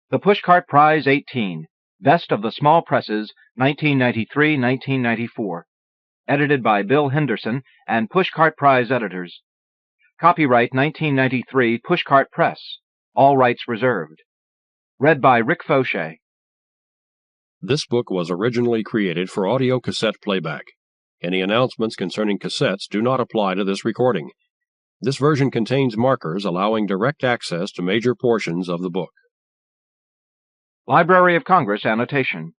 The Pushcart Prize 18, Best of the Small Presses, 1993-1994. Edited by Bill Henderson and Pushcart Prize editors. Copyright 1993 Pushcart Press. All rights reserved. Read by Rick Foucheux. This book was originally created for audio cassette playback. Any announcements concerning cassettes do not apply to this recording. This version contains markers allowing direct access to major portions of the book. Library of Congress annotation.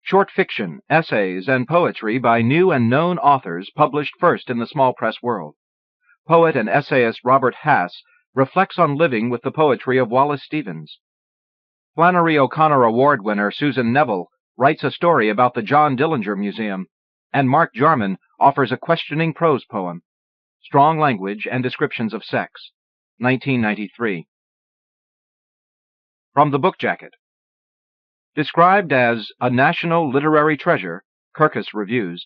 Short fiction, essays, and poetry by new and known authors published first in the small press world. Poet and essayist Robert Hass reflects on living with the poetry of Wallace Stevens. Flannery O Connor Award winner Susan Neville writes a story about the John Dillinger Museum, and Mark Jarman offers a questioning prose poem. Strong language and descriptions of sex. 1993. From the book jacket. Described as a national literary treasure, Kirkus Reviews,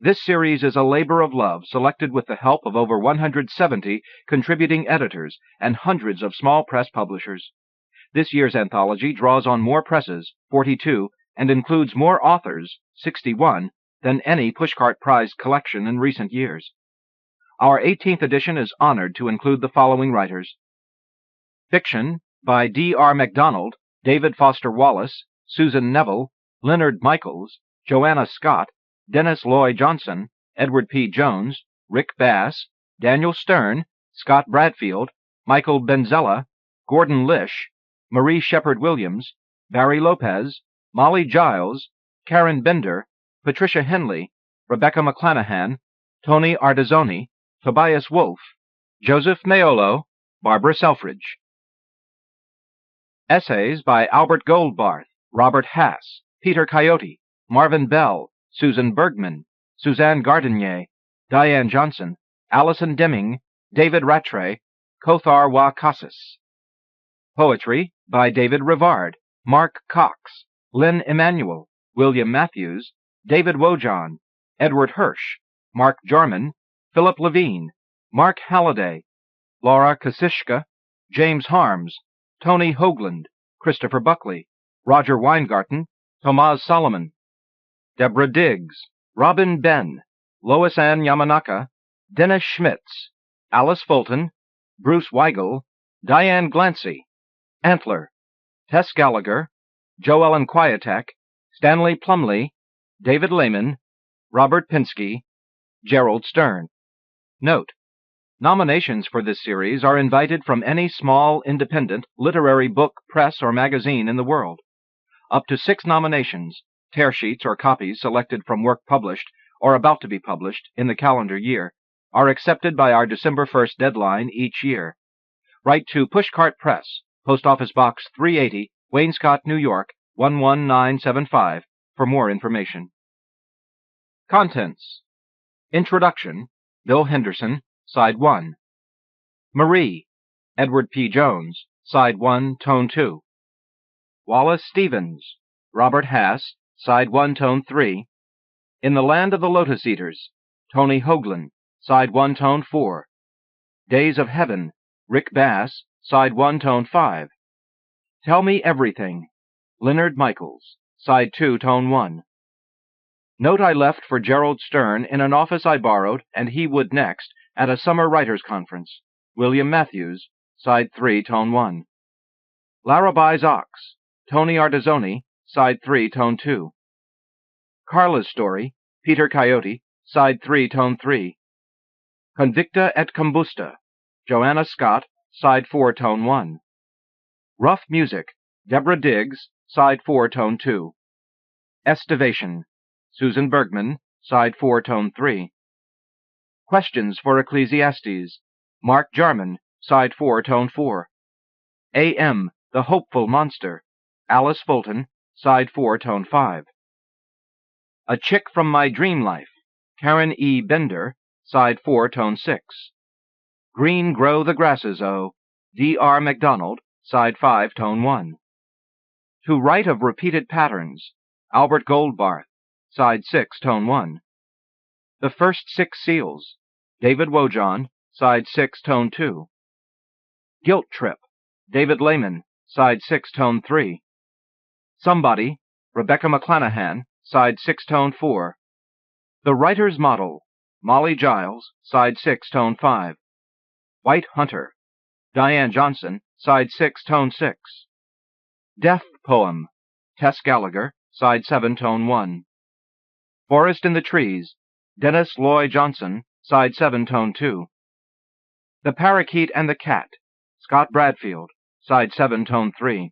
this series is a labor of love selected with the help of over 170 contributing editors and hundreds of small press publishers. This year's anthology draws on more presses, 42, and includes more authors, 61, than any Pushcart Prize collection in recent years. Our 18th edition is honored to include the following writers. Fiction by D.R. MacDonald, David Foster Wallace, Susan Neville, Leonard Michaels, Joanna Scott, Dennis Lloyd Johnson, Edward P. Jones, Rick Bass, Daniel Stern, Scott Bradfield, Michael Benzella, Gordon Lish, Marie Shepard Williams, Barry Lopez, Molly Giles, Karen Bender, Patricia Henley, Rebecca McClanahan, Tony Ardizzone, Tobias Wolfe, Joseph Maiolo, Barbara Selfridge. Essays by Albert Goldbarth, Robert Hass, Peter Coyote, Marvin Bell, Susan Bergman, Suzanne Gardenier, Diane Johnson, Allison Deming, David Rattray, Kothar Wa Casas. Poetry by David Rivard, Mark Cox, Lynn Emanuel, William Mattews, David Wojan, Edward Hirsch, Mark Jarman, Philip Levine, Mark Halliday, Laura Kosishka, James Harms, Tony Hoagland, Christopher Buckley, Roger Weingarten, Tomas Solomon, Deborah Diggs, Robin Ben, Lois-Ann Yamanaka, Dennis Schmitz, Alice Fulton, Bruce Weigel, Diane Glancy, Antler, Tess Gallagher, Joellen Quietek, Stanley Plumley, David Lehman, Robert Pinsky, Gerald Stern. Note: nominations for this series are invited from any small, independent, literary book, press, or magazine in the world. Up to 6 nominations, tear sheets or copies selected from work published or about to be published in the calendar year, are accepted by our December 1st deadline each year. Write to Pushcart Press, Post Office Box 380, Wainscott, New York, 11975, for more information. Contents. Introduction, Bill Henderson, Side 1. Marie, Edward P. Jones, Side 1, Tone 2. Wallace Stevens, Robert Hass, Side 1, Tone 3. In the Land of the Lotus Eaters, Tony Hoagland, Side 1, Tone 4. Days of Heaven, Rick Bass, Side 1, Tone 5. Tell Me Everything, Leonard Michaels, Side 2, Tone 1. Note I left for Gerald Stern in an office I borrowed, and he would next, at a summer writers' conference. William Mattews, Side 3, Tone 1. Larabi's Ox, Tony Ardizzone, Side 3, Tone 2. Carla's Story, Peter Coyote, Side 3, Tone 3. Convicta et Combusta, Joanna Scott, Side 4, Tone 1. Rough Music, Deborah Diggs, Side 4, Tone 2. Estivation, Susan Bergman, Side 4, Tone 3. Questions for Ecclesiastes, Mark Jarman, Side 4, Tone 4. A.M., The Hopeful Monster, Alice Fulton, Side 4, Tone 5. A Chick from My Dream Life, Karen E. Bender, Side 4, Tone 6. Green Grow the Grasses, O, D.R. MacDonald, Side 5, Tone 1. To Write of Repeated Patterns, Albert Goldbarth, Side 6, Tone 1. The First 6 Seals, David Wojan, Side 6, Tone 2. Guilt Trip, David Lehman, side 6, tone 3. Somebody, Rebecca McClanahan, side 6, tone 4. The Writer's Model, Molly Giles, side 6, tone 5. White Hunter, Diane Johnson, side 6, tone 6. Death Poem, Tess Gallagher, side 7, tone 1. Forest in the Trees, Dennis Loy Johnson, side 7, tone 2. The Parakeet and the Cat, Scott Bradfield, side 7, tone 3.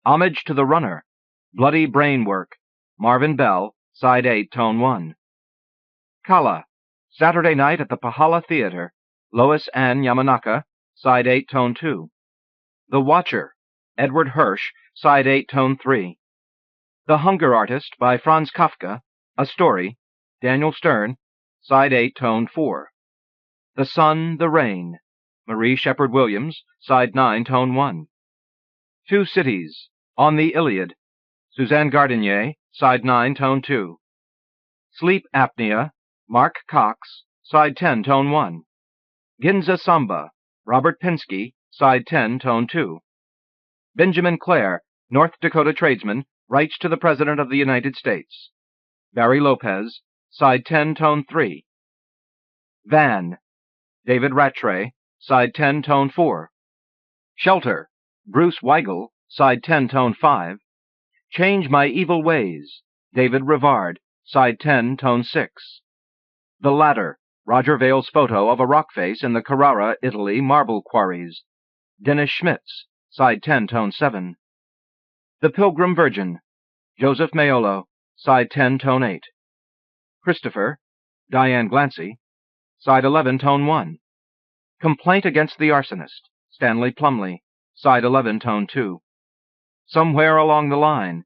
Homage to the Runner, Bloody Brain Work, Marvin Bell, side 8, tone 1. Carla, Saturday Night at the Pahala Theater, Lois-Ann Yamanaka, side 8, tone 2. The Watcher, Edward Hirsch, side 8, tone 3. The Hunger Artist by Franz Kafka, a story, Daniel Stern, side 8, tone 4. The Sun, the Rain, Marie Shepard Williams, side 9, tone 1. Two Cities, On the Iliad, Suzanne Gardinier, side 9, tone 2. Sleep Apnea, Mark Cox, side 10, tone 1. Ginza Samba, Robert Pinsky, side 10, tone 2. Benjamin Clare, North Dakota tradesman, writes to the President of the United States. Barry Lopez, side 10, tone 3. Van, David Rattray, side 10, tone 4. Shelter, Bruce Weigel, side 10, tone 5. Change My Evil Ways, David Rivard, side 10, tone 6. The Ladder, Roger Vale's photo of a rock face in the Carrara, Italy, marble quarries. Dennis Schmitz, side 10, tone 7. The Pilgrim Virgin, Joseph Maiolo, side 10, tone 8. Christopher, Diane Glancy, side 11, tone 1. Complaint Against the Arsonist, Stanley Plumley, side 11, tone 2. Somewhere Along the Line,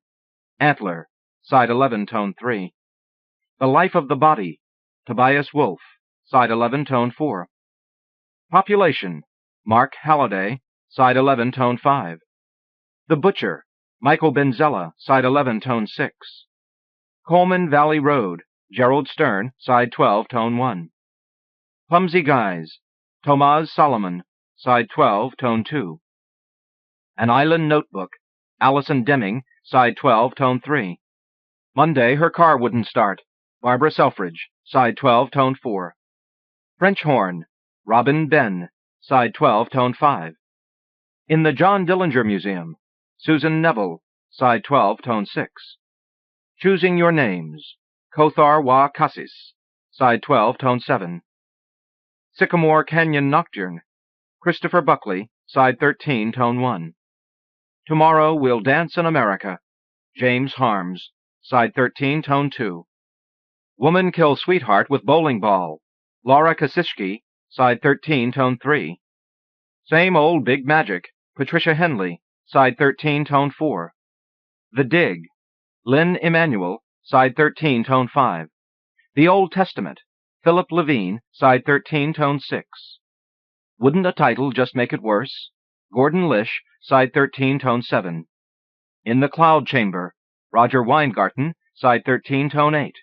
Antler, side 11, tone 3. The Life of the Body, Tobias Wolff, side 11, tone 4. Population, Mark Halliday, side 11, tone 5. The Butcher, Michael Benzella, side 11, tone 6. Coleman Valley Road, Gerald Stern, side 12, tone 1. Clumsy Guys, Tomaz Solomon, side 12, tone 2. An Island Notebook, Allison Deming, side 12, tone 3. Monday Her Car Wouldn't Start, Barbara Selfridge, side 12, tone 4. French Horn, Robin Ben, side 12, tone 5. In the John Dillinger Museum, Susan Neville, side 12, tone 6. Choosing Your Names, Kothar Wa Cassis, side 12, tone 7. Sycamore Canyon Nocturne, Christopher Buckley, side 13, tone 1. Tomorrow We'll Dance in America, James Harms, side 13, tone 2. Woman Kills Sweetheart with Bowling Ball, Laura Kosicki, side 13, tone 3. Same Old Big Magic, Patricia Henley, side 13, tone 4. The Dig, Lynn Emanuel, side 13, tone 5. The Old Testament, Philip Levine, side 13, tone 6. Wouldn't a title just make it worse? Gordon Lish, side 13, tone 7. In the Cloud Chamber, Roger Weingarten, side 13, tone 8.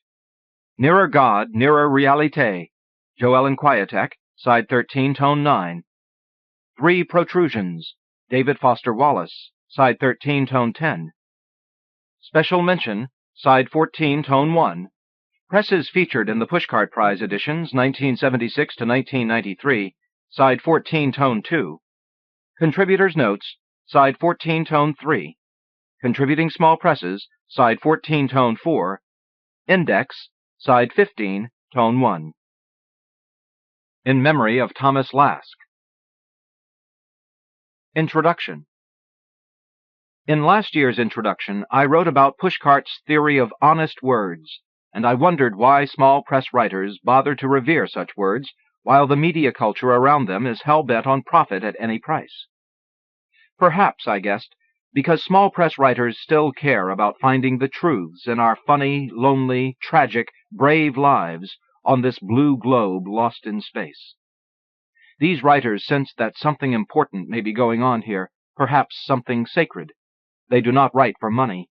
Nearer God, Nearer Realite, Joel Inquietech, side 13, tone 9. Three Protrusions, David Foster Wallace, side 13, tone 10. Special Mention, side 14, tone 1. Presses featured in the Pushcart Prize editions 1976 to 1993, side 14, tone 2. Contributors' Notes, side 14, tone 3. Contributing Small Presses, side 14, tone 4. Index, side 15, tone 1. In Memory of Thomas Lask. Introduction. In last year's introduction, I wrote about Pushcart's theory of honest words, and I wondered why small press writers bother to revere such words while the media culture around them is hell-bent on profit at any price. Perhaps, I guessed, because small press writers still care about finding the truths in our funny, lonely, tragic, brave lives on this blue globe lost in space. These writers sense that something important may be going on here, perhaps something sacred. They do not write for money.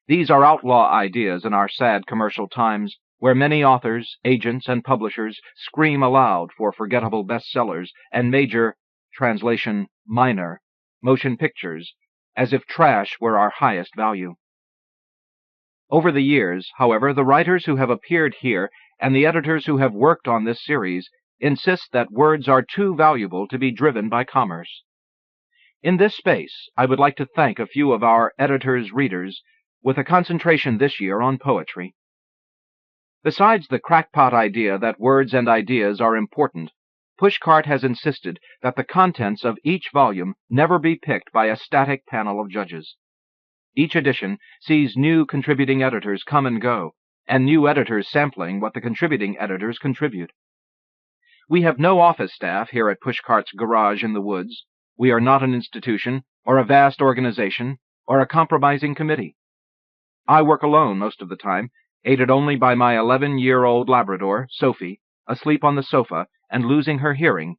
These are outlaw ideas in our sad commercial times, where many authors, agents, and publishers scream aloud for forgettable bestsellers and major, translation minor, motion pictures, as if trash were our highest value. Over the years, however, the writers who have appeared here and the editors who have worked on this series insist that words are too valuable to be driven by commerce. In this space, I would like to thank a few of our editors' readers with a concentration this year on poetry. Besides the crackpot idea that words and ideas are important, Pushcart has insisted that the contents of each volume never be picked by a static panel of judges. Each edition sees new contributing editors come and go, and new editors sampling what the contributing editors contribute. We have no office staff here at Pushcart's garage in the woods. We are not an institution, or a vast organization, or a compromising committee. I work alone most of the time, aided only by my 11-year-old Labrador, Sophie, asleep on the sofa and losing her hearing,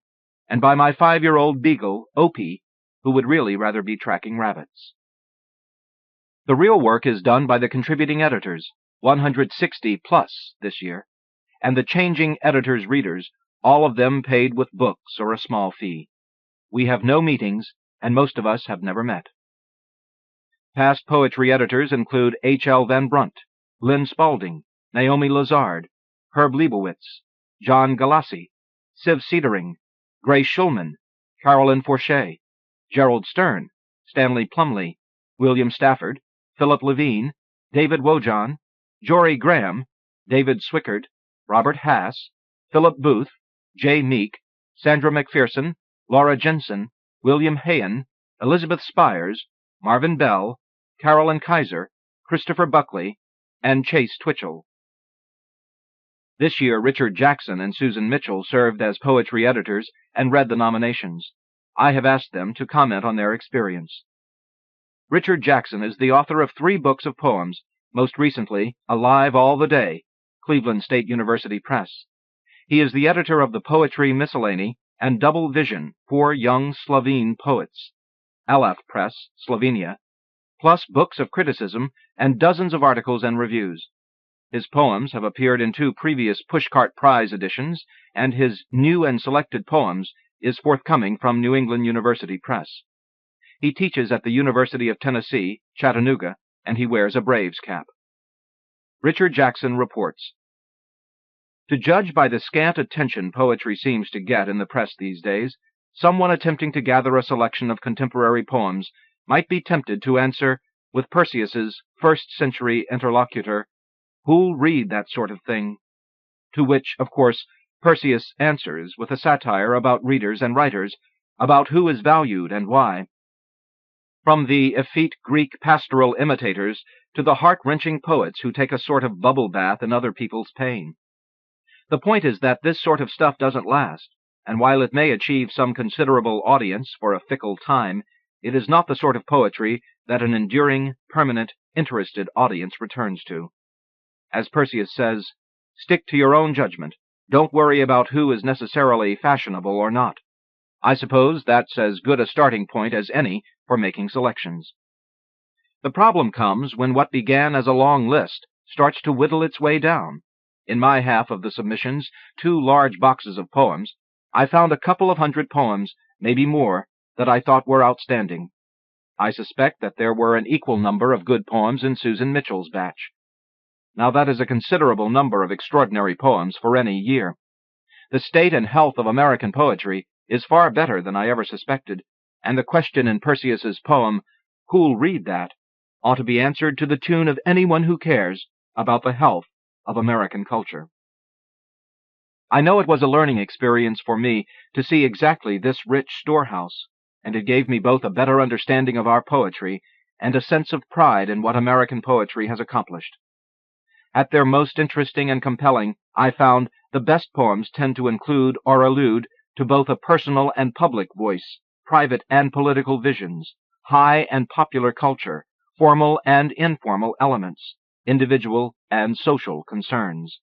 and by my 5-year-old beagle, Opie, who would really rather be tracking rabbits. The real work is done by the contributing editors, 160 plus this year, and the changing editors' readers, all of them paid with books or a small fee. We have no meetings, and most of us have never met. Past poetry editors include H.L. Van Brunt, Lynn Spalding, Naomi Lazard, Herb Leibowitz, John Galassi, Siv Cedering, Grace Schulman, Carolyn Foucheux, Gerald Stern, Stanley Plumley, William Stafford, Philip Levine, David Wojan, Jory Graham, David Swickert, Robert Hass, Philip Booth, J. Meek, Sandra McPherson, Laura Jensen, William Hayen, Elizabeth Spires, Marvin Bell, Carolyn Kaiser, Christopher Buckley, and Chase Twitchell. This year, Richard Jackson and Susan Mitchell served as poetry editors and read the nominations. I have asked them to comment on their experience. Richard Jackson is the author of 3 books of poems, most recently, Alive All the Day, Cleveland State University Press. He is the editor of the Poetry Miscellany and Double Vision, 4 young Slovene poets, Aleph Press, Slovenia, plus books of criticism and dozens of articles and reviews. His poems have appeared in 2 previous Pushcart Prize editions, and his New and Selected Poems is forthcoming from New England University Press. He teaches at the University of Tennessee, Chattanooga, and he wears a Braves cap. Richard Jackson reports, "To judge by the scant attention poetry seems to get in the press these days, someone attempting to gather a selection of contemporary poems might be tempted to answer with Perseus's first-century interlocutor, 'Who'll read that sort of thing?' To which, of course, Perseus answers with a satire about readers and writers, about who is valued and why. From the effete Greek pastoral imitators to the heart-wrenching poets who take a sort of bubble bath in other people's pain. The point is that this sort of stuff doesn't last, and while it may achieve some considerable audience for a fickle time, it is not the sort of poetry that an enduring, permanent, interested audience returns to. As Perseus says, stick to your own judgment. Don't worry about who is necessarily fashionable or not. I suppose that's as good a starting point as any for making selections. The problem comes when what began as a long list starts to whittle its way down. In my half of the submissions, 2 large boxes of poems, I found a couple of 100 poems, maybe more, that I thought were outstanding. I suspect that there were an equal number of good poems in Susan Mitchell's batch. Now that is a considerable number of extraordinary poems for any year. The state and health of American poetry is far better than I ever suspected, and the question in Perseus's poem, 'Who'll read that?' ought to be answered to the tune of anyone who cares about the health of American culture. I know it was a learning experience for me to see exactly this rich storehouse, and it gave me both a better understanding of our poetry and a sense of pride in what American poetry has accomplished. At their most interesting and compelling, I found the best poems tend to include or allude to both a personal and public voice, private and political visions, high and popular culture, formal and informal elements, individual and social concerns.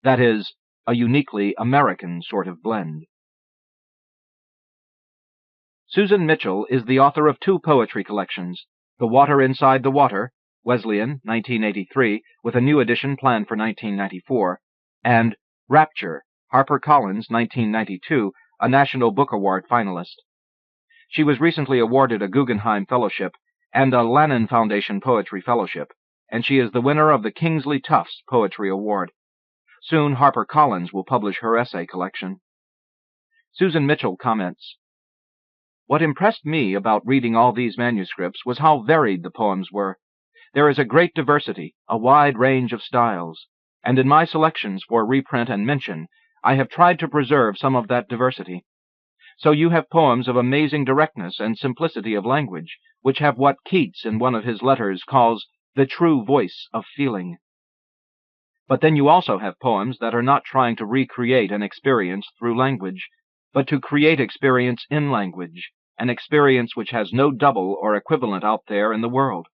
That is, a uniquely American sort of blend. Susan Mitchell is the author of 2 poetry collections, The Water Inside the Water, Wesleyan, 1983, with a new edition planned for 1994, and Rapture, HarperCollins, 1992, a National Book Award finalist. She was recently awarded a Guggenheim Fellowship and a Lannan Foundation Poetry Fellowship, and she is the winner of the Kingsley Tufts Poetry Award. Soon HarperCollins will publish her essay collection. Susan Mitchell comments, "What impressed me about reading all these manuscripts was how varied the poems were. There is a great diversity, a wide range of styles, and in my selections for reprint and mention, I have tried to preserve some of that diversity. So you have poems of amazing directness and simplicity of language, which have what Keats in one of his letters calls the true voice of feeling. But then you also have poems that are not trying to recreate an experience through language, but to create experience in language, an experience which has no double or equivalent out there in the world.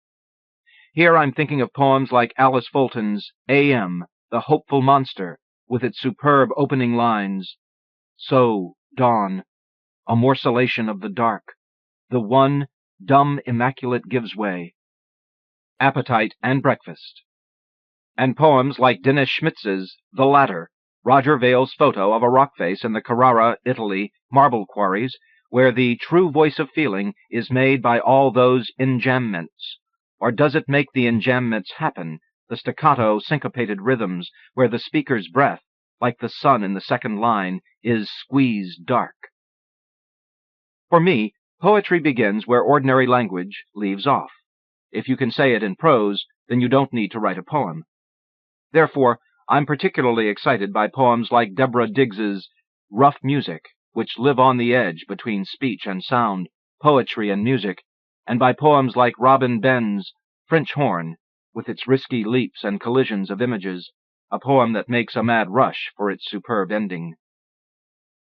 Here I'm thinking of poems like Alice Fulton's A.M., the Hopeful Monster, with its superb opening lines, "So, dawn, a morcellation of the dark, the one dumb immaculate gives way," Appetite and Breakfast, and poems like Dennis Schmitz's The Ladder, Roger Vail's photo of a rock face in the Carrara, Italy, marble quarries, where the true voice of feeling is made by all those enjambments. Or does it make the enjambments happen, the staccato, syncopated rhythms, where the speaker's breath, like the sun in the second line, is squeezed dark? For me, poetry begins where ordinary language leaves off. If you can say it in prose, then you don't need to write a poem. Therefore, I'm particularly excited by poems like Deborah Diggs's Rough Music, which live on the edge between speech and sound, poetry and music, and by poems like Robin Ben's French Horn, with its risky leaps and collisions of images, a poem that makes a mad rush for its superb ending.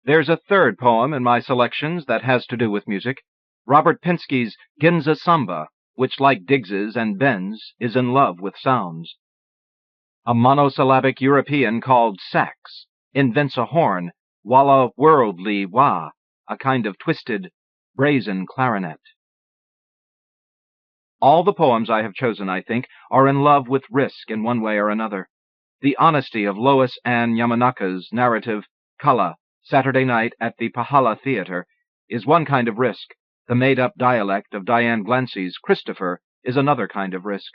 There's a third poem in my selections that has to do with music, Robert Pinsky's Ginza Samba, which, like Diggs's and Ben's, is in love with sounds. A monosyllabic European called sax invents a horn, walla worldly wah, a kind of twisted, brazen clarinet. All the poems I have chosen, I think, are in love with risk in one way or another. The honesty of Lois-Ann Yamanaka's narrative, Carla, Saturday Night at the Pahala Theater, is one kind of risk. The made-up dialect of Diane Glancy's Christopher is another kind of risk.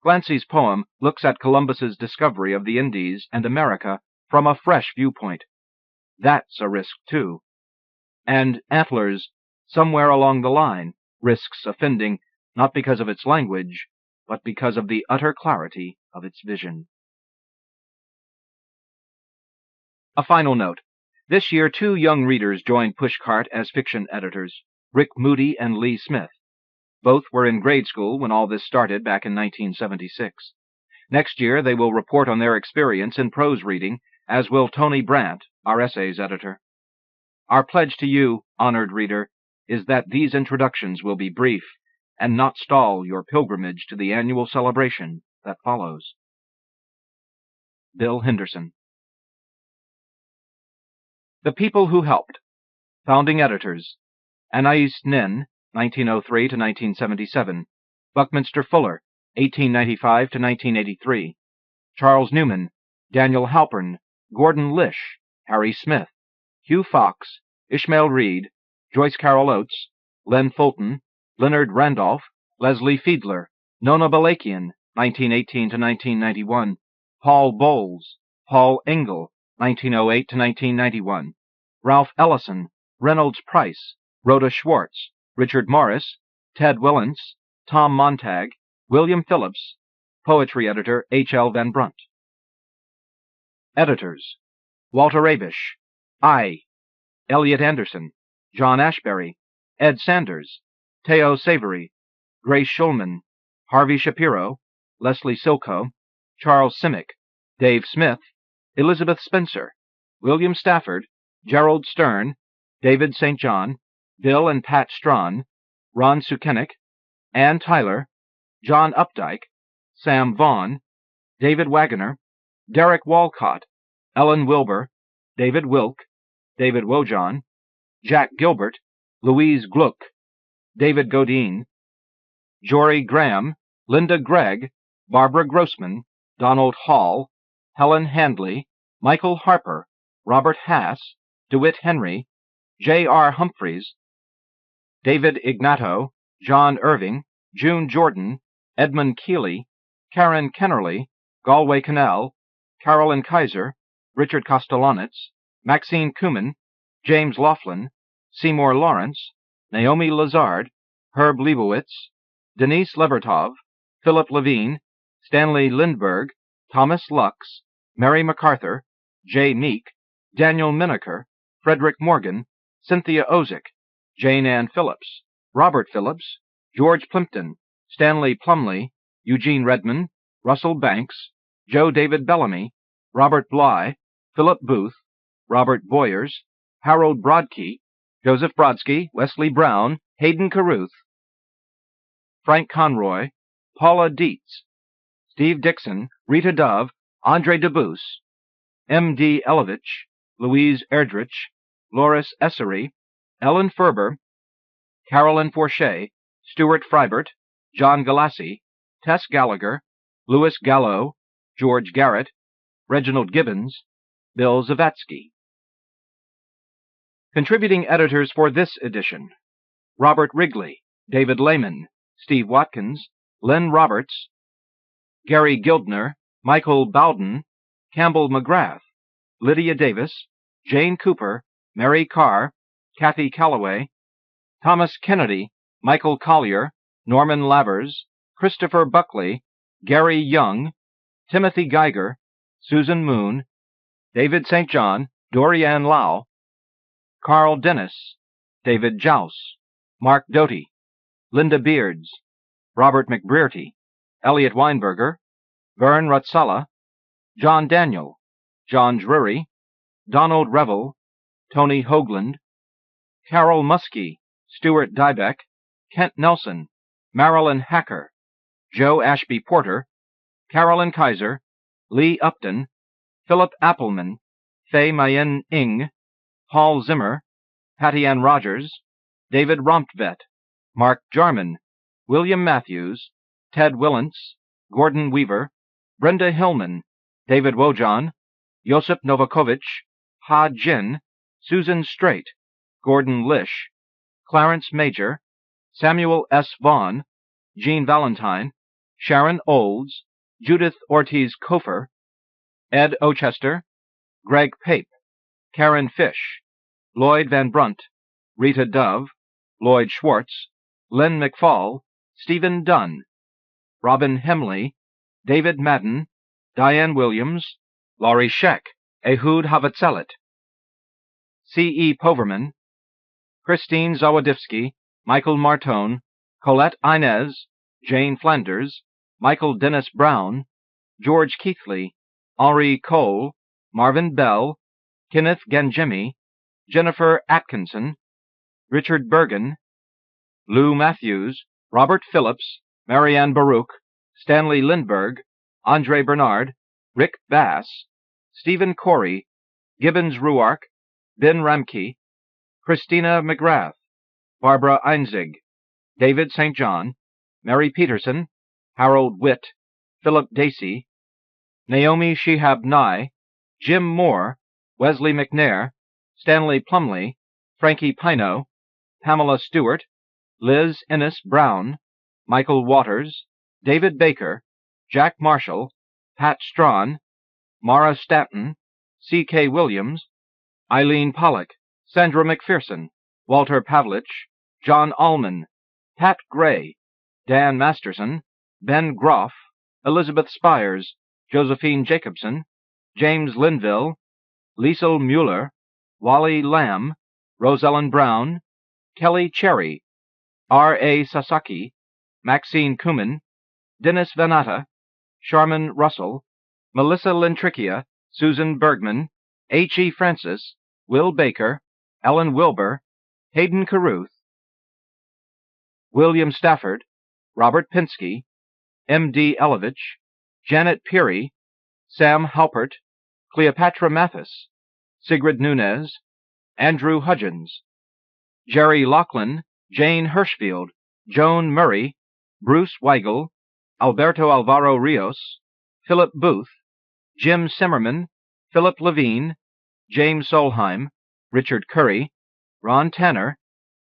Glancy's poem looks at Columbus's discovery of the Indies and America from a fresh viewpoint. That's a risk, too. And Antlers, Somewhere Along the Line, risks offending not because of its language, but because of the utter clarity of its vision. A final note. This year, 2 young readers joined Pushcart as fiction editors, Rick Moody and Lee Smith. Both were in grade school when all this started back in 1976. Next year, they will report on their experience in prose reading, as will Tony Brandt, our essays editor. Our pledge to you, honored reader, is that these introductions will be brief and not stall your pilgrimage to the annual celebration that follows. Bill Henderson. The People Who Helped. Founding Editors: Anais Nin, 1903 to 1977. Buckminster Fuller, 1895 to 1983. Charles Newman, Daniel Halpern, Gordon Lish, Harry Smith, Hugh Fox, Ishmael Reed, Joyce Carol Oates, Len Fulton, Leonard Randolph, Leslie Fiedler, Nona Balakian, 1918 to 1991. Paul Bowles, Paul Engel, 1908 to 1991. Ralph Ellison, Reynolds Price, Rhoda Schwartz, Richard Morris, Ted Willens, Tom Montag, William Phillips, poetry editor H.L. Van Brunt. Editors: Walter Abish, I. Elliot Anderson, John Ashbery, Ed Sanders, Theo Savory, Grace Schulman, Harvey Shapiro, Leslie Silko, Charles Simic, Dave Smith, Elizabeth Spencer, William Stafford, Gerald Stern, David St. John, Bill and Pat Strawn, Ron Sukenik, Ann Tyler, John Updike, Sam Vaughn, David Wagoner, Derek Walcott, Ellen Wilbur, David Wilk, David Wojon, Jack Gilbert, Louise Gluck, David Godine, Jory Graham, Linda Gregg, Barbara Grossman, Donald Hall, Helen Handley, Michael Harper, Robert Hass, DeWitt Henry, J.R. Humphreys, David Ignato, John Irving, June Jordan, Edmund Keeley, Karen Kennerly, Galway Canal, Carolyn Kaiser, Richard Kostelanetz, Maxine Kumin, James Laughlin, Seymour Lawrence, Naomi Lazard, Herb Leibowitz, Denise Levertov, Philip Levine, Stanley Lindbergh, Thomas Lux, Mary MacArthur, J. Meek, Daniel Minaker, Frederick Morgan, Cynthia Ozick, Jane Ann Phillips, Robert Phillips, George Plimpton, Stanley Plumley, Eugene Redmond, Russell Banks, Joe David Bellamy, Robert Bly, Philip Booth, Robert Boyers, Harold Brodkey, Joseph Brodsky, Wesley Brown, Hayden Carruth, Frank Conroy, Paula Dietz, Steve Dixon, Rita Dove, Andre Debus, M. D. Elovich, Louise Erdrich, Loris Essery, Ellen Ferber, Carolyn Foucheux, Stuart Fribert, John Galassi, Tess Gallagher, Louis Gallo, George Garrett, Reginald Gibbons, Bill Zavetsky. Contributing editors for this edition: Robert Wrigley, David Lehman, Steve Watkins, Len Roberts, Gary Gildner, Michael Bowden, Campbell McGrath, Lydia Davis, Jane Cooper, Mary Carr, Kathy Calloway, Thomas Kennedy, Michael Collier, Norman Lavers, Christopher Buckley, Gary Young, Timothy Geiger, Susan Moon, David St. John, Dorianne Lau, Carl Dennis, David Jouse, Mark Doty, Linda Beards, Robert McBrearty, Elliot Weinberger, Vern Rutsala, John Daniel, John Drury, Donald Revel, Tony Hoagland, Carol Muskie, Stuart Dybeck, Kent Nelson, Marilyn Hacker, Joe Ashby Porter, Carolyn Kaiser, Lee Upton, Philip Appleman, Fay Mayen Ing, Paul Zimmer, Patty Ann Rogers, David Romptvet, Mark Jarman, William Matthews, Ted Willents, Gordon Weaver, Brenda Hillman, David Wojan, Josip Novakovich, Ha Jin, Susan Straight, Gordon Lish, Clarence Major, Samuel S. Vaughn, Jean Valentine, Sharon Olds, Judith Ortiz Kofer, Ed Ochester, Greg Pape, Karen Fish, Lloyd Van Brunt, Rita Dove, Lloyd Schwartz, Len McFall, Stephen Dunn, Robin Hemley, David Madden, Diane Williams, Laurie Scheck, Ehud Havatzelet, C. E. Poverman, Christine Zawodowski, Michael Martone, Colette Inez, Jane Flanders, Michael Dennis Brown, George Keithley, Henri Cole, Marvin Bell, Kenneth Ganjemi, Jennifer Atkinson, Richard Bergen, Lou Matthews, Robert Phillips, Marianne Baruch, Stanley Lindbergh, Andre Bernard, Rick Bass, Stephen Corey, Gibbons Ruark, Ben Ramke, Christina McGrath, Barbara Einzig, David St. John, Mary Peterson, Harold Witt, Philip Dacey, Naomi Shehab Nye, Jim Moore, Wesley McNair, Stanley Plumley, Frankie Pino, Pamela Stewart, Liz Ennis Brown, Michael Waters, David Baker, Jack Marshall, Pat Strawn, Mara Stanton, C. K. Williams, Eileen Pollock, Sandra McPherson, Walter Pavlich, John Allman, Pat Gray, Dan Masterson, Ben Groff, Elizabeth Spires, Josephine Jacobson, James Linville, Liesel Mueller, Wally Lamb, Rosellen Brown, Kelly Cherry, R. A. Sasaki, Maxine Kumin, Dennis Vanata, Sharman Russell, Melissa Lentrichia, Susan Bergman, H. E. Francis, Will Baker, Ellen Wilbur, Hayden Carruth, William Stafford, Robert Pinsky, M. D. Elovich, Janet Peary, Sam Halpert, Cleopatra Mathis, Sigrid Nunez, Andrew Hudgens, Jerry Laughlin, Jane Hirschfield, Joan Murray, Bruce Weigel, Alberto Alvaro Rios, Philip Booth, Jim Simmerman, Philip Levine, James Solheim, Richard Curry, Ron Tanner,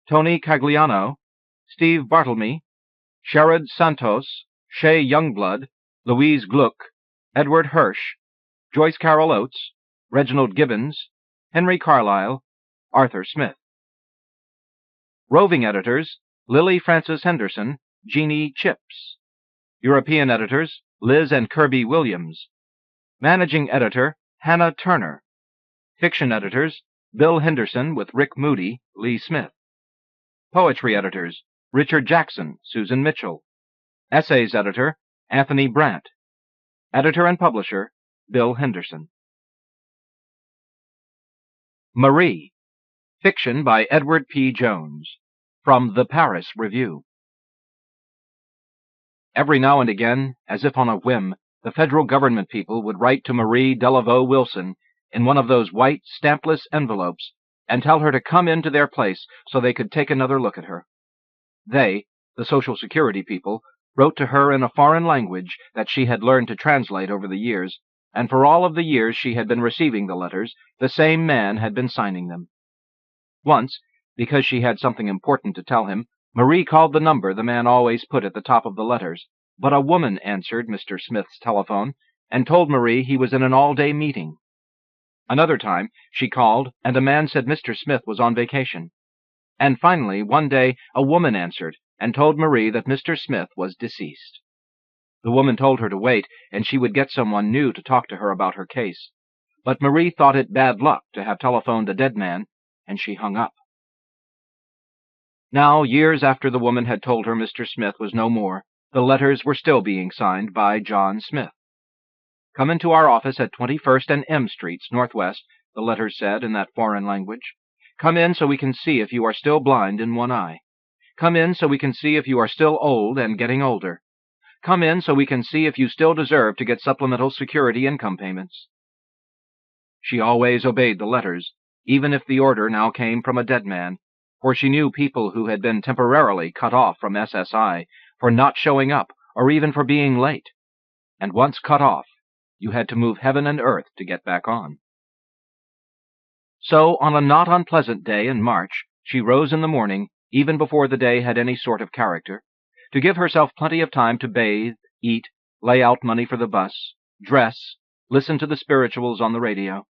Tony Cagliano, Steve Bartlemy, Sherrod Santos, Shea Youngblood, Louise Gluck, Edward Hirsch, Joyce Carol Oates, Reginald Gibbons, Henry Carlyle, Arthur Smith. Roving editors, Lily Frances Henderson, Jeannie Chips. European editors, Liz and Kirby Williams. Managing editor, Hannah Turner. Fiction editors, Bill Henderson with Rick Moody, Lee Smith. Poetry editors, Richard Jackson, Susan Mitchell. Essays editor, Anthony Brandt. Editor and publisher, Bill Henderson. Marie. Fiction by Edward P. Jones. From the Paris Review. Every now and again, as if on a whim, the federal government people would write to Marie Delaveau Wilson in one of those white, stampless envelopes and tell her to come into their place so they could take another look at her. They, the Social Security people, wrote to her in a foreign language that she had learned to translate over the years, and for all of the years she had been receiving the letters, the same man had been signing them. Once, because she had something important to tell him, Marie called the number the man always put at the top of the letters, but a woman answered Mr. Smith's telephone and told Marie he was in an all-day meeting. Another time, she called, and a man said Mr. Smith was on vacation. And finally, one day, a woman answered and told Marie that Mr. Smith was deceased. The woman told her to wait, and she would get someone new to talk to her about her case. But Marie thought it bad luck to have telephoned a dead man, and she hung up. Now, years after the woman had told her Mr. Smith was no more, the letters were still being signed by John Smith. Come into our office at 21st and M Streets, Northwest, the letters said in that foreign language. Come in so we can see if you are still blind in one eye. Come in so we can see if you are still old and getting older. Come in so we can see if you still deserve to get supplemental security income payments. She always obeyed the letters, even if the order now came from a dead man, for she knew people who had been temporarily cut off from SSI for not showing up or even for being late. And once cut off, you had to move heaven and earth to get back on. So, on a not unpleasant day in March, she rose in the morning, even before the day had any sort of character, to give herself plenty of time to bathe, eat, lay out money for the bus, dress, listen to the spirituals on the radio.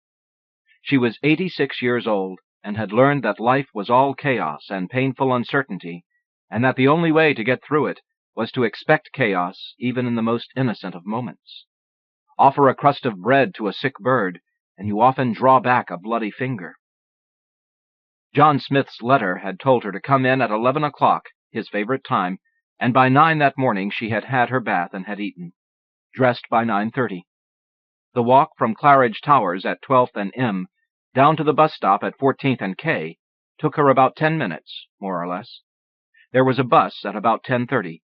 She was 86 years old, and had learned that life was all chaos and painful uncertainty, and that the only way to get through it was to expect chaos even in the most innocent of moments. Offer a crust of bread to a sick bird, and you often draw back a bloody finger. John Smith's letter had told her to come in at 11 o'clock, his favorite time, and by 9 that morning she had had her bath and had eaten. Dressed by 9:30. The walk from Claridge Towers at 12th and M down to the bus stop at 14th and K took her about 10 minutes, more or less. There was a bus at about 10:30,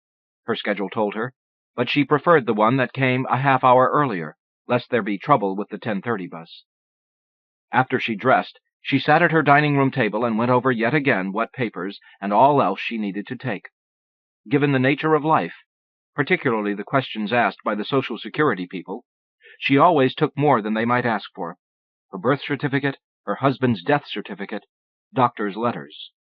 her schedule told her, but she preferred the one that came a half hour earlier, lest there be trouble with the 10:30 bus. After she dressed, she sat at her dining-room table and went over yet again what papers and all else she needed to take. Given the nature of life, particularly the questions asked by the Social Security people, she always took more than they might ask for: her birth certificate, her husband's death certificate, doctor's letters.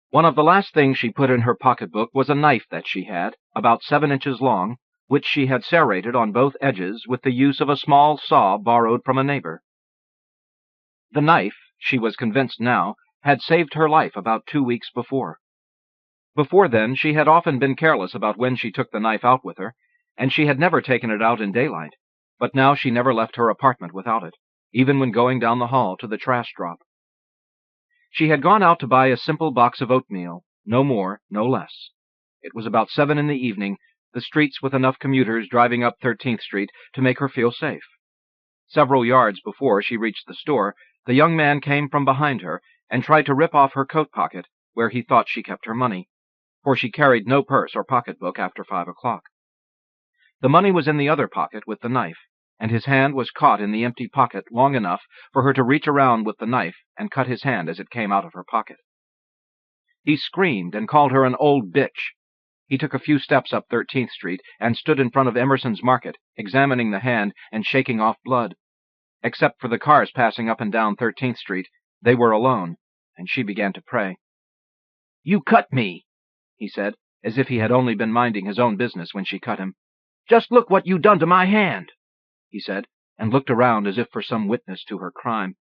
One of the last things she put in her pocketbook was a knife that she had, about 7 inches long, which she had serrated on both edges with the use of a small saw borrowed from a neighbor. The knife, she was convinced now, had saved her life about 2 weeks before. Before then, she had often been careless about when she took the knife out with her, and she had never taken it out in daylight, but now she never left her apartment without it, even when going down the hall to the trash drop. She had gone out to buy a simple box of oatmeal, no more, no less. It was about 7 in the evening, the streets with enough commuters driving up 13th Street to make her feel safe. Several yards before she reached the store, the young man came from behind her and tried to rip off her coat pocket, where he thought she kept her money, for she carried no purse or pocketbook after 5 o'clock. The money was in the other pocket with the knife, and his hand was caught in the empty pocket long enough for her to reach around with the knife and cut his hand as it came out of her pocket. He screamed and called her an old bitch. He took a few steps up 13th Street and stood in front of Emerson's Market, examining the hand and shaking off blood. Except for the cars passing up and down 13th Street, they were alone, and she began to pray. "You cut me," he said, as if he had only been minding his own business when she cut him. "Just look what you done to my hand," he said, and looked around as if for some witness to her crime.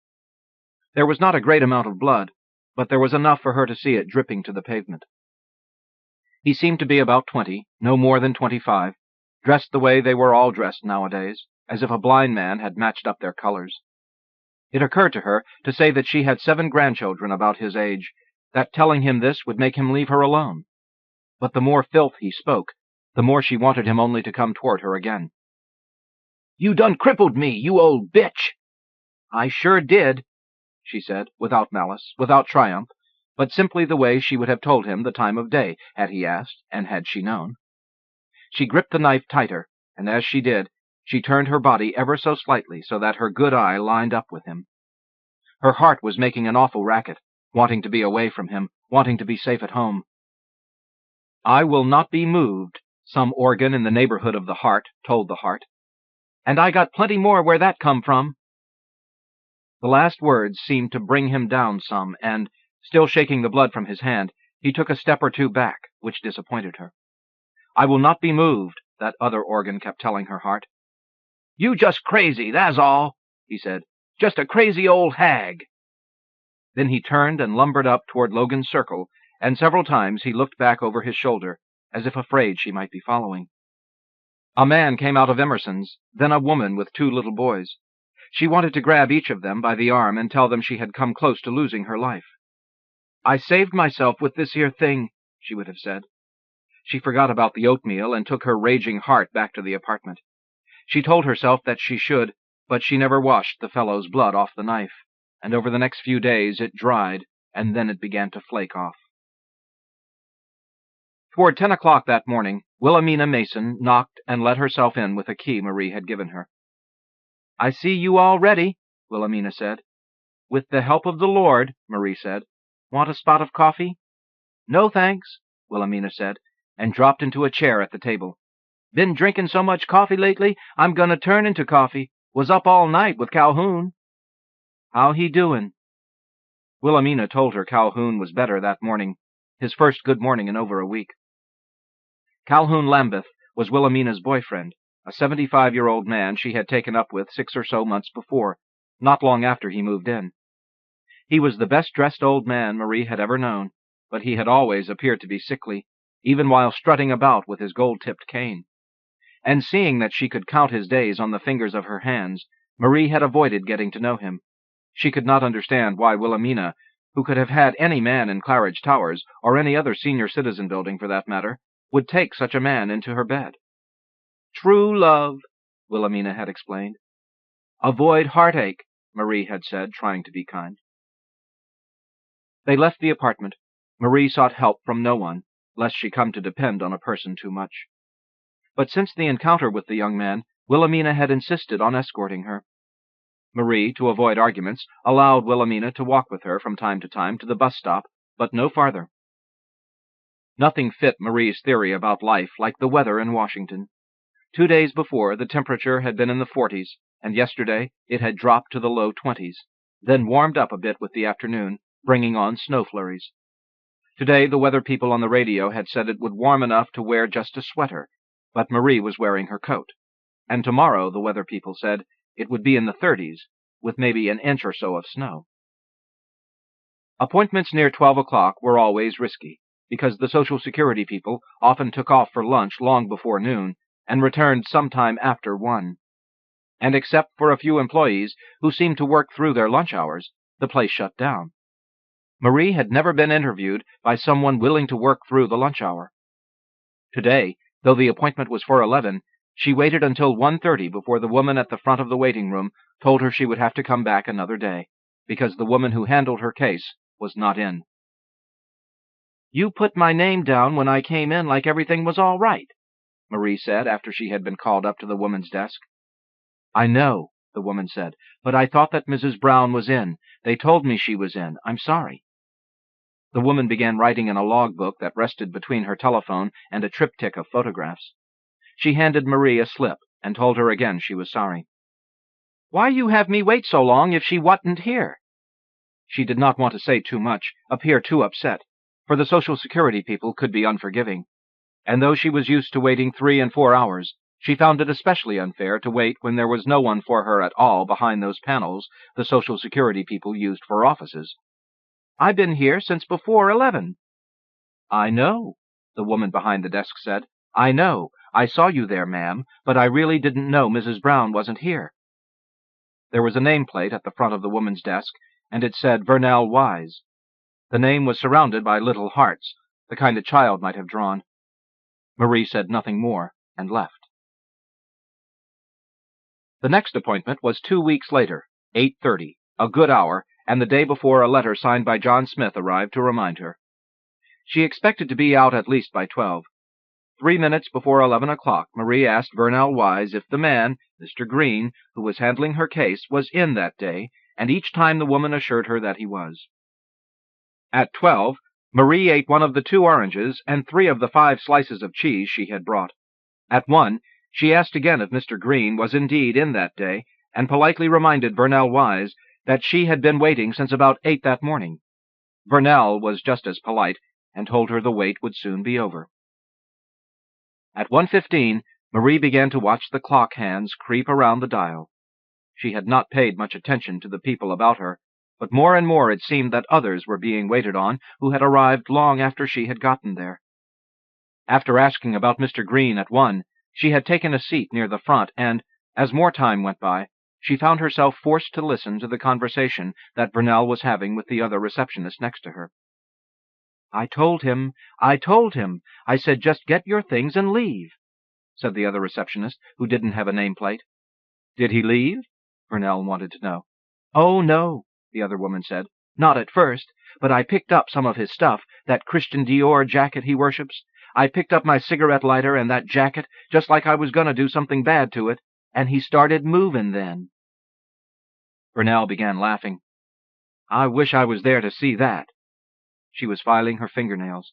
There was not a great amount of blood, but there was enough for her to see it dripping to the pavement. He seemed to be about 20, no more than 25, dressed the way they were all dressed nowadays, as if a blind man had matched up their colors. It occurred to her to say that she had 7 grandchildren about his age, that telling him this would make him leave her alone. But the more filth he spoke, the more she wanted him only to come toward her again. "You done crippled me, you old bitch!" "I sure did," she said, without malice, without triumph, but simply the way she would have told him the time of day, had he asked, and had she known. She gripped the knife tighter, and as she did, she turned her body ever so slightly so that her good eye lined up with him. Her heart was making an awful racket, wanting to be away from him, wanting to be safe at home. "I will not be moved," some organ in the neighborhood of the heart told the heart. "And I got plenty more where that come from." The last words seemed to bring him down some, and, still shaking the blood from his hand, he took a step or two back, which disappointed her. "I will not be moved," that other organ kept telling her heart. "You just crazy, that's all," he said. "Just a crazy old hag." Then he turned and lumbered up toward Logan's Circle, and several times he looked back over his shoulder, as if afraid she might be following. A man came out of Emerson's, then a woman with 2 little boys. She wanted to grab each of them by the arm and tell them she had come close to losing her life. "I saved myself with this here thing," she would have said. She forgot about the oatmeal and took her raging heart back to the apartment. She told herself that she should, but she never washed the fellow's blood off the knife, and over the next few days it dried, and then it began to flake off. Toward 10 o'clock that morning, Wilhelmina Mason knocked and let herself in with a key Marie had given her. "I see you all ready," Wilhelmina said. "With the help of the Lord," Marie said. "Want a spot of coffee?" "No, thanks," Wilhelmina said, and dropped into a chair at the table. "Been drinking so much coffee lately, I'm gonna turn into coffee. Was up all night with Calhoun." "How he doin'?" Wilhelmina told her Calhoun was better that morning, his first good morning in over a week. Calhoun Lambeth was Wilhelmina's boyfriend, a 75-year-old man she had taken up with 6 or so months before, not long after he moved in. He was the best-dressed old man Marie had ever known, but he had always appeared to be sickly, even while strutting about with his gold-tipped cane. And seeing that she could count his days on the fingers of her hands, Marie had avoided getting to know him. She could not understand why Wilhelmina, who could have had any man in Claridge Towers, or any other senior citizen building for that matter, would take such a man into her bed. "True love," Wilhelmina had explained. "Avoid heartache," Marie had said, trying to be kind. They left the apartment. Marie sought help from no one, lest she come to depend on a person too much. But since the encounter with the young man, Wilhelmina had insisted on escorting her. Marie, to avoid arguments, allowed Wilhelmina to walk with her from time to time to the bus stop, but no farther. Nothing fit Marie's theory about life like the weather in Washington. 2 days before, the temperature had been in the 40s, and yesterday it had dropped to the low 20s, then warmed up a bit with the afternoon, bringing on snow flurries. Today the weather people on the radio had said it would warm enough to wear just a sweater, but Marie was wearing her coat. And tomorrow, the weather people said, it would be in the 30s, with maybe an inch or so of snow. Appointments near 12 o'clock were always risky, because the Social Security people often took off for lunch long before noon and returned sometime after 1. And except for a few employees who seemed to work through their lunch hours, the place shut down. Marie had never been interviewed by someone willing to work through the lunch hour. Today, though the appointment was for 11, she waited until 1:30 before the woman at the front of the waiting room told her she would have to come back another day, because the woman who handled her case was not in. "You put my name down when I came in like everything was all right," Marie said after she had been called up to the woman's desk. "I know," the woman said, "but I thought that Mrs. Brown was in. They told me she was in. I'm sorry." The woman began writing in a logbook that rested between her telephone and a triptych of photographs. She handed Marie a slip and told her again she was sorry. "Why you have me wait so long if she wa'n't here?" She did not want to say too much, appear too upset, for the Social Security people could be unforgiving. And though she was used to waiting 3 and 4 hours, she found it especially unfair to wait when there was no one for her at all behind those panels the Social Security people used for offices. "I've been here since before 11. "I know," the woman behind the desk said. "I know. I saw you there, ma'am, but I really didn't know Mrs. Brown wasn't here." There was a nameplate at the front of the woman's desk, and it said Vernell Wise. The name was surrounded by little hearts, the kind a child might have drawn. Marie said nothing more and left. The next appointment was 2 weeks later, 8:30, a good hour, and the day before a letter signed by John Smith arrived to remind her. She expected to be out at least by 12. 3 minutes before 11 o'clock, Marie asked Vernell Wise if the man, Mr. Green, who was handling her case, was in that day, and each time the woman assured her that he was. At 12, Marie ate one of the 2 oranges and 3 of the 5 slices of cheese she had brought. At 1, she asked again if Mr. Green was indeed in that day, and politely reminded Vernell Wise that she had been waiting since about 8 that morning. Vernell was just as polite, and told her the wait would soon be over. At 1:15, Marie began to watch the clock hands creep around the dial. She had not paid much attention to the people about her, but more and more it seemed that others were being waited on who had arrived long after she had gotten there. After asking about Mr. Green at 1, she had taken a seat near the front, and, as more time went by, she found herself forced to listen to the conversation that Vernell was having with the other receptionist next to her. I told him. I said just get your things and leave," said the other receptionist, who didn't have a nameplate. "Did he leave?" Vernell wanted to know. "Oh, no," the other woman said. "Not at first, but I picked up some of his stuff, that Christian Dior jacket he worships. I picked up my cigarette lighter and that jacket, just like I was going to do something bad to it, and he started moving then." Vernell began laughing. "I wish I was there to see that." She was filing her fingernails.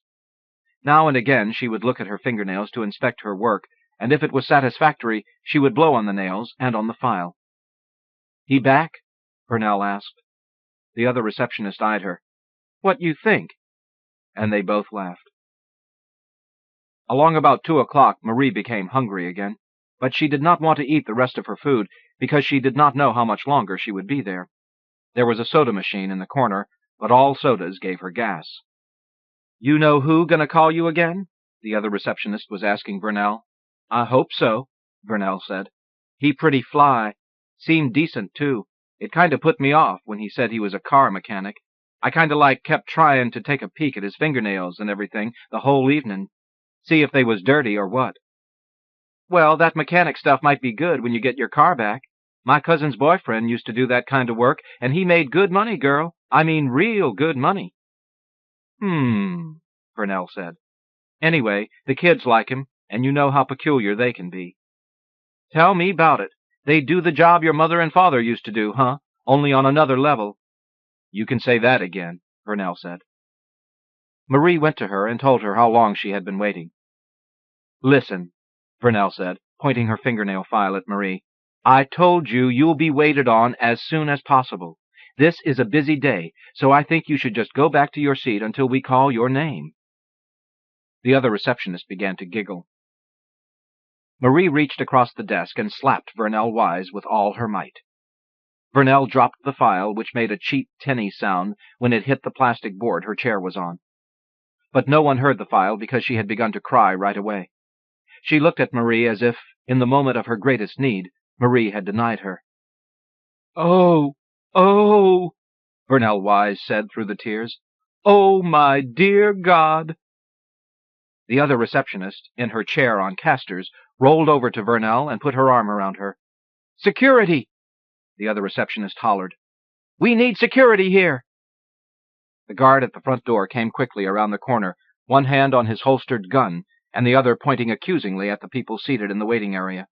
Now and again she would look at her fingernails to inspect her work, and if it was satisfactory, she would blow on the nails and on the file. "He back?" Vernell asked. The other receptionist eyed her. "What you think?" And they both laughed. Along about 2 o'clock, Marie became hungry again, but she did not want to eat the rest of her food because she did not know how much longer she would be there. There was a soda machine in the corner, but all sodas gave her gas. "You know who gonna call you again?" the other receptionist was asking Vernell. "I hope so," Vernell said. "He pretty fly. Seemed decent, too. It kind of put me off when he said he was a car mechanic. I kind of like kept trying to take a peek at his fingernails and everything the whole evening. See if they was dirty or what." "Well, that mechanic stuff might be good when you get your car back. My cousin's boyfriend used to do that kind of work, and he made good money, girl. I mean real good money." Vernell said. "Anyway, the kids like him, and you know how peculiar they can be." "Tell me about it. They do the job your mother and father used to do, huh? Only on another level." "You can say that again," Vernell said. Marie went to her and told her how long she had been waiting. "Listen," Vernell said, pointing her fingernail file at Marie. "I told you you'll be waited on as soon as possible. This is a busy day, so I think you should just go back to your seat until we call your name." The other receptionist began to giggle. Marie reached across the desk and slapped Vernell Wise with all her might. Vernell dropped the file, which made a cheap, tinny sound when it hit the plastic board her chair was on. But no one heard the file because she had begun to cry right away. She looked at Marie as if, in the moment of her greatest need, Marie had denied her. "Oh, Vernell Wise said through the tears. "Oh, my dear God!" The other receptionist, in her chair on casters, rolled over to Vernell and put her arm around her. "Security!" the other receptionist hollered. "We need security here!" The guard at the front door came quickly around the corner, one hand on his holstered gun, and the other pointing accusingly at the people seated in the waiting area.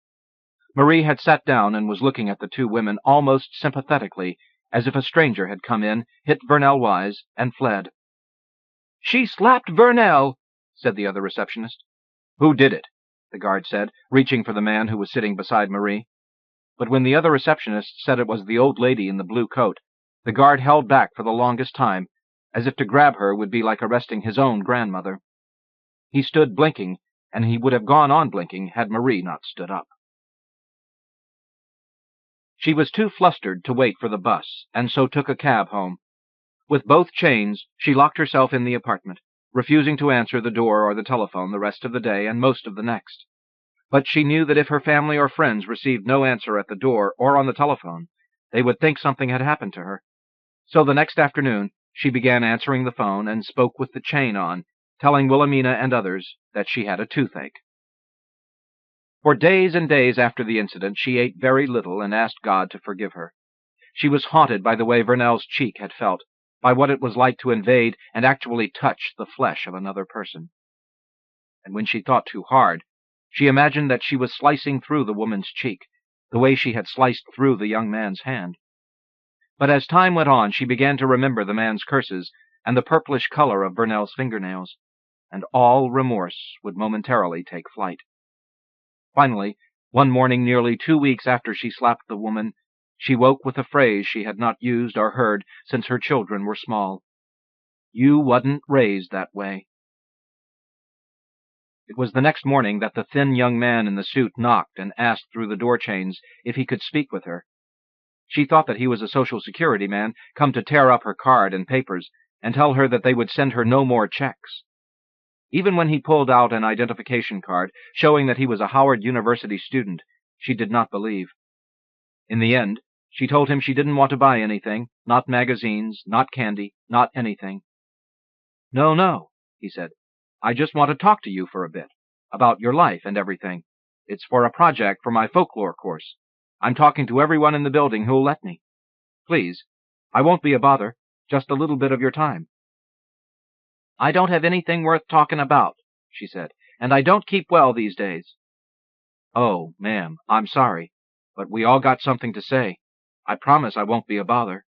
Marie had sat down and was looking at the 2 women almost sympathetically, as if a stranger had come in, hit Vernell Wise, and fled. "She slapped Vernell," said the other receptionist. "Who did it?" the guard said, reaching for the man who was sitting beside Marie. But when the other receptionist said it was the old lady in the blue coat, The guard held back for the longest time, as if to grab her would be like arresting his own grandmother. He stood blinking, and he would have gone on blinking had Marie not stood up. She was too flustered to wait for the bus, and so took a cab home. With both chains, she locked herself in the apartment, refusing to answer the door or the telephone the rest of the day and most of the next. But she knew that if her family or friends received no answer at the door or on the telephone, they would think something had happened to her. So the next afternoon, she began answering the phone and spoke with the chain on, telling Wilhelmina and others that she had a toothache. For days and days after the incident, she ate very little and asked God to forgive her. She was haunted by the way Vernell's cheek had felt, by what it was like to invade and actually touch the flesh of another person. And when she thought too hard, she imagined that she was slicing through the woman's cheek, the way she had sliced through the young man's hand. But as time went on, she began to remember the man's curses and the purplish color of Vernell's fingernails, and all remorse would momentarily take flight. Finally, one morning nearly 2 weeks after she slapped the woman, she woke with a phrase she had not used or heard since her children were small. "You wasn't raised that way." It was the next morning that the thin young man in the suit knocked and asked through the door chains if he could speak with her. She thought that he was a Social Security man come to tear up her card and papers and tell her that they would send her no more checks. Even when he pulled out an identification card showing that he was a Howard University student, she did not believe. In the end, she told him she didn't want to buy anything, not magazines, not candy, not anything. No, he said. I just want to talk to you for a bit, about your life and everything. It's for a project for my folklore course. I'm talking to everyone in the building who'll let me. Please, I won't be a bother, just a little bit of your time. I don't have anything worth talking about, she said, and I don't keep well these days. Oh, ma'am, I'm sorry, but we all got something to say. I promise I won't be a bother.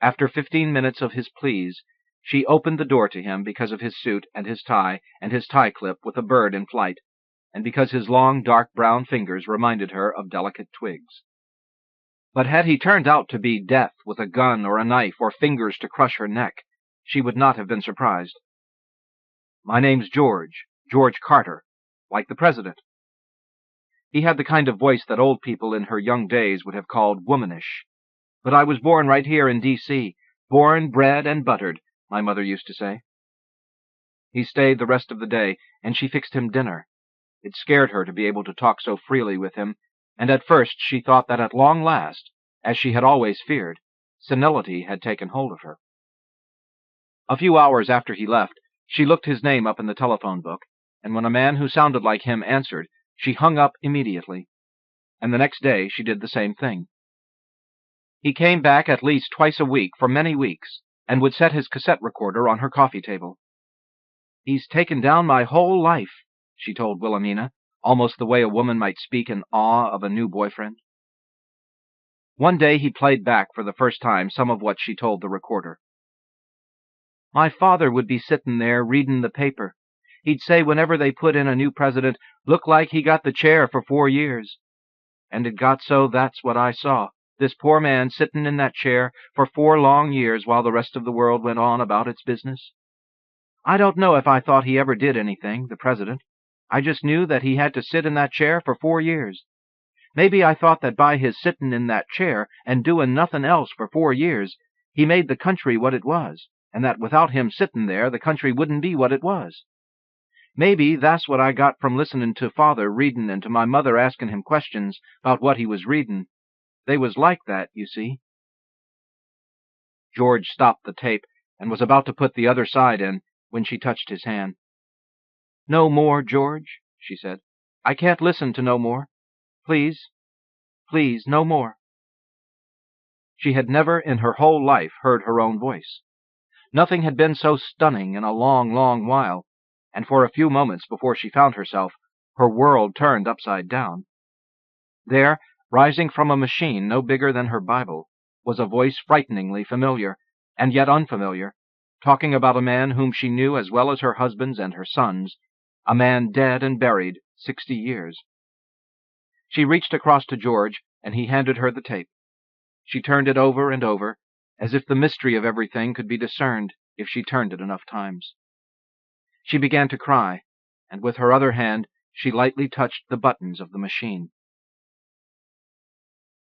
After 15 minutes of his pleas, she opened the door to him because of his suit and his tie clip with a bird in flight, and because his long, dark brown fingers reminded her of delicate twigs. But had he turned out to be death with a gun or a knife or fingers to crush her neck, she would not have been surprised. My name's George Carter, like the president. He had the kind of voice that old people in her young days would have called womanish. But I was born right here in D.C., born, bred, and buttered, my mother used to say. He stayed the rest of the day, and she fixed him dinner. It scared her to be able to talk so freely with him, and at first she thought that at long last, as she had always feared, senility had taken hold of her. A few hours after he left, she looked his name up in the telephone book, and when a man who sounded like him answered, she hung up immediately, and the next day she did the same thing. He came back at least twice a week for many weeks, and would set his cassette recorder on her coffee table. He's taken down my whole life, she told Wilhelmina, almost the way a woman might speak in awe of a new boyfriend. One day he played back for the first time some of what she told the recorder. My father would be sittin' there readin' the paper. He'd say whenever they put in a new president, looked like he got the chair for 4 years. And it got so that's what I saw, this poor man sittin' in that chair for 4 long years while the rest of the world went on about its business. I don't know if I thought he ever did anything, the president. I just knew that he had to sit in that chair for 4 years. Maybe I thought that by his sittin' in that chair and doin' nothin' else for 4 years, he made the country what it was, and that without him sittin' there the country wouldn't be what it was. Maybe that's what I got from listenin' to Father readin' and to my mother askin' him questions about what he was readin'. They was like that, you see. George stopped the tape and was about to put the other side in when she touched his hand. No more, George, she said. I can't listen to no more. Please, no more. She had never in her whole life heard her own voice. Nothing had been so stunning in a long, long while, and for a few moments before she found herself, her world turned upside down. There, rising from a machine no bigger than her Bible, was a voice frighteningly familiar, and yet unfamiliar, talking about a man whom she knew as well as her husbands and her sons, a man dead and buried 60 years. She reached across to George, and he handed her the tape. She turned it over and over, as if the mystery of everything could be discerned if she turned it enough times. She began to cry, and with her other hand she lightly touched the buttons of the machine.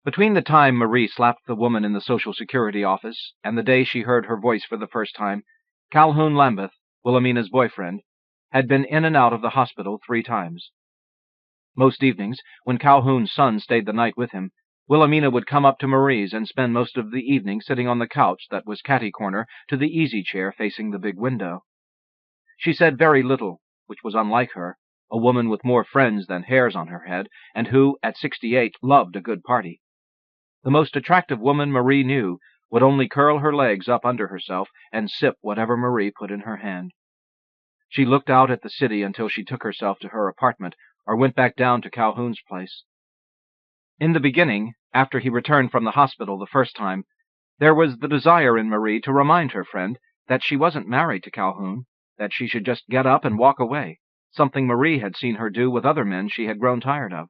Between the time Marie slapped the woman in the Social Security office and the day she heard her voice for the first time, Calhoun Lambeth, Wilhelmina's boyfriend, had been in and out of the hospital 3 times. Most evenings, when Calhoun's son stayed the night with him, Wilhelmina would come up to Marie's and spend most of the evening sitting on the couch that was catty-corner to the easy-chair facing the big window. She said very little, which was unlike her, a woman with more friends than hairs on her head, and who, at 68, loved a good party. The most attractive woman Marie knew would only curl her legs up under herself and sip whatever Marie put in her hand. She looked out at the city until she took herself to her apartment or went back down to Calhoun's place. In the beginning, after he returned from the hospital the first time, there was the desire in Marie to remind her friend that she wasn't married to Calhoun, that she should just get up and walk away, something Marie had seen her do with other men she had grown tired of.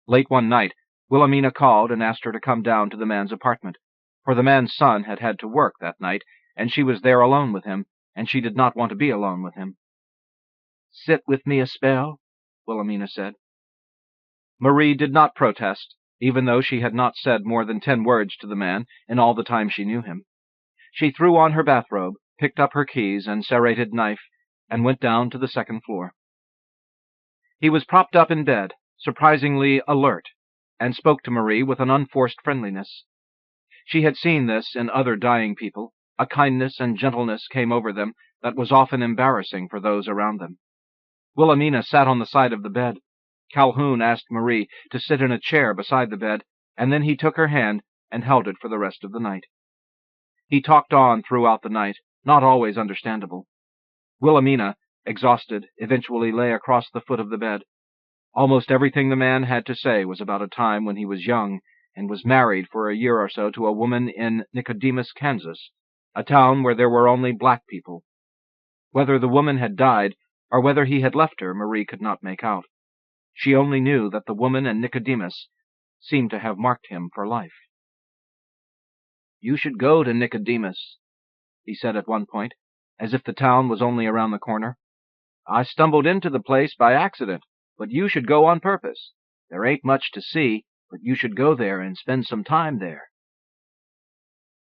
Late one night, Wilhelmina called and asked her to come down to the man's apartment, for the man's son had had to work that night, and she was there alone with him, and she did not want to be alone with him. "Sit with me a spell," Wilhelmina said. Marie did not protest, even though she had not said more than 10 words to the man in all the time she knew him. She threw on her bathrobe, picked up her keys and serrated knife, and went down to the 2nd floor. He was propped up in bed, surprisingly alert, and spoke to Marie with an unforced friendliness. She had seen this in other dying people. A kindness and gentleness came over them that was often embarrassing for those around them. Wilhelmina sat on the side of the bed. Calhoun asked Marie to sit in a chair beside the bed, and then he took her hand and held it for the rest of the night. He talked on throughout the night, not always understandable. Wilhelmina, exhausted, eventually lay across the foot of the bed. Almost everything the man had to say was about a time when he was young and was married for a year or so to a woman in Nicodemus, Kansas, a town where there were only black people. Whether the woman had died or whether he had left her, Marie could not make out. She only knew that the woman and Nicodemus seemed to have marked him for life. "You should go to Nicodemus," he said at one point, as if the town was only around the corner. "I stumbled into the place by accident, but you should go on purpose. There ain't much to see, but you should go there and spend some time there."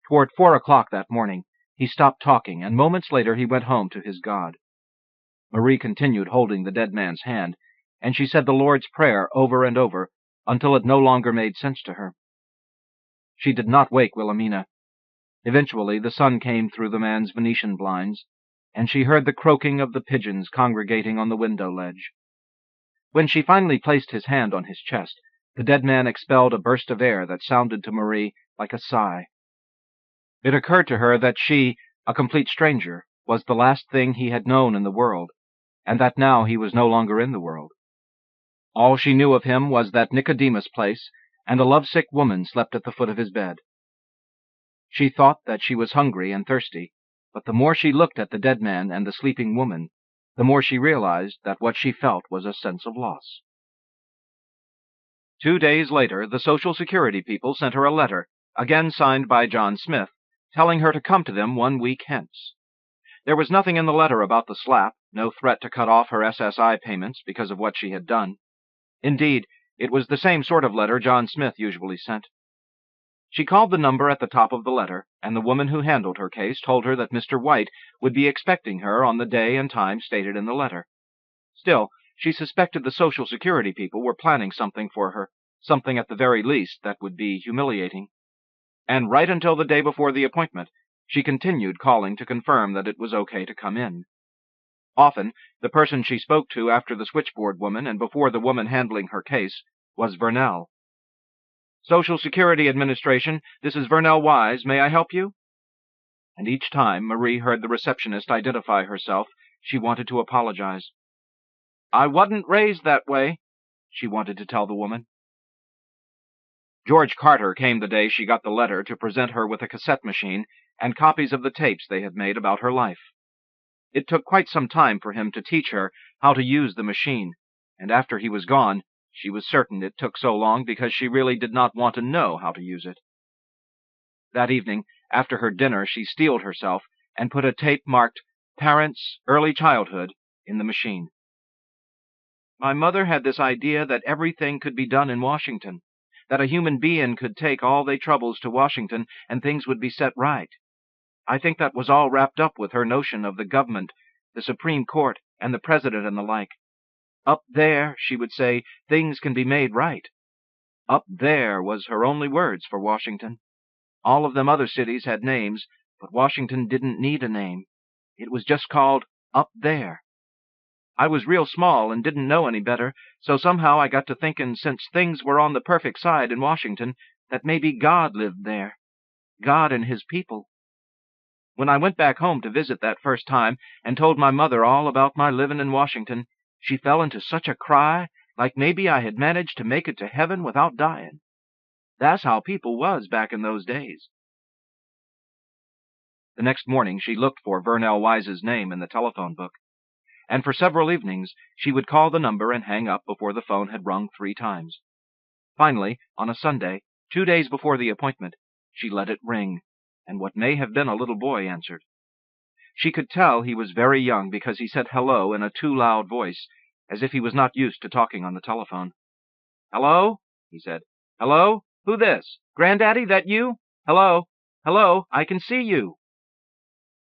Toward 4 o'clock that morning, he stopped talking, and moments later he went home to his God. Marie continued holding the dead man's hand, and she said the Lord's Prayer over and over until it no longer made sense to her. She did not wake Wilhelmina. Eventually the sun came through the man's Venetian blinds, and she heard the croaking of the pigeons congregating on the window ledge. When she finally placed his hand on his chest, the dead man expelled a burst of air that sounded to Marie like a sigh. It occurred to her that she, a complete stranger, was the last thing he had known in the world, and that now he was no longer in the world. All she knew of him was that Nicodemus place, and a lovesick woman slept at the foot of his bed. She thought that she was hungry and thirsty, but the more she looked at the dead man and the sleeping woman, the more she realized that what she felt was a sense of loss. 2 days later, the Social Security people sent her a letter, again signed by John Smith, telling her to come to them 1 week hence. There was nothing in the letter about the slap, no threat to cut off her SSI payments because of what she had done. Indeed, it was the same sort of letter John Smith usually sent. She called the number at the top of the letter, and the woman who handled her case told her that Mr. White would be expecting her on the day and time stated in the letter. Still, she suspected the Social Security people were planning something for her, something at the very least that would be humiliating. And right until the day before the appointment, she continued calling to confirm that it was okay to come in. Often, the person she spoke to after the switchboard woman and before the woman handling her case was Vernell. "Social Security Administration, this is Vernell Wise. May I help you?" And each time Marie heard the receptionist identify herself, she wanted to apologize. "I wasn't raised that way," she wanted to tell the woman. George Carter came the day she got the letter to present her with a cassette machine and copies of the tapes they had made about her life. It took quite some time for him to teach her how to use the machine, and after he was gone, She was certain it took so long because she really did not want to know how to use it. That evening, after her dinner, she steeled herself and put a tape marked Parents, Early Childhood in the machine. My mother had this idea that everything could be done in Washington, that a human being could take all their troubles to Washington and things would be set right. I think that was all wrapped up with her notion of the government, the Supreme Court, and the President and the like. Up there, she would say, things can be made right. Up there was her only words for Washington. All of them other cities had names, but Washington didn't need a name. It was just called Up There. I was real small and didn't know any better, so somehow I got to thinking, since things were on the perfect side in Washington, that maybe God lived there. God and his people. When I went back home to visit that first time and told my mother all about my living in Washington, she fell into such a cry, like maybe I had managed to make it to heaven without dying. That's how people was back in those days. The next morning she looked for Vernell Wise's name in the telephone book, and for several evenings she would call the number and hang up before the phone had rung 3 times. Finally, on a Sunday, 2 days before the appointment, she let it ring, and what may have been a little boy answered. She could tell he was very young because he said hello in a too loud voice, as if he was not used to talking on the telephone. "Hello?" he said. "Hello? Who this? Granddaddy, that you? Hello? Hello? I can see you."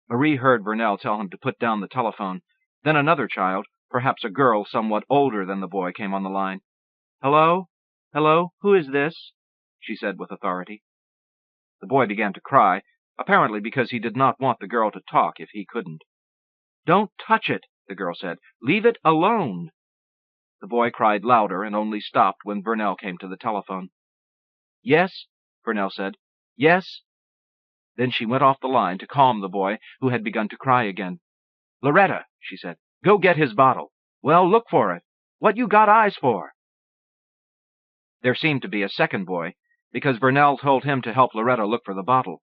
Marie heard Vernell tell him to put down the telephone. Then another child, perhaps a girl somewhat older than the boy, came on the line. "Hello? Hello? Who is this?" she said with authority. The boy began to cry, apparently because he did not want the girl to talk if he couldn't. "Don't touch it," the girl said. "Leave it alone." The boy cried louder and only stopped when Vernell came to the telephone. "Yes," Vernell said. "Yes." Then she went off the line to calm the boy, who had begun to cry again. "Loretta," she said, "go get his bottle. Well, look for it. What you got eyes for?" There seemed to be a second boy, because Vernell told him to help Loretta look for the bottle.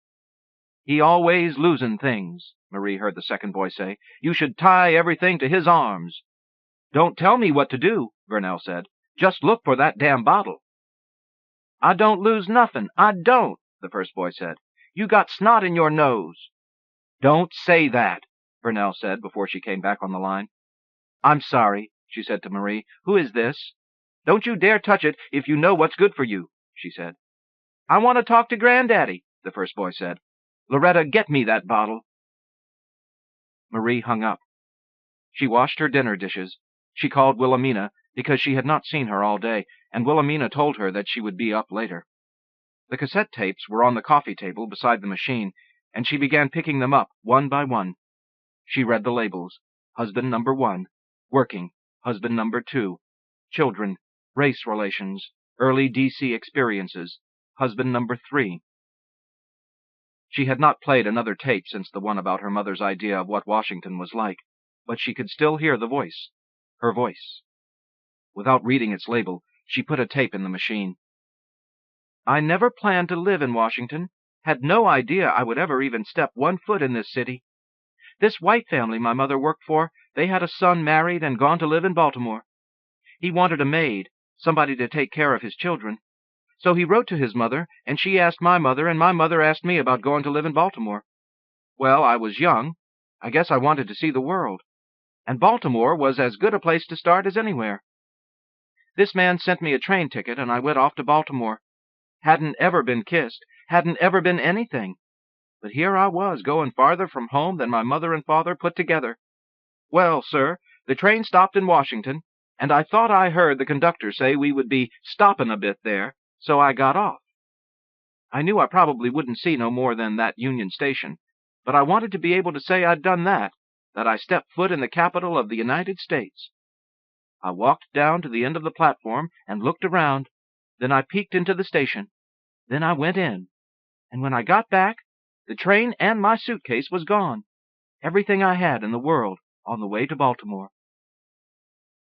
"He always losin' things," Marie heard the second boy say. "You should tie everything to his arms." "Don't tell me what to do," Vernell said. "Just look for that damn bottle." "I don't lose nothing. I don't," the first boy said. "You got snot in your nose." "Don't say that," Vernell said before she came back on the line. "I'm sorry," she said to Marie. "Who is this?" "Don't you dare touch it if you know what's good for you," she said. "I want to talk to Granddaddy," the first boy said. "Loretta, get me that bottle." Marie hung up. She washed her dinner dishes. She called Wilhelmina because she had not seen her all day, and Wilhelmina told her that she would be up later. The cassette tapes were on the coffee table beside the machine, and she began picking them up one by one. She read the labels: Husband number 1, Working, Husband number 2, Children, Race Relations, Early D.C. Experiences, Husband number 3. She had not played another tape since the one about her mother's idea of what Washington was like, but she could still hear the voice, her voice. Without reading its label, she put a tape in the machine. "I never planned to live in Washington, had no idea I would ever even step 1 foot in this city. This white family my mother worked for, they had a son married and gone to live in Baltimore. He wanted a maid, somebody to take care of his children. So he wrote to his mother, and she asked my mother, and my mother asked me about going to live in Baltimore. Well, I was young. I guess I wanted to see the world. And Baltimore was as good a place to start as anywhere. This man sent me a train ticket, and I went off to Baltimore. Hadn't ever been kissed, hadn't ever been anything. But here I was, going farther from home than my mother and father put together. Well, sir, the train stopped in Washington, and I thought I heard the conductor say we would be stopping a bit there, so I got off. I knew I probably wouldn't see no more than that Union Station, but I wanted to be able to say I'd done that I stepped foot in the capital of the United States. I walked down to the end of the platform and looked around. Then I peeked into the station. Then I went in. And when I got back, the train and my suitcase was gone. Everything I had in the world on the way to Baltimore.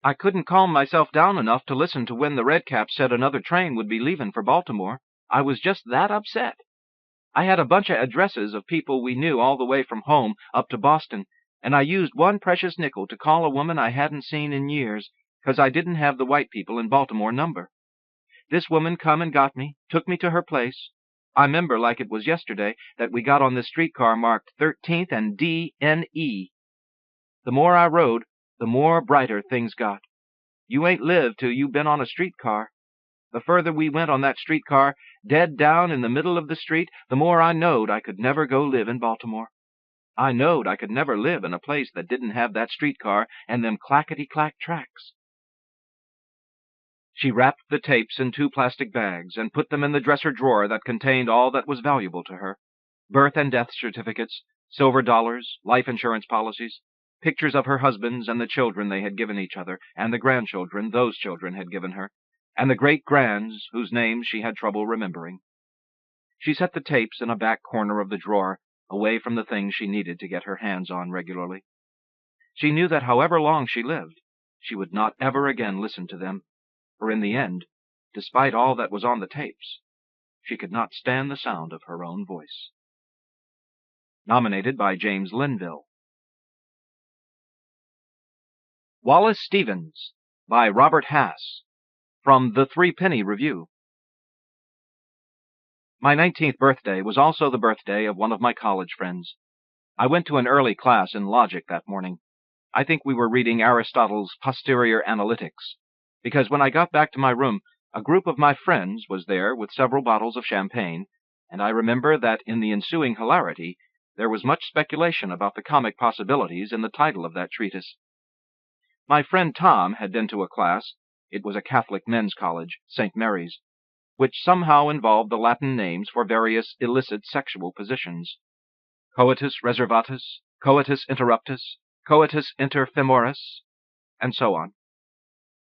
I couldn't calm myself down enough to listen to when the redcaps said another train would be leaving for Baltimore. I was just that upset. I had a bunch of addresses of people we knew all the way from home up to Boston, and I used one precious nickel to call a woman I hadn't seen in years, 'cause I didn't have the white people in Baltimore number. This woman come and got me, took me to her place. I 'member like it was yesterday that we got on this streetcar marked 13th and D.N.E. The more I rode, the more brighter things got. You ain't lived till you been on a streetcar. The further we went on that streetcar, dead down in the middle of the street, the more I knowed I could never go live in Baltimore. I knowed I could never live in a place that didn't have that streetcar and them clackety-clack tracks. She wrapped the tapes in 2 plastic bags and put them in the dresser drawer that contained all that was valuable to her: birth and death certificates, silver dollars, life insurance policies, pictures of her husbands and the children they had given each other, and the grandchildren those children had given her, and the great-grands whose names she had trouble remembering. She set the tapes in a back corner of the drawer, away from the things she needed to get her hands on regularly. She knew that however long she lived, she would not ever again listen to them, for in the end, despite all that was on the tapes, she could not stand the sound of her own voice. Nominated by James Linville. Wallace Stevens, by Robert Hass, from the Threepenny Review. My 19th birthday was also the birthday of one of my college friends. I went to an early class in logic that morning. I think we were reading Aristotle's Posterior Analytics, because when I got back to my room, a group of my friends was there with several bottles of champagne, and I remember that in the ensuing hilarity there was much speculation about the comic possibilities in the title of that treatise. My friend Tom had been to a class, it was a Catholic men's college, St. Mary's, which somehow involved the Latin names for various illicit sexual positions: coitus reservatus, coitus interruptus, coitus inter femoris, and so on.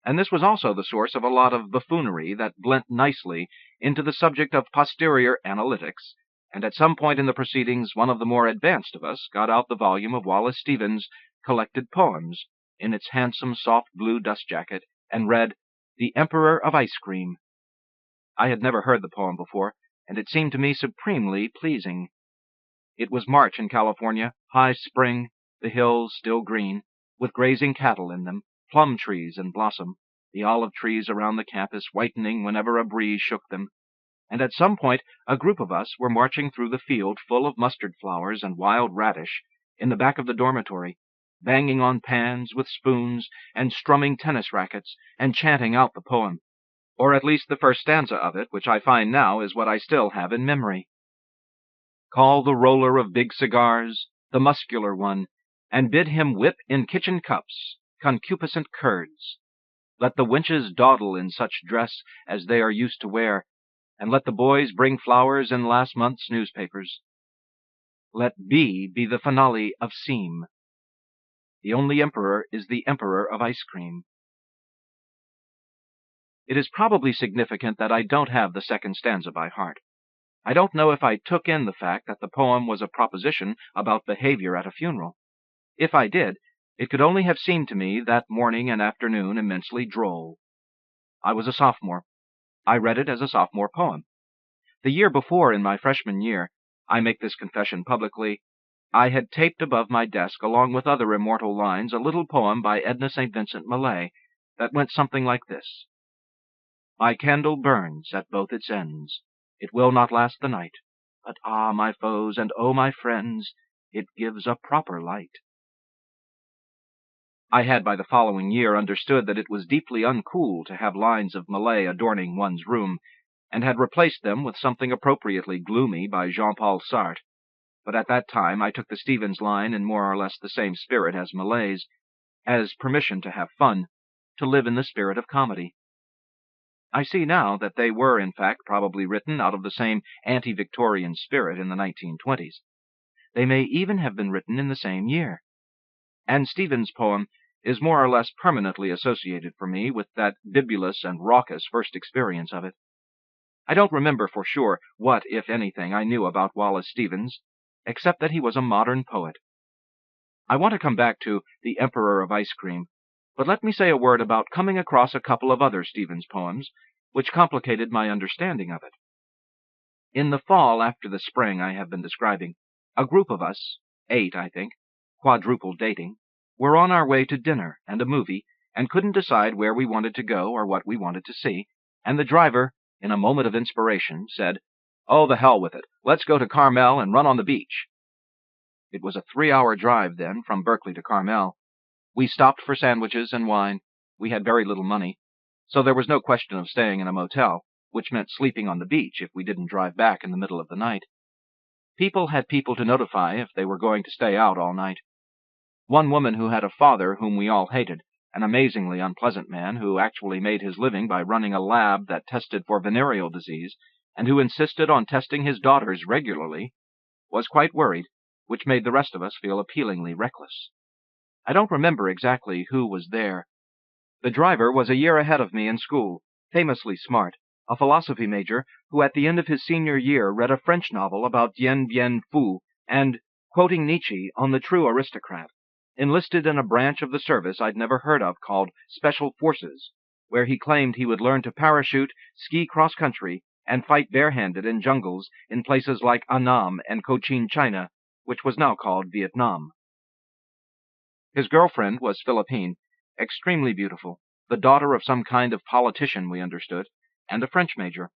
And this was also the source of a lot of buffoonery that blent nicely into the subject of posterior analytics, and at some point in the proceedings one of the more advanced of us got out the volume of Wallace Stevens' collected poems in its handsome soft blue dust jacket and read The Emperor of Ice Cream. I had never heard the poem before, and it seemed to me supremely pleasing. It was March in California, high spring, the hills still green, with grazing cattle in them, plum trees in blossom, the olive trees around the campus whitening whenever a breeze shook them, and at some point a group of us were marching through the field full of mustard flowers and wild radish in the back of the dormitory, banging on pans with spoons and strumming tennis rackets and chanting out the poem, or at least the first stanza of it, which I find now is what I still have in memory. Call the roller of big cigars, the muscular one, and bid him whip in kitchen cups concupiscent curds. Let the wenches dawdle in such dress as they are used to wear, and let the boys bring flowers in last month's newspapers. Let B be the finale of Seam. The only emperor is the Emperor of Ice Cream. It is probably significant that I don't have the second stanza by heart. I don't know if I took in the fact that the poem was a proposition about behavior at a funeral. If I did, it could only have seemed to me that morning and afternoon immensely droll. I was a sophomore. I read it as a sophomore poem. The year before, in my freshman year, I make this confession publicly, I had taped above my desk, along with other immortal lines, a little poem by Edna St. Vincent Millay that went something like this. My candle burns at both its ends. It will not last the night, but ah, my foes, and oh, my friends, it gives a proper light. I had by the following year understood that it was deeply uncool to have lines of Millay adorning one's room, and had replaced them with something appropriately gloomy by Jean-Paul Sartre. But at that time I took the Stevens line in more or less the same spirit as Millay's, as permission to have fun, to live in the spirit of comedy. I see now that they were, in fact, probably written out of the same anti-Victorian spirit in the 1920s. They may even have been written in the same year. And Stevens' poem is more or less permanently associated for me with that bibulous and raucous first experience of it. I don't remember for sure what, if anything, I knew about Wallace Stevens, except that he was a modern poet. I want to come back to The Emperor of Ice Cream, but let me say a word about coming across a couple of other Stevens poems, which complicated my understanding of it. In the fall after the spring I have been describing, a group of us, 8, I think, quadruple dating, were on our way to dinner and a movie and couldn't decide where we wanted to go or what we wanted to see, and the driver, in a moment of inspiration, said, "Oh, the hell with it. Let's go to Carmel and run on the beach." It was a 3-hour drive then from Berkeley to Carmel. We stopped for sandwiches and wine. We had very little money, so there was no question of staying in a motel, which meant sleeping on the beach if we didn't drive back in the middle of the night. People had people to notify if they were going to stay out all night. One woman who had a father whom we all hated, an amazingly unpleasant man who actually made his living by running a lab that tested for venereal disease, and who insisted on testing his daughters regularly, was quite worried, which made the rest of us feel appealingly reckless. I don't remember exactly who was there. The driver was a year ahead of me in school, famously smart, a philosophy major who at the end of his senior year read a French novel about Dien Bien Phu and, quoting Nietzsche on the true aristocrat, enlisted in a branch of the service I'd never heard of called Special Forces, where he claimed he would learn to parachute, ski cross-country, and fight barehanded in jungles in places like Annam and Cochin China, which was now called Vietnam. His girlfriend was Philippine, extremely beautiful, the daughter of some kind of politician, we understood, and a French major.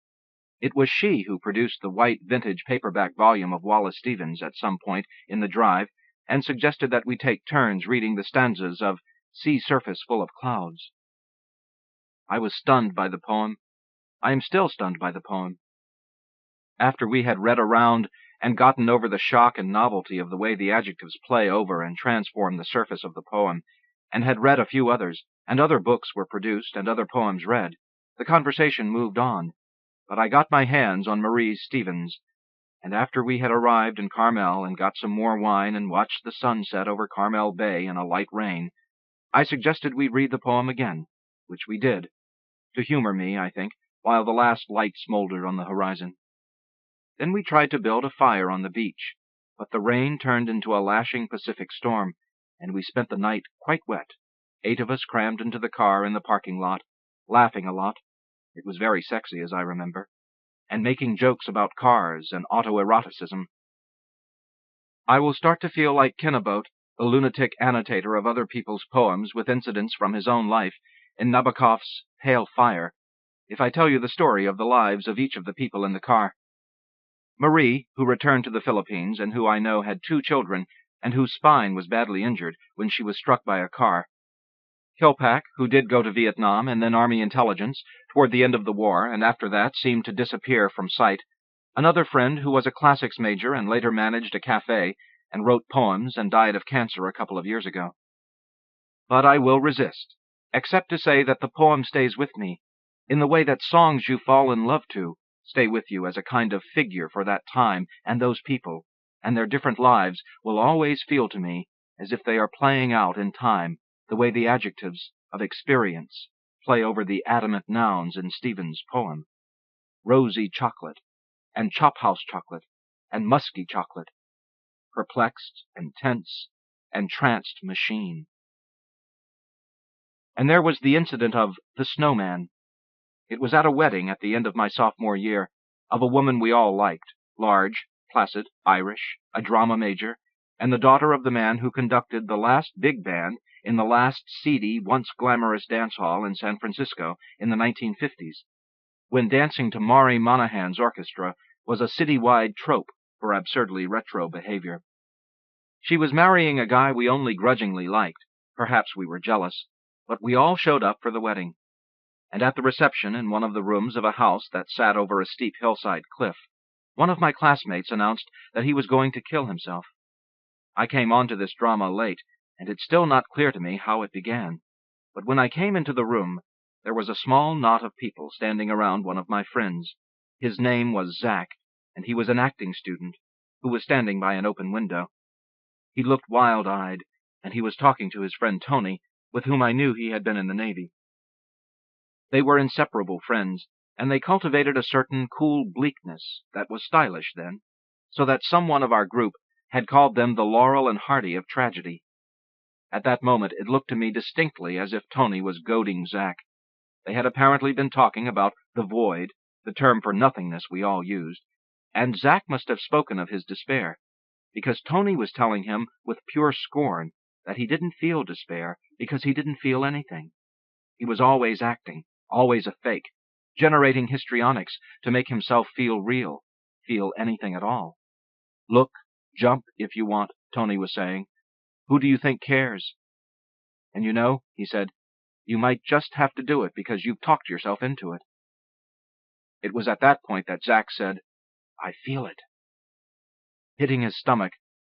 It was she who produced the white vintage paperback volume of Wallace Stevens at some point in the drive and suggested that we take turns reading the stanzas of Sea Surface Full of Clouds. I was stunned by the poem. I am still stunned by the poem. After we had read around and gotten over the shock and novelty of the way the adjectives play over and transform the surface of the poem, and had read a few others, and other books were produced and other poems read, the conversation moved on, but I got my hands on Marie's Stevens, and after we had arrived in Carmel and got some more wine and watched the sun set over Carmel Bay in a light rain, I suggested we read the poem again, which we did, to humor me, I think, while the last light smoldered on the horizon. Then we tried to build a fire on the beach, but the rain turned into a lashing Pacific storm, and we spent the night quite wet, 8 of us crammed into the car in the parking lot, laughing a lot — it was very sexy as I remember — and making jokes about cars and autoeroticism. I will start to feel like Kennebaut, the lunatic annotator of other people's poems with incidents from his own life, in Nabokov's Pale Fire, if I tell you the story of the lives of each of the people in the car. Marie, who returned to the Philippines and who I know had 2 children and whose spine was badly injured when she was struck by a car. Kilpack, who did go to Vietnam and then Army intelligence toward the end of the war and after that seemed to disappear from sight. Another friend who was a classics major and later managed a cafe and wrote poems and died of cancer a couple of years ago. But I will resist, except to say that the poem stays with me, in the way that songs you fall in love to stay with you as a kind of figure for that time and those people, and their different lives will always feel to me as if they are playing out in time the way the adjectives of experience play over the adamant nouns in Stevens' poem. Rosy chocolate, and chop-house chocolate, and musky chocolate, perplexed and tense and tranced machine. And there was the incident of the snowman. It was at a wedding at the end of my sophomore year, of a woman we all liked, large, placid, Irish, a drama major, and the daughter of the man who conducted the last big band in the last seedy, once glamorous dance hall in San Francisco in the 1950s, when dancing to Maury Monahan's orchestra was a citywide trope for absurdly retro behavior. She was marrying a guy we only grudgingly liked. Perhaps we were jealous, but we all showed up for the wedding. And at the reception in one of the rooms of a house that sat over a steep hillside cliff, one of my classmates announced that he was going to kill himself. I came onto this drama late, and it's still not clear to me how it began. But when I came into the room, there was a small knot of people standing around one of my friends. His name was Zach, and he was an acting student, who was standing by an open window. He looked wild-eyed, and he was talking to his friend Tony, with whom I knew he had been in the Navy. They were inseparable friends, and they cultivated a certain cool bleakness that was stylish then, so that someone of our group had called them the Laurel and Hardy of tragedy. At that moment it looked to me distinctly as if Tony was goading Zach. They had apparently been talking about the void, the term for nothingness we all used, and Zach must have spoken of his despair, because Tony was telling him with pure scorn that he didn't feel despair because he didn't feel anything, He was always acting, always a fake, generating histrionics to make himself feel real, feel anything at all. Look, jump if you want, Tony was saying. Who do you think cares? And you know, he said, you might just have to do it because you've talked yourself into it. It was at that point that Zack said, I feel it. Hitting his stomach,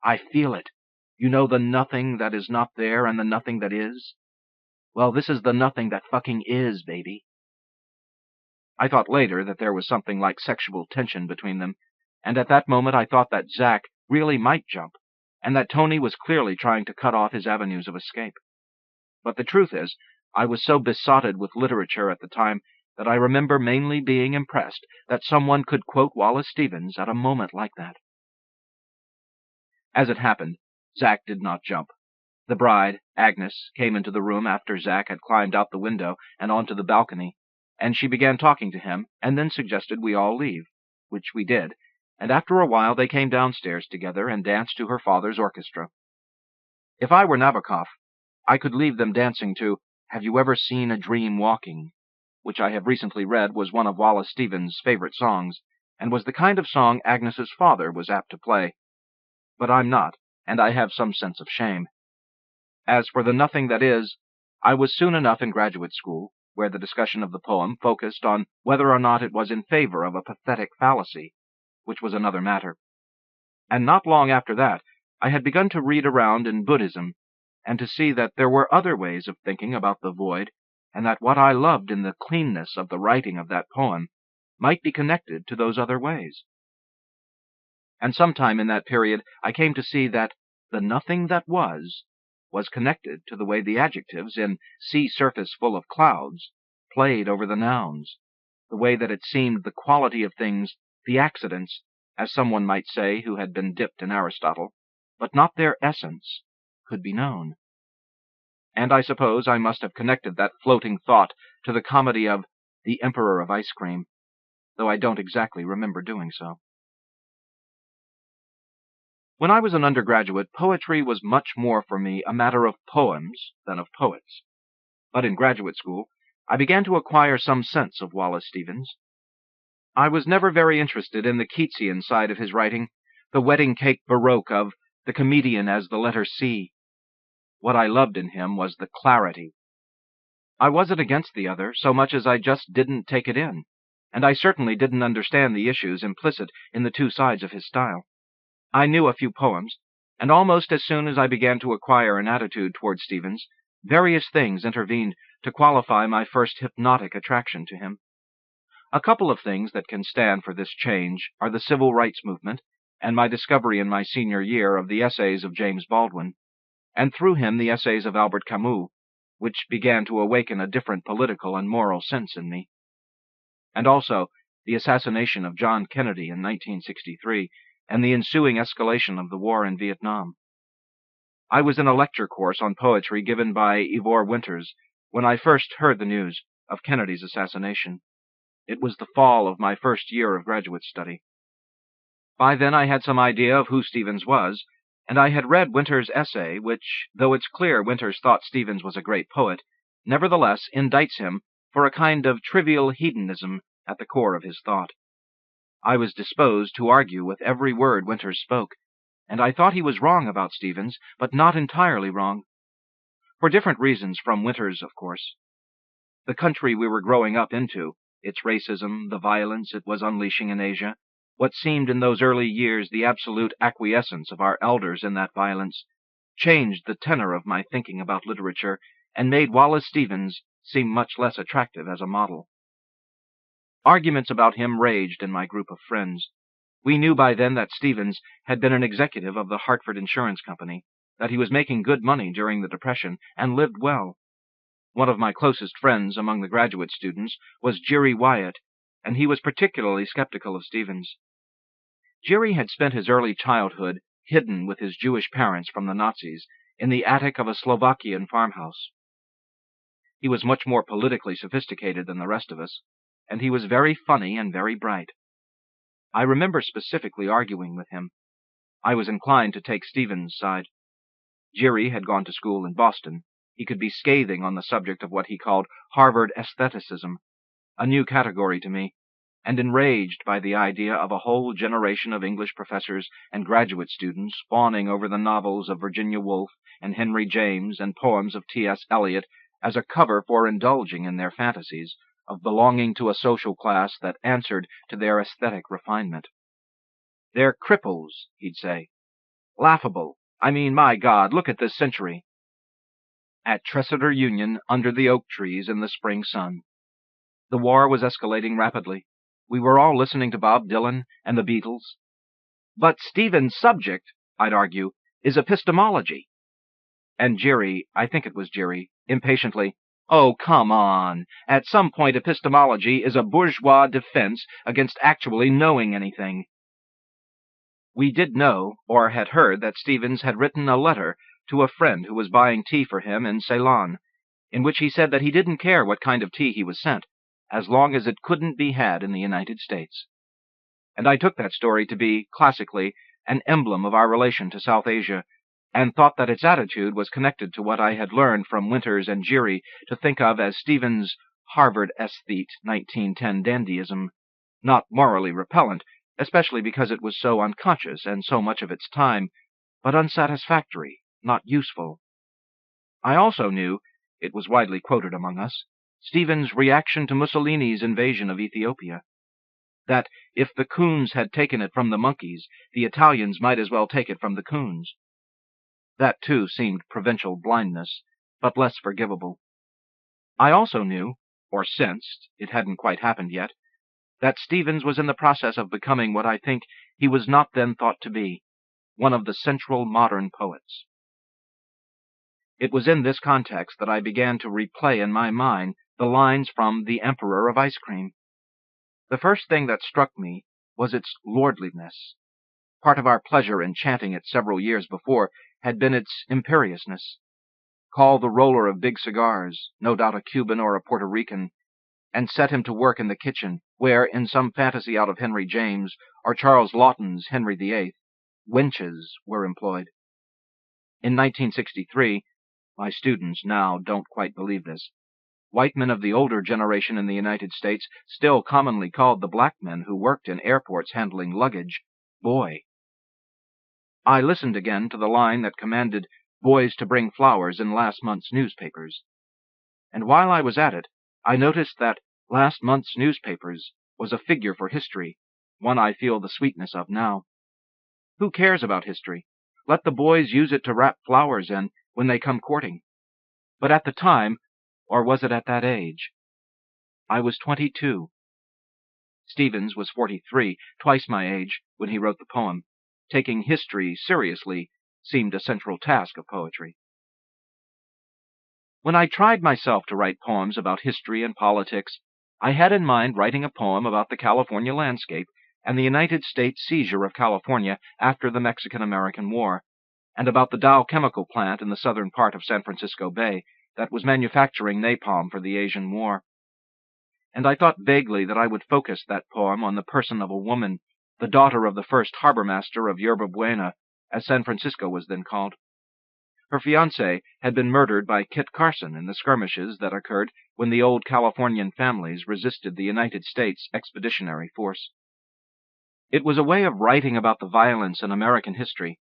I feel it. You know the nothing that is not there and the nothing that is? Well, this is the nothing that fucking is, baby. I thought later that there was something like sexual tension between them, and at that moment I thought that Zack really might jump, and that Tony was clearly trying to cut off his avenues of escape. But the truth is, I was so besotted with literature at the time that I remember mainly being impressed that someone could quote Wallace Stevens at a moment like that. As it happened, Zack did not jump. The bride, Agnes, came into the room after Zack had climbed out the window and onto the balcony, and she began talking to him and then suggested we all leave, which we did, and after a while they came downstairs together and danced to her father's orchestra. If I were Nabokov, I could leave them dancing to Have You Ever Seen a Dream Walking, which I have recently read was one of Wallace Stevens' favorite songs, and was the kind of song Agnes's father was apt to play. But I'm not, and I have some sense of shame. As for the nothing that is, I was soon enough in graduate school, where the discussion of the poem focused on whether or not it was in favor of a pathetic fallacy, which was another matter. And not long after that, I had begun to read around in Buddhism, and to see that there were other ways of thinking about the void, and that what I loved in the cleanness of the writing of that poem might be connected to those other ways. And sometime in that period I came to see that the nothing that was connected to the way the adjectives in Sea Surface Full of Clouds played over the nouns, the way that it seemed the quality of things, the accidents, as someone might say who had been dipped in Aristotle, but not their essence, could be known. And I suppose I must have connected that floating thought to the comedy of The Emperor of Ice Cream, though I don't exactly remember doing so. When I was an undergraduate, poetry was much more for me a matter of poems than of poets. But in graduate school, I began to acquire some sense of Wallace Stevens. I was never very interested in the Keatsian side of his writing, the wedding cake baroque of the comedian as the letter C. What I loved in him was the clarity. I wasn't against the other so much as I just didn't take it in, and I certainly didn't understand the issues implicit in the two sides of his style. I knew a few poems, and almost as soon as I began to acquire an attitude toward Stevens, various things intervened to qualify my first hypnotic attraction to him. A couple of things that can stand for this change are the civil rights movement, and my discovery in my senior year of the essays of James Baldwin, and through him the essays of Albert Camus, which began to awaken a different political and moral sense in me. And also the assassination of John Kennedy in 1963, and the ensuing escalation of the war in Vietnam. I was in a lecture course on poetry given by Ivor Winters when I first heard the news of Kennedy's assassination. It was the fall of my first year of graduate study. By then I had some idea of who Stevens was, and I had read Winters' essay, which, though it's clear Winters thought Stevens was a great poet, nevertheless indicts him for a kind of trivial hedonism at the core of his thought. I was disposed to argue with every word Winters spoke, and I thought he was wrong about Stevens, but not entirely wrong. For different reasons from Winters, of course. The country we were growing up into, its racism, the violence it was unleashing in Asia, what seemed in those early years the absolute acquiescence of our elders in that violence, changed the tenor of my thinking about literature and made Wallace Stevens seem much less attractive as a model. Arguments about him raged in my group of friends. We knew by then that Stevens had been an executive of the Hartford Insurance Company, that he was making good money during the Depression and lived well. One of my closest friends among the graduate students was Jerry Wyatt, and he was particularly skeptical of Stevens. Jerry had spent his early childhood hidden with his Jewish parents from the Nazis in the attic of a Slovakian farmhouse. He was much more politically sophisticated than the rest of us, and he was very funny and very bright. I remember specifically arguing with him. I was inclined to take Stevens' side. Jerry had gone to school in Boston, He could be scathing on the subject of what he called Harvard aestheticism, a new category to me, and enraged by the idea of a whole generation of English professors and graduate students fawning over the novels of Virginia Woolf and Henry James and poems of T.S. Eliot as a cover for indulging in their fantasies of belonging to a social class that answered to their aesthetic refinement. "They're cripples," he'd say. "Laughable. I mean, my God, look at this century." At Tresidder Union, under the oak trees in the spring sun. The war was escalating rapidly. We were all listening to Bob Dylan and the Beatles. "But Stevens' subject," I'd argue, "is epistemology." And Jerry, I think it was Jerry, impatiently, "Oh, come on. At some point epistemology is a bourgeois defense against actually knowing anything." We did know, or had heard, that Stevens had written a letter to a friend who was buying tea for him in Ceylon, in which he said that he didn't care what kind of tea he was sent, as long as it couldn't be had in the United States. And I took that story to be, classically, an emblem of our relation to South Asia, and thought that its attitude was connected to what I had learned from Winters and Geary to think of as Stevens' Harvard aesthete 1910 dandyism, not morally repellent, especially because it was so unconscious and so much of its time, but unsatisfactory, not useful. I also knew, it was widely quoted among us, Stevens' reaction to Mussolini's invasion of Ethiopia. That if the coons had taken it from the monkeys, the Italians might as well take it from the coons. That, too, seemed provincial blindness, but less forgivable. I also knew, or sensed, it hadn't quite happened yet, that Stevens was in the process of becoming what I think he was not then thought to be, one of the central modern poets. It was in this context that I began to replay in my mind the lines from The Emperor of Ice Cream. The first thing that struck me was its lordliness. Part of our pleasure in chanting it several years before had been its imperiousness. Call the roller of big cigars, no doubt a Cuban or a Puerto Rican, and set him to work in the kitchen, where, in some fantasy out of Henry James or Charles Laughton's Henry VIII, wenches were employed. In 1963, my students now don't quite believe this, white men of the older generation in the United States still commonly called the black men who worked in airports handling luggage, boy. I listened again to the line that commanded boys to bring flowers in last month's newspapers. And while I was at it, I noticed that last month's newspapers was a figure for history, one I feel the sweetness of now. Who cares about history? Let the boys use it to wrap flowers in when they come courting. But at the time, or was it at that age? I was 22. Stevens was 43, twice my age, when he wrote the poem. Taking history seriously seemed a central task of poetry. When I tried myself to write poems about history and politics, I had in mind writing a poem about the California landscape and the United States seizure of California after the Mexican-American War, and about the Dow chemical plant in the southern part of San Francisco Bay that was manufacturing napalm for the Asian War. And I thought vaguely that I would focus that poem on the person of a woman, the daughter of the first harbor master of Yerba Buena, as San Francisco was then called. Her fiancé had been murdered by Kit Carson in the skirmishes that occurred when the old Californian families resisted the United States Expeditionary Force. It was a way of writing about the violence in American history,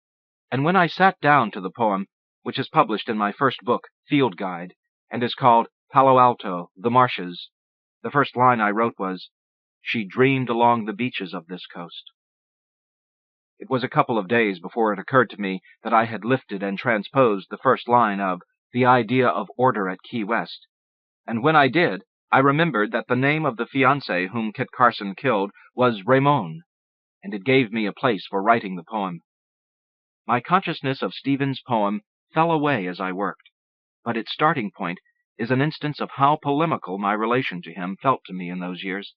and when I sat down to the poem, which is published in my first book, Field Guide, and is called Palo Alto, the Marshes, the first line I wrote was, "She dreamed along the beaches of this coast." It was a couple of days before it occurred to me that I had lifted and transposed the first line of The Idea of Order at Key West, and when I did, I remembered that the name of the fiancé whom Kit Carson killed was Ramon, and it gave me a place for writing the poem. My consciousness of Stevens' poem fell away as I worked, but its starting point is an instance of how polemical my relation to him felt to me in those years.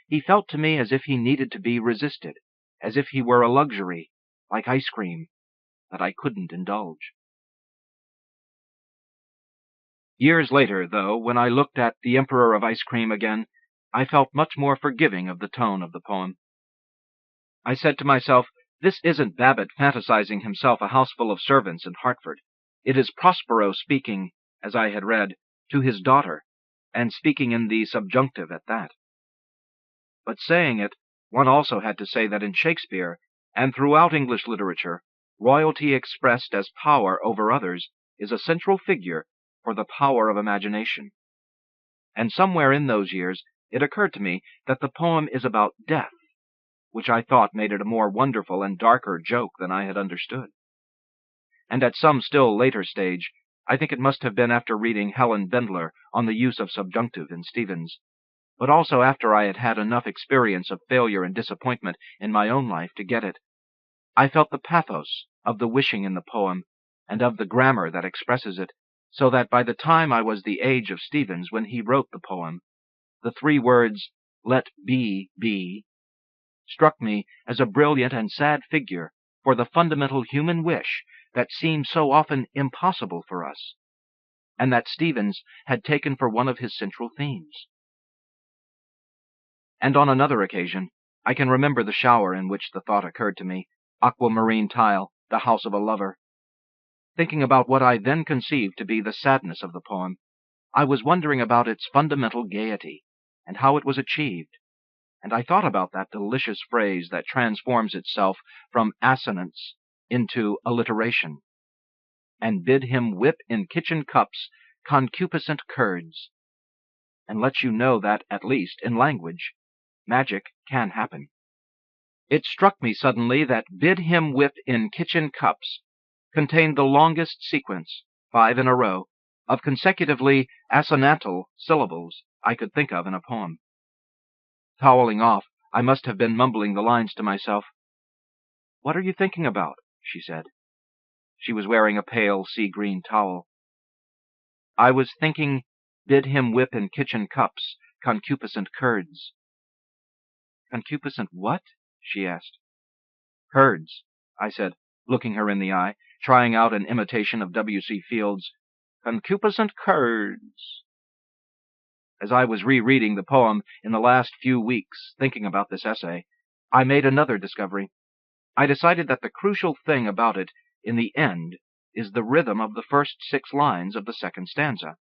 He felt to me as if he needed to be resisted, as if he were a luxury, like ice cream, that I couldn't indulge. Years later, though, when I looked at The Emperor of Ice Cream again, I felt much more forgiving of the tone of the poem. I said to myself, this isn't Babbitt fantasizing himself a house full of servants in Hartford. It is Prospero speaking as I had read, to his daughter, and speaking in the subjunctive at that. But saying it, one also had to say that in Shakespeare, and throughout English literature, royalty expressed as power over others is a central figure for the power of imagination. And somewhere in those years it occurred to me that the poem is about death, which I thought made it a more wonderful and darker joke than I had understood. And at some still later stage, I think it must have been after reading Helen Bendler on the use of subjunctive in Stevens, but also after I had had enough experience of failure and disappointment in my own life to get it, I felt the pathos of the wishing in the poem and of the grammar that expresses it, so that by the time I was the age of Stevens when he wrote the poem, the 3 words, "Let be, be," struck me as a brilliant and sad figure for the fundamental human wish that seems so often impossible for us, and that Stevens had taken for one of his central themes. And on another occasion, I can remember the shower in which the thought occurred to me, aquamarine tile, the house of a lover. Thinking about what I then conceived to be the sadness of the poem, I was wondering about its fundamental gaiety, and how it was achieved, and I thought about that delicious phrase that transforms itself from assonance into alliteration, and bid him whip in kitchen cups concupiscent curds, and lets you know that, at least in language, magic can happen. It struck me suddenly that bid him whip in kitchen cups contained the longest sequence, 5 in a row, of consecutively assonantal syllables I could think of in a poem. Toweling off, I must have been mumbling the lines to myself. "What are you thinking about?" she said. She was wearing a pale sea-green towel. "I was thinking, bid him whip in kitchen cups concupiscent curds." "Concupiscent what?" she asked. "Curds," I said, looking her in the eye, trying out an imitation of W.C. Fields. "Concupiscent curds." As I was rereading the poem in the last few weeks, thinking about this essay, I made another discovery. I decided that the crucial thing about it in the end is the rhythm of the first 6 lines of the second stanza.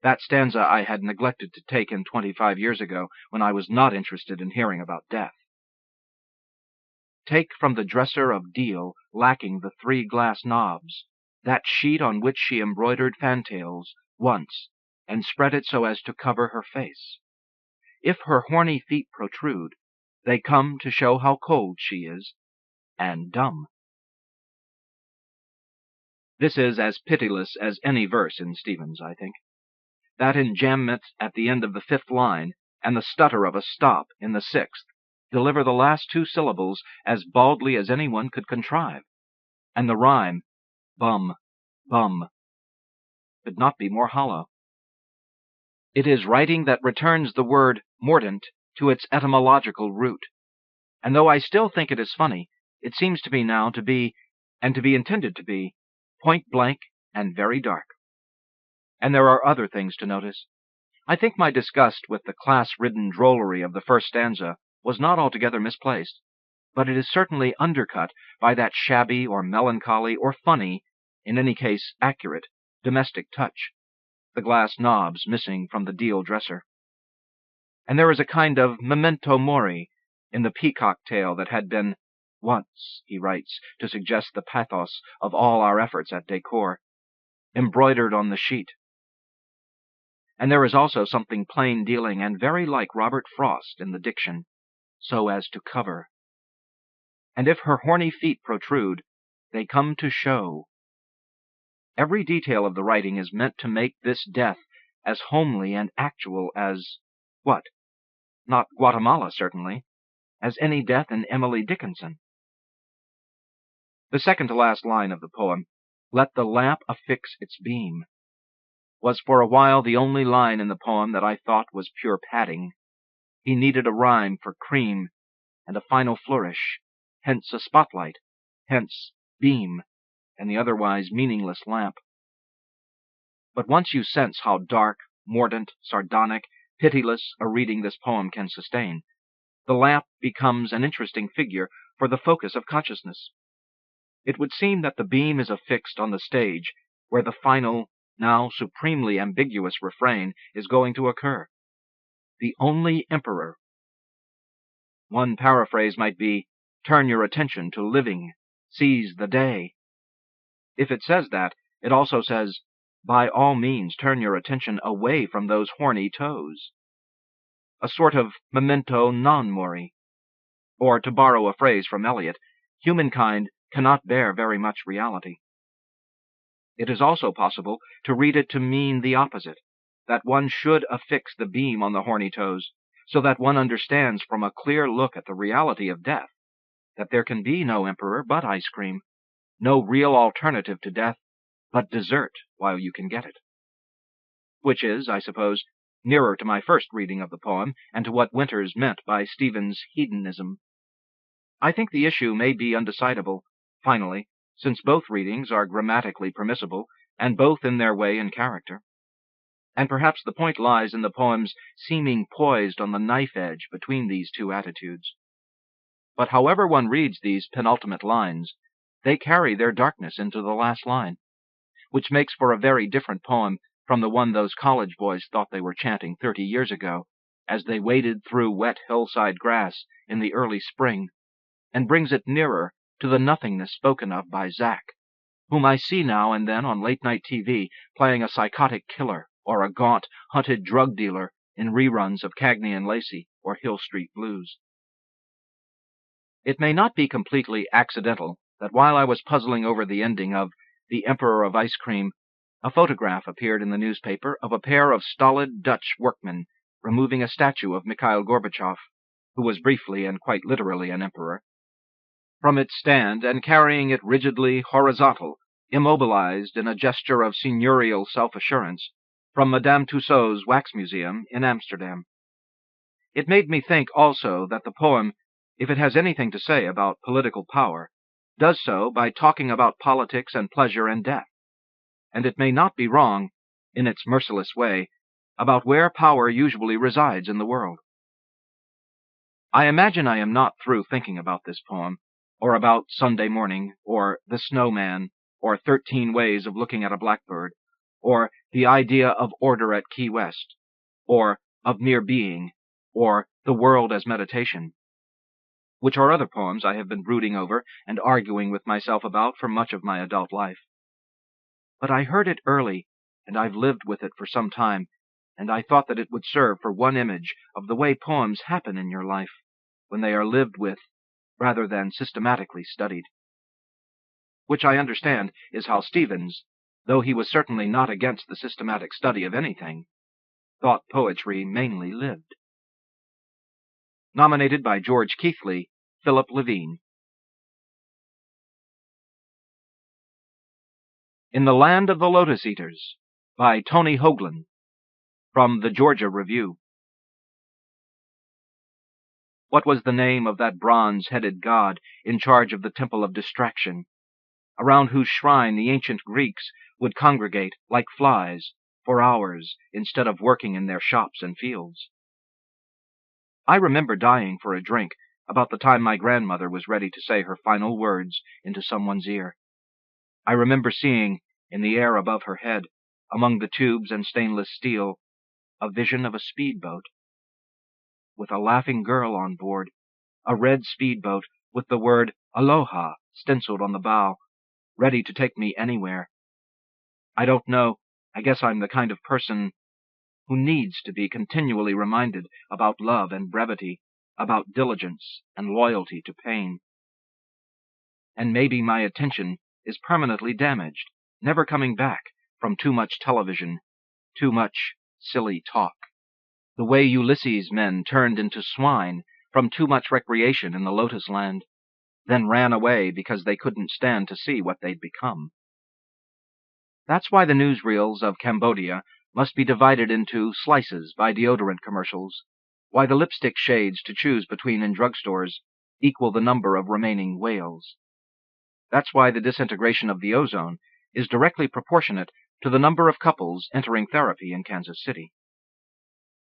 That stanza I had neglected to take in 25 years ago when I was not interested in hearing about death. Take from the dresser of deal, lacking the 3 glass knobs, that sheet on which she embroidered fantails once, and spread it so as to cover her face. If her horny feet protrude, they come to show how cold she is, and dumb. This is as pitiless as any verse in Stevens, I think. That enjambment at the end of the 5th line, and the stutter of a stop in the 6th, deliver the last 2 syllables as baldly as any one could contrive, and the rhyme, bum, bum, could not be more hollow. It is writing that returns the word mordant to its etymological root, and though I still think it is funny, it seems to me now to be, and to be intended to be, point blank and very dark. And there are other things to notice. I think my disgust with the class-ridden drollery of the first stanza was not altogether misplaced, but it is certainly undercut by that shabby or melancholy or funny, in any case accurate, domestic touch, the glass knobs missing from the deal dresser. And there is a kind of memento mori in the peacock tail that had been once, he writes, to suggest the pathos of all our efforts at decor, embroidered on the sheet. And there is also something plain-dealing and very like Robert Frost in the diction, so as to cover. And if her horny feet protrude, they come to show. Every detail of the writing is meant to make this death as homely and actual as, what? Not Guatemala, certainly, as any death in Emily Dickinson. The second to last line of the poem, "Let the lamp affix its beam," was for a while the only line in the poem that I thought was pure padding. He needed a rhyme for cream and a final flourish, hence a spotlight, hence beam, and the otherwise meaningless lamp. But once you sense how dark, mordant, sardonic, pitiless a reading this poem can sustain, the lamp becomes an interesting figure for the focus of consciousness. It would seem that the beam is affixed on the stage where the final now supremely ambiguous refrain is going to occur. The only emperor. One paraphrase might be, turn your attention to living, seize the day. If it says that, it also says, by all means turn your attention away from those horny toes. A sort of memento non mori. Or, to borrow a phrase from Eliot, humankind cannot bear very much reality. It is also possible to read it to mean the opposite, that one should affix the beam on the horny toes, so that one understands from a clear look at the reality of death that there can be no emperor but ice cream, no real alternative to death but dessert while you can get it. Which is, I suppose, nearer to my first reading of the poem and to what Winters meant by Stevens' hedonism. I think the issue may be undecidable, finally, since both readings are grammatically permissible and both in their way in character. And perhaps the point lies in the poem's seeming poised on the knife edge between these two attitudes. But however one reads these penultimate lines, they carry their darkness into the last line, which makes for a very different poem from the one those college boys thought they were chanting 30 years ago, as they waded through wet hillside grass in the early spring, and brings it nearer to the nothingness spoken of by Zach, whom I see now and then on late-night TV playing a psychotic killer or a gaunt, hunted drug dealer in reruns of Cagney and Lacey or Hill Street Blues. It may not be completely accidental that while I was puzzling over the ending of The Emperor of Ice Cream, a photograph appeared in the newspaper of a pair of stolid Dutch workmen removing a statue of Mikhail Gorbachev, who was briefly and quite literally an emperor, from its stand and carrying it rigidly horizontal, immobilized in a gesture of seigneurial self-assurance, from Madame Tussauds Wax Museum in Amsterdam. It made me think also that the poem, if it has anything to say about political power, does so by talking about politics and pleasure and death, and it may not be wrong, in its merciless way, about where power usually resides in the world. I imagine I am not through thinking about this poem, or about Sunday Morning, or The Snowman, or 13 Ways of Looking at a Blackbird, or The Idea of Order at Key West, or Of Mere Being, or The World as Meditation, which are other poems I have been brooding over and arguing with myself about for much of my adult life. But I heard it early, and I've lived with it for some time, and I thought that it would serve for one image of the way poems happen in your life, when they are lived with, rather than systematically studied. Which I understand is how Stevens, though he was certainly not against the systematic study of anything, thought poetry mainly lived. Nominated by George Keithley, Philip Levine. In the Land of the Lotus Eaters, by Tony Hoagland, from the Georgia Review. What was the name of that bronze-headed god in charge of the Temple of Distraction, around whose shrine the ancient Greeks would congregate like flies for hours instead of working in their shops and fields? I remember dying for a drink about the time my grandmother was ready to say her final words into someone's ear. I remember seeing, in the air above her head, among the tubes and stainless steel, a vision of a speedboat, with a laughing girl on board, a red speedboat with the word Aloha stenciled on the bow, ready to take me anywhere. I don't know, I guess I'm the kind of person who needs to be continually reminded about love and brevity, about diligence and loyalty to pain. And maybe my attention is permanently damaged, never coming back from too much television, too much silly talk. The way Ulysses' men turned into swine from too much recreation in the Lotus land, then ran away because they couldn't stand to see what they'd become. That's why the newsreels of Cambodia must be divided into slices by deodorant commercials, why the lipstick shades to choose between in drugstores equal the number of remaining whales. That's why the disintegration of the ozone is directly proportionate to the number of couples entering therapy in Kansas City.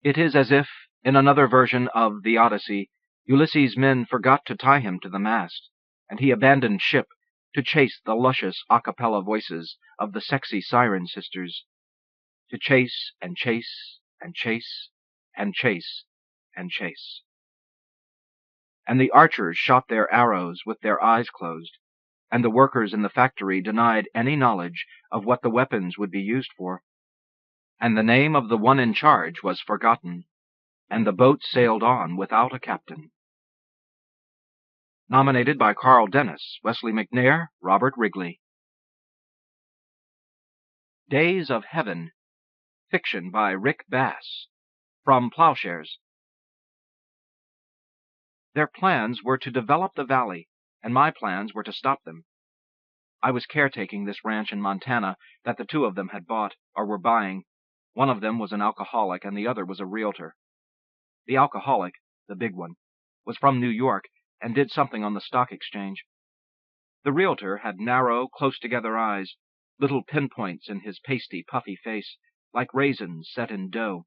It is as if, in another version of the Odyssey, Ulysses' men forgot to tie him to the mast, and he abandoned ship to chase the luscious a cappella voices of the sexy siren sisters to chase and chase and chase and chase and chase. And the archers shot their arrows with their eyes closed, and the workers in the factory denied any knowledge of what the weapons would be used for. And the name of the one in charge was forgotten, and the boat sailed on without a captain. Nominated by Carl Dennis, Wesley McNair, Robert Wrigley. Days of Heaven, fiction by Rick Bass, from Plowshares. Their plans were to develop the valley, and my plans were to stop them. I was caretaking this ranch in Montana that the two of them had bought, or were buying. One of them was an alcoholic, and the other was a realtor. The alcoholic, the big one, was from New York and did something on the stock exchange. The realtor had narrow, close-together eyes, little pinpoints in his pasty, puffy face, like raisins set in dough.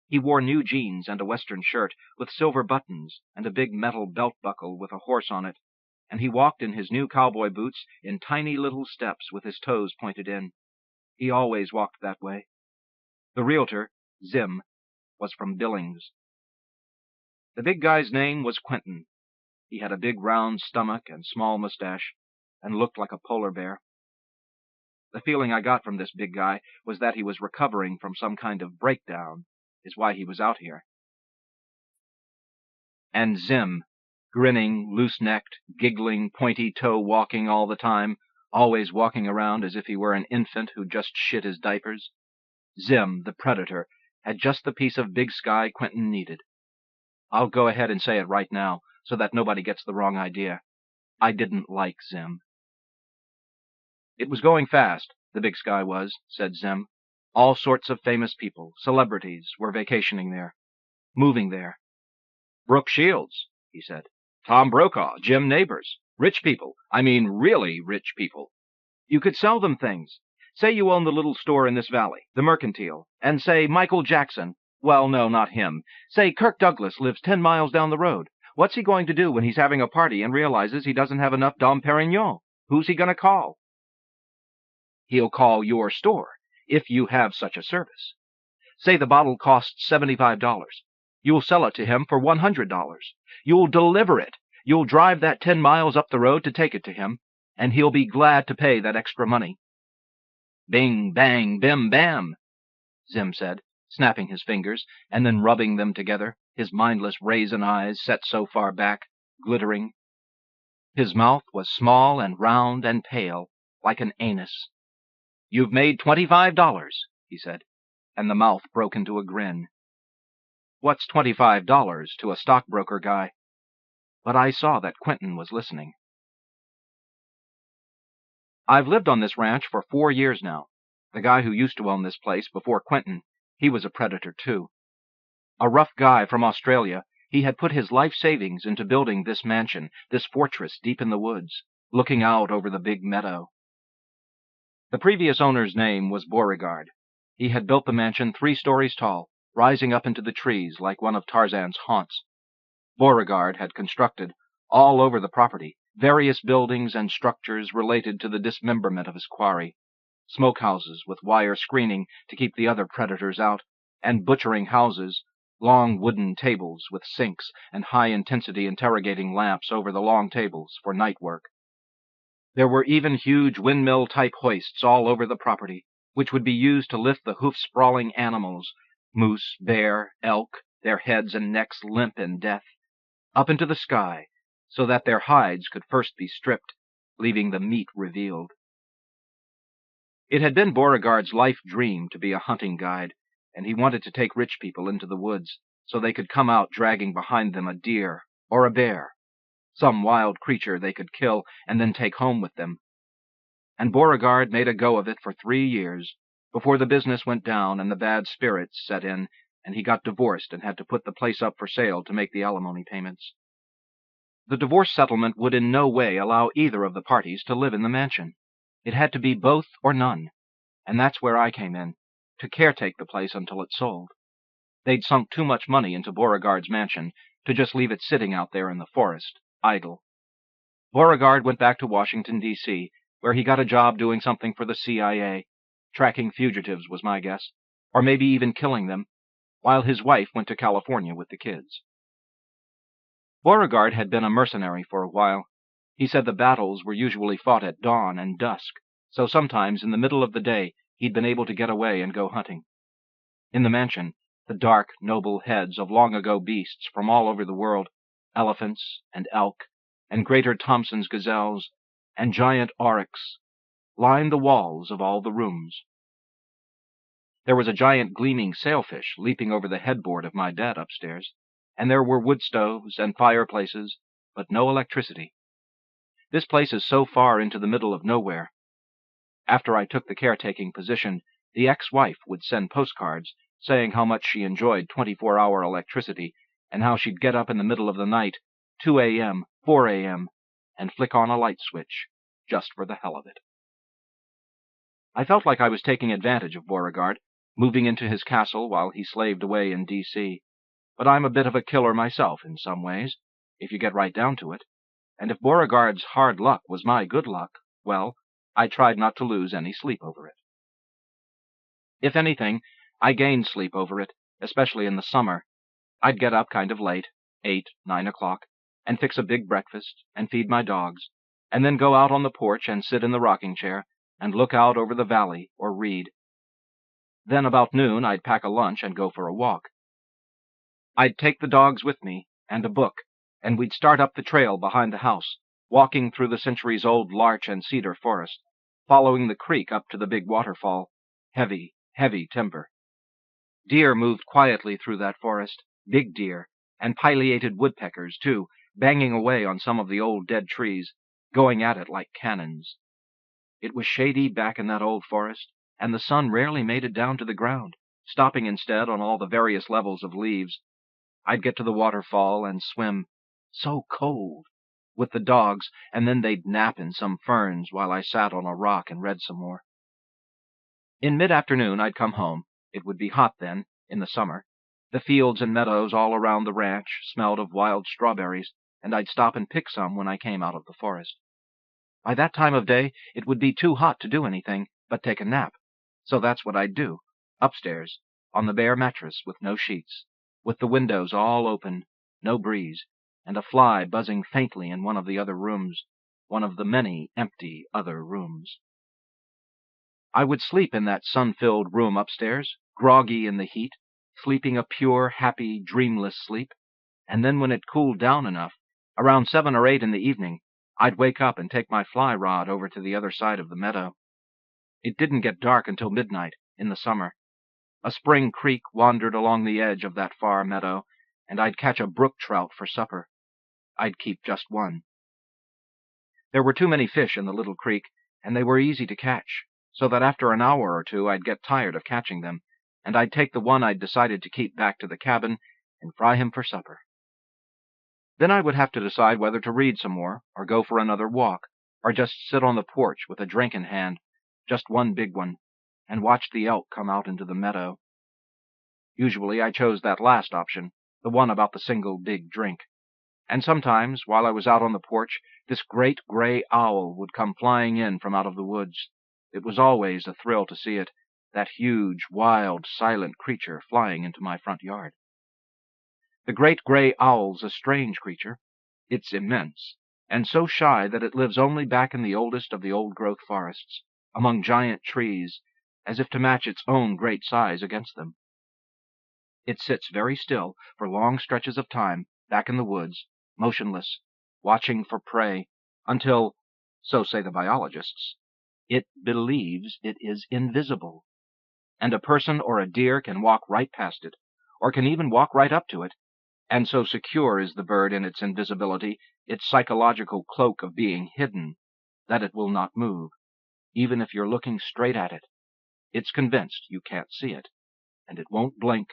He wore new jeans and a western shirt with silver buttons and a big metal belt buckle with a horse on it, and he walked in his new cowboy boots in tiny little steps with his toes pointed in. He always walked that way. The realtor, Zim, was from Billings. The big guy's name was Quentin. He had a big round stomach and small mustache, and looked like a polar bear. The feeling I got from this big guy was that he was recovering from some kind of breakdown, is why he was out here. And Zim, grinning, loose-necked, giggling, pointy-toe walking all the time, always walking around as if he were an infant who just shit his diapers. Zim, the predator, had just the piece of big sky Quentin needed. I'll go ahead and say it right now, so that nobody gets the wrong idea. I didn't like Zim. It was going fast, the big sky was, said Zim. All sorts of famous people, celebrities, were vacationing there, moving there. Brooke Shields, he said. Tom Brokaw, Jim Neighbors. Rich people. I mean really rich people. You could sell them things. Say you own the little store in this valley, the Mercantile, and say Michael Jackson. Well, no, not him. Say Kirk Douglas lives 10 miles down the road. What's he going to do when he's having a party and realizes he doesn't have enough Dom Perignon? Who's he going to call? He'll call your store, if you have such a service. Say the bottle costs $75. You'll sell it to him for $100. You'll deliver it. You'll drive that 10 miles up the road to take it to him, and he'll be glad to pay that extra money. Bing, bang, bim, bam, Zim said, snapping his fingers and then rubbing them together, his mindless raisin eyes set so far back, glittering. His mouth was small and round and pale, like an anus. You've made $25, he said, and the mouth broke into a grin. What's $25 to a stockbroker guy? But I saw that Quentin was listening. I've lived on this ranch for 4 years now. The guy who used to own this place before Quentin, he was a predator too. A rough guy from Australia, he had put his life savings into building this mansion, this fortress deep in the woods, looking out over the big meadow. The previous owner's name was Beauregard. He had built the mansion 3 stories tall, rising up into the trees like one of Tarzan's haunts. Beauregard had constructed, all over the property, various buildings and structures related to the dismemberment of his quarry. Smokehouses with wire screening to keep the other predators out, and butchering houses, long wooden tables with sinks and high-intensity interrogating lamps over the long tables for night work. There were even huge windmill-type hoists all over the property, which would be used to lift the hoof-sprawling animals, moose, bear, elk, their heads and necks limp in death, up into the sky, so that their hides could first be stripped, leaving the meat revealed. It had been Beauregard's life dream to be a hunting guide, and he wanted to take rich people into the woods, so they could come out dragging behind them a deer or a bear, some wild creature they could kill and then take home with them. And Beauregard made a go of it for 3 years, before the business went down and the bad spirits set in, and he got divorced and had to put the place up for sale to make the alimony payments. The divorce settlement would in no way allow either of the parties to live in the mansion. It had to be both or none, and that's where I came in, to caretake the place until it sold. They'd sunk too much money into Beauregard's mansion to just leave it sitting out there in the forest, idle. Beauregard went back to Washington, D.C., where he got a job doing something for the CIA, Tracking fugitives was my guess, or maybe even killing them, while his wife went to California with the kids. Beauregard had been a mercenary for a while. He said the battles were usually fought at dawn and dusk, so sometimes in the middle of the day he'd been able to get away and go hunting. In the mansion, the dark, noble heads of long-ago beasts from all over the world, elephants and elk, and greater Thompson's gazelles, and giant aurochs, lined the walls of all the rooms. There was a giant gleaming sailfish leaping over the headboard of my bed upstairs, and there were wood stoves and fireplaces, but no electricity. This place is so far into the middle of nowhere. After I took the caretaking position, the ex-wife would send postcards saying how much she enjoyed 24-hour electricity and how she'd get up in the middle of the night, 2 a.m., 4 a.m., and flick on a light switch, just for the hell of it. I felt like I was taking advantage of Beauregard, moving into his castle while he slaved away in D.C., but I'm a bit of a killer myself in some ways, if you get right down to it, and if Beauregard's hard luck was my good luck, well, I tried not to lose any sleep over it. If anything, I gained sleep over it, especially in the summer. I'd get up kind of late, 8, 9 o'clock, and fix a big breakfast and feed my dogs, and then go out on the porch and sit in the rocking chair and look out over the valley or read. Then about noon I'd pack a lunch and go for a walk. I'd take the dogs with me and a book, and we'd start up the trail behind the house, walking through the centuries-old larch and cedar forest, following the creek up to the big waterfall, heavy, heavy timber. Deer moved quietly through that forest, big deer, and pileated woodpeckers, too, banging away on some of the old dead trees, going at it like cannons. It was shady back in that old forest, and the sun rarely made it down to the ground, stopping instead on all the various levels of leaves. I'd get to the waterfall and swim, so cold, with the dogs, and then they'd nap in some ferns while I sat on a rock and read some more. In mid-afternoon I'd come home. It would be hot then, in the summer. The fields and meadows all around the ranch smelled of wild strawberries, and I'd stop and pick some when I came out of the forest. By that time of day, it would be too hot to do anything but take a nap, so that's what I'd do, upstairs, on the bare mattress with no sheets, with the windows all open, no breeze, and a fly buzzing faintly in one of the other rooms, one of the many empty other rooms. I would sleep in that sun-filled room upstairs, groggy in the heat, sleeping a pure, happy, dreamless sleep, and then when it cooled down enough, around 7 or 8 in the evening, I'd wake up and take my fly rod over to the other side of the meadow. It didn't get dark until midnight, in the summer. A spring creek wandered along the edge of that far meadow, and I'd catch a brook trout for supper. I'd keep just one. There were too many fish in the little creek, and they were easy to catch, so that after an hour or two I'd get tired of catching them, and I'd take the one I'd decided to keep back to the cabin and fry him for supper. Then I would have to decide whether to read some more, or go for another walk, or just sit on the porch with a drink in hand, just one big one, and watch the elk come out into the meadow. Usually I chose that last option, the one about the single big drink. And sometimes, while I was out on the porch, this great gray owl would come flying in from out of the woods. It was always a thrill to see it, that huge, wild, silent creature flying into my front yard. The great gray owl's a strange creature. It's immense, and so shy that it lives only back in the oldest of the old-growth forests, among giant trees, as if to match its own great size against them. It sits very still for long stretches of time back in the woods, motionless, watching for prey, until, so say the biologists, it believes it is invisible, and a person or a deer can walk right past it, or can even walk right up to it, and so secure is the bird in its invisibility, its psychological cloak of being hidden, that it will not move, even if you're looking straight at it. It's convinced you can't see it, and it won't blink,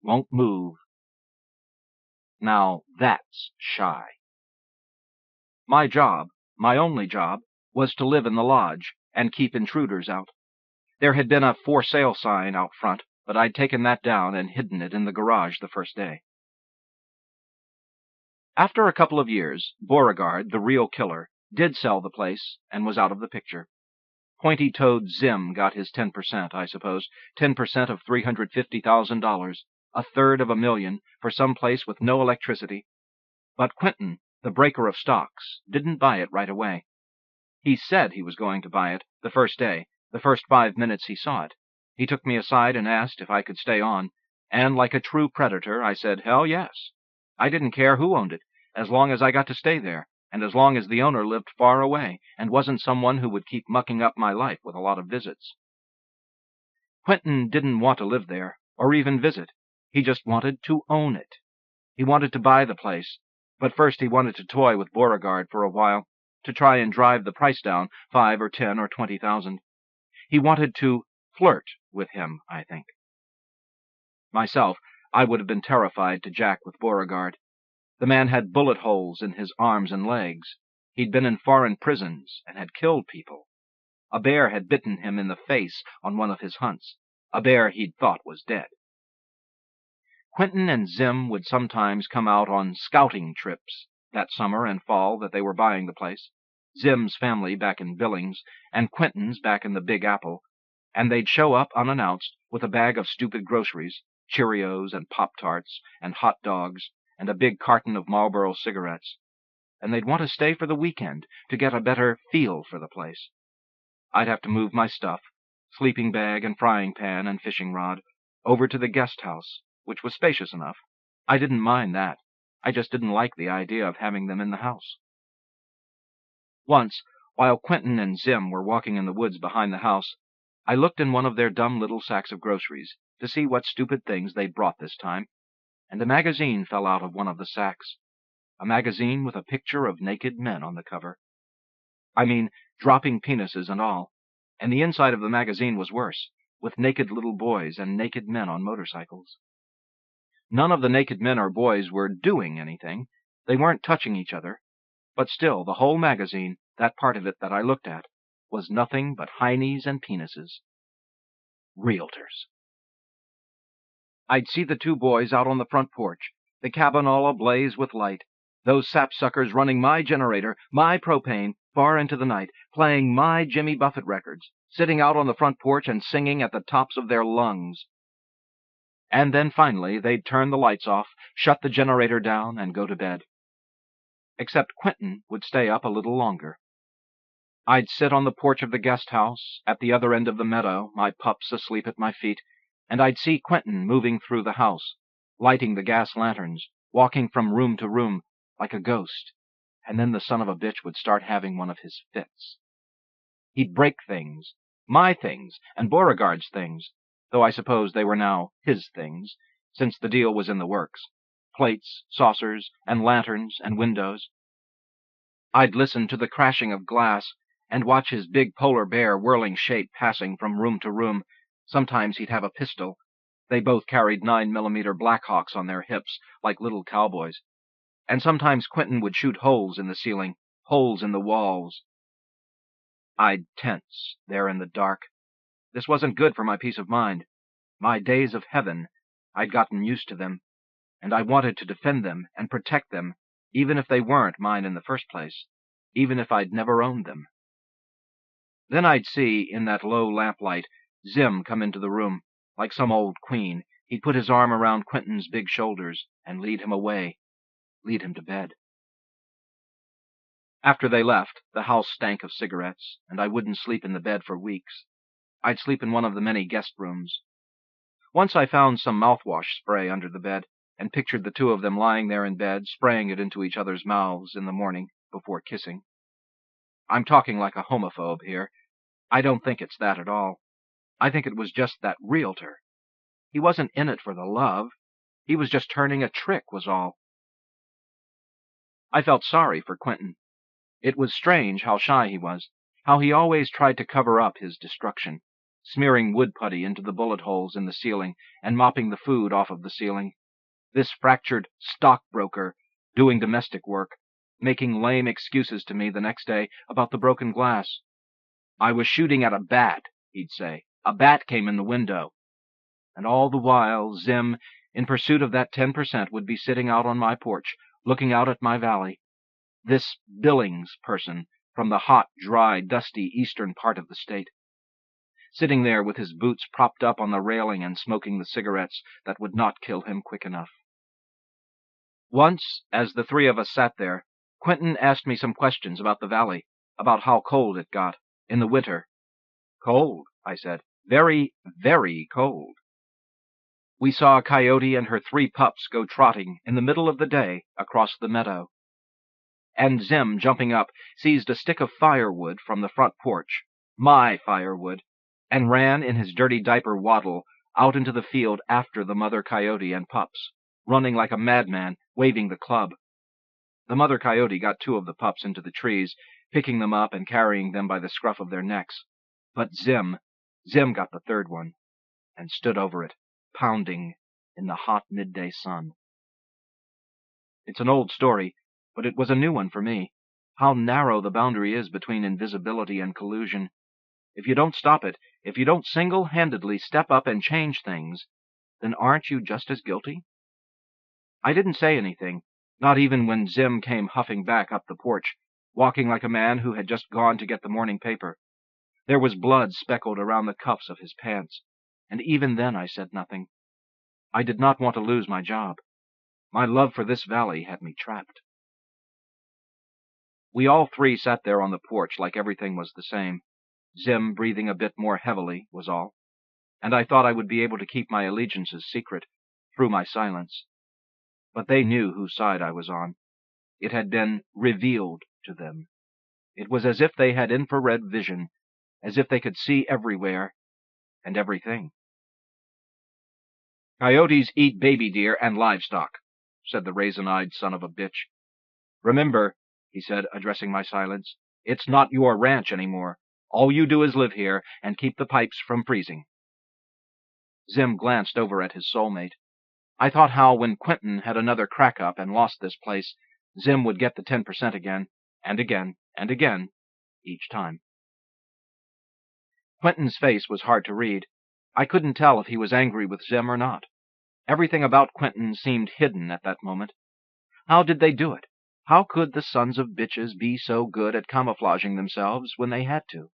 won't move. Now that's shy. My job, my only job, was to live in the lodge and keep intruders out. There had been a for sale sign out front, but I'd taken that down and hidden it in the garage the first day. After a couple of years, Beauregard, the real killer, did sell the place and was out of the picture. Pointy-toed Zim got his 10%, I suppose, 10% of $350,000, a third of $1,000,000 for some place with no electricity. But Quentin, the breaker of stocks, didn't buy it right away. He said he was going to buy it the first day, the first 5 minutes he saw it. He took me aside and asked if I could stay on, and like a true predator, I said, hell yes. I didn't care who owned it, as long as I got to stay there, and as long as the owner lived far away and wasn't someone who would keep mucking up my life with a lot of visits. Quentin didn't want to live there, or even visit. He just wanted to own it. He wanted to buy the place, but first he wanted to toy with Beauregard for a while, to try and drive the price down 5 or 10 or 20,000. He wanted to flirt with him, I think. Myself, I would have been terrified to jack with Beauregard. The man had bullet holes in his arms and legs. He'd been in foreign prisons and had killed people. A bear had bitten him in the face on one of his hunts, a bear he'd thought was dead. Quentin and Zim would sometimes come out on scouting trips that summer and fall that they were buying the place, Zim's family back in Billings and Quentin's back in the Big Apple, and they'd show up unannounced with a bag of stupid groceries, Cheerios and Pop-Tarts and hot dogs and a big carton of Marlboro cigarettes, and they'd want to stay for the weekend to get a better feel for the place. I'd have to move my stuff, sleeping bag and frying pan and fishing rod, over to the guest house, which was spacious enough. I didn't mind that. I just didn't like the idea of having them in the house. Once, while Quentin and Zim were walking in the woods behind the house, I looked in one of their dumb little sacks of groceries to see what stupid things they'd brought this time, and a magazine fell out of one of the sacks, a magazine with a picture of naked men on the cover. I mean, dropping penises and all, and the inside of the magazine was worse, with naked little boys and naked men on motorcycles. None of the naked men or boys were doing anything. They weren't touching each other. But still, the whole magazine, that part of it that I looked at, was nothing but heinies and penises. Realtors. I'd see the two boys out on the front porch, the cabin all ablaze with light, those sapsuckers running my generator, my propane, far into the night, playing my Jimmy Buffett records, sitting out on the front porch and singing at the tops of their lungs. And then finally they'd turn the lights off, shut the generator down, and go to bed. Except Quentin would stay up a little longer. I'd sit on the porch of the guest house, at the other end of the meadow, my pups asleep at my feet, and I'd see Quentin moving through the house, lighting the gas lanterns, walking from room to room, like a ghost, and then the son of a bitch would start having one of his fits. He'd break things, my things, and Beauregard's things, though I suppose they were now his things, since the deal was in the works, plates, saucers, and lanterns, and windows. I'd listen to the crashing of glass, and watch his big polar bear whirling shape passing from room to room. Sometimes he'd have a pistol. They both carried 9mm Blackhawks on their hips, like little cowboys. And sometimes Quentin would shoot holes in the ceiling, holes in the walls. I'd tense, there in the dark. This wasn't good for my peace of mind. My days of heaven, I'd gotten used to them, and I wanted to defend them and protect them, even if they weren't mine in the first place, even if I'd never owned them. Then I'd see, in that low lamplight, Zim come into the room. Like some old queen, he'd put his arm around Quentin's big shoulders and lead him away, lead him to bed. After they left, the house stank of cigarettes, and I wouldn't sleep in the bed for weeks. I'd sleep in one of the many guest rooms. Once I found some mouthwash spray under the bed, and pictured the two of them lying there in bed, spraying it into each other's mouths in the morning, before kissing. I'm talking like a homophobe here. I don't think it's that at all. I think it was just that realtor. He wasn't in it for the love. He was just turning a trick, was all. I felt sorry for Quentin. It was strange how shy he was, how he always tried to cover up his destruction, smearing wood putty into the bullet holes in the ceiling and mopping the food off of the ceiling. This fractured stockbroker doing domestic work, making lame excuses to me the next day about the broken glass. I was shooting at a bat, he'd say. A bat came in the window. And all the while, Zim, in pursuit of that 10%, would be sitting out on my porch, looking out at my valley. This Billings person, from the hot, dry, dusty eastern part of the state. Sitting there with his boots propped up on the railing and smoking the cigarettes that would not kill him quick enough. Once, as the three of us sat there, Quentin asked me some questions about the valley, about how cold it got in the winter. Cold, I said. Very, very cold. We saw Coyote and her 3 pups go trotting in the middle of the day across the meadow. And Zim, jumping up, seized a stick of firewood from the front porch, my firewood, and ran in his dirty diaper waddle out into the field after the mother coyote and pups, running like a madman, waving the club. The mother coyote got 2 of the pups into the trees, picking them up and carrying them by the scruff of their necks. But Zim got the 3rd one, and stood over it, pounding in the hot midday sun. It's an old story, but it was a new one for me. How narrow the boundary is between invisibility and collusion. If you don't stop it, if you don't single-handedly step up and change things, then aren't you just as guilty? I didn't say anything, not even when Zim came huffing back up the porch, walking like a man who had just gone to get the morning paper. There was blood speckled around the cuffs of his pants, and even then I said nothing. I did not want to lose my job. My love for this valley had me trapped. We all 3 sat there on the porch like everything was the same. Zim breathing a bit more heavily was all, and I thought I would be able to keep my allegiances secret through my silence. But they knew whose side I was on. It had been revealed to them. It was as if they had infrared vision, as if they could see everywhere and everything. Coyotes eat baby deer and livestock, said the raisin-eyed son of a bitch. Remember, he said, addressing my silence, it's not your ranch anymore. All you do is live here and keep the pipes from freezing. Zim glanced over at his soulmate. I thought how when Quentin had another crack-up and lost this place, Zim would get the 10% again, and again, and again, each time. Quentin's face was hard to read. I couldn't tell if he was angry with Zim or not. Everything about Quentin seemed hidden at that moment. How did they do it? How could the sons of bitches be so good at camouflaging themselves when they had to?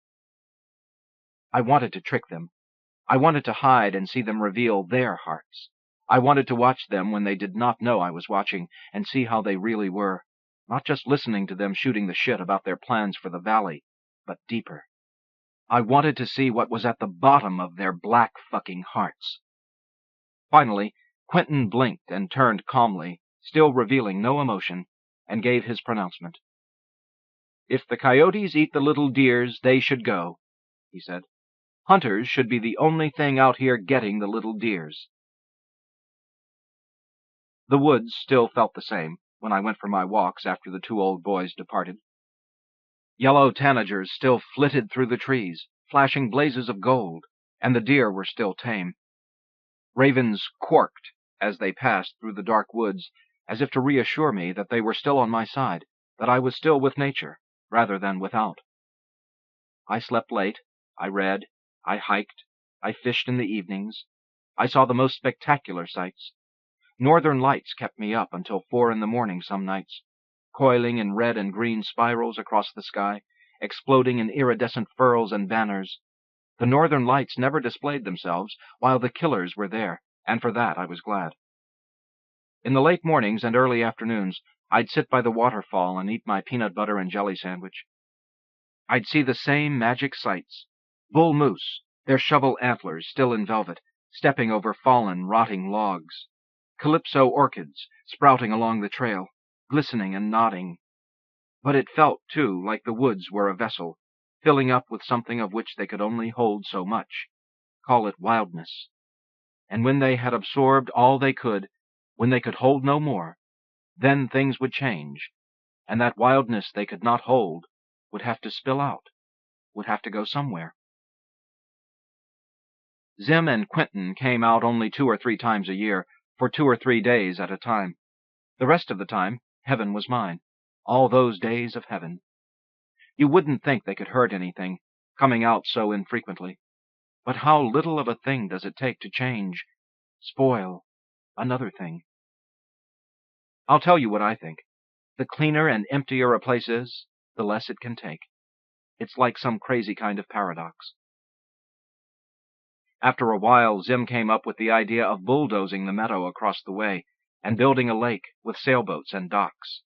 I wanted to trick them. I wanted to hide and see them reveal their hearts. I wanted to watch them when they did not know I was watching and see how they really were, not just listening to them shooting the shit about their plans for the valley, but deeper. I wanted to see what was at the bottom of their black fucking hearts. Finally, Quentin blinked and turned calmly, still revealing no emotion, and gave his pronouncement. If the coyotes eat the little deers, they should go, he said. Hunters should be the only thing out here getting the little deers. The woods still felt the same when I went for my walks after the 2 old boys departed. Yellow tanagers still flitted through the trees, flashing blazes of gold, and the deer were still tame. Ravens quarked as they passed through the dark woods, as if to reassure me that they were still on my side, that I was still with nature, rather than without. I slept late, I read, I hiked, I fished in the evenings. I saw the most spectacular sights. Northern lights kept me up until 4 in the morning some nights, coiling in red and green spirals across the sky, exploding in iridescent furls and banners. The northern lights never displayed themselves while the killers were there, and for that I was glad. In the late mornings and early afternoons, I'd sit by the waterfall and eat my peanut butter and jelly sandwich. I'd see the same magic sights. Bull moose, their shovel antlers still in velvet, stepping over fallen, rotting logs. Calypso orchids sprouting along the trail, glistening and nodding. But it felt, too, like the woods were a vessel, filling up with something of which they could only hold so much. Call it wildness. And when they had absorbed all they could, when they could hold no more, then things would change, and that wildness they could not hold would have to spill out, would have to go somewhere. Zim and Quentin came out only 2 or 3 times a year, for 2 or 3 days at a time. The rest of the time, heaven was mine, all those days of heaven. You wouldn't think they could hurt anything, coming out so infrequently. But how little of a thing does it take to change, spoil, another thing? I'll tell you what I think. The cleaner and emptier a place is, the less it can take. It's like some crazy kind of paradox. After a while, Zim came up with the idea of bulldozing the meadow across the way and building a lake with sailboats and docks.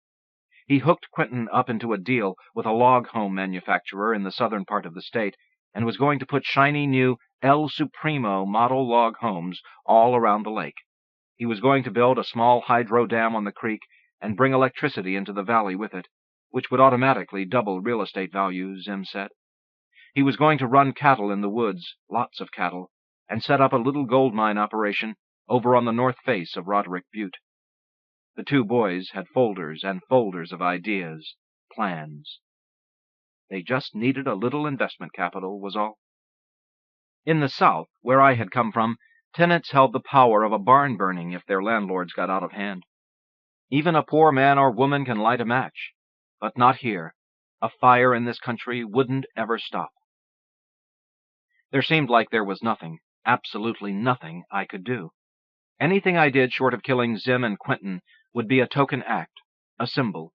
He hooked Quentin up into a deal with a log home manufacturer in the southern part of the state and was going to put shiny new El Supremo model log homes all around the lake. He was going to build a small hydro dam on the creek and bring electricity into the valley with it, which would automatically double real estate values, Zim said. He was going to run cattle in the woods, lots of cattle, and set up a little gold mine operation over on the north face of Roderick Butte. The two boys had folders and folders of ideas, plans. They just needed a little investment capital, was all. In the South, where I had come from, tenants held the power of a barn burning if their landlords got out of hand. Even a poor man or woman can light a match, but not here. A fire in this country wouldn't ever stop. There seemed like there was nothing, absolutely nothing, I could do. Anything I did short of killing Zim and Quentin would be a token act, a symbol.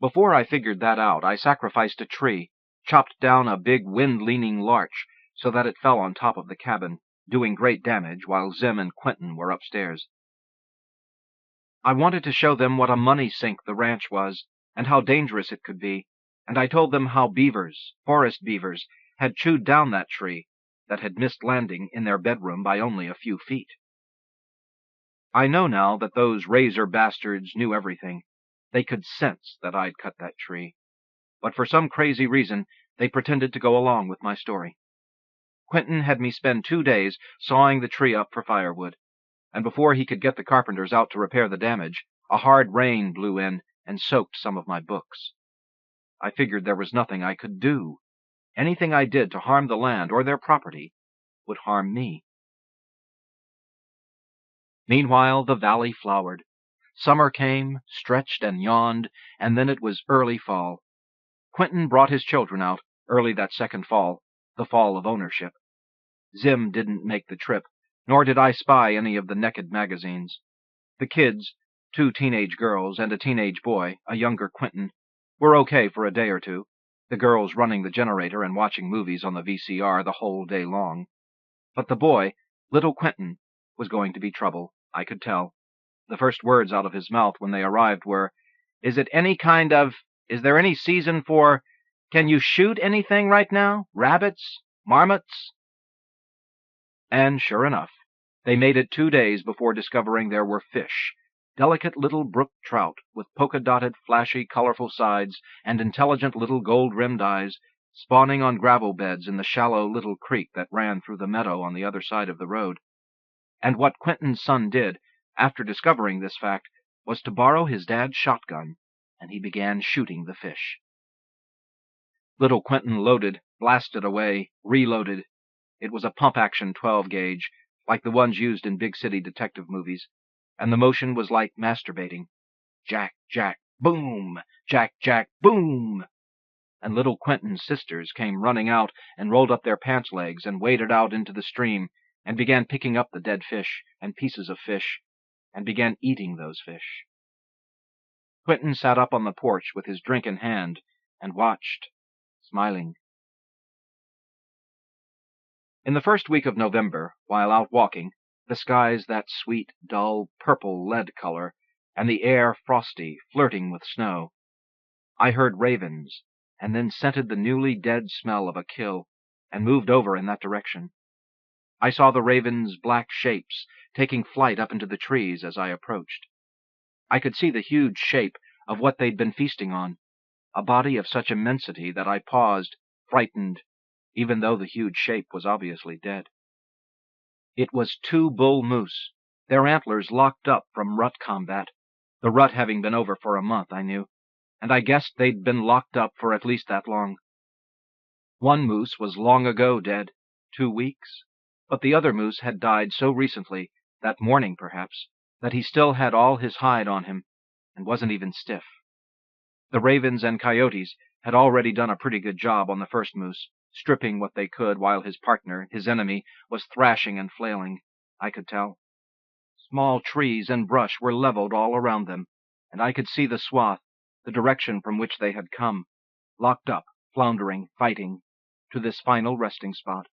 Before I figured that out, I sacrificed a tree, chopped down a big wind-leaning larch so that it fell on top of the cabin, doing great damage while Zim and Quentin were upstairs. I wanted to show them what a money sink the ranch was, and how dangerous it could be, and I told them how beavers, forest beavers, had chewed down that tree that had missed landing in their bedroom by only a few feet. I know now that those razor bastards knew everything. They could sense that I'd cut that tree. But for some crazy reason, they pretended to go along with my story. Quentin had me spend 2 days sawing the tree up for firewood, and before he could get the carpenters out to repair the damage, a hard rain blew in and soaked some of my books. I figured there was nothing I could do. Anything I did to harm the land or their property would harm me. Meanwhile, the valley flowered. Summer came, stretched and yawned, and then it was early fall. Quentin brought his children out, early that second fall, the fall of ownership. Zim didn't make the trip, nor did I spy any of the naked magazines. The kids, 2 teenage girls and a teenage boy, a younger Quentin, were okay for a day or two, the girls running the generator and watching movies on the VCR the whole day long. But the boy, little Quentin, was going to be trouble, I could tell. The first words out of his mouth when they arrived were, is there any season for, can you shoot anything right now? Rabbits? Marmots? And sure enough, they made it 2 days before discovering there were fish, delicate little brook trout with polka-dotted, flashy, colorful sides and intelligent little gold-rimmed eyes, spawning on gravel beds in the shallow little creek that ran through the meadow on the other side of the road. And what Quentin's son did, after discovering this fact, was to borrow his dad's shotgun, and he began shooting the fish. Little Quentin loaded, blasted away, reloaded. It was a pump-action 12-gauge, like the ones used in big-city detective movies, and the motion was like masturbating. Jack, jack, boom! Jack, jack, boom! And little Quentin's sisters came running out and rolled up their pants legs and waded out into the stream and began picking up the dead fish and pieces of fish and began eating those fish. Quentin sat up on the porch with his drink in hand and watched, smiling. In the first week of November, while out walking, the sky's that sweet, dull, purple lead color, and the air frosty, flirting with snow, I heard ravens, and then scented the newly dead smell of a kill, and moved over in that direction. I saw the ravens' black shapes taking flight up into the trees as I approached. I could see the huge shape of what they'd been feasting on, a body of such immensity that I paused, frightened, even though the huge shape was obviously dead. It was 2 bull moose, their antlers locked up from rut combat, the rut having been over for a month, I knew, and I guessed they'd been locked up for at least that long. One moose was long ago dead, 2 weeks, but the other moose had died so recently, that morning perhaps, that he still had all his hide on him, and wasn't even stiff. The ravens and coyotes had already done a pretty good job on the first moose, stripping what they could while his partner, his enemy, was thrashing and flailing, I could tell. Small trees and brush were leveled all around them, and I could see the swath, the direction from which they had come, locked up floundering, fighting, to this final resting spot.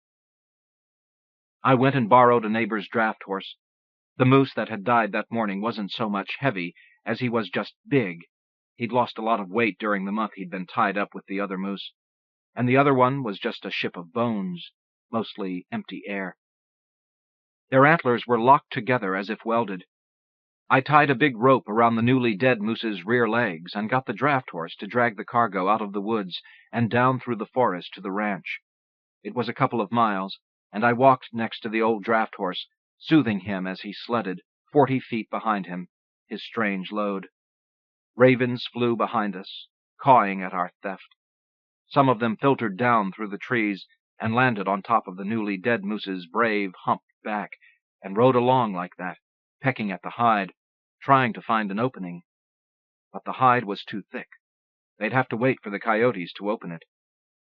I went and borrowed a neighbor's draft horse. The moose that had died that morning wasn't so much heavy as he was just big. He'd lost a lot of weight during the month he'd been tied up with the other moose. And the other one was just a ship of bones, mostly empty air. Their antlers were locked together as if welded. I tied a big rope around the newly dead moose's rear legs and got the draft horse to drag the cargo out of the woods and down through the forest to the ranch. It was a couple of miles, and I walked next to the old draft horse, soothing him as he sledded, 40 feet behind him, his strange load. Ravens flew behind us, cawing at our theft. Some of them filtered down through the trees and landed on top of the newly dead moose's brave, humped back, and rode along like that, pecking at the hide, trying to find an opening. But the hide was too thick. They'd have to wait for the coyotes to open it.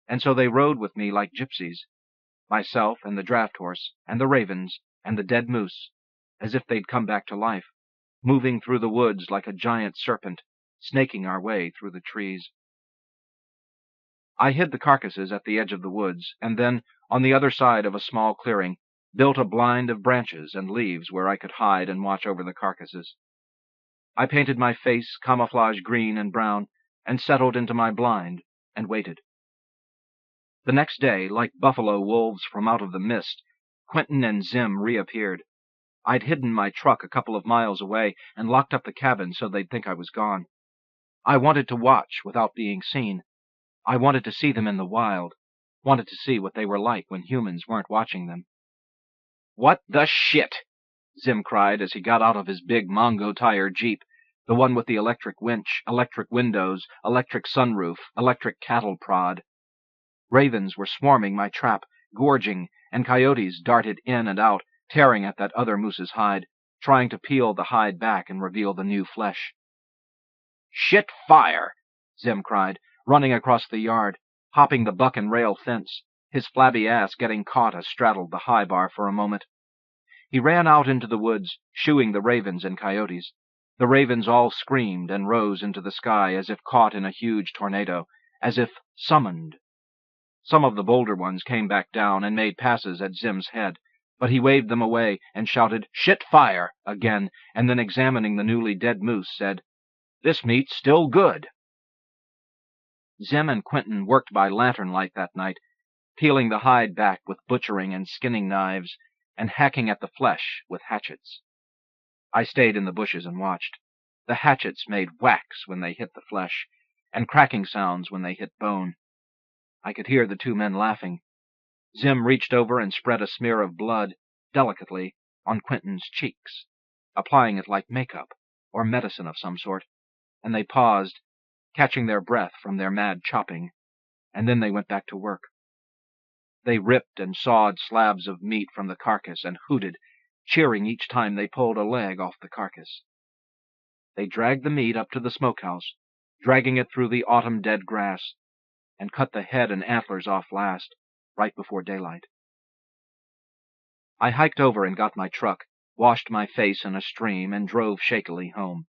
And so they rode with me like gypsies, myself and the draft horse and the ravens and the dead moose, as if they'd come back to life, moving through the woods like a giant serpent, snaking our way through the trees. I hid the carcasses at the edge of the woods, and then, on the other side of a small clearing, built a blind of branches and leaves where I could hide and watch over the carcasses. I painted my face camouflage green and brown, and settled into my blind, and waited. The next day, like buffalo wolves from out of the mist, Quentin and Zim reappeared. I'd hidden my truck a couple of miles away and locked up the cabin so they'd think I was gone. I wanted to watch without being seen. I wanted to see them in the wild, wanted to see what they were like when humans weren't watching them. "What the shit?" Zim cried as he got out of his big Mongo-tire Jeep, the one with the electric winch, electric windows, electric sunroof, electric cattle prod. Ravens were swarming my trap, gorging, and coyotes darted in and out, tearing at that other moose's hide, trying to peel the hide back and reveal the new flesh. "Shit fire!" Zim cried, running across the yard, hopping the buck and rail fence, his flabby ass getting caught astraddled the high bar for a moment. He ran out into the woods, shooing the ravens and coyotes. The ravens all screamed and rose into the sky as if caught in a huge tornado, as if summoned. Some of the bolder ones came back down and made passes at Zim's head, but he waved them away and shouted, "Shit fire!" again, and then examining the newly dead moose, said, "This meat's still good." Zim and Quentin worked by lantern light that night, peeling the hide back with butchering and skinning knives, and hacking at the flesh with hatchets. I stayed in the bushes and watched. The hatchets made whacks when they hit the flesh, and cracking sounds when they hit bone. I could hear the two men laughing. Zim reached over and spread a smear of blood, delicately, on Quentin's cheeks, applying it like makeup, or medicine of some sort, and they paused, catching their breath from their mad chopping, and then they went back to work. They ripped and sawed slabs of meat from the carcass and hooted, cheering each time they pulled a leg off the carcass. They dragged the meat up to the smokehouse, dragging it through the autumn dead grass, and cut the head and antlers off last, right before daylight. I hiked over and got my truck, washed my face in a stream, and drove shakily home.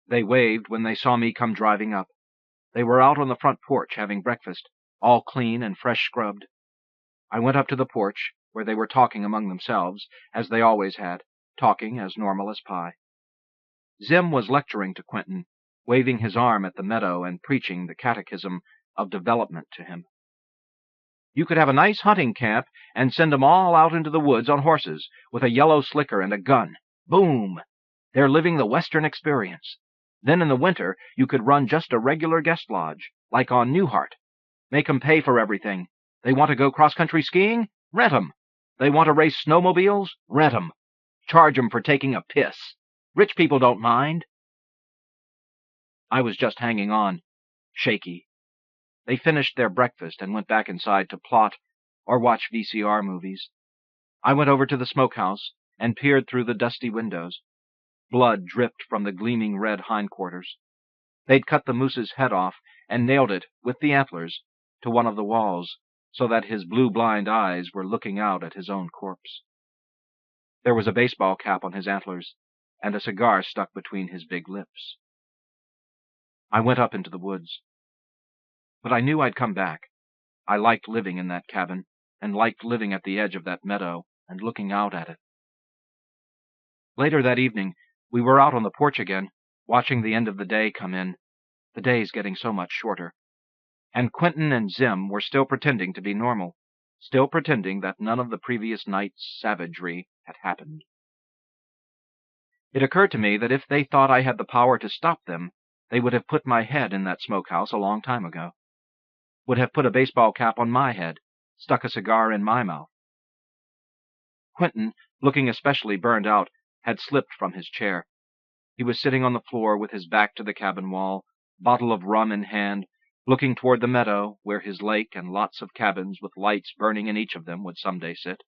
They waved when they saw me come driving up. They were out on the front porch having breakfast, all clean and fresh scrubbed. I went up to the porch, where they were talking among themselves, as they always had, talking as normal as pie. Zim was lecturing to Quentin, waving his arm at the meadow and preaching the catechism of development to him. "You could have a nice hunting camp and send 'em all out into the woods on horses, with a yellow slicker and a gun. Boom! They're living the Western experience. Then in the winter you could run just a regular guest lodge, like on Newhart. Make 'em pay for everything. They want to go cross-country skiing? Rent 'em. They want to race snowmobiles? Rent 'em. Charge 'em for taking a piss. Rich people don't mind." I was just hanging on, shaky. They finished their breakfast and went back inside to plot or watch VCR movies. I went over to the smokehouse and peered through the dusty windows. Blood dripped from the gleaming red hindquarters. They'd cut the moose's head off and nailed it, with the antlers, to one of the walls, so that his blue-blind eyes were looking out at his own corpse. There was a baseball cap on his antlers, and a cigar stuck between his big lips. I went up into the woods. But I knew I'd come back. I liked living in that cabin, and liked living at the edge of that meadow and looking out at it. Later that evening, we were out on the porch again, watching the end of the day come in. The day's getting so much shorter. And Quentin and Zim were still pretending to be normal, still pretending that none of the previous night's savagery had happened. It occurred to me that if they thought I had the power to stop them, they would have put my head in that smokehouse a long time ago. Would have put a baseball cap on my head, stuck a cigar in my mouth. Quentin, looking especially burned out, had slipped from his chair. He was sitting on the floor with his back to the cabin wall, bottle of rum in hand, looking toward the meadow where his lake and lots of cabins with lights burning in each of them would someday sit.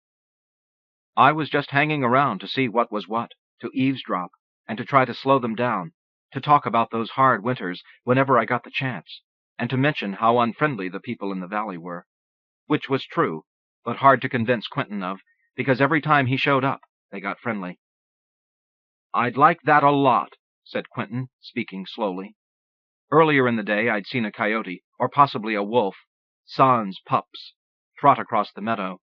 I was just hanging around to see what was what, to eavesdrop, and to try to slow them down, to talk about those hard winters whenever I got the chance, and to mention how unfriendly the people in the valley were, which was true, but hard to convince Quentin of, because every time he showed up, they got friendly. "I'd like that a lot," said Quentin, speaking slowly. Earlier in the day I'd seen a coyote, or possibly a wolf, sans pups, trot across the meadow,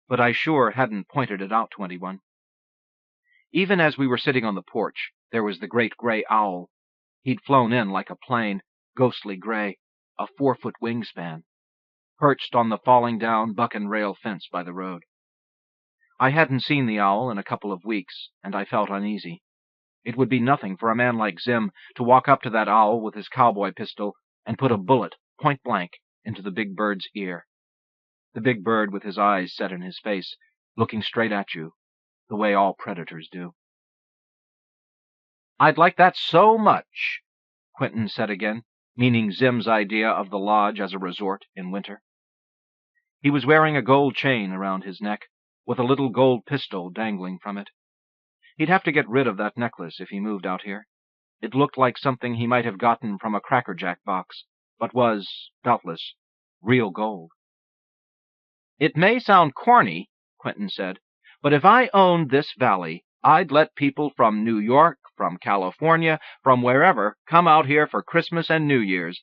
but I sure hadn't pointed it out to anyone. Even as we were sitting on the porch, there was the great gray owl. He'd flown in like a plane, ghostly gray, a 4-foot wingspan, perched on the falling-down buck-and-rail fence by the road. I hadn't seen the owl in a couple of weeks, and I felt uneasy. It would be nothing for a man like Zim to walk up to that owl with his cowboy pistol and put a bullet, point-blank, into the big bird's ear. The big bird with his eyes set in his face, looking straight at you, the way all predators do. "I'd like that so much," Quentin said again, meaning Zim's idea of the lodge as a resort in winter. He was wearing a gold chain around his neck, with a little gold pistol dangling from it. He'd have to get rid of that necklace if he moved out here. It looked like something he might have gotten from a crackerjack box, but was, doubtless, real gold. "It may sound corny," Quentin said, "but if I owned this valley, I'd let people from New York, from California, from wherever, come out here for Christmas and New Year's.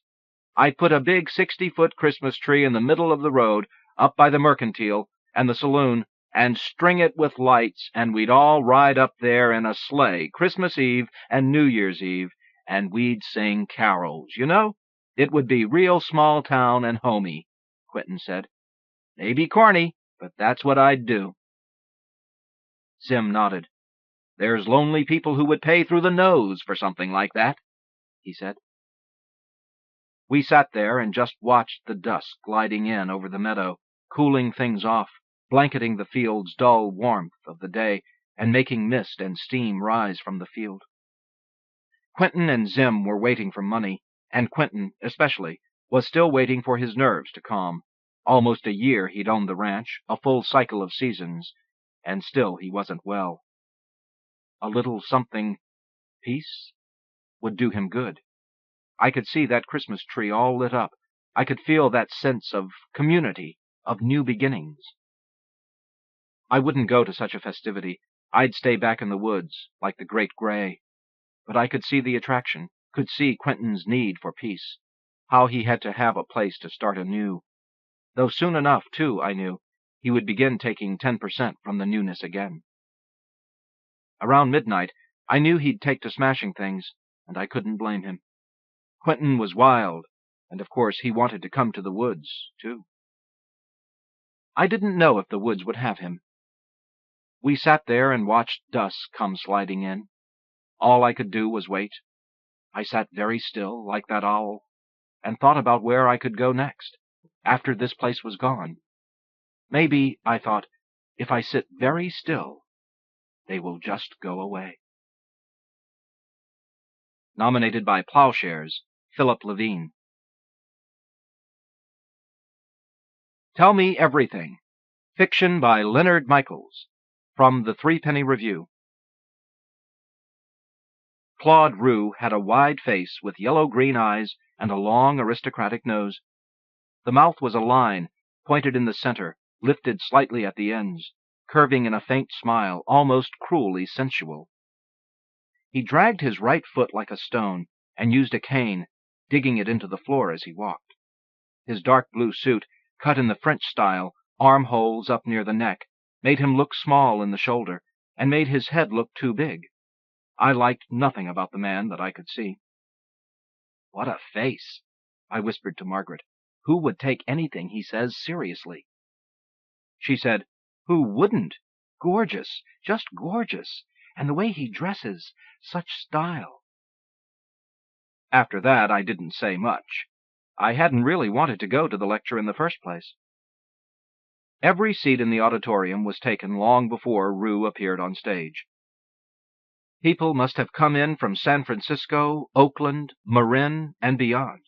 I'd put a big 60-foot Christmas tree in the middle of the road, up by the Mercantile and the saloon, and string it with lights, and we'd all ride up there in a sleigh, Christmas Eve and New Year's Eve, and we'd sing carols, you know? It would be real small town and homey," Quentin said. "Maybe corny, but that's what I'd do." Zim nodded. "There's lonely people who would pay through the nose for something like that," he said. We sat there and just watched the dusk gliding in over the meadow, cooling things off, blanketing the field's dull warmth of the day, and making mist and steam rise from the field. Quentin and Zim were waiting for money, and Quentin, especially, was still waiting for his nerves to calm. Almost a year he'd owned the ranch, a full cycle of seasons, and still he wasn't well. A little something, peace, would do him good. I could see that Christmas tree all lit up. I could feel that sense of community, of new beginnings. I wouldn't go to such a festivity. I'd stay back in the woods, like the great gray. But I could see the attraction, could see Quentin's need for peace, how he had to have a place to start anew. Though soon enough, too, I knew, he would begin taking 10% from the newness again. Around midnight, I knew he'd take to smashing things, and I couldn't blame him. Quentin was wild, and of course he wanted to come to the woods, too. I didn't know if the woods would have him. We sat there and watched dusk come sliding in. All I could do was wait. I sat very still, like that owl, and thought about where I could go next, after this place was gone. Maybe, I thought, if I sit very still, they will just go away. Nominated by Plowshares, Philip Levine. Tell Me Everything. Fiction by Leonard Michaels. From the Threepenny Review. Claude Rue had a wide face with yellow-green eyes and a long aristocratic nose. The mouth was a line, pointed in the center, lifted slightly at the ends, curving in a faint smile, almost cruelly sensual. He dragged his right foot like a stone, and used a cane, digging it into the floor as he walked. His dark blue suit, cut in the French style, armholes up near the neck, made him look small in the shoulder, and made his head look too big. I liked nothing about the man that I could see. "What a face!" I whispered to Margaret. "Who would take anything he says seriously?" She said, "Who wouldn't? Gorgeous, just gorgeous. And the way he dresses, such style." After that, I didn't say much. I hadn't really wanted to go to the lecture in the first place. Every seat in the auditorium was taken long before Rue appeared on stage. People must have come in from San Francisco, Oakland, Marin, and beyond.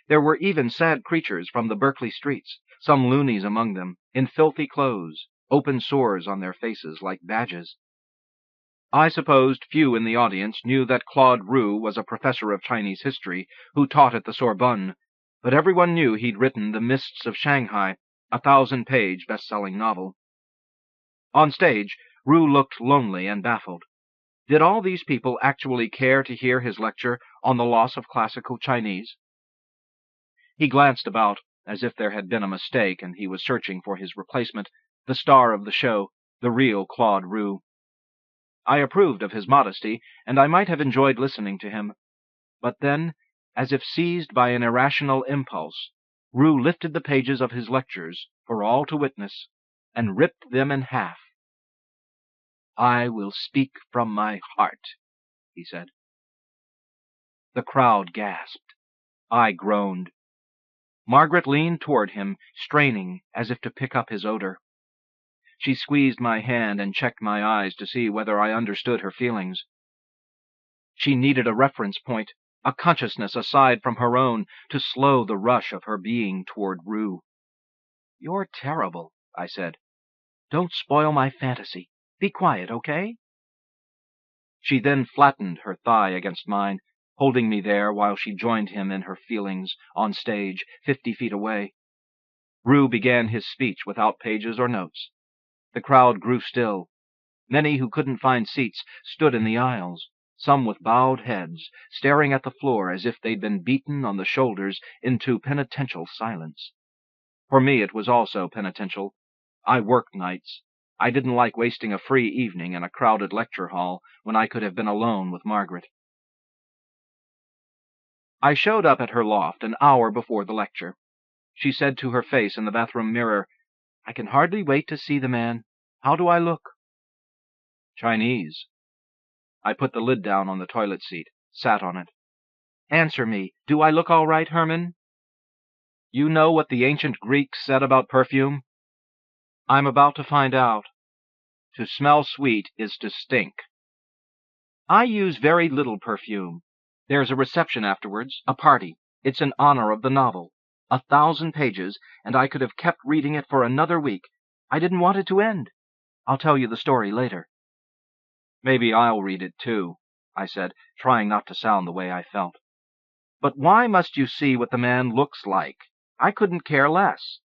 There were even sad creatures from the Berkeley streets, some loonies among them, in filthy clothes, open sores on their faces like badges. I supposed few in the audience knew that Claude Rue was a professor of Chinese history who taught at the Sorbonne, but everyone knew he'd written The Mists of Shanghai, a 1,000-page best-selling novel. On stage, Rue looked lonely and baffled. Did all these people actually care to hear his lecture on the loss of classical Chinese? He glanced about, as if there had been a mistake and he was searching for his replacement, the star of the show, the real Claude Rue. I approved of his modesty, and I might have enjoyed listening to him. But then, as if seized by an irrational impulse, Rue lifted the pages of his lectures for all to witness, and ripped them in half. "I will speak from my heart," he said. The crowd gasped. I groaned. Margaret leaned toward him, straining as if to pick up his odor. She squeezed my hand and checked my eyes to see whether I understood her feelings. She needed a reference point, a consciousness aside from her own, to slow the rush of her being toward Rue. "You're terrible," I said. "Don't spoil my fantasy. Be quiet, okay?" She then flattened her thigh against mine, holding me there while she joined him in her feelings, on stage, 50 feet away. Rue began his speech without pages or notes. The crowd grew still. Many who couldn't find seats stood in the aisles, some with bowed heads, staring at the floor as if they'd been beaten on the shoulders into penitential silence. For me it was also penitential. I worked nights. I didn't like wasting a free evening in a crowded lecture hall when I could have been alone with Margaret. I showed up at her loft an hour before the lecture. She said to her face in the bathroom mirror, "I can hardly wait to see the man. How do I look?" "Chinese." I put the lid down on the toilet seat, sat on it. "Answer me. Do I look all right, Herman?" "You know what the ancient Greeks said about perfume?" "I'm about to find out." "To smell sweet is to stink." "I use very little perfume. There's a reception afterwards, a party. It's in honor of the novel. 1,000 pages, and I could have kept reading it for another week. I didn't want it to end. I'll tell you the story later." "Maybe I'll read it too," I said, trying not to sound the way I felt. "But why must you see what the man looks like? I couldn't care less."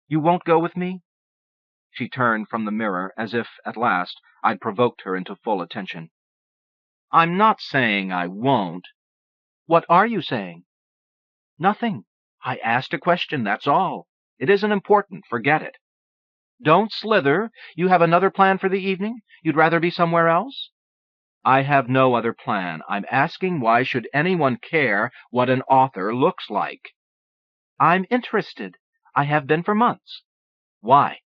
"You won't go with me?" She turned from the mirror as if, at last, I'd provoked her into full attention. "I'm not saying I won't." "What are you saying?" "Nothing. I asked a question, that's all. It isn't important. Forget it." "Don't slither. You have another plan for the evening? You'd rather be somewhere else?" "I have no other plan. I'm asking why should anyone care what an author looks like?" "I'm interested. I have been for months." "Why?"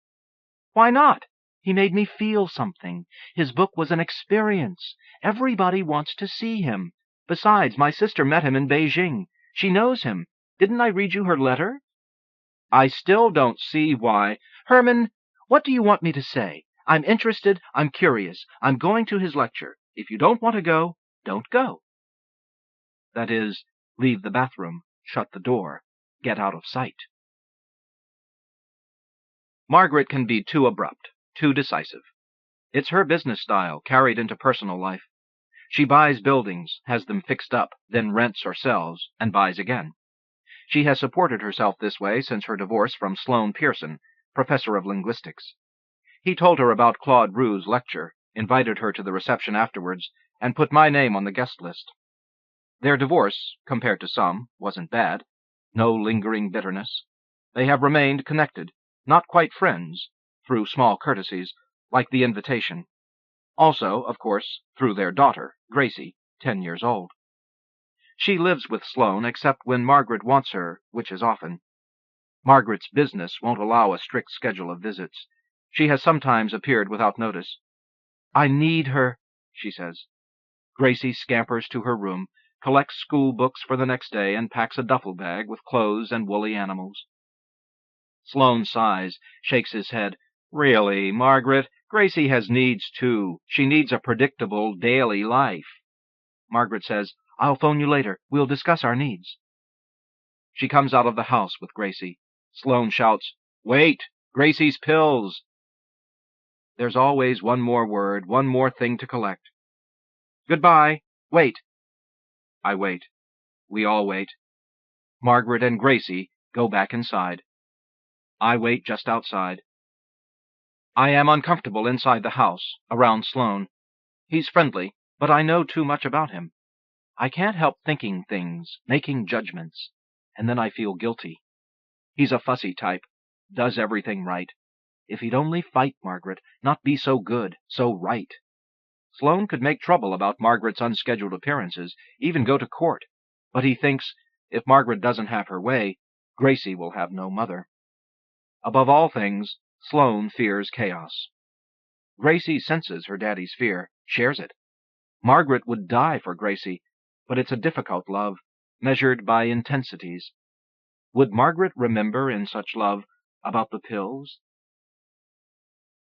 "Why not? He made me feel something. His book was an experience. Everybody wants to see him. Besides, my sister met him in Beijing. She knows him. Didn't I read you her letter?" "I still don't see why—" "Herman, what do you want me to say? I'm interested. I'm curious. I'm going to his lecture. If you don't want to go, don't go." That is, leave the bathroom, shut the door, get out of sight. Margaret can be too abrupt, too decisive. It's her business style, carried into personal life. She buys buildings, has them fixed up, then rents or sells, and buys again. She has supported herself this way since her divorce from Sloane Pearson, professor of linguistics. He told her about Claude Rue's lecture, invited her to the reception afterwards, and put my name on the guest list. Their divorce, compared to some, wasn't bad. No lingering bitterness. They have remained connected, not quite friends, through small courtesies, like the invitation. Also, of course, through their daughter, Gracie, 10 years old. She lives with Sloane except when Margaret wants her, which is often. Margaret's business won't allow a strict schedule of visits. She has sometimes appeared without notice. "I need her," she says. Gracie scampers to her room, collects school books for the next day, and packs a duffel bag with clothes and woolly animals. Sloane sighs, shakes his head. "Really, Margaret, Gracie has needs too. She needs a predictable, daily life." Margaret says, "I'll phone you later. We'll discuss our needs." She comes out of the house with Gracie. Sloane shouts, "Wait! Gracie's pills!" There's always one more word, one more thing to collect. "Goodbye. Wait." I wait. We all wait. Margaret and Gracie go back inside. I wait just outside. I am uncomfortable inside the house, around Sloane. He's friendly, but I know too much about him. I can't help thinking things, making judgments, and then I feel guilty. He's a fussy type, does everything right. If he'd only fight Margaret, not be so good, so right. Sloane could make trouble about Margaret's unscheduled appearances, even go to court, but he thinks, if Margaret doesn't have her way, Gracie will have no mother. Above all things, Sloane fears chaos. Gracie senses her daddy's fear, shares it. Margaret would die for Gracie, but it's a difficult love, measured by intensities. Would Margaret remember in such love about the pills?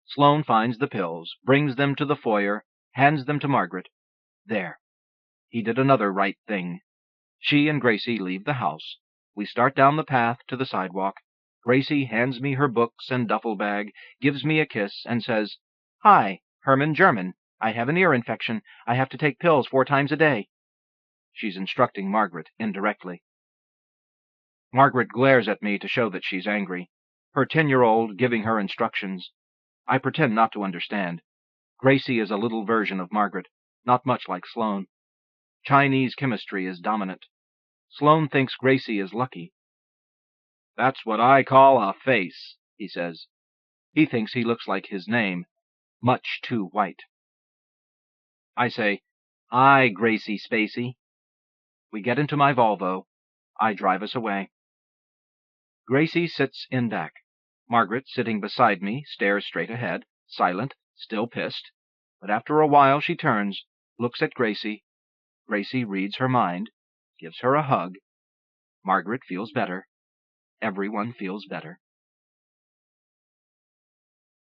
Sloane finds the pills, brings them to the foyer, hands them to Margaret. There. He did another right thing. She and Gracie leave the house. We start down the path to the sidewalk. Gracie hands me her books and duffel bag, gives me a kiss, and says, "Hi, Herman German. I have an ear infection. I have to take pills 4 times a day." She's instructing Margaret indirectly. Margaret glares at me to show that she's angry. Her 10-year-old giving her instructions. I pretend not to understand. Gracie is a little version of Margaret, not much like Sloane. Chinese chemistry is dominant. Sloane thinks Gracie is lucky. "That's what I call a face," he says. He thinks he looks like his name, much too white. I say, "Hi, Gracie Spacey." We get into my Volvo. I drive us away. Gracie sits in back. Margaret, sitting beside me, stares straight ahead, silent, still pissed. But after a while she turns, looks at Gracie. Gracie reads her mind, gives her a hug. Margaret feels better. Everyone feels better.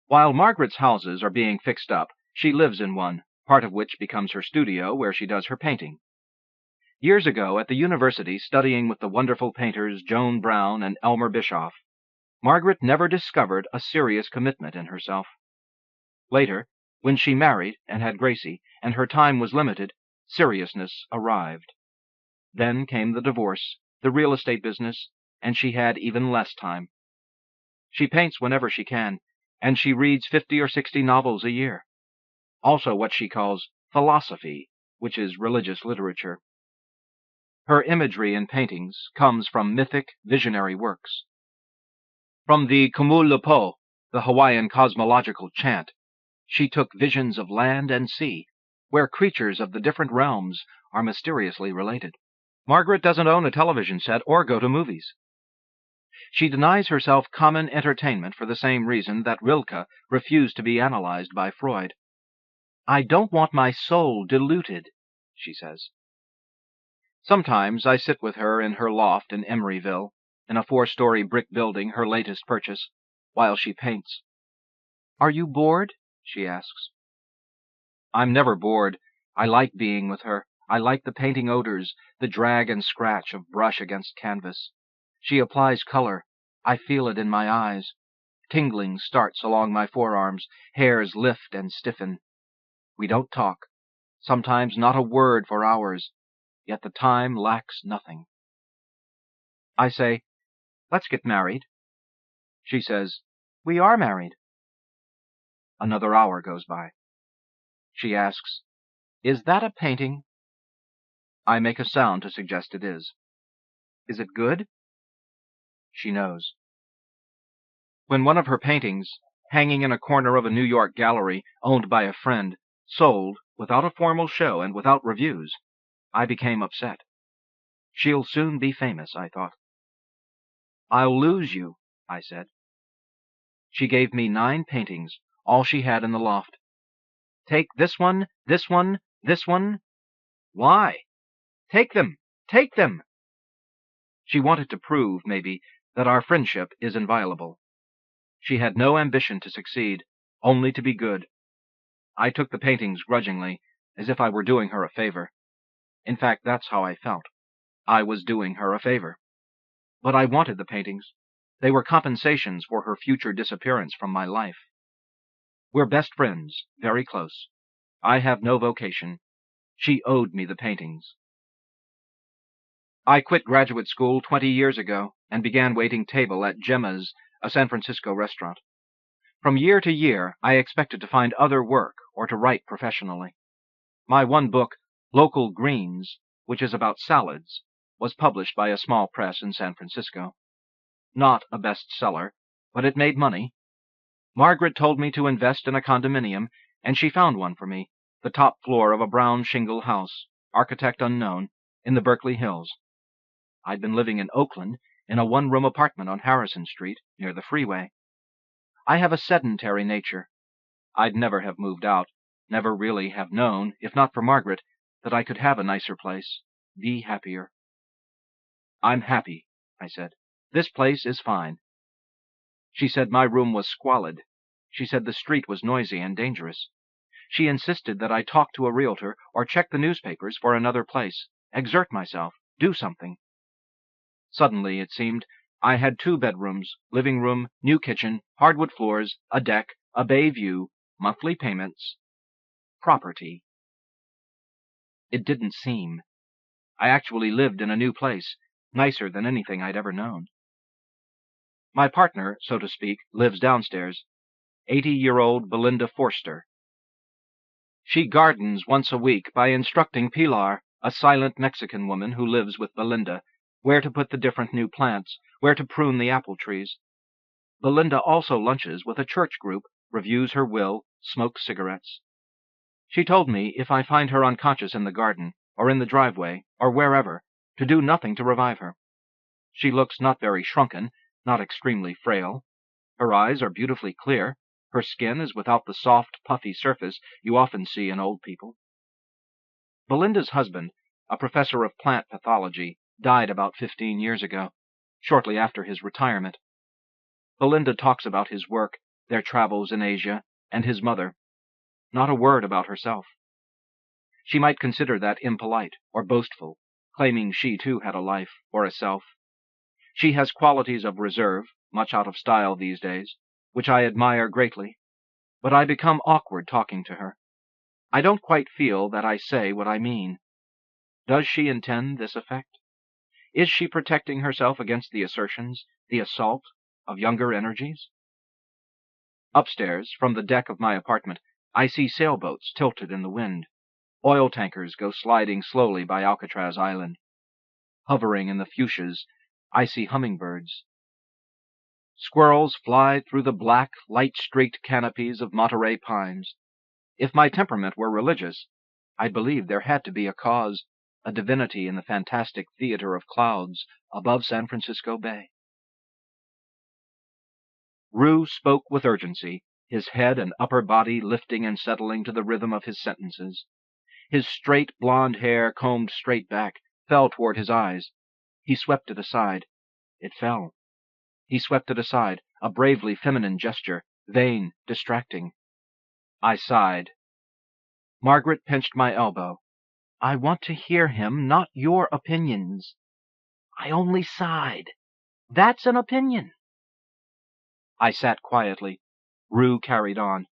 While Margaret's houses are being fixed up, she lives in one, part of which becomes her studio where she does her painting. Years ago, at the university studying with the wonderful painters Joan Brown and Elmer Bischoff, Margaret never discovered a serious commitment in herself. Later, when she married and had Gracie, and her time was limited, seriousness arrived. Then came the divorce, the real estate business, and she had even less time. She paints whenever she can, and she reads 50 or 60 novels a year. Also what she calls philosophy, which is religious literature. Her imagery in paintings comes from mythic, visionary works. From the Kumulupo, the Hawaiian cosmological chant, she took visions of land and sea, where creatures of the different realms are mysteriously related. Margaret doesn't own a television set or go to movies. She denies herself common entertainment for the same reason that Rilke refused to be analyzed by Freud. "I don't want my soul diluted," she says. Sometimes I sit with her in her loft in Emeryville, in a 4-story brick building, her latest purchase, while she paints. "Are you bored?" she asks. I'm never bored. I like being with her. I like the painting odors, the drag and scratch of brush against canvas. She applies color. I feel it in my eyes. Tingling starts along my forearms. Hairs lift and stiffen. We don't talk. Sometimes not a word for hours. Yet the time lacks nothing. I say, "Let's get married." She says, "We are married." Another hour goes by. She asks, "Is that a painting?" I make a sound to suggest it is. "Is it good?" She knows. When one of her paintings, hanging in a corner of a New York gallery owned by a friend, sold without a formal show and without reviews, I became upset. She'll soon be famous, I thought. I'll lose you, I said. She gave me 9 paintings, all she had in the loft. Take this one, this one, this one. Why? Take them! Take them! She wanted to prove, maybe, that our friendship is inviolable. She had no ambition to succeed, only to be good. I took the paintings grudgingly, as if I were doing her a favor. In fact, that's how I felt. I was doing her a favor. But I wanted the paintings. They were compensations for her future disappearance from my life. We're best friends, very close. I have no vocation. She owed me the paintings. I quit graduate school 20 years ago and began waiting table at Gemma's, a San Francisco restaurant. From year to year, I expected to find other work or to write professionally. My one book, Local Greens, which is about salads, was published by a small press in San Francisco. Not a bestseller, but it made money. Margaret told me to invest in a condominium, and she found one for me, the top floor of a brown shingle house, architect unknown, in the Berkeley Hills. I'd been living in Oakland, in a one-room apartment on Harrison Street, near the freeway. I have a sedentary nature. I'd never have moved out, never really have known, if not for Margaret, that I could have a nicer place, be happier. I'm happy, I said. This place is fine. She said my room was squalid. She said the street was noisy and dangerous. She insisted that I talk to a realtor or check the newspapers for another place, exert myself, do something. Suddenly, it seemed, I had 2 bedrooms, living room, new kitchen, hardwood floors, a deck, a bay view, monthly payments, property. It didn't seem. I actually lived in a new place, nicer than anything I'd ever known. My partner, so to speak, lives downstairs, 80-year-old Belinda Forster. She gardens once a week by instructing Pilar, a silent Mexican woman who lives with Belinda, where to put the different new plants, where to prune the apple trees. Belinda also lunches with a church group, reviews her will, smokes cigarettes. She told me if I find her unconscious in the garden, or in the driveway, or wherever, to do nothing to revive her. She looks not very shrunken, not extremely frail. Her eyes are beautifully clear. Her skin is without the soft, puffy surface you often see in old people. Belinda's husband, a professor of plant pathology, died about 15 years ago, shortly after his retirement. Belinda talks about his work, their travels in Asia, and his mother. Not a word about herself. She might consider that impolite or boastful, claiming she too had a life or a self. She has qualities of reserve, much out of style these days, which I admire greatly, but I become awkward talking to her. I don't quite feel that I say what I mean. Does she intend this effect? Is she protecting herself against the assertions, the assault, of younger energies? Upstairs, from the deck of my apartment, I see sailboats tilted in the wind. Oil tankers go sliding slowly by Alcatraz Island. Hovering in the fuchsias, I see hummingbirds. Squirrels fly through the black, light-streaked canopies of Monterey pines. If my temperament were religious, I'd believe there had to be a cause, a divinity in the fantastic theater of clouds above San Francisco Bay. Rue spoke with urgency, his head and upper body lifting and settling to the rhythm of his sentences. His straight blonde hair, combed straight back, fell toward his eyes. He swept it aside. It fell. He swept it aside, a bravely feminine gesture, vain, distracting. I sighed. Margaret pinched my elbow. I want to hear him, not your opinions. I only sighed. That's an opinion. I sat quietly. Rue carried on.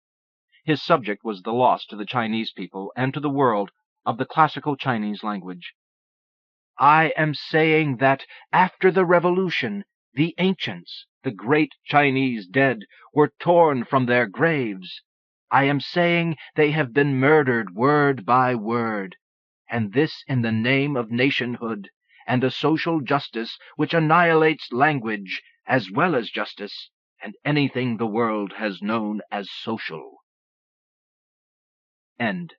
His subject was the loss to the Chinese people and to the world of the classical Chinese language. I am saying that after the revolution, the ancients, the great Chinese dead, were torn from their graves. I am saying they have been murdered word by word, and this in the name of nationhood, and a social justice which annihilates language as well as justice, and anything the world has known as social. End.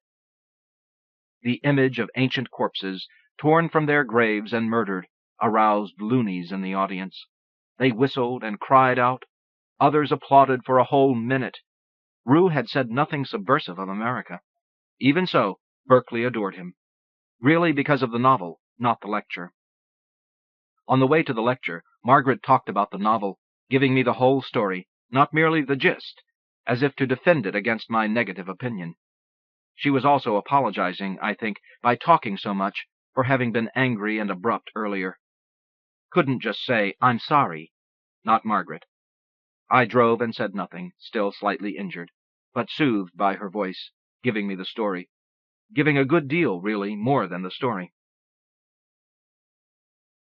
The image of ancient corpses, torn from their graves and murdered, aroused loonies in the audience. They whistled and cried out. Others applauded for a whole minute. Rue had said nothing subversive of America. Even so, Berkeley adored him. Really because of the novel, not the lecture. On the way to the lecture, Margaret talked about the novel, giving me the whole story, not merely the gist, as if to defend it against my negative opinion. She was also apologizing, I think, by talking so much, for having been angry and abrupt earlier. Couldn't just say, "I'm sorry." Not Margaret. I drove and said nothing, still slightly injured, but soothed by her voice, giving me the story. Giving a good deal, really, more than the story.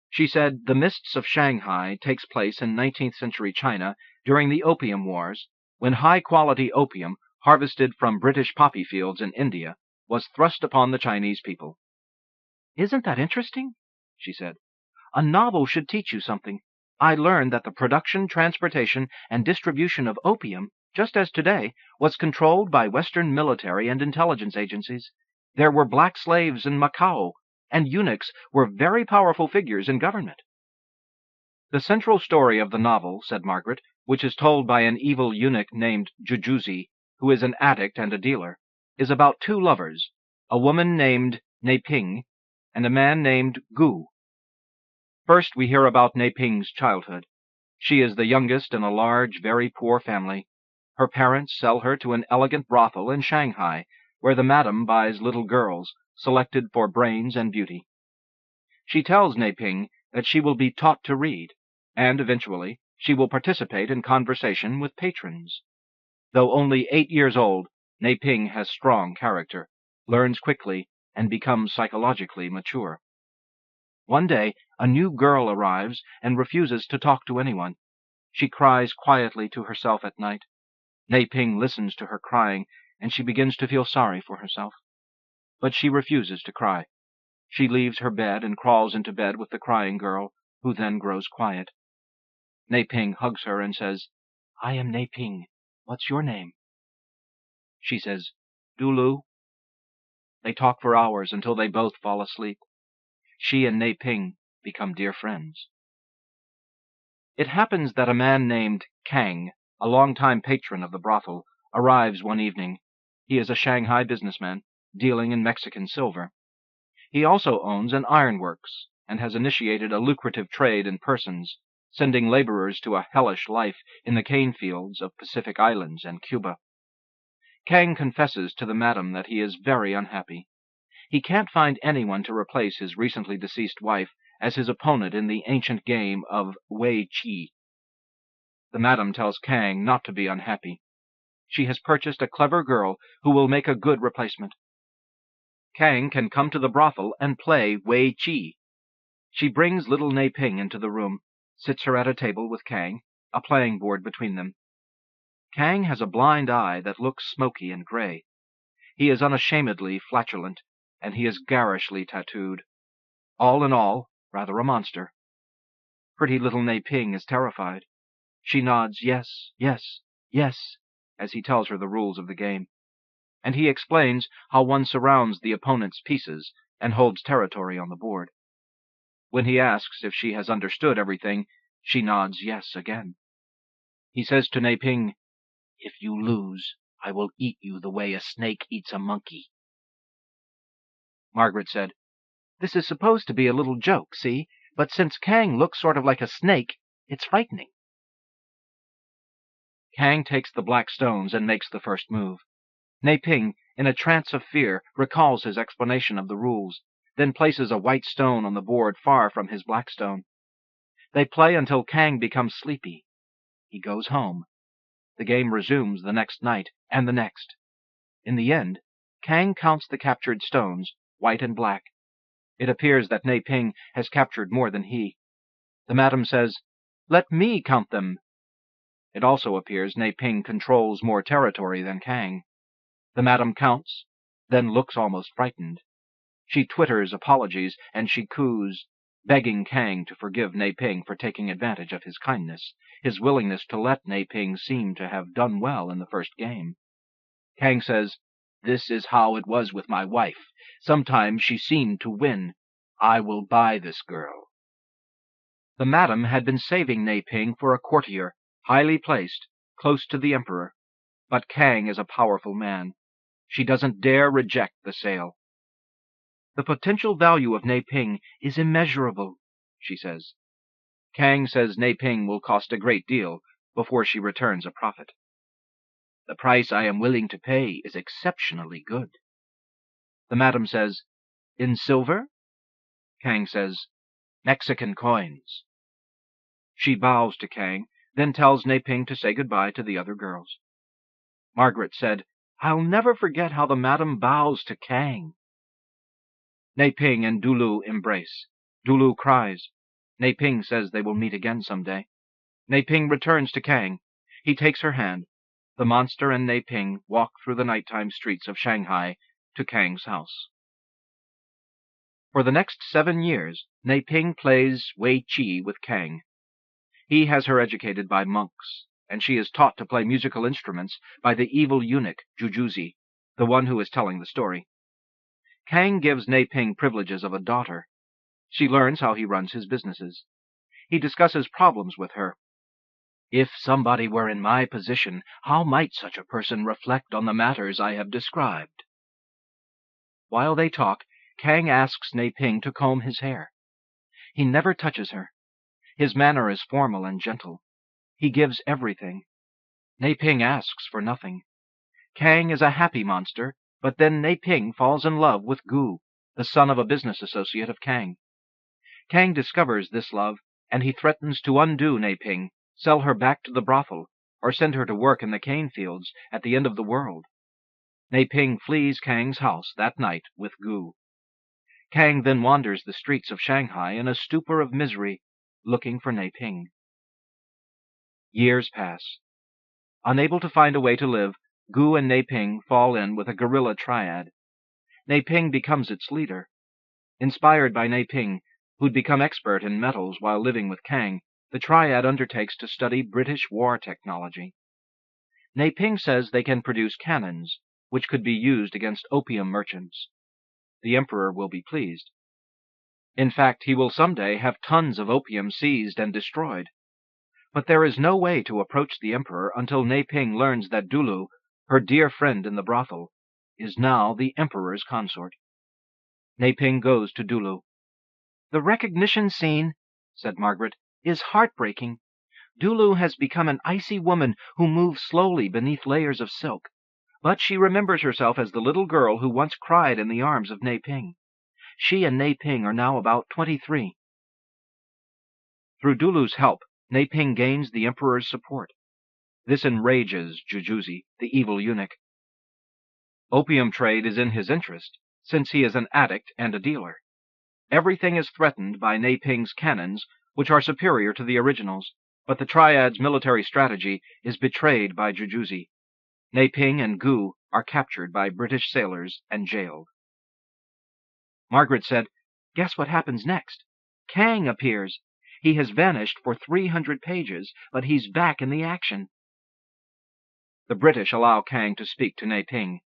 She said The Mists of Shanghai takes place in 19th century China during the Opium Wars, when high-quality opium, harvested from British poppy fields in India, was thrust upon the Chinese people. "Isn't that interesting?" she said. "A novel should teach you something. I learned that the production, transportation, and distribution of opium, just as today, was controlled by Western military and intelligence agencies. There were black slaves in Macao, and eunuchs were very powerful figures in government." "The central story of the novel," said Margaret, "which is told by an evil eunuch named Jujuzi, who is an addict and a dealer, is about two lovers, a woman named Neiping and a man named Gu. First, we hear about Neiping's childhood. She is the youngest in a large, very poor family. Her parents sell her to an elegant brothel in Shanghai, where the madam buys little girls, selected for brains and beauty. She tells Neiping that she will be taught to read, and eventually she will participate in conversation with patrons. Though only 8 years old, Neiping has strong character, learns quickly, and becomes psychologically mature. One day, a new girl arrives and refuses to talk to anyone. She cries quietly to herself at night. Neiping listens to her crying, and she begins to feel sorry for herself. But she refuses to cry. She leaves her bed and crawls into bed with the crying girl, who then grows quiet. Neiping hugs her and says, "I am Neiping. What's your name?" She says, "Dulu." They talk for hours until they both fall asleep. She and Neiping become dear friends. It happens that a man named Kang, a longtime patron of the brothel, arrives one evening. He is a Shanghai businessman, dealing in Mexican silver. He also owns an ironworks, and has initiated a lucrative trade in persons, sending laborers to a hellish life in the cane fields of Pacific Islands and Cuba. Kang confesses to the madam that he is very unhappy. He can't find anyone to replace his recently deceased wife as his opponent in the ancient game of Wei Qi. The madam tells Kang not to be unhappy. She has purchased a clever girl who will make a good replacement. Kang can come to the brothel and play Wei Qi. She brings little Neiping into the room, sits her at a table with Kang, a playing board between them. Kang has a blind eye that looks smoky and gray. He is unashamedly flatulent, and he is garishly tattooed. All in all, rather a monster. Pretty little Neiping is terrified. She nods yes, yes, yes, as he tells her the rules of the game, and he explains how one surrounds the opponent's pieces and holds territory on the board. When he asks if she has understood everything, she nods yes again. He says to Neiping, "If you lose, I will eat you the way a snake eats a monkey." Margaret said, "This is supposed to be a little joke, see? But since Kang looks sort of like a snake, it's frightening." Kang takes the black stones and makes the first move. Neiping, in a trance of fear, recalls his explanation of the rules, then places a white stone on the board far from his black stone. They play until Kang becomes sleepy. He goes home. The game resumes the next night, and the next. In the end, Kang counts the captured stones, white and black. It appears that Neiping has captured more than he. The madam says, "Let me count them." It also appears Neiping controls more territory than Kang. The madam counts, then looks almost frightened. She twitters apologies, and she coos, begging Kang to forgive Nei-Ping for taking advantage of his kindness, his willingness to let Nei-Ping seem to have done well in the first game. Kang says, "This is how it was with my wife. Sometimes she seemed to win. I will buy this girl." The madam had been saving Nei-Ping for a courtier, highly placed, close to the emperor. But Kang is a powerful man. She doesn't dare reject the sale. "The potential value of Nei-Ping is immeasurable," she says. Kang says Nei-Ping will cost a great deal before she returns a profit. "The price I am willing to pay is exceptionally good." The madam says, "In silver?" Kang says, "Mexican coins." She bows to Kang, then tells Nei-Ping to say goodbye to the other girls. Margaret said, "I'll never forget how the madam bows to Kang." Nei-Ping and Dulu embrace. Dulu cries. Nei-Ping says they will meet again someday. Nei-Ping returns to Kang. He takes her hand. The monster and Nei-Ping walk through the nighttime streets of Shanghai to Kang's house. For the next 7 years, Nei-Ping plays Wei Qi with Kang. He has her educated by monks, and she is taught to play musical instruments by the evil eunuch Jujuzi, the one who is telling the story. Kang gives Nei-Ping privileges of a daughter. She learns how he runs his businesses. He discusses problems with her. "If somebody were in my position, how might such a person reflect on the matters I have described?" While they talk, Kang asks Nei-Ping to comb his hair. He never touches her. His manner is formal and gentle. He gives everything. Nei-Ping asks for nothing. Kang is a happy monster, but then Nei-Ping falls in love with Gu, the son of a business associate of Kang. Kang discovers this love, and he threatens to undo Nei-Ping, sell her back to the brothel, or send her to work in the cane fields at the end of the world. Nei-Ping flees Kang's house that night with Gu. Kang then wanders the streets of Shanghai in a stupor of misery, looking for Nei-Ping. Years pass. Unable to find a way to live, Gu and Nei-Ping fall in with a guerrilla triad. Nei-Ping becomes its leader. Inspired by Nei-Ping, who'd become expert in metals while living with Kang, the triad undertakes to study British war technology. Nei-Ping says they can produce cannons, which could be used against opium merchants. The emperor will be pleased. In fact, he will someday have tons of opium seized and destroyed. But there is no way to approach the emperor until Nei-Ping learns that Dulu, her dear friend in the brothel, is now the emperor's consort. Nei-Ping goes to Dulu. "The recognition scene," said Margaret, "is heartbreaking. Dulu has become an icy woman who moves slowly beneath layers of silk, but she remembers herself as the little girl who once cried in the arms of Nei-Ping. She and Nei-Ping are now about 23. Through Dulu's help, Nei-Ping gains the emperor's support. This enrages Jujuzi, the evil eunuch. Opium trade is in his interest, since he is an addict and a dealer. Everything is threatened by Nei-Ping's cannons, which are superior to the originals, but the triad's military strategy is betrayed by Jujuzi. Nei-Ping and Gu are captured by British sailors and jailed. Margaret said, "Guess what happens next? Kang appears. He has vanished for 300 pages, but he's back in the action." The British allow Kang to speak to Nei-Ping.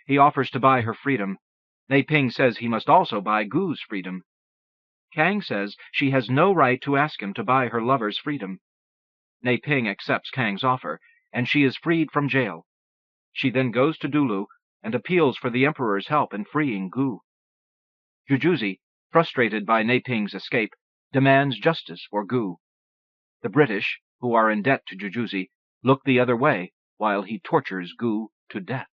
He offers to buy her freedom. Nei-Ping says he must also buy Gu's freedom. Kang says she has no right to ask him to buy her lover's freedom. Nei-Ping accepts Kang's offer, and she is freed from jail. She then goes to Dulu and appeals for the emperor's help in freeing Gu. Jujuzi, frustrated by Nei-Ping's escape, demands justice for Gu. The British, who are in debt to Jujuzi, look the other way while he tortures Gu to death.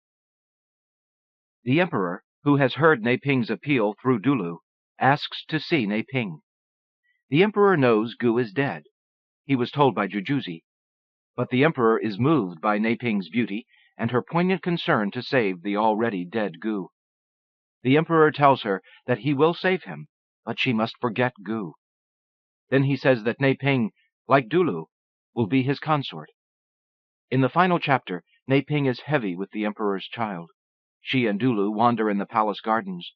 The emperor, who has heard Nei-Ping's appeal through Dulu, asks to see Nei-Ping. The emperor knows Gu is dead. He was told by Jujuzi. But the emperor is moved by Nei-Ping's beauty and her poignant concern to save the already dead Gu. The emperor tells her that he will save him, but she must forget Gu. Then he says that Nei-Ping, like Dulu, will be his consort. In the final chapter, Nei-Ping is heavy with the emperor's child. She and Dulu wander in the palace gardens.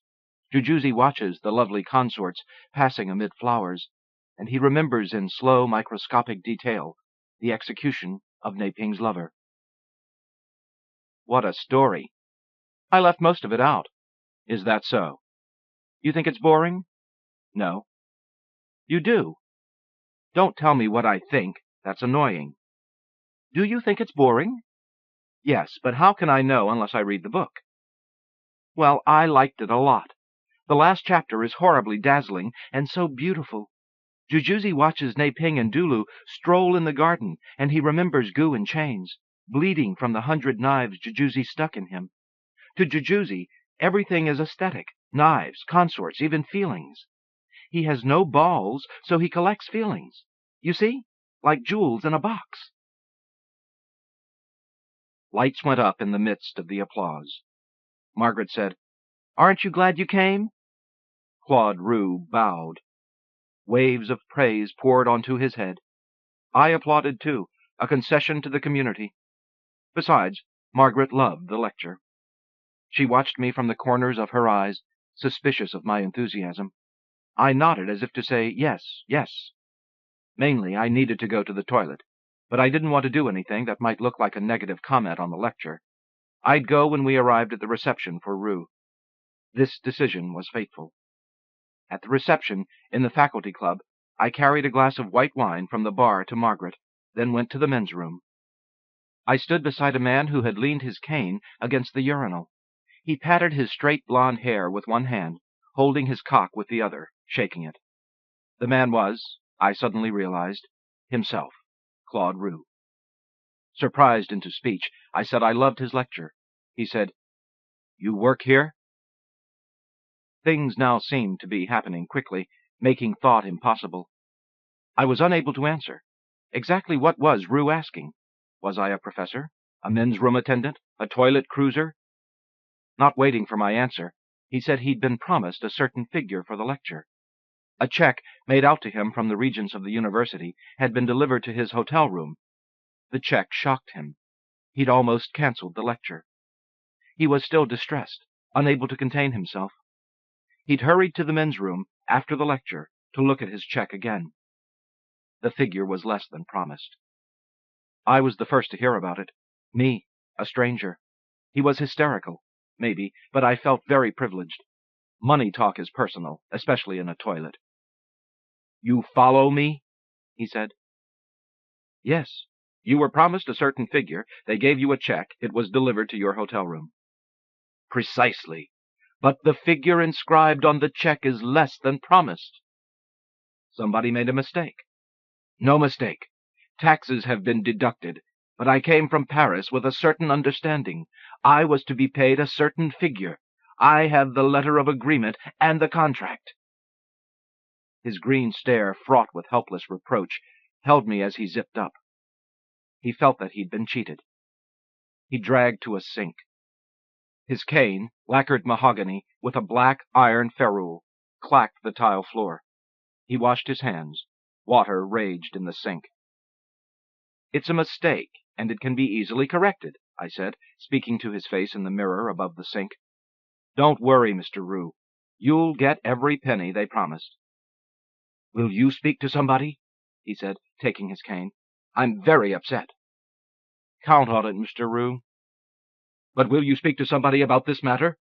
Jujuzzi watches the lovely consorts passing amid flowers, and he remembers in slow microscopic detail the execution of Neiping's lover. What a story! I left most of it out. Is that so? You think it's boring? No. You do? Don't tell me what I think. That's annoying. Do you think it's boring? Yes, but how can I know unless I read the book? Well, I liked it a lot. The last chapter is horribly dazzling and so beautiful. Jujuzzi watches Neiping and Dulu stroll in the garden, and he remembers Gu in chains, bleeding from the 100 knives Jujuzzi stuck in him. To Jujuzzi, everything is aesthetic, knives, consorts, even feelings. He has no balls, so he collects feelings. You see? Like jewels in a box. Lights went up in the midst of the applause. Margaret said, "Aren't you glad you came?" Claude Roux bowed. Waves of praise poured onto his head. I applauded too, a concession to the community. Besides, Margaret loved the lecture. She watched me from the corners of her eyes, suspicious of my enthusiasm. I nodded as if to say, yes, yes. Mainly, I needed to go to the toilet, but I didn't want to do anything that might look like a negative comment on the lecture. I'd go when we arrived at the reception for Roux. This decision was fateful. At the reception, in the faculty club, I carried a glass of white wine from the bar to Margaret, then went to the men's room. I stood beside a man who had leaned his cane against the urinal. He patted his straight blond hair with one hand, holding his cock with the other, shaking it. The man was, I suddenly realized, himself, Claude Roux. Surprised into speech, I said I loved his lecture. He said, "You work here?" Things now seemed to be happening quickly, making thought impossible. I was unable to answer. Exactly what was Roux asking? Was I a professor? A men's room attendant? A toilet cruiser? Not waiting for my answer, he said he'd been promised a certain figure for the lecture. A check made out to him from the regents of the university had been delivered to his hotel room. The check shocked him. He'd almost canceled the lecture. He was still distressed, unable to contain himself. He'd hurried to the men's room after the lecture to look at his check again. The figure was less than promised. I was the first to hear about it. Me, a stranger. He was hysterical, maybe, but I felt very privileged. Money talk is personal, especially in a toilet. "You follow me?" he said. "Yes. You were promised a certain figure. They gave you a check. It was delivered to your hotel room." "Precisely. But the figure inscribed on the check is less than promised." "Somebody made a mistake." "No mistake. Taxes have been deducted, but I came from Paris with a certain understanding. I was to be paid a certain figure. I have the letter of agreement and the contract." His green stare, fraught with helpless reproach, held me as he zipped up. He felt that he'd been cheated. He dragged to a sink. His cane, lacquered mahogany with a black iron ferrule, clacked the tile floor. He washed his hands. Water raged in the sink. "It's a mistake, and it can be easily corrected," I said, speaking to his face in the mirror above the sink. "Don't worry, Mr. Roux. You'll get every penny they promised." "Will you speak to somebody?" he said, taking his cane. "I'm very upset." "Count on it, Mr. Roux." "But will you speak to somebody about this matter?"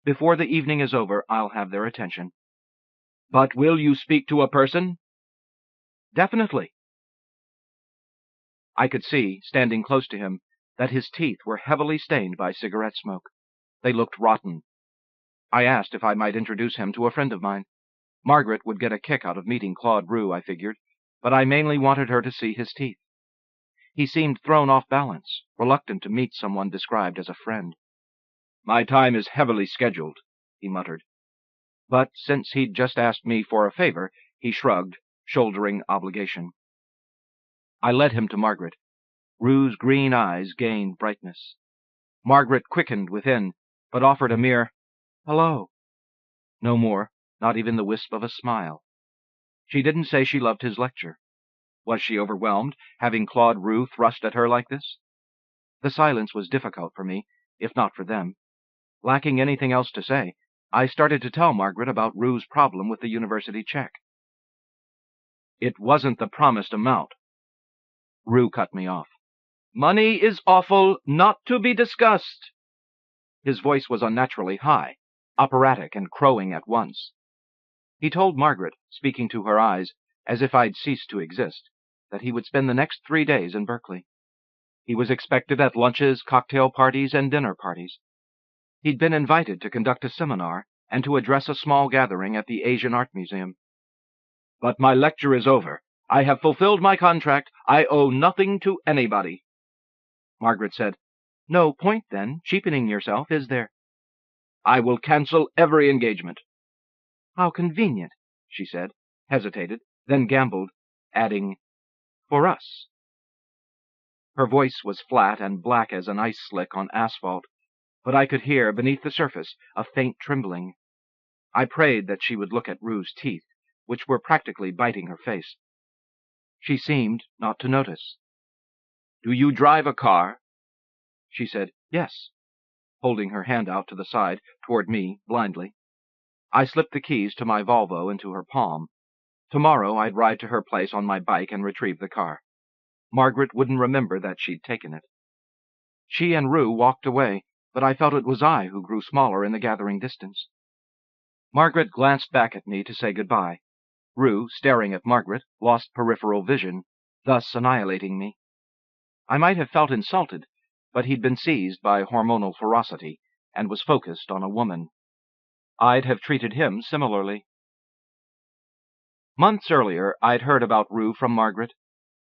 "Before the evening is over, I'll have their attention." "But will you speak to a person?" "Definitely." I could see, standing close to him, that his teeth were heavily stained by cigarette smoke. They looked rotten. I asked if I might introduce him to a friend of mine. Margaret would get a kick out of meeting Claude Roux, I figured, but I mainly wanted her to see his teeth. He seemed thrown off balance, reluctant to meet someone described as a friend. "My time is heavily scheduled," he muttered. But since he'd just asked me for a favor, he shrugged, shouldering obligation. I led him to Margaret. Roux's green eyes gained brightness. Margaret quickened within, but offered a mere, "Hello." No more, not even the wisp of a smile. She didn't say she loved his lecture. Was she overwhelmed, having Claude Roux thrust at her like this? The silence was difficult for me, if not for them. Lacking anything else to say, I started to tell Margaret about Rue's problem with the university check. It wasn't the promised amount. Rue cut me off. Money is awful, not to be discussed. His voice was unnaturally high, operatic and crowing at once. He told Margaret, speaking to her eyes, as if I'd ceased to exist, that he would spend the next 3 days in Berkeley. He was expected at lunches, cocktail parties, and dinner parties. He'd been invited to conduct a seminar and to address a small gathering at the Asian Art Museum. But my lecture is over. I have fulfilled my contract. I owe nothing to anybody. Margaret said, No point, then, cheapening yourself, is there? I will cancel every engagement. How convenient, she said, hesitated, then gambled, adding, for us. Her voice was flat and black as an ice slick on asphalt, but I could hear, beneath the surface, a faint trembling. I prayed that she would look at Rue's teeth, which were practically biting her face. She seemed not to notice. Do you drive a car? She said, yes, holding her hand out to the side, toward me, blindly. I slipped the keys to my Volvo into her palm. Tomorrow I'd ride to her place on my bike and retrieve the car. Margaret wouldn't remember that she'd taken it. She and Rue walked away, but I felt it was I who grew smaller in the gathering distance. Margaret glanced back at me to say goodbye. Rue, staring at Margaret, lost peripheral vision, thus annihilating me. I might have felt insulted, but he'd been seized by hormonal ferocity and was focused on a woman. I'd have treated him similarly. Months earlier, I'd heard about Rue from Margaret.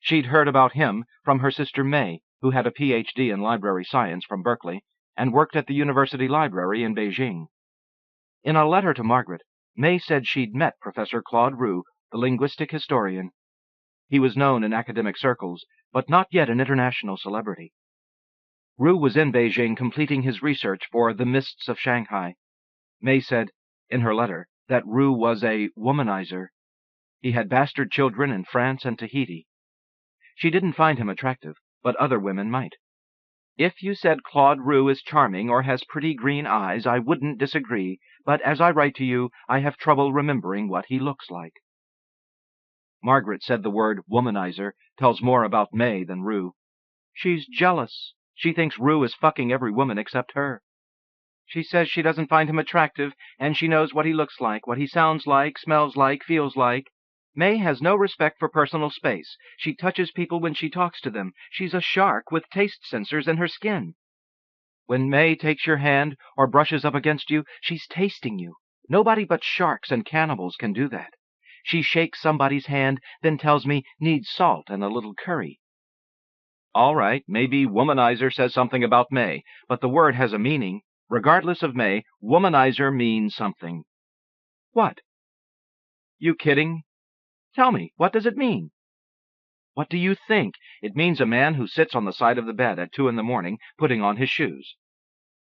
She'd heard about him from her sister May, who had a Ph.D. in library science from Berkeley and worked at the university library in Beijing. In a letter to Margaret, May said she'd met Professor Claude Rue, the linguistic historian. He was known in academic circles, but not yet an international celebrity. Rue was in Beijing completing his research for The Mists of Shanghai. May said, in her letter, that Rue was a womanizer. He had bastard children in France and Tahiti. She didn't find him attractive, but other women might. If you said Claude Rue is charming or has pretty green eyes, I wouldn't disagree, but as I write to you, I have trouble remembering what he looks like. Margaret said the word womanizer tells more about May than Rue. She's jealous. She thinks Rue is fucking every woman except her. She says she doesn't find him attractive, and she knows what he looks like, what he sounds like, smells like, feels like. May has no respect for personal space. She touches people when she talks to them. She's a shark with taste sensors in her skin. When May takes your hand or brushes up against you, she's tasting you. Nobody but sharks and cannibals can do that. She shakes somebody's hand, then tells me needs salt and a little curry. All right, maybe womanizer says something about May, but the word has a meaning. Regardless of May, womanizer means something. What? You kidding? Tell me, what does it mean? What do you think? It means a man who sits on the side of the bed at 2 a.m, putting on his shoes.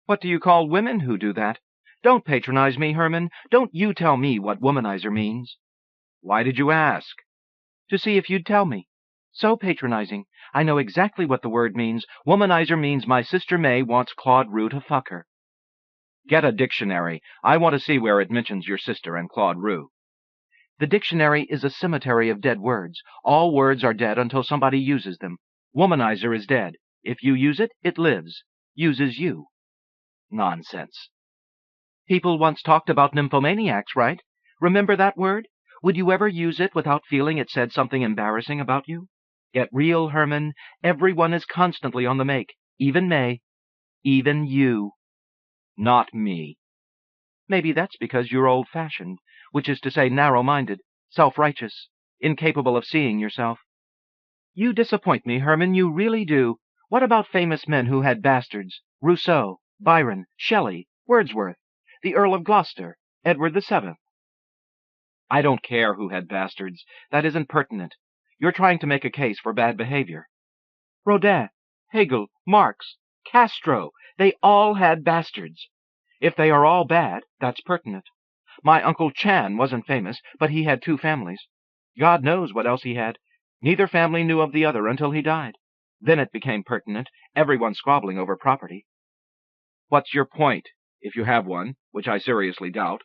What do you call women who do that? Don't patronize me, Herman. Don't you tell me what womanizer means. Why did you ask? To see if you'd tell me. So patronizing. I know exactly what the word means. Womanizer means my sister May wants Claude Rue to fuck her. Get a dictionary. I want to see where it mentions your sister and Claude Rue. The dictionary is a cemetery of dead words. All words are dead until somebody uses them. Womanizer is dead. If you use it, it lives. Uses you. Nonsense. People once talked about nymphomaniacs, right? Remember that word? Would you ever use it without feeling it said something embarrassing about you? Get real, Herman. Everyone is constantly on the make. Even May. Even you. Not me. Maybe that's because you're old-fashioned, which is to say narrow-minded, self-righteous, incapable of seeing yourself. You disappoint me, Herman, you really do. What about famous men who had bastards? Rousseau, Byron, Shelley, Wordsworth, the Earl of Gloucester, Edward VII. I don't care who had bastards. That isn't pertinent. You're trying to make a case for bad behavior. Rodin, Hegel, Marx, Castro, they all had bastards. If they are all bad, that's pertinent. My Uncle Chan wasn't famous, but he had 2 families. God knows what else he had. Neither family knew of the other until he died. Then it became pertinent, everyone squabbling over property. What's your point? if you have one, which I seriously doubt.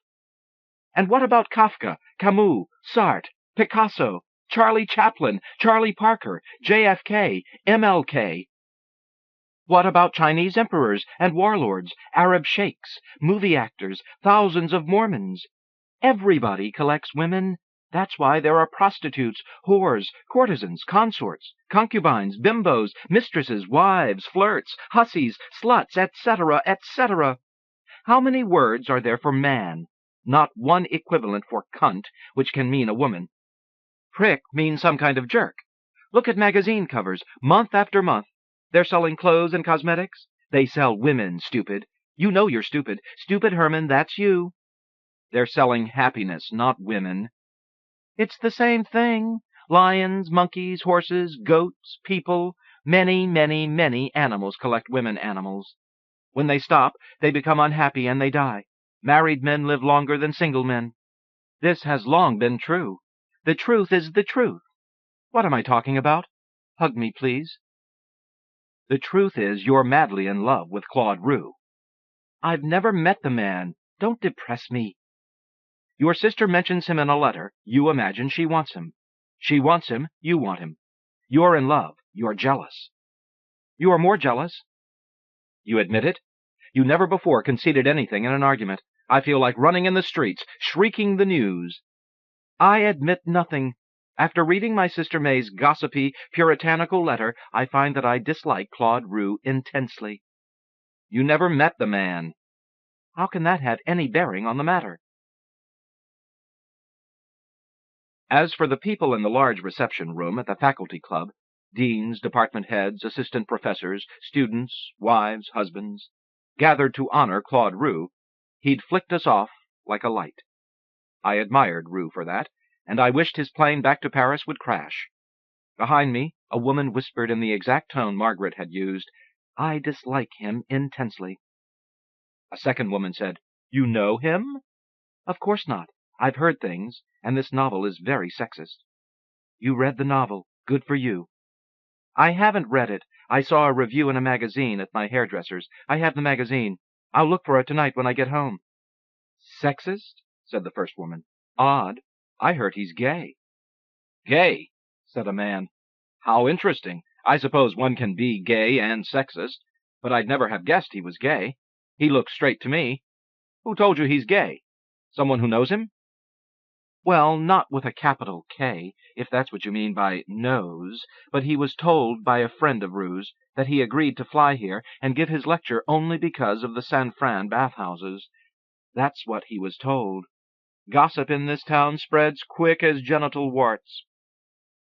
And what about Kafka, Camus, Sartre, Picasso, Charlie Chaplin, Charlie Parker, JFK, MLK? What about Chinese emperors and warlords, Arab sheikhs, movie actors, thousands of Mormons? Everybody collects women. That's why there are prostitutes, whores, courtesans, consorts, concubines, bimbos, mistresses, wives, flirts, hussies, sluts, etc., etc. How many words are there for man? Not one equivalent for cunt, which can mean a woman. Prick means some kind of jerk. Look at magazine covers, month after month. They're selling clothes and cosmetics. They sell women, stupid. You know you're stupid. Stupid Herman, that's you. They're selling happiness, not women. It's the same thing. Lions, monkeys, horses, goats, people. Many, many, many animals collect women animals. When they stop, they become unhappy and they die. Married men live longer than single men. This has long been true. The truth is the truth. What am I talking about? Hug me, please. The truth is you're madly in love with Claude Roux. I've never met the man. Don't depress me. Your sister mentions him in a letter. You imagine she wants him. She wants him. You want him. You're in love. You're jealous. You are more jealous. You admit it? You never before conceded anything in an argument. I feel like running in the streets, shrieking the news. I admit nothing. After reading my sister May's gossipy, puritanical letter, I find that I dislike Claude Roux intensely. You never met the man. How can that have any bearing on the matter? As for the people in the large reception room at the faculty club, deans, department heads, assistant professors, students, wives, husbands, gathered to honor Claude Roux, he'd flicked us off like a light. I admired Roux for that, and I wished his plane back to Paris would crash. Behind me, a woman whispered in the exact tone Margaret had used, "I dislike him intensely." A second woman said, "You know him?" "Of course not. I've heard things, and this novel is very sexist." "You read the novel. Good for you." "I haven't read it. I saw a review in a magazine at my hairdresser's. I have the magazine. I'll look for it tonight when I get home." "Sexist?" said the first woman. "Odd. I heard he's gay." "Gay?" said a man. "How interesting. I suppose one can be gay and sexist, but I'd never have guessed he was gay. He looks straight to me. Who told you he's gay? Someone who knows him?" "Well, not with a capital K, if that's what you mean by knows, but he was told by a friend of Roux's that he agreed to fly here and give his lecture only because of the San Fran bathhouses. That's what he was told. Gossip in this town spreads quick as genital warts.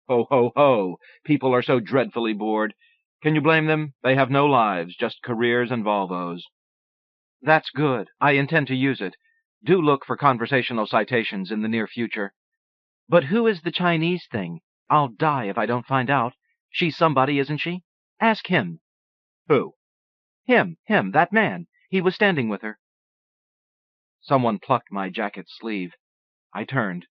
Ho, ho, ho! People are so dreadfully bored. Can you blame them? They have no lives, just careers and Volvos." "That's good. I intend to use it. Do look for conversational citations in the near future. But who is the Chinese thing? I'll die if I don't find out. She's somebody, isn't she? Ask him." "Who?" Him, that man. He was standing with her." Someone plucked my jacket sleeve. I turned.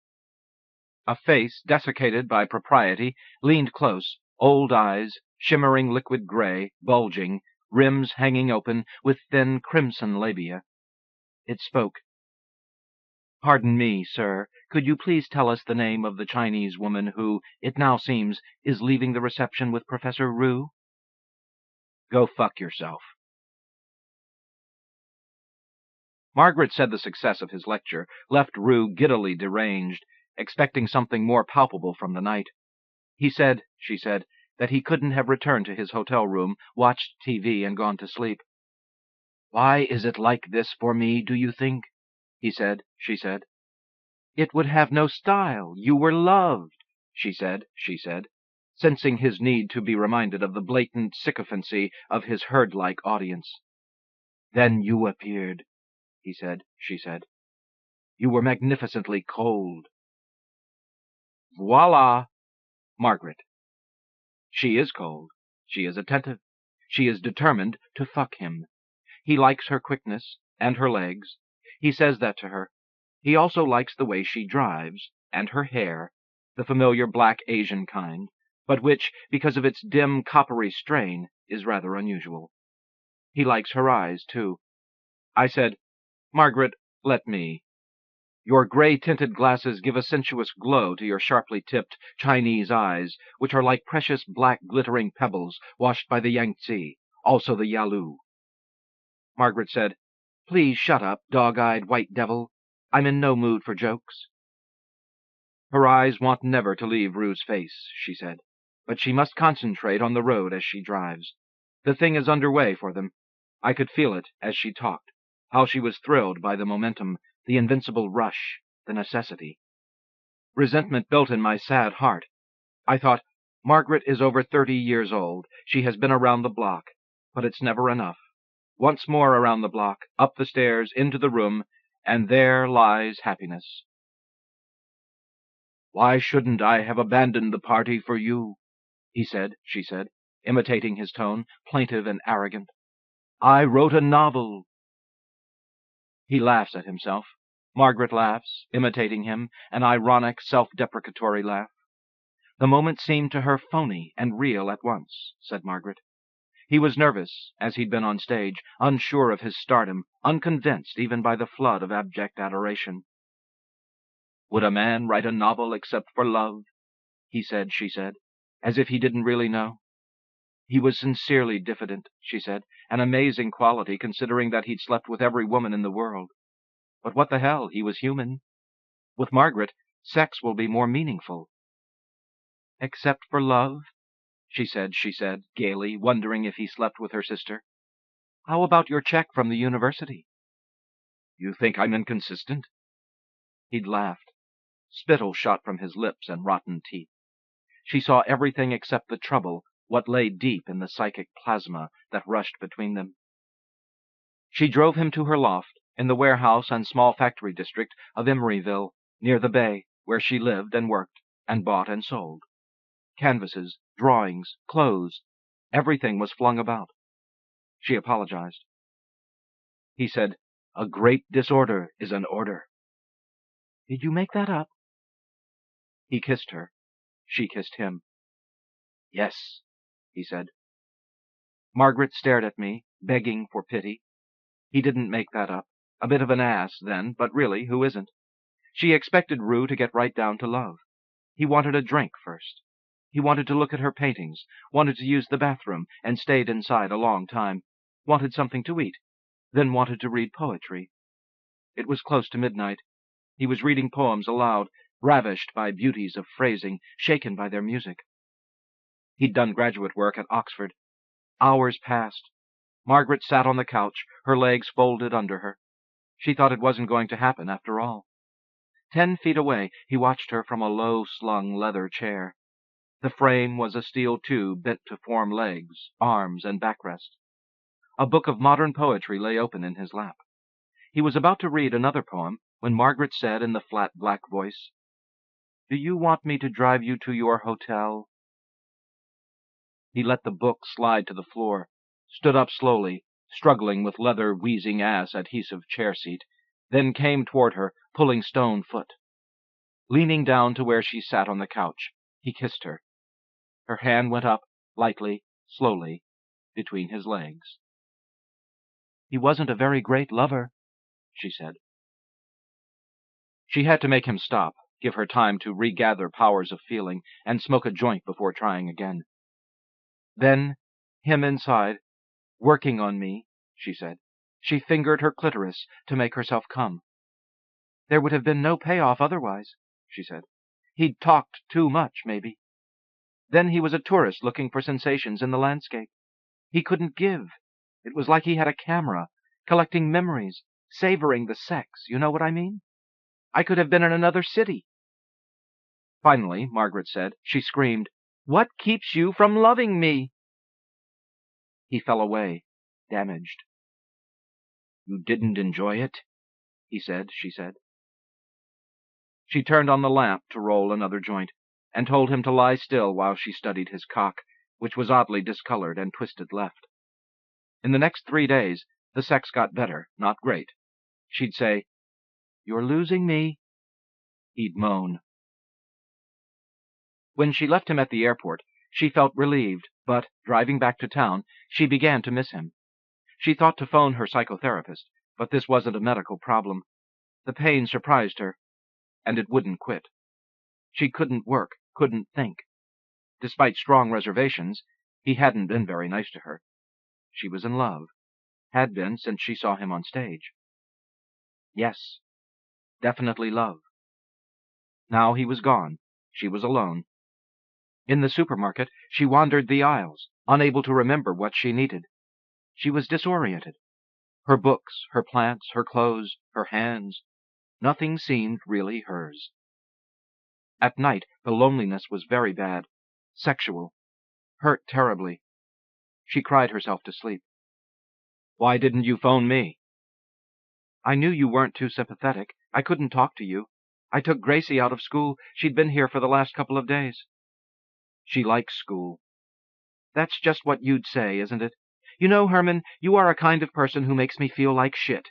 A face, desiccated by propriety, leaned close, old eyes, shimmering liquid gray, bulging, rims hanging open, with thin crimson labia. It spoke. "Pardon me, sir. Could you please tell us the name of the Chinese woman who, it now seems, is leaving the reception with Professor Roux?" "Go fuck yourself." Margaret said the success of his lecture left Roux giddily deranged, expecting something more palpable from the night. He said, she said, that he couldn't have returned to his hotel room, watched TV, and gone to sleep. "Why is it like this for me, do you think?" he said, she said. "It would have no style. You were loved," she said, sensing his need to be reminded of the blatant sycophancy of his herd-like audience. "Then you appeared," he said, she said. "You were magnificently cold." Voila! Margaret. She is cold. She is attentive. She is determined to fuck him. He likes her quickness and her legs. He says that to her. He also likes the way she drives, and her hair, the familiar black Asian kind, but which, because of its dim coppery strain, is rather unusual. He likes her eyes, too. I said, Margaret, let me. Your gray-tinted glasses give a sensuous glow to your sharply tipped Chinese eyes, which are like precious black glittering pebbles washed by the Yangtze, also the Yalu. Margaret said, Please shut up, dog-eyed white devil. I'm in no mood for jokes. Her eyes want never to leave Rue's face, she said, but she must concentrate on the road as she drives. The thing is under way for them. I could feel it as she talked, how she was thrilled by the momentum, the invincible rush, the necessity. Resentment built in my sad heart. I thought, Margaret is over 30 years old. She has been around the block, but it's never enough. Once more around the block, up the stairs, into the room, and there lies happiness. Why shouldn't I have abandoned the party for you? He said, she said, imitating his tone, plaintive and arrogant. I wrote a novel. He laughs at himself. Margaret laughs, imitating him, an ironic, self-deprecatory laugh. The moment seemed to her phony and real at once, said Margaret. He was nervous, as he'd been on stage, unsure of his stardom, unconvinced even by the flood of abject adoration. Would a man write a novel except for love? He said, she said, as if he didn't really know. He was sincerely diffident, she said, an amazing quality considering that he'd slept with every woman in the world. But what the hell, he was human. With Margaret, sex will be more meaningful. Except for love? She said, gaily, wondering if he slept with her sister. How about your check from the university? You think I'm inconsistent? He'd laughed. Spittle shot from his lips and rotten teeth. She saw everything except the trouble, what lay deep in the psychic plasma that rushed between them. She drove him to her loft, in the warehouse and small factory district of Emeryville, near the bay, where she lived and worked, and bought and sold. Canvases, drawings, clothes, everything was flung about. She apologized. He said, A great disorder is an order. Did you make that up? He kissed her. She kissed him. Yes, he said. Margaret stared at me, begging for pity. He didn't make that up. A bit of an ass, then, but really, who isn't? She expected Rue to get right down to love. He wanted a drink first. He wanted to look at her paintings, wanted to use the bathroom, and stayed inside a long time, wanted something to eat, then wanted to read poetry. It was close to midnight. He was reading poems aloud, ravished by beauties of phrasing, shaken by their music. He'd done graduate work at Oxford. Hours passed. Margaret sat on the couch, her legs folded under her. She thought it wasn't going to happen after all. 10 feet away, he watched her from a low-slung leather chair. The frame was a steel tube bent to form legs, arms, and backrest. A book of modern poetry lay open in his lap. He was about to read another poem when Margaret said in the flat black voice, Do you want me to drive you to your hotel? He let the book slide to the floor, stood up slowly, struggling with leather wheezing ass adhesive chair seat, then came toward her, pulling stone foot. Leaning down to where she sat on the couch, he kissed her. Her hand went up, lightly, slowly, between his legs. He wasn't a very great lover, she said. She had to make him stop, give her time to regather powers of feeling, and smoke a joint before trying again. Then, him inside, working on me, she said. She fingered her clitoris to make herself come. There would have been no payoff otherwise, she said. He'd talked too much, maybe. Then he was a tourist looking for sensations in the landscape. He couldn't give. It was like he had a camera, collecting memories, savoring the sex, you know what I mean? I could have been in another city. Finally, Margaret said, she screamed, What keeps you from loving me? He fell away, damaged. You didn't enjoy it? He said, she said. She turned on the lamp to roll another joint, and told him to lie still while she studied his cock, which was oddly discolored and twisted left. In the next 3 days, the sex got better, not great. She'd say, You're losing me. He'd moan. When she left him at the airport, she felt relieved, but, driving back to town, she began to miss him. She thought to phone her psychotherapist, But this wasn't a medical problem. The pain surprised her, and it wouldn't quit. She couldn't work, couldn't think. Despite strong reservations, he hadn't been very nice to her. She was in love, had been since she saw him on stage. Yes, definitely love. Now he was gone. She was alone. In the supermarket, she wandered the aisles, unable to remember what she needed. She was disoriented. Her books, her plants, her clothes, her hands, nothing seemed really hers. At night, the loneliness was very bad, sexual, hurt terribly. She cried herself to sleep. Why didn't you phone me? I knew you weren't too sympathetic. I couldn't talk to you. I took Gracie out of school. She'd been here for the last couple of days. She likes school. That's just what you'd say, isn't it? You know, Herman, you are a kind of person who makes me feel like shit.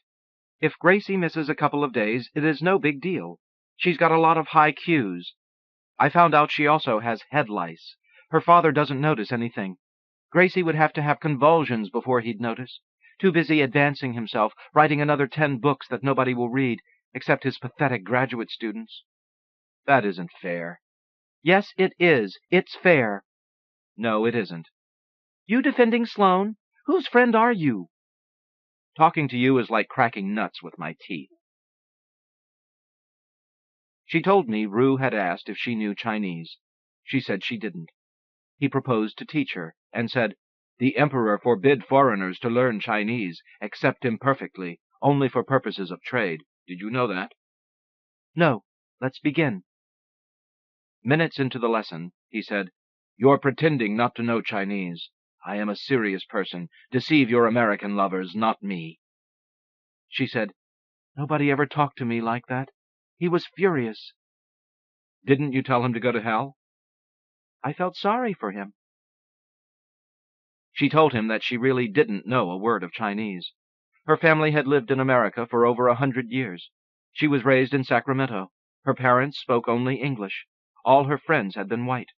If Gracie misses a couple of days, it is no big deal. She's got a lot of high Qs. I found out she also has head lice. Her father doesn't notice anything. Gracie would have to have convulsions before he'd notice. Too busy advancing himself, writing another 10 books that nobody will read, except his pathetic graduate students. That isn't fair. Yes, it is. It's fair. No, it isn't. You defending Sloane? Whose friend are you? Talking to you is like cracking nuts with my teeth. She told me Rue had asked if she knew Chinese. She said she didn't. He proposed to teach her, and said, "The Emperor forbid foreigners to learn Chinese, except imperfectly, only for purposes of trade. Did you know that?" No. Let's begin. Minutes into the lesson, he said, "You're pretending not to know Chinese. I am a serious person. Deceive your American lovers, not me." She said, "Nobody ever talked to me like that. He was furious." Didn't you tell him to go to hell? I felt sorry for him. She told him that she really didn't know a word of Chinese. Her family had lived in America for over 100 years. She was raised in Sacramento. Her parents spoke only English. All her friends had been white.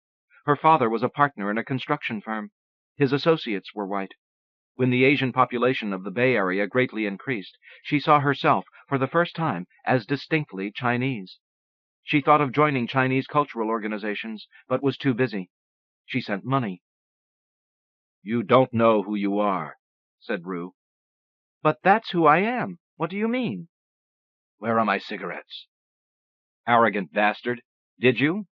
Her father was a partner in a construction firm. His associates were white. When the Asian population of the Bay Area greatly increased, she saw herself, for the first time, as distinctly Chinese. She thought of joining Chinese cultural organizations, but was too busy. She sent money. "You don't know who you are," said Rue. "But that's who I am. What do you mean?" "Where are my cigarettes?" "Arrogant bastard. Did you?"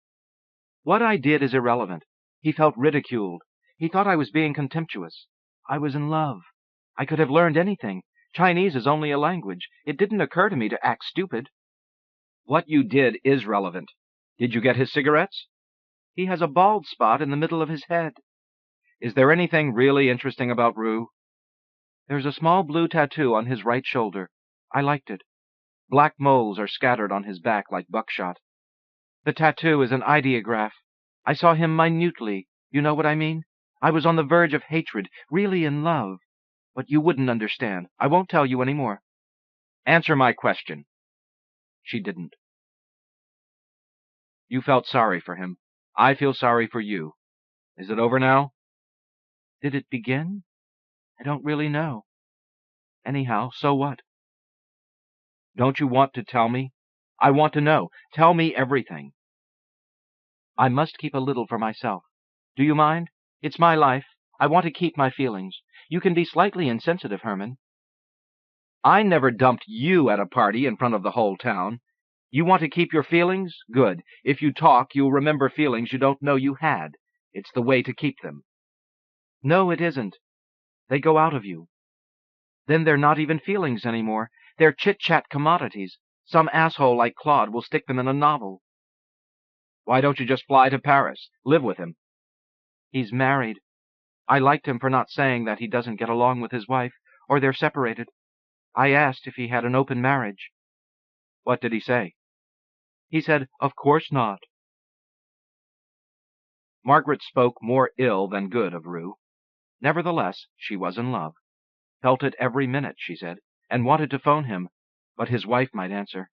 "What I did is irrelevant. He felt ridiculed. He thought I was being contemptuous. I was in love. I could have learned anything. Chinese is only a language. It didn't occur to me to act stupid." "What you did is relevant. Did you get his cigarettes?" "He has a bald spot in the middle of his head." "Is there anything really interesting about Rue?" "There's a small blue tattoo on his right shoulder. I liked it. Black moles are scattered on his back like buckshot. The tattoo is an ideograph. I saw him minutely. You know what I mean? I was on the verge of hatred, really in love. But you wouldn't understand. I won't tell you any more." "Answer my question." She didn't. "You felt sorry for him. I feel sorry for you. Is it over now?" "Did it begin? I don't really know. Anyhow, so what?" "Don't you want to tell me? I want to know. Tell me everything." "I must keep a little for myself. Do you mind? It's my life. I want to keep my feelings. You can be slightly insensitive, Herman." "I never dumped you at a party in front of the whole town. You want to keep your feelings? Good. If you talk, you'll remember feelings you don't know you had. It's the way to keep them." "No, it isn't. They go out of you. Then they're not even feelings anymore. They're chit-chat commodities. Some asshole like Claude will stick them in a novel." "Why don't you just fly to Paris? Live with him." "He's married. I liked him for not saying that he doesn't get along with his wife, or they're separated. I asked if he had an open marriage." "What did he say?" "He said, 'Of course not.'" Margaret spoke more ill than good of Rue. Nevertheless, she was in love. Felt it every minute, she said, and wanted to phone him, but his wife might answer.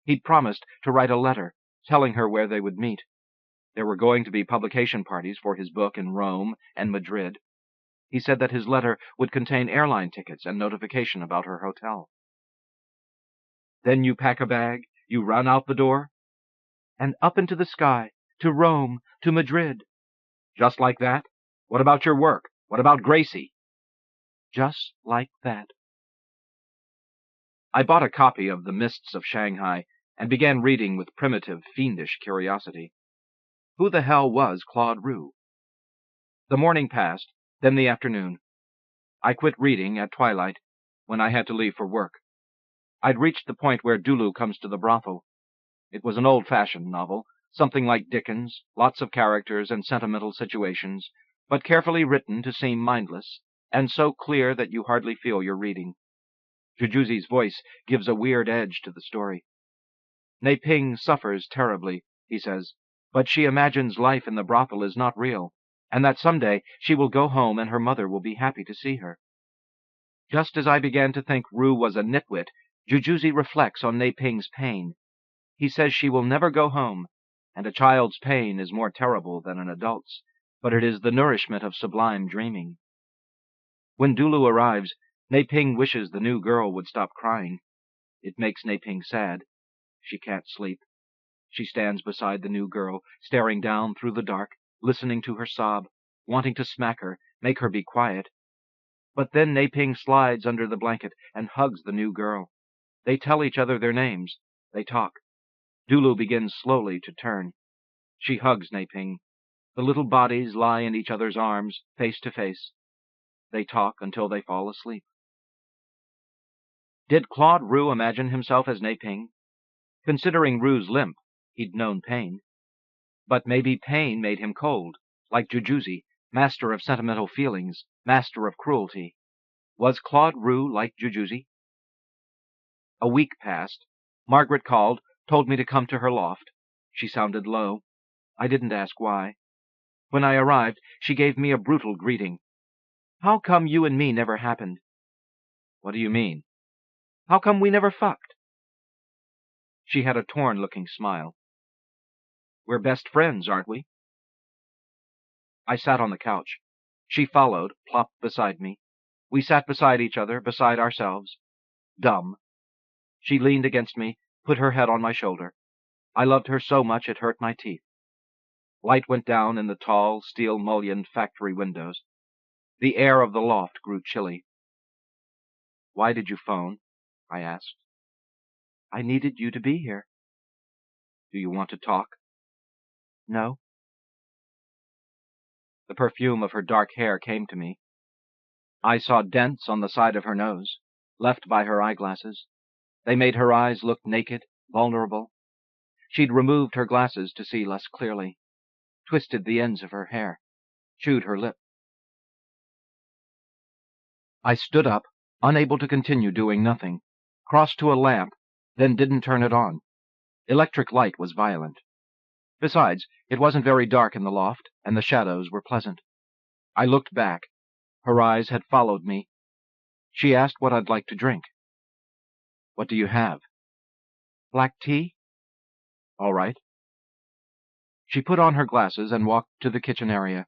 He'd promised to write a letter, telling her where they would meet. There were going to be publication parties for his book in Rome and Madrid. He said that his letter would contain airline tickets and notification about her hotel. Then you pack a bag, you run out the door, and up into the sky, to Rome, to Madrid. Just like that? What about your work? What about Gracie? Just like that. I bought a copy of The Mists of Shanghai and began reading with primitive, fiendish curiosity. Who the hell was Claude Roux? The morning passed, then the afternoon. I quit reading at twilight, when I had to leave for work. I'd reached the point where Dulu comes to the brothel. It was an old-fashioned novel, something like Dickens, lots of characters and sentimental situations, but carefully written to seem mindless, and so clear that you hardly feel you're reading. Jujuzi's voice gives a weird edge to the story. Nei-Ping suffers terribly, he says, but she imagines life in the brothel is not real, and that someday she will go home and her mother will be happy to see her. Just as I began to think Roux was a nitwit, Jujuzi reflects on Nei-Ping's pain. He says she will never go home, and a child's pain is more terrible than an adult's, but it is the nourishment of sublime dreaming. When Dulu arrives, Nei-Ping wishes the new girl would stop crying. It makes Nei-Ping sad. She can't sleep. She stands beside the new girl, staring down through the dark, listening to her sob, wanting to smack her, make her be quiet. But then Nei-Ping slides under the blanket and hugs the new girl. They tell each other their names. They talk. Dulu begins slowly to turn. She hugs Nei-Ping. The little bodies lie in each other's arms, face to face. They talk until they fall asleep. Did Claude Roux imagine himself as Nei-Ping? Considering Roux's limp, he'd known pain. But maybe pain made him cold, like Jujuzi, master of sentimental feelings, master of cruelty. Was Claude Roux like Jujuzi? A week passed. Margaret called, told me to come to her loft. She sounded low. I didn't ask why. When I arrived, she gave me a brutal greeting. How come you and me never happened? What do you mean? How come we never fucked? She had a torn-looking smile. We're best friends, aren't we? I sat on the couch. She followed, plopped beside me. We sat beside each other, beside ourselves. Dumb. She leaned against me, put her head on my shoulder. I loved her so much it hurt my teeth. Light went down in the tall, steel-mullioned factory windows. The air of the loft grew chilly. Why did you phone? I asked. I needed you to be here. Do you want to talk? No. The perfume of her dark hair came to me. I saw dents on the side of her nose, left by her eyeglasses. They made her eyes look naked, vulnerable. She'd removed her glasses to see less clearly, twisted the ends of her hair, chewed her lip. I stood up, unable to continue doing nothing, crossed to a lamp, then didn't turn it on. Electric light was violent. Besides, it wasn't very dark in the loft, and the shadows were pleasant. I looked back. Her eyes had followed me. She asked what I'd like to drink. What do you have? Black tea? All right. She put on her glasses and walked to the kitchen area.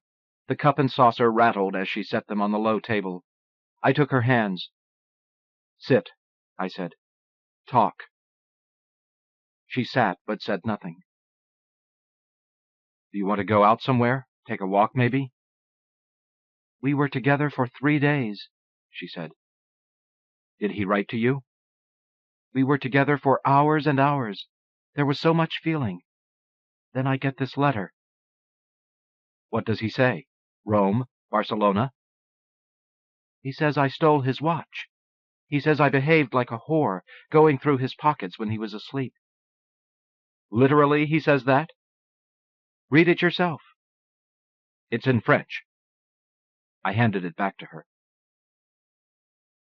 The cup and saucer rattled as she set them on the low table. I took her hands. Sit, I said. Talk. She sat, but said nothing. Do you want to go out somewhere? Take a walk, maybe? We were together for 3 days, she said. Did he write to you? We were together for hours and hours. There was so much feeling. Then I get this letter. What does he say? Rome? Barcelona? He says I stole his watch. He says I behaved like a whore, going through his pockets when he was asleep. Literally, he says that? Read it yourself. It's in French. I handed it back to her.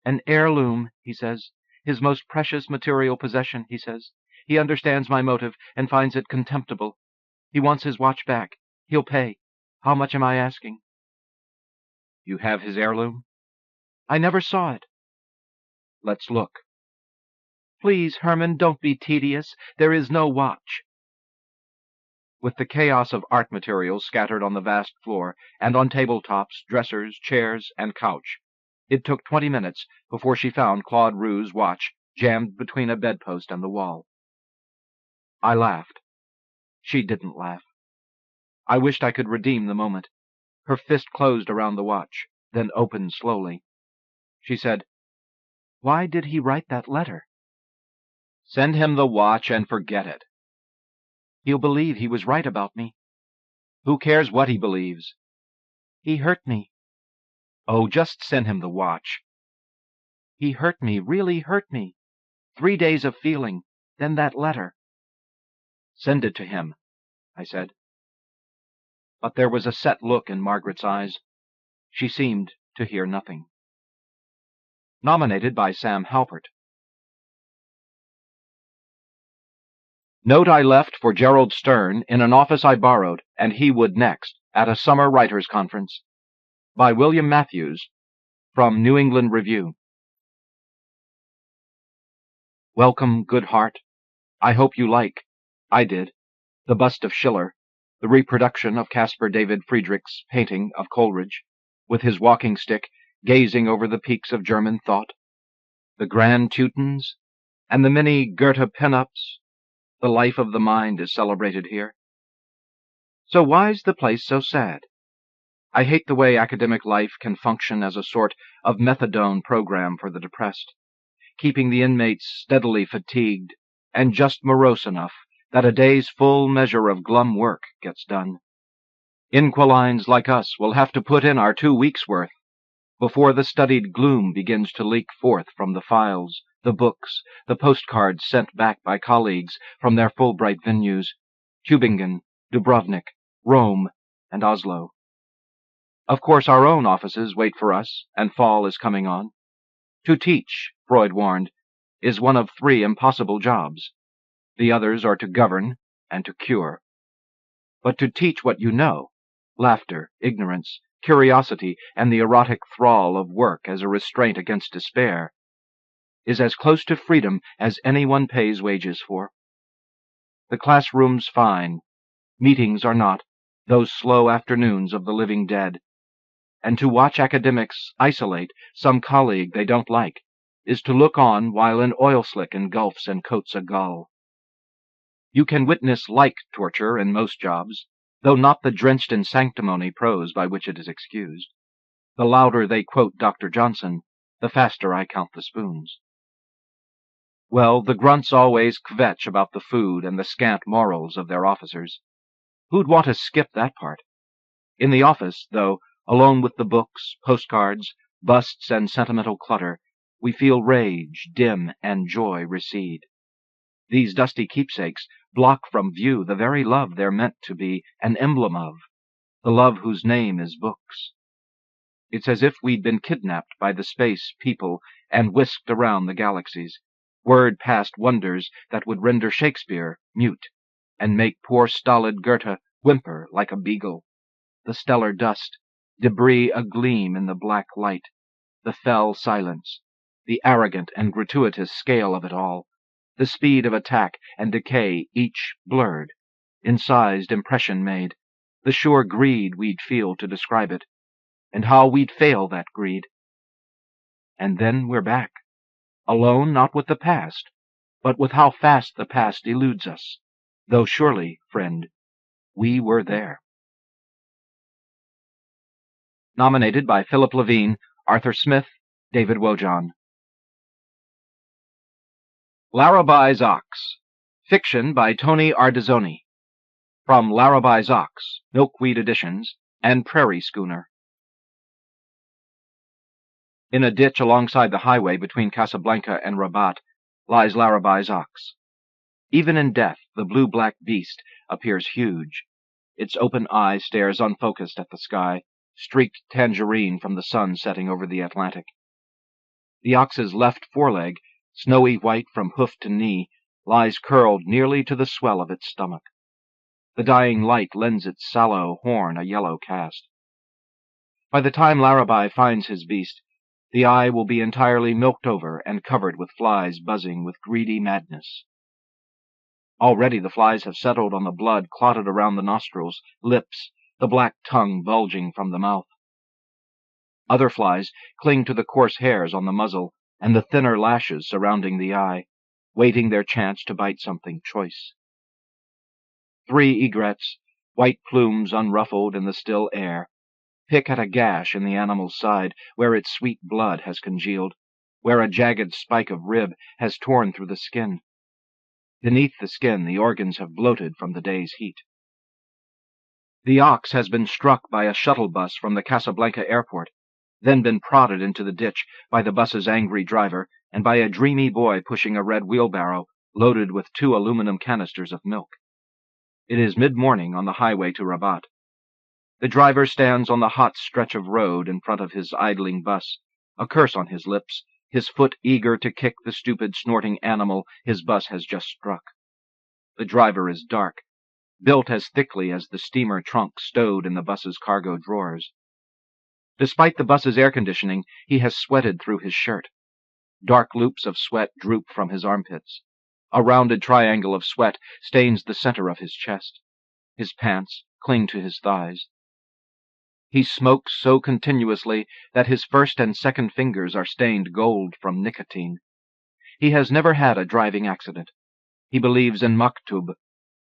An heirloom, he says. His most precious material possession, he says. He understands my motive and finds it contemptible. He wants his watch back. He'll pay. How much am I asking? You have his heirloom? I never saw it. Let's look. Please, Herman, don't be tedious. There is no watch. with the chaos of art materials scattered on the vast floor, and on tabletops, dressers, chairs, and couch. It took 20 minutes before she found Claude Roux's watch jammed between a bedpost and the wall. I laughed. She didn't laugh. I wished I could redeem the moment. Her fist closed around the watch, then opened slowly. She said, "Why did he write that letter?" "Send him the watch and forget it." "He'll believe he was right about me." "Who cares what he believes?" "He hurt me." "Oh, just send him the watch." "He hurt me, really hurt me. 3 days of feeling, then that letter." "Send it to him," I said. But there was a set look in Margaret's eyes. She seemed to hear nothing. Nominated by Sam Halpert. Note I left for Gerald Stern in an office I borrowed, and he would next, at a summer writers' conference. By William Mattews, from New England Review. Welcome, good heart. I hope you like, I did, the bust of Schiller, the reproduction of Caspar David Friedrich's painting of Coleridge, with his walking stick gazing over the peaks of German thought, the grand Teutons, and the many Goethe pen-ups. The life of the mind is celebrated here. So why's the place so sad? I hate the way academic life can function as a sort of methadone program for the depressed, keeping the inmates steadily fatigued and just morose enough that a day's full measure of glum work gets done. Inquilines like us will have to put in our 2 weeks' worth before the studied gloom begins to leak forth from the files, the books, the postcards sent back by colleagues from their Fulbright venues, Tübingen, Dubrovnik, Rome, and Oslo. Of course, our own offices wait for us, and fall is coming on. To teach, Freud warned, is one of 3 impossible jobs. The others are to govern and to cure. But to teach what you know, laughter, ignorance, curiosity, and the erotic thrall of work as a restraint against despair, is as close to freedom as anyone pays wages for. The classroom's fine. Meetings are not, those slow afternoons of the living dead. And to watch academics isolate some colleague they don't like is to look on while an oil slick engulfs and coats a gull. You can witness like torture in most jobs, though not the drenched in sanctimony prose by which it is excused. The louder they quote Dr. Johnson, the faster I count the spoons. Well, the grunts always kvetch about the food and the scant morals of their officers. Who'd want to skip that part? In the office, though, alone with the books, postcards, busts, and sentimental clutter, we feel rage dim and joy recede. These dusty keepsakes block from view the very love they're meant to be an emblem of, the love whose name is books. It's as if we'd been kidnapped by the space people and whisked around the galaxies, word past wonders that would render Shakespeare mute and make poor stolid Goethe whimper like a beagle. The stellar dust, debris agleam in the black light, the fell silence, the arrogant and gratuitous scale of it all, the speed of attack and decay each blurred, incised impression made, the sure greed we'd feel to describe it, and how we'd fail that greed. And then we're back, alone not with the past, but with how fast the past eludes us, though surely, friend, we were there. Nominated by Philip Levine, Arthur Smith, David Wojan. Larabi's Ox, fiction by Tony Ardizzone, from Larabi's Ox, Milkweed Editions, and Prairie Schooner. In a ditch alongside the highway between Casablanca and Rabat lies Larabi's Ox. Even in death, the blue-black beast appears huge. Its open eye stares unfocused at the sky, streaked tangerine from the sun setting over the Atlantic. The ox's left foreleg, snowy white from hoof to knee, lies curled nearly to the swell of its stomach. The dying light lends its sallow horn a yellow cast. By the time Larabi finds his beast, the eye will be entirely milked over and covered with flies buzzing with greedy madness. Already the flies have settled on the blood clotted around the nostrils, lips, the black tongue bulging from the mouth. Other flies cling to the coarse hairs on the muzzle and the thinner lashes surrounding the eye, waiting their chance to bite something choice. 3 egrets, white plumes unruffled in the still air, pick at a gash in the animal's side where its sweet blood has congealed, where a jagged spike of rib has torn through the skin. Beneath the skin, the organs have bloated from the day's heat. The ox has been struck by a shuttle bus from the Casablanca airport, then been prodded into the ditch by the bus's angry driver and by a dreamy boy pushing a red wheelbarrow loaded with 2 aluminum canisters of milk. It is mid-morning on the highway to Rabat. The driver stands on the hot stretch of road in front of his idling bus, a curse on his lips, his foot eager to kick the stupid, snorting animal his bus has just struck. The driver is dark, built as thickly as the steamer trunk stowed in the bus's cargo drawers. Despite the bus's air conditioning, he has sweated through his shirt. Dark loops of sweat droop from his armpits. A rounded triangle of sweat stains the center of his chest. His pants cling to his thighs. He smokes so continuously that his first and second fingers are stained gold from nicotine. He has never had a driving accident. He believes in maktub,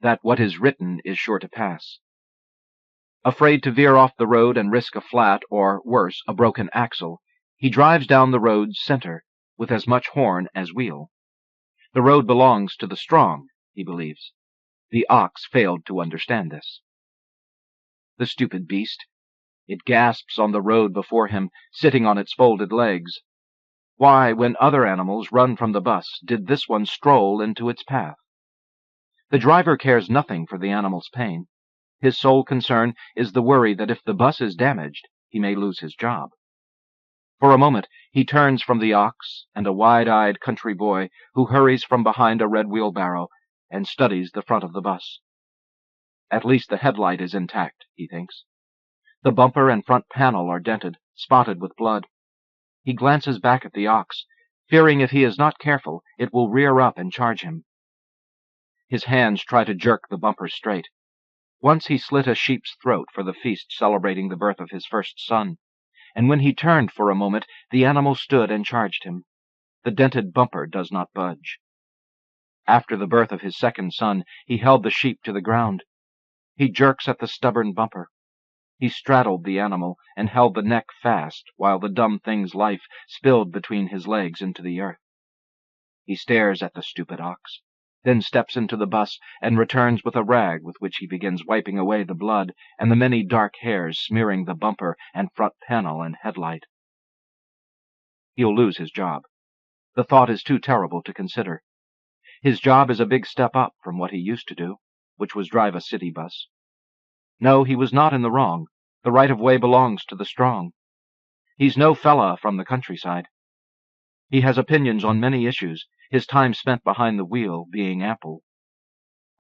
that what is written is sure to pass. Afraid to veer off the road and risk a flat, or, worse, a broken axle, he drives down the road's center, with as much horn as wheel. The road belongs to the strong, he believes. The ox failed to understand this. The stupid beast. It gasps on the road before him, sitting on its folded legs. Why, when other animals run from the bus, did this one stroll into its path? The driver cares nothing for the animal's pain. His sole concern is the worry that if the bus is damaged, he may lose his job. For a moment, he turns from the ox and a wide-eyed country boy who hurries from behind a red wheelbarrow and studies the front of the bus. At least the headlight is intact, he thinks. The bumper and front panel are dented, spotted with blood. He glances back at the ox, fearing if he is not careful, it will rear up and charge him. His hands try to jerk the bumper straight. Once he slit a sheep's throat for the feast celebrating the birth of his first son, and when he turned for a moment, the animal stood and charged him. The dented bumper does not budge. After the birth of his second son, he held the sheep to the ground. He jerks at the stubborn bumper. He straddled the animal and held the neck fast while the dumb thing's life spilled between his legs into the earth. He stares at the stupid ox, then steps into the bus and returns with a rag with which he begins wiping away the blood and the many dark hairs smearing the bumper and front panel and headlight. He'll lose his job. The thought is too terrible to consider. His job is a big step up from what he used to do, which was drive a city bus. No, he was not in the wrong. The right-of-way belongs to the strong. He's no fella from the countryside. He has opinions on many issues, his time spent behind the wheel being ample.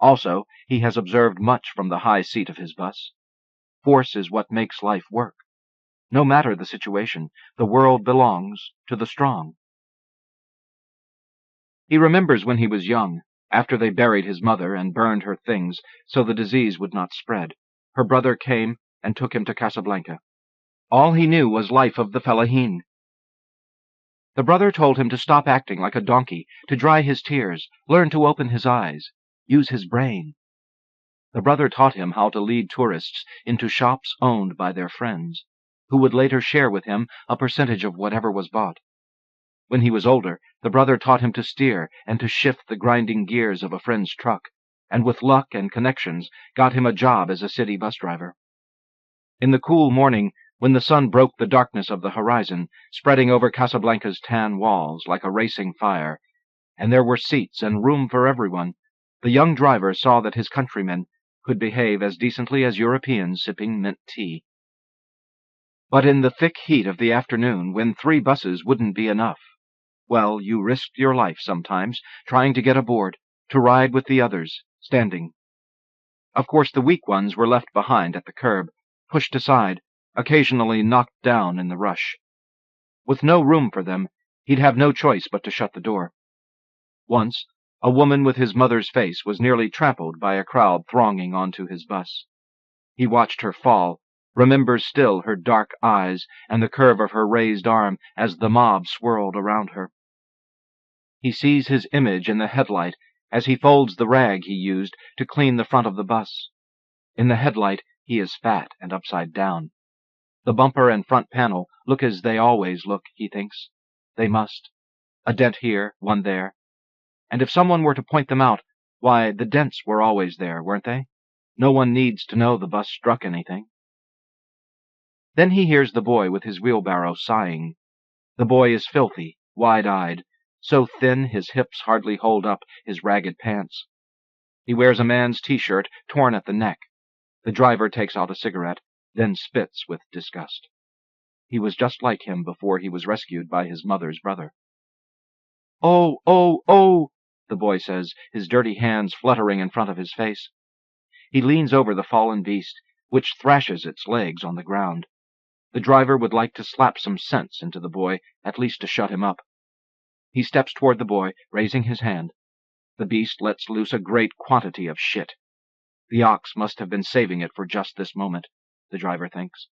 Also, he has observed much from the high seat of his bus. Force is what makes life work. No matter the situation, the world belongs to the strong. He remembers when he was young, after they buried his mother and burned her things so the disease would not spread. Her brother came and took him to Casablanca. All he knew was life of the fellaheen. The brother told him to stop acting like a donkey, to dry his tears, learn to open his eyes, use his brain. The brother taught him how to lead tourists into shops owned by their friends, who would later share with him a percentage of whatever was bought. When he was older, the brother taught him to steer and to shift the grinding gears of a friend's truck, and with luck and connections got him a job as a city bus driver. In the cool morning, when the sun broke the darkness of the horizon, spreading over Casablanca's tan walls like a racing fire, and there were seats and room for everyone, the young driver saw that his countrymen could behave as decently as Europeans sipping mint tea. But in the thick heat of the afternoon, when 3 buses wouldn't be enough, well, you risked your life sometimes trying to get aboard, to ride with the others, standing. Of course, the weak ones were left behind at the curb, pushed aside, occasionally knocked down in the rush. With no room for them, he'd have no choice but to shut the door. Once, A woman with his mother's face was nearly trampled by a crowd thronging onto his bus. He watched her fall, remembers still her dark eyes and the curve of her raised arm as the mob swirled around her. He sees his image in the headlight as he folds the rag he used to clean the front of the bus. In the headlight, he is fat and upside down. The bumper and front panel look as they always look, he thinks. They must. A dent here, one there. And if someone were to point them out, why, the dents were always there, weren't they? No one needs to know the bus struck anything. Then he hears the boy with his wheelbarrow sighing. The boy is filthy, wide-eyed, so thin his hips hardly hold up his ragged pants. He wears a man's T-shirt torn at the neck. The driver takes out a cigarette, then spits with disgust. He was just like him before he was rescued by his mother's brother. "Oh, oh, oh," the boy says, his dirty hands fluttering in front of his face. He leans over the fallen beast, which thrashes its legs on the ground. The driver would like to slap some sense into the boy, at least to shut him up. He steps toward the boy, raising his hand. The beast lets loose a great quantity of shit. The ox must have been saving it for just this moment, the driver thinks.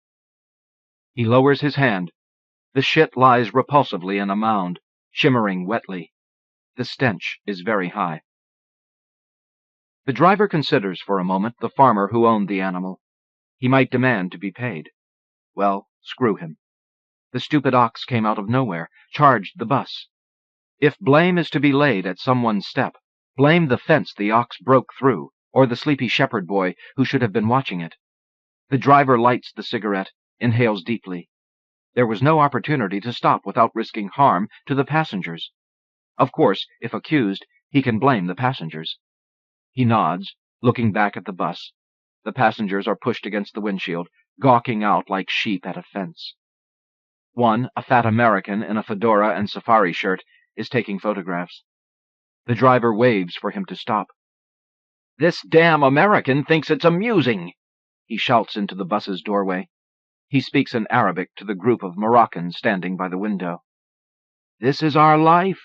He lowers his hand. The shit lies repulsively in a mound, shimmering wetly. The stench is very high. The driver considers for a moment the farmer who owned the animal. He might demand to be paid. Well, screw him. The stupid ox came out of nowhere, charged the bus. If blame is to be laid at someone's step, blame the fence the ox broke through, or the sleepy shepherd boy who should have been watching it. The driver lights the cigarette, inhales deeply. There was no opportunity to stop without risking harm to the passengers. Of course, if accused, he can blame the passengers. He nods, looking back at the bus. The passengers are pushed against the windshield, gawking out like sheep at a fence. One, a fat American in a fedora and safari shirt, is taking photographs. The driver waves for him to stop. "This damn American thinks it's amusing," he shouts into the bus's doorway. He speaks in Arabic to the group of Moroccans standing by the window. "This is our life,"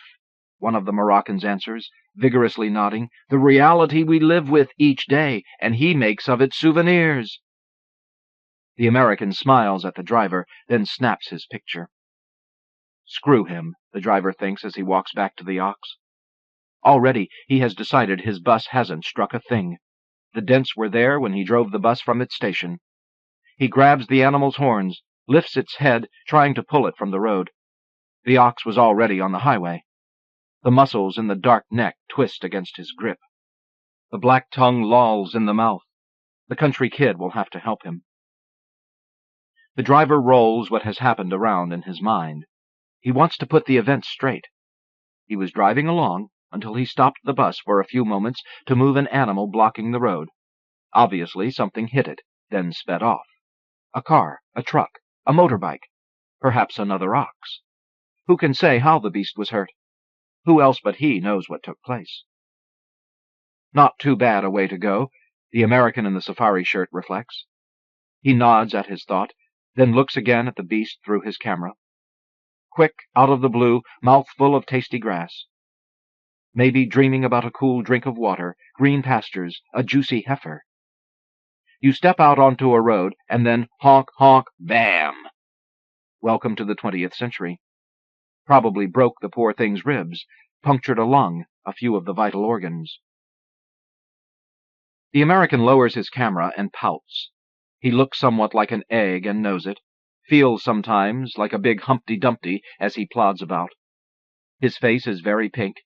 one of the Moroccans answers, vigorously nodding, "the reality we live with each day, and he makes of it souvenirs." The American smiles at the driver, then snaps his picture. Screw him, the driver thinks as he walks back to the ox. Already he has decided his bus hasn't struck a thing. The dents were there when he drove the bus from its station. He grabs the animal's horns, lifts its head, trying to pull it from the road. The ox was already on the highway. The muscles in the dark neck twist against his grip. The black tongue lolls in the mouth. The country kid will have to help him. The driver rolls what has happened around in his mind. He wants to put the events straight. He was driving along until he stopped the bus for a few moments to move an animal blocking the road. Obviously something hit it, then sped off. A car, a truck, a motorbike, perhaps another ox. Who can say how the beast was hurt? Who else but he knows what took place? Not too bad a way to go, the American in the safari shirt reflects. He nods at his thought, then looks again at the beast through his camera. Quick, out of the blue, mouthful of tasty grass. Maybe dreaming about a cool drink of water, green pastures, a juicy heifer. You step out onto a road, and then honk, honk, bam! Welcome to the 20th century. Probably broke the poor thing's ribs, punctured a lung, a few of the vital organs. The American lowers his camera and pouts. He looks somewhat like an egg and knows it, feels sometimes like a big Humpty Dumpty as he plods about. His face is very pink,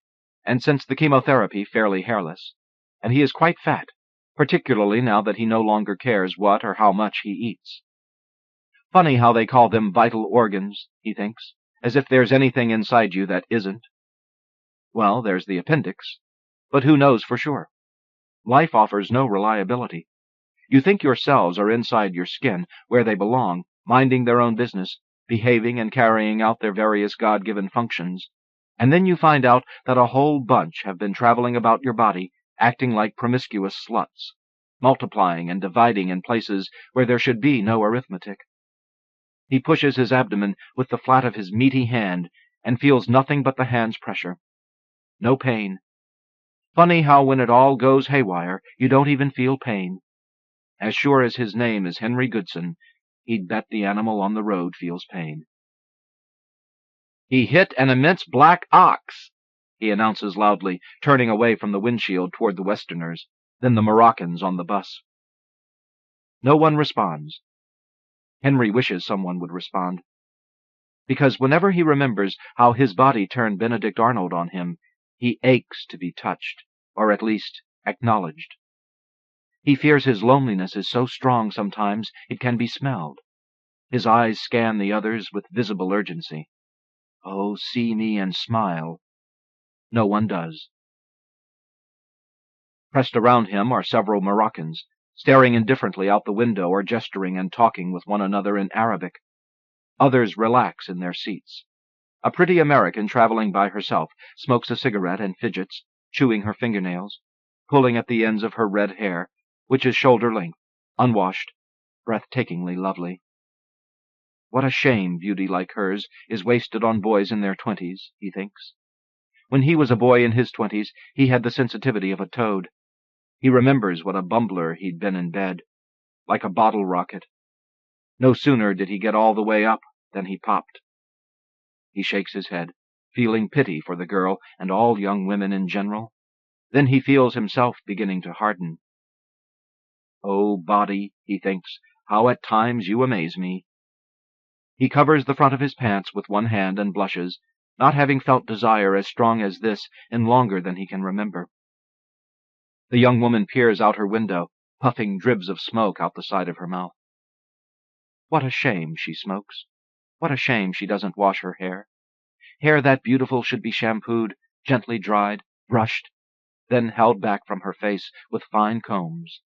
and since the chemotherapy fairly hairless, and he is quite fat, particularly now that he no longer cares what or how much he eats. Funny how they call them vital organs, he thinks, as if there's anything inside you that isn't. Well, there's the appendix, but who knows for sure? Life offers no reliability. You think your cells are inside your skin, where they belong, minding their own business, behaving and carrying out their various God-given functions, and then you find out that a whole bunch have been traveling about your body, acting like promiscuous sluts, multiplying and dividing in places where there should be no arithmetic. He pushes his abdomen with the flat of his meaty hand and feels nothing but the hand's pressure. No pain, Funny how when it all goes haywire, you don't even feel pain. As sure as his name is Henry Goodson, he'd bet the animal on the road feels pain. "He hit an immense black ox," he announces loudly, turning away from the windshield toward the Westerners, then the Moroccans on the bus. No one responds. Henry wishes someone would respond, because whenever he remembers how his body turned Benedict Arnold on him, he aches to be touched, or at least acknowledged. He fears his loneliness is so strong sometimes it can be smelled. His eyes scan the others with visible urgency. Oh, see me and smile. No one does. Pressed around him are several Moroccans, staring indifferently out the window or gesturing and talking with one another in Arabic. Others relax in their seats. A pretty American traveling by herself smokes a cigarette and fidgets, chewing her fingernails, pulling at the ends of her red hair, which is shoulder-length, unwashed, breathtakingly lovely. What a shame beauty like hers is wasted on boys in their 20s, he thinks. When he was a boy in his 20s, he had the sensitivity of a toad. He remembers what a bumbler he'd been in bed, like a bottle rocket. No sooner did he get all the way up than he popped. He shakes his head, feeling pity for the girl and all young women in general. Then he feels himself beginning to harden. "Oh, body," he thinks, "how at times you amaze me." He covers the front of his pants with one hand and blushes, not having felt desire as strong as this in longer than he can remember. The young woman peers out her window, puffing dribs of smoke out the side of her mouth. What a shame she smokes. What a shame she doesn't wash her hair. Hair that beautiful should be shampooed, gently dried, brushed, then held back from her face with fine combs.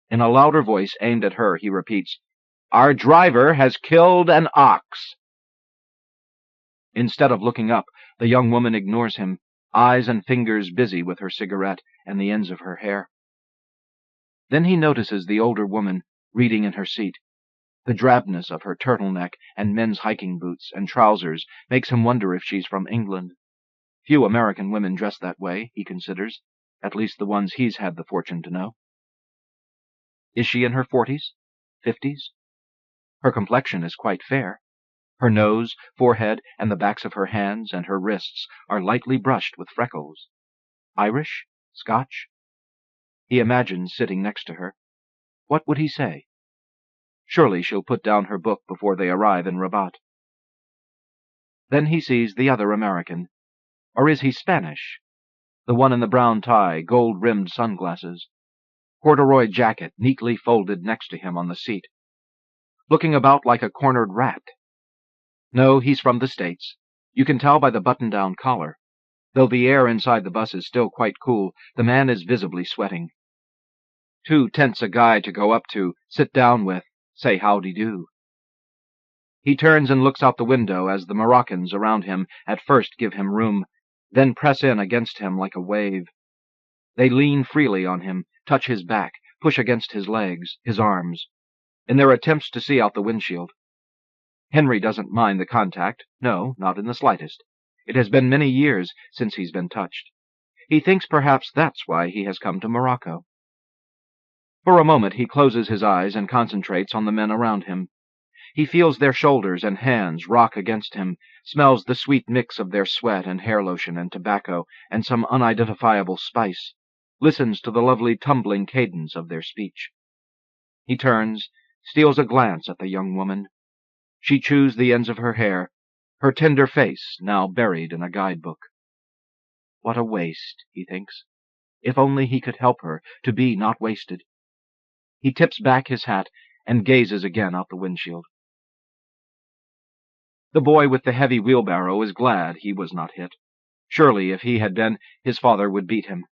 In a louder voice aimed at her, he repeats, "Our driver has killed an ox." Instead of looking up, the young woman ignores him, eyes and fingers busy with her cigarette and the ends of her hair. Then he notices the older woman reading in her seat. The drabness of her turtleneck and men's hiking boots and trousers makes him wonder if she's from England. Few American women dress that way, he considers, at least the ones he's had the fortune to know. Is she in her 40s? 50s? Her complexion is quite fair. Her nose, forehead, and the backs of her hands and her wrists are lightly brushed with freckles. Irish? Scotch? He imagines sitting next to her. What would he say? Surely she'll put down her book before they arrive in Rabat. Then he sees the other American. Or is he Spanish? The one in the brown tie, gold-rimmed sunglasses. Corduroy jacket neatly folded next to him on the seat. Looking about like a cornered rat. No, he's from the States. You can tell by the button-down collar. Though the air inside the bus is still quite cool, the man is visibly sweating. Too tense a guy to go up to, sit down with, say howdy-do. He turns and looks out the window as the Moroccans around him at first give him room, then press in against him like a wave. They lean freely on him, touch his back, push against his legs, his arms, in their attempts to see out the windshield. Henry doesn't mind the contact, no, not in the slightest. It has been many years since he's been touched. He thinks perhaps that's why he has come to Morocco. For a moment he closes his eyes and concentrates on the men around him. He feels their shoulders and hands rock against him, smells the sweet mix of their sweat and hair lotion and tobacco and some unidentifiable spice, listens to the lovely tumbling cadence of their speech. He turns, steals a glance at the young woman. She chews the ends of her hair, her tender face now buried in a guidebook. What a waste, he thinks. If only he could help her to be not wasted. He tips back his hat and gazes again out the windshield. The boy with the heavy wheelbarrow is glad he was not hit. Surely, if he had been, his father would beat him.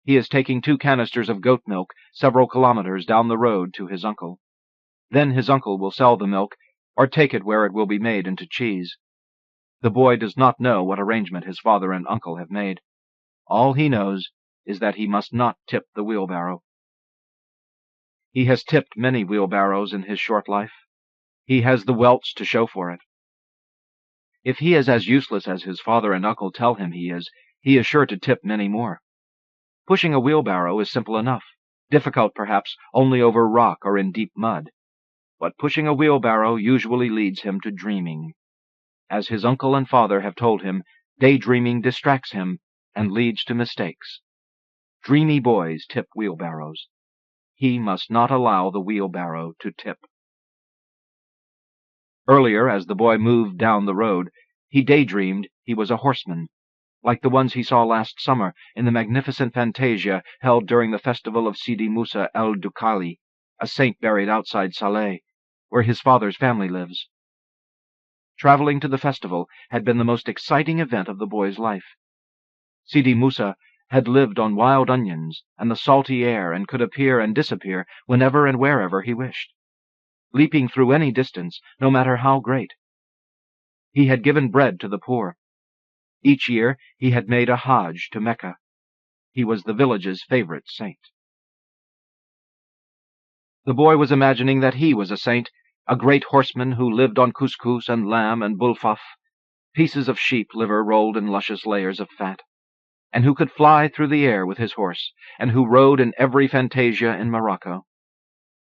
He is taking 2 canisters of goat milk several kilometers down the road to his uncle. Then his uncle will sell the milk, or take it where it will be made into cheese. The boy does not know what arrangement his father and uncle have made. All he knows is that he must not tip the wheelbarrow. He has tipped many wheelbarrows in his short life. He has the welts to show for it. If he is as useless as his father and uncle tell him he is sure to tip many more. Pushing a wheelbarrow is simple enough, difficult perhaps only over rock or in deep mud. But pushing a wheelbarrow usually leads him to dreaming. As his uncle and father have told him, daydreaming distracts him and leads to mistakes. Dreamy boys tip wheelbarrows. He must not allow the wheelbarrow to tip. Earlier, as the boy moved down the road, he daydreamed he was a horseman, like the ones he saw last summer in the magnificent fantasia held during the festival of Sidi Musa el-Dukali, a saint buried outside Saleh, where his father's family lives. Traveling to the festival had been the most exciting event of the boy's life. Sidi Musa had lived on wild onions and the salty air and could appear and disappear whenever and wherever he wished, leaping through any distance, no matter how great. He had given bread to the poor. Each year he had made a Hajj to Mecca. He was the village's favorite saint. The boy was imagining that he was a saint, a great horseman who lived on couscous and lamb and bulfaf, pieces of sheep liver rolled in luscious layers of fat, and who could fly through the air with his horse, and who rode in every fantasia in Morocco.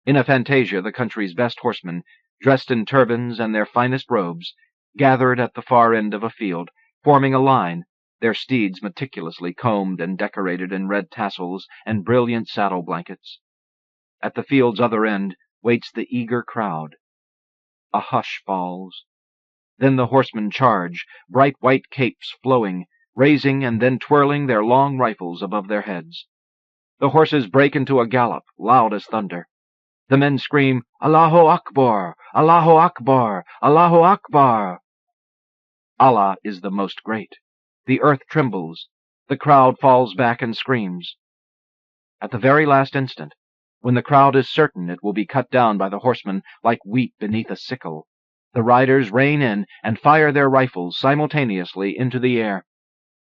In a fantasia, the country's best horsemen, dressed in turbans and their finest robes, gathered at the far end of a field, forming a line, their steeds meticulously combed and decorated in red tassels and brilliant saddle blankets. At the field's other end waits the eager crowd. A hush falls. Then the horsemen charge, bright white capes flowing, raising and then twirling their long rifles above their heads. The horses break into a gallop, loud as thunder. The men scream, "Allahu Akbar! Allahu Akbar! Allahu Akbar!" Allah is the most great. The earth trembles. The crowd falls back and screams. At the very last instant, when the crowd is certain it will be cut down by the horsemen like wheat beneath a sickle, the riders rein in and fire their rifles simultaneously into the air,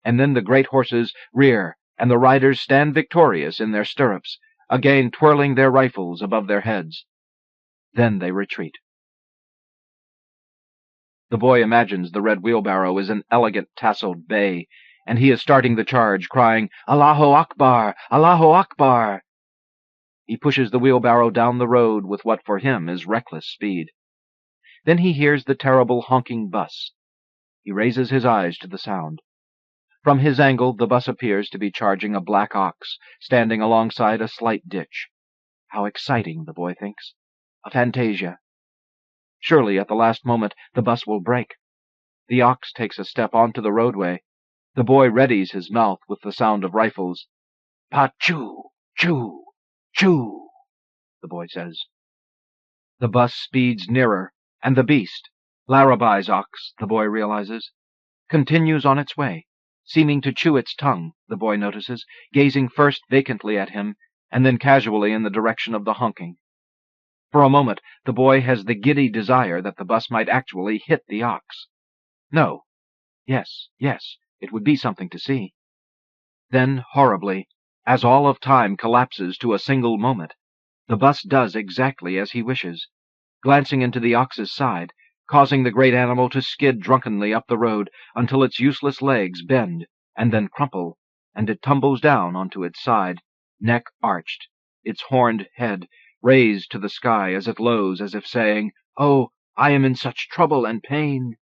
and then the great horses rear, and the riders stand victorious in their stirrups, again twirling their rifles above their heads. Then they retreat. The boy imagines the red wheelbarrow is an elegant tasseled bay, and he is starting the charge, crying, "Allahu Akbar! Allahu Akbar!" He pushes the wheelbarrow down the road with what for him is reckless speed. Then he hears the terrible honking bus. He raises his eyes to the sound. From his angle, the bus appears to be charging a black ox, standing alongside a slight ditch. How exciting, the boy thinks. A fantasia. Surely, at the last moment, the bus will break. The ox takes a step onto the roadway. The boy readies his mouth with the sound of rifles. "Pa-choo! Choo! Choo!" the boy says. The bus speeds nearer, and the beast, Larabi's ox, the boy realizes, continues on its way, seeming to chew its tongue, the boy notices, gazing first vacantly at him, and then casually in the direction of the honking. For a moment, the boy has the giddy desire that the bus might actually hit the ox. No. Yes, it would be something to see. Then, horribly, as all of time collapses to a single moment, the bus does exactly as he wishes, glancing into the ox's side, causing the great animal to skid drunkenly up the road until its useless legs bend and then crumple, and it tumbles down onto its side, neck arched, its horned head raised to the sky as it lows, as if saying, "Oh, I am in such trouble and pain."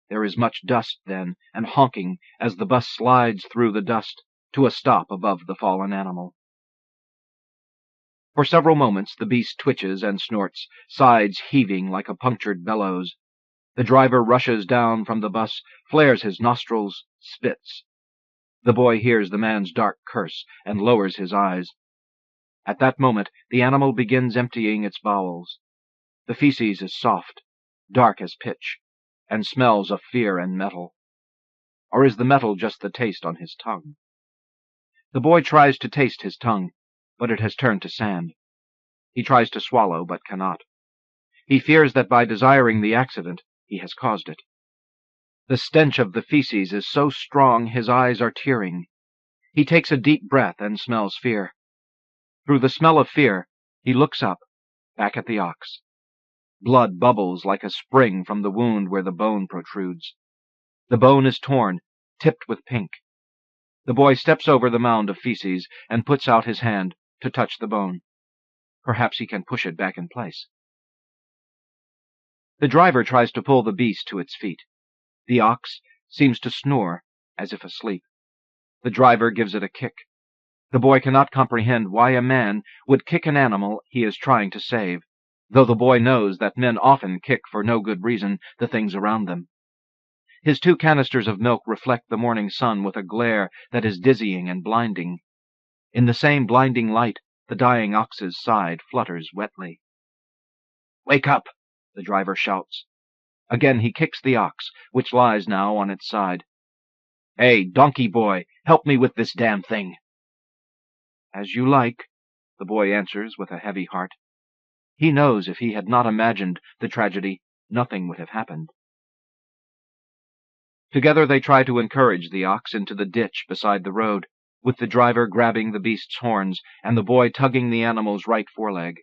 There is much dust, then, and honking as the bus slides through the dust to a stop above the fallen animal. For several moments the beast twitches and snorts, sides heaving like a punctured bellows. The driver rushes down from the bus, flares his nostrils, spits. The boy hears the man's dark curse and lowers his eyes. At that moment the animal begins emptying its bowels. The feces is soft, dark as pitch, and smells of fear and metal. Or is the metal just the taste on his tongue? The boy tries to taste his tongue, but it has turned to sand. He tries to swallow, but cannot. He fears that by desiring the accident, he has caused it. The stench of the feces is so strong his eyes are tearing. He takes a deep breath and smells fear. Through the smell of fear, he looks up, back at the ox. Blood bubbles like a spring from the wound where the bone protrudes. The bone is torn, tipped with pink. The boy steps over the mound of feces and puts out his hand to touch the bone. Perhaps he can push it back in place. The driver tries to pull the beast to its feet. The ox seems to snore, as if asleep. The driver gives it a kick. The boy cannot comprehend why a man would kick an animal he is trying to save, though the boy knows that men often kick for no good reason the things around them. His 2 canisters of milk reflect the morning sun with a glare that is dizzying and blinding. In the same blinding light, the dying ox's side flutters wetly. "Wake up!" the driver shouts. Again he kicks the ox, which lies now on its side. "Hey, donkey boy, help me with this damn thing." "As you like," the boy answers with a heavy heart. He knows if he had not imagined the tragedy, nothing would have happened. Together they try to encourage the ox into the ditch beside the road, with the driver grabbing the beast's horns and the boy tugging the animal's right foreleg.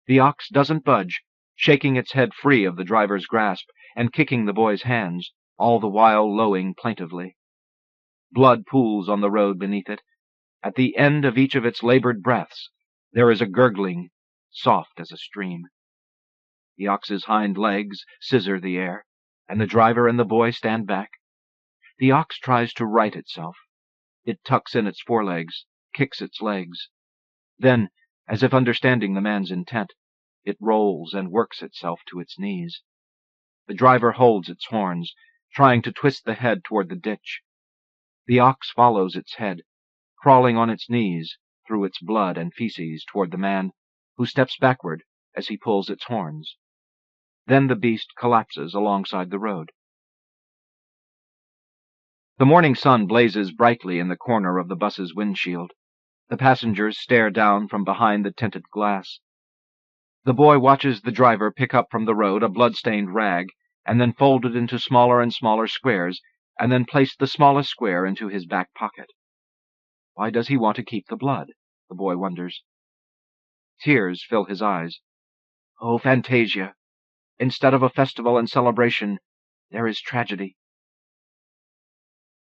The ox doesn't budge, shaking its head free of the driver's grasp and kicking the boy's hands, all the while lowing plaintively. Blood pools on the road beneath it. At the end of each of its labored breaths, there is a gurgling, soft as a stream. The ox's hind legs scissor the air, and the driver and the boy stand back. The ox tries to right itself. It tucks in its forelegs, kicks its legs. Then, as if understanding the man's intent, it rolls and works itself to its knees. The driver holds its horns, trying to twist the head toward the ditch. The ox follows its head, crawling on its knees through its blood and feces toward the man, who steps backward as he pulls its horns. Then the beast collapses alongside the road. The morning sun blazes brightly in the corner of the bus's windshield. The passengers stare down from behind the tinted glass. The boy watches the driver pick up from the road a blood-stained rag, and then fold it into smaller and smaller squares, and then place the smallest square into his back pocket. Why does he want to keep the blood? The boy wonders. Tears fill his eyes. Oh, Fantasia! Instead of a festival and celebration, there is tragedy.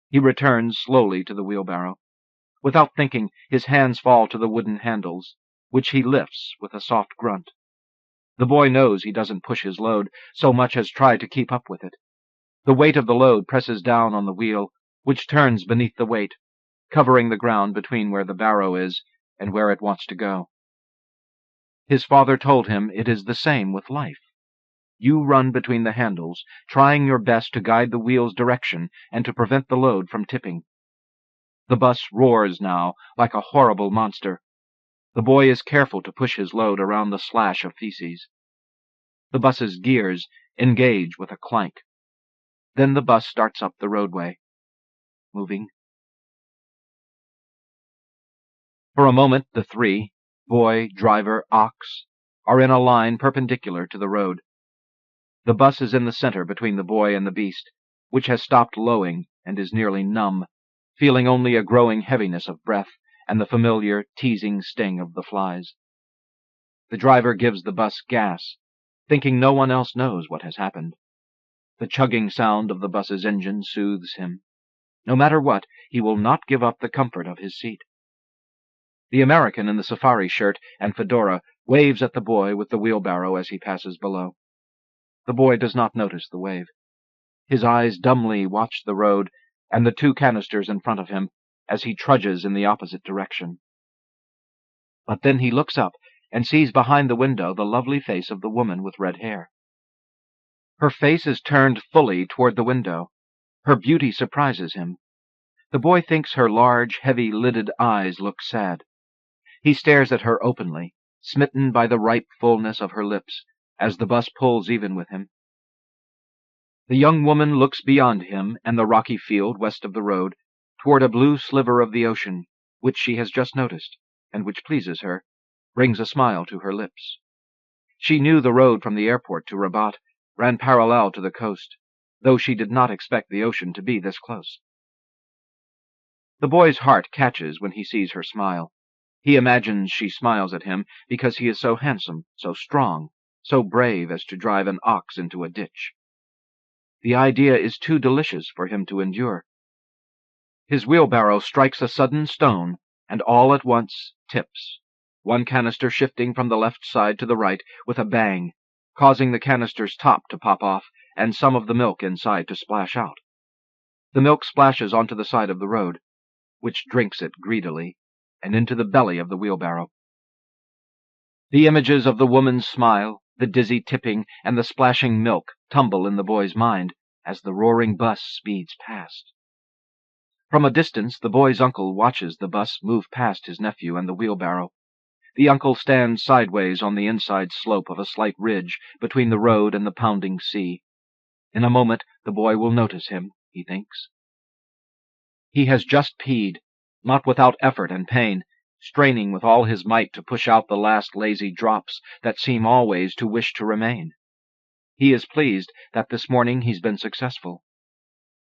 He returns slowly to the wheelbarrow. Without thinking, his hands fall to the wooden handles, which he lifts with a soft grunt. The boy knows he doesn't push his load so much as try to keep up with it. The weight of the load presses down on the wheel, which turns beneath the weight, covering the ground between where the barrow is and where it wants to go. His father told him it is the same with life. You run between the handles, trying your best to guide the wheel's direction and to prevent the load from tipping. The bus roars now like a horrible monster. The boy is careful to push his load around the slash of feces. The bus's gears engage with a clank. Then the bus starts up the roadway, moving. For a moment the 3, boy, driver, ox, are in a line perpendicular to the road. The bus is in the center between the boy and the beast, which has stopped lowing and is nearly numb, feeling only a growing heaviness of breath and the familiar, teasing sting of the flies. The driver gives the bus gas, thinking no one else knows what has happened. The chugging sound of the bus's engine soothes him. No matter what, he will not give up the comfort of his seat. The American in the safari shirt and fedora waves at the boy with the wheelbarrow as he passes below. The boy does not notice the wave. His eyes dumbly watch the road and the 2 canisters in front of him as he trudges in the opposite direction. But then he looks up and sees behind the window the lovely face of the woman with red hair. Her face is turned fully toward the window. Her beauty surprises him. The boy thinks her large, heavy-lidded eyes look sad. He stares at her openly, smitten by the ripe fullness of her lips, as the bus pulls even with him. The young woman looks beyond him and the rocky field west of the road, toward a blue sliver of the ocean, which she has just noticed, and which pleases her, brings a smile to her lips. She knew the road from the airport to Rabat ran parallel to the coast, though she did not expect the ocean to be this close. The boy's heart catches when he sees her smile. He imagines she smiles at him because he is so handsome, so strong, so brave as to drive an ox into a ditch. The idea is too delicious for him to endure. His wheelbarrow strikes a sudden stone, and all at once tips, one canister shifting from the left side to the right with a bang, causing the canister's top to pop off and some of the milk inside to splash out. The milk splashes onto the side of the road, which drinks it greedily, and into the belly of the wheelbarrow. The images of the woman's smile, the dizzy tipping, and the splashing milk tumble in the boy's mind as the roaring bus speeds past. From a distance, the boy's uncle watches the bus move past his nephew and the wheelbarrow. The uncle stands sideways on the inside slope of a slight ridge between the road and the pounding sea. In a moment, the boy will notice him, he thinks. He has just peed, not without effort and pain, straining with all his might to push out the last lazy drops that seem always to wish to remain. He is pleased that this morning he's been successful.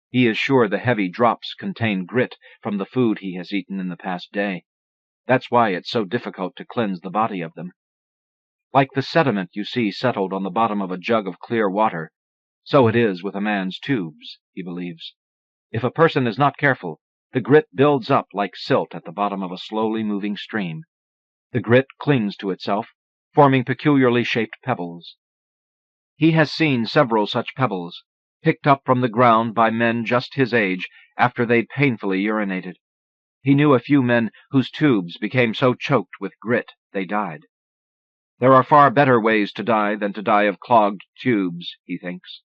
He is sure the heavy drops contain grit from the food he has eaten in the past day. That's why it's so difficult to cleanse the body of them. Like the sediment you see settled on the bottom of a jug of clear water, so it is with a man's tubes, he believes. If a person is not careful, the grit builds up like silt at the bottom of a slowly moving stream. The grit clings to itself, forming peculiarly shaped pebbles. He has seen several such pebbles, picked up from the ground by men just his age after they'd painfully urinated. He knew a few men whose tubes became so choked with grit they died. There are far better ways to die than to die of clogged tubes, he thinks.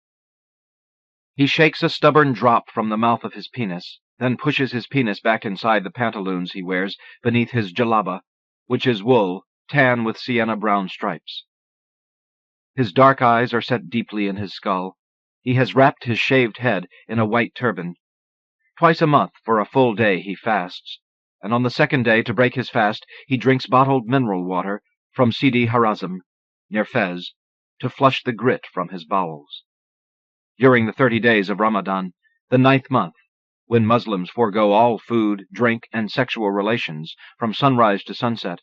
He shakes a stubborn drop from the mouth of his penis, then pushes his penis back inside the pantaloons he wears beneath his jalaba, which is wool, tan with sienna-brown stripes. His dark eyes are set deeply in his skull. He has wrapped his shaved head in a white turban. Twice a month for a full day he fasts, and on the second day, to break his fast, he drinks bottled mineral water from Sidi Harazm, near Fez, to flush the grit from his bowels. During the 30 days of Ramadan, the 9th month, when Muslims forego all food, drink, and sexual relations from sunrise to sunset,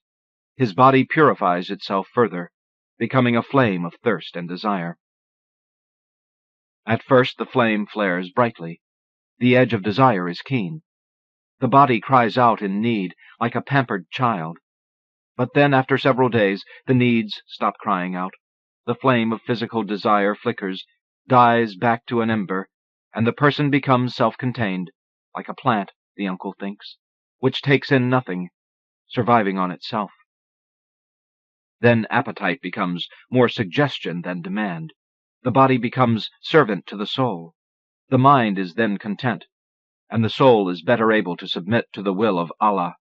his body purifies itself further, becoming a flame of thirst and desire. At first the flame flares brightly. The edge of desire is keen. The body cries out in need like a pampered child. But then, after several days, the needs stop crying out. The flame of physical desire flickers, dies back to an ember, and the person becomes self-contained, like a plant, the uncle thinks, which takes in nothing, surviving on itself. Then appetite becomes more suggestion than demand. The body becomes servant to the soul. The mind is then content, and the soul is better able to submit to the will of Allah.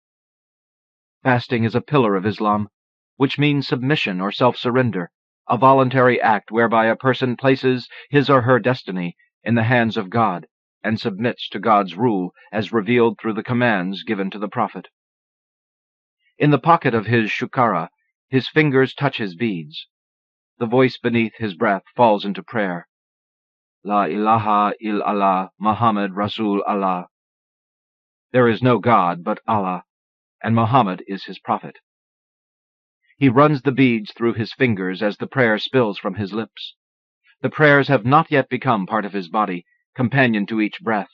Fasting is a pillar of Islam, which means submission or self-surrender, a voluntary act whereby a person places his or her destiny in the hands of God and submits to God's rule as revealed through the commands given to the Prophet. In the pocket of his shukara, his fingers touch his beads. The voice beneath his breath falls into prayer. La ilaha illallah, Muhammad Rasul Allah. There is no God but Allah, and Muhammad is his prophet. He runs the beads through his fingers as the prayer spills from his lips. The prayers have not yet become part of his body, companion to each breath,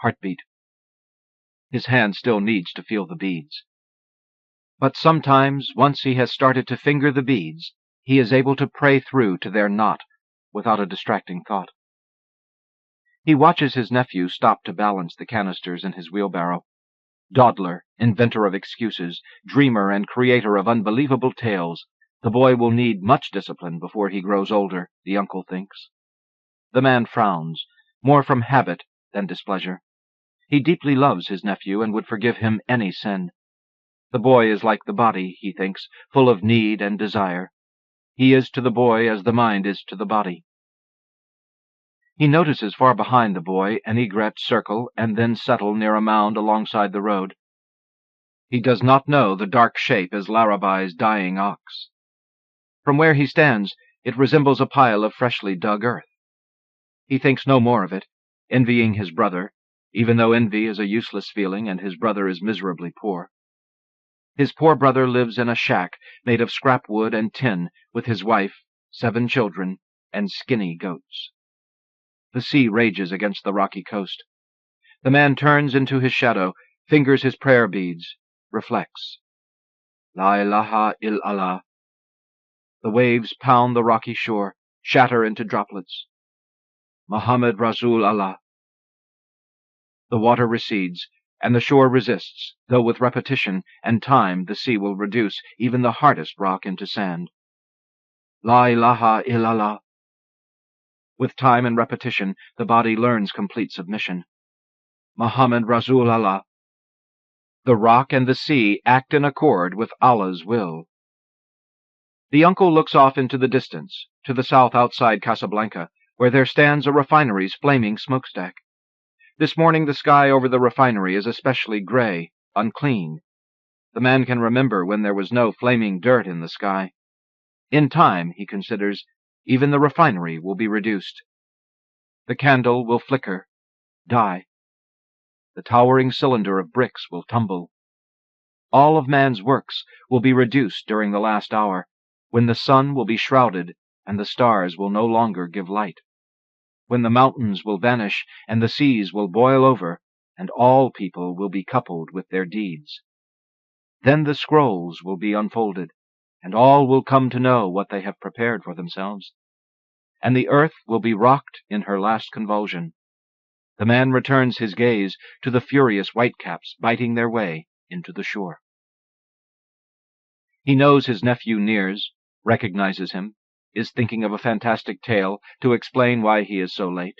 heartbeat. His hand still needs to feel the beads. But sometimes, once he has started to finger the beads, he is able to pray through to their knot without a distracting thought. He watches his nephew stop to balance the canisters in his wheelbarrow. Dawdler, inventor of excuses, dreamer and creator of unbelievable tales, the boy will need much discipline before he grows older, the uncle thinks. The man frowns, more from habit than displeasure. He deeply loves his nephew and would forgive him any sin. The boy is like the body, he thinks, full of need and desire. He is to the boy as the mind is to the body. He notices far behind the boy an egret circle and then settle near a mound alongside the road. He does not know the dark shape is Larabi's dying ox. From where he stands, it resembles a pile of freshly dug earth. He thinks no more of it, envying his brother, even though envy is a useless feeling and his brother is miserably poor. His poor brother lives in a shack made of scrap wood and tin with his wife, 7 children, and skinny goats. The sea rages against the rocky coast. The man turns into his shadow, fingers his prayer beads, reflects. La ilaha illallah. The waves pound the rocky shore, shatter into droplets. Muhammad Rasul Allah. The water recedes, and the shore resists, though with repetition and time the sea will reduce even the hardest rock into sand. La ilaha illallah. With time and repetition, the body learns complete submission. Muhammad Rasul Allah. The rock and the sea act in accord with Allah's will. The uncle looks off into the distance, to the south outside Casablanca, where there stands a refinery's flaming smokestack. This morning the sky over the refinery is especially gray, unclean. The man can remember when there was no flaming dirt in the sky. In time, he considers, even the refinery will be reduced. The candle will flicker, die. The towering cylinder of bricks will tumble. All of man's works will be reduced during the last hour, when the sun will be shrouded and the stars will no longer give light, when the mountains will vanish and the seas will boil over, and all people will be coupled with their deeds. Then the scrolls will be unfolded, and all will come to know what they have prepared for themselves. And the earth will be rocked in her last convulsion. The man returns his gaze to the furious whitecaps biting their way into the shore. He knows his nephew nears, recognizes him, is thinking of a fantastic tale to explain why he is so late.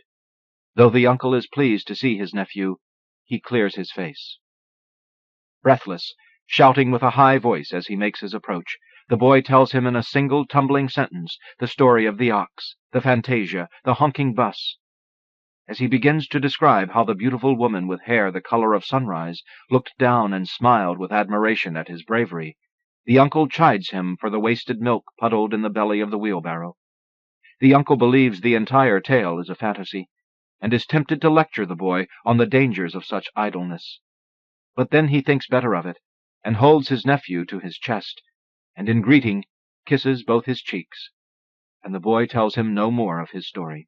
Though the uncle is pleased to see his nephew, he clears his face. Breathless, shouting with a high voice as he makes his approach, the boy tells him in a single tumbling sentence the story of the ox, the fantasia, the honking bus. As he begins to describe how the beautiful woman with hair the color of sunrise looked down and smiled with admiration at his bravery, the uncle chides him for the wasted milk puddled in the belly of the wheelbarrow. The uncle believes the entire tale is a fantasy, and is tempted to lecture the boy on the dangers of such idleness. But then he thinks better of it, and holds his nephew to his chest, and in greeting kisses both his cheeks, and the boy tells him no more of his story.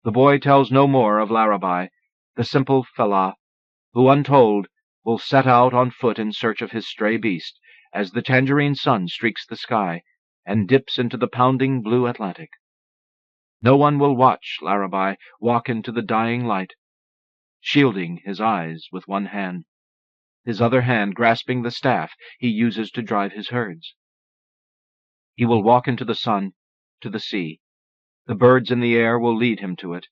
The boy tells no more of Larabi, the simple fellah, who, untold, will set out on foot in search of his stray beast, as the tangerine sun streaks the sky and dips into the pounding blue Atlantic. No one will watch Larabi walk into the dying light, shielding his eyes with one hand, his other hand grasping the staff he uses to drive his herds. He will walk into the sun, to the sea. The birds in the air will lead him to it.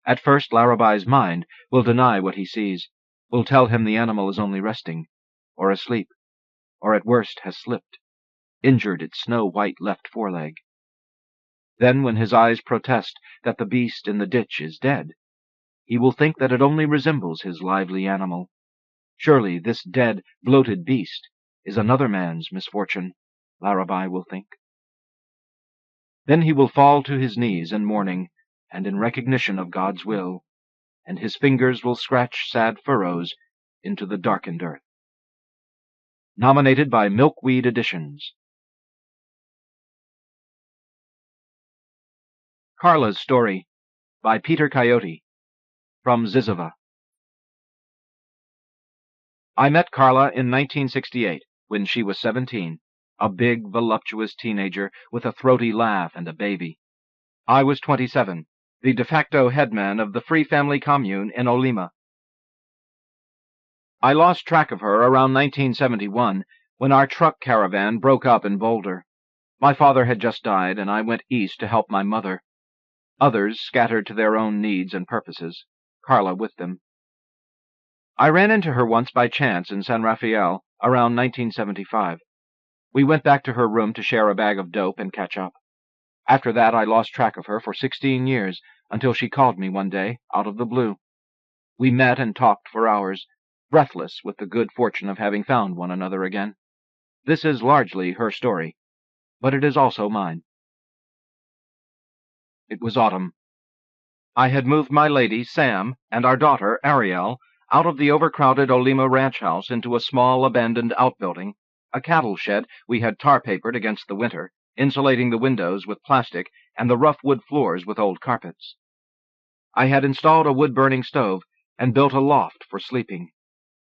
At first Larabi's mind will deny what he sees, will tell him the animal is only resting, or asleep, or at worst has slipped, injured its snow-white left foreleg. Then, when his eyes protest that the beast in the ditch is dead, he will think that it only resembles his lively animal. Surely this dead, bloated beast is another man's misfortune, Larabi will think. Then he will fall to his knees in mourning and in recognition of God's will, and his fingers will scratch sad furrows into the darkened earth. Nominated by Milkweed Editions. Carla's Story by Peter Coyote, from Zizova. I met Carla in 1968, when she was 17, a big, voluptuous teenager with a throaty laugh and a baby. I was 27, the de facto headman of the Free Family Commune in Olima. I lost track of her around 1971, when our truck caravan broke up in Boulder. My father had just died, and I went east to help my mother. Others scattered to their own needs and purposes, Carla with them. I ran into her once by chance in San Rafael around 1975. We went back to her room to share a bag of dope and catch up. After that, I lost track of her for 16 years, until she called me one day, out of the blue. We met and talked for hours, breathless with the good fortune of having found one another again. This is largely her story, but it is also mine. It was autumn. I had moved my lady, Sam, and our daughter, Ariel, out of the overcrowded Olima ranch house into a small abandoned outbuilding, a cattle shed we had tar-papered against the winter, insulating the windows with plastic and the rough wood floors with old carpets. I had installed a wood-burning stove and built a loft for sleeping.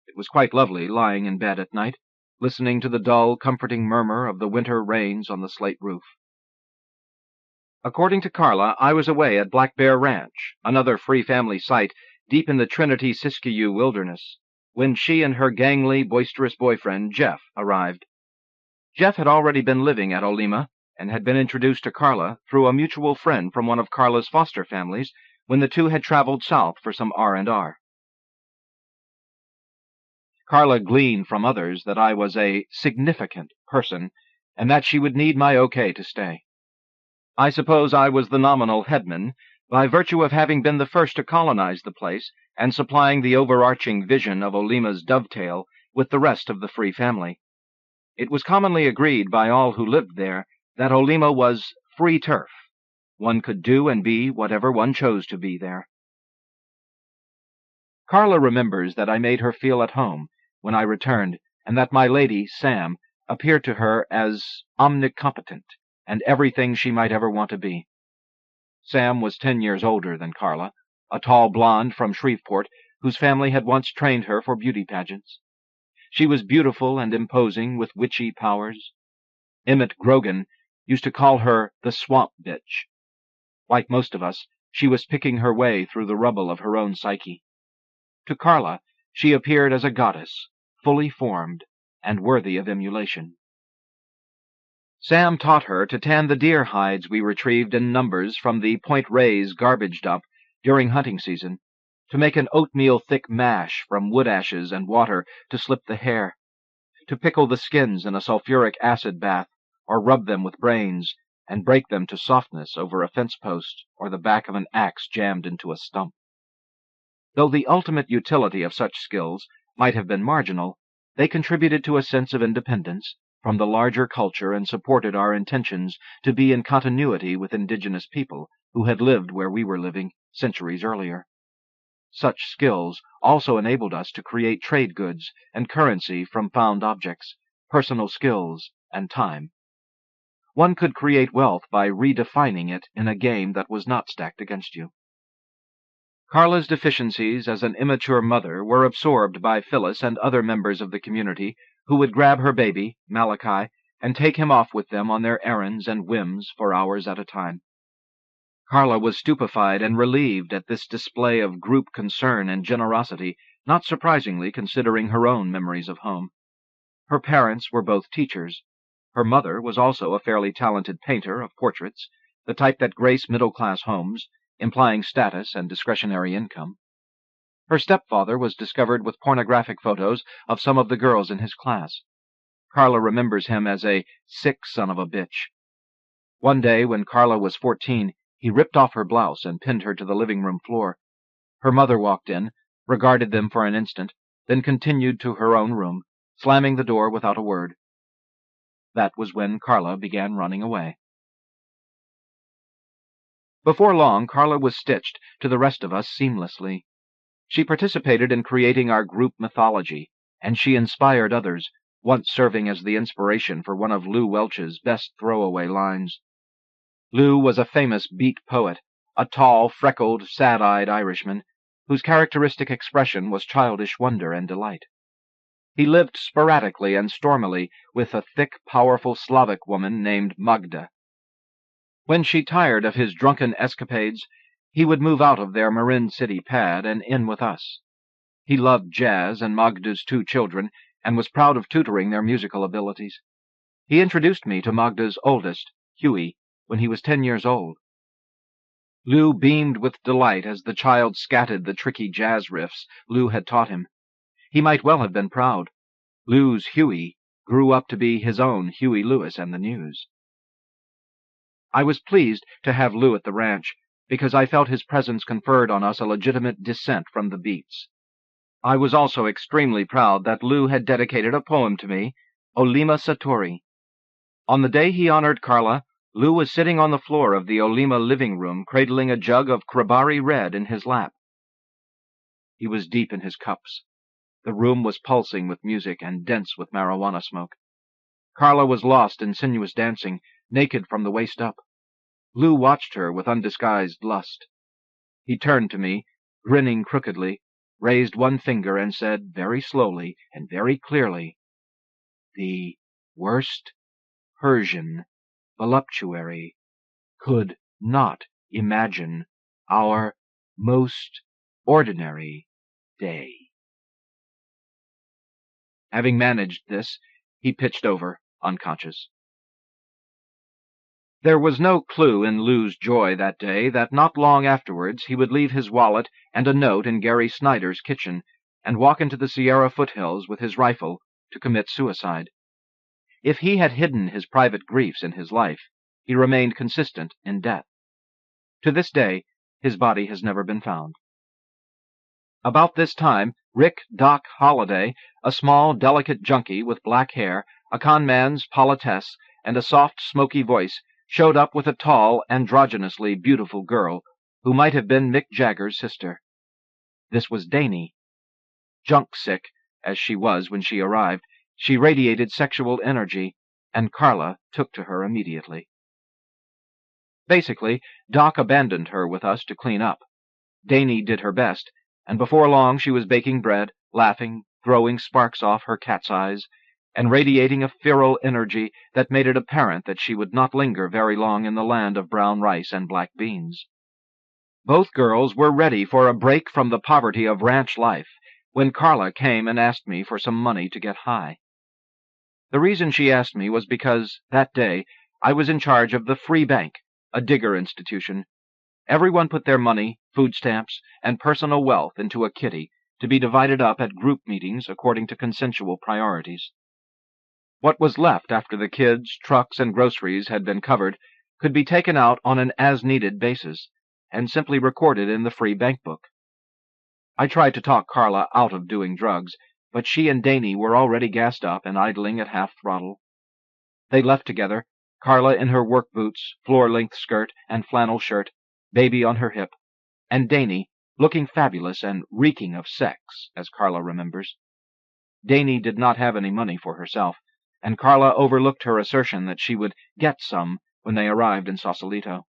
It was quite lovely lying in bed at night, listening to the dull, comforting murmur of the winter rains on the slate roof. According to Carla, I was away at Black Bear Ranch, another free family site deep in the Trinity-Siskiyou wilderness, when she and her gangly, boisterous boyfriend, Jeff, arrived. Jeff had already been living at Olema and had been introduced to Carla through a mutual friend from one of Carla's foster families when the two had traveled south for some R&R. Carla gleaned from others that I was a significant person and that she would need my okay to stay. I suppose I was the nominal headman, by virtue of having been the first to colonize the place and supplying the overarching vision of Olema's dovetail with the rest of the free family. It was commonly agreed by all who lived there that Olema was free turf. One could do and be whatever one chose to be there. Carla remembers that I made her feel at home when I returned, and that my lady, Sam, appeared to her as omnicompetent and everything she might ever want to be. Sam was 10 years older than Carla, a tall blonde from Shreveport whose family had once trained her for beauty pageants. She was beautiful and imposing with witchy powers. Emmett Grogan used to call her the swamp bitch. Like most of us, she was picking her way through the rubble of her own psyche. To Carla, she appeared as a goddess, fully formed and worthy of emulation. Sam taught her to tan the deer hides we retrieved in numbers from the Point Reyes garbage dump during hunting season, to make an oatmeal-thick mash from wood ashes and water to slip the hair, to pickle the skins in a sulfuric acid bath, or rub them with brains, and break them to softness over a fence post or the back of an axe jammed into a stump. Though the ultimate utility of such skills might have been marginal, they contributed to a sense of independence from the larger culture and supported our intentions to be in continuity with indigenous people who had lived where we were living centuries earlier. Such skills also enabled us to create trade goods and currency from found objects, personal skills, and time. One could create wealth by redefining it in a game that was not stacked against you. Carla's deficiencies as an immature mother were absorbed by Phyllis and other members of the community who would grab her baby, Malachi, and take him off with them on their errands and whims for hours at a time. Carla was stupefied and relieved at this display of group concern and generosity, not surprisingly considering her own memories of home. Her parents were both teachers. Her mother was also a fairly talented painter of portraits, the type that grace middle-class homes, implying status and discretionary income. Her stepfather was discovered with pornographic photos of some of the girls in his class. Carla remembers him as a sick son of a bitch. One day, when Carla was 14, he ripped off her blouse and pinned her to the living-room floor. Her mother walked in, regarded them for an instant, then continued to her own room, slamming the door without a word. That was when Carla began running away. Before long, Carla was stitched to the rest of us seamlessly. She participated in creating our group mythology, and she inspired others, once serving as the inspiration for one of Lew Welch's best throwaway lines. Lew was a famous beat poet, a tall, freckled, sad-eyed Irishman, whose characteristic expression was childish wonder and delight. He lived sporadically and stormily with a thick, powerful Slavic woman named Magda. When she tired of his drunken escapades, he would move out of their Marin City pad and in with us. He loved jazz and Magda's 2 children, and was proud of tutoring their musical abilities. He introduced me to Magda's oldest, Hughie, when he was 10 years old. Lew beamed with delight as the child scattered the tricky jazz riffs Lew had taught him. He might well have been proud. Lew's Hughie grew up to be his own Huey Lewis and the News. I was pleased to have Lew at the ranch, because I felt his presence conferred on us a legitimate dissent from the beats. I was also extremely proud that Lew had dedicated a poem to me, Olema Satori. On the day he honored Carla, Lew was sitting on the floor of the Olema living room, cradling a jug of Krabari Red in his lap. He was deep in his cups. The room was pulsing with music and dense with marijuana smoke. Carla was lost in sinuous dancing, naked from the waist up. Lew watched her with undisguised lust. He turned to me, grinning crookedly, raised one finger, and said very slowly and very clearly, "The worst Persian voluptuary could not imagine our most ordinary day." Having managed this, he pitched over, unconscious. There was no clue in Lou's joy that day that not long afterwards he would leave his wallet and a note in Gary Snyder's kitchen and walk into the Sierra foothills with his rifle to commit suicide. If he had hidden his private griefs in his life, he remained consistent in death. To this day, his body has never been found. About this time, Rick Doc Holliday, a small, delicate junkie with black hair, a conman's politesse, and a soft, smoky voice, showed up with a tall, androgynously beautiful girl who might have been Mick Jagger's sister. This was Daney. Junk-sick, as she was when she arrived, she radiated sexual energy, and Carla took to her immediately. Basically, Doc abandoned her with us to clean up. Daney did her best, and before long she was baking bread, laughing, throwing sparks off her cat's eyes, and radiating a feral energy that made it apparent that she would not linger very long in the land of brown rice and black beans. Both girls were ready for a break from the poverty of ranch life when Carla came and asked me for some money to get high. The reason she asked me was because, that day, I was in charge of the Free Bank, a digger institution. Everyone put their money, food stamps, and personal wealth into a kitty to be divided up at group meetings according to consensual priorities. What was left after the kids, trucks, and groceries had been covered could be taken out on an as-needed basis and simply recorded in the Free Bank book. I tried to talk Carla out of doing drugs, but she and Daney were already gassed up and idling at half throttle. They left together, Carla in her work boots, floor-length skirt, and flannel shirt, baby on her hip, and Daney looking fabulous and reeking of sex, as Carla remembers. Daney did not have any money for herself, and Carla overlooked her assertion that she would get some when they arrived in Sausalito.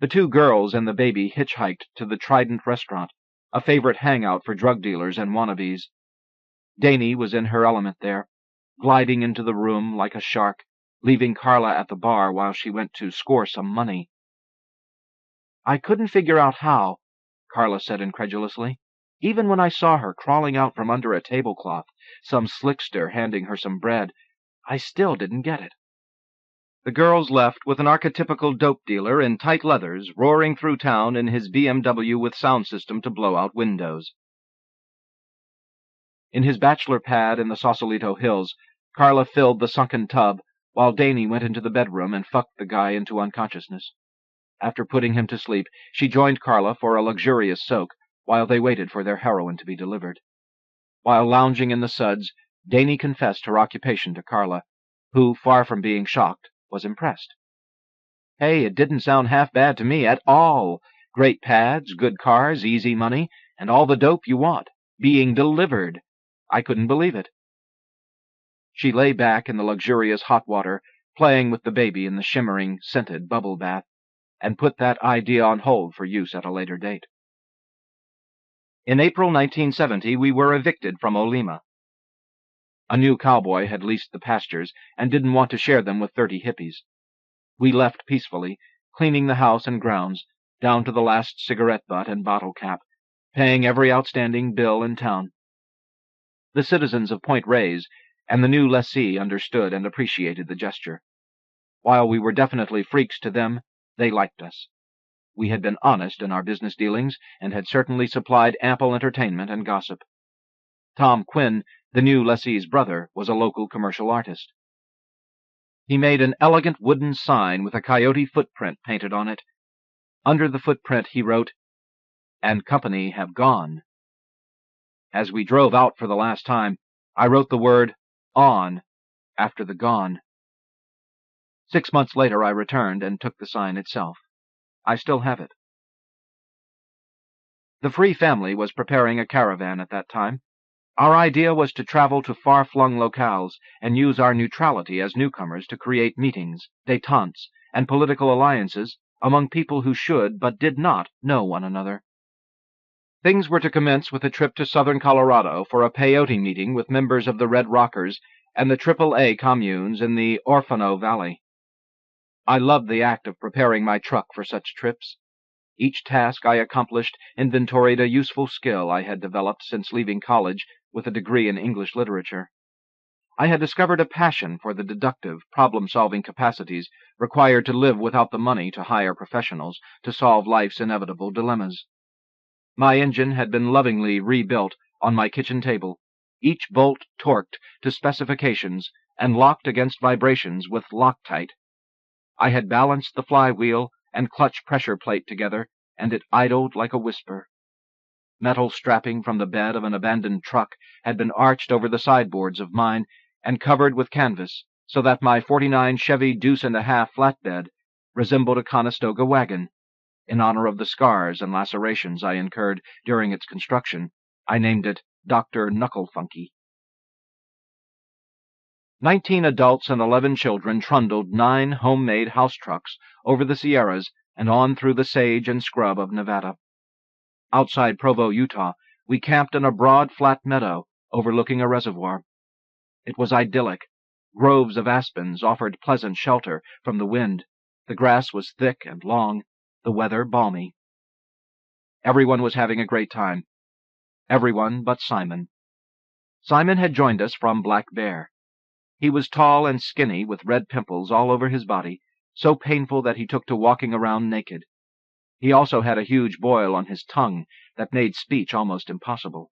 The two girls and the baby hitchhiked to the Trident restaurant, a favorite hangout for drug dealers and wannabes. Daney was in her element there, gliding into the room like a shark, leaving Carla at the bar while she went to score some money. "I couldn't figure out how," Carla said incredulously. "Even when I saw her crawling out from under a tablecloth, some slickster handing her some bread, I still didn't get it." The girls left with an archetypical dope dealer in tight leathers roaring through town in his BMW with sound system to blow out windows. In his bachelor pad in the Sausalito Hills, Carla filled the sunken tub while Daney went into the bedroom and fucked the guy into unconsciousness. After putting him to sleep, she joined Carla for a luxurious soak while they waited for their heroin to be delivered. While lounging in the suds, Daney confessed her occupation to Carla, who, far from being shocked, was impressed. "Hey, it didn't sound half bad to me at all. Great pads, good cars, easy money, and all the dope you want, being delivered. I couldn't believe it." She lay back in the luxurious hot water, playing with the baby in the shimmering, scented bubble bath, and put that idea on hold for use at a later date. In April 1970, we were evicted from Olema. A new cowboy had leased the pastures and didn't want to share them with 30 hippies. We left peacefully, cleaning the house and grounds, down to the last cigarette butt and bottle cap, paying every outstanding bill in town. The citizens of Point Reyes and the new lessee understood and appreciated the gesture. While we were definitely freaks to them, they liked us. We had been honest in our business dealings and had certainly supplied ample entertainment and gossip. Tom Quinn, the new lessee's brother, was a local commercial artist. He made an elegant wooden sign with a coyote footprint painted on it. Under the footprint he wrote, "And company have gone." As we drove out for the last time, I wrote the word "on" after the "gone." 6 months later I returned and took the sign itself. I still have it. The Free family was preparing a caravan at that time. Our idea was to travel to far-flung locales and use our neutrality as newcomers to create meetings, détentes, and political alliances among people who should but did not know one another. Things were to commence with a trip to southern Colorado for a peyote meeting with members of the Red Rockers and the AAA communes in the Orfano Valley. I loved the act of preparing my truck for such trips. Each task I accomplished inventoried a useful skill I had developed since leaving college with a degree in English literature. I had discovered a passion for the deductive, problem-solving capacities required to live without the money to hire professionals to solve life's inevitable dilemmas. My engine had been lovingly rebuilt on my kitchen table, each bolt torqued to specifications and locked against vibrations with Loctite. I had balanced the flywheel and clutch pressure plate together, and it idled like a whisper. Metal strapping from the bed of an abandoned truck had been arched over the sideboards of mine and covered with canvas, so that my '49 Chevy deuce-and-a-half flatbed resembled a Conestoga wagon. In honor of the scars and lacerations I incurred during its construction, I named it Dr. Knucklefunky. 19 adults and 11 children trundled 9 homemade house trucks over the Sierras and on through the sage and scrub of Nevada. Outside Provo, Utah, we camped in a broad, flat meadow overlooking a reservoir. It was idyllic. Groves of aspens offered pleasant shelter from the wind. The grass was thick and long, the weather balmy. Everyone was having a great time. Everyone but Simon. Simon had joined us from Black Bear. He was tall and skinny with red pimples all over his body, so painful that he took to walking around naked. He also had a huge boil on his tongue that made speech almost impossible.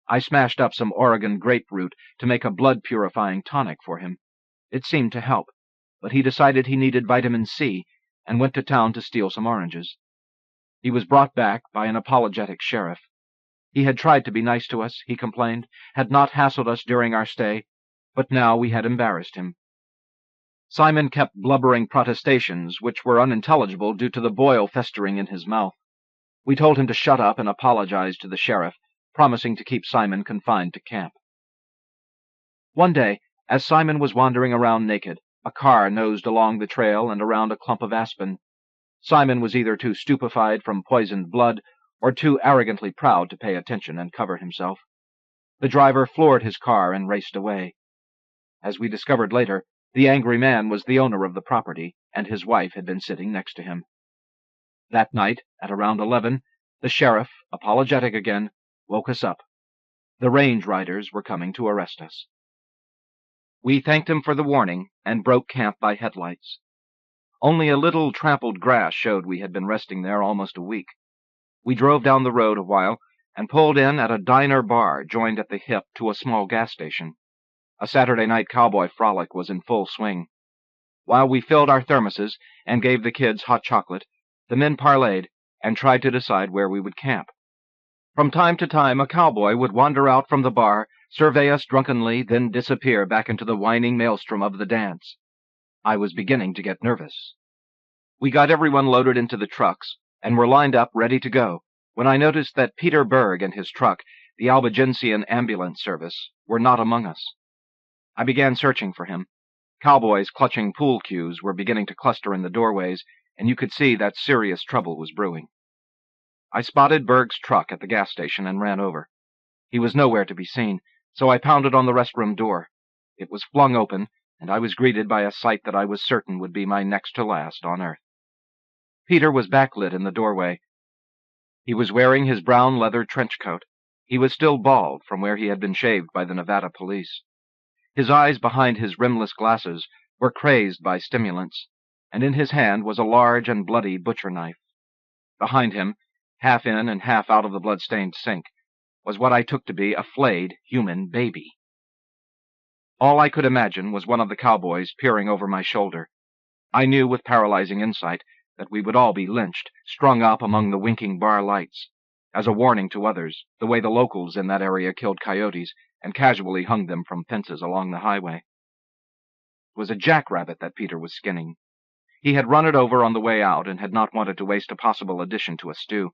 I smashed up some Oregon grapefruit to make a blood-purifying tonic for him. It seemed to help, but he decided he needed vitamin C and went to town to steal some oranges. He was brought back by an apologetic sheriff. He had tried to be nice to us, he complained, had not hassled us during our stay, but now we had embarrassed him. Simon kept blubbering protestations which were unintelligible due to the boil festering in his mouth. We told him to shut up and apologize to the sheriff, promising to keep Simon confined to camp. One day, as Simon was wandering around naked, a car nosed along the trail and around a clump of aspen. Simon was either too stupefied from poisoned blood or too arrogantly proud to pay attention and cover himself. The driver floored his car and raced away. As we discovered later, the angry man was the owner of the property, and his wife had been sitting next to him. That night, at around 11, the sheriff, apologetic again, woke us up. The range riders were coming to arrest us. We thanked him for the warning and broke camp by headlights. Only a little trampled grass showed we had been resting there almost a week. We drove down the road a while and pulled in at a diner bar joined at the hip to a small gas station. A Saturday night cowboy frolic was in full swing. While we filled our thermoses and gave the kids hot chocolate, the men parleyed and tried to decide where we would camp. From time to time, a cowboy would wander out from the bar, survey us drunkenly, then disappear back into the whining maelstrom of the dance. I was beginning to get nervous. We got everyone loaded into the trucks and were lined up ready to go when I noticed that Peter Berg and his truck, the Albigensian ambulance service, were not among us. I began searching for him. Cowboys clutching pool cues were beginning to cluster in the doorways, and you could see that serious trouble was brewing. I spotted Berg's truck at the gas station and ran over. He was nowhere to be seen, so I pounded on the restroom door. It was flung open, and I was greeted by a sight that I was certain would be my next to last on earth. Peter was backlit in the doorway. He was wearing his brown leather trench coat. He was still bald from where he had been shaved by the Nevada police. His eyes behind his rimless glasses were crazed by stimulants, and in his hand was a large and bloody butcher knife. Behind him, half in and half out of the blood-stained sink, was what I took to be a flayed human baby. All I could imagine was one of the cowboys peering over my shoulder. I knew with paralyzing insight that we would all be lynched, strung up among the winking bar lights, as a warning to others, the way the locals in that area killed coyotes and casually hung them from fences along the highway. It was a jackrabbit that Peter was skinning. He had run it over on the way out and had not wanted to waste a possible addition to a stew.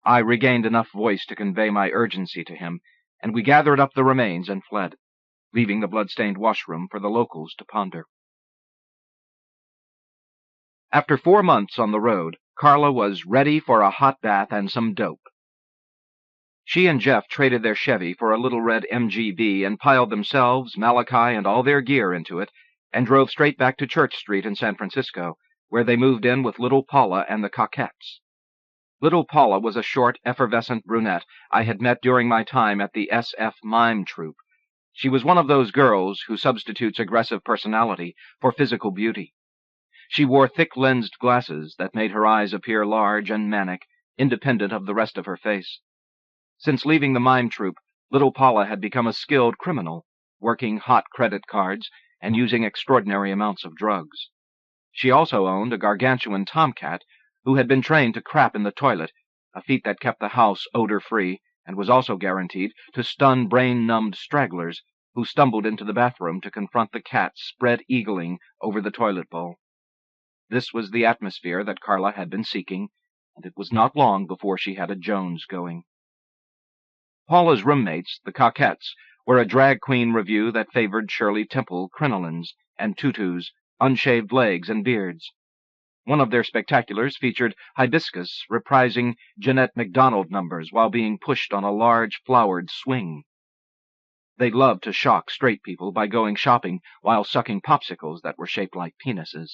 I regained enough voice to convey my urgency to him, and we gathered up the remains and fled, leaving the blood-stained washroom for the locals to ponder. After 4 months on the road, Carla was ready for a hot bath and some dope. She and Jeff traded their Chevy for a little red MGB and piled themselves, Malachi, and all their gear into it, and drove straight back to Church Street in San Francisco, where they moved in with little Paula and the Coquettes. Little Paula was a short, effervescent brunette I had met during my time at the SF Mime Troupe. She was one of those girls who substitutes aggressive personality for physical beauty. She wore thick-lensed glasses that made her eyes appear large and manic, independent of the rest of her face. Since leaving the mime troupe, little Paula had become a skilled criminal, working hot credit cards and using extraordinary amounts of drugs. She also owned a gargantuan tomcat who had been trained to crap in the toilet, a feat that kept the house odor-free and was also guaranteed to stun brain-numbed stragglers who stumbled into the bathroom to confront the cat spread-eagling over the toilet bowl. This was the atmosphere that Carla had been seeking, and it was not long before she had a Jones going. Paula's roommates, the Coquettes, were a drag queen revue that favored Shirley Temple crinolines and tutus, unshaved legs and beards. One of their spectaculars featured Hibiscus reprising Jeanette MacDonald numbers while being pushed on a large flowered swing. They loved to shock straight people by going shopping while sucking popsicles that were shaped like penises.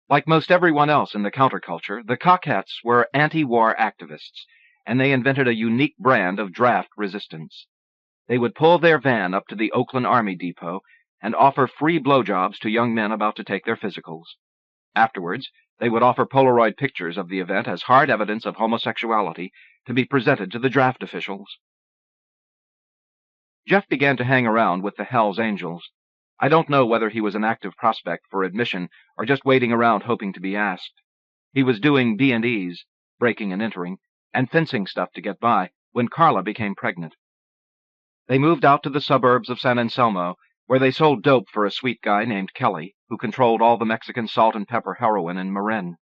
Like most everyone else in the counterculture, the Coquettes were anti-war activists, and they invented a unique brand of draft resistance. They would pull their van up to the Oakland Army Depot and offer free blowjobs to young men about to take their physicals. Afterwards, they would offer Polaroid pictures of the event as hard evidence of homosexuality to be presented to the draft officials. Jeff began to hang around with the Hells Angels. I don't know whether he was an active prospect for admission or just waiting around hoping to be asked. He was doing B&Es, breaking and entering, and fencing stuff to get by when Carla became pregnant. They moved out to the suburbs of San Anselmo, where they sold dope for a sweet guy named Kelly, who controlled all the Mexican salt and pepper heroin in Marin.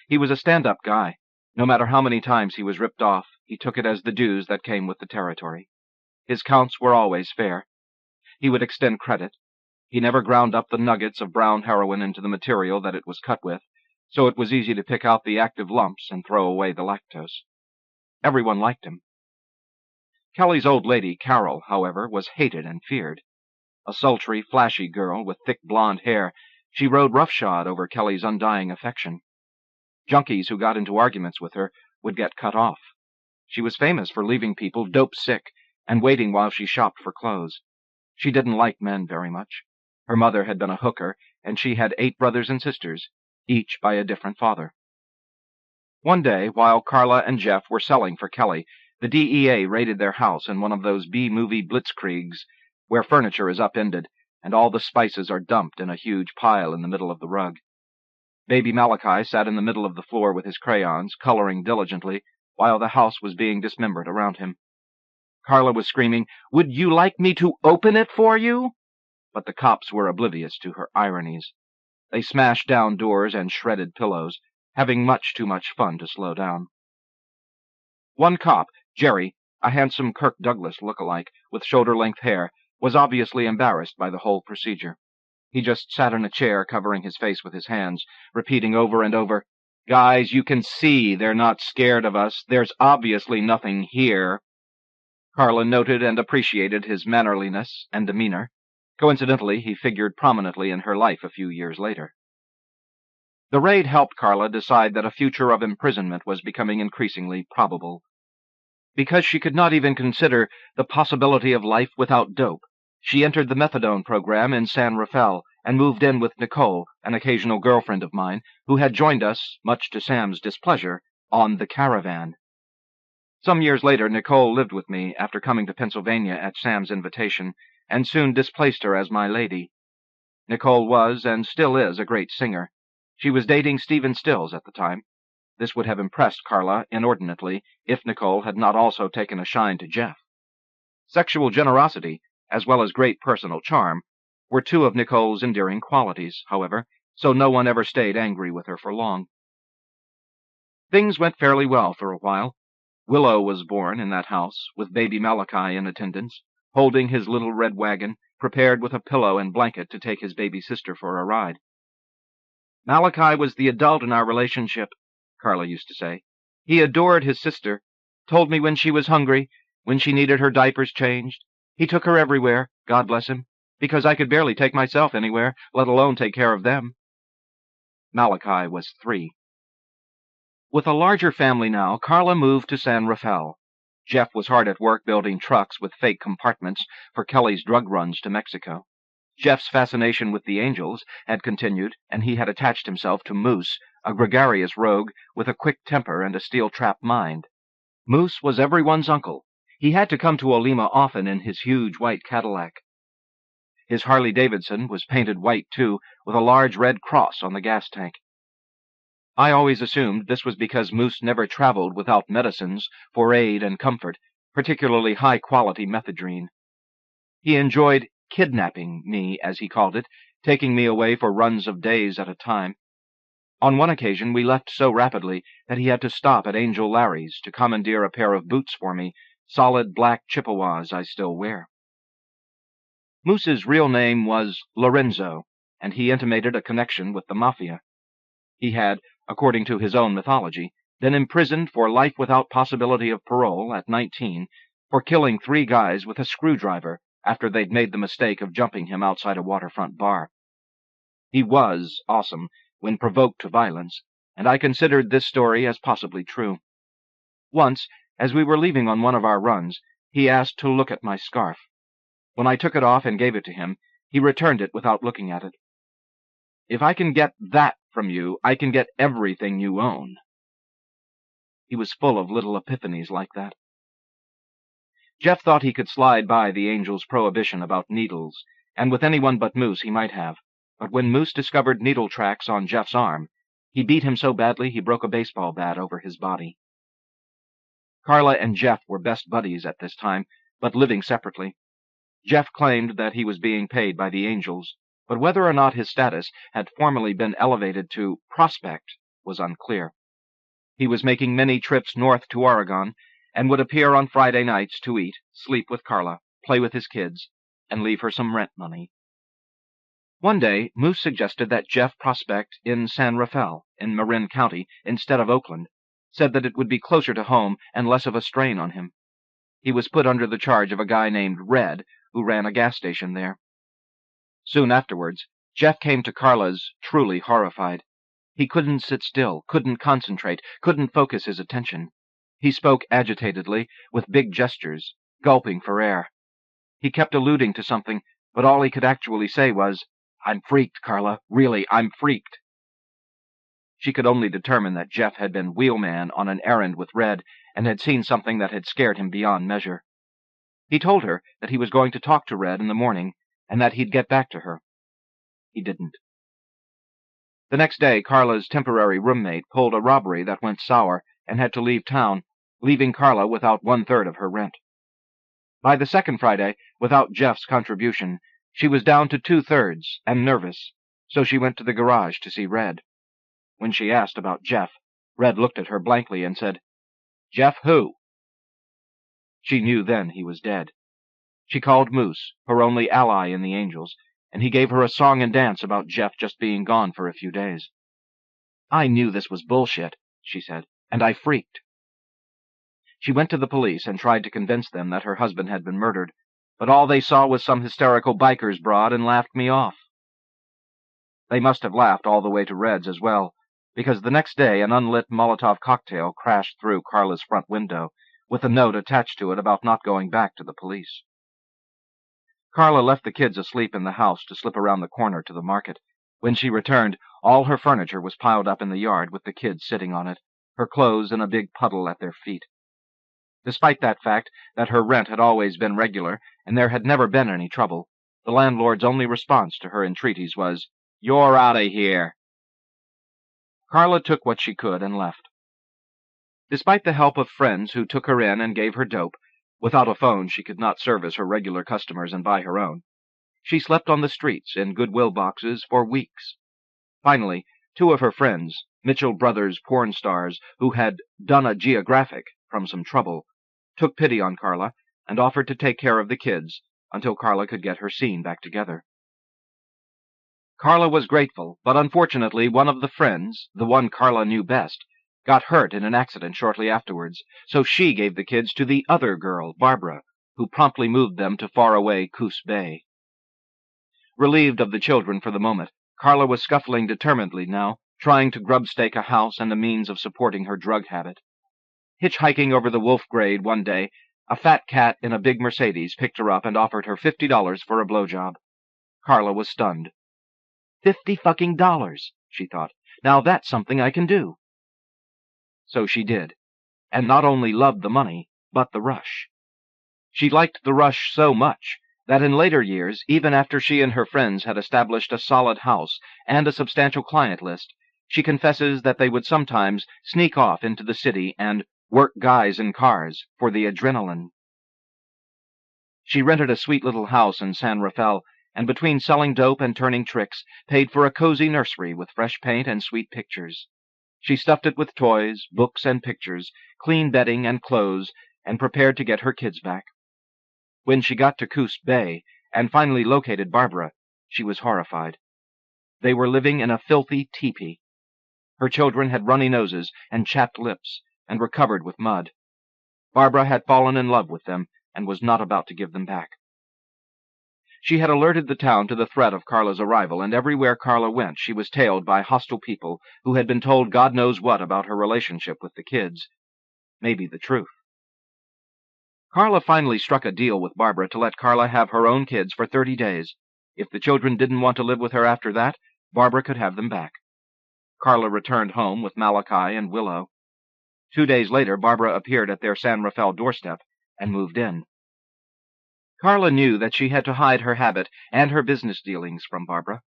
He was a stand-up guy. No matter how many times he was ripped off, he took it as the dues that came with the territory. His counts were always fair. He would extend credit. He never ground up the nuggets of brown heroin into the material that it was cut with, so it was easy to pick out the active lumps and throw away the lactose. Everyone liked him. Kelly's old lady, Carol, however, was hated and feared. A sultry, flashy girl with thick blonde hair, she rode roughshod over Kelly's undying affection. Junkies who got into arguments with her would get cut off. She was famous for leaving people dope-sick and waiting while she shopped for clothes. She didn't like men very much. Her mother had been a hooker, and she had 8 brothers and sisters, each by a different father. One day, while Carla and Jeff were selling for Kelly, the DEA raided their house in one of those B-movie blitzkriegs where furniture is upended and all the spices are dumped in a huge pile in the middle of the rug. Baby Malachi sat in the middle of the floor with his crayons, coloring diligently, while the house was being dismembered around him. Carla was screaming, "Would you like me to open it for you?" But the cops were oblivious to her ironies. They smashed down doors and shredded pillows, having much too much fun to slow down. One cop, Jerry, a handsome Kirk Douglas look-alike with shoulder-length hair, was obviously embarrassed by the whole procedure. He just sat in a chair covering his face with his hands, repeating over and over, "Guys, you can see they're not scared of us. There's obviously nothing here." Carla noted and appreciated his mannerliness and demeanor. Coincidentally, he figured prominently in her life a few years later. The raid helped Carla decide that a future of imprisonment was becoming increasingly probable. Because she could not even consider the possibility of life without dope, she entered the methadone program in San Rafael and moved in with Nicole, an occasional girlfriend of mine, who had joined us, much to Sam's displeasure, on the caravan. Some years later, Nicole lived with me after coming to Pennsylvania at Sam's invitation, and soon displaced her as my lady. Nicole was, and still is, a great singer. She was dating Stephen Stills at the time. This would have impressed Carla inordinately if Nicole had not also taken a shine to Jeff. Sexual generosity, as well as great personal charm, were 2 of Nicole's endearing qualities, however, so no one ever stayed angry with her for long. Things went fairly well for a while. Willow was born in that house, with baby Malachi in attendance, holding his little red wagon, prepared with a pillow and blanket to take his baby sister for a ride. Malachi was the adult in our relationship, Carla used to say. He adored his sister, told me when she was hungry, when she needed her diapers changed. He took her everywhere, God bless him, because I could barely take myself anywhere, let alone take care of them. Malachi was 3. With a larger family now, Carla moved to San Rafael. Jeff was hard at work building trucks with fake compartments for Kelly's drug runs to Mexico. Jeff's fascination with the angels had continued, and he had attached himself to Moose, a gregarious rogue with a quick temper and a steel-trap mind. Moose was everyone's uncle. He had to come to Olima often in his huge white Cadillac. His Harley-Davidson was painted white, too, with a large red cross on the gas tank. I always assumed this was because Moose never traveled without medicines for aid and comfort, particularly high-quality methadrine. He enjoyed kidnapping me, as he called it, taking me away for runs of days at a time. On one occasion we left so rapidly that he had to stop at Angel Larry's to commandeer a pair of boots for me, solid black Chippewas I still wear. Moose's real name was Lorenzo, and he intimated a connection with the Mafia. He had, according to his own mythology, been imprisoned for life without possibility of parole at 19 for killing 3 guys with a screwdriver after they'd made the mistake of jumping him outside a waterfront bar. He was awesome when provoked to violence, and I considered this story as possibly true. Once, as we were leaving on one of our runs, he asked to look at my scarf. When I took it off and gave it to him, he returned it without looking at it. "If I can get that from you, I can get everything you own." He was full of little epiphanies like that. Jeff thought he could slide by the angel's prohibition about needles, and with anyone but Moose he might have, but when Moose discovered needle tracks on Jeff's arm, he beat him so badly he broke a baseball bat over his body. Carla and Jeff were best buddies at this time, but living separately. Jeff claimed that he was being paid by the angels, but whether or not his status had formally been elevated to prospect was unclear. He was making many trips north to Oregon, and would appear on Friday nights to eat, sleep with Carla, play with his kids, and leave her some rent money. One day, Moose suggested that Jeff prospect in San Rafael, in Marin County, instead of Oakland, said that it would be closer to home and less of a strain on him. He was put under the charge of a guy named Red, who ran a gas station there. Soon afterwards, Jeff came to Carla's truly horrified. He couldn't sit still, couldn't concentrate, couldn't focus his attention. He spoke agitatedly, with big gestures, gulping for air. He kept alluding to something, but all he could actually say was, "I'm freaked, Carla. Really, I'm freaked." She could only determine that Jeff had been wheelman on an errand with Red and had seen something that had scared him beyond measure. He told her that he was going to talk to Red in the morning and that he'd get back to her. He didn't. The next day, Carla's temporary roommate pulled a robbery that went sour and had to leave town, leaving Carla without 1/3 of her rent. By the second Friday, without Jeff's contribution, she was down to 2/3 and nervous, so she went to the garage to see Red. When she asked about Jeff, Red looked at her blankly and said, "Jeff who?" She knew then he was dead. She called Moose, her only ally in the angels, and he gave her a song and dance about Jeff just being gone for a few days. "I knew this was bullshit," she said, "and I freaked." She went to the police and tried to convince them that her husband had been murdered, but all they saw was some hysterical biker's broad and laughed me off. They must have laughed all the way to Red's as well, because the next day an unlit Molotov cocktail crashed through Carla's front window, with a note attached to it about not going back to the police. Carla left the kids asleep in the house to slip around the corner to the market. When she returned, all her furniture was piled up in the yard with the kids sitting on it, her clothes in a big puddle at their feet. Despite that fact that her rent had always been regular and there had never been any trouble, the landlord's only response to her entreaties was, "You're out of here." Carla took what she could and left. Despite the help of friends who took her in and gave her dope, without a phone she could not service her regular customers and buy her own, she slept on the streets in Goodwill boxes for weeks. Finally, 2 of her friends, Mitchell Brothers porn stars who had done a geographic from some trouble, took pity on Carla and offered to take care of the kids until Carla could get her scene back together. Carla was grateful, but unfortunately one of the friends, the one Carla knew best, got hurt in an accident shortly afterwards, so she gave the kids to the other girl, Barbara, who promptly moved them to far-away Coos Bay. Relieved of the children for the moment, Carla was scuffling determinedly now, trying to grub-stake a house and a means of supporting her drug habit. Hitchhiking over the Wolf Grade one day, a fat cat in a big Mercedes picked her up and offered her $50 for a blowjob. Carla was stunned. $50 she thought. Now that's something I can do. So she did, and not only loved the money, but the rush. She liked the rush so much that in later years, even after she and her friends had established a solid house and a substantial client list, she confesses that they would sometimes sneak off into the city and work guys in cars for the adrenaline. She rented a sweet little house in San Rafael, and between selling dope and turning tricks, paid for a cozy nursery with fresh paint and sweet pictures. She stuffed it with toys, books, and pictures, clean bedding and clothes, and prepared to get her kids back. When she got to Coos Bay, and finally located Barbara, she was horrified. They were living in a filthy teepee. Her children had runny noses and chapped lips, and were covered with mud. Barbara had fallen in love with them, and was not about to give them back. She had alerted the town to the threat of Carla's arrival, and everywhere Carla went she was tailed by hostile people who had been told God knows what about her relationship with the kids. Maybe the truth. Carla finally struck a deal with Barbara to let Carla have her own kids for 30 days. If the children didn't want to live with her after that, Barbara could have them back. Carla returned home with Malachi and Willow. 2 days later, Barbara appeared at their San Rafael doorstep and moved in. Carla knew that she had to hide her habit and her business dealings from Barbara.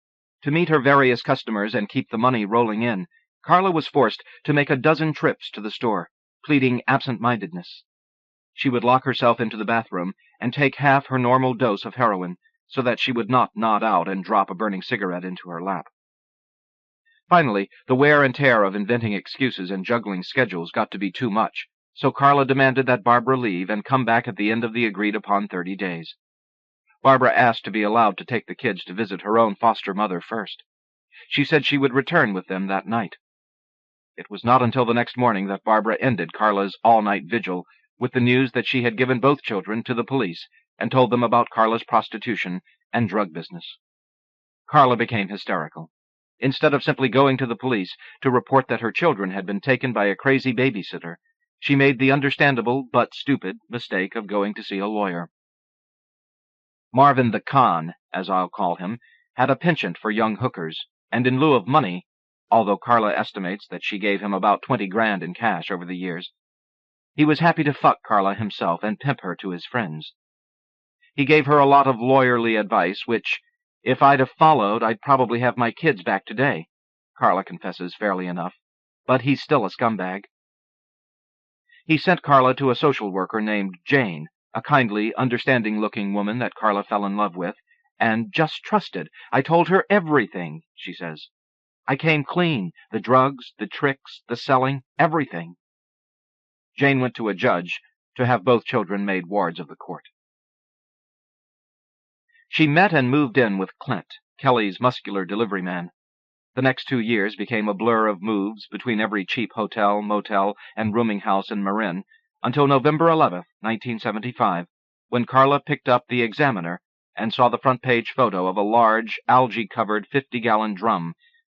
To meet her various customers and keep the money rolling in, Carla was forced to make a dozen trips to the store, pleading absent-mindedness. She would lock herself into the bathroom and take half her normal dose of heroin so that she would not nod out and drop a burning cigarette into her lap. Finally, the wear and tear of inventing excuses and juggling schedules got to be too much, so Carla demanded that Barbara leave and come back at the end of the agreed-upon 30 days. Barbara asked to be allowed to take the kids to visit her own foster mother first. She said she would return with them that night. It was not until the next morning that Barbara ended Carla's all-night vigil with the news that she had given both children to the police and told them about Carla's prostitution and drug business. Carla became hysterical. Instead of simply going to the police to report that her children had been taken by a crazy babysitter, she made the understandable but stupid mistake of going to see a lawyer. Marvin the Con, as I'll call him, had a penchant for young hookers, and in lieu of money, although Carla estimates that she gave him about 20 grand in cash over the years, he was happy to fuck Carla himself and pimp her to his friends. He gave her a lot of lawyerly advice, which, if I'd have followed, I'd probably have my kids back today, Carla confesses fairly enough, but he's still a scumbag. He sent Carla to a social worker named Jane, a kindly, understanding-looking woman that Carla fell in love with, and just trusted. I told her everything, she says. I came clean, the drugs, the tricks, the selling, everything. Jane went to a judge to have both children made wards of the court. She met and moved in with Clint, Kelly's muscular delivery man. The next 2 years became a blur of moves between every cheap hotel, motel, and rooming house in Marin, until November 11th, 1975, when Carla picked up the Examiner and saw the front-page photo of a large, algae-covered 50-gallon drum,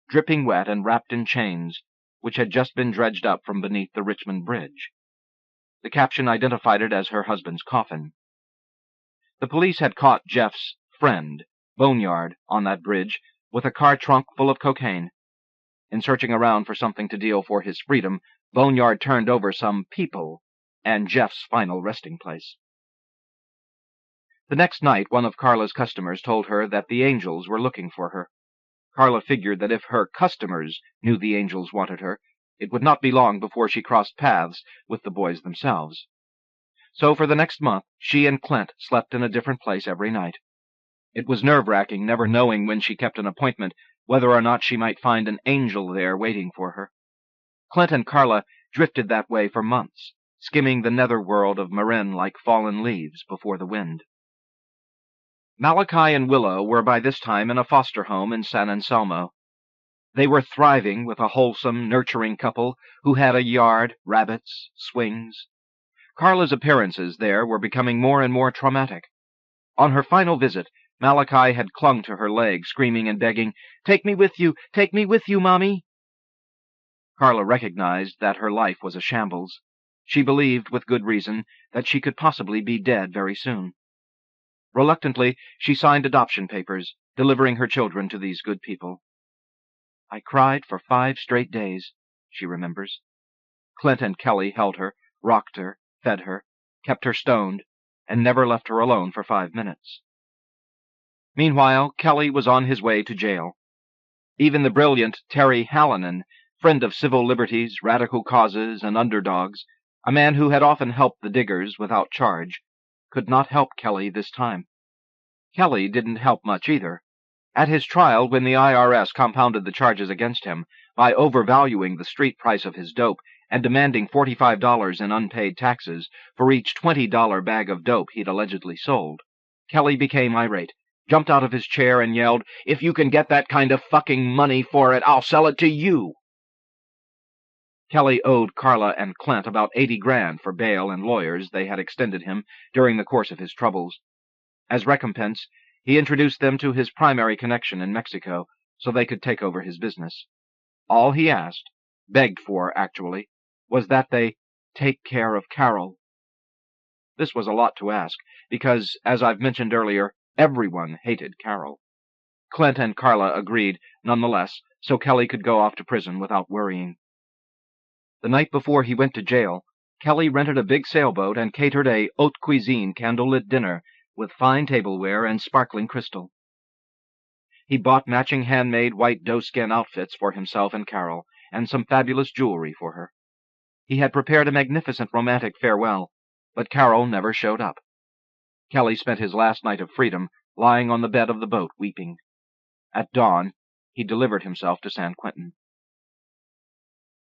dripping wet and wrapped in chains, which had just been dredged up from beneath the Richmond Bridge. The caption identified it as her husband's coffin. The police had caught Jeff's friend, Boneyard, on that bridge, with a car trunk full of cocaine. In searching around for something to deal for his freedom, Boneyard turned over some people and Jeff's final resting place. The next night, one of Carla's customers told her that the angels were looking for her. Carla figured that if her customers knew the angels wanted her, it would not be long before she crossed paths with the boys themselves. So for the next month, she and Clint slept in a different place every night. It was nerve-wracking, never knowing when she kept an appointment, whether or not she might find an angel there waiting for her. Clint and Carla drifted that way for months, skimming the netherworld of Marin like fallen leaves before the wind. Malachi and Willow were by this time in a foster home in San Anselmo. They were thriving with a wholesome, nurturing couple who had a yard, rabbits, swings. Carla's appearances there were becoming more and more traumatic. On her final visit, Malachi had clung to her leg, screaming and begging, "Take me with you, Mommy!" Carla recognized that her life was a shambles. She believed, with good reason, that she could possibly be dead very soon. Reluctantly, she signed adoption papers, delivering her children to these good people. "I cried for 5 straight days," she remembers. Clint and Kelly held her, rocked her, fed her, kept her stoned, and never left her alone for 5 minutes. Meanwhile, Kelly was on his way to jail. Even the brilliant Terry Hallinan, friend of civil liberties, radical causes, and underdogs, a man who had often helped the diggers without charge, could not help Kelly this time. Kelly didn't help much either. At his trial, when the IRS compounded the charges against him by overvaluing the street price of his dope and demanding $45 in unpaid taxes for each $20 bag of dope he'd allegedly sold, Kelly became irate, jumped out of his chair, and yelled, "If you can get that kind of fucking money for it, I'll sell it to you!" Kelly owed Carla and Clint about 80 grand for bail and lawyers they had extended him during the course of his troubles. As recompense, he introduced them to his primary connection in Mexico so they could take over his business. All he asked, begged for actually, was that they take care of Carol. This was a lot to ask, because, as I've mentioned earlier, everyone hated Carol. Clint and Carla agreed, nonetheless, so Kelly could go off to prison without worrying. The night before he went to jail, Kelly rented a big sailboat and catered a haute cuisine candlelit dinner with fine tableware and sparkling crystal. He bought matching handmade white doeskin outfits for himself and Carol, and some fabulous jewelry for her. He had prepared a magnificent romantic farewell, but Carol never showed up. Kelly spent his last night of freedom lying on the bed of the boat weeping. At dawn, he delivered himself to San Quentin.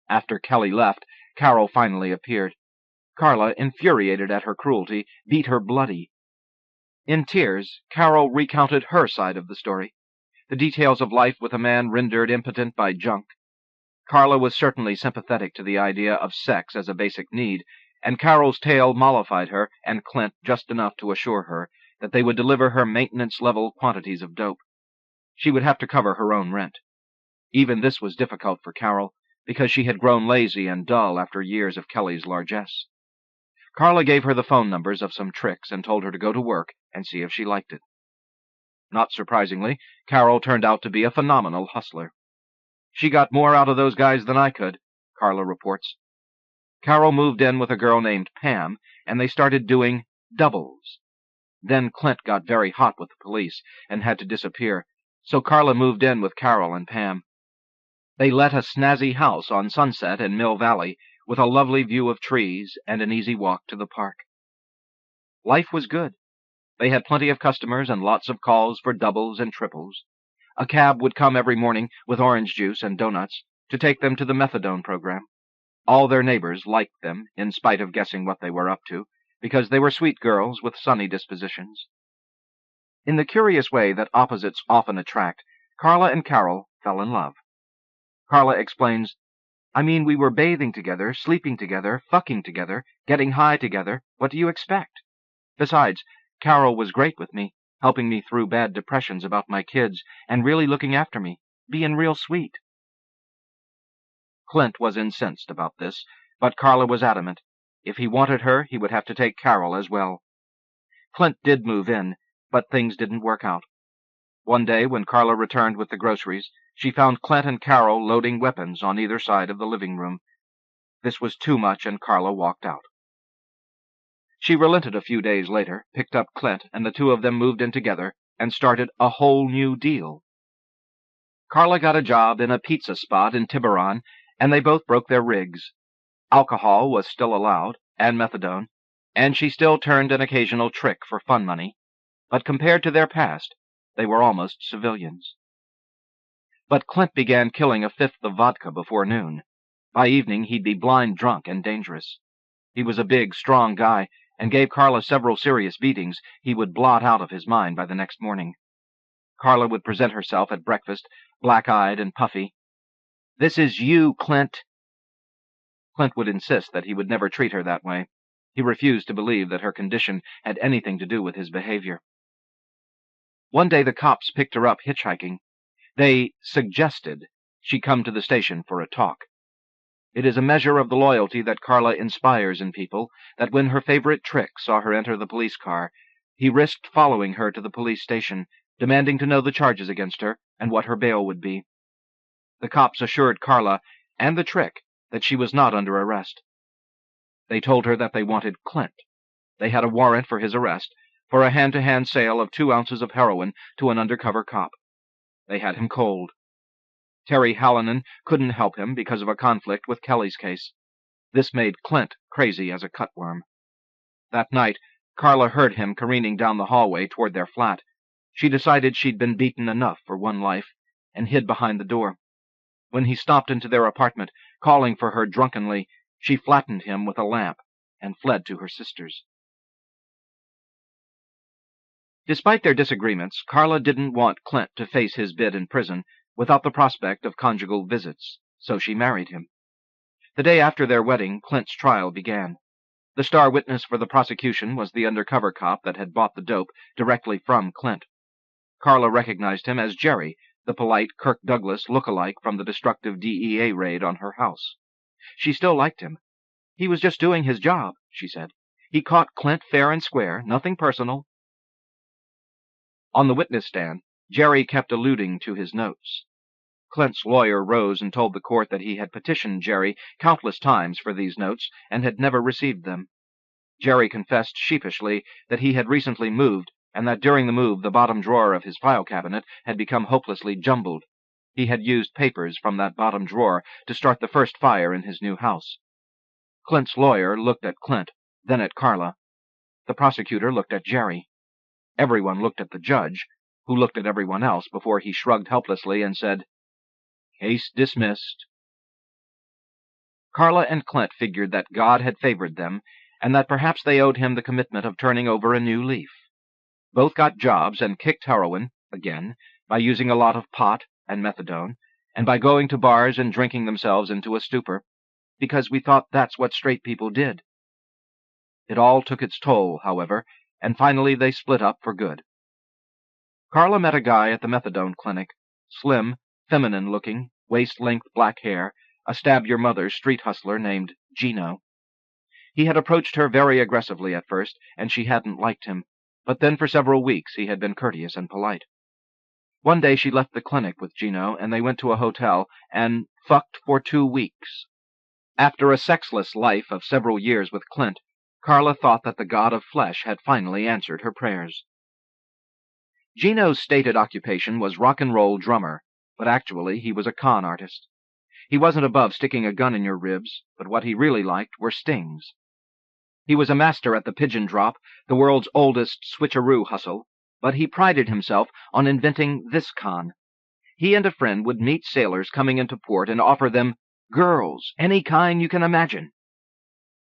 After Kelly left, Carol finally appeared. Carla, infuriated at her cruelty, beat her bloody. In tears, Carol recounted her side of the story, the details of life with a man rendered impotent by junk. Carla was certainly sympathetic to the idea of sex as a basic need, and Carol's tale mollified her and Clint just enough to assure her that they would deliver her maintenance-level quantities of dope. She would have to cover her own rent. Even this was difficult for Carol, because she had grown lazy and dull after years of Kelly's largesse. Carla gave her the phone numbers of some tricks and told her to go to work and see if she liked it. Not surprisingly, Carol turned out to be a phenomenal hustler. "She got more out of those guys than I could," Carla reports. Carol moved in with a girl named Pam, and they started doing doubles. Then Clint got very hot with the police and had to disappear, so Carla moved in with Carol and Pam. They let a snazzy house on Sunset in Mill Valley, with a lovely view of trees and an easy walk to the park. Life was good. They had plenty of customers and lots of calls for doubles and triples. A cab would come every morning with orange juice and donuts to take them to the methadone program. All their neighbors liked them, in spite of guessing what they were up to, because they were sweet girls with sunny dispositions. In the curious way that opposites often attract, Carla and Carol fell in love. Carla explains, "I mean, we were bathing together, sleeping together, fucking together, getting high together. What do you expect? Besides, Carol was great with me, helping me through bad depressions about my kids, and really looking after me, being real sweet." Clint was incensed about this, but Carla was adamant. If he wanted her, he would have to take Carol as well. Clint did move in, but things didn't work out. One day, when Carla returned with the groceries, she found Clint and Carol loading weapons on either side of the living room. This was too much, and Carla walked out. She relented a few days later, picked up Clint, and the two of them moved in together and started a whole new deal. Carla got a job in a pizza spot in Tiburon, and they both broke their rigs. Alcohol was still allowed, and methadone, and she still turned an occasional trick for fun money, but compared to their past, they were almost civilians. But Clint began killing a fifth of vodka before noon. By evening, he'd be blind drunk and dangerous. He was a big, strong guy, and gave Carla several serious beatings he would blot out of his mind by the next morning. Carla would present herself at breakfast, black-eyed and puffy. "This is you, Clint." Clint would insist that he would never treat her that way. He refused to believe that her condition had anything to do with his behavior. One day the cops picked her up hitchhiking. They suggested she come to the station for a talk. It is a measure of the loyalty that Carla inspires in people that when her favorite Trick saw her enter the police car, he risked following her to the police station, demanding to know the charges against her and what her bail would be. The cops assured Carla and the Trick that she was not under arrest. They told her that they wanted Clint. They had a warrant for his arrest for a hand-to-hand sale of 2 ounces of heroin to an undercover cop. They had him cold. Terry Hallinan couldn't help him because of a conflict with Kelly's case. This made Clint crazy as a cutworm. That night, Carla heard him careening down the hallway toward their flat. She decided she'd been beaten enough for one life, and hid behind the door. When he stopped into their apartment, calling for her drunkenly, she flattened him with a lamp and fled to her sister's. Despite their disagreements, Carla didn't want Clint to face his bid in prison without the prospect of conjugal visits, so she married him. The day after their wedding, Clint's trial began. The star witness for the prosecution was the undercover cop that had bought the dope directly from Clint. Carla recognized him as Jerry, the polite Kirk Douglas look-alike from the destructive DEA raid on her house. She still liked him. "He was just doing his job," she said. "He caught Clint fair and square, nothing personal." On the witness stand, Jerry kept alluding to his notes. Clint's lawyer rose and told the court that he had petitioned Jerry countless times for these notes and had never received them. Jerry confessed sheepishly that he had recently moved, and that during the move the bottom drawer of his file cabinet had become hopelessly jumbled. He had used papers from that bottom drawer to start the first fire in his new house. Clint's lawyer looked at Clint, then at Carla. The prosecutor looked at Jerry. Everyone looked at the judge, who looked at everyone else before he shrugged helplessly and said, "Case dismissed." Carla and Clint figured that God had favored them, and that perhaps they owed him the commitment of turning over a new leaf. Both got jobs and kicked heroin, again, by using a lot of pot and methadone, and by going to bars and drinking themselves into a stupor, because we thought that's what straight people did. It all took its toll, however, and finally they split up for good. Carla met a guy at the methadone clinic, slim, feminine-looking, waist-length black hair, a stab-your-mother street hustler named Gino. He had approached her very aggressively at first, and she hadn't liked him, but then for several weeks he had been courteous and polite. One day she left the clinic with Gino, and they went to a hotel and fucked for 2 weeks. After a sexless life of several years with Clint, Carla thought that the god of flesh had finally answered her prayers. Gino's stated occupation was rock-and-roll drummer, but actually he was a con artist. He wasn't above sticking a gun in your ribs, but what he really liked were stings. He was a master at the pigeon drop, the world's oldest switcheroo hustle, but he prided himself on inventing this con. He and a friend would meet sailors coming into port and offer them girls, any kind you can imagine.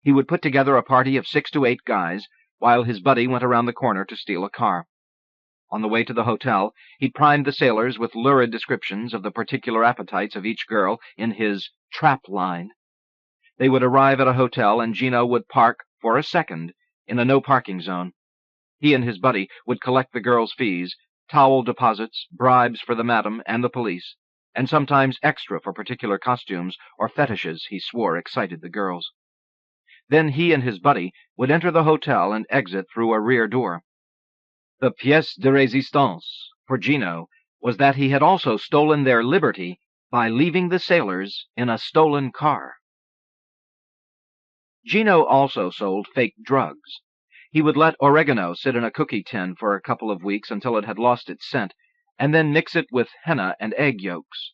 He would put together a party of 6 to 8 guys, while his buddy went around the corner to steal a car. On the way to the hotel, he primed the sailors with lurid descriptions of the particular appetites of each girl in his trap line. They would arrive at a hotel, and Gino would park, for a second, in a no-parking zone. He and his buddy would collect the girls' fees, towel deposits, bribes for the madam and the police, and sometimes extra for particular costumes or fetishes he swore excited the girls. Then he and his buddy would enter the hotel and exit through a rear door. The pièce de résistance for Gino was that he had also stolen their liberty by leaving the sailors in a stolen car. Gino also sold fake drugs. He would let oregano sit in a cookie tin for a couple of weeks until it had lost its scent, and then mix it with henna and egg yolks.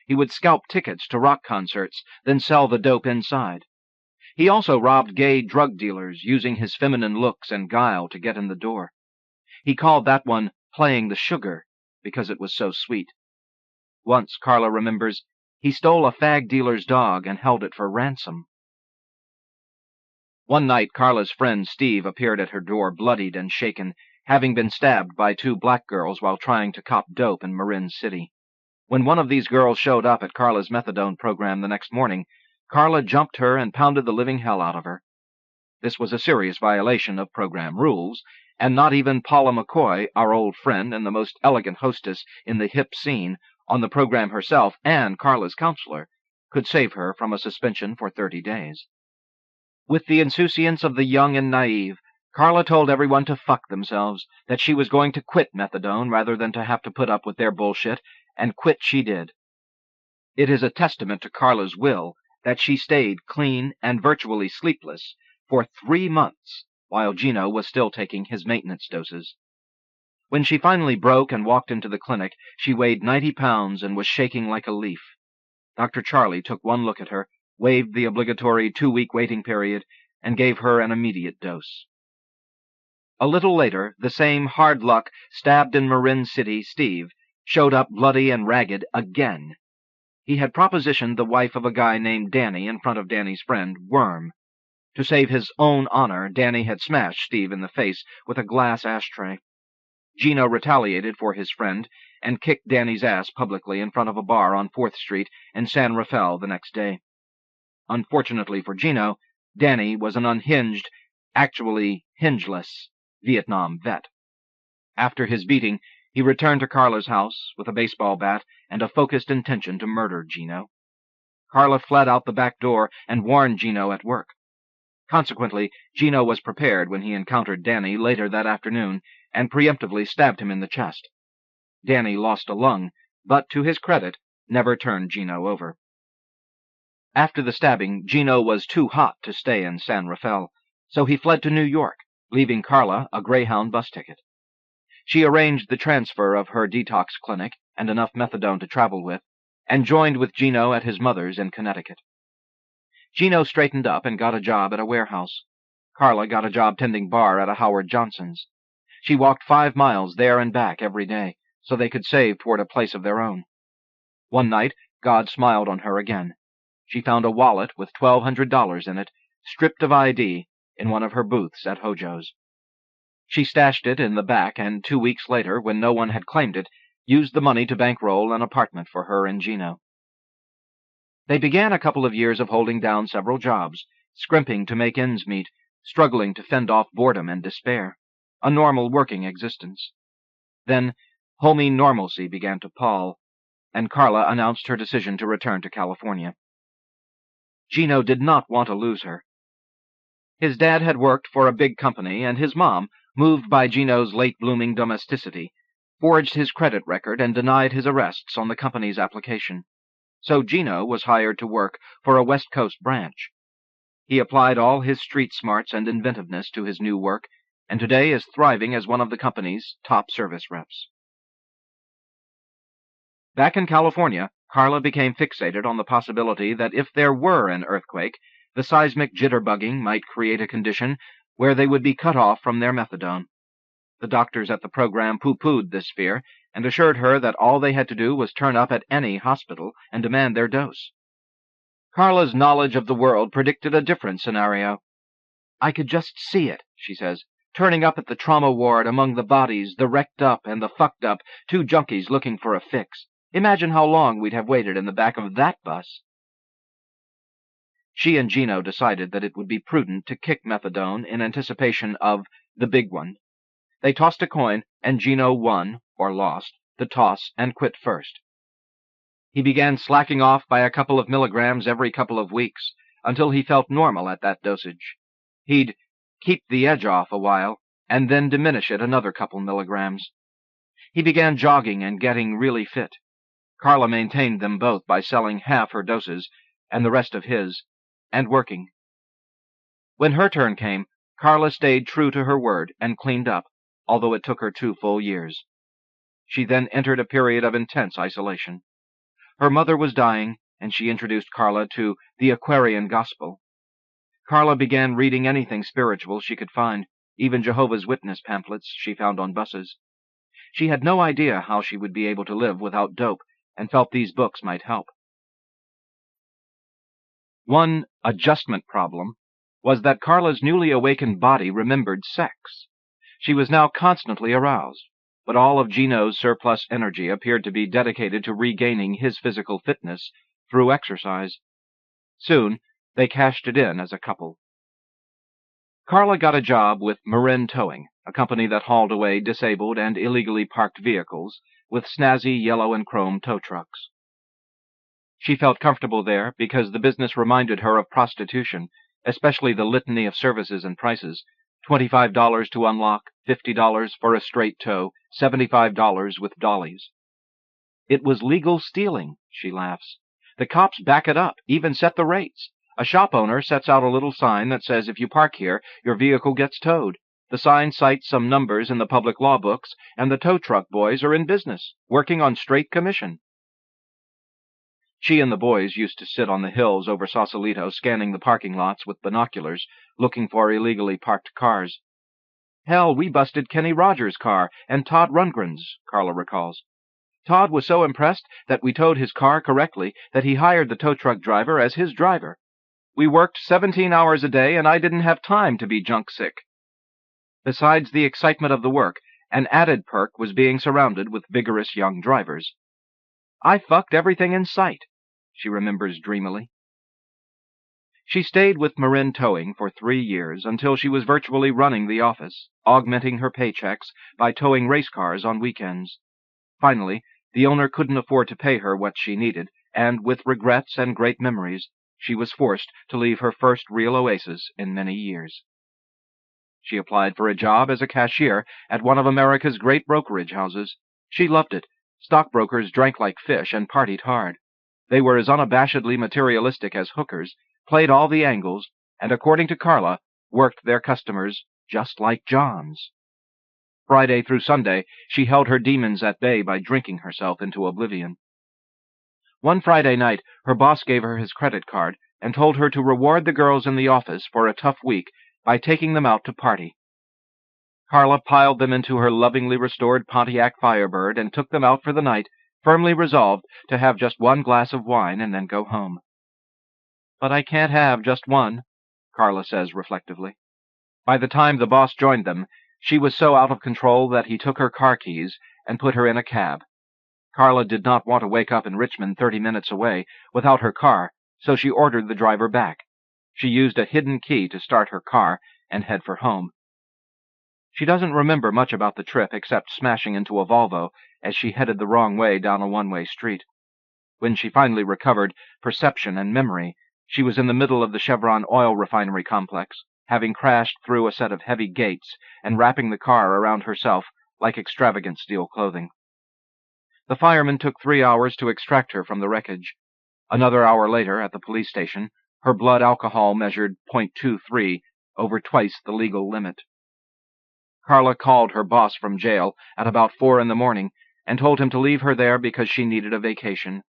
He would scalp tickets to rock concerts, then sell the dope inside. He also robbed gay drug dealers, using his feminine looks and guile to get in the door. He called that one playing the sugar, because it was so sweet. Once, Carla remembers, he stole a fag dealer's dog and held it for ransom. One night, Carla's friend Steve appeared at her door bloodied and shaken, having been stabbed by two black girls while trying to cop dope in Marin City. When one of these girls showed up at Carla's methadone program the next morning, Carla jumped her and pounded the living hell out of her. This was a serious violation of program rules, and not even Paula McCoy, our old friend and the most elegant hostess in the hip scene, on the program herself and Carla's counselor, could save her from a suspension for 30 days. With the insouciance of the young and naive, Carla told everyone to fuck themselves, that she was going to quit methadone rather than to have to put up with their bullshit, and quit she did. It is a testament to Carla's will that she stayed clean and virtually sleepless for 3 months while Gino was still taking his maintenance doses. When she finally broke and walked into the clinic, she weighed 90 pounds and was shaking like a leaf. Dr. Charlie took one look at her, waived the obligatory 2-week waiting period, and gave her an immediate dose. A little later, the same hard luck, stabbed in Marin City Steve showed up bloody and ragged again. He had propositioned the wife of a guy named Danny in front of Danny's friend, Worm. To save his own honor, Danny had smashed Steve in the face with a glass ashtray. Gino retaliated for his friend and kicked Danny's ass publicly in front of a bar on 4th Street in San Rafael the next day. Unfortunately for Gino, Danny was an unhinged, actually hingeless, Vietnam vet. After his beating, he returned to Carla's house with a baseball bat and a focused intention to murder Gino. Carla fled out the back door and warned Gino at work. Consequently, Gino was prepared when he encountered Danny later that afternoon and preemptively stabbed him in the chest. Danny lost a lung, but to his credit, never turned Gino over. After the stabbing, Gino was too hot to stay in San Rafael, so he fled to New York, leaving Carla a Greyhound bus ticket. She arranged the transfer of her detox clinic and enough methadone to travel with, and joined with Gino at his mother's in Connecticut. Gino straightened up and got a job at a warehouse. Carla got a job tending bar at a Howard Johnson's. She walked 5 miles there and back every day, so they could save toward a place of their own. One night, God smiled on her again. She found a wallet with $1,200 in it, stripped of ID, in one of her booths at Hojo's. She stashed it in the back, and 2 weeks later, when no one had claimed it, used the money to bankroll an apartment for her and Gino. They began a couple of years of holding down several jobs, scrimping to make ends meet, struggling to fend off boredom and despair, a normal working existence. Then, homey normalcy began to pall, and Carla announced her decision to return to California. Gino did not want to lose her. His dad had worked for a big company, and his mom, moved by Gino's late-blooming domesticity, forged his credit record and denied his arrests on the company's application. So Gino was hired to work for a West Coast branch. He applied all his street smarts and inventiveness to his new work, and today is thriving as one of the company's top service reps. Back in California, Carla became fixated on the possibility that if there were an earthquake, the seismic jitterbugging might create a condition where they would be cut off from their methadone. The doctors at the program pooh-poohed this fear and assured her that all they had to do was turn up at any hospital and demand their dose. Carla's knowledge of the world predicted a different scenario. "I could just see it," she says, "turning up at the trauma ward among the bodies, the wrecked up and the fucked up, 2 junkies looking for a fix. Imagine how long we'd have waited in the back of that bus." She and Gino decided that it would be prudent to kick methadone in anticipation of the big one. They tossed a coin, and Gino won, or lost, the toss and quit first. He began slacking off by a couple of milligrams every couple of weeks, until he felt normal at that dosage. He'd keep the edge off a while, and then diminish it another couple milligrams. He began jogging and getting really fit. Carla maintained them both by selling half her doses, and the rest of his, and working. When her turn came, Carla stayed true to her word and cleaned up, although it took her 2 full years. She then entered a period of intense isolation. Her mother was dying, and she introduced Carla to the Aquarian Gospel. Carla began reading anything spiritual she could find, even Jehovah's Witness pamphlets she found on buses. She had no idea how she would be able to live without dope, and felt these books might help. One adjustment problem, was that Carla's newly awakened body remembered sex. She was now constantly aroused, but all of Gino's surplus energy appeared to be dedicated to regaining his physical fitness through exercise. Soon, they cashed it in as a couple. Carla got a job with Marin Towing, a company that hauled away disabled and illegally parked vehicles with snazzy yellow and chrome tow trucks. She felt comfortable there because the business reminded her of prostitution, especially the litany of services and prices: $25 to unlock, $50 for a straight tow, $75 with dollies. It was legal stealing, she laughs. The cops back it up, even set the rates. A shop owner sets out a little sign that says if you park here, your vehicle gets towed. The sign cites some numbers in the public law books, and the tow truck boys are in business, working on straight commission. She and the boys used to sit on the hills over Sausalito scanning the parking lots with binoculars, looking for illegally parked cars. Hell, we busted Kenny Rogers' car and Todd Rundgren's, Carla recalls. Todd was so impressed that we towed his car correctly that he hired the tow truck driver as his driver. We worked 17 hours a day, and I didn't have time to be junk sick. Besides the excitement of the work, an added perk was being surrounded with vigorous young drivers. I fucked everything in sight, she remembers dreamily. She stayed with Marin Towing for 3 years until she was virtually running the office, augmenting her paychecks by towing race cars on weekends. Finally, the owner couldn't afford to pay her what she needed, and with regrets and great memories, she was forced to leave her first real oasis in many years. She applied for a job as a cashier at one of America's great brokerage houses. She loved it. Stockbrokers drank like fish and partied hard. They were as unabashedly materialistic as hookers, played all the angles, and, according to Carla, worked their customers just like John's. Friday through Sunday, she held her demons at bay by drinking herself into oblivion. One Friday night, her boss gave her his credit card and told her to reward the girls in the office for a tough week by taking them out to party. Carla piled them into her lovingly restored Pontiac Firebird and took them out for the night, firmly resolved to have just one glass of wine and then go home. But I can't have just one, Carla says reflectively. By the time the boss joined them, she was so out of control that he took her car keys and put her in a cab. Carla did not want to wake up in Richmond 30 minutes away without her car, so she ordered the driver back. She used a hidden key to start her car and head for home. She doesn't remember much about the trip except smashing into a Volvo as she headed the wrong way down a one-way street. When she finally recovered perception and memory, she was in the middle of the Chevron oil refinery complex, having crashed through a set of heavy gates and wrapping the car around herself like extravagant steel clothing. The firemen took 3 hours to extract her from the wreckage. Another hour later, at the police station, her blood alcohol measured .23, over twice the legal limit. Carla called her boss from jail at about 4 in the morning and told him to leave her there because she needed a vacation.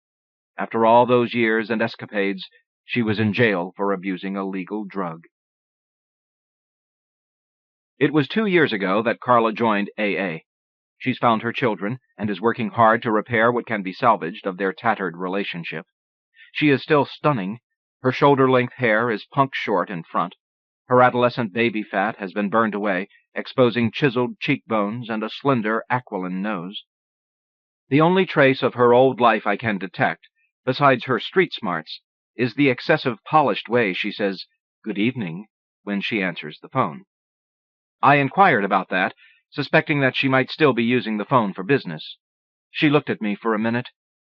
After all those years and escapades, she was in jail for abusing a legal drug. It was 2 years ago that Carla joined AA. She's found her children and is working hard to repair what can be salvaged of their tattered relationship. She is still stunning. Her shoulder-length hair is punk short in front. Her adolescent baby fat has been burned away, exposing chiseled cheekbones and a slender aquiline nose. The only trace of her old life I can detect, besides her street smarts, is the excessive polished way she says "good evening" when she answers the phone. I inquired about that, suspecting that she might still be using the phone for business. She looked at me for a minute.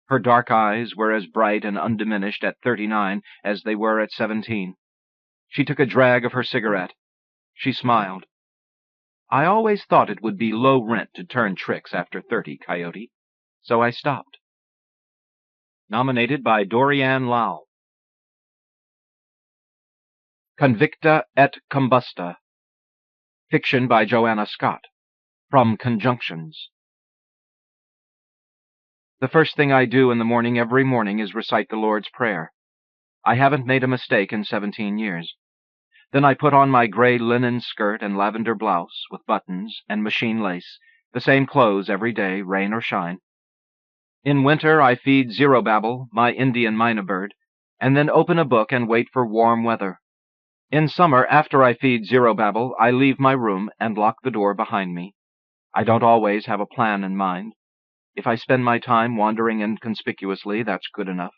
Her dark eyes were as bright and undiminished at 39 as they were at 17. She took a drag of her cigarette. She smiled. I always thought it would be low rent to turn tricks after 30, Coyote, so I stopped. Nominated by Dorian Lowell. Convicta et Combusta. Fiction by Joanna Scott. From Conjunctions. The first thing I do in the morning every morning is recite the Lord's Prayer. I haven't made a mistake in 17 years. Then I put on my gray linen skirt and lavender blouse with buttons and machine lace, the same clothes every day, rain or shine. In winter I feed Zerobabble, my Indian mynah bird, and then open a book and wait for warm weather. In summer, after I feed Zerobabel, I leave my room and lock the door behind me. I don't always have a plan in mind. If I spend my time wandering inconspicuously, that's good enough.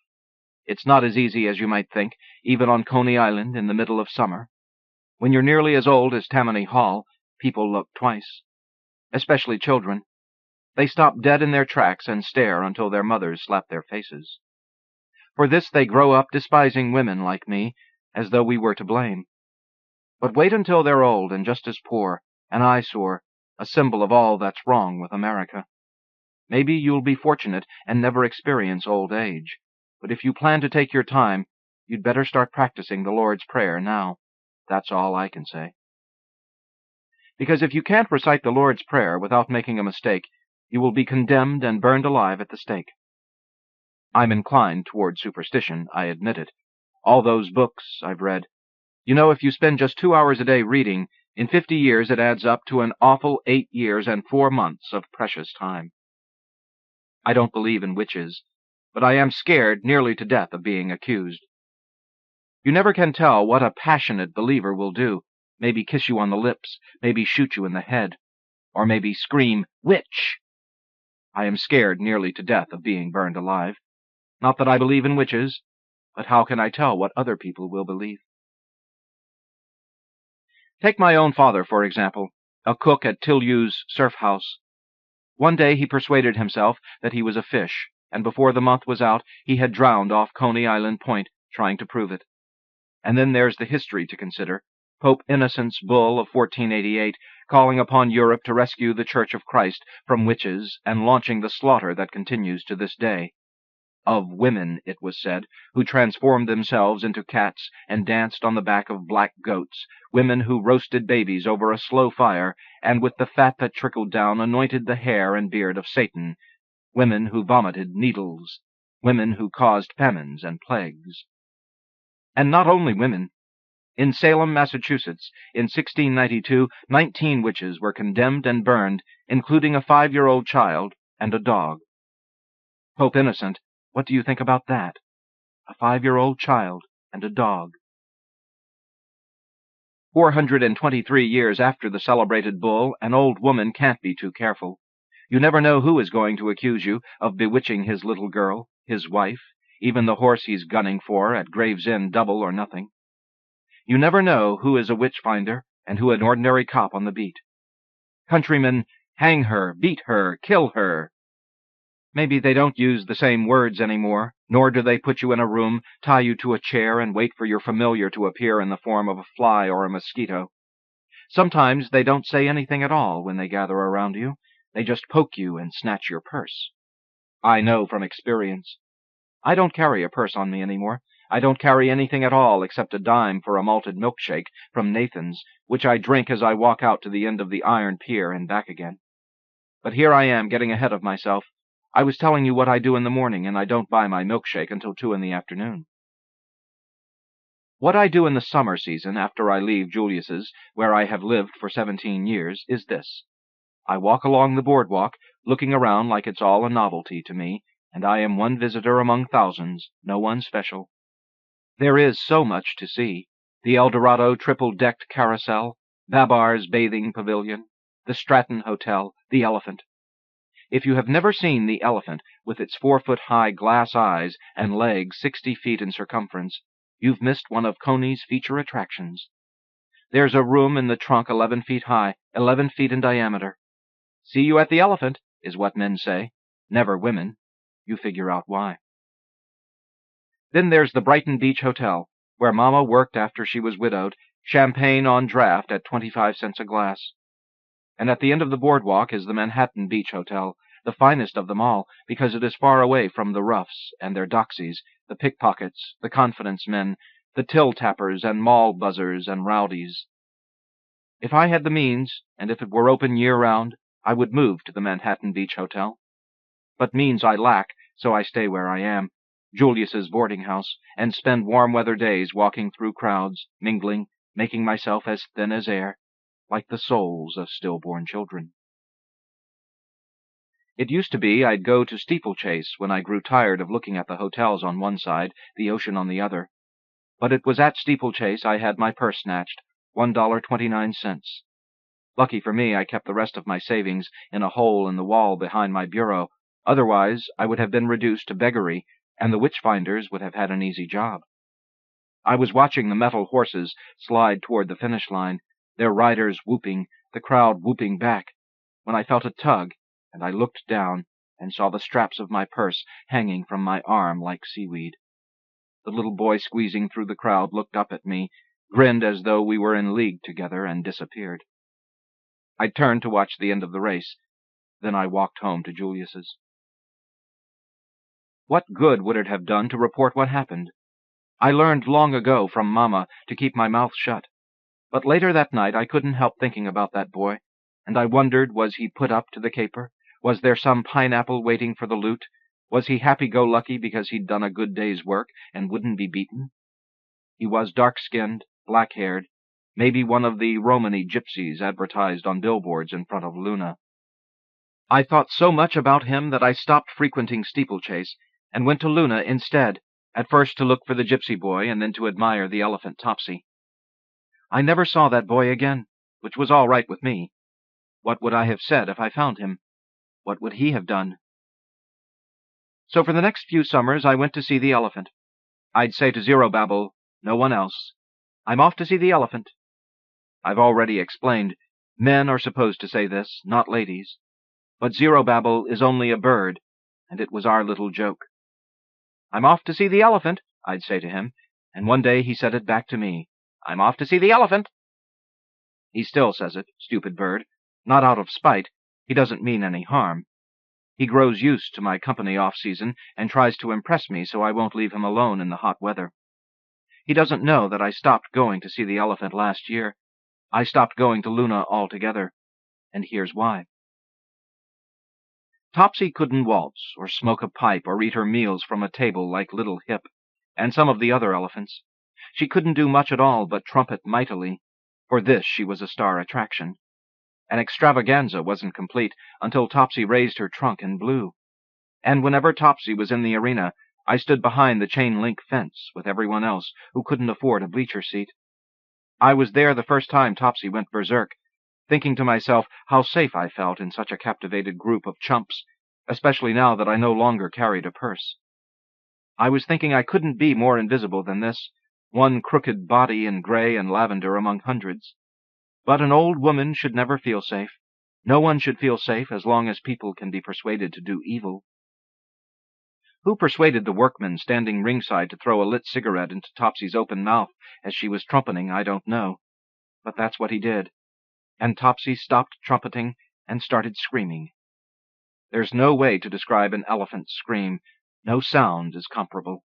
It's not as easy as you might think, even on Coney Island in the middle of summer. When you're nearly as old as Tammany Hall, people look twice. Especially children. They stop dead in their tracks and stare until their mothers slap their faces. For this they grow up despising women like me, as though we were to blame. But wait until they're old and just as poor, an eyesore, a symbol of all that's wrong with America. Maybe you'll be fortunate and never experience old age, but if you plan to take your time, you'd better start practicing the Lord's Prayer now. That's all I can say. Because if you can't recite the Lord's Prayer without making a mistake, you will be condemned and burned alive at the stake. I'm inclined toward superstition, I admit it. All those books I've read. You know, if you spend just 2 hours a day reading, in 50 years it adds up to an awful 8 years and 4 months of precious time. I don't believe in witches, but I am scared nearly to death of being accused. You never can tell what a passionate believer will do. Maybe kiss you on the lips, maybe shoot you in the head, or maybe scream, "Witch!" I am scared nearly to death of being burned alive. Not that I believe in witches, but how can I tell what other people will believe? Take my own father, for example, a cook at Tilleu's surf house. One day he persuaded himself that he was a fish, and before the month was out he had drowned off Coney Island Point, trying to prove it. And then there's the history to consider. Pope Innocent's bull of 1488, calling upon Europe to rescue the Church of Christ from witches and launching the slaughter that continues to this day. Of women, it was said, who transformed themselves into cats and danced on the back of black goats, women who roasted babies over a slow fire, and with the fat that trickled down anointed the hair and beard of Satan, women who vomited needles, women who caused famines and plagues. And not only women. In Salem, Massachusetts, in 1692, 19 witches were condemned and burned, including a 5-year-old child and a dog. Pope Innocent, what do you think about that? A 5-year-old child and a dog. 423 years after the celebrated bull, an old woman can't be too careful. You never know who is going to accuse you of bewitching his little girl, his wife, even the horse he's gunning for at Gravesend Double or Nothing. You never know who is a witch-finder and who an ordinary cop on the beat. Countrymen, hang her, beat her, kill her. Maybe they don't use the same words anymore, nor do they put you in a room, tie you to a chair, and wait for your familiar to appear in the form of a fly or a mosquito. Sometimes they don't say anything at all when they gather around you. They just poke you and snatch your purse. I know from experience. I don't carry a purse on me anymore. I don't carry anything at all except a dime for a malted milkshake from Nathan's, which I drink as I walk out to the end of the iron pier and back again. But here I am getting ahead of myself. I was telling you what I do in the morning, and I don't buy my milkshake until 2 in the afternoon. What I do in the summer season after I leave Julius's, where I have lived for 17 years, is this. I walk along the boardwalk, looking around like it's all a novelty to me, and I am one visitor among thousands, no one special. There is so much to see. The Eldorado triple-decked carousel, Babar's bathing pavilion, the Stratton Hotel, the Elephant. If you have never seen the Elephant, with its 4-foot-high glass eyes and legs 60 feet in circumference, you've missed one of Coney's feature attractions. There's a room in the trunk 11 feet high, 11 feet in diameter. See you at the Elephant, is what men say. Never women. You figure out why. Then there's the Brighton Beach Hotel, where Mama worked after she was widowed, champagne on draft at 25 cents a glass. And at the end of the boardwalk is the Manhattan Beach Hotel, the finest of them all, because it is far away from the roughs and their doxies, the pickpockets, the confidence men, the till-tappers and mall buzzers and rowdies. If I had the means, and if it were open year-round, I would move to the Manhattan Beach Hotel. But means I lack, so I stay where I am, Julius's boarding house, and spend warm-weather days walking through crowds, mingling, making myself as thin as air, like the souls of stillborn children. It used to be I'd go to Steeplechase when I grew tired of looking at the hotels on one side, the ocean on the other. But it was at Steeplechase I had my purse snatched, $1.29. Lucky for me, I kept the rest of my savings in a hole in the wall behind my bureau. Otherwise, I would have been reduced to beggary, and the witch-finders would have had an easy job. I was watching the metal horses slide toward the finish line, their riders whooping, the crowd whooping back, when I felt a tug, and I looked down and saw the straps of my purse hanging from my arm like seaweed. The little boy squeezing through the crowd looked up at me, grinned as though we were in league together, and disappeared. I turned to watch the end of the race. Then I walked home to Julius's. What good would it have done to report what happened? I learned long ago from Mama to keep my mouth shut. But later that night I couldn't help thinking about that boy, and I wondered, was he put up to the caper? Was there some pineapple waiting for the loot? Was he happy-go-lucky because he'd done a good day's work and wouldn't be beaten? He was dark-skinned, black-haired, maybe one of the Romany gypsies advertised on billboards in front of Luna. I thought so much about him that I stopped frequenting Steeplechase and went to Luna instead, at first to look for the gypsy boy and then to admire the elephant Topsy. I never saw that boy again, which was all right with me. What would I have said if I found him? What would he have done? So for the next few summers I went to see the elephant. I'd say to Zerobabble, no one else, I'm off to see the elephant. I've already explained, men are supposed to say this, not ladies. But Zerobabble is only a bird, and it was our little joke. I'm off to see the elephant, I'd say to him, and one day he said it back to me. I'm off to see the elephant. He still says it, stupid bird, not out of spite. He doesn't mean any harm. He grows used to my company off-season and tries to impress me so I won't leave him alone in the hot weather. He doesn't know that I stopped going to see the elephant last year. I stopped going to Luna altogether, and here's why. Topsy couldn't waltz, or smoke a pipe, or eat her meals from a table like Little Hip, and some of the other elephants. She couldn't do much at all but trumpet mightily. For this she was a star attraction. An extravaganza wasn't complete until Topsy raised her trunk and blew. And whenever Topsy was in the arena, I stood behind the chain-link fence with everyone else who couldn't afford a bleacher seat. I was there the first time Topsy went berserk, thinking to myself how safe I felt in such a captivated group of chumps, especially now that I no longer carried a purse. I was thinking I couldn't be more invisible than this, one crooked body in gray and lavender among hundreds. But an old woman should never feel safe. No one should feel safe as long as people can be persuaded to do evil. Who persuaded the workman standing ringside to throw a lit cigarette into Topsy's open mouth as she was trumpeting, I don't know. But that's what he did. And Topsy stopped trumpeting and started screaming. There's no way to describe an elephant's scream. No sound is comparable.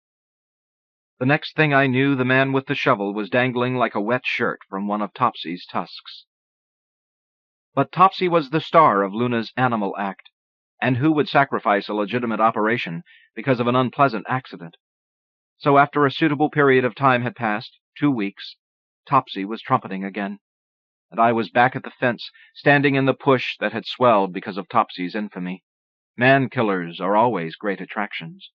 The next thing I knew, the man with the shovel was dangling like a wet shirt from one of Topsy's tusks. But Topsy was the star of Luna's animal act, and who would sacrifice a legitimate operation because of an unpleasant accident? So after a suitable period of time had passed, 2 weeks, Topsy was trumpeting again, and I was back at the fence, standing in the push that had swelled because of Topsy's infamy. Man-killers are always great attractions.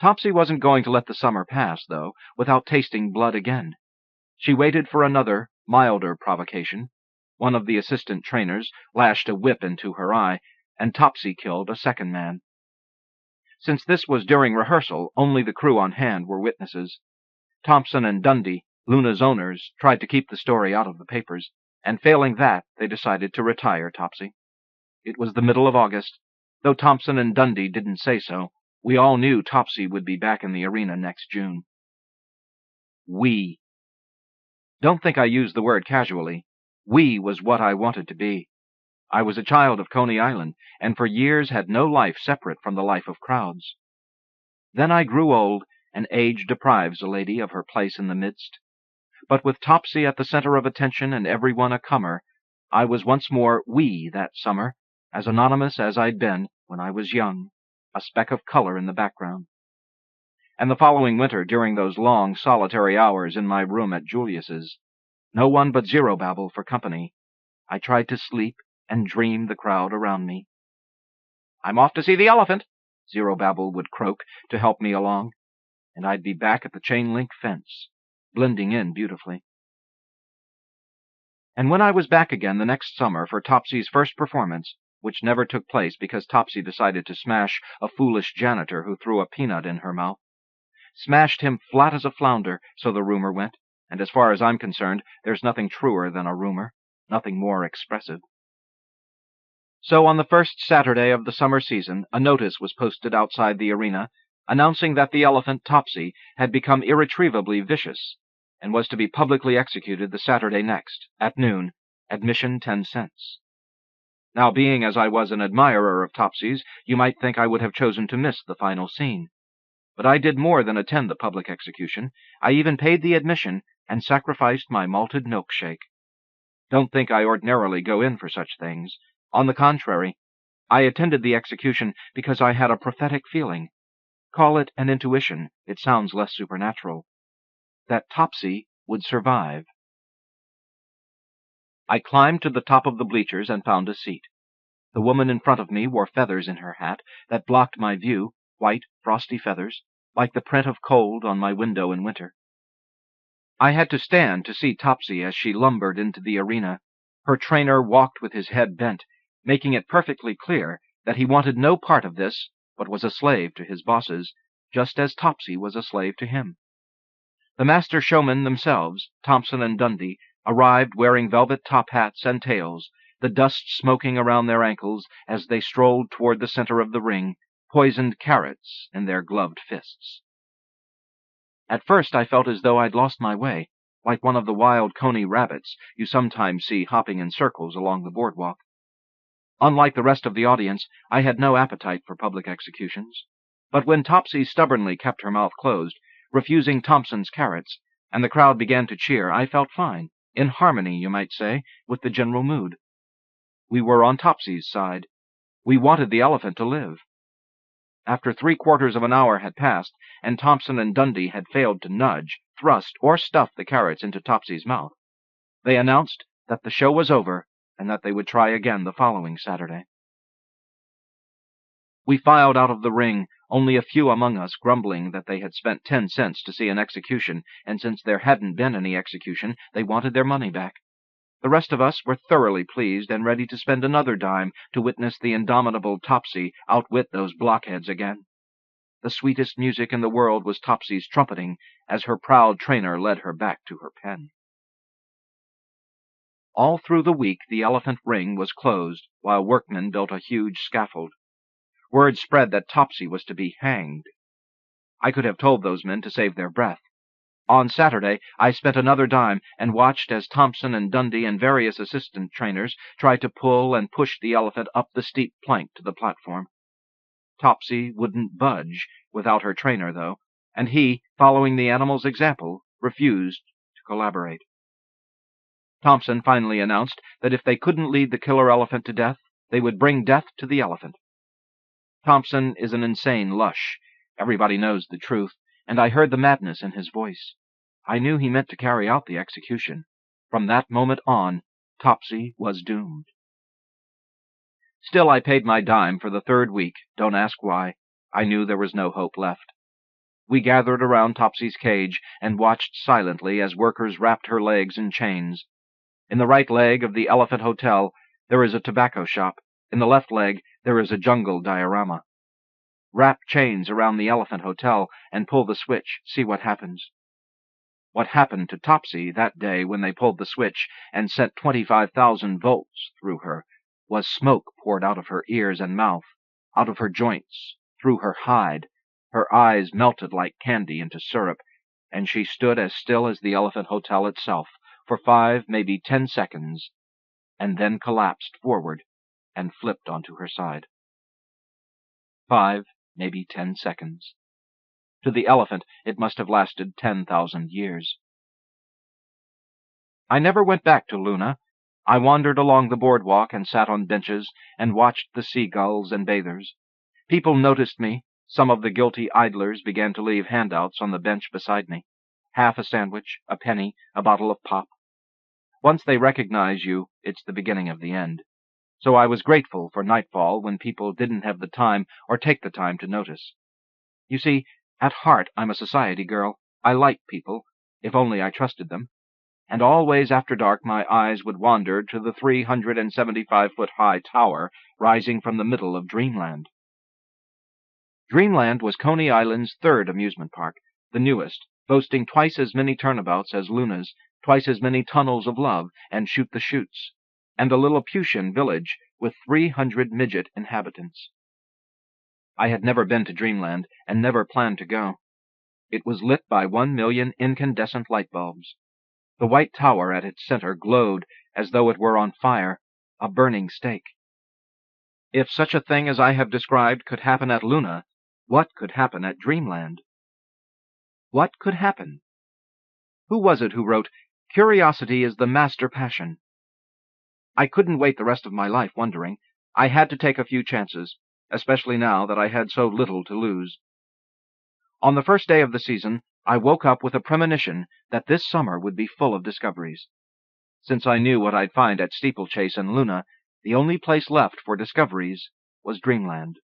Topsy wasn't going to let the summer pass, though, without tasting blood again. She waited for another, milder provocation. One of the assistant trainers lashed a whip into her eye, and Topsy killed a second man. Since this was during rehearsal, only the crew on hand were witnesses. Thompson and Dundee, Luna's owners, tried to keep the story out of the papers, and failing that, they decided to retire Topsy. It was the middle of August. Though Thompson and Dundee didn't say so, we all knew Topsy would be back in the arena next June. We. Don't think I used the word casually. We was what I wanted to be. I was a child of Coney Island, and for years had no life separate from the life of crowds. Then I grew old, and age deprives a lady of her place in the midst. But with Topsy at the center of attention and everyone a comer, I was once more we that summer, as anonymous as I'd been when I was young, a speck of color in the background. And the following winter, during those long, solitary hours in my room at Julius's, no one but Zerobabble for company, I tried to sleep and dream the crowd around me. I'm off to see the elephant, Zerobabble would croak to help me along. and I'd be back at the chain-link fence, blending in beautifully. And when I was back again the next summer for Topsy's first performance, which never took place because Topsy decided to smash a foolish janitor who threw a peanut in her mouth, smashed him flat as a flounder, so the rumor went, and as far as I'm concerned, there's nothing truer than a rumor, nothing more expressive. So on the first Saturday of the summer season, a notice was posted outside the arena, announcing that the elephant Topsy had become irretrievably vicious, and was to be publicly executed the Saturday next, at noon, admission 10 cents. Now, being as I was an admirer of Topsy's, you might think I would have chosen to miss the final scene. But I did more than attend the public execution. I even paid the admission and sacrificed my malted milkshake. Don't think I ordinarily go in for such things. On the contrary, I attended the execution because I had a prophetic feeling. Call it an intuition, it sounds less supernatural. That Topsy would survive. I climbed to the top of the bleachers and found a seat. The woman in front of me wore feathers in her hat that blocked my view, white, frosty feathers, like the print of cold on my window in winter. I had to stand to see Topsy as she lumbered into the arena. Her trainer walked with his head bent, making it perfectly clear that he wanted no part of this, but was a slave to his bosses, just as Topsy was a slave to him. The master showmen themselves, Thompson and Dundee, arrived wearing velvet top hats and tails, the dust smoking around their ankles as they strolled toward the center of the ring, poisoned carrots in their gloved fists. At first I felt as though I'd lost my way, like one of the wild coney rabbits you sometimes see hopping in circles along the boardwalk. Unlike the rest of the audience, I had no appetite for public executions. But when Topsy stubbornly kept her mouth closed, refusing Thompson's carrots, and the crowd began to cheer, I felt fine, in harmony, you might say, with the general mood. We were on Topsy's side. We wanted the elephant to live. After 3/4 of an hour had passed, and Thompson and Dundee had failed to nudge, thrust, or stuff the carrots into Topsy's mouth, they announced that the show was over and that they would try again the following Saturday. We filed out of the ring, only a few among us grumbling that they had spent 10 cents to see an execution, and since there hadn't been any execution, they wanted their money back. The rest of us were thoroughly pleased and ready to spend another dime to witness the indomitable Topsy outwit those blockheads again. The sweetest music in the world was Topsy's trumpeting as her proud trainer led her back to her pen. All through the week the elephant ring was closed, while workmen built a huge scaffold. Word spread that Topsy was to be hanged. I could have told those men to save their breath. On Saturday, I spent another dime and watched as Thompson and Dundee and various assistant trainers tried to pull and push the elephant up the steep plank to the platform. Topsy wouldn't budge without her trainer, though, and he, following the animal's example, refused to collaborate. Thompson finally announced that if they couldn't lead the killer elephant to death, they would bring death to the elephant. Thompson is an insane lush. Everybody knows the truth, and I heard the madness in his voice. I knew he meant to carry out the execution. From that moment on, Topsy was doomed. Still, I paid my dime for the 3rd week. Don't ask why. I knew there was no hope left. We gathered around Topsy's cage and watched silently as workers wrapped her legs in chains. In the right leg of the Elephant Hotel, there is a tobacco shop. In the left leg, there is a jungle diorama. Wrap chains around the Elephant Hotel and pull the switch, see what happens. What happened to Topsy that day when they pulled the switch and sent 25,000 volts through her was smoke poured out of her ears and mouth, out of her joints, through her hide. Her eyes melted like candy into syrup, and she stood as still as the Elephant Hotel itself for 5, maybe 10 seconds, and then collapsed forward and flipped onto her side. 5, maybe 10 seconds. To the elephant, it must have lasted 10,000 years. I never went back to Luna. I wandered along the boardwalk and sat on benches and watched the seagulls and bathers. People noticed me. Some of the guilty idlers began to leave handouts on the bench beside me. Half a sandwich, a penny, a bottle of pop. Once they recognize you, it's the beginning of the end. So I was grateful for nightfall when people didn't have the time or take the time to notice. You see, At heart, I'm a society girl. I like people, if only I trusted them. And always after dark my eyes would wander to the 375-foot-high tower rising from the middle of Dreamland. Dreamland was Coney Island's third amusement park, the newest, boasting twice as many turnabouts as Luna's, twice as many tunnels of love and shoot-the-chutes, and a Lilliputian village with 300 midget inhabitants. I had never been to Dreamland and never planned to go. It was lit by 1,000,000 incandescent light bulbs. The white tower at its center glowed as though it were on fire, a burning stake. If such a thing as I have described could happen at Luna, what could happen at Dreamland? What could happen? Who was it who wrote, "Curiosity is the master passion"? I couldn't wait the rest of my life wondering. I had to take a few chances, especially now that I had so little to lose. On the first day of the season, I woke up with a premonition that this summer would be full of discoveries. Since I knew what I'd find at Steeplechase and Luna, the only place left for discoveries was Dreamland.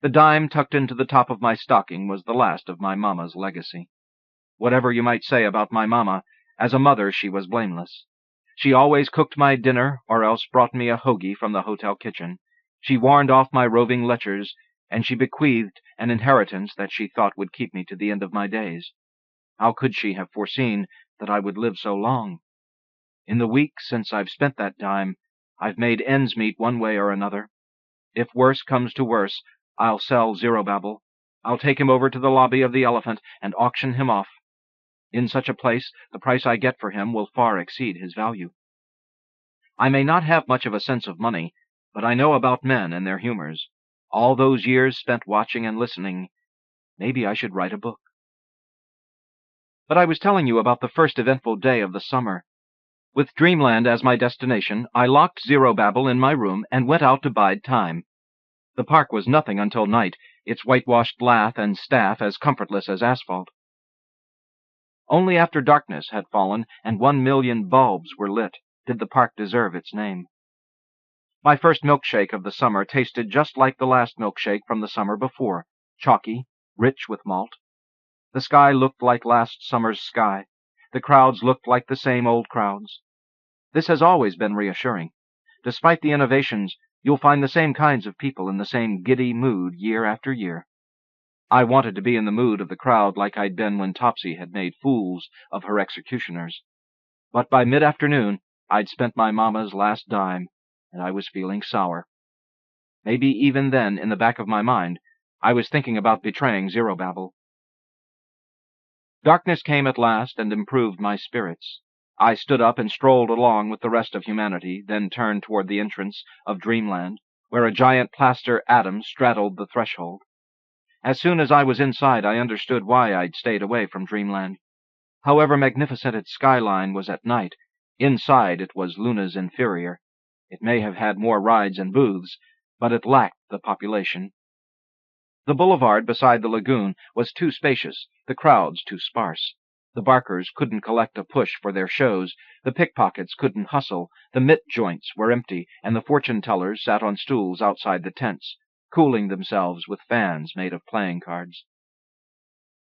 The dime tucked into the top of my stocking was the last of my mamma's legacy. Whatever you might say about my mamma, as a mother she was blameless. She always cooked my dinner or else brought me a hoagie from the hotel kitchen. She warned off my roving lechers, and she bequeathed an inheritance that she thought would keep me to the end of my days. How could she have foreseen that I would live so long? In the week since I've spent that dime, I've made ends meet one way or another. If worse comes to worse, I'll sell Zerobabble. I'll take him over to the lobby of the Elephant and auction him off. In such a place, the price I get for him will far exceed his value. I may not have much of a sense of money, but I know about men and their humors. All those years spent watching and listening, maybe I should write a book. But I was telling you about the first eventful day of the summer. With Dreamland as my destination, I locked Zerobabble in my room and went out to bide time. The park was nothing until night, its whitewashed lath and staff as comfortless as asphalt. Only after darkness had fallen and 1,000,000 bulbs were lit did the park deserve its name. My first milkshake of the summer tasted just like the last milkshake from the summer before, chalky, rich with malt. The sky looked like last summer's sky. The crowds looked like the same old crowds. This has always been reassuring. Despite the innovations, you'll find the same kinds of people in the same giddy mood year after year. I wanted to be in the mood of the crowd like I'd been when Topsy had made fools of her executioners. But by mid-afternoon, I'd spent my mamma's last dime, and I was feeling sour. Maybe even then, in the back of my mind, I was thinking about betraying Zerobabble. Darkness came at last and improved my spirits. I stood up and strolled along with the rest of humanity, then turned toward the entrance of Dreamland, where a giant plaster atom straddled the threshold. As soon as I was inside, I understood why I'd stayed away from Dreamland. However magnificent its skyline was at night, inside it was Luna's inferior. It may have had more rides and booths, but it lacked the population. The boulevard beside the lagoon was too spacious, the crowds too sparse. The barkers couldn't collect a push for their shows, the pickpockets couldn't hustle, the mitt joints were empty, and the fortune-tellers sat on stools outside the tents, cooling themselves with fans made of playing cards.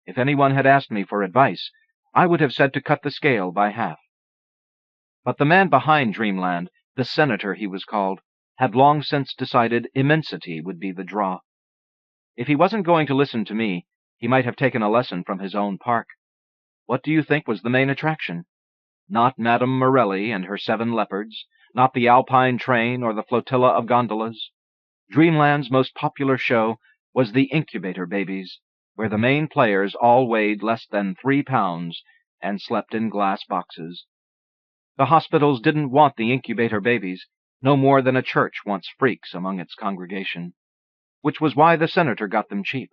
If anyone had asked me for advice, I would have said to cut the scale by half. But the man behind Dreamland, the senator he was called, had long since decided immensity would be the draw. If he wasn't going to listen to me, he might have taken a lesson from his own park. What do you think was the main attraction? Not Madame Morelli and her 7 leopards, not the Alpine train or the flotilla of gondolas. Dreamland's most popular show was the incubator babies, where the main players all weighed less than 3 pounds and slept in glass boxes. The hospitals didn't want the incubator babies, no more than a church wants freaks among its congregation, which was why the senator got them cheap.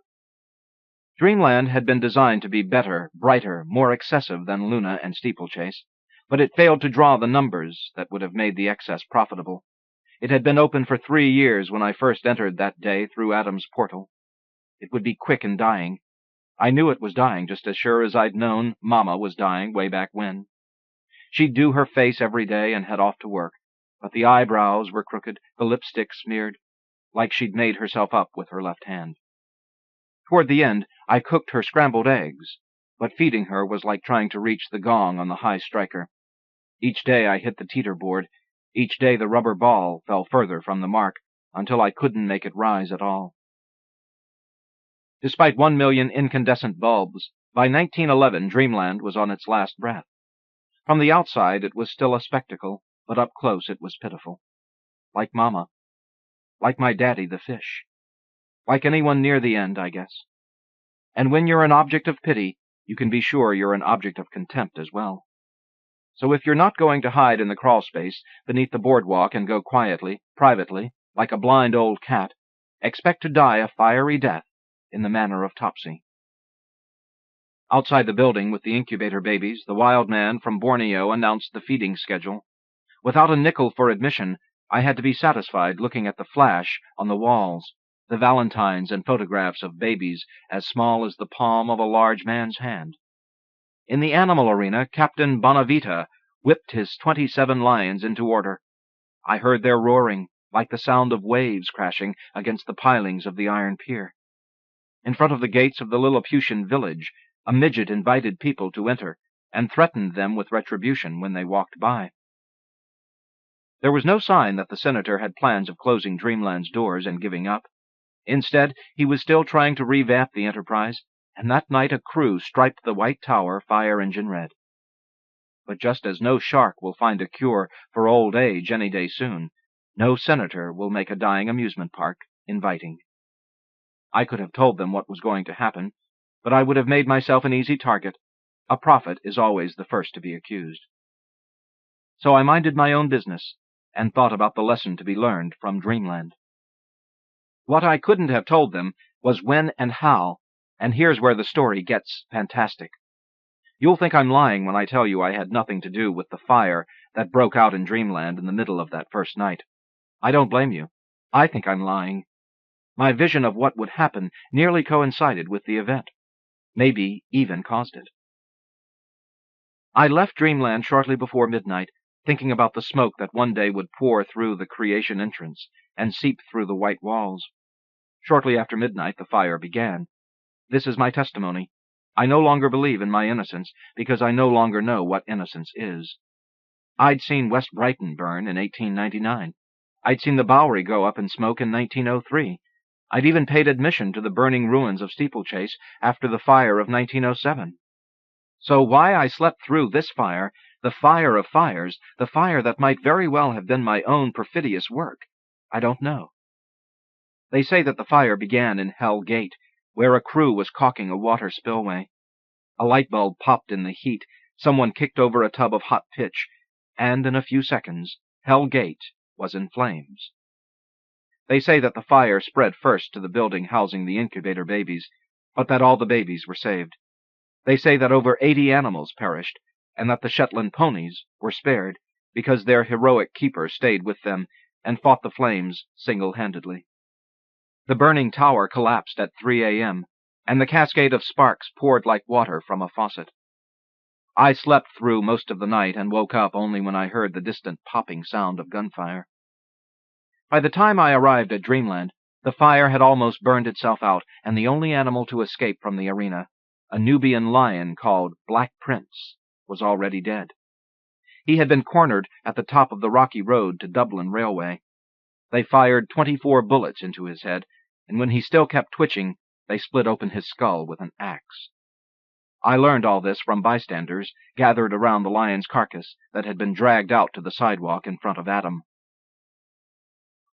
Dreamland had been designed to be better, brighter, more excessive than Luna and Steeplechase, but it failed to draw the numbers that would have made the excess profitable. It had been open for 3 years when I first entered that day through Adam's portal. It would be quick in dying. I knew it was dying just as sure as I'd known Mama was dying way back when. She'd do her face every day and head off to work, but the eyebrows were crooked, the lipstick smeared, like she'd made herself up with her left hand. Toward the end, I cooked her scrambled eggs, but feeding her was like trying to reach the gong on the high striker. Each day I hit the teeter board. Each day the rubber ball fell further from the mark, until I couldn't make it rise at all. Despite 1 million incandescent bulbs, by 1911 Dreamland was on its last breath. From the outside it was still a spectacle, but up close it was pitiful. Like Mama. Like my daddy, the fish. Like anyone near the end, I guess. And when you're an object of pity, you can be sure you're an object of contempt as well. So if you're not going to hide in the crawlspace beneath the boardwalk and go quietly, privately, like a blind old cat, expect to die a fiery death in the manner of Topsy. Outside the building with the incubator babies, the wild man from Borneo announced the feeding schedule. Without a nickel for admission, I had to be satisfied looking at the flash on the walls, the valentines and photographs of babies as small as the palm of a large man's hand. In the animal arena, Captain Bonavita whipped his 27 lions into order. I heard their roaring, like the sound of waves crashing against the pilings of the iron pier. In front of the gates of the Lilliputian village, a midget invited people to enter, and threatened them with retribution when they walked by. There was no sign that the senator had plans of closing Dreamland's doors and giving up. Instead, he was still trying to revamp the enterprise, and that night a crew striped the White Tower fire engine red. But just as no shark will find a cure for old age any day soon, no senator will make a dying amusement park inviting. I could have told them what was going to happen, but I would have made myself an easy target. A prophet is always the first to be accused. So I minded my own business, and thought about the lesson to be learned from Dreamland. What I couldn't have told them was when and how, and here's where the story gets fantastic. You'll think I'm lying when I tell you I had nothing to do with the fire that broke out in Dreamland in the middle of that first night. I don't blame you. I think I'm lying. My vision of what would happen nearly coincided with the event, maybe even caused it. I left Dreamland shortly before midnight, thinking about the smoke that one day would pour through the creation entrance and seep through the white walls. Shortly after midnight, the fire began. This is my testimony. I no longer believe in my innocence, because I no longer know what innocence is. I'd seen West Brighton burn in 1899. I'd seen the Bowery go up in smoke in 1903. I'd even paid admission to the burning ruins of Steeplechase after the fire of 1907. So why I slept through this fire, the fire of fires, the fire that might very well have been my own perfidious work, I don't know. They say that the fire began in Hell Gate, where a crew was caulking a water spillway. A light bulb popped in the heat, someone kicked over a tub of hot pitch, and in a few seconds, Hell Gate was in flames. They say that the fire spread first to the building housing the incubator babies, but that all the babies were saved. They say that over 80 animals perished, and that the Shetland ponies were spared because their heroic keeper stayed with them and fought the flames single-handedly. The burning tower collapsed at 3 a.m., and the cascade of sparks poured like water from a faucet. I slept through most of the night and woke up only when I heard the distant popping sound of gunfire. By the time I arrived at Dreamland, the fire had almost burned itself out, and the only animal to escape from the arena, a Nubian lion called Black Prince, was already dead. He had been cornered at the top of the rocky road to Dublin Railway. They fired 24 bullets into his head, and when he still kept twitching, they split open his skull with an axe. I learned all this from bystanders gathered around the lion's carcass that had been dragged out to the sidewalk in front of Adam.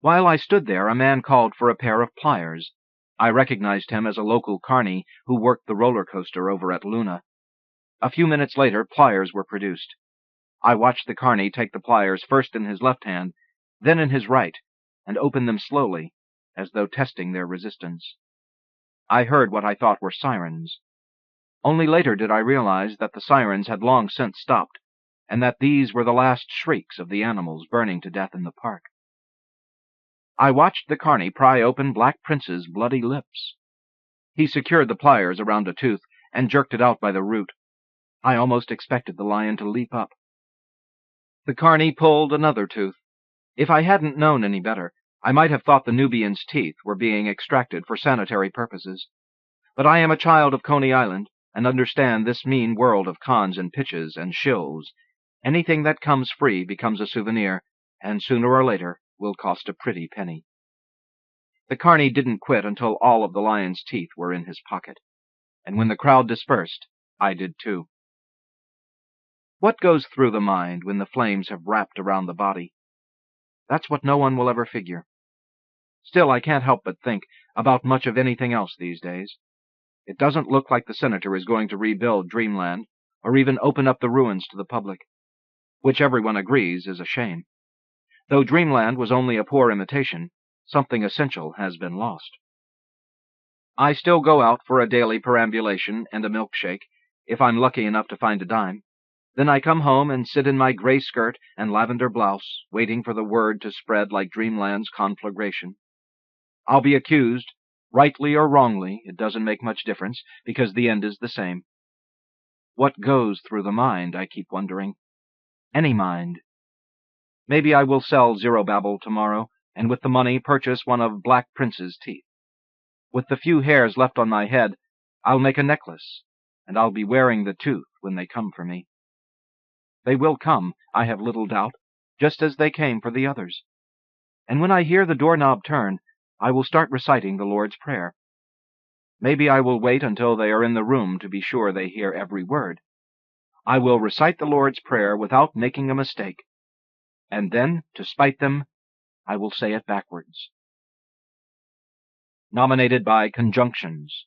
While I stood there, a man called for a pair of pliers. I recognized him as a local carny who worked the roller coaster over at Luna. A few minutes later, pliers were produced. I watched the carny take the pliers first in his left hand, then in his right, and open them slowly, as though testing their resistance. I heard what I thought were sirens. Only later did I realize that the sirens had long since stopped, and that these were the last shrieks of the animals burning to death in the park. I watched the carny pry open Black Prince's bloody lips. He secured the pliers around a tooth and jerked it out by the root. I almost expected the lion to leap up. The carny pulled another tooth. If I hadn't known any better, I might have thought the Nubian's teeth were being extracted for sanitary purposes. but I am a child of Coney Island, and understand this mean world of cons and pitches and shills. Anything that comes free becomes a souvenir, and sooner or later will cost a pretty penny. The carney didn't quit until all of the lion's teeth were in his pocket, and when the crowd dispersed, I did too. What goes through the mind when the flames have wrapped around the body? That's what no one will ever figure. Still, I can't help but think about much of anything else these days. It doesn't look like the senator is going to rebuild Dreamland, or even open up the ruins to the public, which everyone agrees is a shame. Though Dreamland was only a poor imitation, something essential has been lost. I still go out for a daily perambulation and a milkshake, if I'm lucky enough to find a dime. Then I come home and sit in my gray skirt and lavender blouse, waiting for the word to spread like Dreamland's conflagration. I'll be accused, rightly or wrongly, it doesn't make much difference, because the end is the same. What goes through the mind, I keep wondering. Any mind. Maybe I will sell Zerobabel tomorrow, and with the money purchase one of Black Prince's teeth. With the few hairs left on my head, I'll make a necklace, and I'll be wearing the tooth when they come for me. They will come, I have little doubt, just as they came for the others. And when I hear the doorknob turn, I will start reciting the Lord's Prayer. Maybe I will wait until they are in the room to be sure they hear every word. I will recite the Lord's Prayer without making a mistake, and then, to spite them, I will say it backwards. Nominated by conjunctions.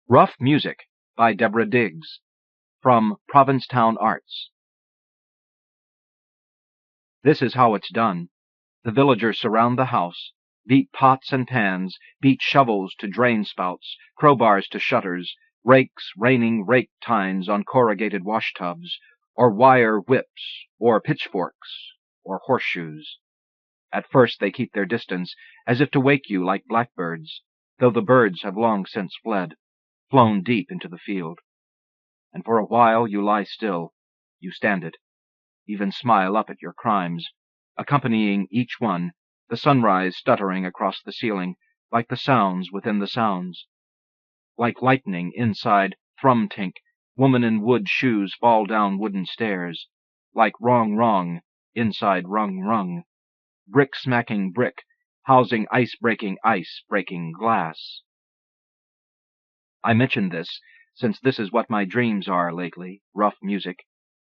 Rough Music by Deborah Diggs, from Provincetown Arts. This is how it's done. The villagers surround the house, beat pots and pans, beat shovels to drain spouts, crowbars to shutters, rakes raining rake tines on corrugated washtubs, or wire whips, or pitchforks, or horseshoes. At first they keep their distance, as if to wake you like blackbirds, though the birds have long since fled, flown deep into the field. And for a while you lie still, you stand it, even smile up at your crimes, accompanying each one, the sunrise stuttering across the ceiling, like the sounds within the sounds. Like lightning inside Thrumtink, woman in wood shoes fall down wooden stairs. Like Wrong Wrong inside Rung Rung. Brick smacking brick, housing ice-breaking glass. I mention this, since this is what my dreams are lately, rough music,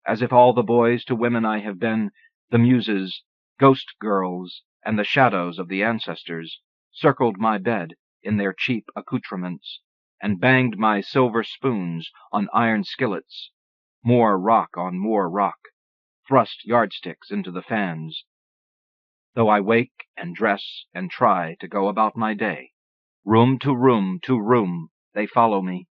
as if all the boys to women I have been, the muses, ghost girls, and the shadows of the ancestors, circled my bed in their cheap accoutrements, and banged my silver spoons on iron skillets, more rock on more rock, thrust yardsticks into the fans. Though I wake and dress and try to go about my day, room to room to room, they follow me.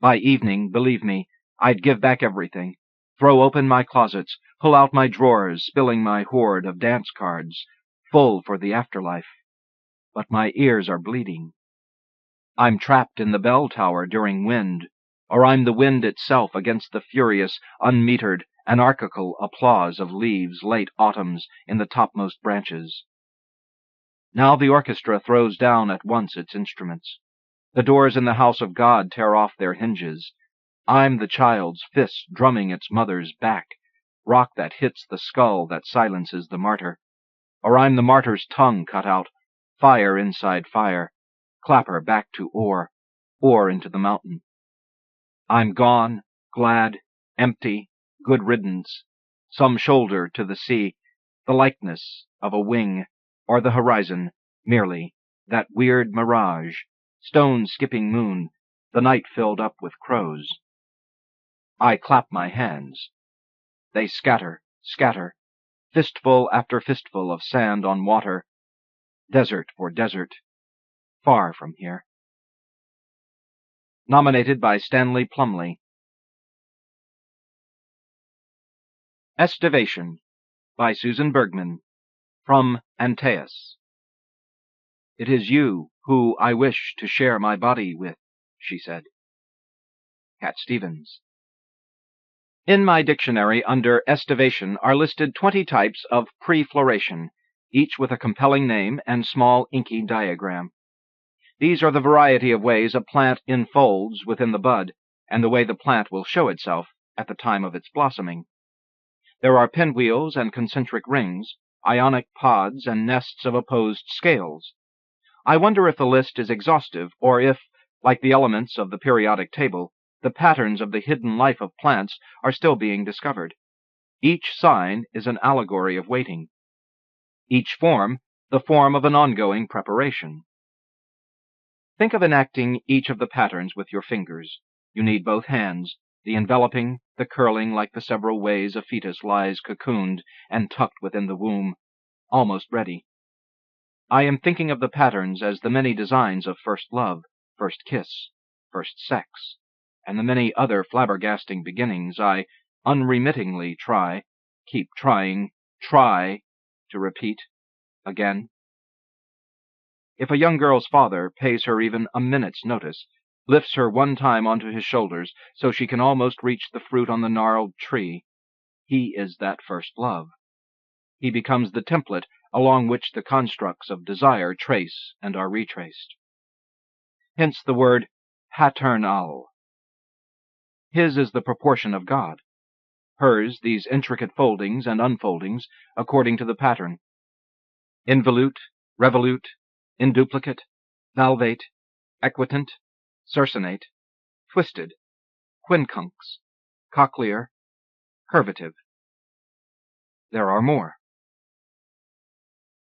By evening, believe me, I'd give back everything, throw open my closets, pull out my drawers, spilling my hoard of dance cards, full for the afterlife. But my ears are bleeding. I'm trapped in the bell tower during wind, or I'm the wind itself against the furious, unmetered, anarchical applause of leaves late autumns in the topmost branches. Now the orchestra throws down at once its instruments. The doors in the house of God tear off their hinges. I'm the child's fist drumming its mother's back, rock that hits the skull that silences the martyr. Or I'm the martyr's tongue cut out, fire inside fire, clapper back to ore into the mountain. I'm gone, glad, empty, good riddance, some shoulder to the sea, the likeness of a wing, or the horizon, merely, that weird mirage, stone-skipping moon, the night filled up with crows. I clap my hands. They scatter, fistful after fistful of sand on water, desert for desert, far from here. Nominated by Stanley Plumley. Estivation by Susan Bergman, from Antaeus. It is you who I wish to share my body with, she said. Cat Stevens. In my dictionary under estivation are listed 20 types of prefloration, each with a compelling name and small inky diagram. These are the variety of ways a plant enfolds within the bud, and the way the plant will show itself at the time of its blossoming. There are pinwheels and concentric rings, ionic pods and nests of opposed scales. I wonder if the list is exhaustive, or if, like the elements of the periodic table, the patterns of the hidden life of plants are still being discovered. Each sign is an allegory of waiting. Each form, the form of an ongoing preparation. Think of enacting each of the patterns with your fingers. You need both hands, the enveloping, the curling like the several ways a fetus lies cocooned and tucked within the womb, almost ready. I am thinking of the patterns as the many designs of first love, first kiss, first sex, and the many other flabbergasting beginnings I unremittingly keep trying to repeat again. If a young girl's father pays her even a minute's notice, lifts her one time onto his shoulders so she can almost reach the fruit on the gnarled tree, he is that first love. He becomes the template along which the constructs of desire trace and are retraced. Hence the word paternal. His is the proportion of God. Hers these intricate foldings and unfoldings according to the pattern. Involute, revolute, induplicate, valvate, equitant, cercinate, twisted, quincunx, cochlear, curvative. There are more.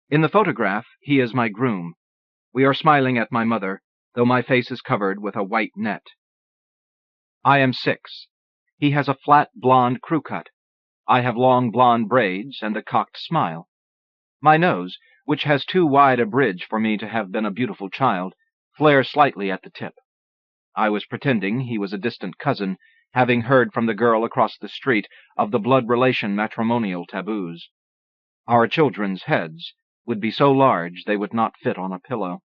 In the photograph, he is my groom. We are smiling at my mother, though my face is covered with a white net. I am 6. He has a flat blonde crew cut. I have long blonde braids and a cocked smile. My nose, which has too wide a bridge for me to have been a beautiful child, flares slightly at the tip. I was pretending he was a distant cousin, having heard from the girl across the street of the blood relation matrimonial taboos. Our children's heads would be so large they would not fit on a pillow.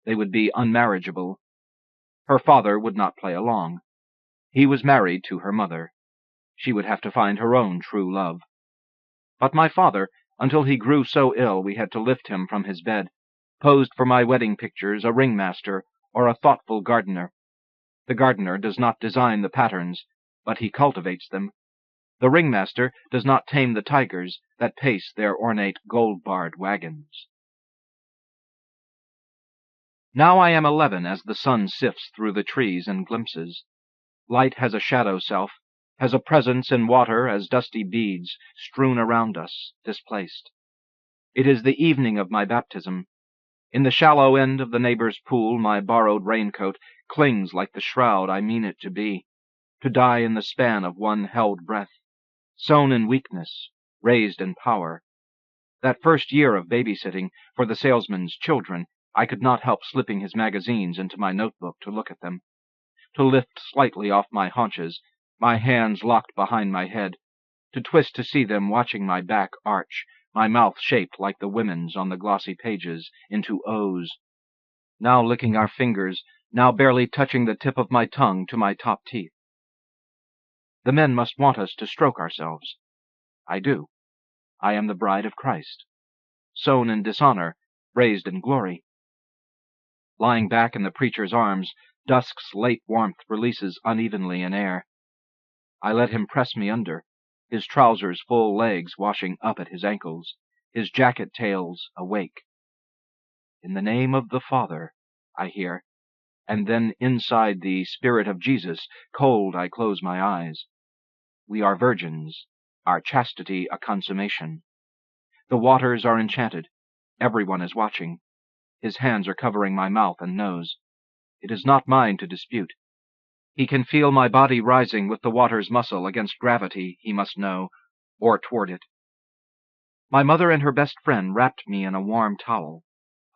They would be unmarriageable. Her father would not play along. He was married to her mother. She would have to find her own true love. But my father, until he grew so ill we had to lift him from his bed, posed for my wedding pictures a ringmaster or a thoughtful gardener. The gardener does not design the patterns, but he cultivates them. The ringmaster does not tame the tigers that pace their ornate gold-barred wagons. Now I am 11 as the sun sifts through the trees in glimpses. Light has a shadow self, has a presence in water as dusty beads strewn around us, displaced. It is the evening of my baptism. In the shallow end of the neighbor's pool my borrowed raincoat clings like the shroud I mean it to be, to die in the span of one held breath, sown in weakness, raised in power. That first year of babysitting for the salesman's children, I could not help slipping his magazines into my notebook to look at them, to lift slightly off my haunches, my hands locked behind my head, to twist to see them watching my back arch, my mouth shaped like the women's on the glossy pages into O's, now licking our fingers, now barely touching the tip of my tongue to my top teeth. The men must want us to stroke ourselves. I do. I am the bride of Christ, sown in dishonor, raised in glory. Lying back in the preacher's arms, dusk's late warmth releases unevenly in air. I let him press me under, his trousers' full legs washing up at his ankles, his jacket tails awake. In the name of the Father, I hear, and then inside the Spirit of Jesus, cold I close my eyes. We are virgins, our chastity a consummation. The waters are enchanted. Everyone is watching. His hands are covering my mouth and nose. It is not mine to dispute. He can feel my body rising with the water's muscle against gravity, he must know, or toward it. My mother and her best friend wrapped me in a warm towel.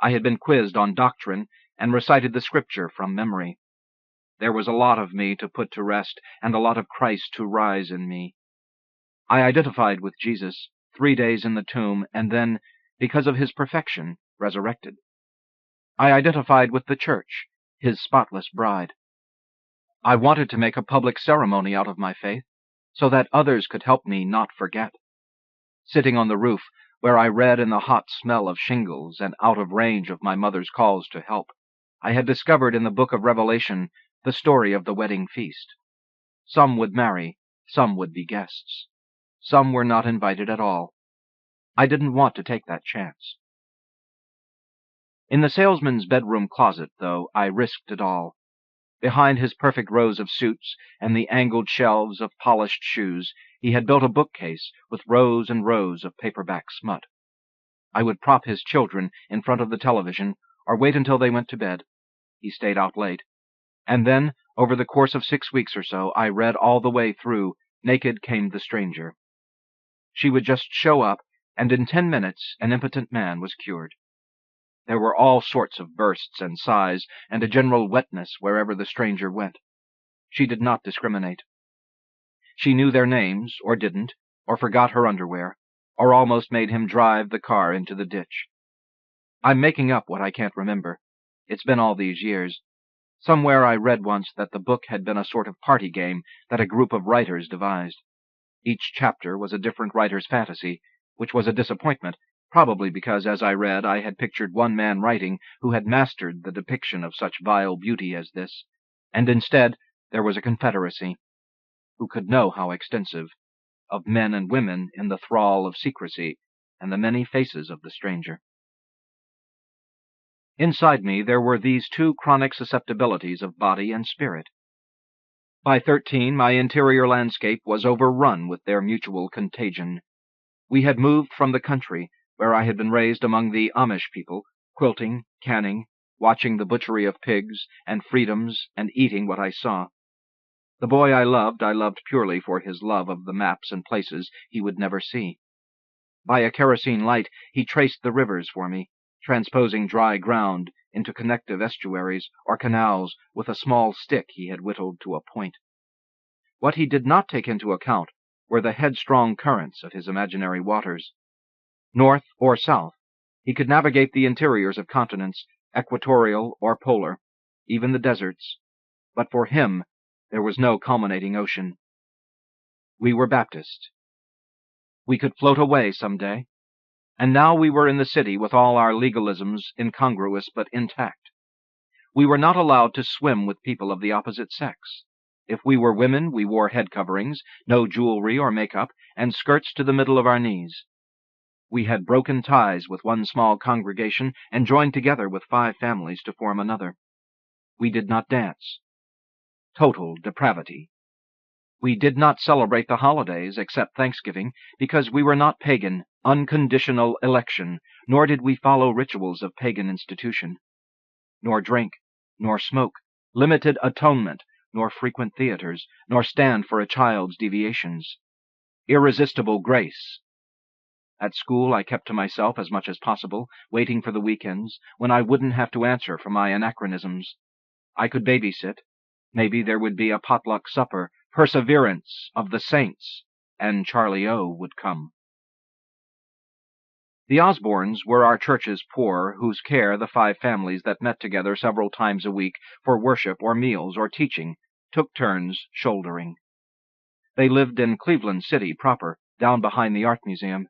I had been quizzed on doctrine and recited the scripture from memory. There was a lot of me to put to rest and a lot of Christ to rise in me. I identified with Jesus, 3 days in the tomb, and then, because of his perfection, resurrected. I identified with the church, his spotless bride. I wanted to make a public ceremony out of my faith, so that others could help me not forget. Sitting on the roof, where I read in the hot smell of shingles and out of range of my mother's calls to help, I had discovered in the book of Revelation the story of the wedding feast. Some would marry, some would be guests. Some were not invited at all. I didn't want to take that chance. In the salesman's bedroom closet, though, I risked it all. Behind his perfect rows of suits and the angled shelves of polished shoes, he had built a bookcase with rows and rows of paperback smut. I would prop his children in front of the television or wait until they went to bed. He stayed out late. And then, over the course of 6 weeks or so, I read all the way through Naked Came the Stranger. She would just show up, and in 10 minutes an impotent man was cured. There were all sorts of bursts and sighs, and a general wetness wherever the stranger went. She did not discriminate. She knew their names, or didn't, or forgot her underwear, or almost made him drive the car into the ditch. I'm making up what I can't remember. It's been all these years. Somewhere I read once that the book had been a sort of party game that a group of writers devised. Each chapter was a different writer's fantasy, which was a disappointment, probably because, as I read, I had pictured one man writing who had mastered the depiction of such vile beauty as this, and instead there was a confederacy, who could know how extensive, of men and women in the thrall of secrecy and the many faces of the stranger. Inside me there were these two chronic susceptibilities of body and spirit. By 13, my interior landscape was overrun with their mutual contagion. We had moved from the country, where I had been raised among the Amish people, quilting, canning, watching the butchery of pigs and freedoms and eating what I saw. The boy I loved purely for his love of the maps and places he would never see. By a kerosene light he traced the rivers for me, transposing dry ground into connective estuaries or canals with a small stick he had whittled to a point. What he did not take into account were the headstrong currents of his imaginary waters. North or south, he could navigate the interiors of continents, equatorial or polar, even the deserts, but for him there was no culminating ocean. We were Baptist. We could float away some day. And now we were in the city with all our legalisms incongruous but intact. We were not allowed to swim with people of the opposite sex. If we were women, we wore head coverings, no jewelry or makeup, and skirts to the middle of our knees. We had broken ties with one small congregation and joined together with 5 families to form another. We did not dance. Total depravity. We did not celebrate the holidays, except Thanksgiving, because we were not pagan, unconditional election, nor did we follow rituals of pagan institution. Nor drink, nor smoke, limited atonement, nor frequent theaters, nor stand for a child's deviations. Irresistible grace. At school I kept to myself as much as possible, waiting for the weekends, when I wouldn't have to answer for my anachronisms. I could babysit. Maybe there would be a potluck supper, Perseverance of the Saints, and Charlie O would come. The Osborns were our church's poor, whose care the 5 families that met together several times a week for worship or meals or teaching took turns shouldering. They lived in Cleveland City proper, down behind the Art Museum.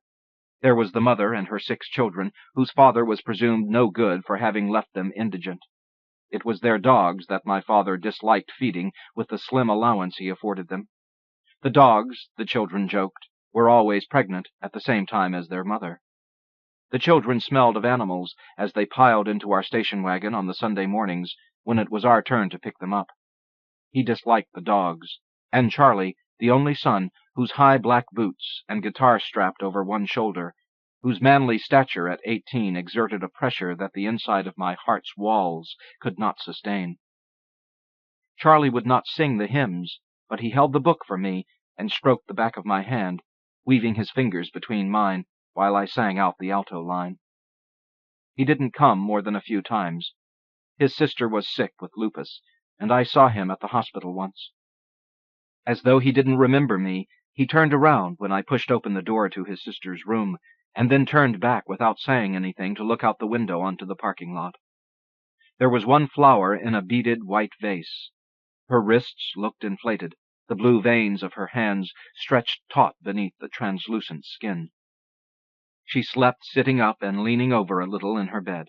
There was the mother and her 6 children, whose father was presumed no good for having left them indigent. It was their dogs that my father disliked feeding with the slim allowance he afforded them. The dogs, the children joked, were always pregnant at the same time as their mother. The children smelled of animals as they piled into our station wagon on the Sunday mornings when it was our turn to pick them up. He disliked the dogs, and Charlie, the only son, whose high black boots and guitar strapped over one shoulder, whose manly stature at 18 exerted a pressure that the inside of my heart's walls could not sustain. Charlie would not sing the hymns, but he held the book for me and stroked the back of my hand, weaving his fingers between mine while I sang out the alto line. He didn't come more than a few times. His sister was sick with lupus, and I saw him at the hospital once. As though he didn't remember me, he turned around when I pushed open the door to his sister's room, and then turned back without saying anything to look out the window onto the parking lot. There was one flower in a beaded white vase. Her wrists looked inflated, the blue veins of her hands stretched taut beneath the translucent skin. She slept sitting up and leaning over a little in her bed.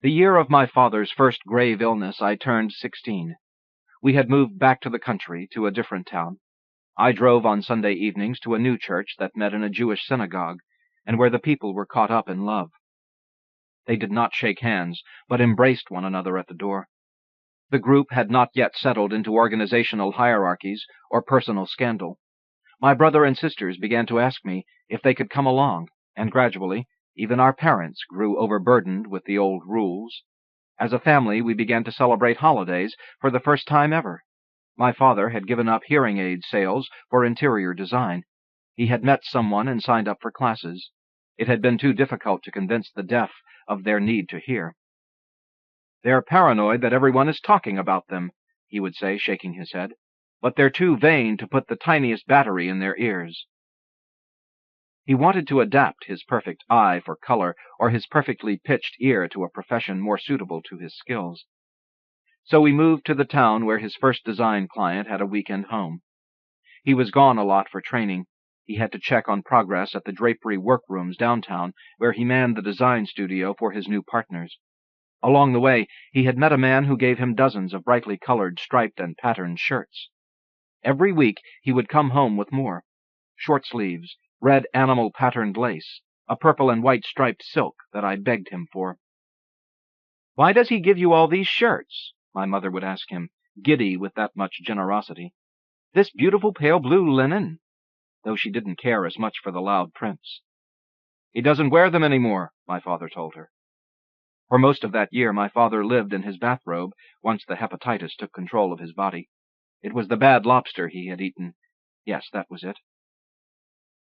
The year of my father's first grave illness I turned 16. We had moved back to the country, to a different town. I drove on Sunday evenings to a new church that met in a Jewish synagogue, and where the people were caught up in love. They did not shake hands, but embraced one another at the door. The group had not yet settled into organizational hierarchies or personal scandal. My brother and sisters began to ask me if they could come along, and gradually, even our parents grew overburdened with the old rules. As a family, we began to celebrate holidays for the first time ever. My father had given up hearing aid sales for interior design. He had met someone and signed up for classes. It had been too difficult to convince the deaf of their need to hear. "They're paranoid that everyone is talking about them," he would say, shaking his head, "but they're too vain to put the tiniest battery in their ears." He wanted to adapt his perfect eye for color or his perfectly pitched ear to a profession more suitable to his skills. So we moved to the town where his first design client had a weekend home. He was gone a lot for training. He had to check on progress at the drapery workrooms downtown, where he manned the design studio for his new partners. Along the way, he had met a man who gave him dozens of brightly colored, striped, and patterned shirts. Every week he would come home with more: short sleeves, red animal-patterned lace, a purple and white striped silk that I begged him for. "Why does he give you all these shirts?" my mother would ask him, giddy with that much generosity. "This beautiful pale blue linen," though she didn't care as much for the loud prints. "He doesn't wear them any more," my father told her. For most of that year, my father lived in his bathrobe once the hepatitis took control of his body. It was the bad lobster he had eaten. Yes, that was it.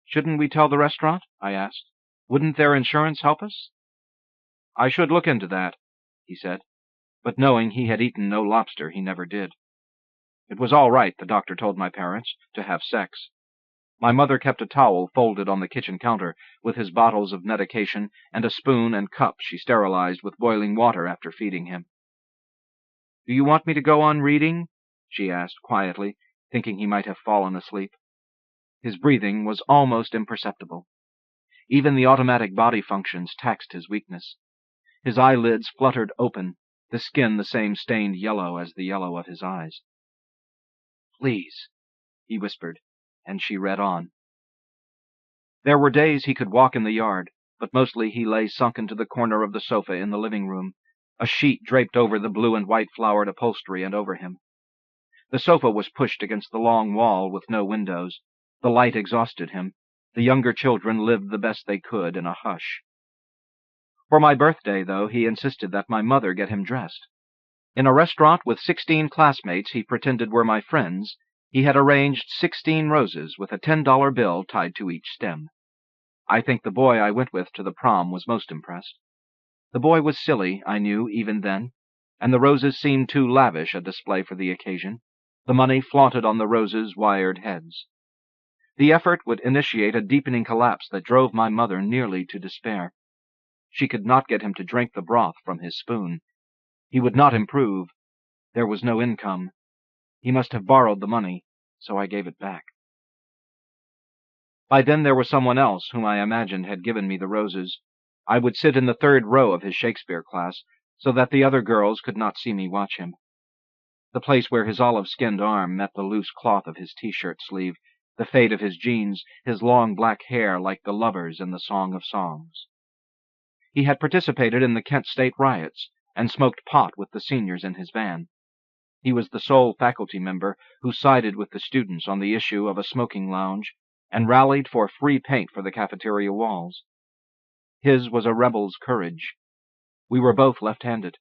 "Shouldn't we tell the restaurant?" I asked. "Wouldn't their insurance help us?" "I should look into that," he said, but knowing he had eaten no lobster, he never did. It was all right, the doctor told my parents, to have sex. My mother kept a towel folded on the kitchen counter with his bottles of medication and a spoon and cup she sterilized with boiling water after feeding him. "Do you want me to go on reading?" she asked quietly, thinking he might have fallen asleep. His breathing was almost imperceptible. Even the automatic body functions taxed his weakness. His eyelids fluttered open, the skin the same stained yellow as the yellow of his eyes. "Please," he whispered, and she read on. There were days he could walk in the yard, but mostly he lay sunk into the corner of the sofa in the living room, a sheet draped over the blue and white flowered upholstery and over him. The sofa was pushed against the long wall with no windows. The light exhausted him. The younger children lived the best they could in a hush. For my birthday, though, he insisted that my mother get him dressed. In a restaurant with 16 classmates he pretended were my friends, he had arranged 16 roses with a $10 bill tied to each stem. I think the boy I went with to the prom was most impressed. The boy was silly, I knew, even then, and the roses seemed too lavish a display for the occasion, the money flaunted on the roses' wired heads. The effort would initiate a deepening collapse that drove my mother nearly to despair. She could not get him to drink the broth from his spoon. He would not improve. There was no income. He must have borrowed the money, so I gave it back. By then there was someone else whom I imagined had given me the roses. I would sit in the third row of his Shakespeare class, so that the other girls could not see me watch him. The place where his olive-skinned arm met the loose cloth of his T-shirt sleeve, the fade of his jeans, his long black hair like the lovers in the Song of Songs. He had participated in the Kent State riots and smoked pot with the seniors in his van. He was the sole faculty member who sided with the students on the issue of a smoking lounge and rallied for free paint for the cafeteria walls. His was a rebel's courage. We were both left-handed.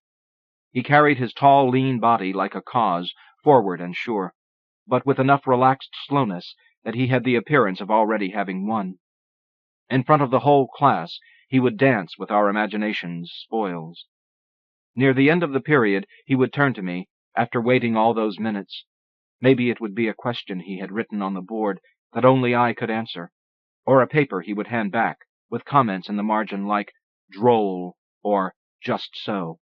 He carried his tall, lean body like a cause, forward and sure, but with enough relaxed slowness that he had the appearance of already having won. In front of the whole class, he would dance with our imagination's spoils. Near the end of the period, he would turn to me, after waiting all those minutes. Maybe it would be a question he had written on the board that only I could answer, or a paper he would hand back, with comments in the margin like, "droll," or "just so."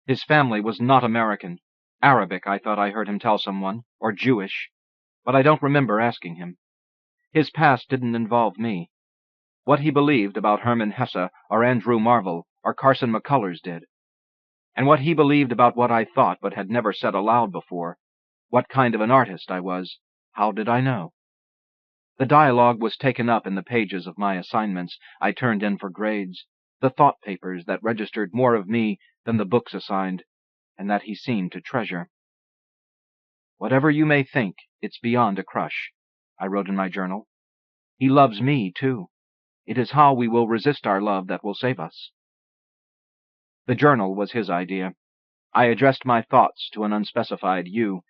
His family was not American. Arabic, I thought I heard him tell someone, or Jewish, but I don't remember asking him. His past didn't involve me. What he believed about Herman Hesse or Andrew Marvell or Carson McCullers did. And what he believed about what I thought but had never said aloud before, what kind of an artist I was, how did I know? The dialogue was taken up in the pages of my assignments I turned in for grades, the thought papers that registered more of me than the books assigned, and that he seemed to treasure. Whatever you may think, it's beyond a crush, I wrote in my journal. He loves me, too. It is how we will resist our love that will save us. The journal was his idea. I addressed my thoughts to an unspecified you.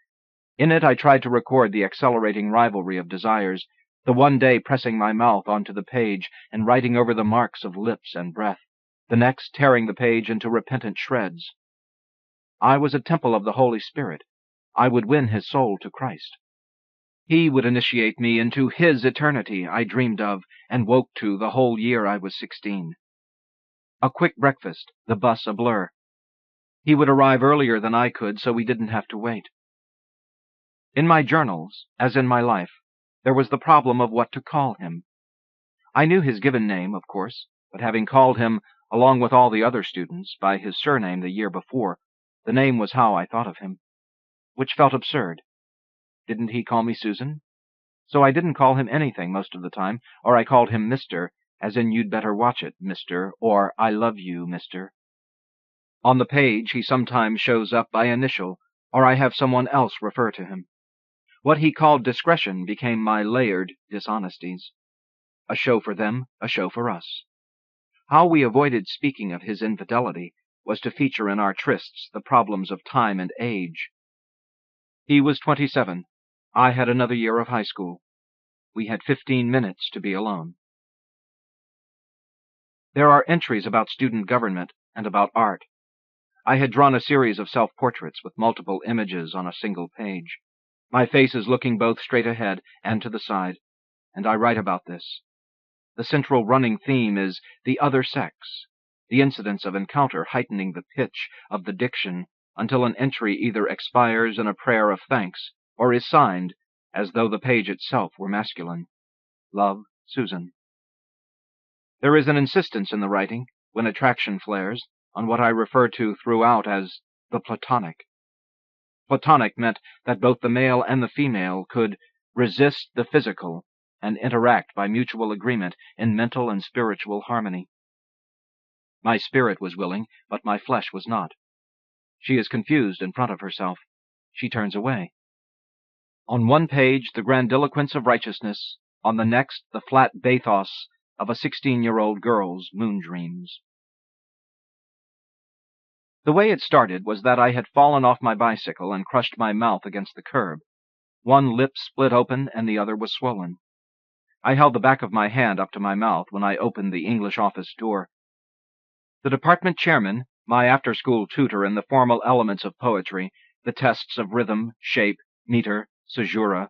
In it I tried to record the accelerating rivalry of desires, the one day pressing my mouth onto the page and writing over the marks of lips and breath, the next tearing the page into repentant shreds. I was a temple of the Holy Spirit. I would win his soul to Christ. He would initiate me into his eternity I dreamed of and woke to the whole year I was 16. A quick breakfast, the bus a blur. He would arrive earlier than I could, so we didn't have to wait. In my journals, as in my life, there was the problem of what to call him. I knew his given name, of course, but having called him, along with all the other students, by his surname the year before, the name was how I thought of him, which felt absurd. Didn't he call me Susan? So I didn't call him anything most of the time, or I called him Mr., as in you'd better watch it, Mr., or I love you, Mr. On the page he sometimes shows up by initial, or I have someone else refer to him. What he called discretion became my layered dishonesties. A show for them, a show for us. How we avoided speaking of his infidelity was to feature in our trysts the problems of time and age. He was 27. I had another year of high school. We had 15 minutes to be alone. There are entries about student government and about art. I had drawn a series of self-portraits with multiple images on a single page. My face is looking both straight ahead and to the side, and I write about this. The central running theme is the other sex, the incidents of encounter heightening the pitch of the diction until an entry either expires in a prayer of thanks or is signed as though the page itself were masculine. Love, Susan. There is an insistence in the writing, when attraction flares, on what I refer to throughout as the platonic. Platonic meant that both the male and the female could resist the physical and interact by mutual agreement in mental and spiritual harmony. My spirit was willing, but my flesh was not. She is confused in front of herself. She turns away. On one page, the grandiloquence of righteousness, on the next, the flat bathos of a 16-year-old girl's moon dreams. The way it started was that I had fallen off my bicycle and crushed my mouth against the curb. One lip split open and the other was swollen. I held the back of my hand up to my mouth when I opened the English office door. The department chairman, my after-school tutor in the formal elements of poetry, the tests of rhythm, shape, meter, caesura,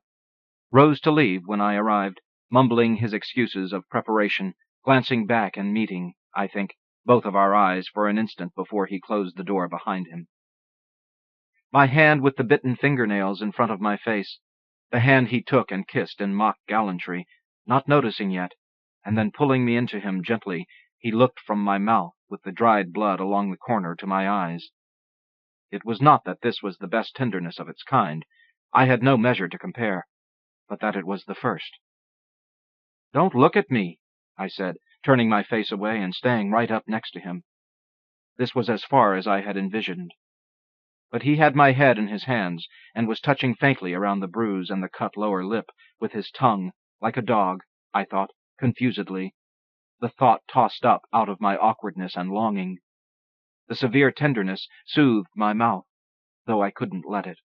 rose to leave when I arrived, mumbling his excuses of preparation, glancing back and meeting, I think, both of our eyes for an instant before he closed the door behind him. My hand with the bitten fingernails in front of my face, the hand he took and kissed in mock gallantry, not noticing yet, and then pulling me into him gently, he looked from my mouth with the dried blood along the corner to my eyes. It was not that this was the best tenderness of its kind. I had no measure to compare, but that it was the first. "Don't look at me," I said, turning my face away and staying right up next to him. This was as far as I had envisioned. But he had my head in his hands, and was touching faintly around the bruise and the cut lower lip with his tongue, like a dog, I thought, confusedly. The thought tossed up out of my awkwardness and longing. The severe tenderness soothed my mouth, though I couldn't let it.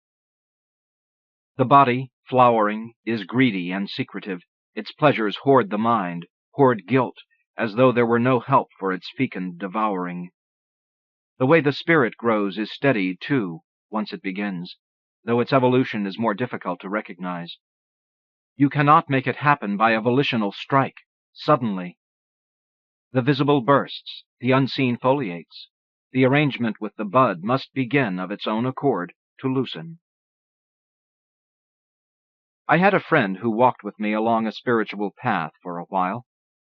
The body, flowering, is greedy and secretive. Its pleasures hoard the mind, hoard guilt, as though there were no help for its fecund devouring. The way the spirit grows is steady, too, once it begins, though its evolution is more difficult to recognize. You cannot make it happen by a volitional strike, suddenly. The visible bursts, the unseen foliates, the arrangement with the bud must begin of its own accord to loosen. I had a friend who walked with me along a spiritual path for a while.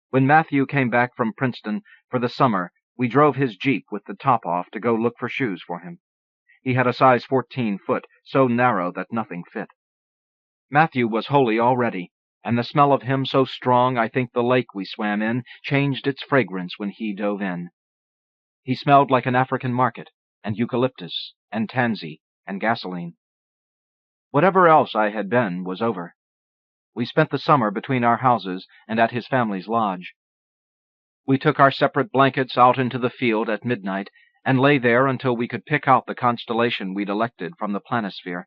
When Matthew came back from Princeton for the summer, we drove his Jeep with the top off to go look for shoes for him. He had a size 14 foot, so narrow that nothing fit. Matthew was holy already, and the smell of him so strong I think the lake we swam in changed its fragrance when he dove in. He smelled like an African market, and eucalyptus, and tansy, and gasoline. Whatever else I had been was over. We spent the summer between our houses and at his family's lodge. We took our separate blankets out into the field at midnight and lay there until we could pick out the constellation we'd elected from the planisphere.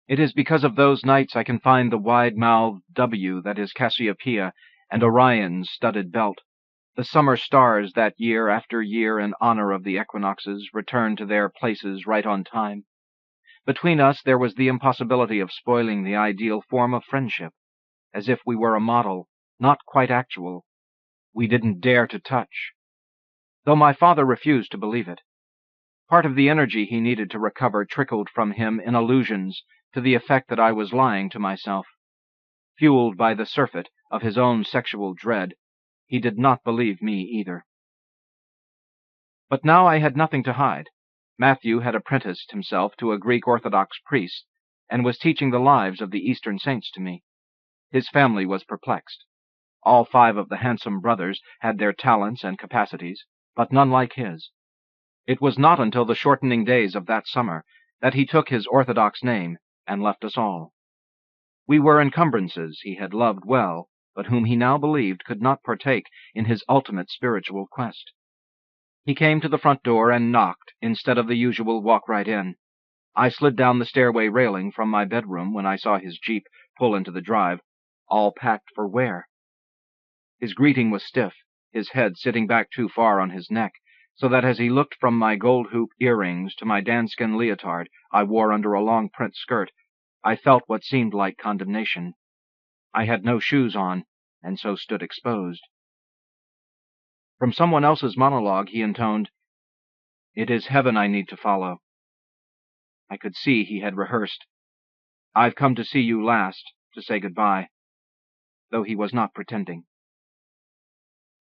It is because of those nights I can find the wide-mouthed W that is Cassiopeia and Orion's studded belt. The summer stars that year after year in honor of the equinoxes returned to their places right on time. Between us there was the impossibility of spoiling the ideal form of friendship, as if we were a model, not quite actual. We didn't dare to touch, though my father refused to believe it. Part of the energy he needed to recover trickled from him in allusions to the effect that I was lying to myself. Fueled by the surfeit of his own sexual dread, he did not believe me either. But now I had nothing to hide. Matthew had apprenticed himself to a Greek Orthodox priest, and was teaching the lives of the Eastern saints to me. His family was perplexed. All 5 of the handsome brothers had their talents and capacities, but none like his. It was not until the shortening days of that summer that he took his Orthodox name and left us all. We were encumbrances he had loved well, but whom he now believed could not partake in his ultimate spiritual quest. He came to the front door and knocked instead of the usual walk right in. I slid down the stairway railing from my bedroom when I saw his Jeep pull into the drive, all packed for where? His greeting was stiff, his head sitting back too far on his neck, so that as he looked from my gold-hoop earrings to my danskin leotard I wore under a long print skirt, I felt what seemed like condemnation. I had no shoes on, and so stood exposed. From someone else's monologue he intoned, "It is heaven I need to follow." I could see he had rehearsed. "I've come to see you last, to say goodbye," though he was not pretending.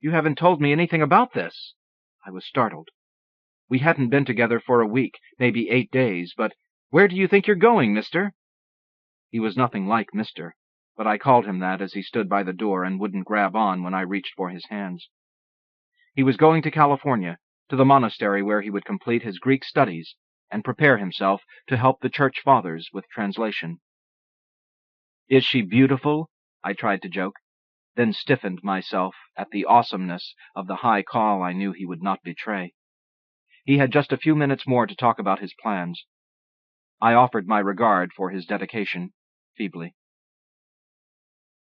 "You haven't told me anything about this." I was startled. We hadn't been together for a week, maybe 8 days, but "Where do you think you're going, mister?" He was nothing like mister, but I called him that as he stood by the door and wouldn't grab on when I reached for his hands. He was going to California, to the monastery where he would complete his Greek studies and prepare himself to help the Church Fathers with translation. "Is she beautiful?" I tried to joke, then stiffened myself at the awesomeness of the high call I knew he would not betray. He had just a few minutes more to talk about his plans. I offered my regard for his dedication, feebly.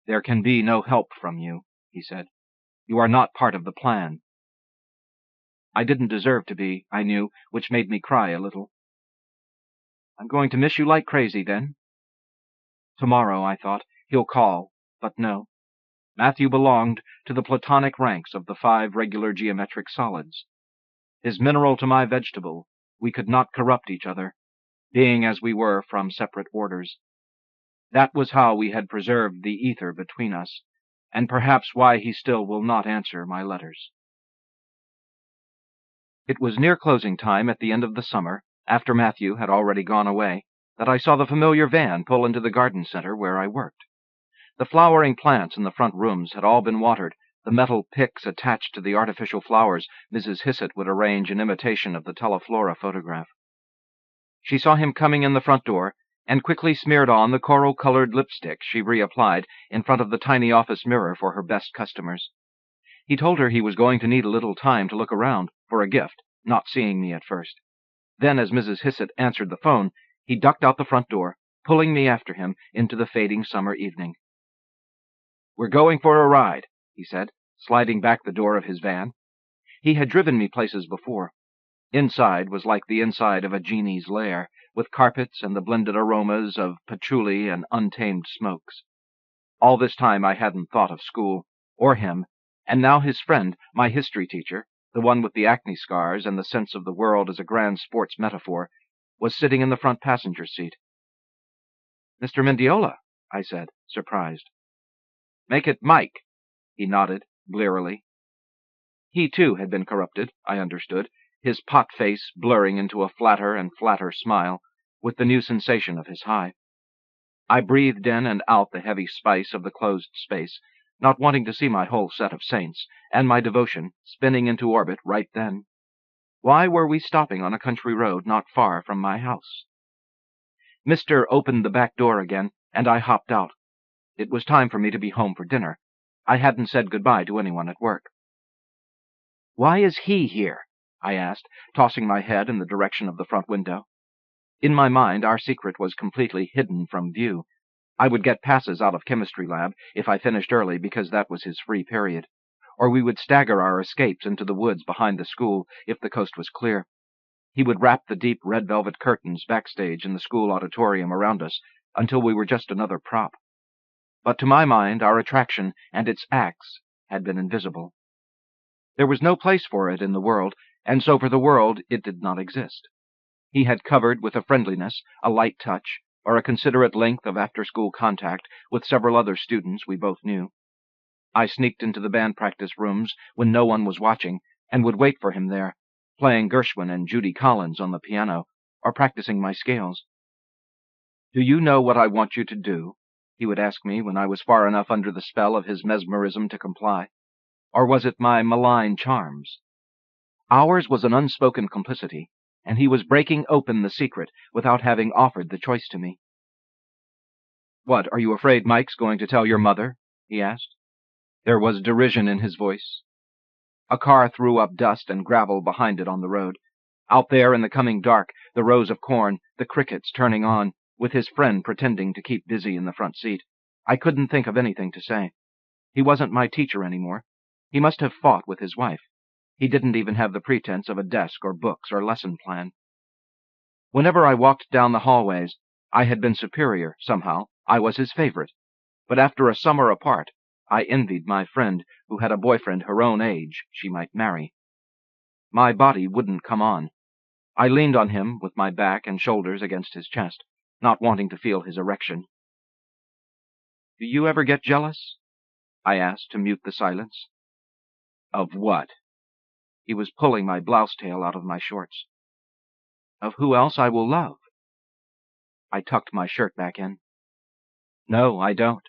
"There can be no help from you," he said. "You are not part of the plan." I didn't deserve to be, I knew, which made me cry a little. "I'm going to miss you like crazy, then." Tomorrow, I thought, he'll call, but no. Matthew belonged to the platonic ranks of the 5 regular geometric solids. His mineral to my vegetable, we could not corrupt each other, being as we were from separate orders. That was how we had preserved the ether between us, and perhaps why he still will not answer my letters. It was near closing time at the end of the summer, after Matthew had already gone away, that I saw the familiar van pull into the garden center where I worked. The flowering plants in the front rooms had all been watered, the metal picks attached to the artificial flowers Mrs. Hissett would arrange in imitation of the Teleflora photograph. She saw him coming in the front door, and quickly smeared on the coral-colored lipstick she reapplied in front of the tiny office mirror for her best customers. He told her he was going to need a little time to look around for a gift, not seeing me at first. Then, as Mrs. Hissett answered the phone, he ducked out the front door, pulling me after him into the fading summer evening. "We're going for a ride," he said, sliding back the door of his van. He had driven me places before. Inside was like the inside of a genie's lair, with carpets and the blended aromas of patchouli and untamed smokes. All this time I hadn't thought of school, or him, and now his friend, my history teacher, the one with the acne scars and the sense of the world as a grand sports metaphor, was sitting in the front passenger seat. "Mr. Mendiola," I said, surprised. Make it Mike, he nodded, blearily. He, too, had been corrupted, I understood, his pot face blurring into a flatter and flatter smile, with the new sensation of his high. I breathed in and out the heavy spice of the closed space, not wanting to see my whole set of saints, and my devotion, spinning into orbit right then. Why were we stopping on a country road not far from my house? Mr. opened the back door again, and I hopped out. It was time for me to be home for dinner. I hadn't said goodbye to anyone at work. Why is he here? I asked, tossing my head in the direction of the front window. In my mind, our secret was completely hidden from view. I would get passes out of chemistry lab if I finished early because that was his free period, or we would stagger our escapes into the woods behind the school if the coast was clear. He would wrap the deep red velvet curtains backstage in the school auditorium around us until we were just another prop. But to my mind, our attraction and its acts had been invisible. There was no place for it in the world, and so for the world it did not exist. He had covered with a friendliness, a light touch, or a considerate length of after-school contact with several other students we both knew. I sneaked into the band practice rooms when no one was watching, and would wait for him there, playing Gershwin and Judy Collins on the piano, or practicing my scales. "Do you know what I want you to do?" he would ask me when I was far enough under the spell of his mesmerism to comply. Or was it my malign charms? Ours was an unspoken complicity, and he was breaking open the secret without having offered the choice to me. "What, are you afraid Mike's going to tell your mother?" he asked. There was derision in his voice. A car threw up dust and gravel behind it on the road. Out there in the coming dark, the rows of corn, the crickets turning on, with his friend pretending to keep busy in the front seat. I couldn't think of anything to say. He wasn't my teacher anymore. He must have fought with his wife. He didn't even have the pretense of a desk or books or lesson plan. Whenever I walked down the hallways, I had been superior, somehow. I was his favorite. But after a summer apart, I envied my friend who had a boyfriend her own age she might marry. My body wouldn't come on. I leaned on him with my back and shoulders against his chest, not wanting to feel his erection. "Do you ever get jealous?" I asked to mute the silence. "Of what?" He was pulling my blouse tail out of my shorts. "Of who else I will love." I tucked my shirt back in. "No, I don't."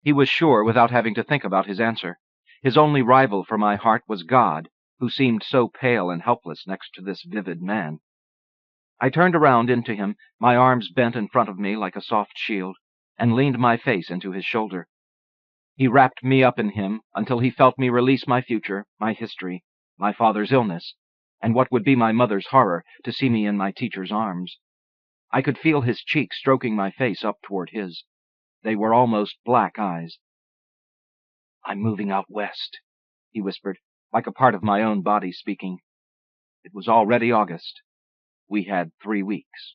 He was sure without having to think about his answer. His only rival for my heart was God, who seemed so pale and helpless next to this vivid man. I turned around into him, my arms bent in front of me like a soft shield, and leaned my face into his shoulder. He wrapped me up in him until he felt me release my future, my history, my father's illness, and what would be my mother's horror to see me in my teacher's arms. I could feel his cheek stroking my face up toward his. They were almost black eyes. "I'm moving out west," he whispered, like a part of my own body speaking. It was already August. We had 3 weeks.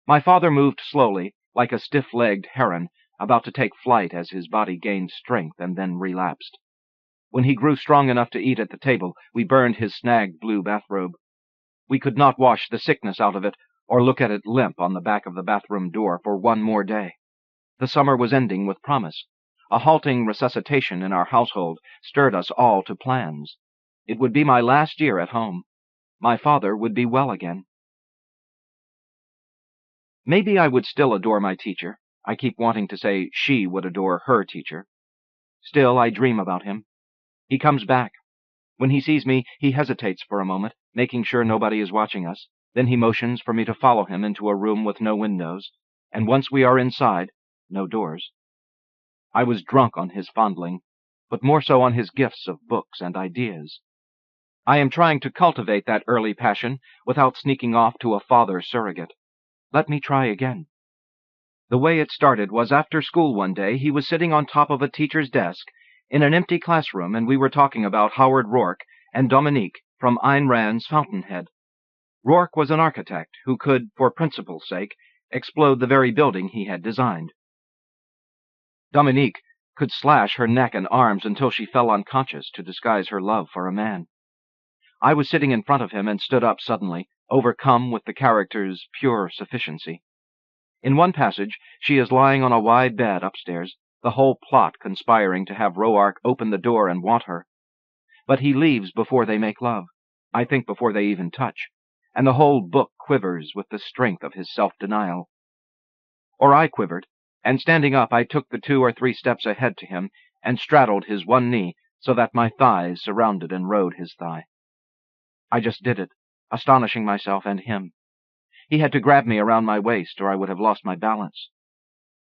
My father moved slowly, like a stiff-legged heron, about to take flight as his body gained strength and then relapsed. When he grew strong enough to eat at the table, we burned his snagged blue bathrobe. We could not wash the sickness out of it, or look at it limp on the back of the bathroom door for one more day. The summer was ending with promise. A halting resuscitation in our household stirred us all to plans. It would be my last year at home. My father would be well again. Maybe I would still adore my teacher. I keep wanting to say she would adore her teacher. Still, I dream about him. He comes back. When he sees me, he hesitates for a moment, making sure nobody is watching us. Then he motions for me to follow him into a room with no windows, and once we are inside, no doors. I was drunk on his fondling, but more so on his gifts of books and ideas. I am trying to cultivate that early passion without sneaking off to a father surrogate. Let me try again. The way it started was after school one day he was sitting on top of a teacher's desk in an empty classroom, and we were talking about Howard Rourke and Dominique from Ayn Rand's Fountainhead. Rourke was an architect who could, for principle's sake, explode the very building he had designed. Dominique could slash her neck and arms until she fell unconscious to disguise her love for a man. I was sitting in front of him and stood up suddenly, overcome with the character's pure sufficiency. In one passage, she is lying on a wide bed upstairs, the whole plot conspiring to have Roark open the door and want her. But he leaves before they make love, I think before they even touch, and the whole book quivers with the strength of his self-denial. Or I quivered, and standing up I took the 2 or 3 steps ahead to him and straddled his one knee so that my thighs surrounded and rode his thigh. I just did it, astonishing myself and him. He had to grab me around my waist or I would have lost my balance.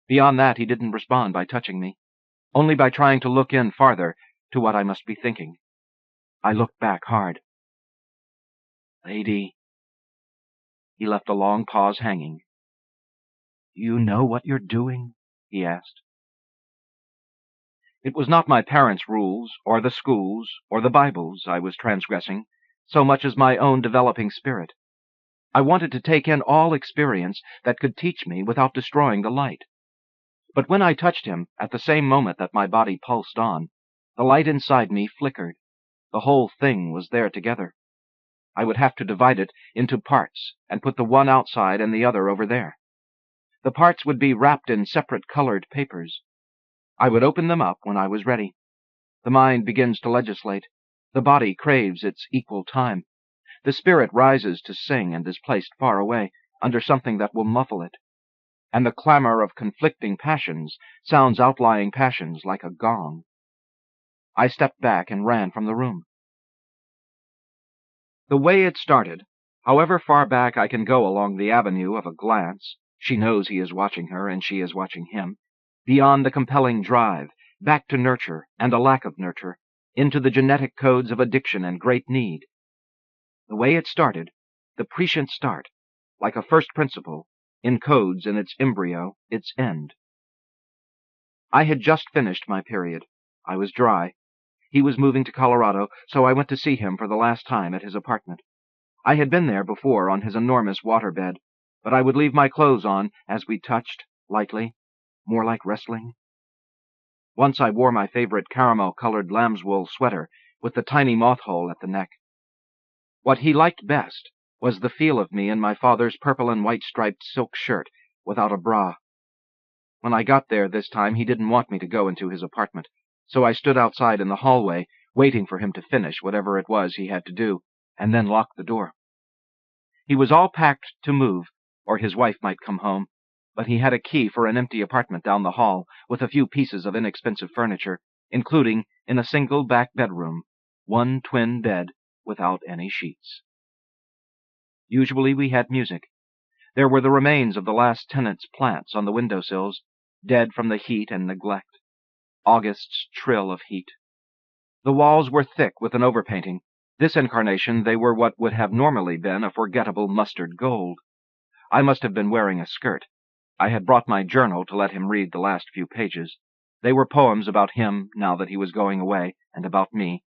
Beyond that, he didn't respond by touching me, only by trying to look in farther to what I must be thinking. I looked back hard. Lady. He left a long pause hanging. You know what you're doing? He asked. It was not my parents' rules, or the schools, or the Bibles I was transgressing, so much as my own developing spirit. I wanted to take in all experience that could teach me without destroying the light. But when I touched him, at the same moment that my body pulsed on, the light inside me flickered. The whole thing was there together. I would have to divide it into parts and put the one outside and the other over there. The parts would be wrapped in separate colored papers. I would open them up when I was ready. The mind begins to legislate. The body craves its equal time. The spirit rises to sing and is placed far away, under something that will muffle it. And the clamor of conflicting passions sounds outlying passions like a gong. I stepped back and ran from the room. The way it started, however far back I can go along the avenue of a glance, she knows he is watching her and she is watching him, beyond the compelling drive, back to nurture and a lack of nurture, into the genetic codes of addiction and great need. The way it started, the prescient start, like a first principle, encodes in its embryo its end. I had just finished my period. I was dry. He was moving to Colorado, so I went to see him for the last time at his apartment. I had been there before on his enormous waterbed, but I would leave my clothes on as we touched, lightly, more like wrestling. Once I wore my favorite caramel-colored lambswool sweater with the tiny moth-hole at the neck. What he liked best was the feel of me in my father's purple and white striped silk shirt without a bra. When I got there this time, he didn't want me to go into his apartment, so I stood outside in the hallway, waiting for him to finish whatever it was he had to do, and then locked the door. He was all packed to move, or his wife might come home, but he had a key for an empty apartment down the hall with a few pieces of inexpensive furniture, including, in a single back bedroom, one twin bed without any sheets. Usually we had music. There were the remains of the last tenant's plants on the windowsills, dead from the heat and neglect. August's trill of heat. The walls were thick with an overpainting. This incarnation they were what would have normally been a forgettable mustard gold. I must have been wearing a skirt. I had brought my journal to let him read the last few pages. They were poems about him, now that he was going away, and about me.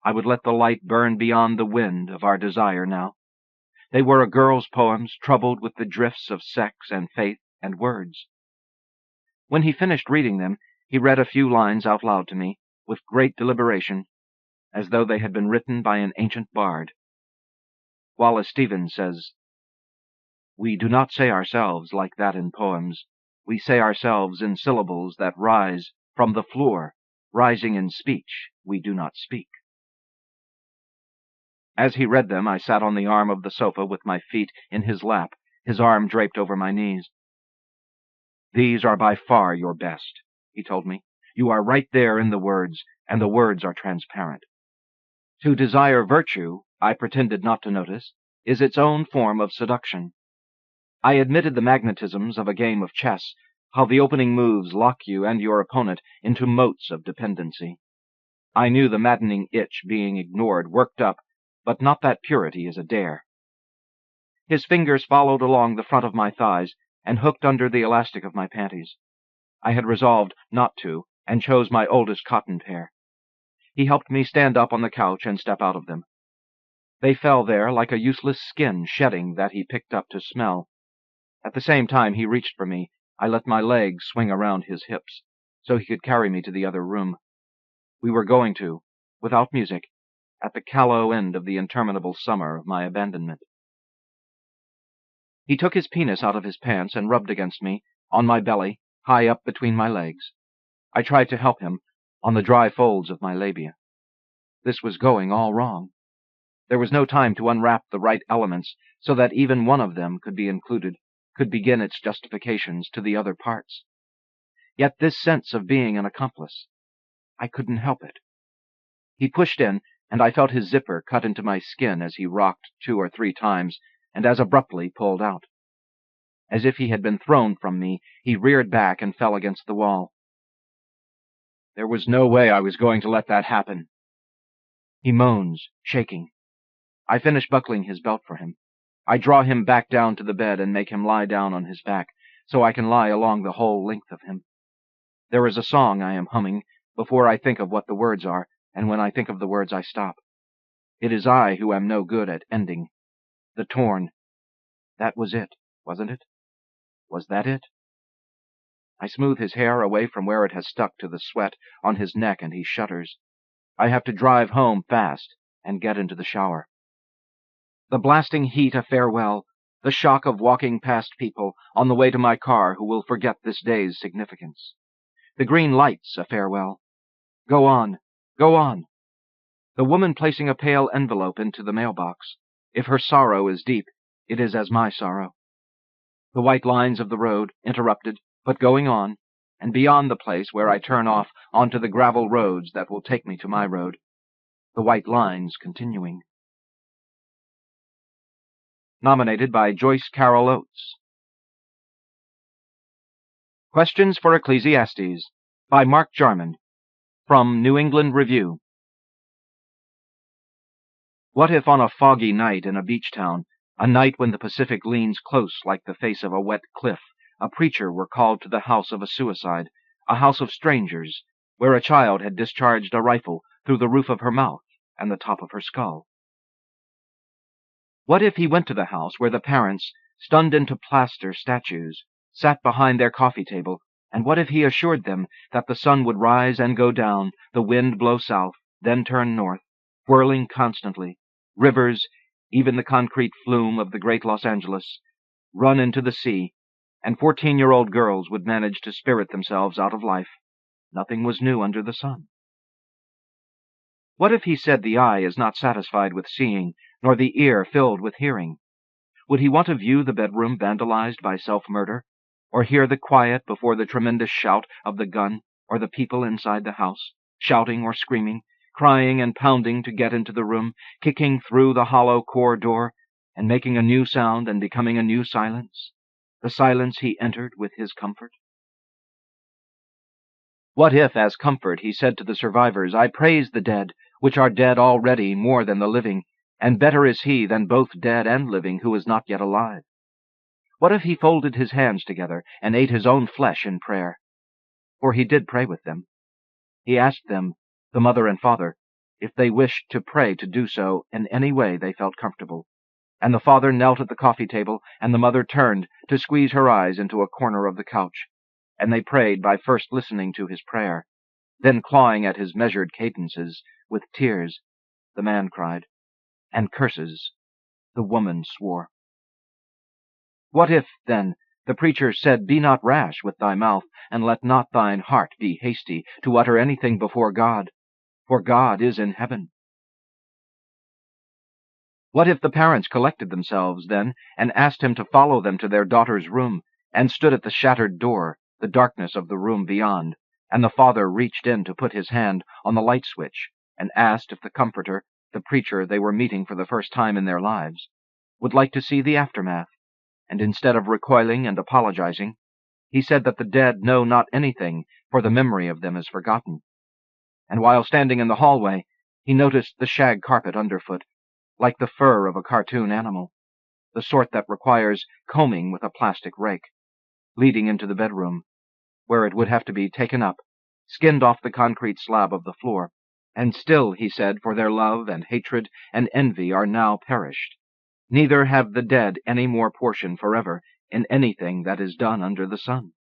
I would let the light burn beyond the wind of our desire now. They were a girl's poems, troubled with the drifts of sex and faith and words. When he finished reading them, he read a few lines out loud to me, with great deliberation, as though they had been written by an ancient bard. Wallace Stevens says, "We do not say ourselves like that in poems. We say ourselves in syllables that rise from the floor, rising in speech we do not speak." As he read them, I sat on the arm of the sofa with my feet in his lap, his arm draped over my knees. "These are by far your best," he told me. "You are right there in the words, and the words are transparent. To desire virtue, I pretended not to notice, is its own form of seduction. I admitted the magnetisms of a game of chess, how the opening moves lock you and your opponent into moats of dependency. I knew the maddening itch being ignored worked up, but not that purity is a dare." His fingers followed along the front of my thighs and hooked under the elastic of my panties. I had resolved not to, and chose my oldest cotton pair. He helped me stand up on the couch and step out of them. They fell there like a useless skin shedding that he picked up to smell. At the same time he reached for me, I let my legs swing around his hips, so he could carry me to the other room. We were going to, without music, at the callow end of the interminable summer of my abandonment. He took his penis out of his pants and rubbed against me, on my belly, high up between my legs. I tried to help him, on the dry folds of my labia. This was going all wrong. There was no time to unwrap the right elements so that even one of them could be included, could begin its justifications to the other parts. Yet this sense of being an accomplice, I couldn't help it. He pushed in, and I felt his zipper cut into my skin as he rocked 2 or 3 times, and as abruptly pulled out. As if he had been thrown from me, he reared back and fell against the wall. There was no way I was going to let that happen. He moans, shaking. I finish buckling his belt for him. I draw him back down to the bed and make him lie down on his back, so I can lie along the whole length of him. There is a song I am humming before I think of what the words are, and when I think of the words I stop. It is I who am no good at ending. The torn. That was it, wasn't it? Was that it? I smooth his hair away from where it has stuck to the sweat on his neck, and he shudders. I have to drive home fast and get into the shower. The blasting heat a farewell, the shock of walking past people on the way to my car who will forget this day's significance. The green lights a farewell. Go on, go on. The woman placing a pale envelope into the mailbox. If her sorrow is deep, it is as my sorrow. The white lines of the road, interrupted, but going on, and beyond the place where I turn off onto the gravel roads that will take me to my road. The white lines continuing. Nominated by Joyce Carol Oates. Questions for Ecclesiastes by Mark Jarman, from New England Review. What if on a foggy night in a beach town, a night when the Pacific leans close like the face of a wet cliff, a preacher were called to the house of a suicide, a house of strangers, where a child had discharged a rifle through the roof of her mouth and the top of her skull? What if he went to the house where the parents, stunned into plaster statues, sat behind their coffee table, and what if he assured them that the sun would rise and go down, the wind blow south, then turn north, whirling constantly, rivers, even the concrete flume of the great Los Angeles, run into the sea, and 14-year-old girls would manage to spirit themselves out of life? Nothing was new under the sun. What if he said the eye is not satisfied with seeing, nor the ear filled with hearing? Would he want to view the bedroom vandalized by self-murder, or hear the quiet before the tremendous shout of the gun, or the people inside the house, shouting or screaming, crying and pounding to get into the room, kicking through the hollow core door, and making a new sound and becoming a new silence, the silence he entered with his comfort? What if, as comfort, he said to the survivors, I praise the dead, which are dead already more than the living, and better is he than both dead and living who is not yet alive? What if he folded his hands together and ate his own flesh in prayer? For he did pray with them. He asked them, the mother and father, if they wished to pray to do so in any way they felt comfortable. And the father knelt at the coffee table, and the mother turned to squeeze her eyes into a corner of the couch. And they prayed by first listening to his prayer, then clawing at his measured cadences with tears, the man cried, and curses, the woman swore. What if, then, the preacher said, Be not rash with thy mouth, and let not thine heart be hasty to utter anything before God, for God is in heaven? What if the parents collected themselves, then, and asked him to follow them to their daughter's room, and stood at the shattered door, the darkness of the room beyond, and the father reached in to put his hand on the light switch, and asked if the comforter, the preacher they were meeting for the first time in their lives, would like to see the aftermath, and instead of recoiling and apologizing, he said that the dead know not anything, for the memory of them is forgotten. And while standing in the hallway, he noticed the shag carpet underfoot, like the fur of a cartoon animal, the sort that requires combing with a plastic rake, leading into the bedroom, where it would have to be taken up, skinned off the concrete slab of the floor, and still, he said, for their love and hatred and envy are now perished. Neither have the dead any more portion forever in anything that is done under the sun.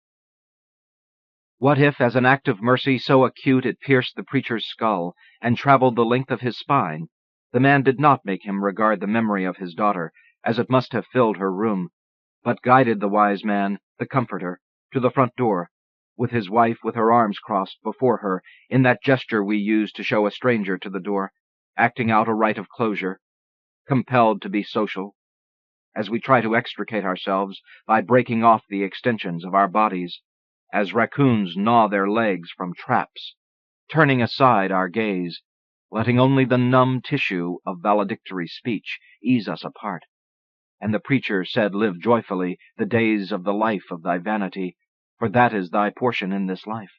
What if, as an act of mercy so acute it pierced the preacher's skull and traveled the length of his spine, the man did not make him regard the memory of his daughter as it must have filled her room, but guided the wise man, the comforter, to the front door, with his wife with her arms crossed before her, in that gesture we use to show a stranger to the door, acting out a rite of closure, compelled to be social, as we try to extricate ourselves by breaking off the extensions of our bodies, as raccoons gnaw their legs from traps, turning aside our gaze, letting only the numb tissue of valedictory speech ease us apart. And the preacher said, "Live joyfully the days of the life of thy vanity, for that is thy portion in this life."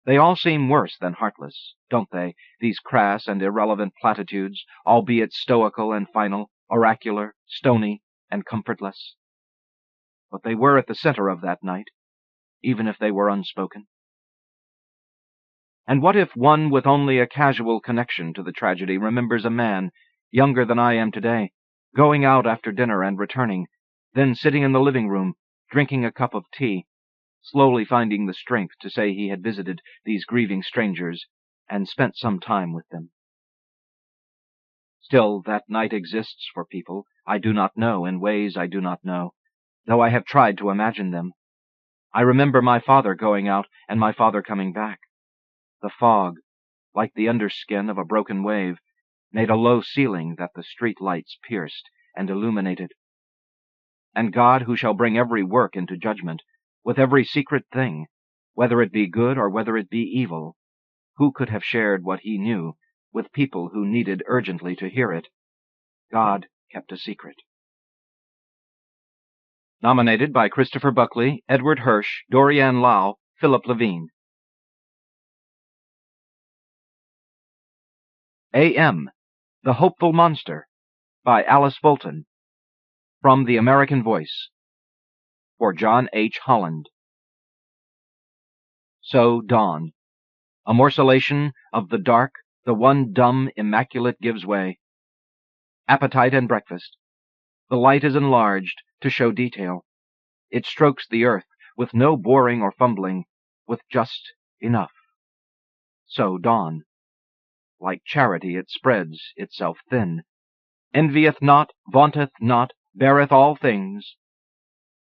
They all seem worse than heartless, don't they, these crass and irrelevant platitudes, albeit stoical and final, oracular, stony, and comfortless? But they were at the center of that night, even if they were unspoken. And what if one with only a casual connection to the tragedy remembers a man, younger than I am today, going out after dinner and returning, then sitting in the living room, drinking a cup of tea, slowly finding the strength to say he had visited these grieving strangers and spent some time with them? Still, that night exists for people I do not know, in ways I do not know, though I have tried to imagine them. I remember my father going out and my father coming back. The fog, like the underskin of a broken wave, made a low ceiling that the street lights pierced and illuminated. And God, who shall bring every work into judgment, with every secret thing, whether it be good or whether it be evil, who could have shared what he knew with people who needed urgently to hear it? God kept a secret. Nominated by Christopher Buckley, Edward Hirsch, Dorianne Lau, Philip Levine. A.M. The Hopeful Monster, by Alice Fulton. From The American Voice. For John H. Holland. So dawn. A morcellation of the dark, the one dumb immaculate gives way. Appetite and breakfast. The light is enlarged to show detail. It strokes the earth with no boring or fumbling, with just enough. So dawn. Like charity it spreads itself thin, envieth not, vaunteth not, beareth all things.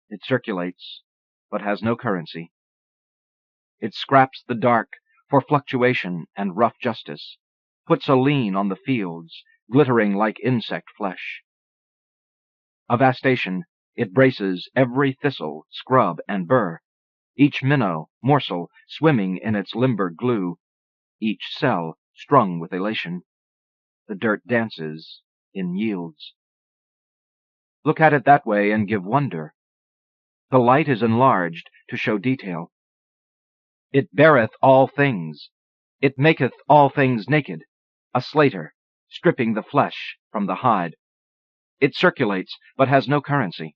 It circulates, but has no currency. It scraps the dark for fluctuation and rough justice, puts a lien on the fields, glittering like insect flesh. Of Astation, it braces every thistle, scrub, and burr, each minnow, morsel, swimming in its limber glue, each cell strung with elation. The dirt dances in yields. Look at it that way and give wonder. The light is enlarged to show detail. It beareth all things. It maketh all things naked, a slater, stripping the flesh from the hide. It circulates, but has no currency.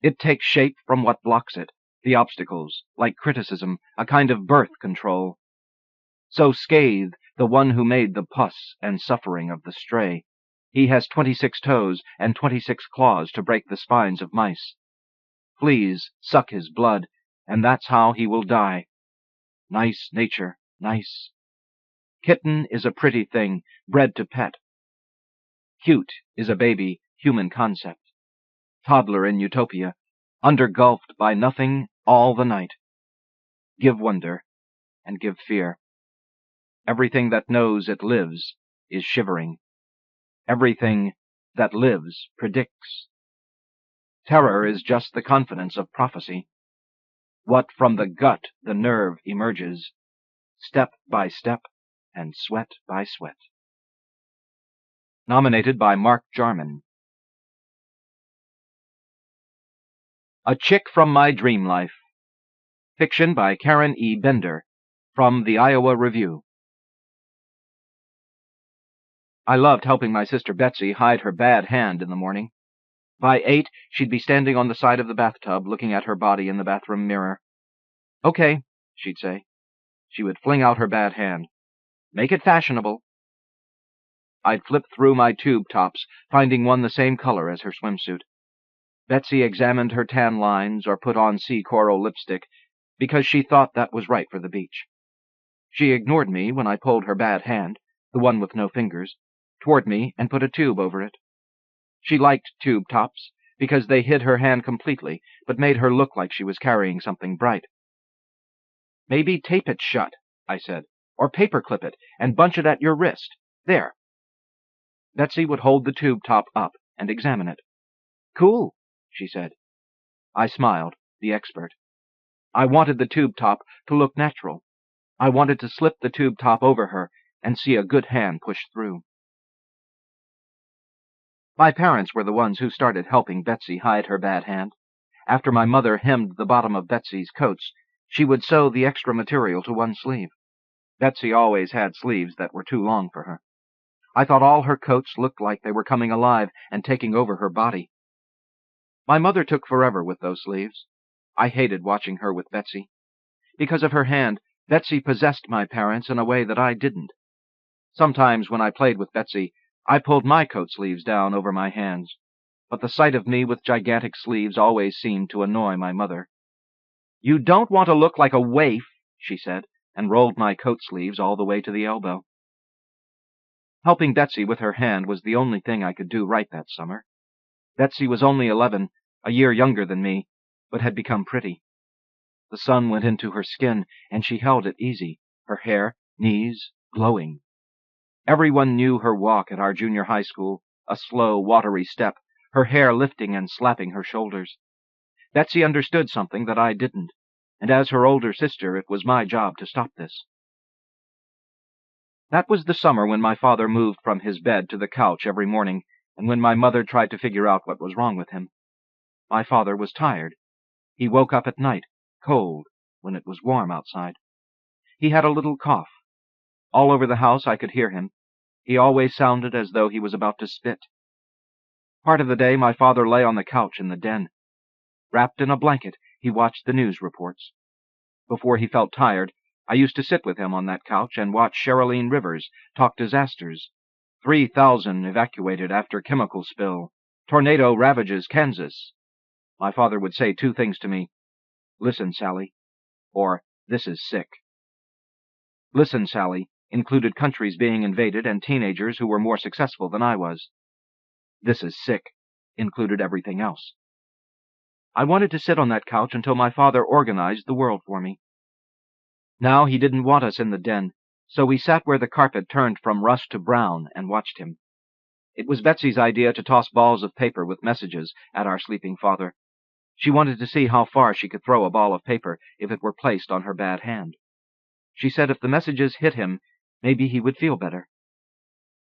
It takes shape from what blocks it, the obstacles, like criticism, a kind of birth control. So scathe the one who made the pus and suffering of the stray. He has 26 toes and 26 claws to break the spines of mice. Fleas suck his blood, and that's how he will die. Nice nature, nice. Kitten is a pretty thing, bred to pet. Cute is a baby, human concept. Toddler in utopia, undergulfed by nothing all the night. Give wonder, and give fear. Everything that knows it lives is shivering. Everything that lives predicts. Terror is just the confidence of prophecy. What from the gut the nerve emerges, step by step and sweat by sweat. Nominated by Mark Jarman. A Chick from My Dream Life. Fiction by Karen E. Bender. From the Iowa Review. I loved helping my sister Betsy hide her bad hand in the morning. By 8, she'd be standing on the side of the bathtub looking at her body in the bathroom mirror. "Okay," she'd say. She would fling out her bad hand. "Make it fashionable." I'd flip through my tube tops, finding one the same color as her swimsuit. Betsy examined her tan lines or put on sea coral lipstick because she thought that was right for the beach. She ignored me when I pulled her bad hand, the one with no fingers, toward me and put a tube over it. She liked tube tops, because they hid her hand completely, but made her look like she was carrying something bright. "Maybe tape it shut," I said, "or paperclip it, and bunch it at your wrist. There." Betsy would hold the tube top up and examine it. "Cool," she said. I smiled, the expert. I wanted the tube top to look natural. I wanted to slip the tube top over her and see a good hand push through. My parents were the ones who started helping Betsy hide her bad hand. After my mother hemmed the bottom of Betsy's coats, she would sew the extra material to one sleeve. Betsy always had sleeves that were too long for her. I thought all her coats looked like they were coming alive and taking over her body. My mother took forever with those sleeves. I hated watching her with Betsy. Because of her hand, Betsy possessed my parents in a way that I didn't. Sometimes when I played with Betsy, I pulled my coat sleeves down over my hands, but the sight of me with gigantic sleeves always seemed to annoy my mother. "You don't want to look like a waif," she said, and rolled my coat sleeves all the way to the elbow. Helping Betsy with her hand was the only thing I could do right that summer. Betsy was only 11, a year younger than me, but had become pretty. The sun went into her skin, and she held it easy, her hair, knees, glowing. Everyone knew her walk at our junior high school, a slow, watery step, her hair lifting and slapping her shoulders. Betsy understood something that I didn't, and as her older sister, it was my job to stop this. That was the summer when my father moved from his bed to the couch every morning, and when my mother tried to figure out what was wrong with him. My father was tired. He woke up at night, cold, when it was warm outside. He had a little cough. All over the house I could hear him. He always sounded as though he was about to spit. Part of the day my father lay on the couch in the den. Wrapped in a blanket, he watched the news reports. Before he felt tired, I used to sit with him on that couch and watch Cheryline Rivers talk disasters. 3,000 evacuated after chemical spill. Tornado ravages Kansas. My father would say two things to me: "Listen, Sally," or "This is sick." "Listen, Sally" included countries being invaded and teenagers who were more successful than I was. "This is sick" included everything else. I wanted to sit on that couch until my father organized the world for me. Now he didn't want us in the den, so we sat where the carpet turned from rust to brown and watched him. It was Betsy's idea to toss balls of paper with messages at our sleeping father. She wanted to see how far she could throw a ball of paper if it were placed on her bad hand. She said if the messages hit him, maybe he would feel better.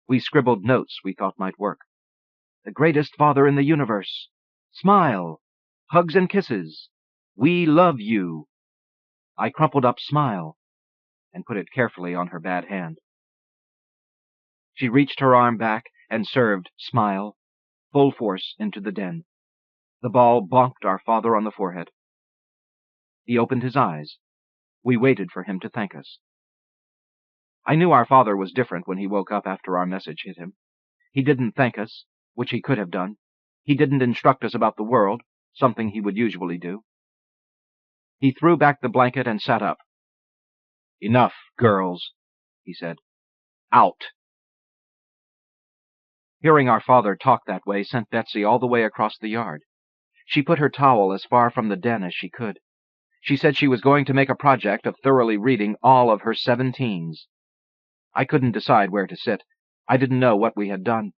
We scribbled notes we thought might work. "The greatest father in the universe. Smile. Hugs and kisses. We love you." I crumpled up "Smile" and put it carefully on her bad hand. She reached her arm back and served "Smile" full force into the den. The ball bonked our father on the forehead. He opened his eyes. We waited for him to thank us. I knew our father was different when he woke up after our message hit him. He didn't thank us, which he could have done. He didn't instruct us about the world, something he would usually do. He threw back the blanket and sat up. "Enough, girls," he said. "Out." Hearing our father talk that way sent Betsy all the way across the yard. She put her towel as far from the den as she could. She said she was going to make a project of thoroughly reading all of her 17s. I couldn't decide where to sit. I didn't know what we had done.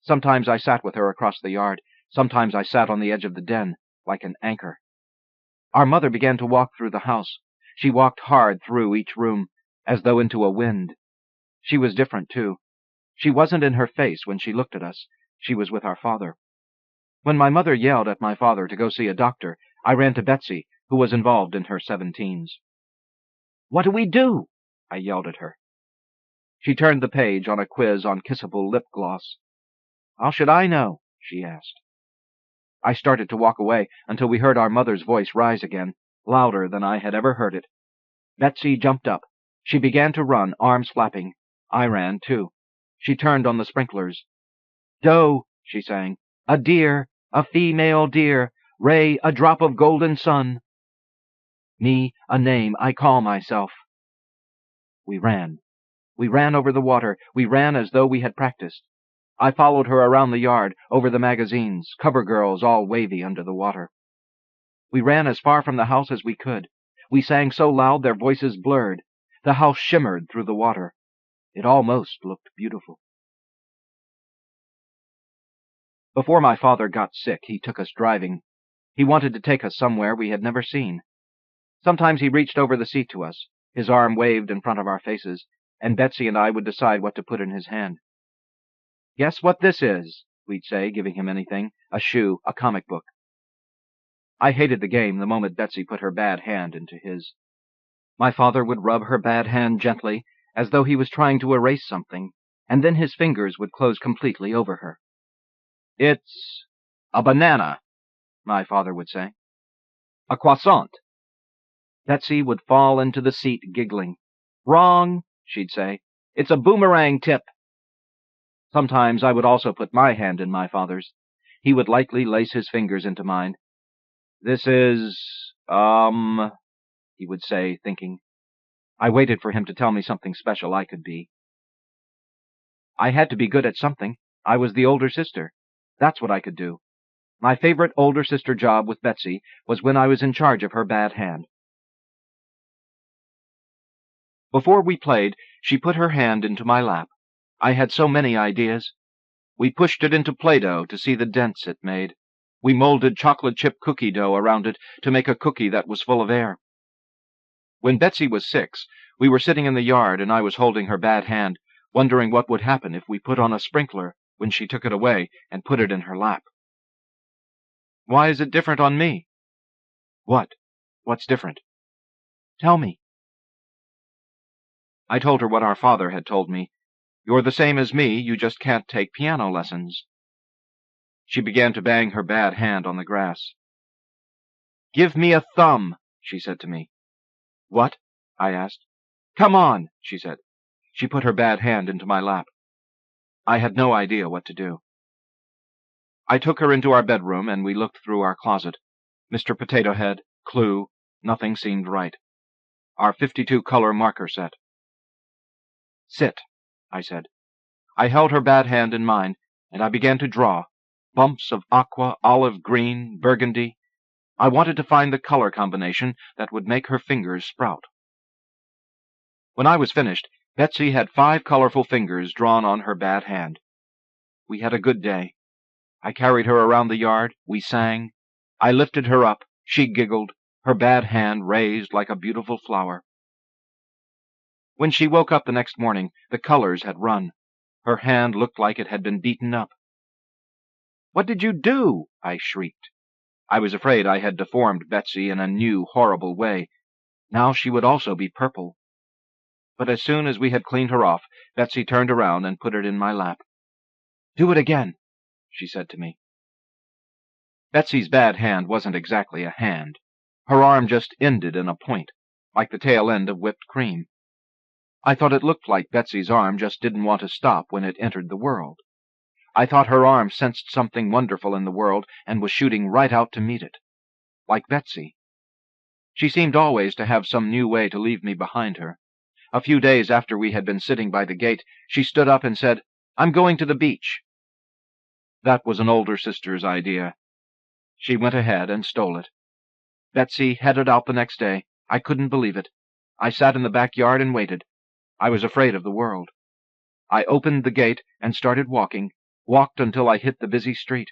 Sometimes I sat with her across the yard. Sometimes I sat on the edge of the den, like an anchor. Our mother began to walk through the house. She walked hard through each room, as though into a wind. She was different, too. She wasn't in her face when she looked at us. She was with our father. When my mother yelled at my father to go see a doctor, I ran to Betsy, who was involved in her 17s. "What do we do?" I yelled at her. She turned the page on a quiz on kissable lip gloss. "How should I know?" she asked. I started to walk away until we heard our mother's voice rise again, louder than I had ever heard it. Betsy jumped up. She began to run, arms flapping. I ran, too. She turned on the sprinklers. "Doe," she sang. "A deer, a female deer. Ray, a drop of golden sun. Me, a name I call myself." We ran. We ran over the water. We ran as though we had practiced. I followed her around the yard, over the magazines, cover girls all wavy under the water. We ran as far from the house as we could. We sang so loud their voices blurred. The house shimmered through the water. It almost looked beautiful. Before my father got sick, he took us driving. He wanted to take us somewhere we had never seen. Sometimes he reached over the seat to us. His arm waved in front of our faces, and Betsy and I would decide what to put in his hand. "Guess what this is," we'd say, giving him anything, a shoe, a comic book. I hated the game the moment Betsy put her bad hand into his. My father would rub her bad hand gently, as though he was trying to erase something, and then his fingers would close completely over her. "It's a banana," my father would say. "A croissant." Betsy would fall into the seat giggling. "Wrong," she'd say. "It's a boomerang tip." Sometimes I would also put my hand in my father's. He would lightly lace his fingers into mine. "This is, he would say, thinking. I waited for him to tell me something special I could be. I had to be good at something. I was the older sister. That's what I could do. My favorite older sister job with Betsy was when I was in charge of her bad hand. Before we played, she put her hand into my lap. I had so many ideas. We pushed it into Play-Doh to see the dents it made. We molded chocolate chip cookie dough around it to make a cookie that was full of air. When Betsy was 6, we were sitting in the yard and I was holding her bad hand, wondering what would happen if we put on a sprinkler when she took it away and put it in her lap. "Why is it different on me?" "What? What's different?" "Tell me." I told her what our father had told me. "You're the same as me, you just can't take piano lessons." She began to bang her bad hand on the grass. "Give me a thumb," she said to me. "What?" I asked. "Come on," she said. She put her bad hand into my lap. I had no idea what to do. I took her into our bedroom, and we looked through our closet. Mr. Potato Head, Clue, nothing seemed right. Our 52-color marker set. "Sit," I said. I held her bad hand in mine, and I began to draw. Bumps of aqua, olive green, burgundy. I wanted to find the color combination that would make her fingers sprout. When I was finished, Betsy had 5 colorful fingers drawn on her bad hand. We had a good day. I carried her around the yard. We sang. I lifted her up. She giggled, her bad hand raised like a beautiful flower. When she woke up the next morning, the colors had run. Her hand looked like it had been beaten up. "What did you do?" I shrieked. I was afraid I had deformed Betsy in a new, horrible way. Now she would also be purple. But as soon as we had cleaned her off, Betsy turned around and put it in my lap. "Do it again," she said to me. Betsy's bad hand wasn't exactly a hand. Her arm just ended in a point, like the tail end of whipped cream. I thought it looked like Betsy's arm just didn't want to stop when it entered the world. I thought her arm sensed something wonderful in the world and was shooting right out to meet it. Like Betsy. She seemed always to have some new way to leave me behind her. A few days after we had been sitting by the gate, she stood up and said, "I'm going to the beach." That was an older sister's idea. She went ahead and stole it. Betsy headed out the next day. I couldn't believe it. I sat in the backyard and waited. I was afraid of the world. I opened the gate and started walking, walked until I hit the busy street.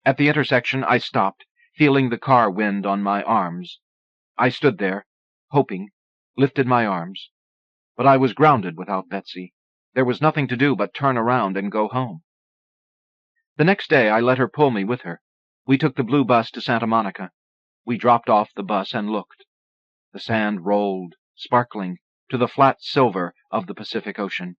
At the intersection, I stopped, feeling the car wind on my arms. I stood there, hoping, lifted my arms. But I was grounded without Betsy. There was nothing to do but turn around and go home. The next day, I let her pull me with her. We took the blue bus to Santa Monica. We dropped off the bus and looked. The sand rolled, sparkling, to the flat silver of the Pacific Ocean.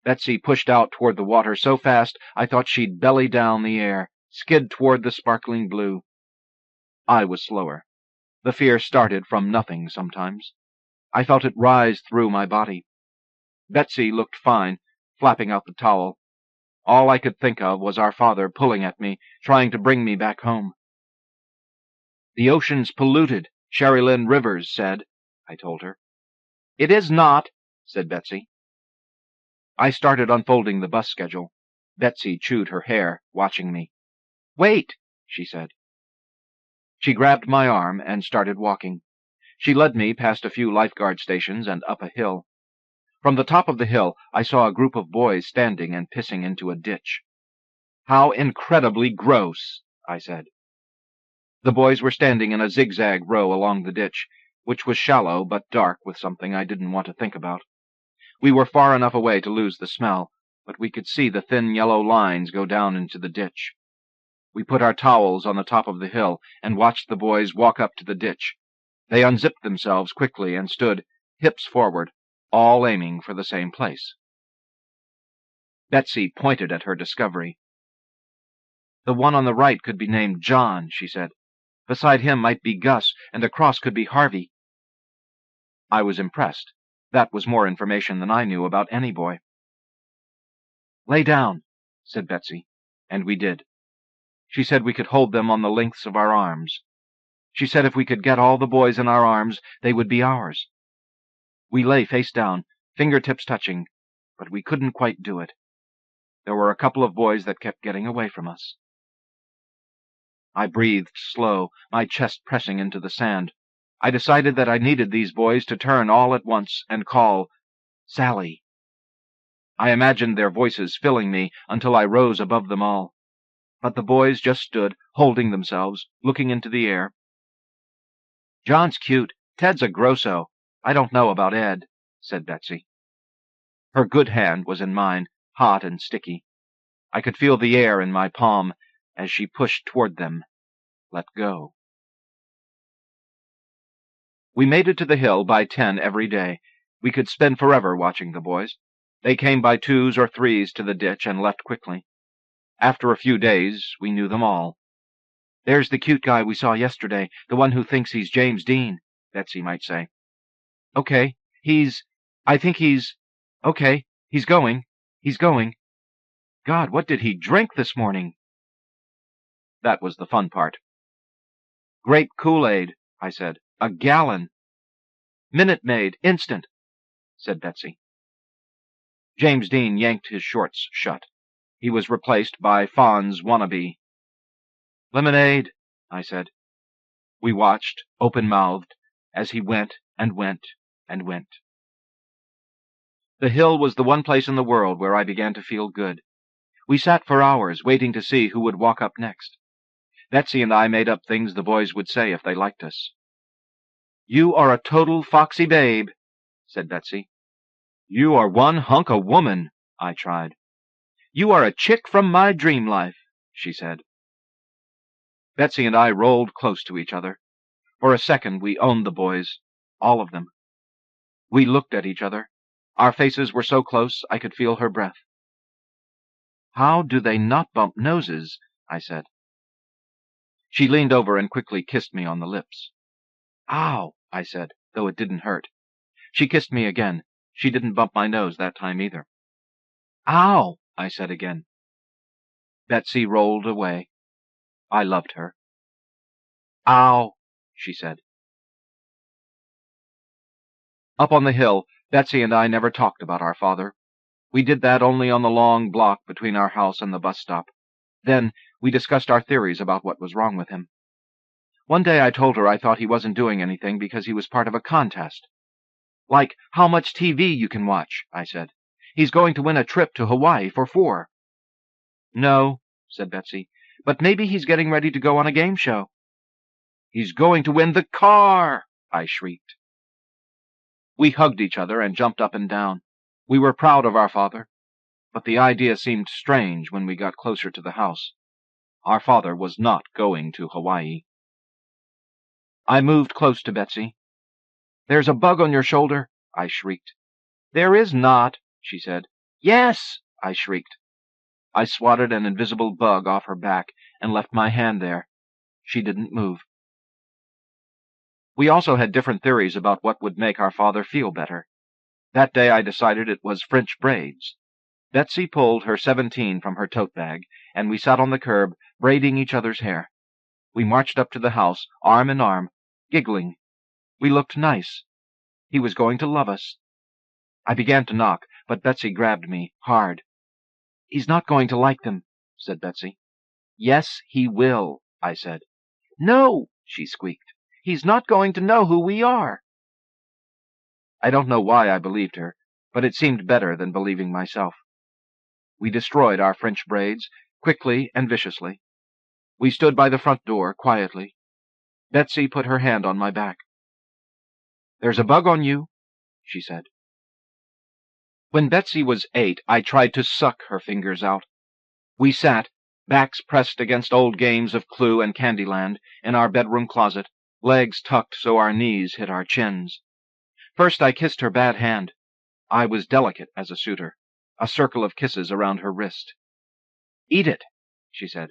Betsy pushed out toward the water so fast I thought she'd belly down the air, skid toward the sparkling blue. I was slower. The fear started from nothing sometimes. I felt it rise through my body. Betsy looked fine, flapping out the towel. All I could think of was our father pulling at me, trying to bring me back home. "The ocean's polluted," Sherry Lynn Rivers said, I told her. "It is not," said Betsy. I started unfolding the bus schedule. Betsy chewed her hair, watching me. "Wait," she said. She grabbed my arm and started walking. She led me past a few lifeguard stations and up a hill. From the top of the hill, I saw a group of boys standing and pissing into a ditch. "How incredibly gross," I said. The boys were standing in a zigzag row along the ditch, which was shallow but dark with something I didn't want to think about. We were far enough away to lose the smell, but we could see the thin yellow lines go down into the ditch. We put our towels on the top of the hill and watched the boys walk up to the ditch. They unzipped themselves quickly and stood, hips forward, all aiming for the same place. Betsy pointed at her discovery. "The one on the right could be named John," she said. "Beside him might be Gus, and across could be Harvey." I was impressed. That was more information than I knew about any boy. "Lay down," said Betsy, and we did. She said we could hold them on the lengths of our arms. She said if we could get all the boys in our arms, they would be ours. We lay face down, fingertips touching, but we couldn't quite do it. There were a couple of boys that kept getting away from us. I breathed slow, my chest pressing into the sand. I decided that I needed these boys to turn all at once and call, "Sally." I imagined their voices filling me until I rose above them all. But the boys just stood, holding themselves, looking into the air. "John's cute. Ted's a grosso. I don't know about Ed," said Betsy. Her good hand was in mine, hot and sticky. I could feel the air in my palm as she pushed toward them. Let go. We made it to the hill by 10 every day. We could spend forever watching the boys. They came by 2s or 3s to the ditch and left quickly. After a few days, we knew them all. "There's the cute guy we saw yesterday, the one who thinks he's James Dean," Betsy might say. "Okay, I think he's going. He's going. God, what did he drink this morning?" That was the fun part. "Grape Kool-Aid," I said. "A gallon." "Minute Maid, instant," said Betsy. James Dean yanked his shorts shut. He was replaced by Fonz Wannabe. "Lemonade," I said. We watched, open-mouthed, as he went and went and went. The hill was the one place in the world where I began to feel good. We sat for hours, waiting to see who would walk up next. Betsy and I made up things the boys would say if they liked us. "You are a total foxy babe," said Betsy. "You are one hunk of woman," I tried. "You are a chick from my dream life," she said. Betsy and I rolled close to each other. For a second we owned the boys, all of them. We looked at each other. Our faces were so close I could feel her breath. "How do they not bump noses?" I said. She leaned over and quickly kissed me on the lips. "Ow," I said, though it didn't hurt. She kissed me again. She didn't bump my nose that time either. "Ow," I said again. Betsy rolled away. I loved her. "Ow," she said. Up on the hill, Betsy and I never talked about our father. We did that only on the long block between our house and the bus stop. Then we discussed our theories about what was wrong with him. One day I told her I thought he wasn't doing anything because he was part of a contest. "Like how much TV you can watch," I said. "He's going to win a trip to Hawaii for 4. "No," said Betsy, "but maybe he's getting ready to go on a game show." "He's going to win the car!" I shrieked. We hugged each other and jumped up and down. We were proud of our father, but the idea seemed strange when we got closer to the house. Our father was not going to Hawaii. I moved close to Betsy. "There's a bug on your shoulder," I shrieked. "There is not," she said. "Yes," I shrieked. I swatted an invisible bug off her back and left my hand there. She didn't move. We also had different theories about what would make our father feel better. That day I decided it was French braids. Betsy pulled her 17 from her tote bag, and we sat on the curb, braiding each other's hair. We marched up to the house, arm in arm, giggling. We looked nice. He was going to love us. I began to knock, but Betsy grabbed me hard. "He's not going to like them," said Betsy. "Yes, he will," I said. "No," she squeaked. "He's not going to know who we are." I don't know why I believed her, but it seemed better than believing myself. We destroyed our French braids, quickly and viciously. We stood by the front door, quietly. Betsy put her hand on my back. "There's a bug on you," she said. When Betsy was 8, I tried to suck her fingers out. We sat, backs pressed against old games of Clue and Candyland, in our bedroom closet, legs tucked so our knees hit our chins. First I kissed her bad hand. I was delicate as a suitor, a circle of kisses around her wrist. "Eat it," she said.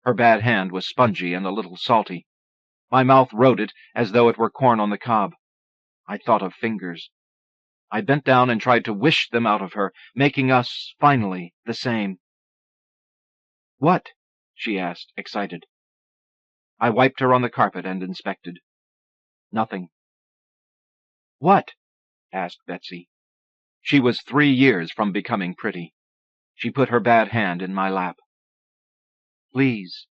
Her bad hand was spongy and a little salty. My mouth rode it as though it were corn on the cob. I thought of fingers. I bent down and tried to wish them out of her, making us, finally, the same. "What?" she asked, excited. I wiped her on the carpet and inspected. Nothing. "What?" asked Betsy. She was 3 years from becoming pretty. She put her bad hand in my lap. "Please,"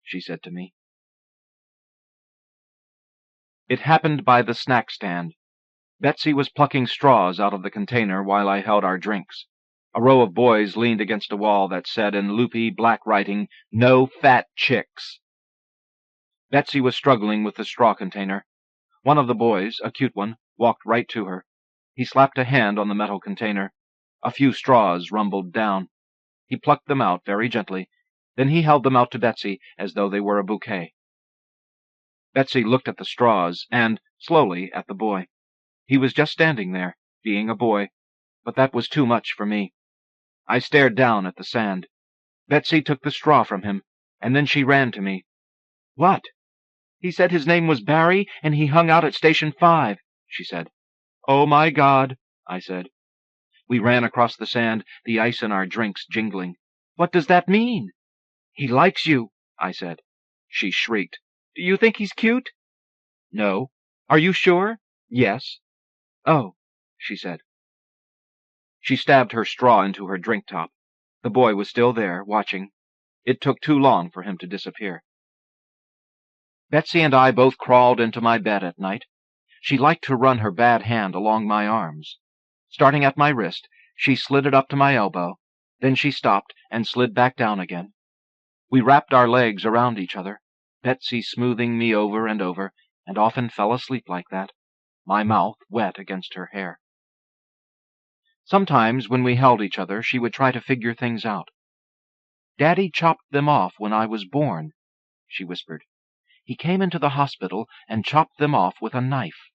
she said to me. It happened by the snack stand. Betsy was plucking straws out of the container while I held our drinks. A row of boys leaned against a wall that said in loopy black writing, "No fat chicks." Betsy was struggling with the straw container. One of the boys, a cute one, walked right to her. He slapped a hand on the metal container. A few straws rumbled down. He plucked them out very gently. Then he held them out to Betsy as though they were a bouquet. Betsy looked at the straws and, slowly, at the boy. He was just standing there, being a boy, but that was too much for me. I stared down at the sand. Betsy took the straw from him, and then she ran to me. "What?" "He said his name was Barry, and he hung out at Station 5, she said. "Oh, my God," I said. We ran across the sand, the ice in our drinks jingling. "What does that mean?" "He likes you," I said. She shrieked. "Do you think he's cute?" "No." "Are you sure?" "Yes." "Oh," she said. She stabbed her straw into her drink top. The boy was still there, watching. It took too long for him to disappear. Betsy and I both crawled into my bed at night. She liked to run her bad hand along my arms. Starting at my wrist, she slid it up to my elbow. Then she stopped and slid back down again. We wrapped our legs around each other, Betsy smoothing me over, and often fell asleep like that, my mouth wet against her hair. Sometimes, when we held each other, she would try to figure things out. "Daddy chopped them off when I was born," she whispered. "He came into the hospital and chopped them off with a knife."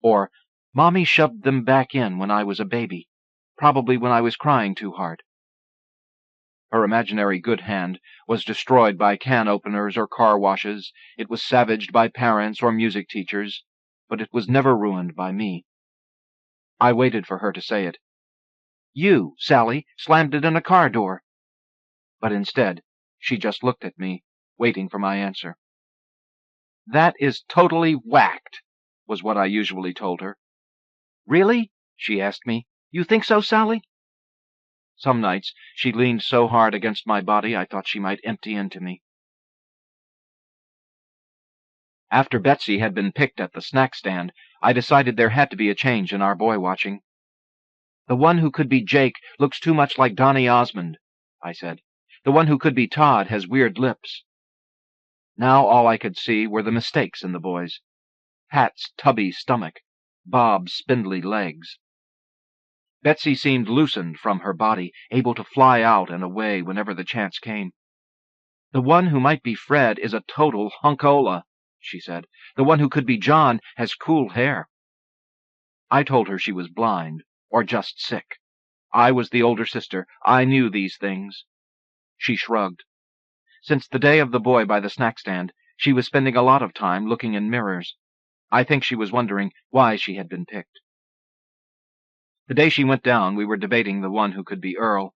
Or, "Mommy shoved them back in when I was a baby, probably when I was crying too hard." Her imaginary good hand was destroyed by can openers or car washes. It was savaged by parents or music teachers, but it was never ruined by me. I waited for her to say it. "You, Sally, slammed it in a car door." But instead, she just looked at me, waiting for my answer. "That is totally whacked," was what I usually told her. "Really?" she asked me. "You think so, Sally?" Some nights she leaned so hard against my body I thought she might empty into me. After Betsy had been picked at the snack stand, I decided there had to be a change in our boy-watching. "The one who could be Jake looks too much like Donny Osmond," I said. "The one who could be Todd has weird lips." Now all I could see were the mistakes in the boys. Pat's tubby stomach, Bob's spindly legs. Betsy seemed loosened from her body, able to fly out and away whenever the chance came. "The one who might be Fred is a total hunkola," she said. "The one who could be John has cool hair." I told her she was blind, or just sick. I was the older sister. I knew these things. She shrugged. Since the day of the boy by the snack stand, she was spending a lot of time looking in mirrors. I think she was wondering why she had been picked. The day she went down, we were debating the one who could be Earl.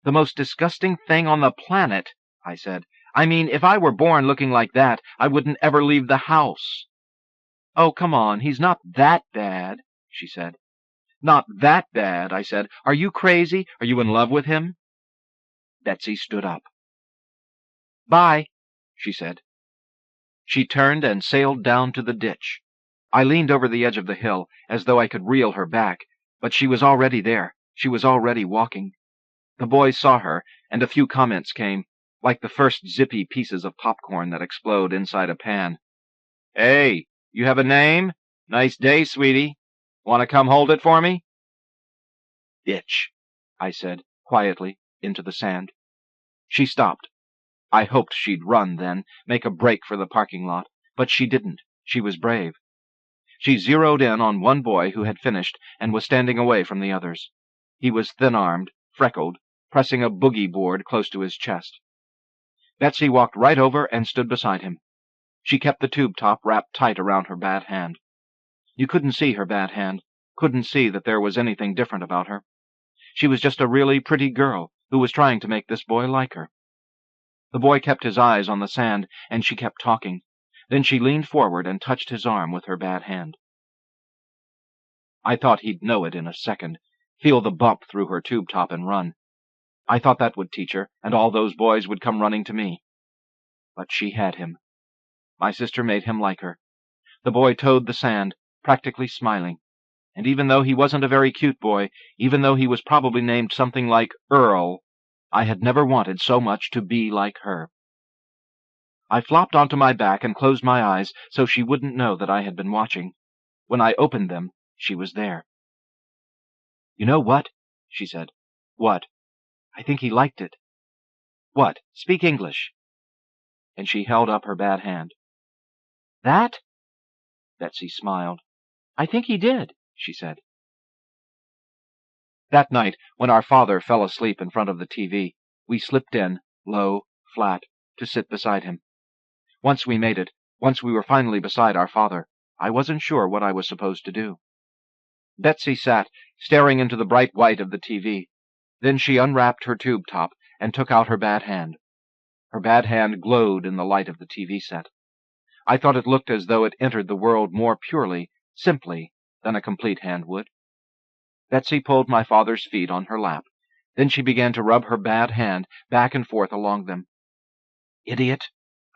"The most disgusting thing on the planet," I said. "I mean, if I were born looking like that, I wouldn't ever leave the house." "Oh, come on, he's not that bad," she said. "Not that bad," I said. "Are you crazy? Are you in love with him?" Betsy stood up. "Bye," she said. She turned and sailed down to the ditch. I leaned over the edge of the hill, as though I could reel her back, but she was already there. She was already walking. The boys saw her, and a few comments came, like the first zippy pieces of popcorn that explode inside a pan. "Hey, you have a name? Nice day, sweetie. Want to come hold it for me?" "Bitch," I said, quietly, into the sand. She stopped. I hoped she'd run then, make a break for the parking lot, but she didn't. She was brave. She zeroed in on one boy who had finished and was standing away from the others. He was thin-armed, freckled, pressing a boogie board close to his chest. Betsy walked right over and stood beside him. She kept the tube top wrapped tight around her bad hand. You couldn't see her bad hand, couldn't see that there was anything different about her. She was just a really pretty girl who was trying to make this boy like her. The boy kept his eyes on the sand, and she kept talking. Then she leaned forward and touched his arm with her bad hand. I thought he'd know it in a second, feel the bump through her tube top and run. I thought that would teach her, and all those boys would come running to me. But she had him. My sister made him like her. The boy toed the sand, practically smiling. And even though he wasn't a very cute boy, even though he was probably named something like Earl, I had never wanted so much to be like her. I flopped onto my back and closed my eyes so she wouldn't know that I had been watching. When I opened them, she was there. "You know what?" she said. "What?" "I think he liked it." "What? Speak English." And she held up her bad hand. "That?" Betsy smiled. "I think he did," she said. That night, when our father fell asleep in front of the TV, we slipped in, low, flat, to sit beside him. Once we made it, once we were finally beside our father, I wasn't sure what I was supposed to do. Betsy sat, staring into the bright white of the TV. Then she unwrapped her tube top and took out her bad hand. Her bad hand glowed in the light of the TV set. I thought it looked as though it entered the world more purely, simply, than a complete hand would. Betsy pulled my father's feet on her lap. Then she began to rub her bad hand back and forth along them. "Idiot,"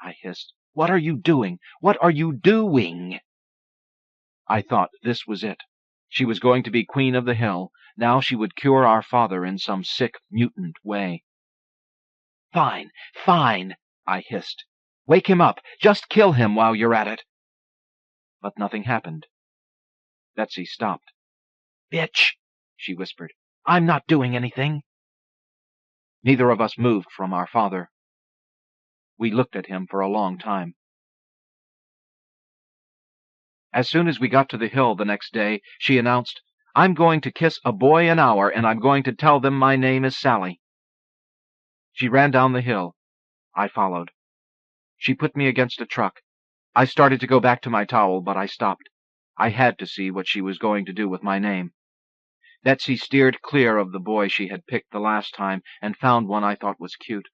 I hissed. "What are you doing? What are you doing?" I thought this was it. She was going to be Queen of the Hill. Now she would cure our father in some sick, mutant way. "Fine, fine," I hissed. "Wake him up. Just kill him while you're at it." But nothing happened. Betsy stopped. "Bitch," she whispered. "I'm not doing anything." Neither of us moved from our father. We looked at him for a long time. As soon as we got to the hill the next day, she announced, "I'm going to kiss a boy an hour, and I'm going to tell them my name is Sally." She ran down the hill. I followed. She put me against a truck. I started to go back to my towel, but I stopped. I had to see what she was going to do with my name. Betsy steered clear of the boy she had picked the last time and found one I thought was cute.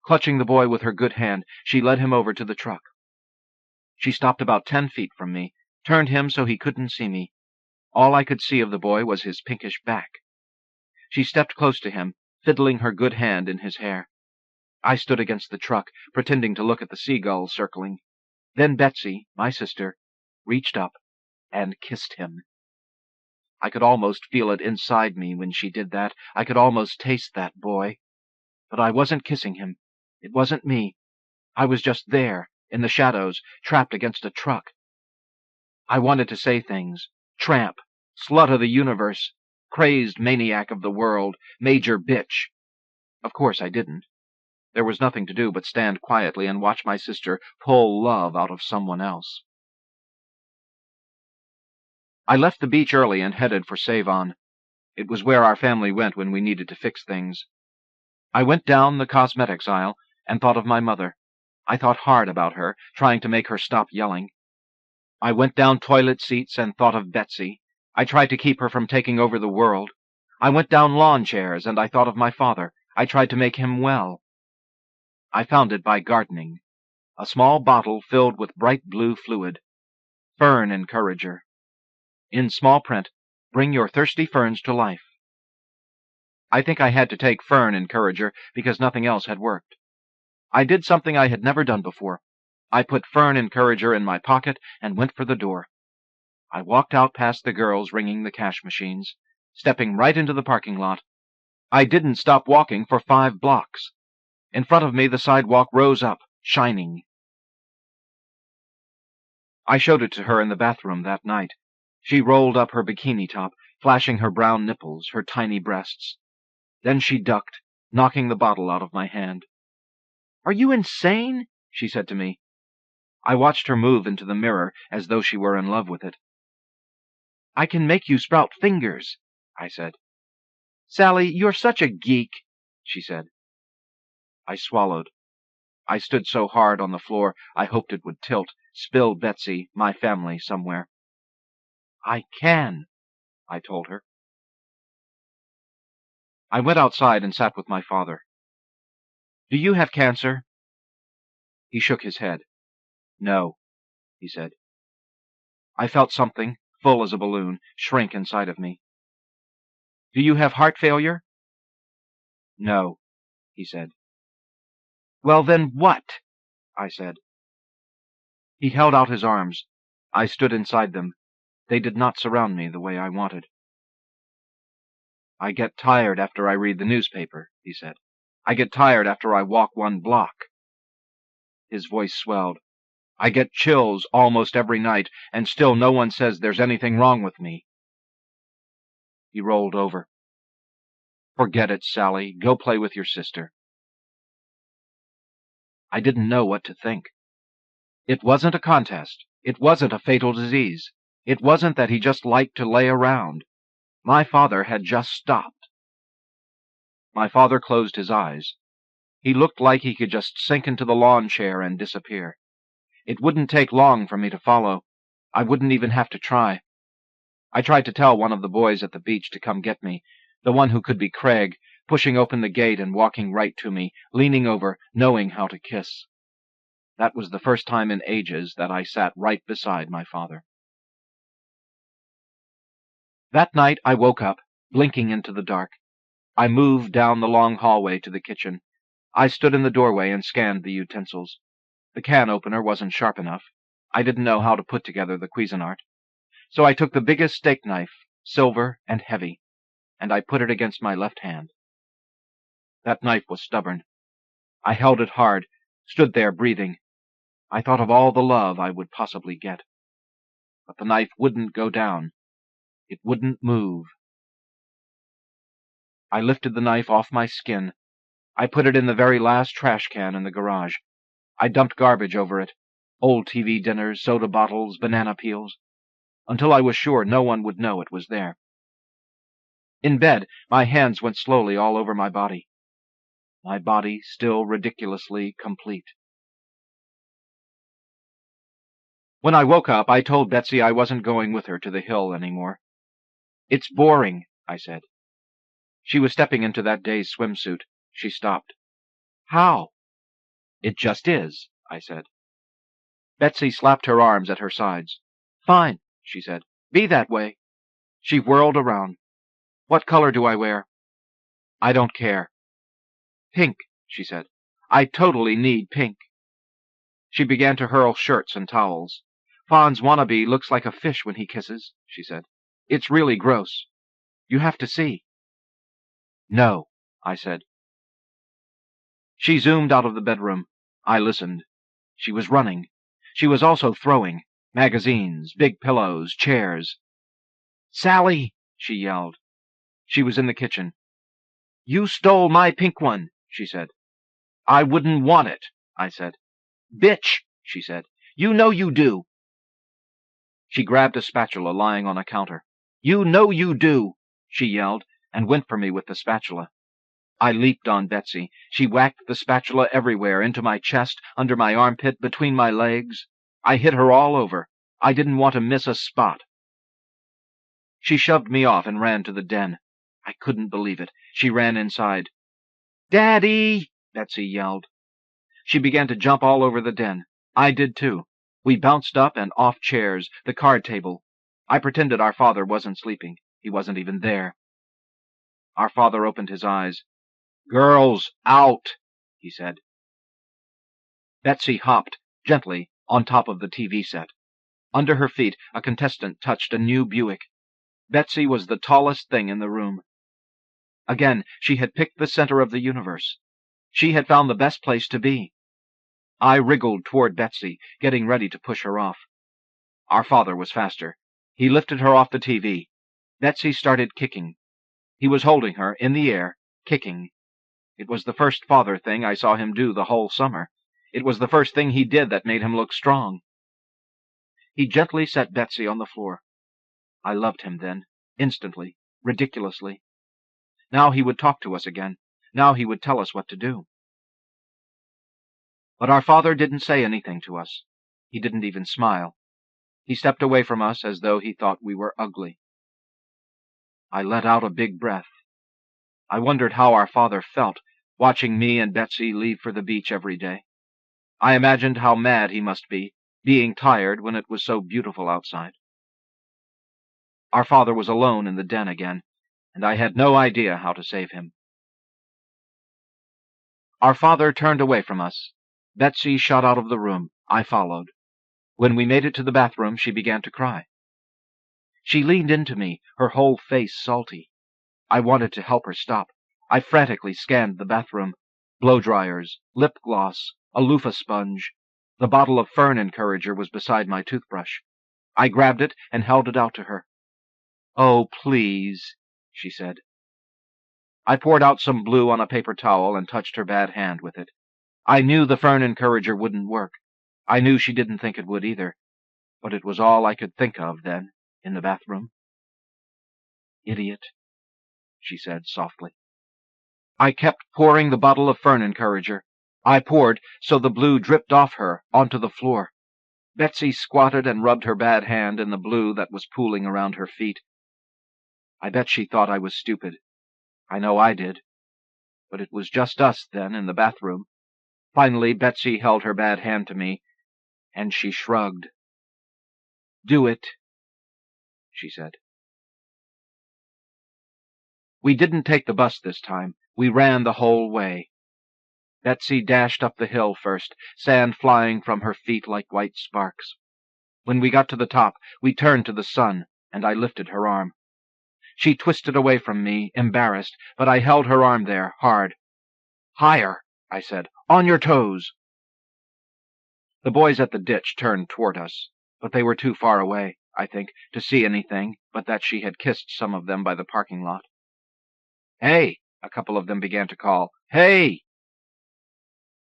Clutching the boy with her good hand, she led him over to the truck. She stopped about 10 feet from me, turned him so he couldn't see me. All I could see of the boy was his pinkish back. She stepped close to him, fiddling her good hand in his hair. I stood against the truck, pretending to look at the seagulls circling. Then Betsy, my sister, reached up and kissed him. I could almost feel it inside me when she did that. I could almost taste that boy. But I wasn't kissing him. It wasn't me. I was just there, in the shadows, trapped against a truck. I wanted to say things. Tramp, slut of the universe, crazed maniac of the world, major bitch. Of course I didn't. There was nothing to do but stand quietly and watch my sister pull love out of someone else. I left the beach early and headed for Savon. It was where our family went when we needed to fix things. I went down the cosmetics aisle and thought of my mother. I thought hard about her, trying to make her stop yelling. I went down toilet seats and thought of Betsy. I tried to keep her from taking over the world. I went down lawn chairs and I thought of my father. I tried to make him well. I found it by gardening. A small bottle filled with bright blue fluid. Fern encourager. In small print, Bring your thirsty ferns to life. I think I had to take Fern Encourager because nothing else had worked. I did something I had never done before. I put Fern Encourager in my pocket and went for the door. I walked out past the girls ringing the cash machines, stepping right into the parking lot. I didn't stop walking for 5 blocks. In front of me, the sidewalk rose up, shining. I showed it to her in the bathroom that night. She rolled up her bikini top, flashing her brown nipples, her tiny breasts. Then she ducked, knocking the bottle out of my hand. "Are you insane?" she said to me. I watched her move into the mirror as though she were in love with it. "I can make you sprout fingers," I said. "Sally, you're such a geek," she said. I swallowed. I stood so hard on the floor I hoped it would tilt, spill Betsy, my family, somewhere. "I can," I told her. I went outside and sat with my father. "Do you have cancer?" He shook his head. "No," he said. I felt something, full as a balloon, shrink inside of me. "Do you have heart failure?" "No," he said. "Well, then what?" I said. He held out his arms. I stood inside them. They did not surround me the way I wanted. "I get tired after I read the newspaper," he said. "I get tired after I walk 1 block." His voice swelled. "I get chills almost every night, and still no one says there's anything wrong with me." He rolled over. "Forget it, Sally. Go play with your sister." I didn't know what to think. It wasn't a contest. It wasn't a fatal disease. It wasn't that he just liked to lay around. My father had just stopped. My father closed his eyes. He looked like he could just sink into the lawn chair and disappear. It wouldn't take long for me to follow. I wouldn't even have to try. I tried to tell one of the boys at the beach to come get me, the one who could be Craig, pushing open the gate and walking right to me, leaning over, knowing how to kiss. That was the first time in ages that I sat right beside my father. That night I woke up, blinking into the dark. I moved down the long hallway to the kitchen. I stood in the doorway and scanned the utensils. The can opener wasn't sharp enough. I didn't know how to put together the Cuisinart. So I took the biggest steak knife, silver and heavy, and I put it against my left hand. That knife was stubborn. I held it hard, stood there breathing. I thought of all the love I would possibly get. But the knife wouldn't go down. It wouldn't move. I lifted the knife off my skin. I put it in the very last trash can in the garage. I dumped garbage over it, old TV dinners, soda bottles, banana peels, until I was sure no one would know it was there. In bed, my hands went slowly all over my body still ridiculously complete. When I woke up, I told Betsy I wasn't going with her to the hill anymore. "It's boring," I said. She was stepping into that day's swimsuit. She stopped. "How?" "It just is," I said. Betsy slapped her arms at her sides. "Fine," she said. "Be that way." She whirled around. "What color do I wear?" "I don't care." "Pink," she said. "I totally need pink." She began to hurl shirts and towels. "Fawn's wannabe looks like a fish when he kisses," she said. "It's really gross. You have to see." "No," I said. She zoomed out of the bedroom. I listened. She was running. She was also throwing. Magazines, big pillows, chairs. "Sally!" she yelled. She was in the kitchen. "You stole my pink one," she said. "I wouldn't want it," I said. "Bitch," she said. "You know you do." She grabbed a spatula lying on a counter. "You know you do," she yelled, and went for me with the spatula. I leaped on Betsy. She whacked the spatula everywhere, into my chest, under my armpit, between my legs. I hit her all over. I didn't want to miss a spot. She shoved me off and ran to the den. I couldn't believe it. She ran inside. "Daddy!" Betsy yelled. She began to jump all over the den. I did too. We bounced up and off chairs, the card table. I pretended our father wasn't sleeping. He wasn't even there. Our father opened his eyes. "Girls, out," he said. Betsy hopped, gently, on top of the TV set. Under her feet, a contestant touched a new Buick. Betsy was the tallest thing in the room. Again, she had picked the center of the universe. She had found the best place to be. I wriggled toward Betsy, getting ready to push her off. Our father was faster. He lifted her off the TV. Betsy started kicking. He was holding her, in the air, kicking. It was the first father thing I saw him do the whole summer. It was the first thing he did that made him look strong. He gently set Betsy on the floor. I loved him then, instantly, ridiculously. Now he would talk to us again. Now he would tell us what to do. But our father didn't say anything to us. He didn't even smile. He stepped away from us as though he thought we were ugly. I let out a big breath. I wondered how our father felt, watching me and Betsy leave for the beach every day. I imagined how mad he must be, being tired when it was so beautiful outside. Our father was alone in the den again, and I had no idea how to save him. Our father turned away from us. Betsy shot out of the room. I followed. When we made it to the bathroom, she began to cry. She leaned into me, her whole face salty. I wanted to help her stop. I frantically scanned the bathroom. Blow-dryers, lip gloss, a loofah sponge. The bottle of Fern Encourager was beside my toothbrush. I grabbed it and held it out to her. "Oh, please," she said. I poured out some blue on a paper towel and touched her bad hand with it. I knew the Fern Encourager wouldn't work. I knew she didn't think it would either. But it was all I could think of then, in the bathroom. "Idiot," she said softly. I kept pouring the bottle of Fern Encourager. I poured so the blue dripped off her onto the floor. Betsy squatted and rubbed her bad hand in the blue that was pooling around her feet. I bet she thought I was stupid. I know I did. But it was just us then in the bathroom. Finally, Betsy held her bad hand to me, and she shrugged. "Do it," she said. We didn't take the bus this time. We ran the whole way. Betsy dashed up the hill first, sand flying from her feet like white sparks. When we got to the top, we turned to the sun, and I lifted her arm. She twisted away from me, embarrassed, but I held her arm there, hard. "Higher," I said. "On your toes." The boys at the ditch turned toward us, but they were too far away, I think, to see anything but that she had kissed some of them by the parking lot. "Hey!" a couple of them began to call. "Hey!"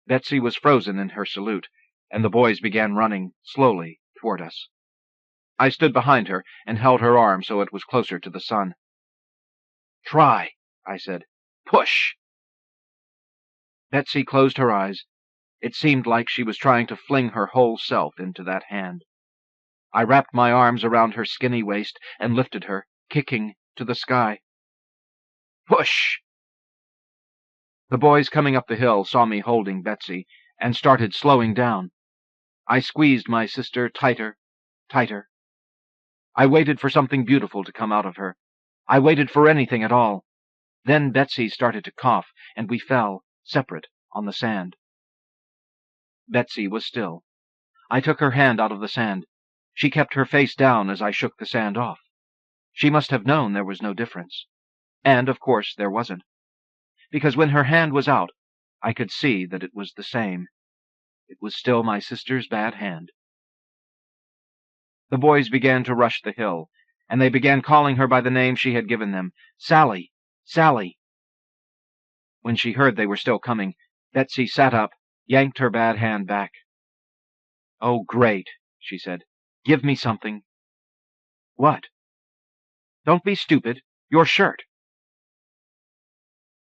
Betsy was frozen in her salute, and the boys began running, slowly, toward us. I stood behind her and held her arm so it was closer to the sun. "Try," I said. "Push." Betsy closed her eyes. It seemed like she was trying to fling her whole self into that hand. I wrapped my arms around her skinny waist and lifted her, kicking, to the sky. "Push!" The boys coming up the hill saw me holding Betsy and started slowing down. I squeezed my sister tighter, tighter. I waited for something beautiful to come out of her. I waited for anything at all. Then Betsy started to cough, and we fell, separate, on the sand. Betsy was still. I took her hand out of the sand. She kept her face down as I shook the sand off. She must have known there was no difference. And, of course, there wasn't. Because when her hand was out, I could see that it was the same. It was still my sister's bad hand. The boys began to rush the hill, and they began calling her by the name she had given them. "Sally! Sally!" When she heard they were still coming, Betsy sat up, yanked her bad hand back. "Oh, great," she said. "Give me something." "What?" "Don't be stupid. Your shirt."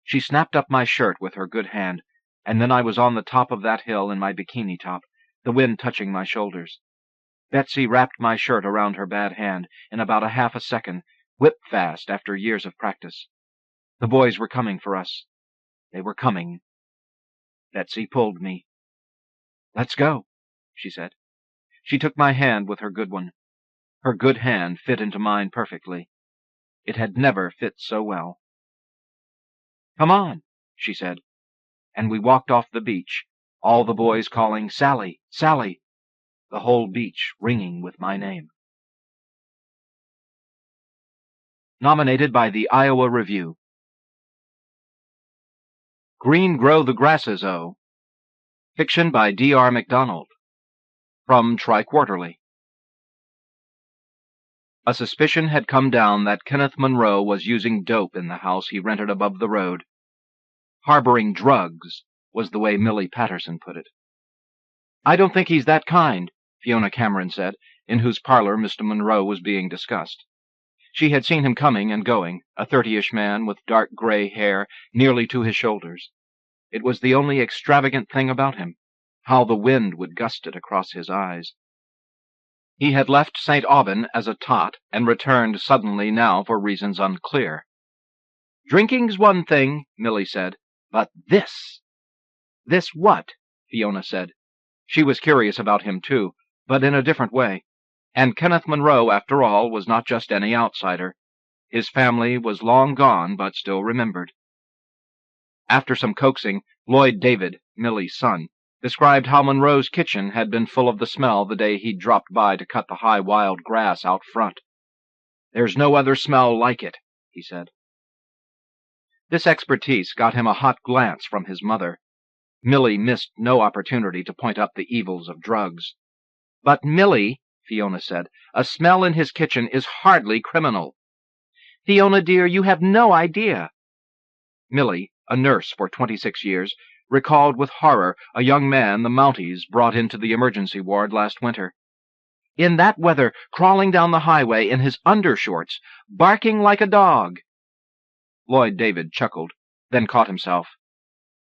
She snapped up my shirt with her good hand, and then I was on the top of that hill in my bikini top, the wind touching my shoulders. Betsy wrapped my shirt around her bad hand in about a half a second, whip-fast after years of practice. The boys were coming for us. They were coming. Betsy pulled me. "Let's go," she said. She took my hand with her good one. Her good hand fit into mine perfectly. It had never fit so well. "Come on," she said, and we walked off the beach, all the boys calling, "Sally, Sally," the whole beach ringing with my name. Nominated by the Iowa Review. Green Grow the Grasses, O. Fiction by D.R. MacDonald. From Tri-Quarterly. A suspicion had come down that Kenneth Monroe was using dope in the house he rented above the road. Harboring drugs was the way Millie Patterson put it. "I don't think he's that kind," Fiona Cameron said, in whose parlor Mr. Monroe was being discussed. She had seen him coming and going, a 30-ish man with dark gray hair nearly to his shoulders. It was the only extravagant thing about him, how the wind would gust it across his eyes. He had left St. Aubin as a tot and returned suddenly now for reasons unclear. "Drinking's one thing," Millie said, "but this—" "This what?" Fiona said. She was curious about him, too, but in a different way. And Kenneth Monroe, after all, was not just any outsider. His family was long gone, but still remembered. After some coaxing, Lloyd David, Millie's son, described how Monroe's kitchen had been full of the smell the day he'd dropped by to cut the high wild grass out front. "There's no other smell like it," he said. This expertise got him a hot glance from his mother. Millie missed no opportunity to point out the evils of drugs. "But, Millie," Fiona said, "a smell in his kitchen is hardly criminal." "Fiona, dear, you have no idea." Millie, a nurse for 26 years, recalled with horror a young man the Mounties brought into the emergency ward last winter. "In that weather, crawling down the highway in his undershorts, barking like a dog." Lloyd David chuckled, then caught himself.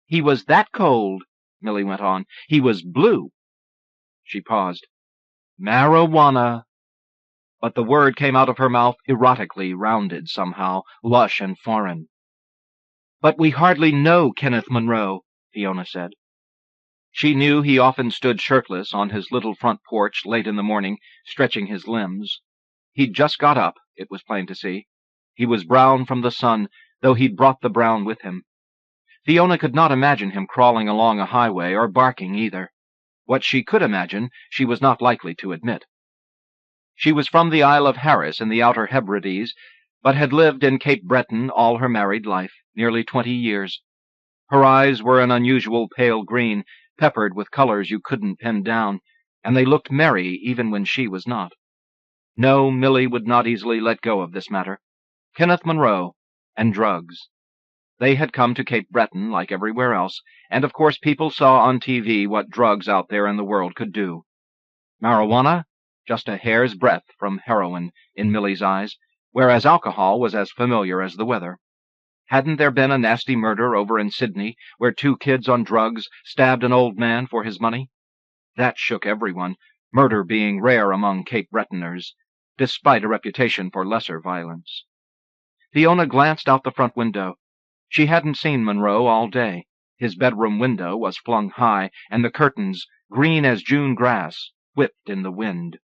"He was that cold," Millie went on. "He was blue." She paused. "Marijuana." But the word came out of her mouth erotically rounded somehow, lush and foreign. "But we hardly know Kenneth Monroe," Fiona said. She knew he often stood shirtless on his little front porch late in the morning, stretching his limbs. He'd just got up, it was plain to see. He was brown from the sun, though he'd brought the brown with him. Fiona could not imagine him crawling along a highway, or barking either. What she could imagine, she was not likely to admit. She was from the Isle of Harris in the Outer Hebrides, but had lived in Cape Breton all her married life, nearly 20 years. Her eyes were an unusual pale green, peppered with colors you couldn't pin down, and they looked merry even when she was not. No, Millie would not easily let go of this matter. Kenneth Monroe and drugs. They had come to Cape Breton like everywhere else, and of course people saw on TV what drugs out there in the world could do. Marijuana? Just a hair's breadth from heroin, in Millie's eyes, whereas alcohol was as familiar as the weather. Hadn't there been a nasty murder over in Sydney, where 2 kids on drugs stabbed an old man for his money? That shook everyone, murder being rare among Cape Bretoners, despite a reputation for lesser violence. Fiona glanced out the front window. She hadn't seen Monroe all day. His bedroom window was flung high, and the curtains, green as June grass, whipped in the wind.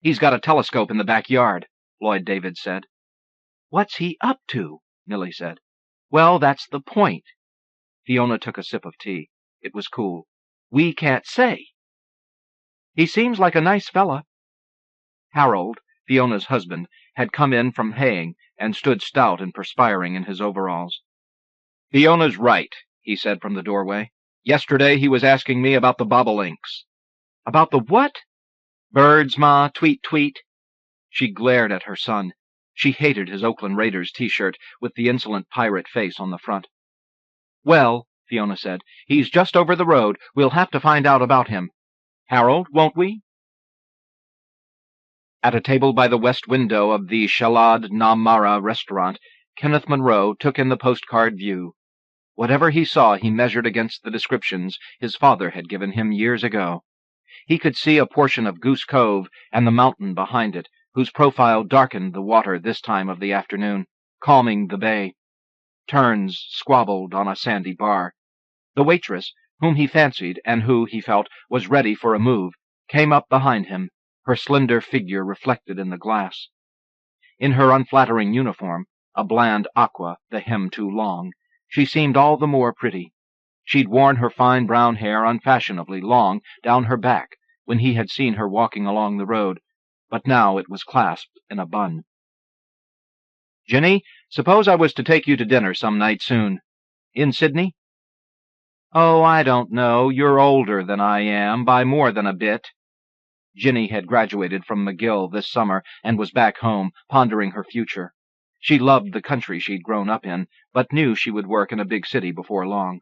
"He's got a telescope in the backyard," Lloyd David said. "What's he up to?" Millie said. "Well, that's the point." Fiona took a sip of tea. It was cool. "We can't say." "He seems like a nice fella." Harold, Fiona's husband, had come in from haying and stood stout and perspiring in his overalls. "Fiona's right," he said from the doorway. "Yesterday he was asking me about the bobolinks." "About the what?" "Birds, Ma, tweet, tweet." She glared at her son. She hated his Oakland Raiders t-shirt with the insolent pirate face on the front. "Well," Fiona said, "he's just over the road. We'll have to find out about him. Harold, won't we?" At a table by the west window of the Shalad Na Mara restaurant, Kenneth Monroe took in the postcard view. Whatever he saw he measured against the descriptions his father had given him years ago. He could see a portion of Goose Cove and the mountain behind it, whose profile darkened the water this time of the afternoon, calming the bay. Terns squabbled on a sandy bar. The waitress, whom he fancied and who, he felt, was ready for a move, came up behind him, her slender figure reflected in the glass. In her unflattering uniform, a bland aqua, the hem too long, she seemed all the more pretty. She'd worn her fine brown hair unfashionably long down her back when he had seen her walking along the road, but now it was clasped in a bun. "Ginny, suppose I was to take you to dinner some night soon. In Sydney?" "Oh, I don't know. You're older than I am, by more than a bit." Ginny had graduated from McGill this summer and was back home, pondering her future. She loved the country she'd grown up in, but knew she would work in a big city before long.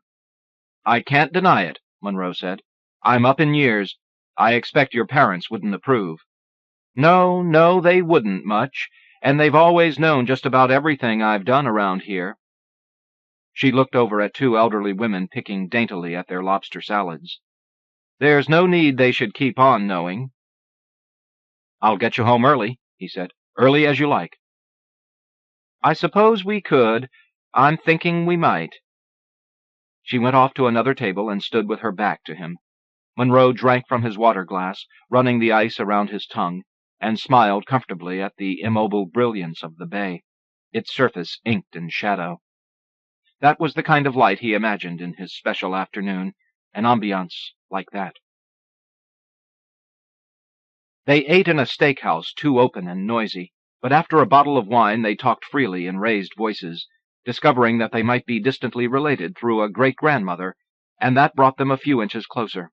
"I can't deny it," Monroe said. "I'm up in years. I expect your parents wouldn't approve." No, they wouldn't much, and they've always known just about everything I've done around here." She looked over at two elderly women picking daintily at their lobster salads. "There's no need they should keep on knowing." "I'll get you home early," he said. "Early as you like." "I suppose we could. I'm thinking we might." She went off to another table and stood with her back to him. Monroe drank from his water-glass, running the ice around his tongue, and smiled comfortably at the immobile brilliance of the bay, its surface inked in shadow. That was the kind of light he imagined in his special afternoon, an ambiance like that. They ate in a steakhouse too open and noisy, but after a bottle of wine they talked freely in raised voices, discovering that they might be distantly related through a great-grandmother, and that brought them a few inches closer.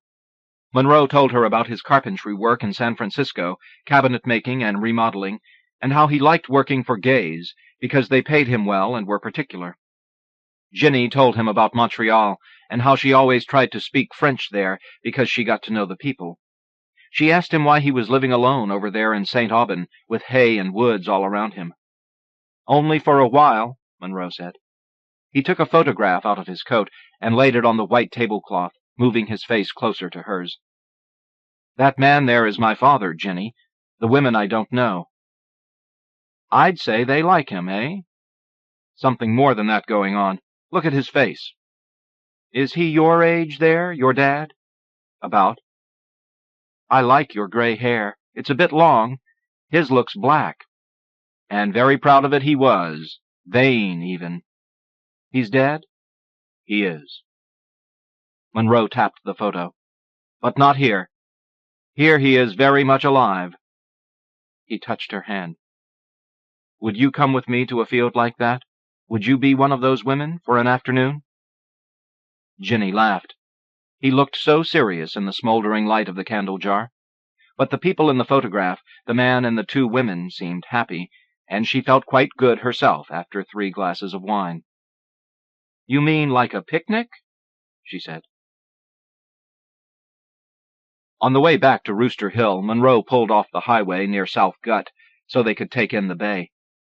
Monroe told her about his carpentry work in San Francisco, cabinet-making and remodeling, and how he liked working for gays, because they paid him well and were particular. Ginny told him about Montreal, and how she always tried to speak French there because she got to know the people. She asked him why he was living alone over there in St. Aubin, with hay and woods all around him. "Only for a while," Monroe said. He took a photograph out of his coat and laid it on the white tablecloth, moving his face closer to hers. "That man there is my father, Ginny. The women I don't know." "I'd say they like him, eh?" "Something more than that going on. Look at his face." "Is he your age there, your dad?" "About." "I like your gray hair. It's a bit long. His looks black." "And very proud of it he was. Vain, even." "He's dead?" "He is." Monroe tapped the photo. "But not here. Here he is very much alive." He touched her hand. "Would you come with me to a field like that? Would you be one of those women for an afternoon?" Ginny laughed. He looked so serious in the smoldering light of the candle jar. But the people in the photograph, the man and the two women, seemed happy, and she felt quite good herself after 3 glasses of wine. "You mean like a picnic?" she said. On the way back to Rooster Hill, Monroe pulled off the highway near South Gut so they could take in the bay.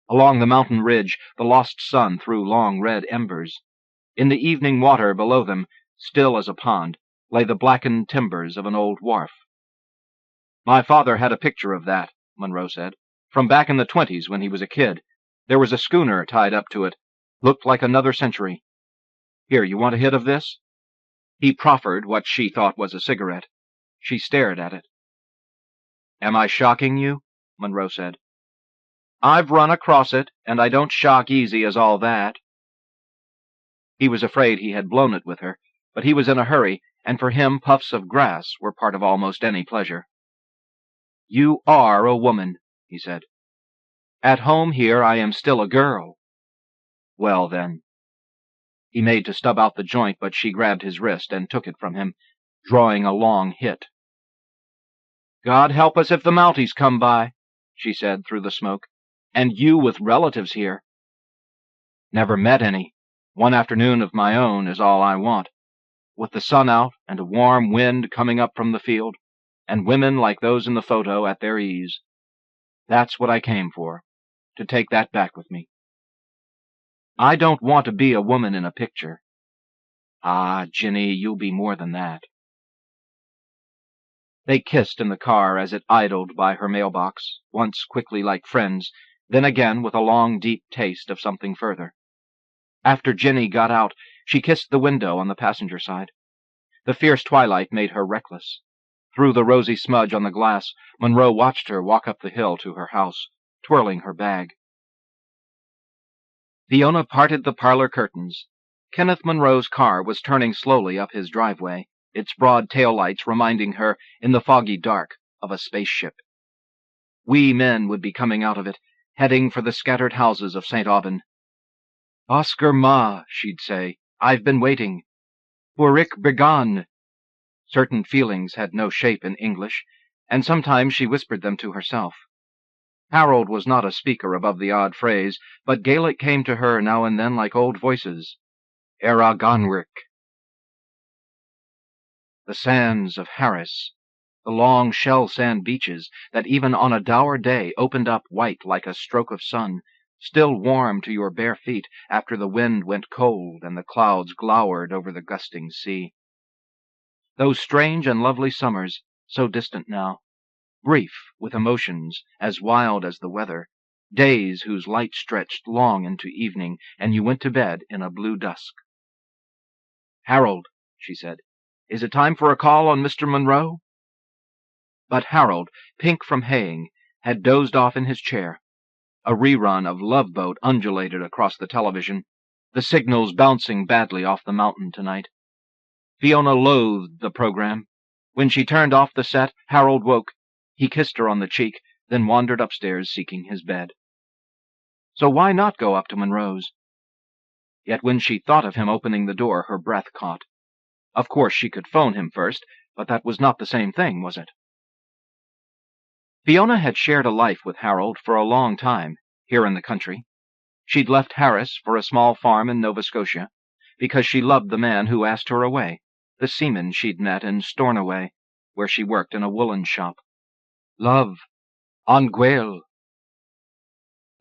Along the mountain ridge, the lost sun threw long red embers. In the evening water below them, still as a pond, lay the blackened timbers of an old wharf. "My father had a picture of that," Monroe said, "from back in the 20s when he was a kid. There was a schooner tied up to it. Looked like another century. Here, you want a hit of this?" He proffered what she thought was a cigarette. She stared at it. "Am I shocking you?" Monroe said. "I've run across it, and I don't shock easy as all that." He was afraid he had blown it with her, but he was in a hurry, and for him puffs of grass were part of almost any pleasure. "You are a woman," he said. "At home here I am still a girl." "Well, then." He made to stub out the joint, but she grabbed his wrist and took it from him, drawing a long hit. "God help us if the Mounties come by," she said through the smoke. "And you with relatives here." "Never met any. One afternoon of my own is all I want. With the sun out and a warm wind coming up from the field, and women like those in the photo at their ease. That's what I came for, to take that back with me. I don't want to be a woman in a picture." "Ah, Ginny, you'll be more than that." They kissed in the car as it idled by her mailbox, once quickly like friends, then again with a long, deep taste of something further. After Ginny got out, she kissed the window on the passenger side. The fierce twilight made her reckless. Through the rosy smudge on the glass, Monroe watched her walk up the hill to her house, twirling her bag. Fiona parted the parlor curtains. Kenneth Monroe's car was turning slowly up his driveway, its broad taillights reminding her, in the foggy dark, of a spaceship. Wee men would be coming out of it, heading for the scattered houses of St. Aubin. "Oscar Ma," she'd say, "I've been waiting. Pour ich begann." Certain feelings had no shape in English, and sometimes she whispered them to herself. Harold was not a speaker above the odd phrase, but Gaelic came to her now and then like old voices. Era Ganrick. The sands of Harris, the long shell sand beaches that even on a dour day opened up white like a stroke of sun, still warm to your bare feet after the wind went cold and the clouds glowered over the gusting sea. Those strange and lovely summers, so distant now, brief with emotions as wild as the weather, days whose light stretched long into evening, and you went to bed in a blue dusk. "Harold," she said, "is it time for a call on Mr. Monroe?" But Harold, pink from haying, had dozed off in his chair. A rerun of Love Boat undulated across the television, the signals bouncing badly off the mountain tonight. Fiona loathed the program. When she turned off the set, Harold woke. He kissed her on the cheek, then wandered upstairs seeking his bed. So why not go up to Monroe's? Yet when she thought of him opening the door, her breath caught. Of course she could phone him first, but that was not the same thing, was it? Fiona had shared a life with Harold for a long time, here in the country. She'd left Harris for a small farm in Nova Scotia, because she loved the man who asked her away, the seaman she'd met in Stornoway, where she worked in a woolen shop. Love. An Gael.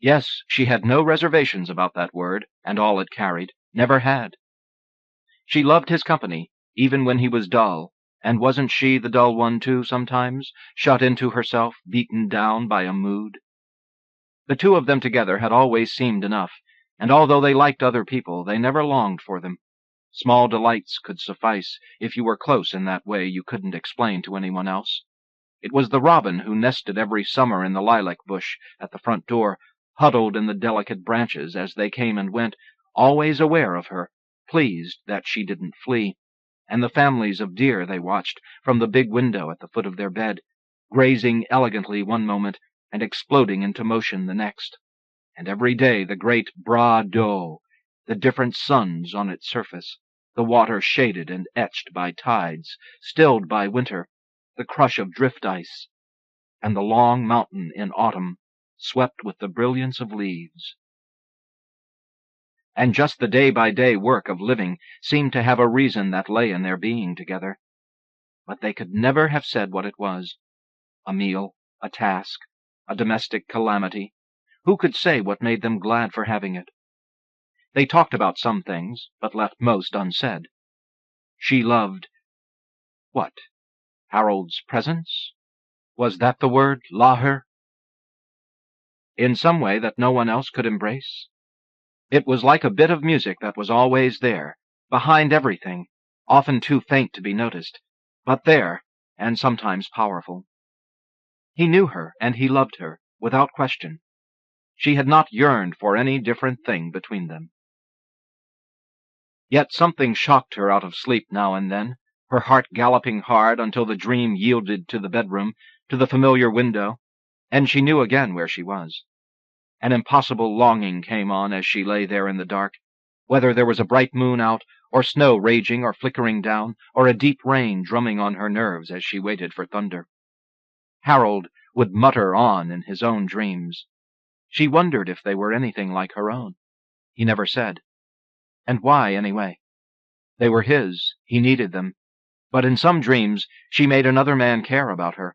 Yes, she had no reservations about that word, and all it carried, never had. She loved his company, even when he was dull, and wasn't she the dull one too sometimes, shut into herself, beaten down by a mood? The two of them together had always seemed enough, and although they liked other people, they never longed for them. Small delights could suffice if you were close in that way you couldn't explain to anyone else. It was the robin who nested every summer in the lilac bush at the front door, huddled in the delicate branches as they came and went, always aware of her, pleased that she didn't flee, and the families of deer they watched from the big window at the foot of their bed, grazing elegantly one moment and exploding into motion the next, and every day the great bras d'eau, the different suns on its surface, the water shaded and etched by tides, stilled by winter, the crush of drift ice, and the long mountain in autumn, swept with the brilliance of leaves. And just the day-by-day work of living seemed to have a reason that lay in their being together. But they could never have said what it was. A meal, a task, a domestic calamity. Who could say what made them glad for having it? They talked about some things, but left most unsaid. She loved... what? Harold's presence? Was that the word, Lahir? In some way that no one else could embrace? It was like a bit of music that was always there, behind everything, often too faint to be noticed, but there, and sometimes powerful. He knew her, and he loved her, without question. She had not yearned for any different thing between them. Yet something shocked her out of sleep now and then, her heart galloping hard until the dream yielded to the bedroom, to the familiar window, and she knew again where she was. An impossible longing came on as she lay there in the dark, whether there was a bright moon out, or snow raging or flickering down, or a deep rain drumming on her nerves as she waited for thunder. Harold would mutter on in his own dreams. She wondered if they were anything like her own. He never said. And why, anyway? They were his, he needed them, but in some dreams she made another man care about her.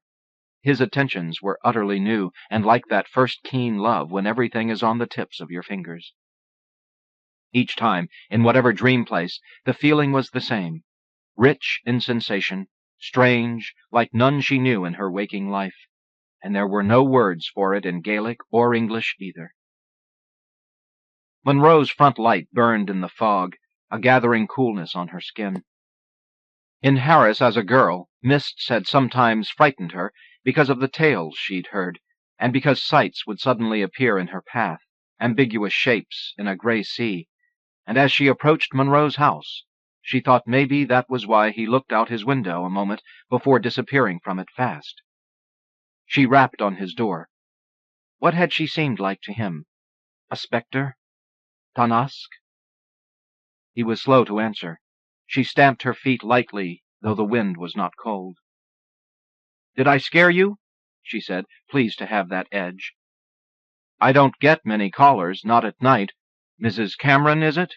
His attentions were utterly new, and like that first keen love when everything is on the tips of your fingers. Each time, in whatever dream place, the feeling was the same, rich in sensation, strange, like none she knew in her waking life, and there were no words for it in Gaelic or English either. Monroe's front light burned in the fog, a gathering coolness on her skin. In Harris as a girl, mists had sometimes frightened her because of the tales she'd heard, and because sights would suddenly appear in her path, ambiguous shapes in a gray sea, and as she approached Monroe's house, she thought maybe that was why he looked out his window a moment before disappearing from it fast. She rapped on his door. What had she seemed like to him? A spectre? Tanask? He was slow to answer. She stamped her feet lightly, though the wind was not cold. "Did I scare you?" she said, pleased to have that edge. "I don't get many callers, not at night. Mrs. Cameron, is it?"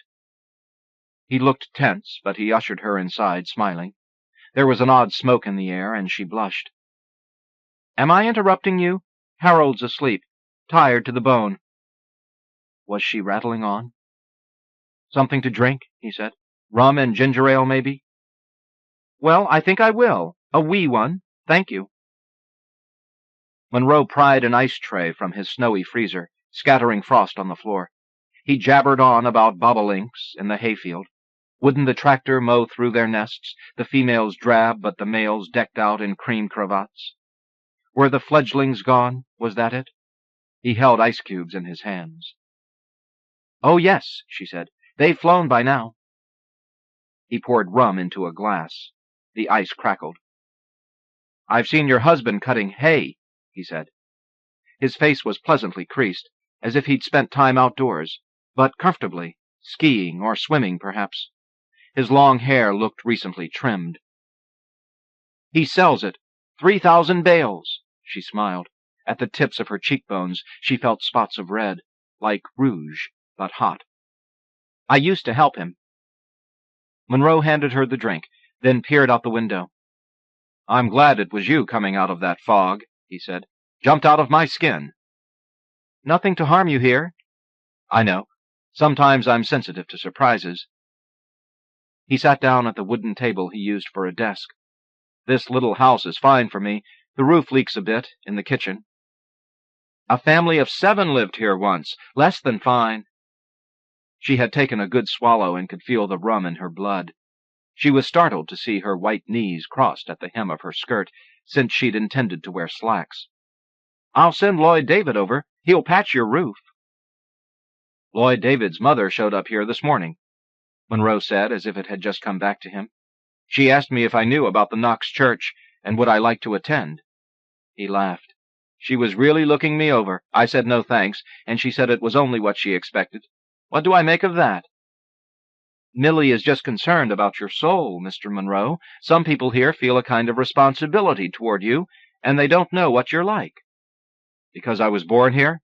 He looked tense, but he ushered her inside, smiling. There was an odd smoke in the air, and she blushed. "Am I interrupting you? Harold's asleep, tired to the bone." Was she rattling on? "Something to drink?" he said. "Rum and ginger ale, maybe?" "Well, I think I will. A wee one. Thank you." Monroe pried an ice tray from his snowy freezer, scattering frost on the floor. He jabbered on about bobolinks in the hayfield. Wouldn't the tractor mow through their nests, the females drab but the males decked out in cream cravats? Were the fledglings gone? Was that it? He held ice cubes in his hands. "Oh, yes," she said. "They've flown by now." He poured rum into a glass. The ice crackled. "I've seen your husband cutting hay," he said. His face was pleasantly creased, as if he'd spent time outdoors, but comfortably, skiing or swimming, perhaps. His long hair looked recently trimmed. "He sells it. 3,000 bales." She smiled. At the tips of her cheekbones she felt spots of red, like rouge, but hot. "I used to help him." Monroe handed her the drink, then peered out the window. "I'm glad it was you coming out of that fog," he said. "Jumped out of my skin." "Nothing to harm you here." "I know. Sometimes I'm sensitive to surprises." He sat down at the wooden table he used for a desk. "This little house is fine for me. The roof leaks a bit, in the kitchen." "A family of 7 lived here once. Less than fine." She had taken a good swallow and could feel the rum in her blood. She was startled to see her white knees crossed at the hem of her skirt, since she'd intended to wear slacks. "I'll send Lloyd David over. He'll patch your roof." "Lloyd David's mother showed up here this morning," Monroe said, as if it had just come back to him. "She asked me if I knew about the Knox church, and would I like to attend." He laughed. "She was really looking me over. I said no thanks, and she said it was only what she expected. What do I make of that?" "Millie is just concerned about your soul, Mr. Monroe. Some people here feel a kind of responsibility toward you, and they don't know what you're like." "Because I was born here?"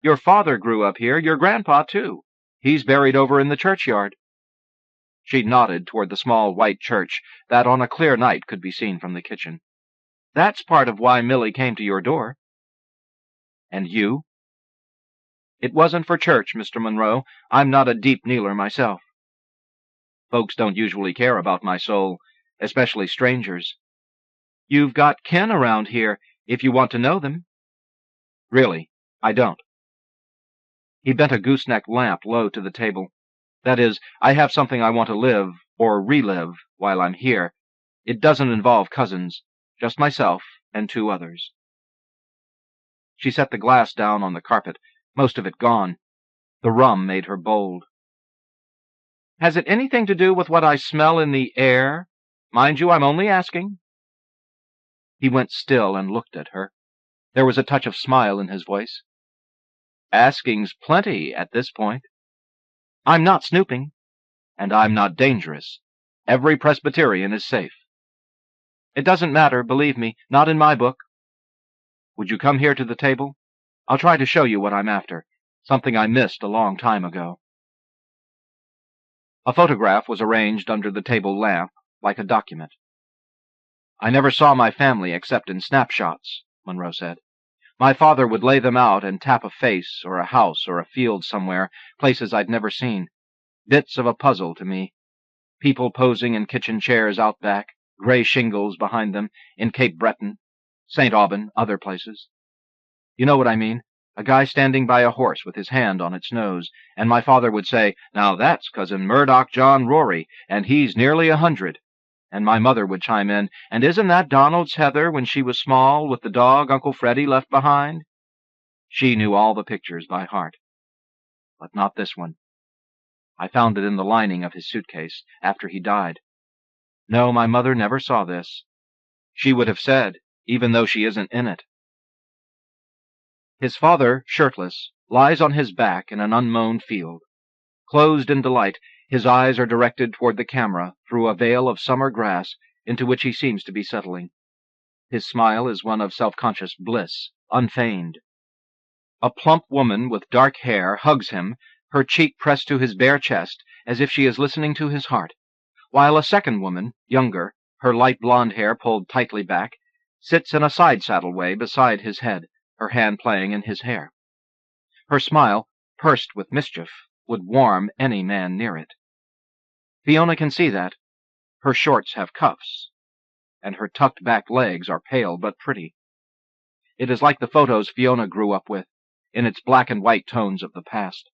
"Your father grew up here, your grandpa, too. He's buried over in the churchyard." She nodded toward the small white church that on a clear night could be seen from the kitchen. "That's part of why Millie came to your door." "And you?" "It wasn't for church, Mr. Monroe. I'm not a deep kneeler myself." "Folks don't usually care about my soul, especially strangers." "You've got kin around here, if you want to know them." "Really, I don't." He bent a gooseneck lamp low to the table. "That is, I have something I want to live, or relive, while I'm here. It doesn't involve cousins, just myself and 2 others. She set the glass down on the carpet, most of it gone. The rum made her bold. "Has it anything to do with what I smell in the air? Mind you, I'm only asking." He went still and looked at her. There was a touch of smile in his voice. "Asking's plenty at this point." "I'm not snooping." "And I'm not dangerous. Every Presbyterian is safe." "It doesn't matter, believe me, not in my book." "Would you come here to the table? I'll try to show you what I'm after, something I missed a long time ago." A photograph was arranged under the table lamp, like a document. "I never saw my family except in snapshots," Monroe said. "My father would lay them out and tap a face or a house or a field somewhere, places I'd never seen. Bits of a puzzle to me. People posing in kitchen chairs out back, gray shingles behind them, in Cape Breton, St. Aubin, other places. You know what I mean? A guy standing by a horse with his hand on its nose, and my father would say, 'Now that's Cousin Murdoch John Rory, and he's nearly 100. And my mother would chime in, "And isn't that Donald's Heather when she was small, with the dog Uncle Freddie left behind?" She knew all the pictures by heart. But not this one. I found it in the lining of his suitcase after he died. No, my mother never saw this. She would have said, even though she isn't in it. His father, shirtless, lies on his back in an unmown field. Closed in delight, his eyes are directed toward the camera through a veil of summer grass into which he seems to be settling. His smile is one of self-conscious bliss, unfeigned. A plump woman with dark hair hugs him, her cheek pressed to his bare chest as if she is listening to his heart, while a second woman, younger, her light blonde hair pulled tightly back, sits in a side-saddle way beside his head, her hand playing in his hair. Her smile, pursed with mischief, would warm any man near it. Fiona can see that. Her shorts have cuffs, and her tucked-back legs are pale but pretty. It is like the photos Fiona grew up with, in its black-and-white tones of the past.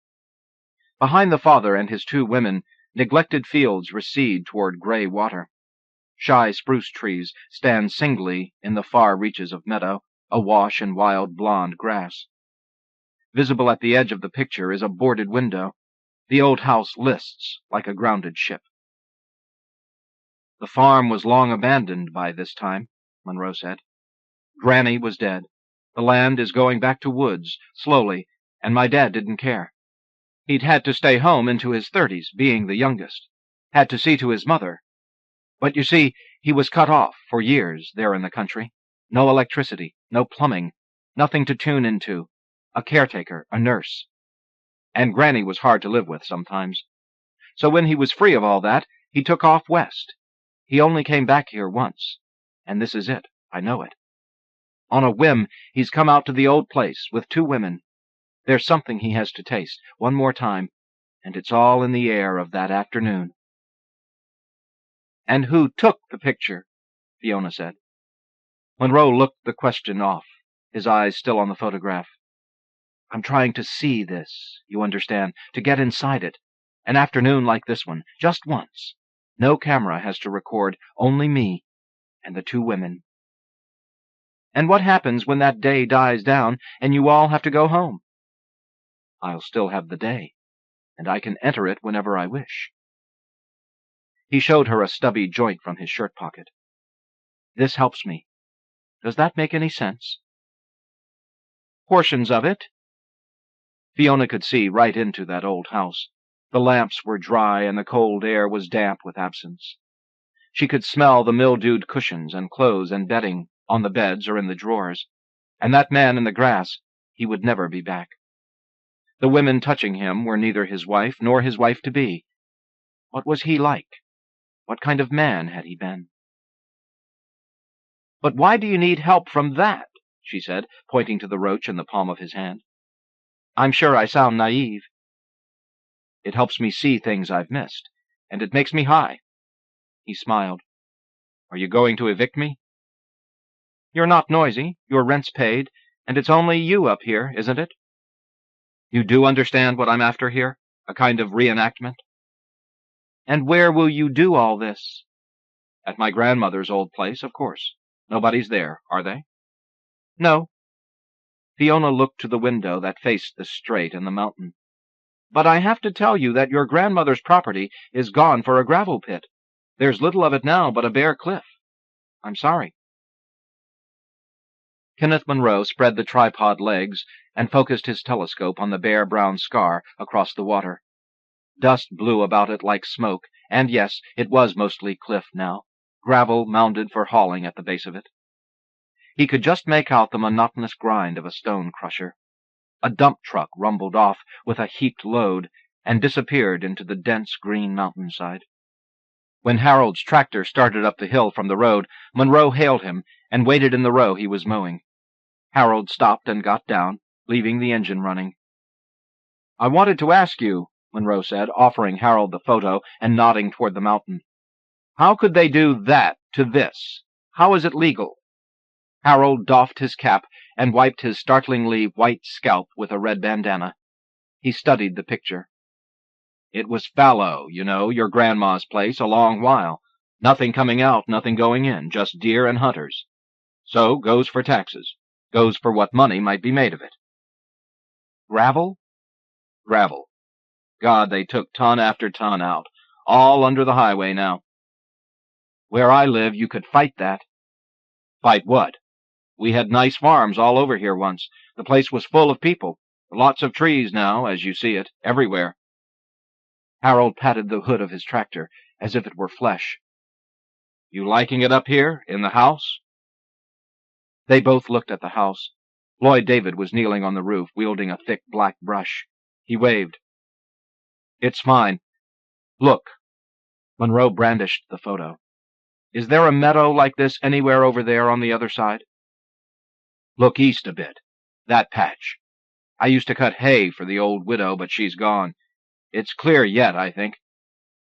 Behind the father and his two women, neglected fields recede toward gray water. Shy spruce trees stand singly in the far reaches of meadow, awash in wild blonde grass. Visible at the edge of the picture is a boarded window. The old house lists like a grounded ship. The farm was long abandoned by this time, Monroe said. Granny was dead. The land is going back to woods, slowly, and my dad didn't care. He'd had to stay home into his 30s, being the youngest. Had to see to his mother. But you see, he was cut off for years there in the country. No electricity, no plumbing, nothing to tune into. A caretaker, a nurse. And Granny was hard to live with sometimes. So when he was free of all that, he took off west. He only came back here once. And this is it. I know it. On a whim, he's come out to the old place with two women. There's something he has to taste, one more time, and it's all in the air of that afternoon. "And who took the picture?" Fiona said. Monroe looked the question off, his eyes still on the photograph. "I'm trying to see this, you understand, to get inside it. An afternoon like this one, just once. No camera has to record, only me and the two women." "And what happens when that day dies down and you all have to go home?" "I'll still have the day, and I can enter it whenever I wish." He showed her a stubby joint from his shirt pocket. "This helps me. Does that make any sense?" "Portions of it." Fiona could see right into that old house. The lamps were dry and the cold air was damp with absence. She could smell the mildewed cushions and clothes and bedding on the beds or in the drawers. And that man in the grass, he would never be back. The women touching him were neither his wife nor his wife-to-be. What was he like? What kind of man had he been? "But why do you need help from that?" she said, pointing to the roach in the palm of his hand. "I'm sure I sound naive." "It helps me see things I've missed, and it makes me high." He smiled. "Are you going to evict me?" "You're not noisy, your rent's paid, and it's only you up here, isn't it?" "You do understand what I'm after here? A kind of reenactment?" "And where will you do all this?" "At my grandmother's old place, of course. Nobody's there, are they?" "No." Fiona looked to the window that faced the strait and the mountain. "But I have to tell you that your grandmother's property is gone for a gravel pit. There's little of it now but a bare cliff. I'm sorry." Kenneth Monroe spread the tripod legs and focused his telescope on the bare brown scar across the water. Dust blew about it like smoke, and yes, it was mostly cliff now, gravel mounded for hauling at the base of it. He could just make out the monotonous grind of a stone crusher. A dump truck rumbled off with a heaped load and disappeared into the dense green mountainside. When Harold's tractor started up the hill from the road, Monroe hailed him and waited in the row he was mowing. Harold stopped and got down, leaving the engine running. "I wanted to ask you," Monroe said, offering Harold the photo and nodding toward the mountain. "How could they do that to this? How is it legal?" Harold doffed his cap and wiped his startlingly white scalp with a red bandana. He studied the picture. "It was fallow, you know, your grandma's place, a long while. Nothing coming out, nothing going in, just deer and hunters. So goes for taxes, goes for what money might be made of it. Gravel? Gravel. God, they took ton after ton out, all under the highway now. Where I live, you could fight that. Fight what? We had nice farms all over here once. The place was full of people. Lots of trees now, as you see it, everywhere. Harold patted the hood of his tractor, as if it were flesh. You liking it up here, in the house? They both looked at the house. Lloyd David was kneeling on the roof, wielding a thick black brush. He waved. It's fine. Look. Monroe brandished the photo. Is there a meadow like this anywhere over there on the other side? Look east a bit. That patch. I used to cut hay for the old widow, but she's gone. It's clear yet, I think.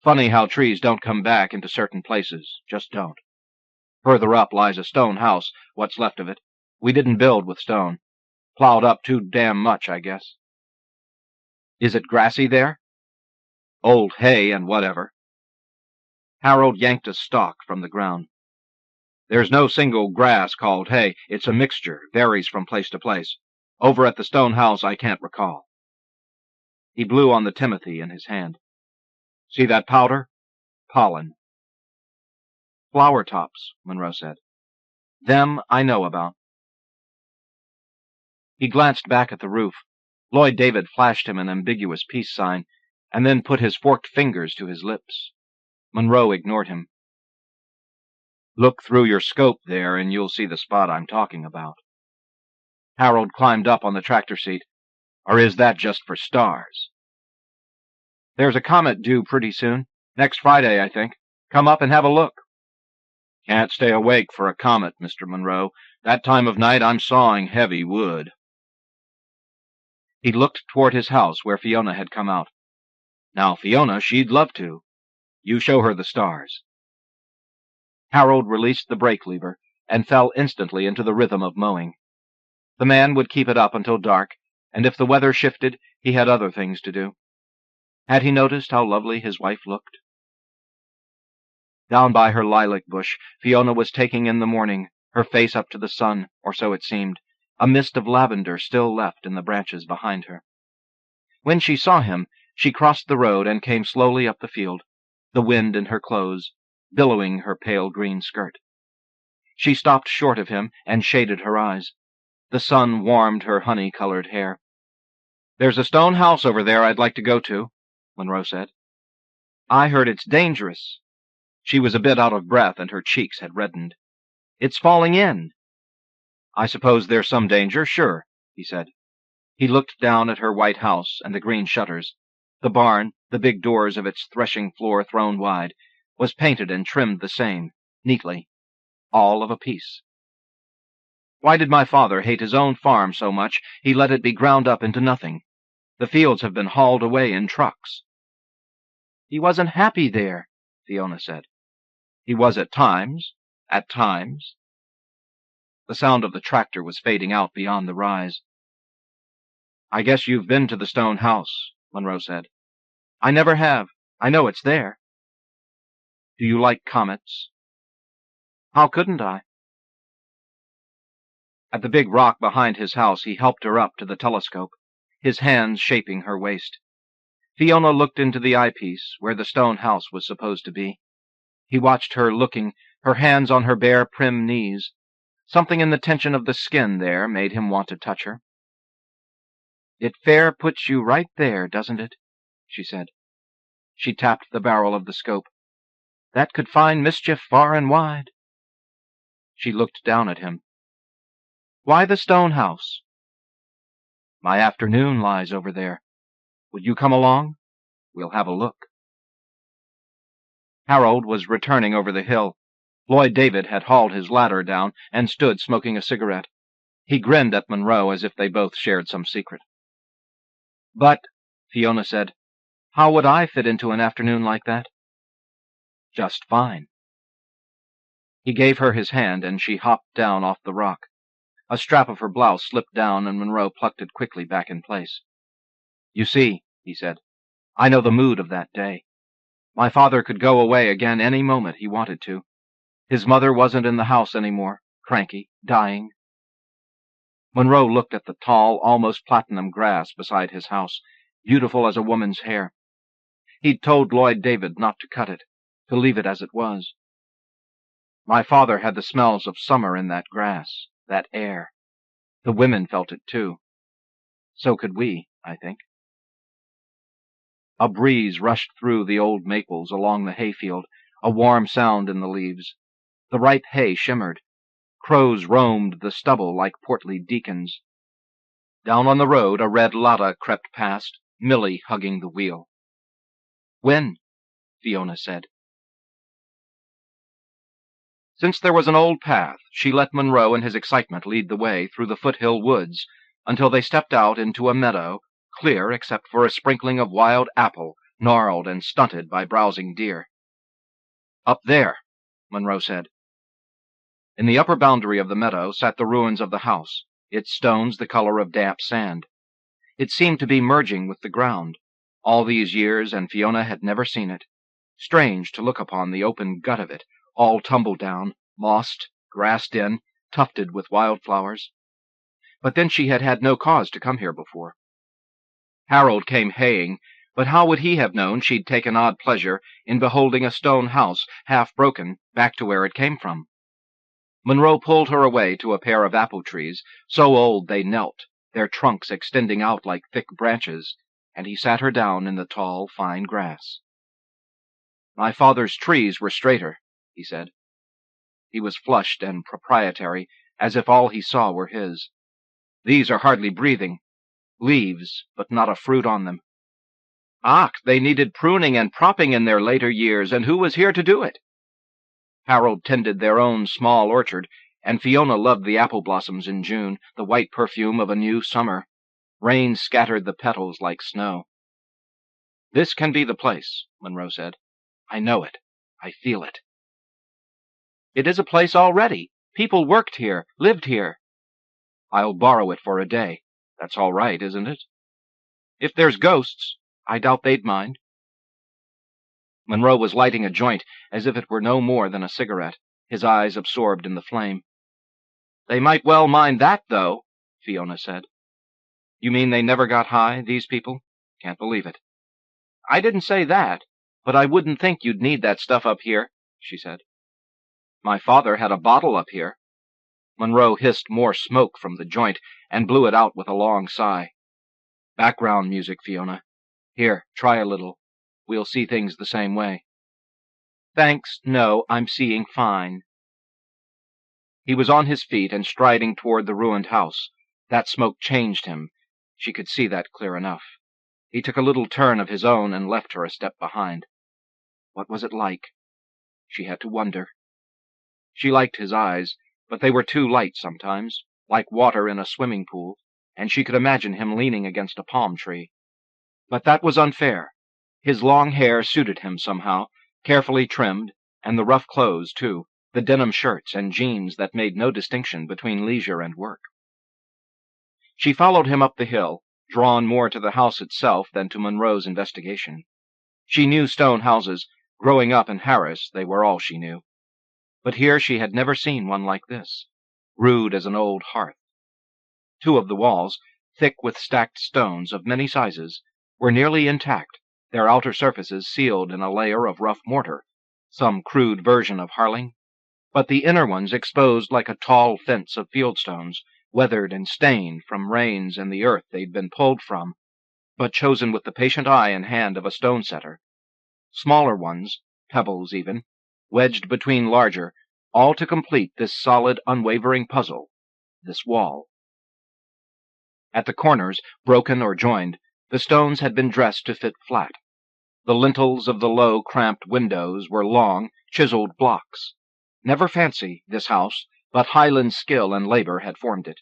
Funny how trees don't come back into certain places. Just don't. Further up lies a stone house, what's left of it. We didn't build with stone. Plowed up too damn much, I guess. Is it grassy there? Old hay and whatever. Harold yanked a stalk from the ground. There's no single grass called hay. It's a mixture, varies from place to place. Over at the stone house I can't recall. He blew on the timothy in his hand. See that powder? Pollen. Flower tops, Monroe said. Them I know about. He glanced back at the roof. Lloyd David flashed him an ambiguous peace sign, and then put his forked fingers to his lips. Monroe ignored him. Look through your scope there, and you'll see the spot I'm talking about. Harold climbed up on the tractor seat. Or is that just for stars? There's a comet due pretty soon. Next Friday, I think. Come up and have a look. Can't stay awake for a comet, Mr. Monroe. That time of night I'm sawing heavy wood. He looked toward his house where Fiona had come out. Now, Fiona, she'd love to. You show her the stars. Harold released the brake lever and fell instantly into the rhythm of mowing. The man would keep it up until dark, and if the weather shifted, he had other things to do. Had he noticed how lovely his wife looked? Down by her lilac bush, Fiona was taking in the morning, her face up to the sun, or so it seemed, a mist of lavender still left in the branches behind her. When she saw him, she crossed the road and came slowly up the field, the wind in her clothes, billowing her pale green skirt. She stopped short of him and shaded her eyes. The sun warmed her honey-colored hair. There's a stone house over there I'd like to go to, Monroe said. I heard it's dangerous. She was a bit out of breath, and her cheeks had reddened. It's falling in. I suppose there's some danger, sure, he said. He looked down at her white house and the green shutters. The barn, the big doors of its threshing floor thrown wide, was painted and trimmed the same, neatly, all of a piece. Why did my father hate his own farm so much he let it be ground up into nothing? The fields have been hauled away in trucks. He wasn't happy there, Fiona said. He was at times. At times. The sound of the tractor was fading out beyond the rise. I guess you've been to the stone house, Monroe said. I never have. I know it's there. Do you like comets? How couldn't I? At the big rock behind his house, he helped her up to the telescope, his hands shaping her waist. Fiona looked into the eyepiece, where the stone house was supposed to be. He watched her looking, her hands on her bare, prim knees. Something in the tension of the skin there made him want to touch her. It fair puts you right there, doesn't it? She said. She tapped the barrel of the scope. That could find mischief far and wide. She looked down at him. Why the stone house? My afternoon lies over there. Would you come along? We'll have a look. Harold was returning over the hill. Lloyd David had hauled his ladder down and stood smoking a cigarette. He grinned at Monroe as if they both shared some secret. But, Fiona said, how would I fit into an afternoon like that? Just fine. He gave her his hand, and she hopped down off the rock. A strap of her blouse slipped down, and Monroe plucked it quickly back in place. You see, he said, I know the mood of that day. My father could go away again any moment he wanted to. His mother wasn't in the house anymore, cranky, dying. Monroe looked at the tall, almost platinum grass beside his house, beautiful as a woman's hair. He'd told Lloyd David not to cut it, to leave it as it was. My father had the smells of summer in that grass, that air. The women felt it, too. So could we, I think. A breeze rushed through the old maples along the hayfield, a warm sound in the leaves. The ripe hay shimmered. Crows roamed the stubble like portly deacons. Down on the road a red Lotta crept past, Millie hugging the wheel. "When?" Fiona said. Since there was an old path, she let Monroe in his excitement lead the way through the foothill woods until they stepped out into a meadow, clear except for a sprinkling of wild apple, gnarled and stunted by browsing deer. "Up there," Monroe said. In the upper boundary of the meadow sat the ruins of the house, its stones the color of damp sand. It seemed to be merging with the ground. All these years, and Fiona had never seen it. Strange to look upon the open gut of it, all tumbled down, mossed, grassed in, tufted with wildflowers. But then she had had no cause to come here before. Harold came haying, but how would he have known she'd taken odd pleasure in beholding a stone house, half broken, back to where it came from? Monroe pulled her away to a pair of apple trees, so old they knelt, their trunks extending out like thick branches, and he sat her down in the tall, fine grass. "My father's trees were straighter," he said. He was flushed and proprietary, as if all he saw were his. "These are hardly breathing. Leaves, but not a fruit on them. Ach, they needed pruning and propping in their later years, and who was here to do it?" Harold tended their own small orchard, and Fiona loved the apple blossoms in June, the white perfume of a new summer. Rain scattered the petals like snow. "This can be the place," Monroe said. "I know it. I feel it." "It is a place already. People worked here, lived here." "I'll borrow it for a day. That's all right, isn't it?" "If there's ghosts, I doubt they'd mind." Monroe was lighting a joint as if it were no more than a cigarette, his eyes absorbed in the flame. "They might well mind that, though," Fiona said. "You mean they never got high, these people? Can't believe it." "I didn't say that, but I wouldn't think you'd need that stuff up here," she said. "My father had a bottle up here." Monroe hissed more smoke from the joint and blew it out with a long sigh. "Background music, Fiona. Here, try a little. We'll see things the same way." "Thanks, no, I'm seeing fine." He was on his feet and striding toward the ruined house. That smoke changed him. She could see that clear enough. He took a little turn of his own and left her a step behind. What was it like? She had to wonder. She liked his eyes, but they were too light sometimes, like water in a swimming pool, and she could imagine him leaning against a palm tree. But that was unfair. His long hair suited him somehow, carefully trimmed, and the rough clothes, too, the denim shirts and jeans that made no distinction between leisure and work. She followed him up the hill, drawn more to the house itself than to Monroe's investigation. She knew stone houses. Growing up in Harris, they were all she knew. But here she had never seen one like this, rude as an old hearth. Two of the walls, thick with stacked stones of many sizes, were nearly intact, their outer surfaces sealed in a layer of rough mortar, some crude version of Harling, but the inner ones exposed like a tall fence of fieldstones, weathered and stained from rains and the earth they'd been pulled from, but chosen with the patient eye and hand of a stone-setter. Smaller ones, pebbles even, wedged between larger, all to complete this solid, unwavering puzzle, this wall. At the corners, broken or joined, the stones had been dressed to fit flat. The lintels of the low, cramped windows were long, chiseled blocks. Never fancy, this house, but Highland skill and labor had formed it.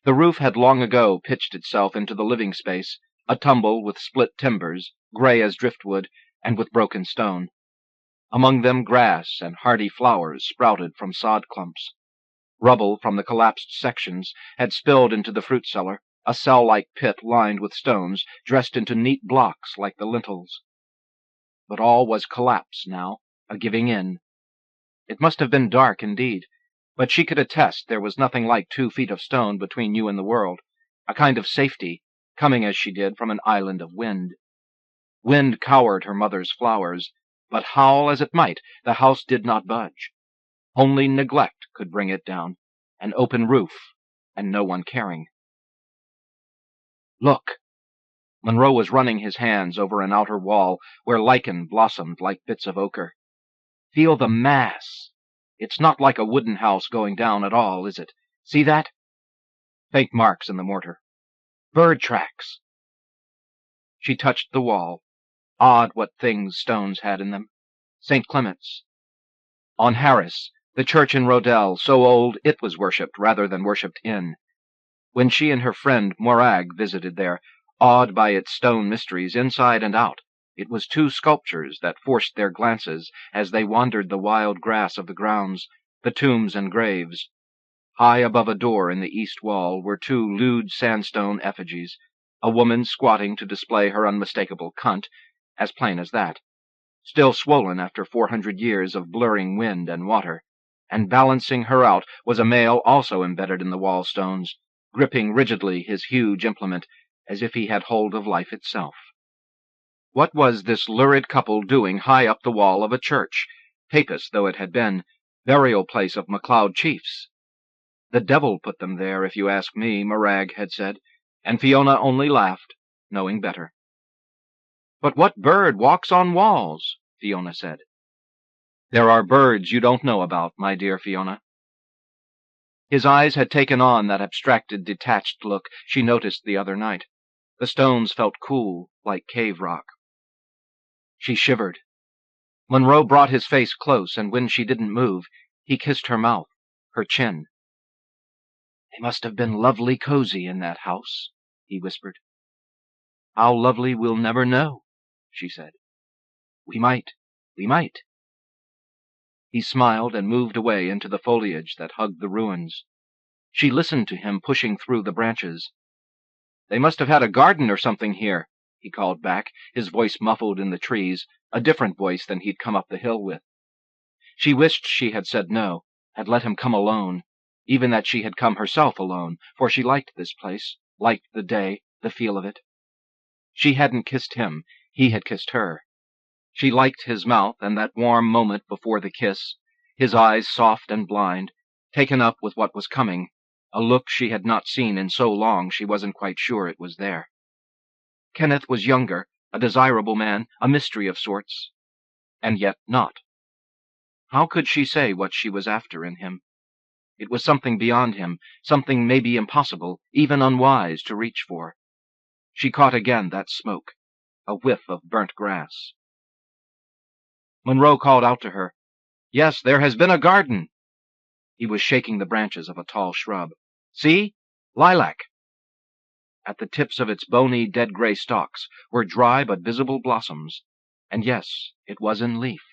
The roof had long ago pitched itself into the living space, a tumble with split timbers, gray as driftwood, and with broken stone. Among them grass and hardy flowers sprouted from sod clumps. Rubble from the collapsed sections had spilled into the fruit cellar, a cell-like pit lined with stones, dressed into neat blocks like the lintels. but all was collapse now, a giving in. It must have been dark indeed, but she could attest there was nothing like 2 feet of stone between you and the world, a kind of safety, coming as she did from an island of wind. Wind cowered her mother's flowers, but howl as it might, the house did not budge. Only neglect could bring it down, an open roof, and no one caring. Look! Monroe was running his hands over an outer wall where lichen blossomed like bits of ochre. Feel the mass! It's not like a wooden house going down at all, is it? See that? Faint marks in the mortar. Bird tracks! She touched the wall. Odd what things stones had in them. St. Clement's. On Harris, the church in Rodel, so old it was worshipped rather than worshipped in. When she and her friend Morag visited there, awed by its stone mysteries inside and out, it was 2 sculptures that forced their glances as they wandered the wild grass of the grounds, the tombs and graves. High above a door in the east wall were 2 lewd sandstone effigies, a woman squatting to display her unmistakable cunt, as plain as that, still swollen after 400 years of blurring wind and water, and balancing her out was a male also embedded in the wall stones, gripping rigidly his huge implement as if he had hold of life itself. What was this lurid couple doing high up the wall of a church, Papist though it had been, burial place of MacLeod chiefs? The devil put them there, if you ask me, Morag had said, and Fiona only laughed, knowing better. But what bird walks on walls? Fiona said. There are birds you don't know about, my dear Fiona. His eyes had taken on that abstracted, detached look she noticed the other night. The stones felt cool, like cave rock. She shivered. Monroe brought his face close, and when she didn't move, he kissed her mouth, her chin. They must have been lovely cozy in that house, he whispered. How lovely we'll never know, she said. We might. He smiled and moved away into the foliage that hugged the ruins. She listened to him pushing through the branches. They must have had a garden or something here, he called back, his voice muffled in the trees, a different voice than he'd come up the hill with. She wished she had said no, had let him come alone, even that she had come herself alone, for she liked this place, liked the day, the feel of it. She hadn't kissed him, he had kissed her. She liked his mouth and that warm moment before the kiss, his eyes soft and blind, taken up with what was coming, a look she had not seen in so long she wasn't quite sure it was there. Kenneth was younger, a desirable man, a mystery of sorts, and yet not. How could she say what she was after in him? It was something beyond him, something maybe impossible, even unwise to reach for. She caught again that smoke, a whiff of burnt grass. Monroe called out to her, Yes, there has been a garden. He was shaking the branches of a tall shrub. See? Lilac. At the tips of its bony, dead-gray stalks were dry but visible blossoms, and yes, it was in leaf.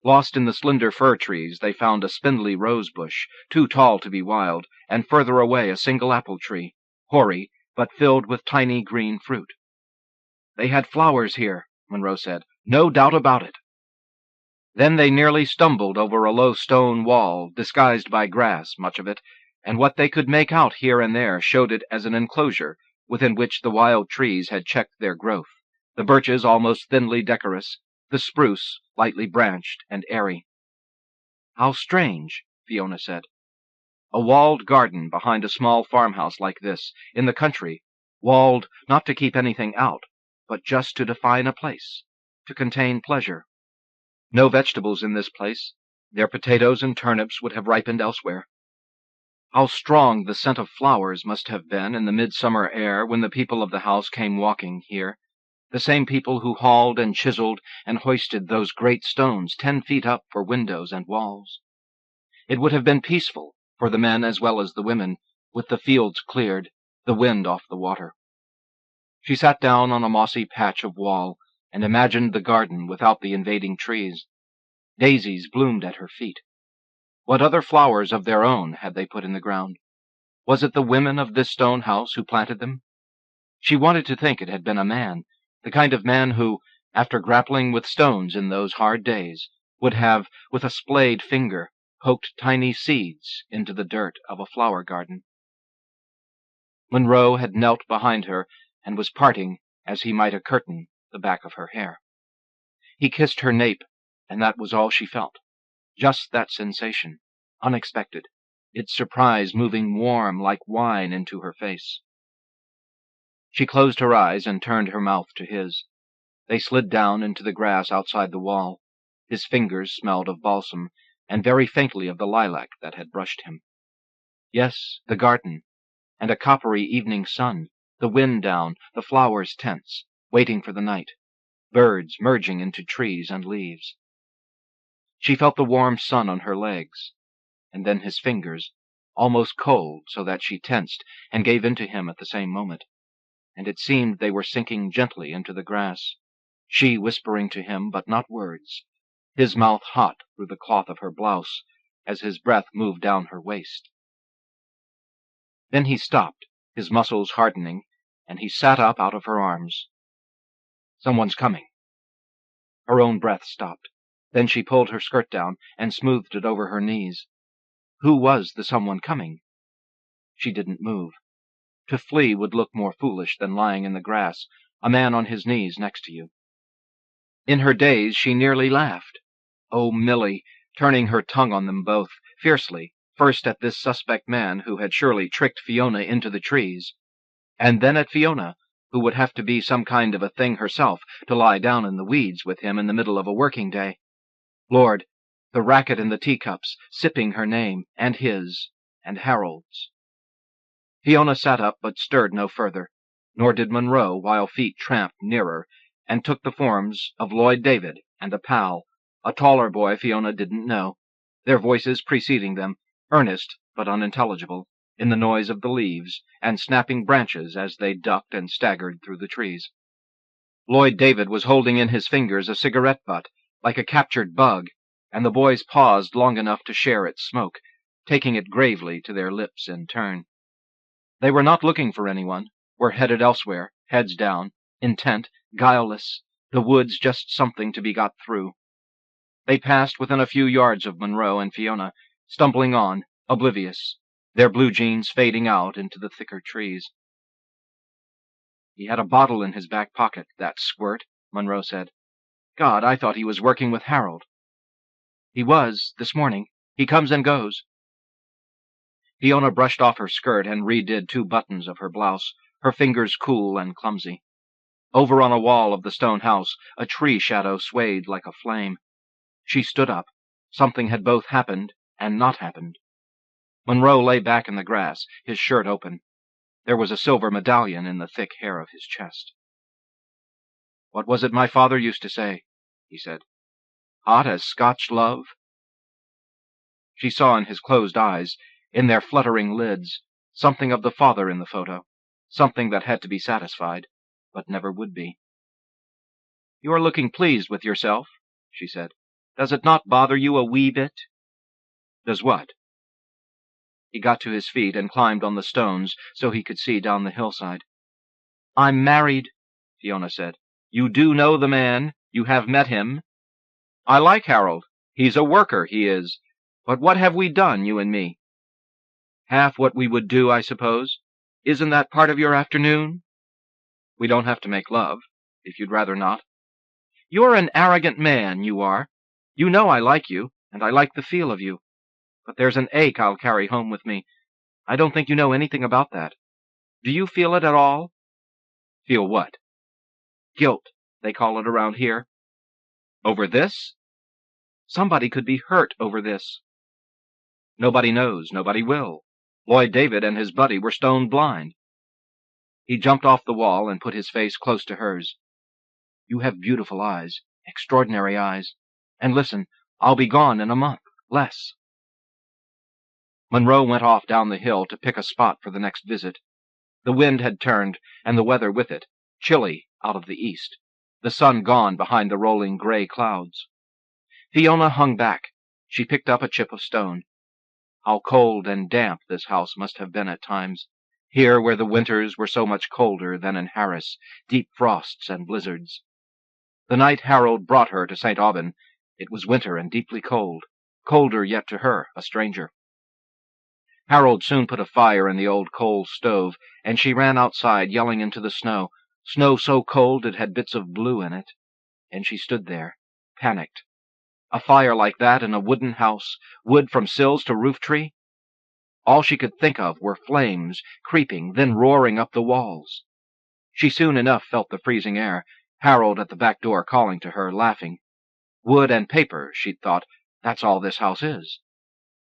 Lost in the slender fir trees, they found a spindly rose bush, too tall to be wild, and further away a single apple tree, hoary, but filled with tiny green fruit. They had flowers here, Monroe said, no doubt about it. Then they nearly stumbled over a low stone wall, disguised by grass, much of it, and what they could make out here and there showed it as an enclosure within which the wild trees had checked their growth, the birches almost thinly decorous, the spruce lightly branched and airy. How strange, Fiona said. A walled garden behind a small farmhouse like this, in the country, walled not to keep anything out, but just to define a place, to contain pleasure. No vegetables in this place. Their potatoes and turnips would have ripened elsewhere. How strong the scent of flowers must have been in the midsummer air when the people of the house came walking here, the same people who hauled and chiseled and hoisted those great stones 10 feet up for windows and walls. It would have been peaceful, for the men as well as the women, with the fields cleared, the wind off the water. She sat down on a mossy patch of wall, and imagined the garden without the invading trees. Daisies bloomed at her feet. What other flowers of their own had they put in the ground? Was it the women of this stone house who planted them? She wanted to think it had been a man, the kind of man who, after grappling with stones in those hard days, would have, with a splayed finger, poked tiny seeds into the dirt of a flower garden. Monroe had knelt behind her and was parting, as he might a curtain, the back of her hair. He kissed her nape, and that was all she felt. Just that sensation, unexpected, its surprise moving warm like wine into her face. She closed her eyes and turned her mouth to his. They slid down into the grass outside the wall. His fingers smelled of balsam, and very faintly of the lilac that had brushed him. Yes, the garden, and a coppery evening sun, the wind down, the flowers tense, waiting for the night, birds merging into trees and leaves. She felt the warm sun on her legs, and then his fingers, almost cold so that she tensed and gave in to him at the same moment, and it seemed they were sinking gently into the grass, she whispering to him, but not words, his mouth hot through the cloth of her blouse as his breath moved down her waist. Then he stopped, his muscles hardening, and he sat up out of her arms. Someone's coming. Her own breath stopped. Then she pulled her skirt down and smoothed it over her knees. Who was the someone coming? She didn't move. To flee would look more foolish than lying in the grass, a man on his knees next to you. In her daze, she nearly laughed. Oh, Milly, turning her tongue on them both, fiercely, first at this suspect man who had surely tricked Fiona into the trees, and then at Fiona, who would have to be some kind of a thing herself to lie down in the weeds with him in the middle of a working day. Lord, the racket in the teacups, sipping her name, and his, and Harold's. Fiona sat up but stirred no further, nor did Monroe while feet tramped nearer and took the forms of Lloyd David and a pal, a taller boy Fiona didn't know, their voices preceding them, earnest but unintelligible, in the noise of the leaves and snapping branches as they ducked and staggered through the trees. Lloyd David was holding in his fingers a cigarette butt, like a captured bug, and the boys paused long enough to share its smoke, taking it gravely to their lips in turn. They were not looking for anyone, were headed elsewhere, heads down, intent, guileless, the woods just something to be got through. They passed within a few yards of Monroe and Fiona, stumbling on, oblivious, their blue jeans fading out into the thicker trees. He had a bottle in his back pocket, that squirt, Monroe said. God, I thought he was working with Harold. He was, this morning. He comes and goes. Fiona brushed off her skirt and redid 2 buttons of her blouse, her fingers cool and clumsy. Over on a wall of the stone house, a tree shadow swayed like a flame. She stood up. Something had both happened and not happened. Monroe lay back in the grass, his shirt open. There was a silver medallion in the thick hair of his chest. What was it my father used to say? He said. Hot as Scotch love? She saw in his closed eyes, in their fluttering lids, something of the father in the photo, something that had to be satisfied, but never would be. You are looking pleased with yourself, she said. Does it not bother you a wee bit? Does what? He got to his feet and climbed on the stones so he could see down the hillside. I'm married, Fiona said. You do know the man? You have met him? I like Harold. He's a worker, he is. But what have we done, you and me? Half what we would do, I suppose. Isn't that part of your afternoon? We don't have to make love, if you'd rather not. You're an arrogant man, you are. You know I like you, and I like the feel of you. But there's an ache I'll carry home with me. I don't think you know anything about that. Do you feel it at all? Feel what? Guilt, they call it around here. Over this? Somebody could be hurt over this. Nobody knows, nobody will. Lloyd David and his buddy were stone blind. He jumped off the wall and put his face close to hers. You have beautiful eyes, extraordinary eyes. And listen, I'll be gone in a month, less. Monroe went off down the hill to pick a spot for the next visit. The wind had turned, and the weather with it, chilly out of the east, the sun gone behind the rolling gray clouds. Fiona hung back. She picked up a chip of stone. How cold and damp this house must have been at times, here where the winters were so much colder than in Harris, deep frosts and blizzards. The night Harold brought her to St. Aubin, it was winter and deeply cold, colder yet to her, a stranger. Harold soon put a fire in the old coal stove, and she ran outside, yelling into the snow so cold it had bits of blue in it, and she stood there, panicked. A fire like that in a wooden house, wood from sills to roof-tree? All she could think of were flames, creeping, then roaring up the walls. She soon enough felt the freezing air, Harold at the back door calling to her, laughing. Wood and paper, she'd thought, that's all this house is.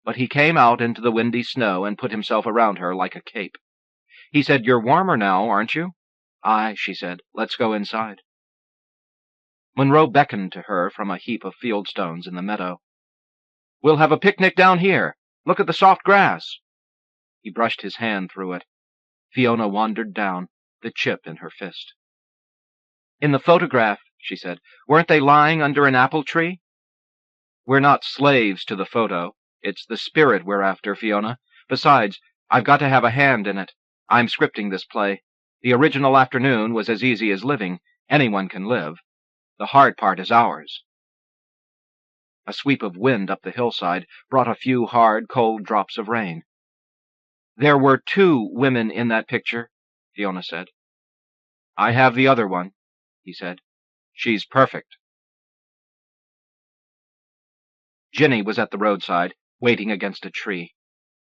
But he came out into the windy snow and put himself around her like a cape. He said, "You're warmer now, aren't you?" "Aye," she said. "Let's go inside." Monroe beckoned to her from a heap of field stones in the meadow. "We'll have a picnic down here. Look at the soft grass." He brushed his hand through it. Fiona wandered down, the chip in her fist. "In the photograph," she said, "weren't they lying under an apple tree?" "We're not slaves to the photo. It's the spirit we're after, Fiona. Besides, I've got to have a hand in it. I'm scripting this play. The original afternoon was as easy as living. Anyone can live. The hard part is ours." A sweep of wind up the hillside brought a few hard, cold drops of rain. "There were 2 women in that picture," Fiona said. "I have the other one," he said. "She's perfect." Ginny was at the roadside, waiting against a tree.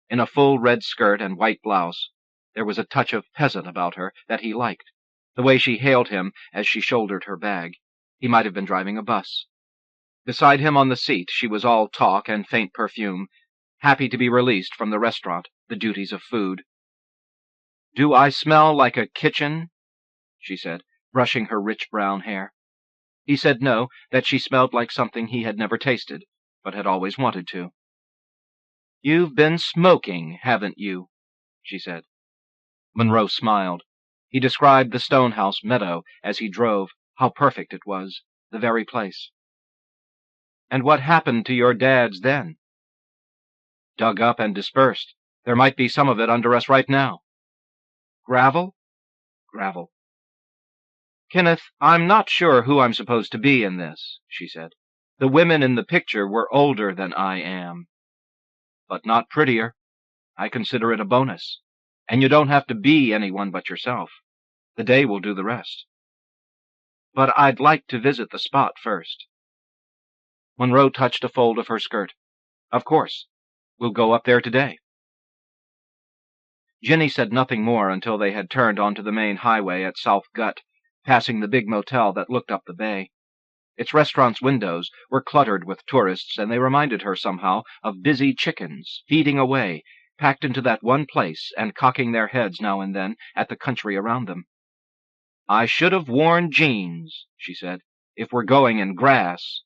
In a full red skirt and white blouse, there was a touch of peasant about her that he liked, the way she hailed him as she shouldered her bag. He might have been driving a bus. Beside him on the seat, she was all talk and faint perfume, happy to be released from the restaurant, the duties of food. "Do I smell like a kitchen?" she said, brushing her rich brown hair. He said no, that she smelled like something he had never tasted, but had always wanted to. "You've been smoking, haven't you?" she said. Monroe smiled. He described the Stonehouse meadow as he drove, how perfect it was, the very place. "And what happened to your dads then?" "Dug up and dispersed. There might be some of it under us right now." "Gravel?" "Gravel." "Kenneth, I'm not sure who I'm supposed to be in this," she said. "The women in the picture were older than I am." "But not prettier. I consider it a bonus. And you don't have to be anyone but yourself. The day will do the rest." "But I'd like to visit the spot first." Monroe touched a fold of her skirt. "Of course. We'll go up there today." Ginny said nothing more until they had turned onto the main highway at South Gut, passing the big motel that looked up the bay. Its restaurant's windows were cluttered with tourists, and they reminded her somehow of busy chickens, feeding away, packed into that one place and cocking their heads now and then at the country around them. "I should have worn jeans," she said, "if we're going in grass."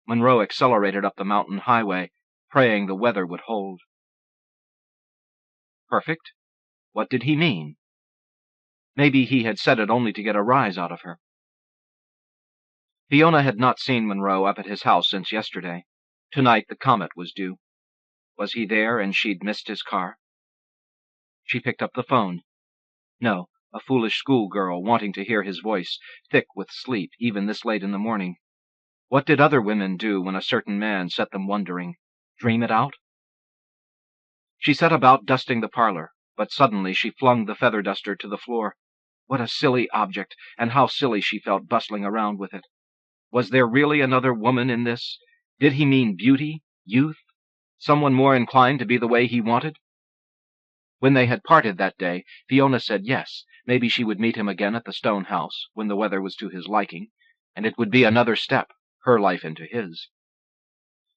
Monroe accelerated up the mountain highway, praying the weather would hold. Perfect? What did he mean? Maybe he had said it only to get a rise out of her. Fiona had not seen Monroe up at his house since yesterday. Tonight the comet was due. Was he there and she'd missed his car? She picked up the phone. No, a foolish schoolgirl wanting to hear his voice, thick with sleep even this late in the morning. What did other women do when a certain man set them wondering? Dream it out? She set about dusting the parlor, but suddenly she flung the feather duster to the floor. What a silly object, and how silly she felt bustling around with it. Was there really another woman in this? Did he mean beauty, youth, someone more inclined to be the way he wanted? When they had parted that day, Fiona said yes, maybe she would meet him again at the stone house, when the weather was to his liking, and it would be another step, her life into his.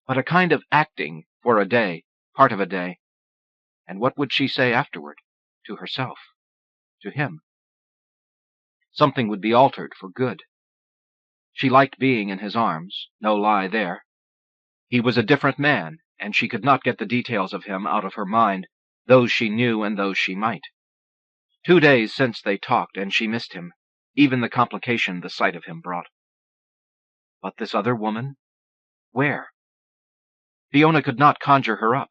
But a kind of acting, for a day, part of a day. And what would she say afterward? To herself? To him? Something would be altered for good. She liked being in his arms, no lie there. He was a different man, and she could not get the details of him out of her mind, those she knew and those she might. 2 days since they talked, and she missed him, even the complication the sight of him brought. But this other woman? Where? Fiona could not conjure her up.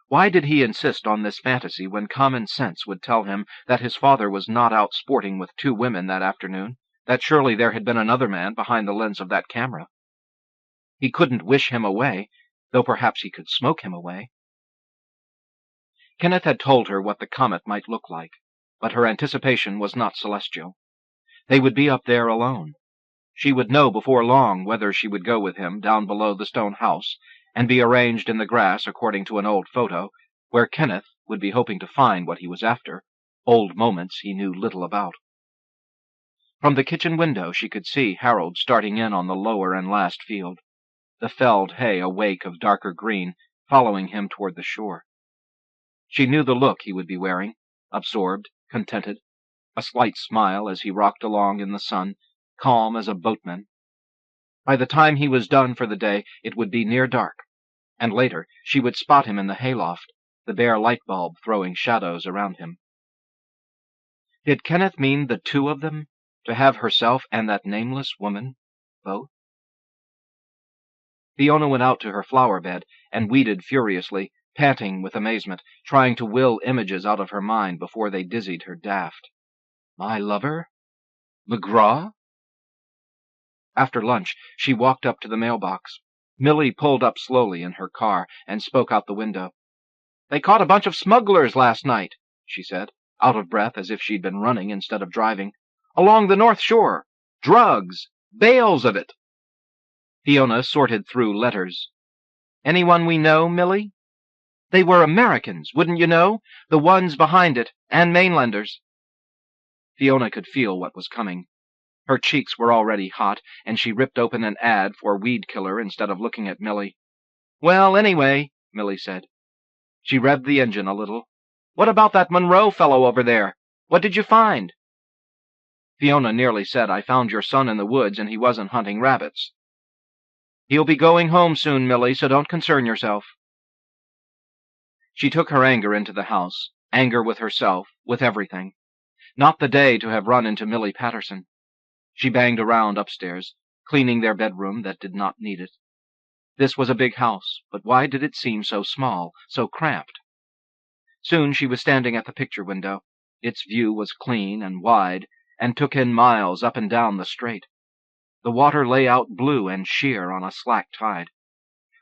Why did he insist on this fantasy when common sense would tell him that his father was not out sporting with 2 women that afternoon, that surely there had been another man behind the lens of that camera. He couldn't wish him away, though perhaps he could smoke him away. Kenneth had told her what the comet might look like, but her anticipation was not celestial. They would be up there alone. She would know before long whether she would go with him down below the stone house and be arranged in the grass according to an old photo, where Kenneth would be hoping to find what he was after, old moments he knew little about. From the kitchen window she could see Harold starting in on the lower and last field, the felled hay a wake of darker green, following him toward the shore. She knew the look he would be wearing, absorbed, contented, a slight smile as he rocked along in the sun, calm as a boatman. By the time he was done for the day, it would be near dark, and later she would spot him in the hayloft, the bare light bulb throwing shadows around him. Did Kenneth mean the two of them, to have herself and that nameless woman, both? Fiona went out to her flower bed and weeded furiously, panting with amazement, trying to will images out of her mind before they dizzied her daft. My lover? McGraw? After lunch, she walked up to the mailbox. Millie pulled up slowly in her car and spoke out the window. "They caught a bunch of smugglers last night," she said, out of breath as if she'd been running instead of driving. "Along the North Shore. Drugs. Bales of it." Fiona sorted through letters. "Anyone we know, Millie?" "They were Americans, wouldn't you know? The ones behind it, and mainlanders." Fiona could feel what was coming. Her cheeks were already hot, and she ripped open an ad for weed killer instead of looking at Millie. "Well, anyway," Millie said. She revved the engine a little. "What about that Monroe fellow over there? What did you find?" Fiona nearly said, "I found your son in the woods and he wasn't hunting rabbits." "He'll be going home soon, Millie, so don't concern yourself." She took her anger into the house, anger with herself, with everything. Not the day to have run into Millie Patterson. She banged around upstairs, cleaning their bedroom that did not need it. This was a big house, but why did it seem so small, so cramped? Soon she was standing at the picture window. Its view was clean and wide, and took in miles up and down the strait. The water lay out blue and sheer on a slack tide.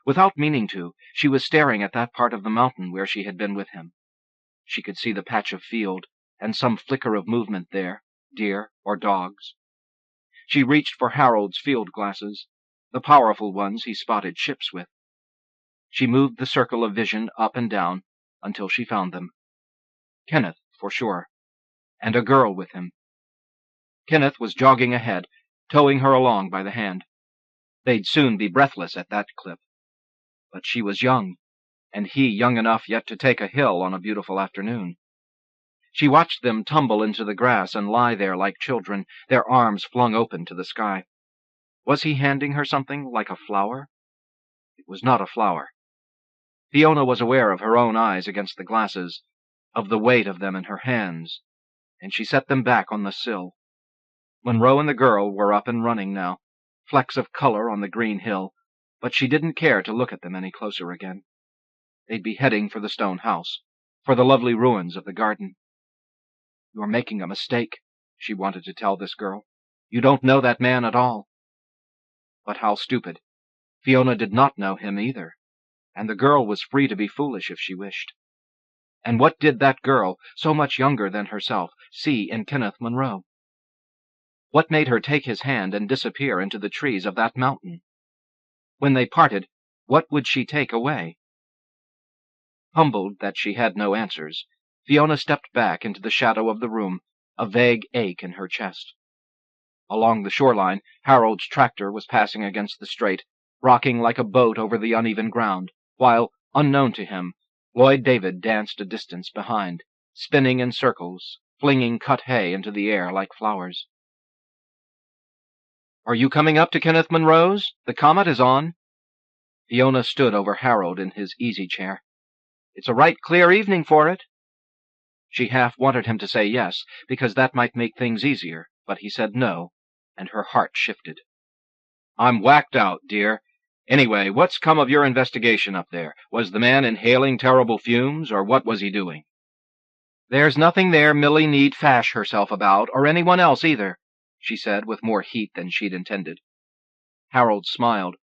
Without meaning to, she was staring at that part of the mountain where she had been with him. She could see the patch of field, and some flicker of movement there, deer or dogs. She reached for Harold's field glasses, the powerful ones he spotted ships with. She moved the circle of vision up and down until she found them. Kenneth, for sure, and a girl with him. Kenneth was jogging ahead, towing her along by the hand. They'd soon be breathless at that clip. But she was young, and he young enough yet to take a hill on a beautiful afternoon. She watched them tumble into the grass and lie there like children, their arms flung open to the sky. Was he handing her something like a flower? It was not a flower. Fiona was aware of her own eyes against the glasses, of the weight of them in her hands, and she set them back on the sill. Monroe and the girl were up and running now, flecks of color on the green hill, but she didn't care to look at them any closer again. They'd be heading for the stone house, for the lovely ruins of the garden. "You're making a mistake," she wanted to tell this girl. "You don't know that man at all." But how stupid. Fiona did not know him either, and the girl was free to be foolish if she wished. And what did that girl, so much younger than herself, see in Kenneth Monroe? What made her take his hand and disappear into the trees of that mountain? When they parted, what would she take away? Humbled that she had no answers, Fiona stepped back into the shadow of the room, a vague ache in her chest. Along the shoreline, Harold's tractor was passing against the strait, rocking like a boat over the uneven ground, while, unknown to him, Lloyd David danced a distance behind, spinning in circles, flinging cut hay into the air like flowers. "Are you coming up to Kenneth Monroe's? The comet is on." Fiona stood over Harold in his easy-chair. "It's a right clear evening for it." She half wanted him to say yes, because that might make things easier, but he said no, and her heart shifted. "I'm whacked out, dear. Anyway, what's come of your investigation up there? Was the man inhaling terrible fumes, or what was he doing?" "There's nothing there Millie need fash herself about, or anyone else either. she said with more heat than she'd intended. Harold smiled.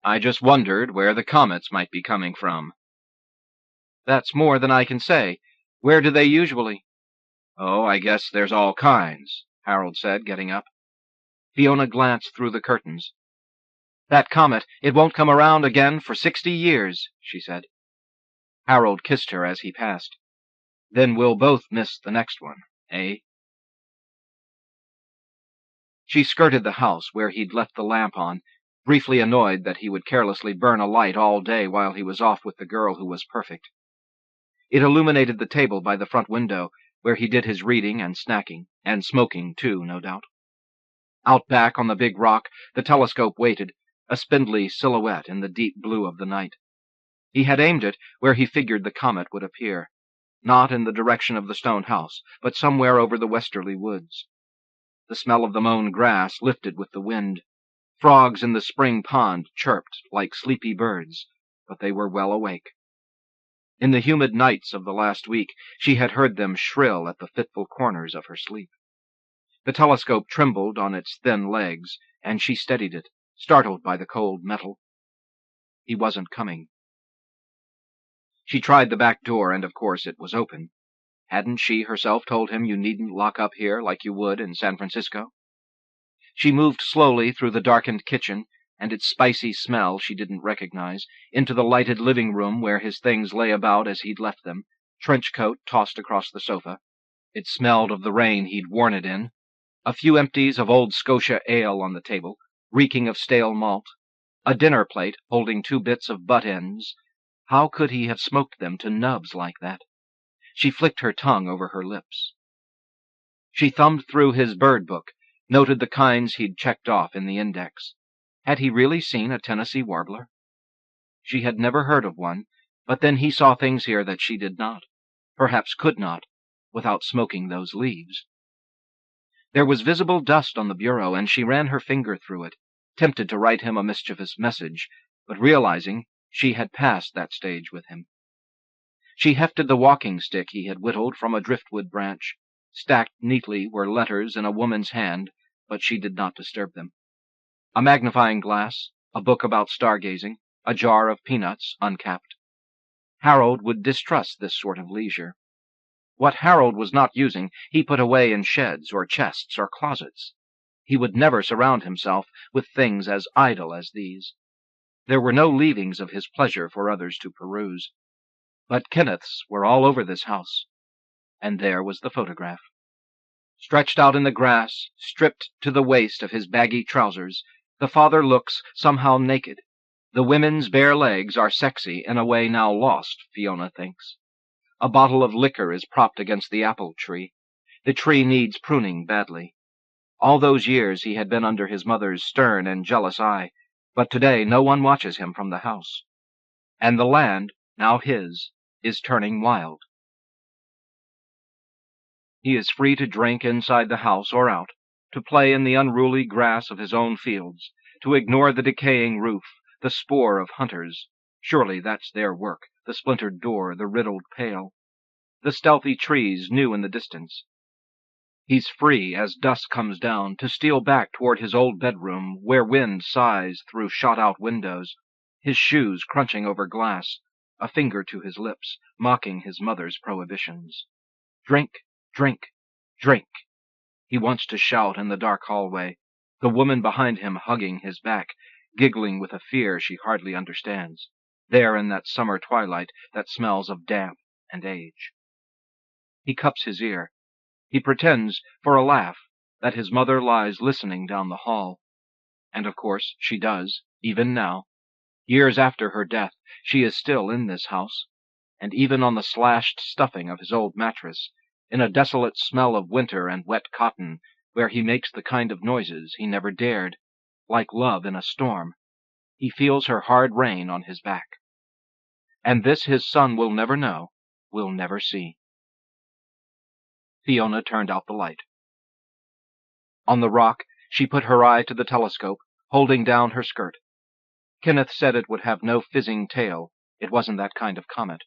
I just wondered where the comets might be coming from. That's more than I can say. Where do they usually? Oh, I guess there's all kinds, Harold said, getting up. Fiona glanced through the curtains. That comet, it won't come around again for 60 years, she said. Harold kissed her as he passed. Then we'll both miss the next one, eh? She skirted the house where he'd left the lamp on, briefly annoyed that he would carelessly burn a light all day while he was off with the girl who was perfect. It illuminated the table by the front window, where he did his reading and snacking, and smoking too, no doubt. Out back on the big rock, the telescope waited, a spindly silhouette in the deep blue of the night. He had aimed it where he figured the comet would appear, not in the direction of the stone house, but somewhere over the westerly woods. The smell of the mown grass lifted with the wind. Frogs in the spring pond chirped like sleepy birds, but they were well awake. In the humid nights of the last week, she had heard them shrill at the fitful corners of her sleep. The telescope trembled on its thin legs, and she steadied it, startled by the cold metal. He wasn't coming. She tried the back door, and of course it was open. Hadn't she herself told him you needn't lock up here like you would in San Francisco? She moved slowly through the darkened kitchen, and its spicy smell she didn't recognize, into the lighted living room where his things lay about as he'd left them, trench coat tossed across the sofa. It smelled of the rain he'd worn it in. A few empties of old Scotia ale on the table, reeking of stale malt. A dinner plate holding 2 bits of butt ends. How could he have smoked them to nubs like that? She flicked her tongue over her lips. She thumbed through his bird book, noted the kinds he'd checked off in the index. Had he really seen a Tennessee warbler? She had never heard of one, but then he saw things here that she did not, perhaps could not, without smoking those leaves. There was visible dust on the bureau, and she ran her finger through it, tempted to write him a mischievous message, but realizing she had passed that stage with him. She hefted the walking stick he had whittled from a driftwood branch. Stacked neatly were letters in a woman's hand, but she did not disturb them. A magnifying glass, a book about stargazing, a jar of peanuts uncapped. Harold would distrust this sort of leisure. What Harold was not using, he put away in sheds or chests or closets. He would never surround himself with things as idle as these. There were no leavings of his pleasure for others to peruse. But Kenneth's were all over this house, and there was the photograph. Stretched out in the grass, stripped to the waist of his baggy trousers, the father looks somehow naked. The women's bare legs are sexy in a way now lost, Fiona thinks. A bottle of liquor is propped against the apple tree. The tree needs pruning badly. All those years he had been under his mother's stern and jealous eye, but today no one watches him from the house. And the land, now his, is turning wild. He is free to drink inside the house or out, to play in the unruly grass of his own fields, to ignore the decaying roof, the spoor of hunters. Surely that's their work, the splintered door, the riddled pail, the stealthy trees new in the distance. He's free, as dusk comes down, to steal back toward his old bedroom, where wind sighs through shot-out windows, his shoes crunching over glass, a finger to his lips, mocking his mother's prohibitions. Drink, drink, drink, he wants to shout in the dark hallway, the woman behind him hugging his back, giggling with a fear she hardly understands, there in that summer twilight that smells of damp and age. He cups his ear. He pretends, for a laugh, that his mother lies listening down the hall. And of course she does, even now. Years after her death, she is still in this house, and even on the slashed stuffing of his old mattress, in a desolate smell of winter and wet cotton, where he makes the kind of noises he never dared, like love in a storm. He feels her hard rain on his back. And this his son will never know, will never see. Fiona turned out the light. On the rock, she put her eye to the telescope, holding down her skirt. Kenneth said it would have no fizzing tail. It wasn't that kind of comet.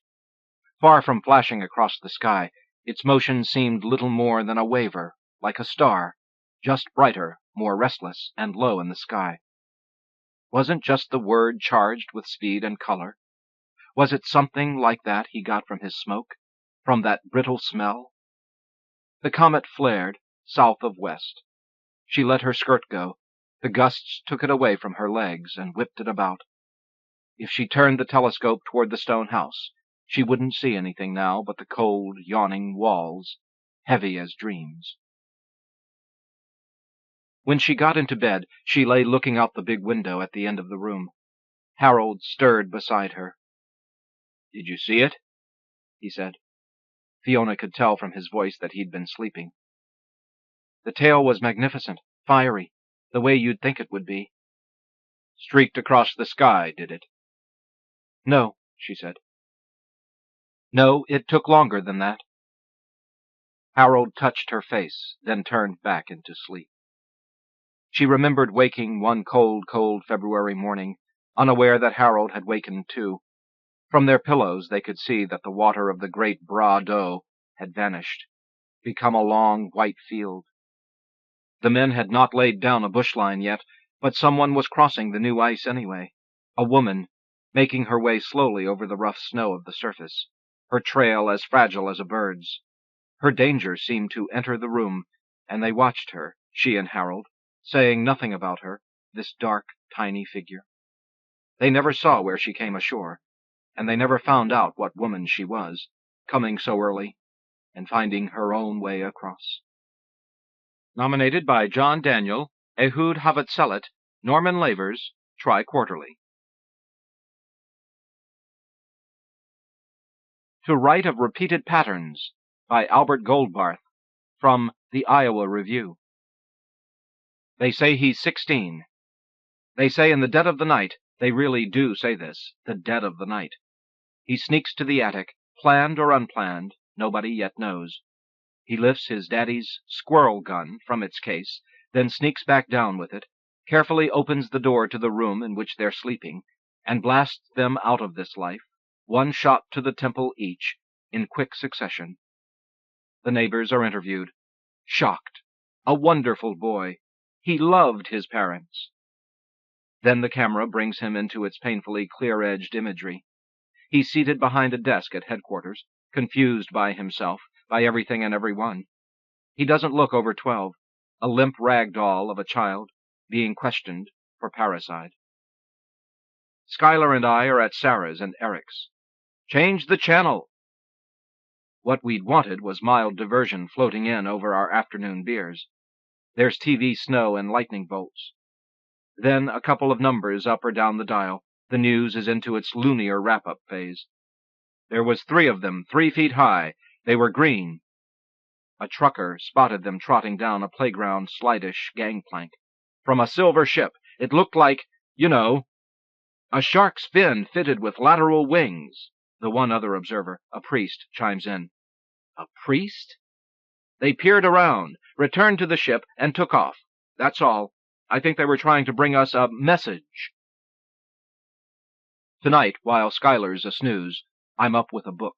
Far from flashing across the sky, its motion seemed little more than a waver, like a star, just brighter, more restless, and low in the sky. Wasn't just the word charged with speed and color? Was it something like that he got from his smoke, from that brittle smell? The comet flared, south of west. She let her skirt go. The gusts took it away from her legs and whipped it about. If she turned the telescope toward the stone house, she wouldn't see anything now but the cold, yawning walls, heavy as dreams. When she got into bed, she lay looking out the big window at the end of the room. Harold stirred beside her. "Did you see it?" he said. Fiona could tell from his voice that he'd been sleeping. "The tail was magnificent, fiery, the way you'd think it would be." "Streaked across the sky, did it?" "No," she said. "No, it took longer than that." Harold touched her face, then turned back into sleep. She remembered waking one cold, cold February morning, unaware that Harold had wakened too. From their pillows they could see that the water of the great Bras d'Eau had vanished, become a long white field. The men had not laid down a bushline yet, but someone was crossing the new ice anyway. A woman, making her way slowly over the rough snow of the surface, her trail as fragile as a bird's. Her danger seemed to enter the room, and they watched her, she and Harold, saying nothing about her, this dark, tiny figure. They never saw where she came ashore, and they never found out what woman she was, coming so early, and finding her own way across. Nominated by John Daniel, Ehud Havatzelet, Norman Lavers, Tri-Quarterly. To Write of Repeated Patterns, by Albert Goldbarth, from the Iowa Review. They say he's 16. They say in the dead of the night, they really do say this, the dead of the night. He sneaks to the attic, planned or unplanned, nobody yet knows. He lifts his daddy's squirrel gun from its case, then sneaks back down with it, carefully opens the door to the room in which they're sleeping, and blasts them out of this life, one shot to the temple each, in quick succession. The neighbors are interviewed. Shocked. A wonderful boy. He loved his parents. Then the camera brings him into its painfully clear-edged imagery. He's seated behind a desk at headquarters, confused by himself, by everything and everyone. He doesn't look over 12, a limp rag doll of a child, being questioned for parricide. Schuyler and I are at Sarah's and Eric's. Change the channel! What we'd wanted was mild diversion floating in over our afternoon beers. There's TV snow and lightning bolts. Then a couple of numbers up or down the dial. The news is into its loonier wrap-up phase. There was 3 of them, 3 feet high. They were green. A trucker spotted them trotting down a playground slidish gangplank. From a silver ship, it looked like, you know, a shark's fin fitted with lateral wings. The one other observer, a priest, chimes in. A priest? They peered around, returned to the ship, and took off. That's all. I think they were trying to bring us a message. Tonight, while Schuyler's a snooze, I'm up with a book.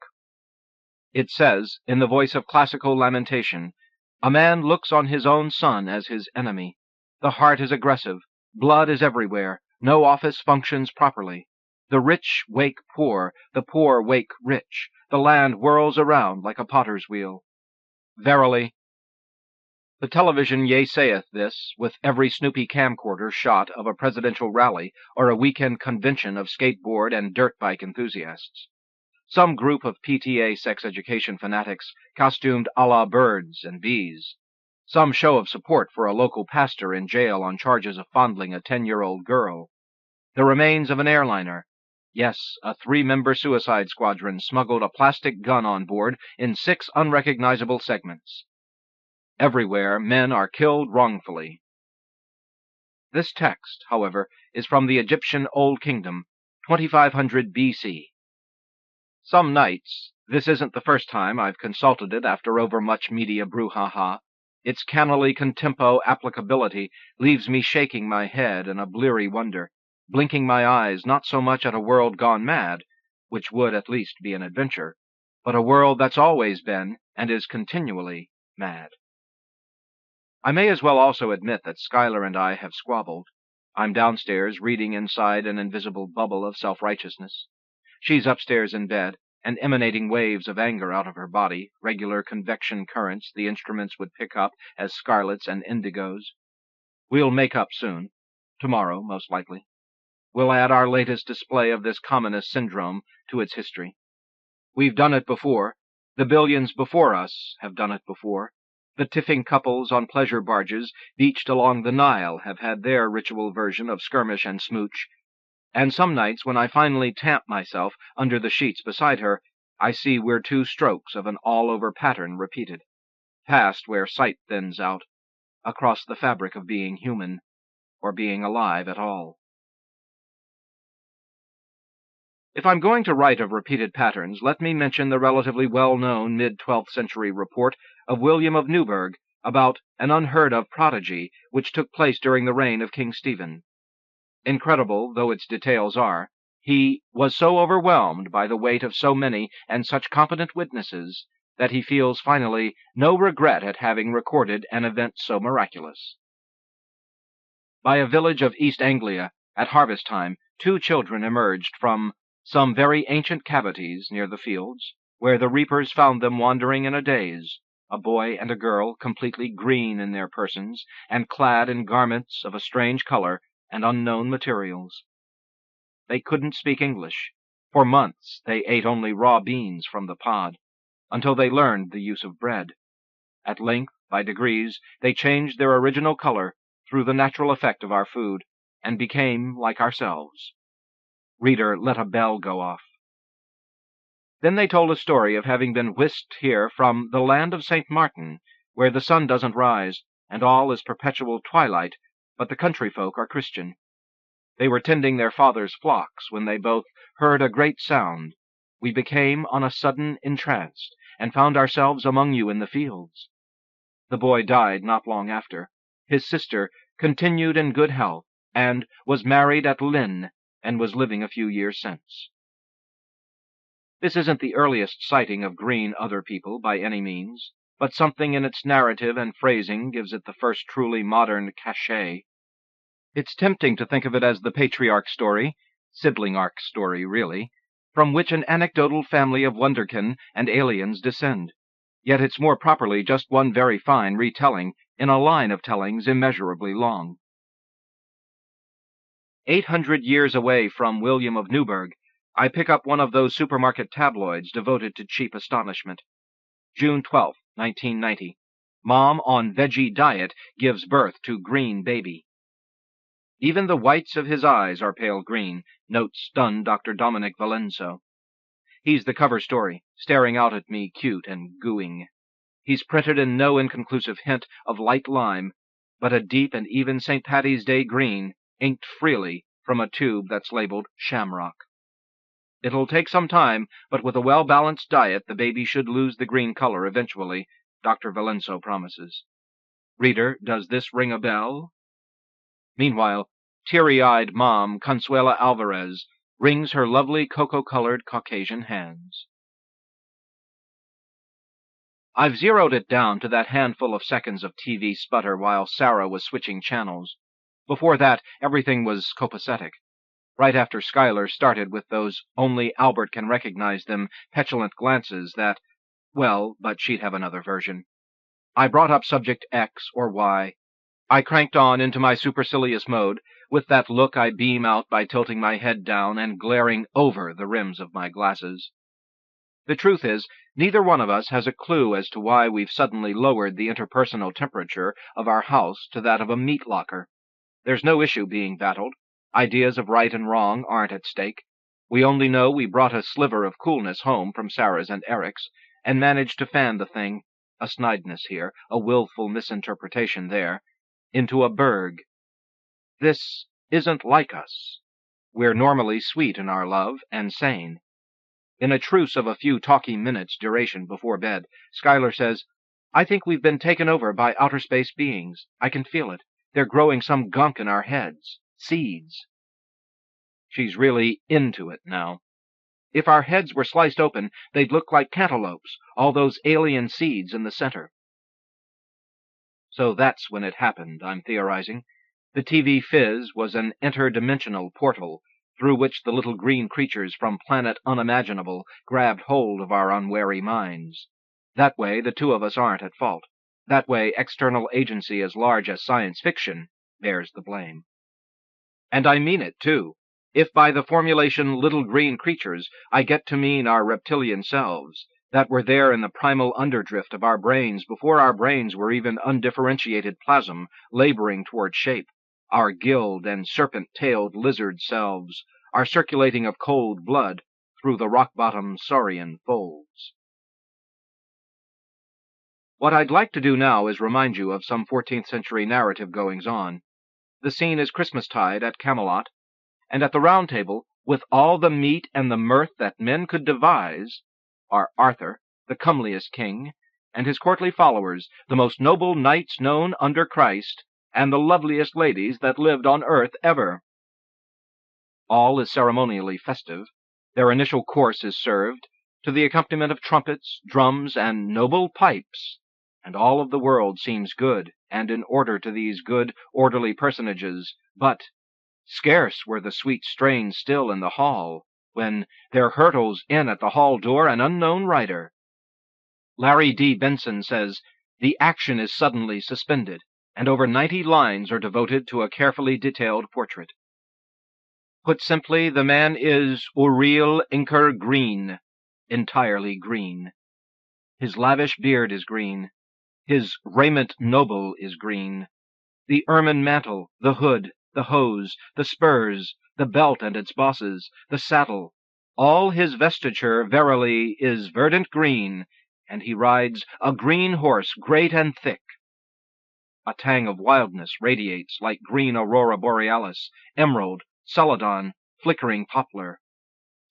It says, in the voice of classical lamentation, a man looks on his own son as his enemy. The heart is aggressive. Blood is everywhere. No office functions properly. The rich wake poor. The poor wake rich. The land whirls around like a potter's wheel. Verily, the television yea-sayeth this, with every Snoopy camcorder shot of a presidential rally or a weekend convention of skateboard and dirt bike enthusiasts. Some group of PTA sex education fanatics costumed a la birds and bees. Some show of support for a local pastor in jail on charges of fondling a 10-year-old girl. The remains of an airliner. Yes, a 3-member suicide squadron smuggled a plastic gun on board in 6 unrecognizable segments. Everywhere, men are killed wrongfully. This text, however, is from the Egyptian Old Kingdom, 2500 B.C. Some nights, this isn't the first time I've consulted it after overmuch media brouhaha, its cannily contempo applicability leaves me shaking my head in a bleary wonder, blinking my eyes not so much at a world gone mad, which would at least be an adventure, but a world that's always been and is continually mad. I may as well also admit that Schuyler and I have squabbled. I'm downstairs reading inside an invisible bubble of self-righteousness. She's upstairs in bed, and emanating waves of anger out of her body, regular convection currents the instruments would pick up as scarlets and indigos. We'll make up soon. Tomorrow, most likely. We'll add our latest display of this communist syndrome to its history. We've done it before. The billions before us have done it before. The tiffing couples on pleasure barges beached along the Nile have had their ritual version of skirmish and smooch. And some nights, when I finally tamp myself under the sheets beside her, I see we're two strokes of an all-over pattern repeated, past where sight thins out, across the fabric of being human, or being alive at all. If I'm going to write of repeated patterns, let me mention the relatively well-known mid-12th century report of William of Newburgh about an unheard-of prodigy which took place during the reign of King Stephen. Incredible though its details are, he was so overwhelmed by the weight of so many and such competent witnesses that he feels finally no regret at having recorded an event so miraculous. By a village of East Anglia, at harvest time, 2 children emerged from some very ancient cavities near the fields, where the reapers found them wandering in a daze, a boy and a girl completely green in their persons, and clad in garments of a strange color and unknown materials. They couldn't speak English. For months they ate only raw beans from the pod, until they learned the use of bread. At length, by degrees, they changed their original color through the natural effect of our food, and became like ourselves. Reader, let a bell go off. Then they told a story of having been whisked here from the land of St. Martin, where the sun doesn't rise, and all is perpetual twilight, but the country folk are Christian. They were tending their father's flocks when they both heard a great sound. We became on a sudden entranced, and found ourselves among you in the fields. The boy died not long after. His sister continued in good health, and was married at Lynn, and was living a few years since. This isn't the earliest sighting of green other people by any means, but something in its narrative and phrasing gives it the first truly modern cachet. It's tempting to think of it as the patriarch story, sibling arc story really, from which an anecdotal family of wonderkin and aliens descend. Yet it's more properly just one very fine retelling in a line of tellings immeasurably long. 800 years away from William of Newburgh, I pick up one of those supermarket tabloids devoted to cheap astonishment. June 12, 1990. Mom on veggie diet gives birth to green baby. Even the whites of his eyes are pale green, notes stunned Dr. Dominic Valenzo. He's the cover story, staring out at me cute and gooing. He's printed in no inconclusive hint of light lime, but a deep and even St. Paddy's Day green, inked freely from a tube that's labeled Shamrock. It'll take some time, but with a well-balanced diet the baby should lose the green color eventually, Dr. Valenzo promises. Reader, does this ring a bell? Meanwhile, teary-eyed Mom Consuela Alvarez wrings her lovely cocoa-colored Caucasian hands. I've zeroed it down to that handful of seconds of TV sputter while Sarah was switching channels. Before that, everything was copacetic. Right after Schuyler started with those only Albert can recognize them petulant glances that, well, but she'd have another version. I brought up subject X or Y. I cranked on into my supercilious mode, with that look I beam out by tilting my head down and glaring over the rims of my glasses. The truth is, neither one of us has a clue as to why we've suddenly lowered the interpersonal temperature of our house to that of a meat locker. There's no issue being battled. Ideas of right and wrong aren't at stake. We only know we brought a sliver of coolness home from Sarah's and Eric's, and managed to fan the thing, a snideness here, a willful misinterpretation there, into a berg. This isn't like us. We're normally sweet in our love, and sane. In a truce of a few talky minutes' duration before bed, Schuyler says, "I think we've been taken over by outer space beings. I can feel it. They're growing some gunk in our heads. Seeds." She's really into it now. If our heads were sliced open, they'd look like cantaloupes, all those alien seeds in the center. So that's when it happened, I'm theorizing. The TV fizz was an interdimensional portal through which the little green creatures from planet unimaginable grabbed hold of our unwary minds. That way, the two of us aren't at fault. That way, external agency as large as science fiction bears the blame. And I mean it, too. If by the formulation little green creatures I get to mean our reptilian selves, that were there in the primal underdrift of our brains before our brains were even undifferentiated plasm laboring toward shape, our gilled and serpent-tailed lizard selves, our circulating of cold blood through the rock-bottom saurian folds. What I'd like to do now is remind you of some 14th century narrative goings-on. The scene is Christmastide at Camelot, and at the Round Table, with all the meat and the mirth that men could devise, are Arthur, the comeliest king, and his courtly followers, the most noble knights known under Christ, and the loveliest ladies that lived on earth ever. All is ceremonially festive. Their initial course is served, to the accompaniment of trumpets, drums, and noble pipes, and all of the world seems good and in order to these good, orderly personages, but scarce were the sweet strains still in the hall, when there hurtles in at the hall door an unknown writer. Larry D. Benson says, the action is suddenly suspended, and over 90 lines are devoted to a carefully detailed portrait. Put simply, the man is Uriel Inker Green, entirely green. His lavish beard is green. His raiment noble is green. The ermine mantle, the hood, the hose, the spurs, the belt and its bosses, the saddle, all his vestiture verily is verdant green, and he rides a green horse great and thick. A tang of wildness radiates like green aurora borealis, emerald, celadon, flickering poplar.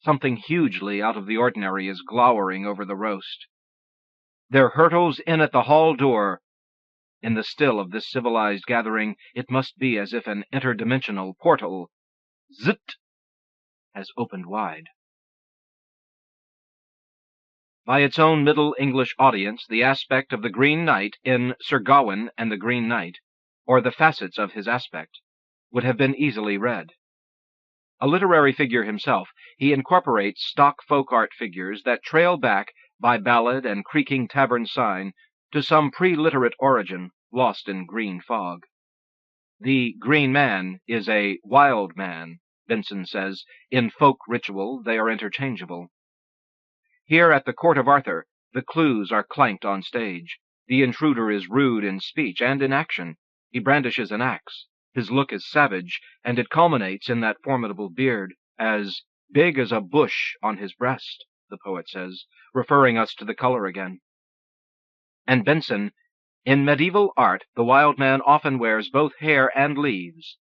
Something hugely out of the ordinary is glowering over the roast. There hurtles in at the hall door. In the still of this civilized gathering, it must be as if an interdimensional portal, zit, has opened wide. By its own Middle English audience, the aspect of the Green Knight in Sir Gawain and the Green Knight, or the facets of his aspect, would have been easily read. A literary figure himself, he incorporates stock folk art figures that trail back by ballad and creaking tavern sign to some pre-literate origin lost in green fog. The green man is a wild man, Benson says. In folk ritual they are interchangeable. Here at the court of Arthur, the clues are clanked on stage. The intruder is rude in speech and in action. He brandishes an axe. His look is savage, and it culminates in that formidable beard, as big as a bush on his breast, the poet says, referring us to the color again. And Benson, in medieval art, the wild man often wears both hair and leaves.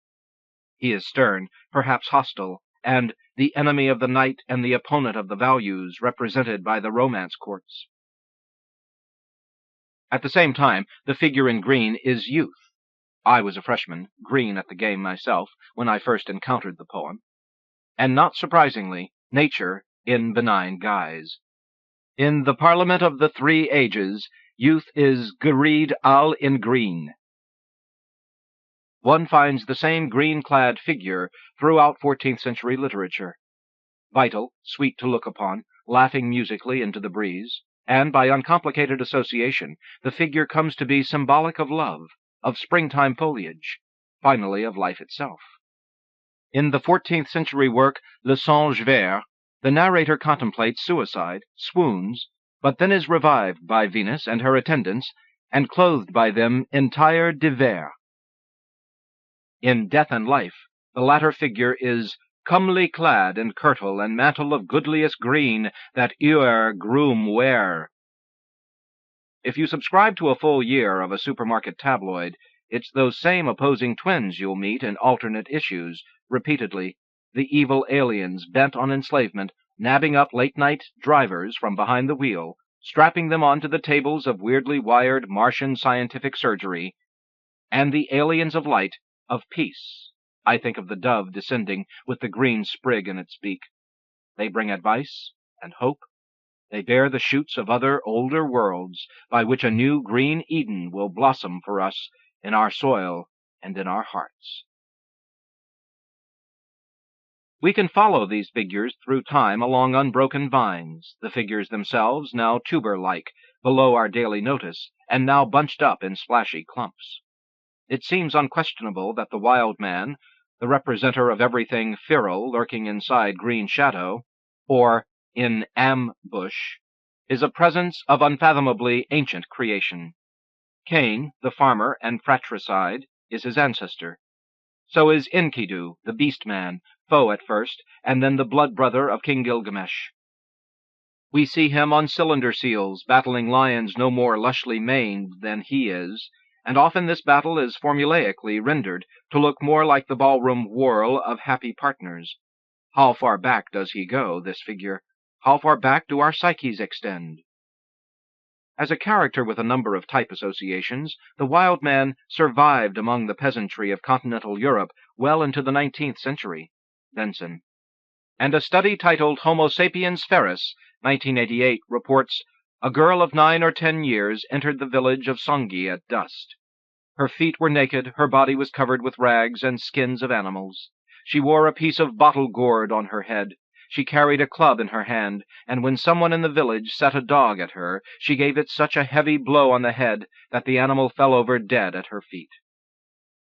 He is stern, perhaps hostile, and the enemy of the knight and the opponent of the values represented by the romance courts. At the same time, the figure in green is youth. I was a freshman, green at the game myself, when I first encountered the poem. And not surprisingly, nature in benign guise. In the Parliament of the Three Ages, youth is gereed all in green. One finds the same green-clad figure throughout 14th century literature. Vital, sweet to look upon, laughing musically into the breeze, and by uncomplicated association, the figure comes to be symbolic of love, of springtime foliage, finally of life itself. In the 14th century work Le Songe Vert, the narrator contemplates suicide, swoons, but then is revived by Venus and her attendants, and clothed by them entire de vert. In Death and Life, the latter figure is comely clad in kirtle and mantle of goodliest green that ewer groom wear. If you subscribe to a full year of a supermarket tabloid, it's those same opposing twins you'll meet in alternate issues, repeatedly, the evil aliens bent on enslavement, nabbing up late-night drivers from behind the wheel, strapping them onto the tables of weirdly wired Martian scientific surgery, and the aliens of light, of peace. I think of the dove descending with the green sprig in its beak. They bring advice and hope They bear the shoots of other, older worlds, by which a new green Eden will blossom for us in our soil and in our hearts. We can follow these figures through time along unbroken vines, the figures themselves now tuber-like, below our daily notice, and now bunched up in splashy clumps. It seems unquestionable that the wild man, the representer of everything feral lurking inside green shadow, or in ambush, is a presence of unfathomably ancient creation. Cain, the farmer and fratricide, is his ancestor. So is Enkidu, the beast-man, foe at first, and then the blood-brother of King Gilgamesh. We see him on cylinder seals, battling lions no more lushly maned than he is, and often this battle is formulaically rendered to look more like the ballroom whirl of happy partners. How far back does he go, this figure? How far back do our psyches extend? As a character with a number of type associations, the wild man survived among the peasantry of continental Europe well into the 19th century. Benson. And a study titled Homo sapiens ferus, 1988, reports, a girl of 9 or 10 years entered the village of Songi at dusk. Her feet were naked, her body was covered with rags and skins of animals. She wore a piece of bottle gourd on her head. She carried a club in her hand, and when someone in the village set a dog at her, she gave it such a heavy blow on the head that the animal fell over dead at her feet.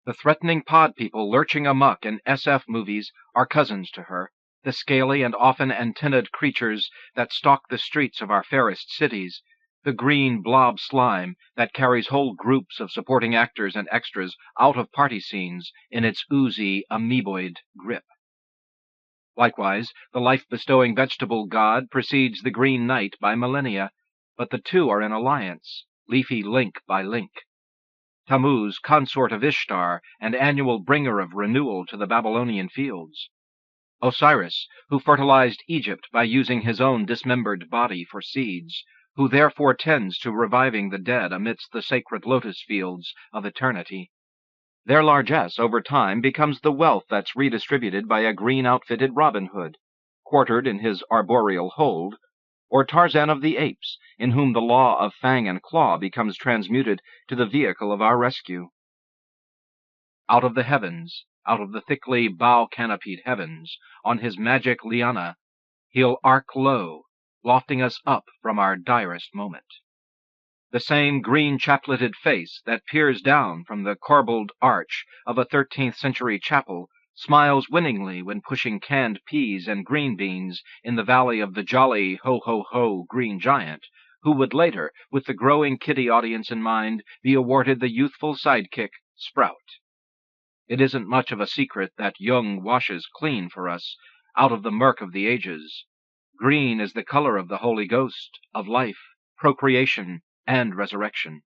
The threatening pod people lurching amuck in SF movies are cousins to her, the scaly and often antennaed creatures that stalk the streets of our fairest cities, the green blob slime that carries whole groups of supporting actors and extras out of party scenes in its oozy, amoeboid grip. Likewise, the life-bestowing vegetable god precedes the green night by millennia, but the two are in alliance, leafy link by link. Tammuz, consort of Ishtar, and annual bringer of renewal to the Babylonian fields. Osiris, who fertilized Egypt by using his own dismembered body for seeds, who therefore tends to reviving the dead amidst the sacred lotus fields of eternity. Their largesse over time becomes the wealth that's redistributed by a green-outfitted Robin Hood, quartered in his arboreal hold, or Tarzan of the Apes, in whom the law of fang and claw becomes transmuted to the vehicle of our rescue. Out of the heavens, out of the thickly bough-canopied heavens, on his magic liana, he'll arc low, lofting us up from our direst moment. The same green chapleted face that peers down from the corbelled arch of a 13th century chapel smiles winningly when pushing canned peas and green beans in the valley of the jolly ho-ho-ho green giant, who would later, with the growing kiddie audience in mind, be awarded the youthful sidekick, Sprout. It isn't much of a secret that Jung washes clean for us, out of the murk of the ages. Green is the color of the Holy Ghost, of life, procreation, and resurrection.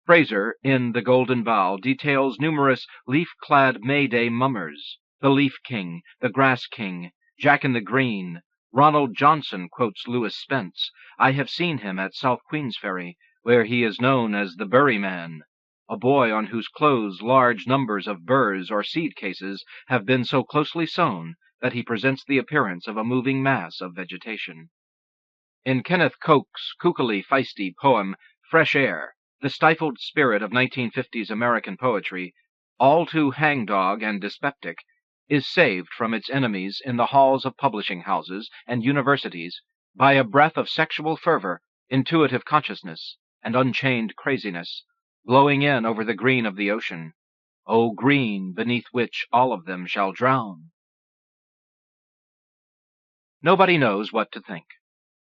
Fraser, in The Golden Bough, details numerous leaf-clad May Day mummers, the Leaf King, the Grass King, Jack in the Green. Ronald Johnson quotes Lewis Spence. I have seen him at South Queensferry, where he is known as the Bury Man, a boy on whose clothes large numbers of burrs or seed cases have been so closely sewn that he presents the appearance of a moving mass of vegetation. In Kenneth Koch's kookily feisty poem, Fresh Air, the stifled spirit of 1950s American poetry, all too hangdog and dyspeptic, is saved from its enemies in the halls of publishing houses and universities by a breath of sexual fervor, intuitive consciousness, and unchained craziness, blowing in over the green of the ocean. O green, beneath which all of them shall drown. Nobody knows what to think.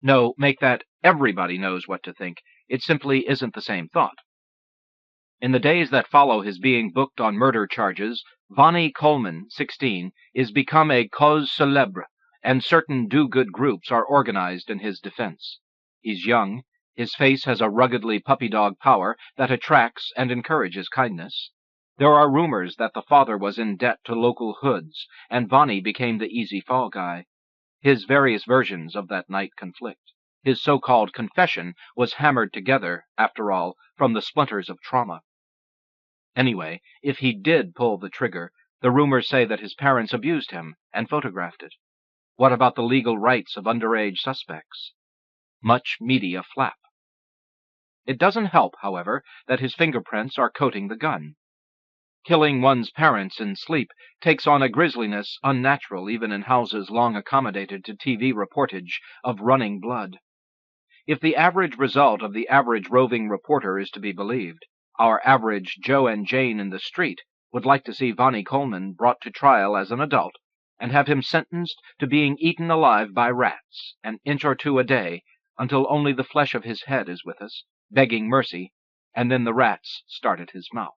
No, make that everybody knows what to think. It simply isn't the same thought. In the days that follow his being booked on murder charges, Vonnie Coleman, 16, is become a cause célèbre, and certain do-good groups are organized in his defense. He's young. His face has a ruggedly puppy-dog power that attracts and encourages kindness. There are rumors that the father was in debt to local hoods, and Vonnie became the easy fall guy. His various versions of that night conflict. His so-called confession was hammered together, after all, from the splinters of trauma. Anyway, if he did pull the trigger, the rumors say that his parents abused him and photographed it. What about the legal rights of underage suspects? Much media flap. It doesn't help, however, that his fingerprints are coating the gun. Killing one's parents in sleep takes on a grisliness unnatural even in houses long accommodated to TV reportage of running blood. If the average result of the average roving reporter is to be believed, our average Joe and Jane in the street would like to see Vonnie Coleman brought to trial as an adult and have him sentenced to being eaten alive by rats, an inch or two a day, until only the flesh of his head is with us, begging mercy, and then the rats start at his mouth.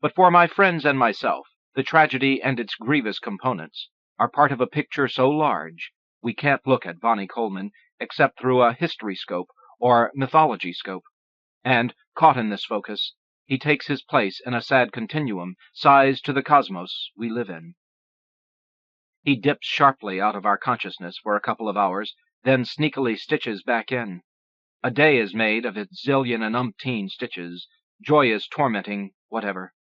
But for my friends and myself, the tragedy and its grievous components are part of a picture so large we can't look at Vonnie Coleman except through a history scope or mythology scope, and, caught in this focus, he takes his place in a sad continuum sized to the cosmos we live in. He dips sharply out of our consciousness for a couple of hours, then sneakily stitches back in. A day is made of its zillion and umpteen stitches, joyous, tormenting, whatever.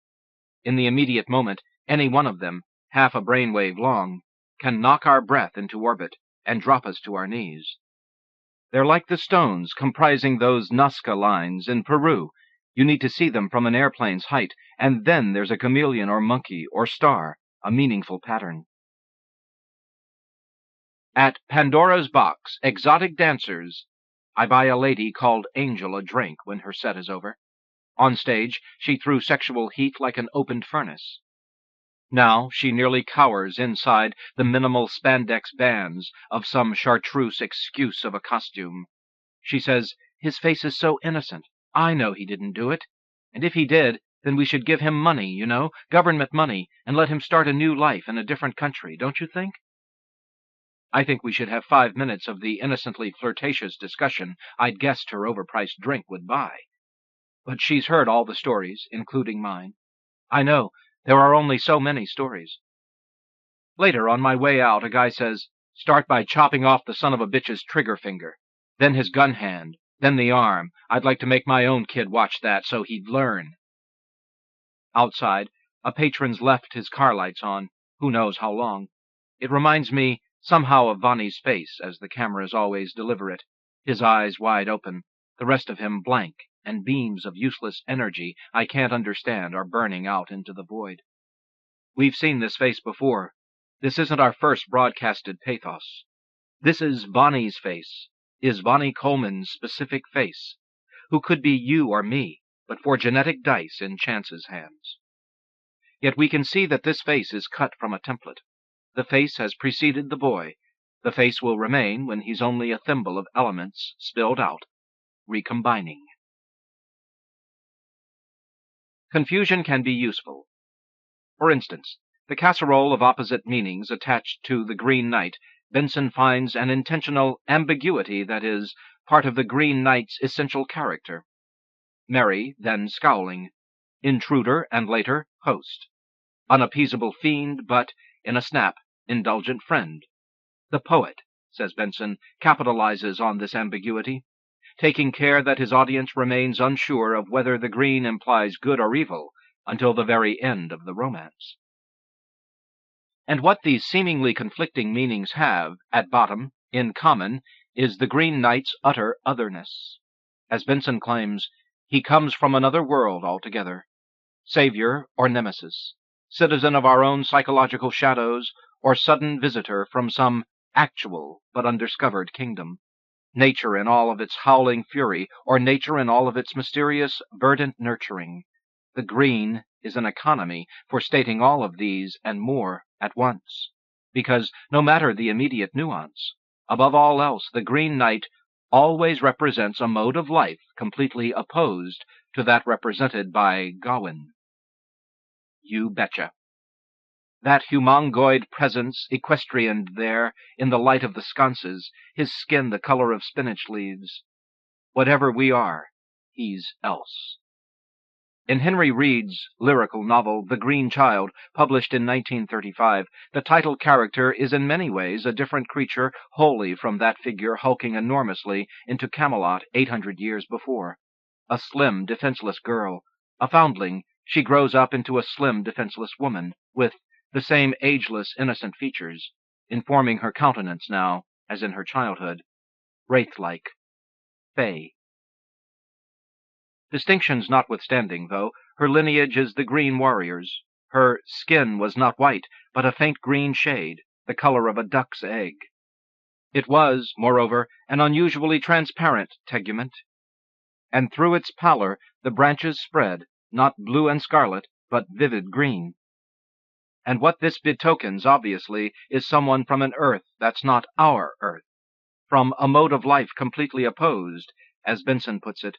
In the immediate moment, any one of them, half a brainwave long, can knock our breath into orbit and drop us to our knees. They're like the stones comprising those Nazca lines in Peru. You need to see them from an airplane's height, and then there's a chameleon or monkey or star, a meaningful pattern. At Pandora's Box, Exotic Dancers, I buy a lady called Angel a drink when her set is over. On stage, she threw sexual heat like an opened furnace. Now she nearly cowers inside the minimal spandex bands of some chartreuse excuse of a costume. She says, "His face is so innocent. I know he didn't do it. And if he did, then we should give him money, you know, government money, and let him start a new life in a different country, don't you think?" I think we should have 5 minutes of the innocently flirtatious discussion I'd guessed her overpriced drink would buy. But she's heard all the stories, including mine. I know, there are only so many stories. Later, on my way out, a guy says, "Start by chopping off the son of a bitch's trigger finger, then his gun hand, then the arm. I'd like to make my own kid watch that so he'd learn." Outside, a patron's left his car lights on, who knows how long. It reminds me somehow of Vonnie's face, as the cameras always deliver it, his eyes wide open, the rest of him blank, and beams of useless energy I can't understand are burning out into the void. We've seen this face before. This isn't our first broadcasted pathos. This is Vonnie's face, is Vonnie Coleman's specific face, who could be you or me, but for genetic dice in chance's hands. Yet we can see that this face is cut from a template. The face has preceded the boy. The face will remain when he's only a thimble of elements spilled out, recombining. Confusion can be useful. For instance, the casserole of opposite meanings attached to the Green Knight, Benson finds an intentional ambiguity that is part of the Green Knight's essential character. Merry, then scowling. Intruder, and later, host. Unappeasable fiend, but, in a snap, indulgent friend. The poet, says Benson, capitalizes on this ambiguity, taking care that his audience remains unsure of whether the green implies good or evil until the very end of the romance. And what these seemingly conflicting meanings have, at bottom, in common, is the Green Knight's utter otherness. As Benson claims, he comes from another world altogether. Savior or nemesis, citizen of our own psychological shadows, or sudden visitor from some actual but undiscovered kingdom. Nature in all of its howling fury, or nature in all of its mysterious, verdant nurturing. The green is an economy for stating all of these and more at once, because, no matter the immediate nuance, above all else the Green Knight always represents a mode of life completely opposed to that represented by Gawain. You betcha. That humongoid presence equestrianed there in the light of the sconces, his skin the color of spinach leaves. Whatever we are, he's else. In Henry Reed's lyrical novel, The Green Child, published in 1935, the title character is in many ways a different creature wholly from that figure hulking enormously into Camelot 800 years before. A slim, defenseless girl. A foundling, she grows up into a slim, defenseless woman, with the same ageless, innocent features, informing her countenance now, as in her childhood, wraith-like, fey. Distinctions notwithstanding, though, her lineage is the green warrior's. Her skin was not white, but a faint green shade, the color of a duck's egg. It was, moreover, an unusually transparent tegument, and through its pallor the branches spread, not blue and scarlet, but vivid green. And what this betokens, obviously, is someone from an earth that's not our earth, from a mode of life completely opposed, as Benson puts it.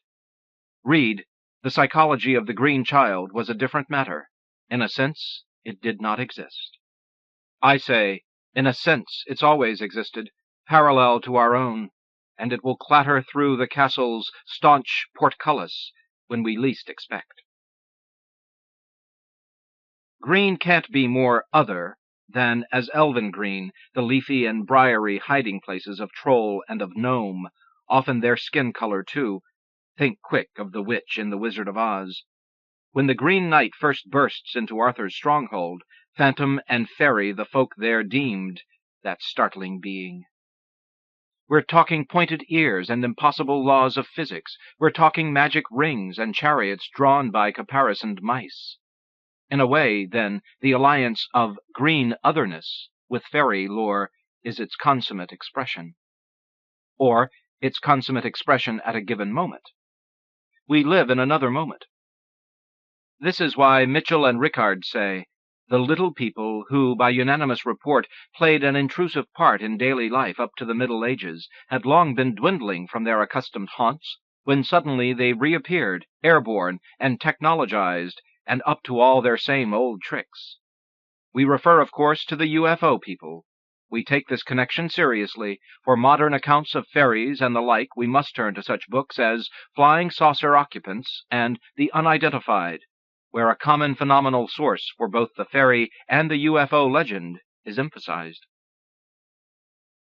Read, the psychology of the green child was a different matter. In a sense, it did not exist. I say, in a sense, it's always existed, parallel to our own, and it will clatter through the castle's staunch portcullis when we least expect. Green can't be more other than as elven green, the leafy and briery hiding places of troll and of gnome, often their skin color too. Think quick of the witch in The Wizard of Oz. When the Green Knight first bursts into Arthur's stronghold, phantom and fairy the folk there deemed that startling being. We're talking pointed ears and impossible laws of physics. We're talking magic rings and chariots drawn by caparisoned mice. In a way, then, the alliance of green otherness with fairy lore is its consummate expression. Or its consummate expression at a given moment. We live in another moment. This is why Mitchell and Rickard say, the little people who, by unanimous report, played an intrusive part in daily life up to the Middle Ages, had long been dwindling from their accustomed haunts, when suddenly they reappeared, airborne and technologized, and up to all their same old tricks. We refer, of course, to the UFO people. We take this connection seriously. For modern accounts of fairies and the like, we must turn to such books as Flying Saucer Occupants and The Unidentified, where a common phenomenal source for both the fairy and the UFO legend is emphasized.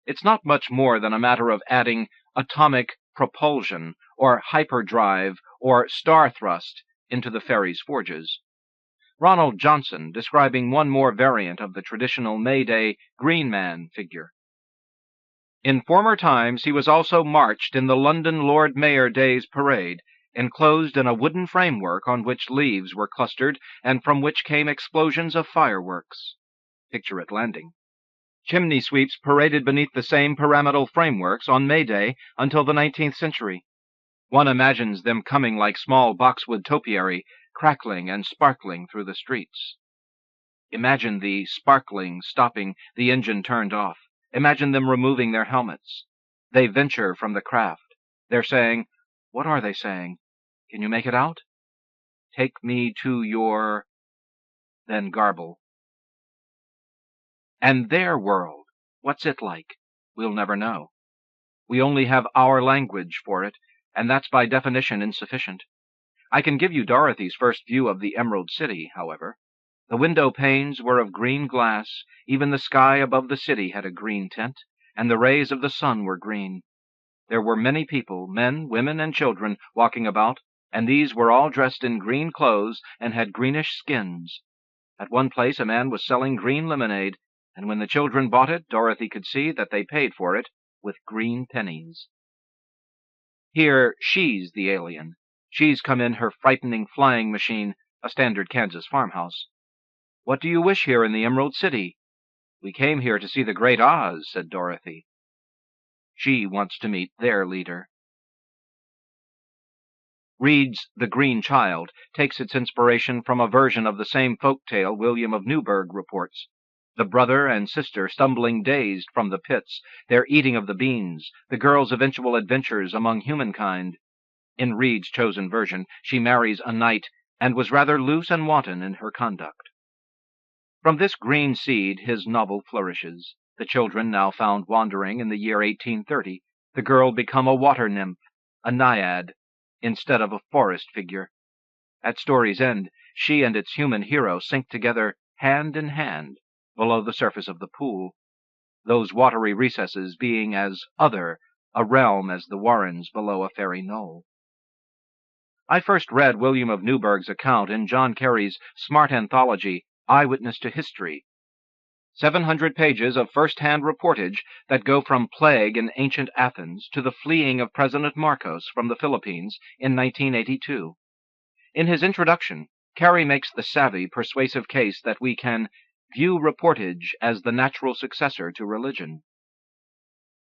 It's not much more than a matter of adding atomic propulsion, or hyperdrive, or star thrust into the fairy's forges. Ronald Johnson, describing one more variant of the traditional May-Day Green Man figure. In former times he was also marched in the London Lord Mayor Day's parade, enclosed in a wooden framework on which leaves were clustered and from which came explosions of fireworks. Picture it landing. Chimney sweeps paraded beneath the same pyramidal frameworks on May Day until the 19th century. One imagines them coming like small boxwood topiary, crackling and sparkling through the streets. Imagine the sparkling stopping, the engine turned off. Imagine them removing their helmets. They venture from the craft. They're saying, what are they saying? Can you make it out? Take me to your... then garble. And their world, what's it like? We'll never know. We only have our language for it, and that's by definition insufficient. I can give you Dorothy's first view of the Emerald City, however. The window panes were of green glass, even the sky above the city had a green tint, and the rays of the sun were green. There were many people, men, women, and children, walking about, and these were all dressed in green clothes and had greenish skins. At one place a man was selling green lemonade, and when the children bought it, Dorothy could see that they paid for it with green pennies. Here she's the alien. She's come in her frightening flying machine, a standard Kansas farmhouse. What do you wish here in the Emerald City? We came here to see the Great Oz, said Dorothy. She wants to meet their leader. Reed's The Green Child takes its inspiration from a version of the same folk tale William of Newburgh reports. The brother and sister stumbling dazed from the pits, their eating of the beans, the girl's eventual adventures among humankind. In Reed's chosen version, she marries a knight, and was rather loose and wanton in her conduct. From this green seed his novel flourishes. The children now found wandering in the year 1830, the girl become a water nymph, a naiad, instead of a forest figure. At story's end, she and its human hero sink together hand in hand below the surface of the pool, those watery recesses being as other a realm as the warrens below a fairy knoll. I first read William of Newburgh's account in John Carey's smart anthology, Eyewitness to History, 700 pages of first-hand reportage that go from plague in ancient Athens to the fleeing of President Marcos from the Philippines in 1982. In his introduction, Carey makes the savvy, persuasive case that we can view reportage as the natural successor to religion.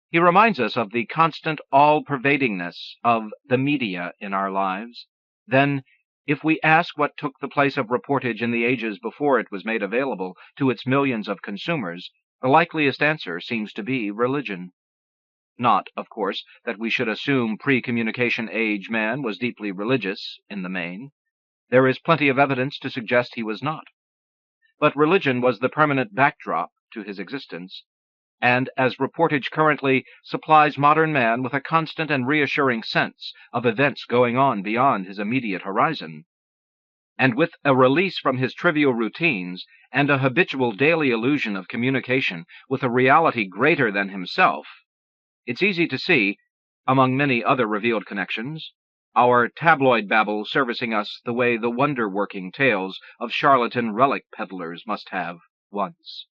He reminds us of the constant all-pervadingness of the media in our lives. Then, if we ask what took the place of reportage in the ages before it was made available to its millions of consumers, the likeliest answer seems to be religion. Not, of course, that we should assume pre-communication age man was deeply religious in the main. There is plenty of evidence to suggest he was not. But religion was the permanent backdrop to his existence, and as reportage currently supplies modern man with a constant and reassuring sense of events going on beyond his immediate horizon, and with a release from his trivial routines and a habitual daily illusion of communication with a reality greater than himself, it's easy to see, among many other revealed connections, our tabloid babble servicing us the way the wonder-working tales of charlatan relic peddlers must have once.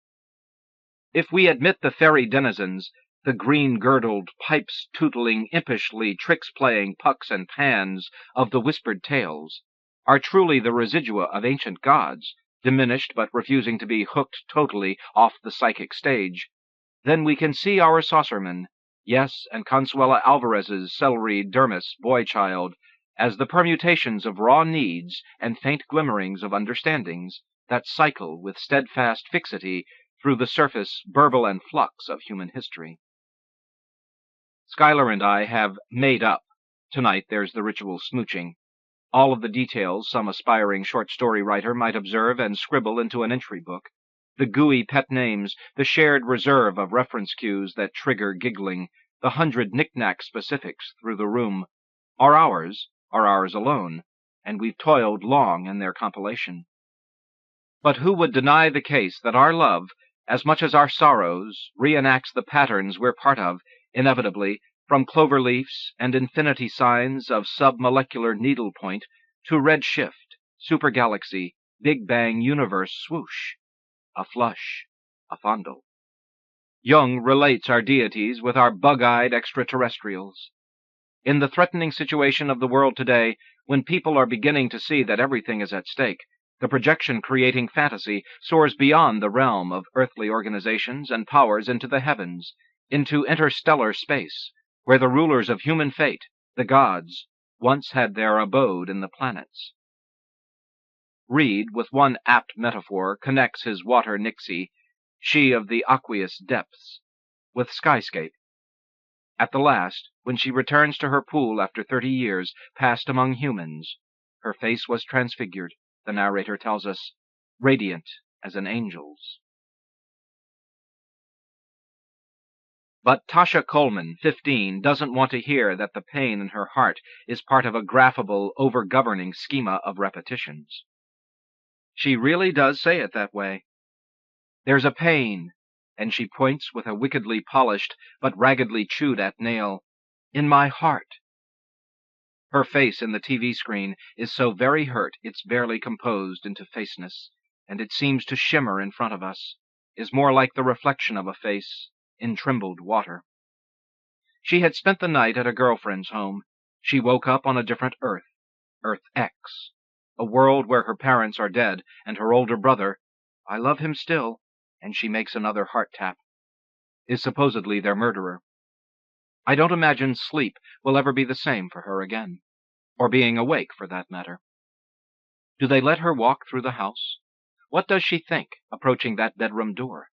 If we admit the fairy denizens, the green-girdled, pipes-tootling, impishly tricks-playing pucks and pans of the whispered tales, are truly the residua of ancient gods, diminished but refusing to be hooked totally off the psychic stage, then we can see our saucermen, yes, and Consuela Alvarez's celery dermis boy-child, as the permutations of raw needs and faint glimmerings of understandings that cycle with steadfast fixity through the surface, burble, and flux of human history. Schuyler and I have made up. Tonight there's the ritual smooching. All of the details some aspiring short story writer might observe and scribble into an entry book. The gooey pet names, the shared reserve of reference cues that trigger giggling, the 100 knick-knack specifics through the room, are ours alone, and we've toiled long in their compilation. But who would deny the case that our love, as much as our sorrows, reenacts the patterns we're part of, inevitably, from cloverleafs and infinity signs of submolecular needlepoint to redshift, supergalaxy, Big Bang universe swoosh, a flush, a fondle. Jung relates our deities with our bug-eyed extraterrestrials. In the threatening situation of the world today, when people are beginning to see that everything is at stake, the projection-creating fantasy soars beyond the realm of earthly organizations and powers into the heavens, into interstellar space, where the rulers of human fate, the gods, once had their abode in the planets. Reed, with one apt metaphor, connects his water Nixie, she of the aqueous depths, with skyscape. At the last, when she returns to her pool after 30 years passed among humans, her face was transfigured, the narrator tells us, radiant as an angel's. But Tasha Coleman, 15, doesn't want to hear that the pain in her heart is part of a graphable, over-governing schema of repetitions. She really does say it that way. There's a pain, and she points with a wickedly polished but raggedly chewed-at nail, in my heart. Her face in the TV screen is so very hurt it's barely composed into faceness, and it seems to shimmer in front of us, is more like the reflection of a face in trembled water. She had spent the night at a girlfriend's home. She woke up on a different Earth, Earth X, a world where her parents are dead, and her older brother, I love him still, and she makes another heart tap, is supposedly their murderer. I don't imagine sleep will ever be the same for her again, or being awake for that matter. Do they let her walk through the house? What does she think, approaching that bedroom door?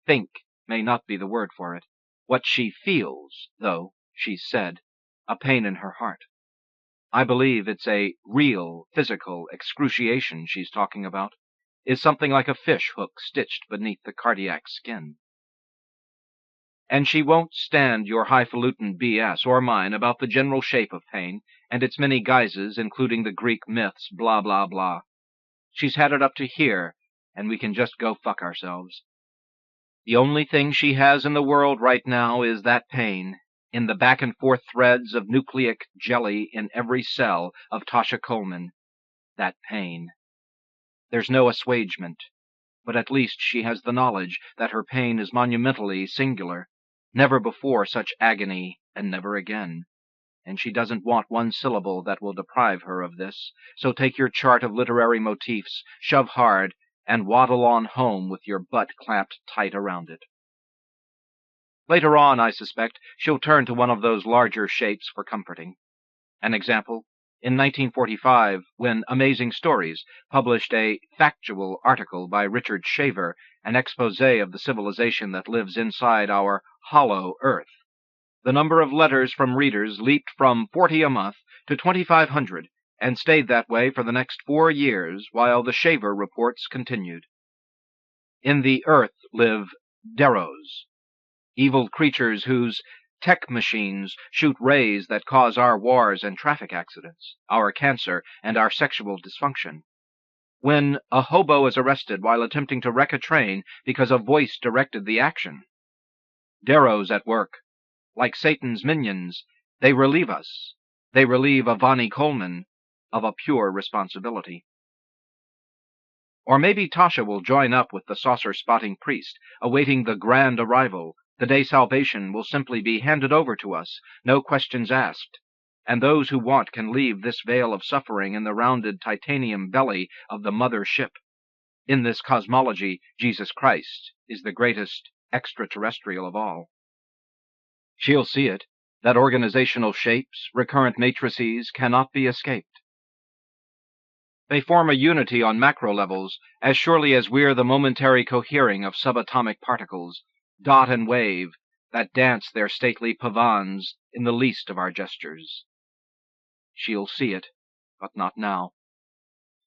Think may not be the word for it. What she feels, though, she's said, a pain in her heart. I believe it's a real, physical excruciation she's talking about, is something like a fish hook stitched beneath the cardiac skin. And she won't stand your highfalutin BS or mine about the general shape of pain and its many guises, including the Greek myths, blah, blah, blah. She's had it up to here, and we can just go fuck ourselves. The only thing she has in the world right now is that pain, in the back-and-forth threads of nucleic jelly in every cell of Tasha Coleman. That pain. There's no assuagement, but at least she has the knowledge that her pain is monumentally singular. Never before such agony, and never again. And she doesn't want one syllable that will deprive her of this. So take your chart of literary motifs, shove hard, and waddle on home with your butt clamped tight around it. Later on, I suspect, she'll turn to one of those larger shapes for comforting. An example, in 1945, when Amazing Stories published a factual article by Richard Shaver, an exposé of the civilization that lives inside our hollow Earth. The number of letters from readers leaped from 40 a month to 2,500, and stayed that way for the next 4 years while the Shaver reports continued. In the Earth live Deros, evil creatures whose tech machines shoot rays that cause our wars and traffic accidents, our cancer, and our sexual dysfunction. When a hobo is arrested while attempting to wreck a train because a voice directed the action. Deros at work. Like Satan's minions, they relieve us. They relieve Avani Coleman of a pure responsibility. Or maybe Tasha will join up with the saucer-spotting priest, awaiting the grand arrival, the day salvation will simply be handed over to us, no questions asked, and those who want can leave this veil of suffering in the rounded titanium belly of the mother ship. In this cosmology, Jesus Christ is the greatest extraterrestrial of all. She'll see it, that organizational shapes, recurrent matrices, cannot be escaped. They form a unity on macro levels, as surely as we're the momentary cohering of subatomic particles, dot and wave, that dance their stately pavans in the least of our gestures. She'll see it, but not now.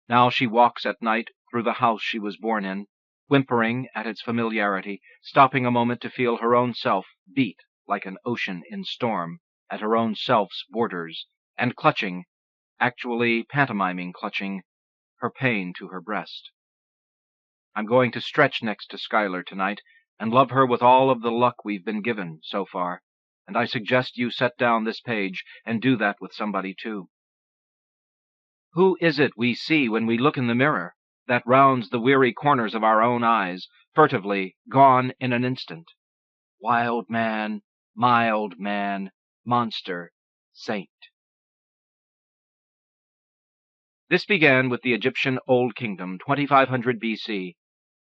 Now she walks at night through the house she was born in, whimpering at its familiarity, stopping a moment to feel her own self beat like an ocean in storm at her own self's borders, and clutching, actually pantomiming clutching, her pain to her breast. I'm going to stretch next to Schuyler tonight, and love her with all of the luck we've been given so far, and I suggest you set down this page and do that with somebody too. Who is it we see when we look in the mirror, that rounds the weary corners of our own eyes, furtively, gone in an instant? Wild man, mild man, monster, saint. This began with the Egyptian Old Kingdom, 2500 B.C.,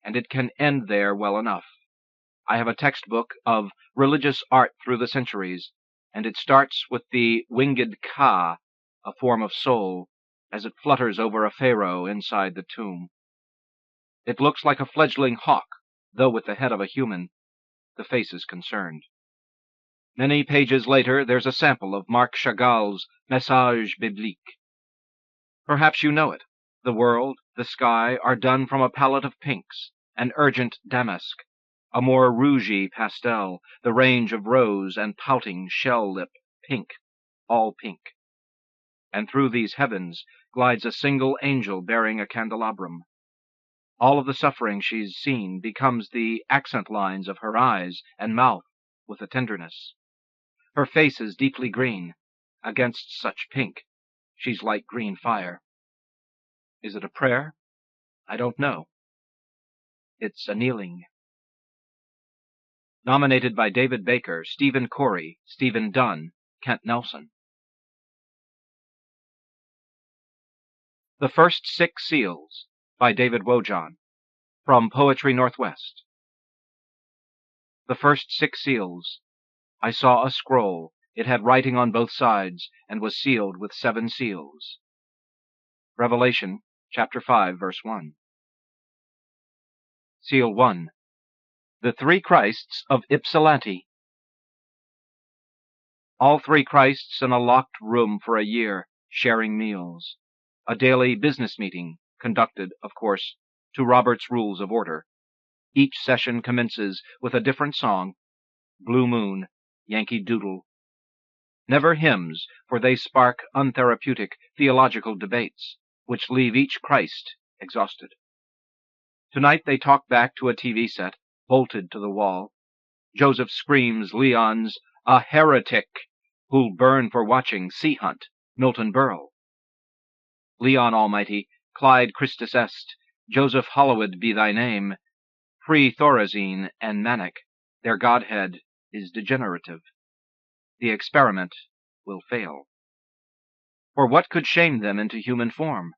and it can end there well enough. I have a textbook of religious art through the centuries, and it starts with the winged Ka, a form of soul, as it flutters over a pharaoh inside the tomb. It looks like a fledgling hawk, though with the head of a human. The face is concerned. Many pages later, there's a sample of Marc Chagall's Message Biblique. Perhaps you know it. The world, the sky, are done from a palette of pinks, an urgent damask, a more rougy pastel, the range of rose and pouting shell lip, pink, all pink. And through these heavens glides a single angel bearing a candelabrum. All of the suffering she's seen becomes the accent lines of her eyes and mouth with a tenderness. Her face is deeply green. Against such pink, she's like green fire. Is it a prayer? I don't know. It's a kneeling. Nominated by David Baker, Stephen Corey, Stephen Dunn, Kent Nelson. The First 6 Seals, by David Wojan, from Poetry Northwest. The first 6 seals. I saw a scroll. It had writing on both sides, and was sealed with 7 seals. Revelation, chapter 5, verse 1. Seal 1. The 3 Christs of Ypsilanti. All 3 Christs in a locked room for a year, sharing meals. A daily business meeting, conducted, of course, to Robert's Rules of Order. Each session commences with a different song, Blue Moon, Yankee Doodle. Never hymns, for they spark untherapeutic theological debates, which leave each Christ exhausted. Tonight they talk back to a TV set, bolted to the wall. Joseph screams Leon's "a heretic," who'll burn for watching Sea Hunt, Milton Berle. Leon Almighty, Clyde Christus Est, Joseph Hollowed be thy name, pre-Thorazine and Manic, their godhead is degenerative. The experiment will fail. For what could shame them into human form?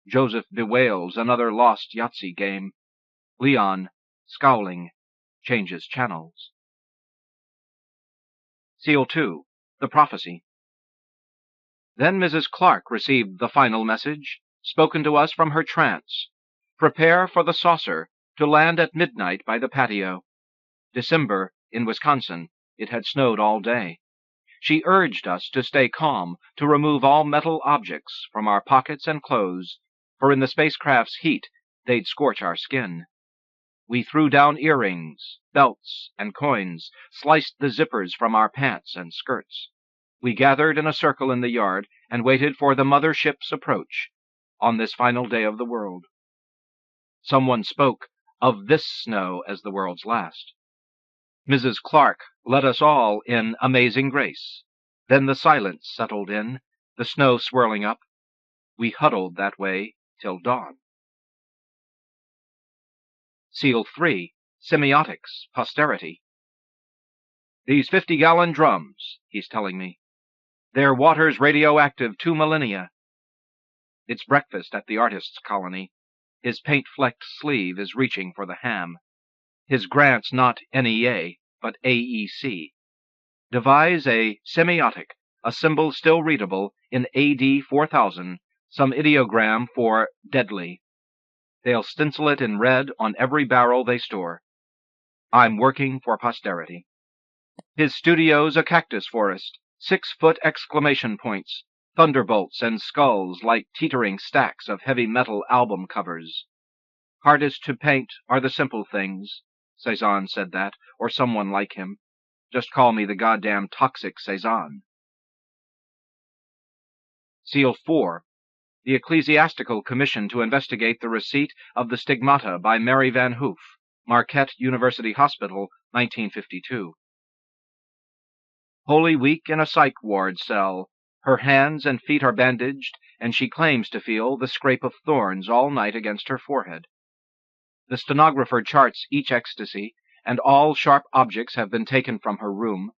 Joseph bewails another lost Yahtzee game. Leon, scowling, changes channels. Seal 2. The Prophecy. Then Mrs. Clark received the final message, spoken to us from her trance. Prepare for the saucer to land at midnight by the patio. December, in Wisconsin, it had snowed all day. She urged us to stay calm, to remove all metal objects from our pockets and clothes, for in the spacecraft's heat they'd scorch our skin. We threw down earrings, belts, and coins, sliced the zippers from our pants and skirts. We gathered in a circle in the yard and waited for the mother ship's approach on this final day of the world. Someone spoke of this snow as the world's last. Mrs. Clark led us all in amazing grace. Then the silence settled in, the snow swirling up. We huddled that way till dawn. Seal 3. Semiotics, Posterity. These 50-gallon drums, he's telling me. Their water's radioactive 2 millennia. It's breakfast at the artist's colony. His paint-flecked sleeve is reaching for the ham. His grant's not NEA, but AEC. Devise a semiotic, a symbol still readable in AD 4000, some ideogram for deadly. They'll stencil it in red on every barrel they store. I'm working for posterity. His studio's a cactus forest, 6-foot exclamation points, thunderbolts and skulls like teetering stacks of heavy metal album covers. Hardest to paint are the simple things. Cezanne said that, or someone like him. Just call me the goddamn toxic Cezanne. Seal 4. The Ecclesiastical Commission to investigate the receipt of the stigmata by Mary Van Hoof, Marquette University Hospital, 1952. Holy Week in a psych ward cell. Her hands and feet are bandaged, and she claims to feel the scrape of thorns all night against her forehead. The stenographer charts each ecstasy, and all sharp objects have been taken from her room.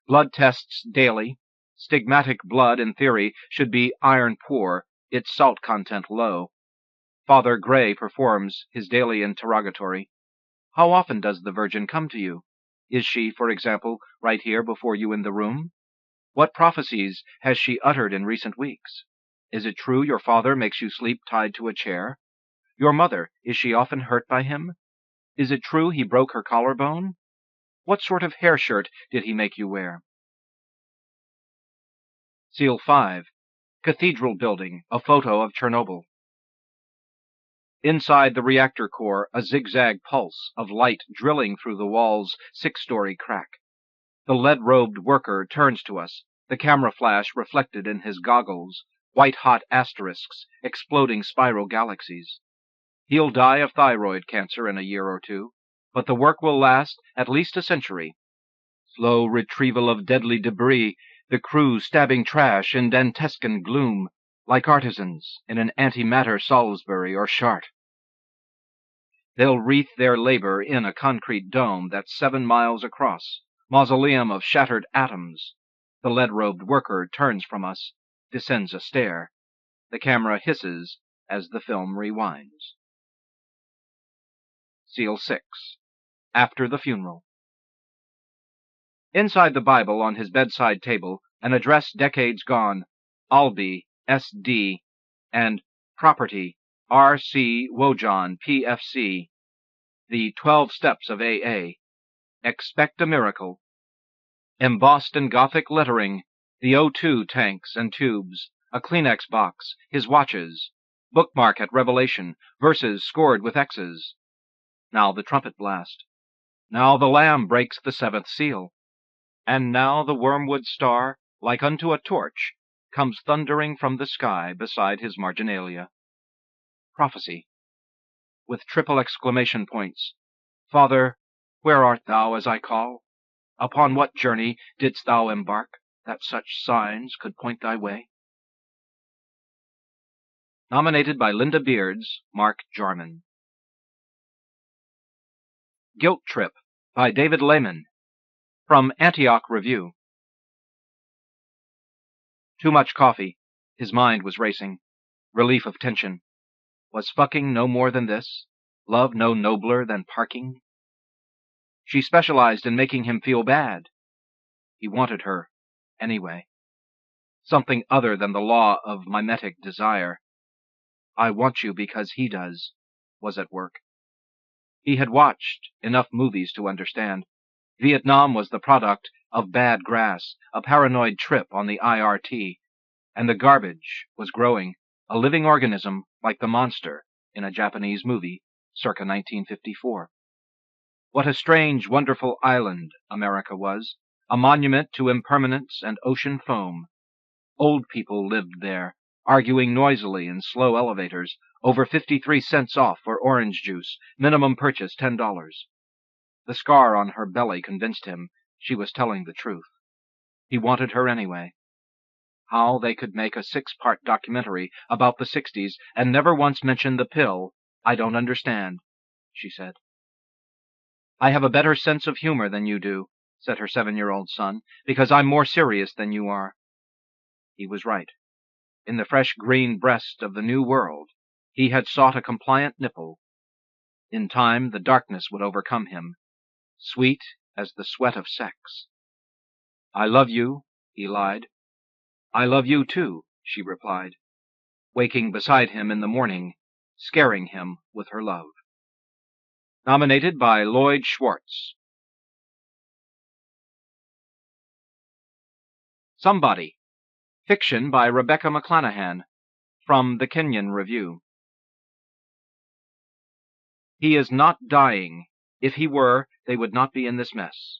Blood tests daily. Stigmatic blood, in theory, should be iron poor, its salt content low. Father Gray performs his daily interrogatory. How often does the Virgin come to you? Is she, for example, right here before you in the room? What prophecies has she uttered in recent weeks? Is it true your father makes you sleep tied to a chair? Your mother, is she often hurt by him? Is it true he broke her collarbone? What sort of hair shirt did he make you wear? Seal 5. Cathedral Building, a photo of Chernobyl. Inside the reactor core, a zigzag pulse of light drilling through the wall's 6-story crack. The lead-robed worker turns to us, the camera flash reflected in his goggles, white-hot asterisks, exploding spiral galaxies. He'll die of thyroid cancer in a year or two, but the work will last at least a century. Slow retrieval of deadly debris, the crew stabbing trash in Dantescan gloom, like artisans in an antimatter Salisbury or Chartres. They'll wreath their labor in a concrete dome that's 7 miles across, mausoleum of shattered atoms. The lead-robed worker turns from us, descends a stair. The camera hisses as the film rewinds. Seal 6. After the Funeral. Inside the Bible on his bedside table, an address decades gone, Albee, S.D., and Property, R.C. Wojon, P.F.C., the 12 Steps of A.A., Expect a Miracle. Embossed in Gothic lettering, the O2 tanks and tubes, a Kleenex box, his watches, bookmark at Revelation, verses scored with X's. Now the trumpet blast. Now the Lamb breaks the 7th seal. And now the wormwood star, like unto a torch, comes thundering from the sky beside his marginalia. Prophecy. With triple exclamation points. Father, where art thou as I call? Upon what journey didst thou embark, that such signs could point thy way? Nominated by Linda Beards, Mark Jarman. Guilt Trip by David Lehman. From Antioch Review. Too much coffee. His mind was racing. Relief of tension. Was fucking no more than this? Love no nobler than parking? She specialized in making him feel bad. He wanted her, anyway. Something other than the law of mimetic desire. I want you because he does, was at work. He had watched enough movies to understand. Vietnam was the product of bad grass, a paranoid trip on the IRT, and the garbage was growing, a living organism like the monster in a Japanese movie, circa 1954. What a strange, wonderful island America was, a monument to impermanence and ocean foam. Old people lived there, arguing noisily in slow elevators, over 53 cents off for orange juice, minimum purchase $10. The scar on her belly convinced him she was telling the truth. He wanted her anyway. How they could make a 6-part documentary about the 60s and never once mention the pill, I don't understand, she said. I have a better sense of humor than you do, said her 7-year-old son, because I'm more serious than you are. He was right. In the fresh green breast of the new world, he had sought a compliant nipple. In time, the darkness would overcome him, sweet as the sweat of sex. I love you, he lied. I love you too, she replied, waking beside him in the morning, scaring him with her love. Nominated by Lloyd Schwartz. Somebody. Fiction by Rebecca McClanahan. From the Kenyon Review. He is not dying. If he were, they would not be in this mess.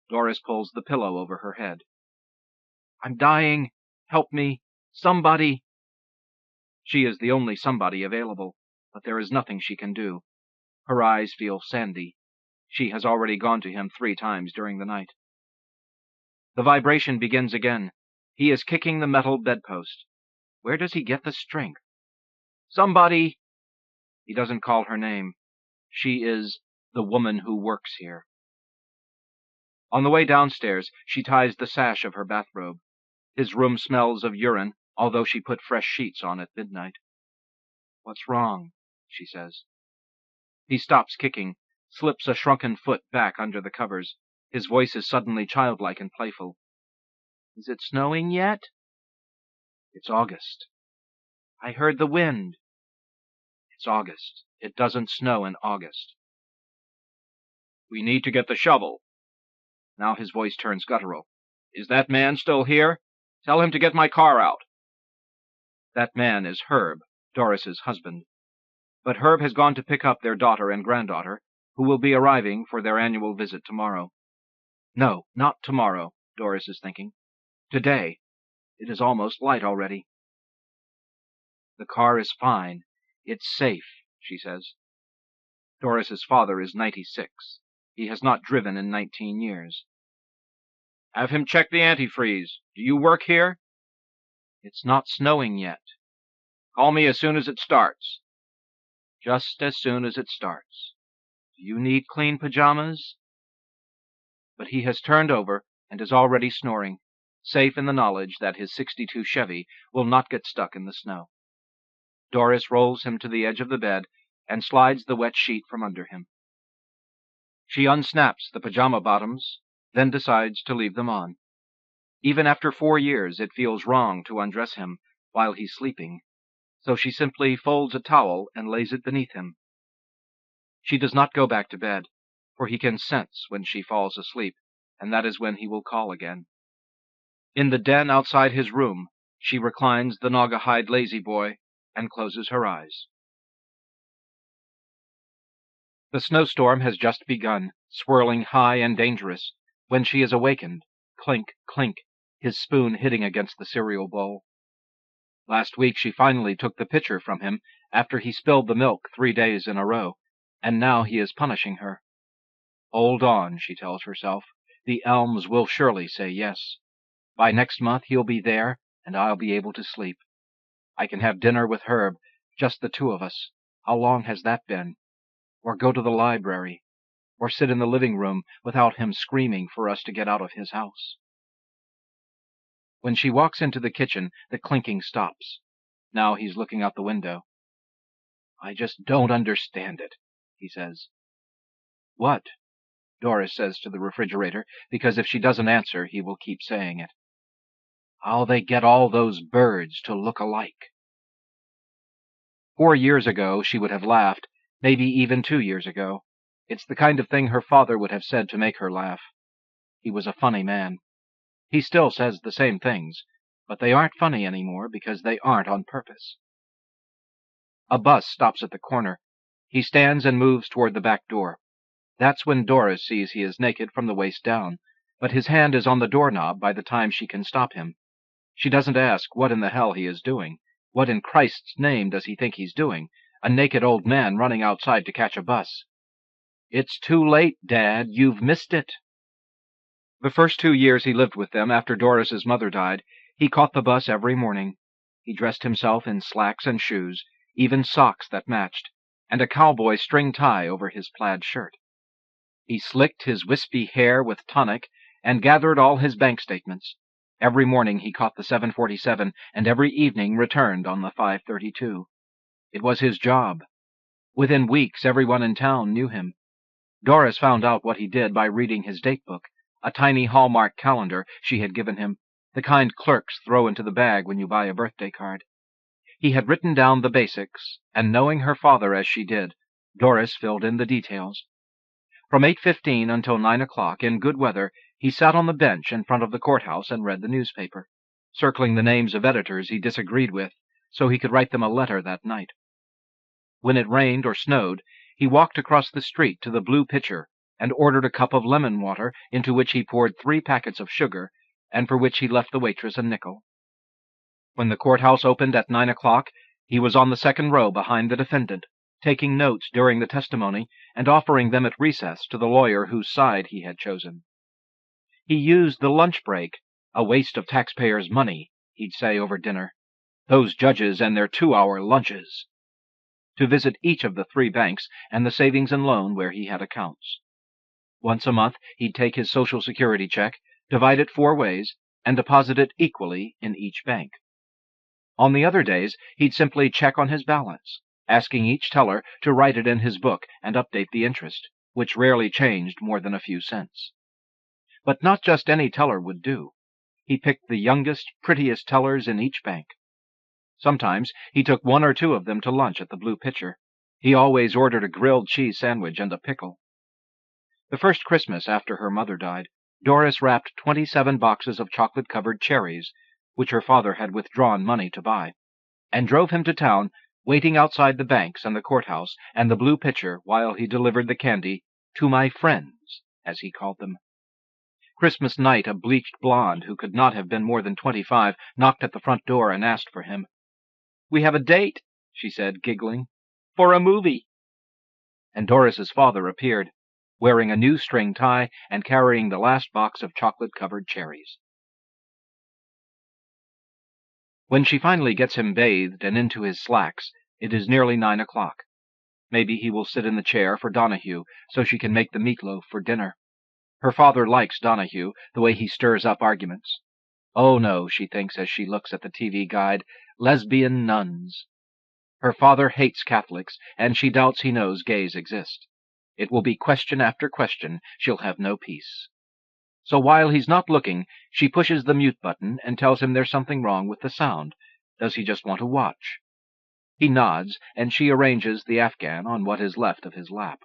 Doris pulls the pillow over her head. I'm dying. Help me. Somebody. She is the only somebody available, but there is nothing she can do. Her eyes feel sandy. She has already gone to him 3 times during the night. The vibration begins again. He is kicking the metal bedpost. Where does he get the strength? Somebody! He doesn't call her name. She is the woman who works here. On the way downstairs, she ties the sash of her bathrobe. His room smells of urine, although she put fresh sheets on at midnight. What's wrong? She says. He stops kicking, slips a shrunken foot back under the covers. His voice is suddenly childlike and playful. Is it snowing yet? It's August. I heard the wind. It's August. It doesn't snow in August. We need to get the shovel. Now his voice turns guttural. Is that man still here? Tell him to get my car out. That man is Herb, Doris's husband. But Herb has gone to pick up their daughter and granddaughter, who will be arriving for their annual visit tomorrow. No, not tomorrow, Doris is thinking. Today. It is almost light already. The car is fine. It's safe, she says. Doris's father is 96. He has not driven in 19 years. Have him check the antifreeze. Do you work here? It's not snowing yet. Call me as soon as it starts. Just as soon as it starts. Do you need clean pajamas? But he has turned over and is already snoring, safe in the knowledge that his '62 Chevy will not get stuck in the snow. Doris rolls him to the edge of the bed and slides the wet sheet from under him. She unsnaps the pajama bottoms, then decides to leave them on. Even after 4 years, it feels wrong to undress him while he's sleeping, so she simply folds a towel and lays it beneath him. She does not go back to bed, for he can sense when she falls asleep, and that is when he will call again. In the den outside his room, she reclines the Naugahyde lazy boy and closes her eyes. The snowstorm has just begun, swirling high and dangerous, when she is awakened, clink, clink, his spoon hitting against the cereal bowl. Last week she finally took the pitcher from him after he spilled the milk 3 days in a row, and now he is punishing her. Hold on, she tells herself. The elms will surely say yes. By next month he'll be there, and I'll be able to sleep. I can have dinner with Herb, just the two of us. How long has that been? Or go to the library, or sit in the living room without him screaming for us to get out of his house. When she walks into the kitchen, the clinking stops. Now he's looking out the window. I just don't understand it, he says. What? Doris says to the refrigerator, because if she doesn't answer, he will keep saying it. How they get all those birds to look alike. 4 years ago, she would have laughed, maybe even 2 years ago. It's the kind of thing her father would have said to make her laugh. He was a funny man. He still says the same things, but they aren't funny anymore because they aren't on purpose. A bus stops at the corner. He stands and moves toward the back door. That's when Doris sees he is naked from the waist down, but his hand is on the doorknob by the time she can stop him. She doesn't ask what in the hell he is doing. What in Christ's name does he think he's doing? A naked old man running outside to catch a bus. It's too late, Dad. You've missed it. The first 2 years he lived with them after Doris's mother died, he caught the bus every morning. He dressed himself in slacks and shoes, even socks that matched, and a cowboy string tie over his plaid shirt. He slicked his wispy hair with tonic and gathered all his bank statements. Every morning he caught the 747, and every evening returned on the 532. It was his job. Within weeks, everyone in town knew him. Doris found out what he did by reading his date book, a tiny Hallmark calendar she had given him, the kind clerks throw into the bag when you buy a birthday card. He had written down the basics, and knowing her father as she did, Doris filled in the details. From 8:15 until 9 o'clock, in good weather, he sat on the bench in front of the courthouse and read the newspaper, circling the names of editors he disagreed with, so he could write them a letter that night. When it rained or snowed, he walked across the street to the Blue Pitcher and ordered a cup of lemon water into which he poured 3 packets of sugar, and for which he left the waitress a nickel. When the courthouse opened at 9 o'clock, he was on the second row behind the defendant, taking notes during the testimony and offering them at recess to the lawyer whose side he had chosen. He used the lunch break, a waste of taxpayers' money, he'd say over dinner. Those judges and their 2-hour lunches. To visit each of the 3 banks and the savings and loan where he had accounts. Once a month he'd take his Social Security check, divide it 4 ways, and deposit it equally in each bank. On the other days he'd simply check on his balance, asking each teller to write it in his book and update the interest, which rarely changed more than a few cents. But not just any teller would do. He picked the youngest, prettiest tellers in each bank. Sometimes he took 1 or 2 of them to lunch at the Blue Pitcher. He always ordered a grilled cheese sandwich and a pickle. The first Christmas after her mother died, Doris wrapped 27 boxes of chocolate-covered cherries, which her father had withdrawn money to buy, and drove him to town, waiting outside the banks and the courthouse and the Blue Pitcher while he delivered the candy to my friends, as he called them. Christmas night, a bleached blonde who could not have been more than 25 knocked at the front door and asked for him. "We have a date," she said, giggling, "for a movie." And Doris's father appeared, wearing a new string tie and carrying the last box of chocolate-covered cherries. When she finally gets him bathed and into his slacks, it is nearly 9 o'clock. Maybe he will sit in the chair for Donahue so she can make the meatloaf for dinner. Her father likes Donahue, the way he stirs up arguments. Oh no, she thinks as she looks at the TV guide, lesbian nuns. Her father hates Catholics, and she doubts he knows gays exist. It will be question after question. She'll have no peace. So while he's not looking, she pushes the mute button and tells him there's something wrong with the sound. Does he just want to watch? He nods, and she arranges the Afghan on what is left of his lap.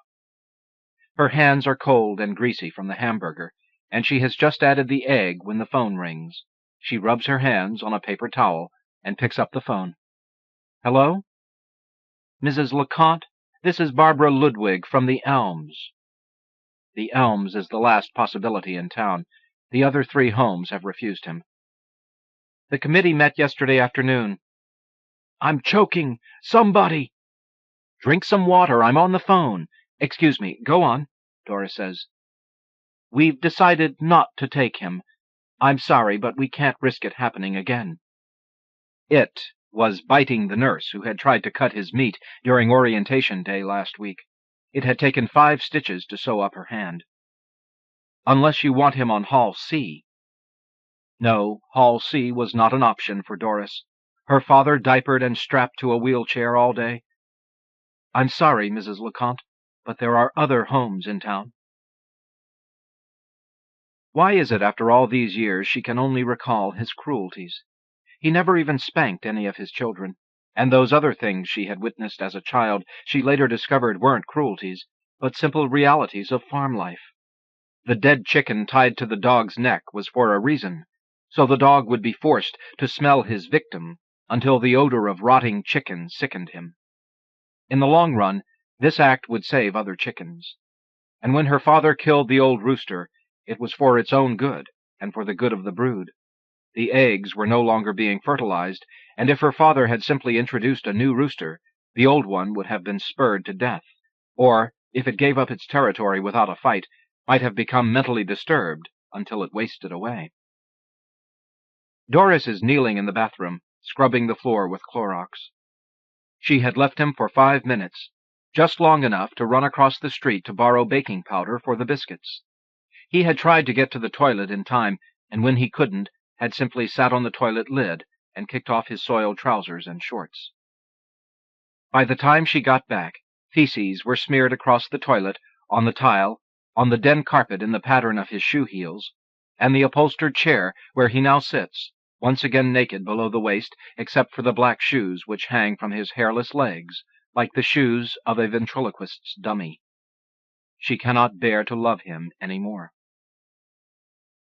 Her hands are cold and greasy from the hamburger, and she has just added the egg when the phone rings. She rubs her hands on a paper towel and picks up the phone. "Hello? Mrs. LeConte, this is Barbara Ludwig from the Elms." The Elms is the last possibility in town. The other 3 homes have refused him. "The committee met yesterday afternoon." "I'm choking. Somebody!" "Drink some water. I'm on the phone." "Excuse me. Go on," Doris says. "We've decided not to take him. I'm sorry, but we can't risk it happening again." It was biting the nurse who had tried to cut his meat during orientation day last week. It had taken 5 stitches to sew up her hand. Unless you want him on Hall C. No, Hall C was not an option for Doris. Her father diapered and strapped to a wheelchair all day. I'm sorry, Mrs. LeConte, but there are other homes in town. Why is it, after all these years, she can only recall his cruelties? He never even spanked any of his children, and those other things she had witnessed as a child she later discovered weren't cruelties, but simple realities of farm life. The dead chicken tied to the dog's neck was for a reason, so the dog would be forced to smell his victim until the odor of rotting chicken sickened him. In the long run, this act would save other chickens. And when her father killed the old rooster, it was for its own good and for the good of the brood. The eggs were no longer being fertilized, and if her father had simply introduced a new rooster, the old one would have been spurred to death, or, if it gave up its territory without a fight, might have become mentally disturbed until it wasted away. Doris is kneeling in the bathroom, scrubbing the floor with Clorox. She had left him for 5 minutes, just long enough to run across the street to borrow baking powder for the biscuits. He had tried to get to the toilet in time, and when he couldn't, had simply sat on the toilet lid and kicked off his soiled trousers and shorts. By the time she got back, feces were smeared across the toilet, on the tile, on the den carpet in the pattern of his shoe heels, and the upholstered chair where he now sits, once again naked below the waist except for the black shoes which hang from his hairless legs, like the shoes of a ventriloquist's dummy. She cannot bear to love him any more.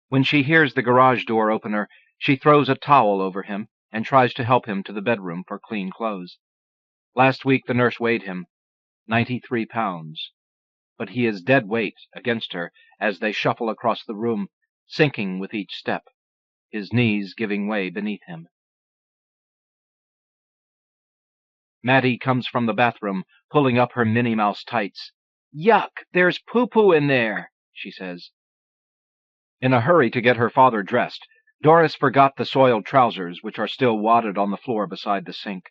When she hears the garage door opener, she throws a towel over him and tries to help him to the bedroom for clean clothes. Last week the nurse weighed him, 93 pounds, but he is dead weight against her as they shuffle across the room, sinking with each step, his knees giving way beneath him. Mattie comes from the bathroom, pulling up her Minnie Mouse tights. "Yuck, there's poo-poo in there," she says. In a hurry to get her father dressed, Doris forgot the soiled trousers which are still wadded on the floor beside the sink.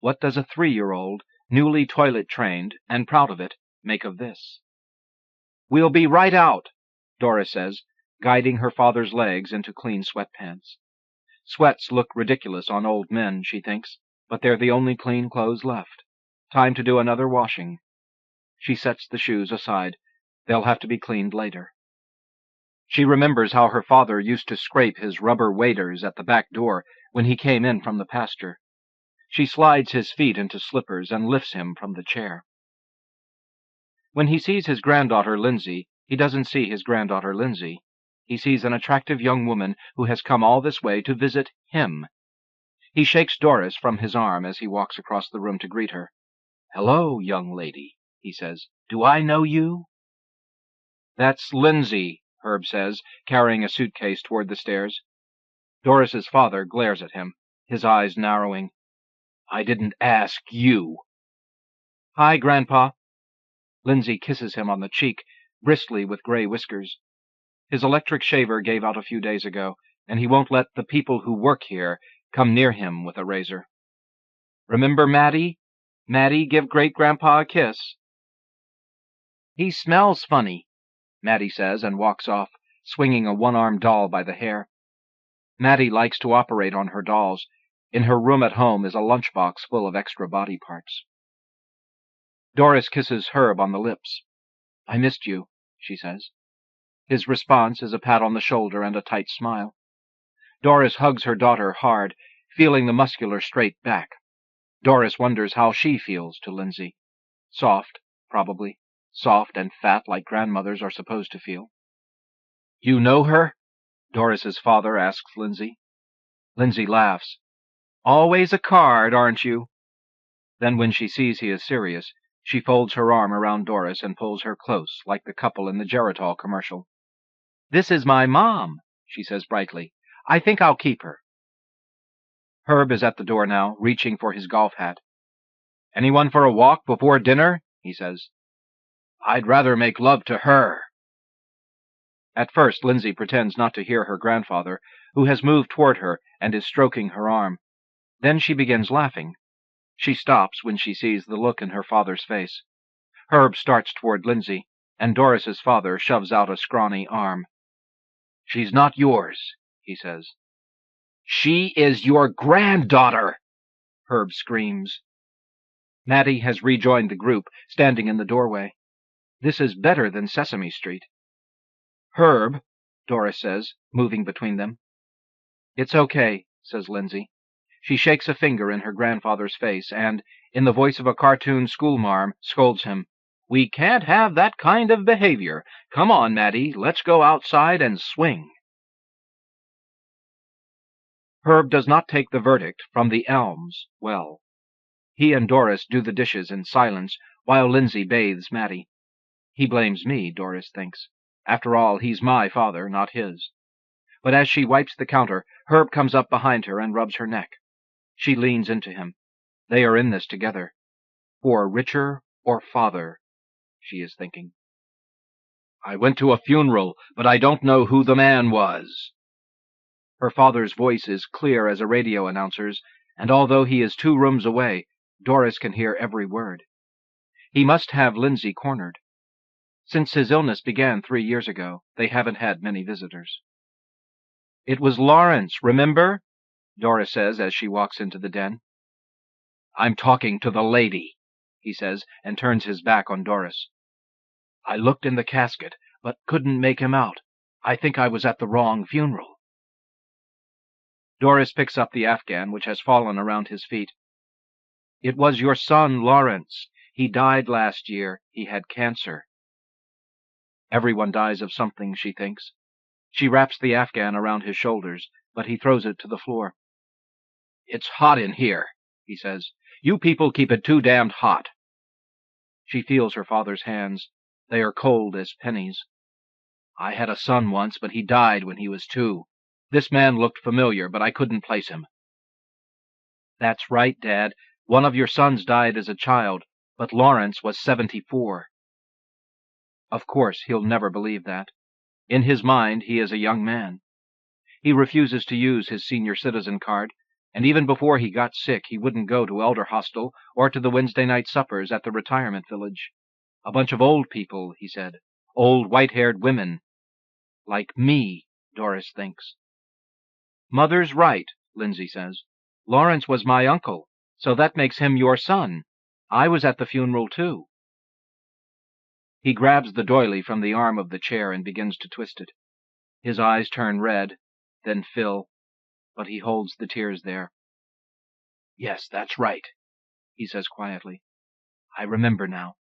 What does a 3-year-old, newly toilet-trained, and proud of it, make of this? "We'll be right out," Doris says, guiding her father's legs into clean sweatpants. Sweats look ridiculous on old men, she thinks, but they're the only clean clothes left. Time to do another washing. She sets the shoes aside. They'll have to be cleaned later. She remembers how her father used to scrape his rubber waders at the back door when he came in from the pasture. She slides his feet into slippers and lifts him from the chair. When he sees his granddaughter Lindsay, he doesn't see his granddaughter Lindsay. He sees an attractive young woman who has come all this way to visit him. He shakes Doris from his arm as he walks across the room to greet her. "Hello, young lady," he says. "Do I know you?" "That's Lindsay," Herb says, carrying a suitcase toward the stairs. Doris's father glares at him, his eyes narrowing. "I didn't ask you." "Hi, Grandpa." Lindsay kisses him on the cheek, bristly with gray whiskers. His electric shaver gave out a few days ago, and he won't let the people who work here come near him with a razor. "Remember Mattie? Mattie, give Great-Grandpa a kiss." "He smells funny," Mattie says, and walks off, swinging a one-armed doll by the hair. Mattie likes to operate on her dolls. In her room at home is a lunchbox full of extra body parts. Doris kisses Herb on the lips. "I missed you," she says. His response is a pat on the shoulder and a tight smile. Doris hugs her daughter hard, feeling the muscular straight back. Doris wonders how she feels to Lindsay. Soft, probably. Soft and fat like grandmothers are supposed to feel. "You know her?" Doris's father asks Lindsay. Lindsay laughs. "Always a card, aren't you?" Then when she sees he is serious, she folds her arm around Doris and pulls her close, like the couple in the Geritol commercial. "This is my mom," she says brightly. "I think I'll keep her." Herb is at the door now, reaching for his golf hat. "Anyone for a walk before dinner?" he says. "I'd rather make love to her." At first, Lindsay pretends not to hear her grandfather, who has moved toward her and is stroking her arm. Then she begins laughing. She stops when she sees the look in her father's face. Herb starts toward Lindsay, and Doris's father shoves out a scrawny arm. "She's not yours," he says. "She is your granddaughter!" Herb screams. Mattie has rejoined the group, standing in the doorway. This is better than Sesame Street. "Herb," Doris says, moving between them. "It's okay," says Lindsay. She shakes a finger in her grandfather's face and, in the voice of a cartoon schoolmarm, scolds him. "We can't have that kind of behavior. Come on, Mattie, let's go outside and swing." Herb does not take the verdict from the elms well. He and Doris do the dishes in silence while Lindsay bathes Mattie. He blames me, Doris thinks. After all, he's my father, not his. But as she wipes the counter, Herb comes up behind her and rubs her neck. She leans into him. They are in this together. For richer or father, she is thinking. "I went to a funeral, but I don't know who the man was." Her father's voice is clear as a radio announcer's, and although he is 2 rooms away, Doris can hear every word. He must have Lindsay cornered. Since his illness began 3 years ago, they haven't had many visitors. "It was Lawrence, remember?" Doris says as she walks into the den. "I'm talking to the lady," he says, and turns his back on Doris. "I looked in the casket, but couldn't make him out. I think I was at the wrong funeral." Doris picks up the afghan, which has fallen around his feet. "It was your son, Lawrence. He died last year. He had cancer." Everyone dies of something, she thinks. She wraps the afghan around his shoulders, but he throws it to the floor. "It's hot in here," he says. "You people keep it too damned hot." She feels her father's hands. They are cold as pennies. "I had a son once, but he died when he was 2. This man looked familiar, but I couldn't place him." "That's right, Dad. One of your sons died as a child, but Lawrence was 74. Of course, he'll never believe that. In his mind, he is a young man. He refuses to use his senior citizen card, and even before he got sick, he wouldn't go to Elder Hostel or to the Wednesday night suppers at the retirement village. A bunch of old people, he said. Old white-haired women. Like me, Doris thinks. "Mother's right," Lindsay says. "Lawrence was my uncle, so that makes him your son. I was at the funeral, too." He grabs the doily from the arm of the chair and begins to twist it. His eyes turn red, then fill, but he holds the tears there. "Yes, that's right," he says quietly. "I remember now."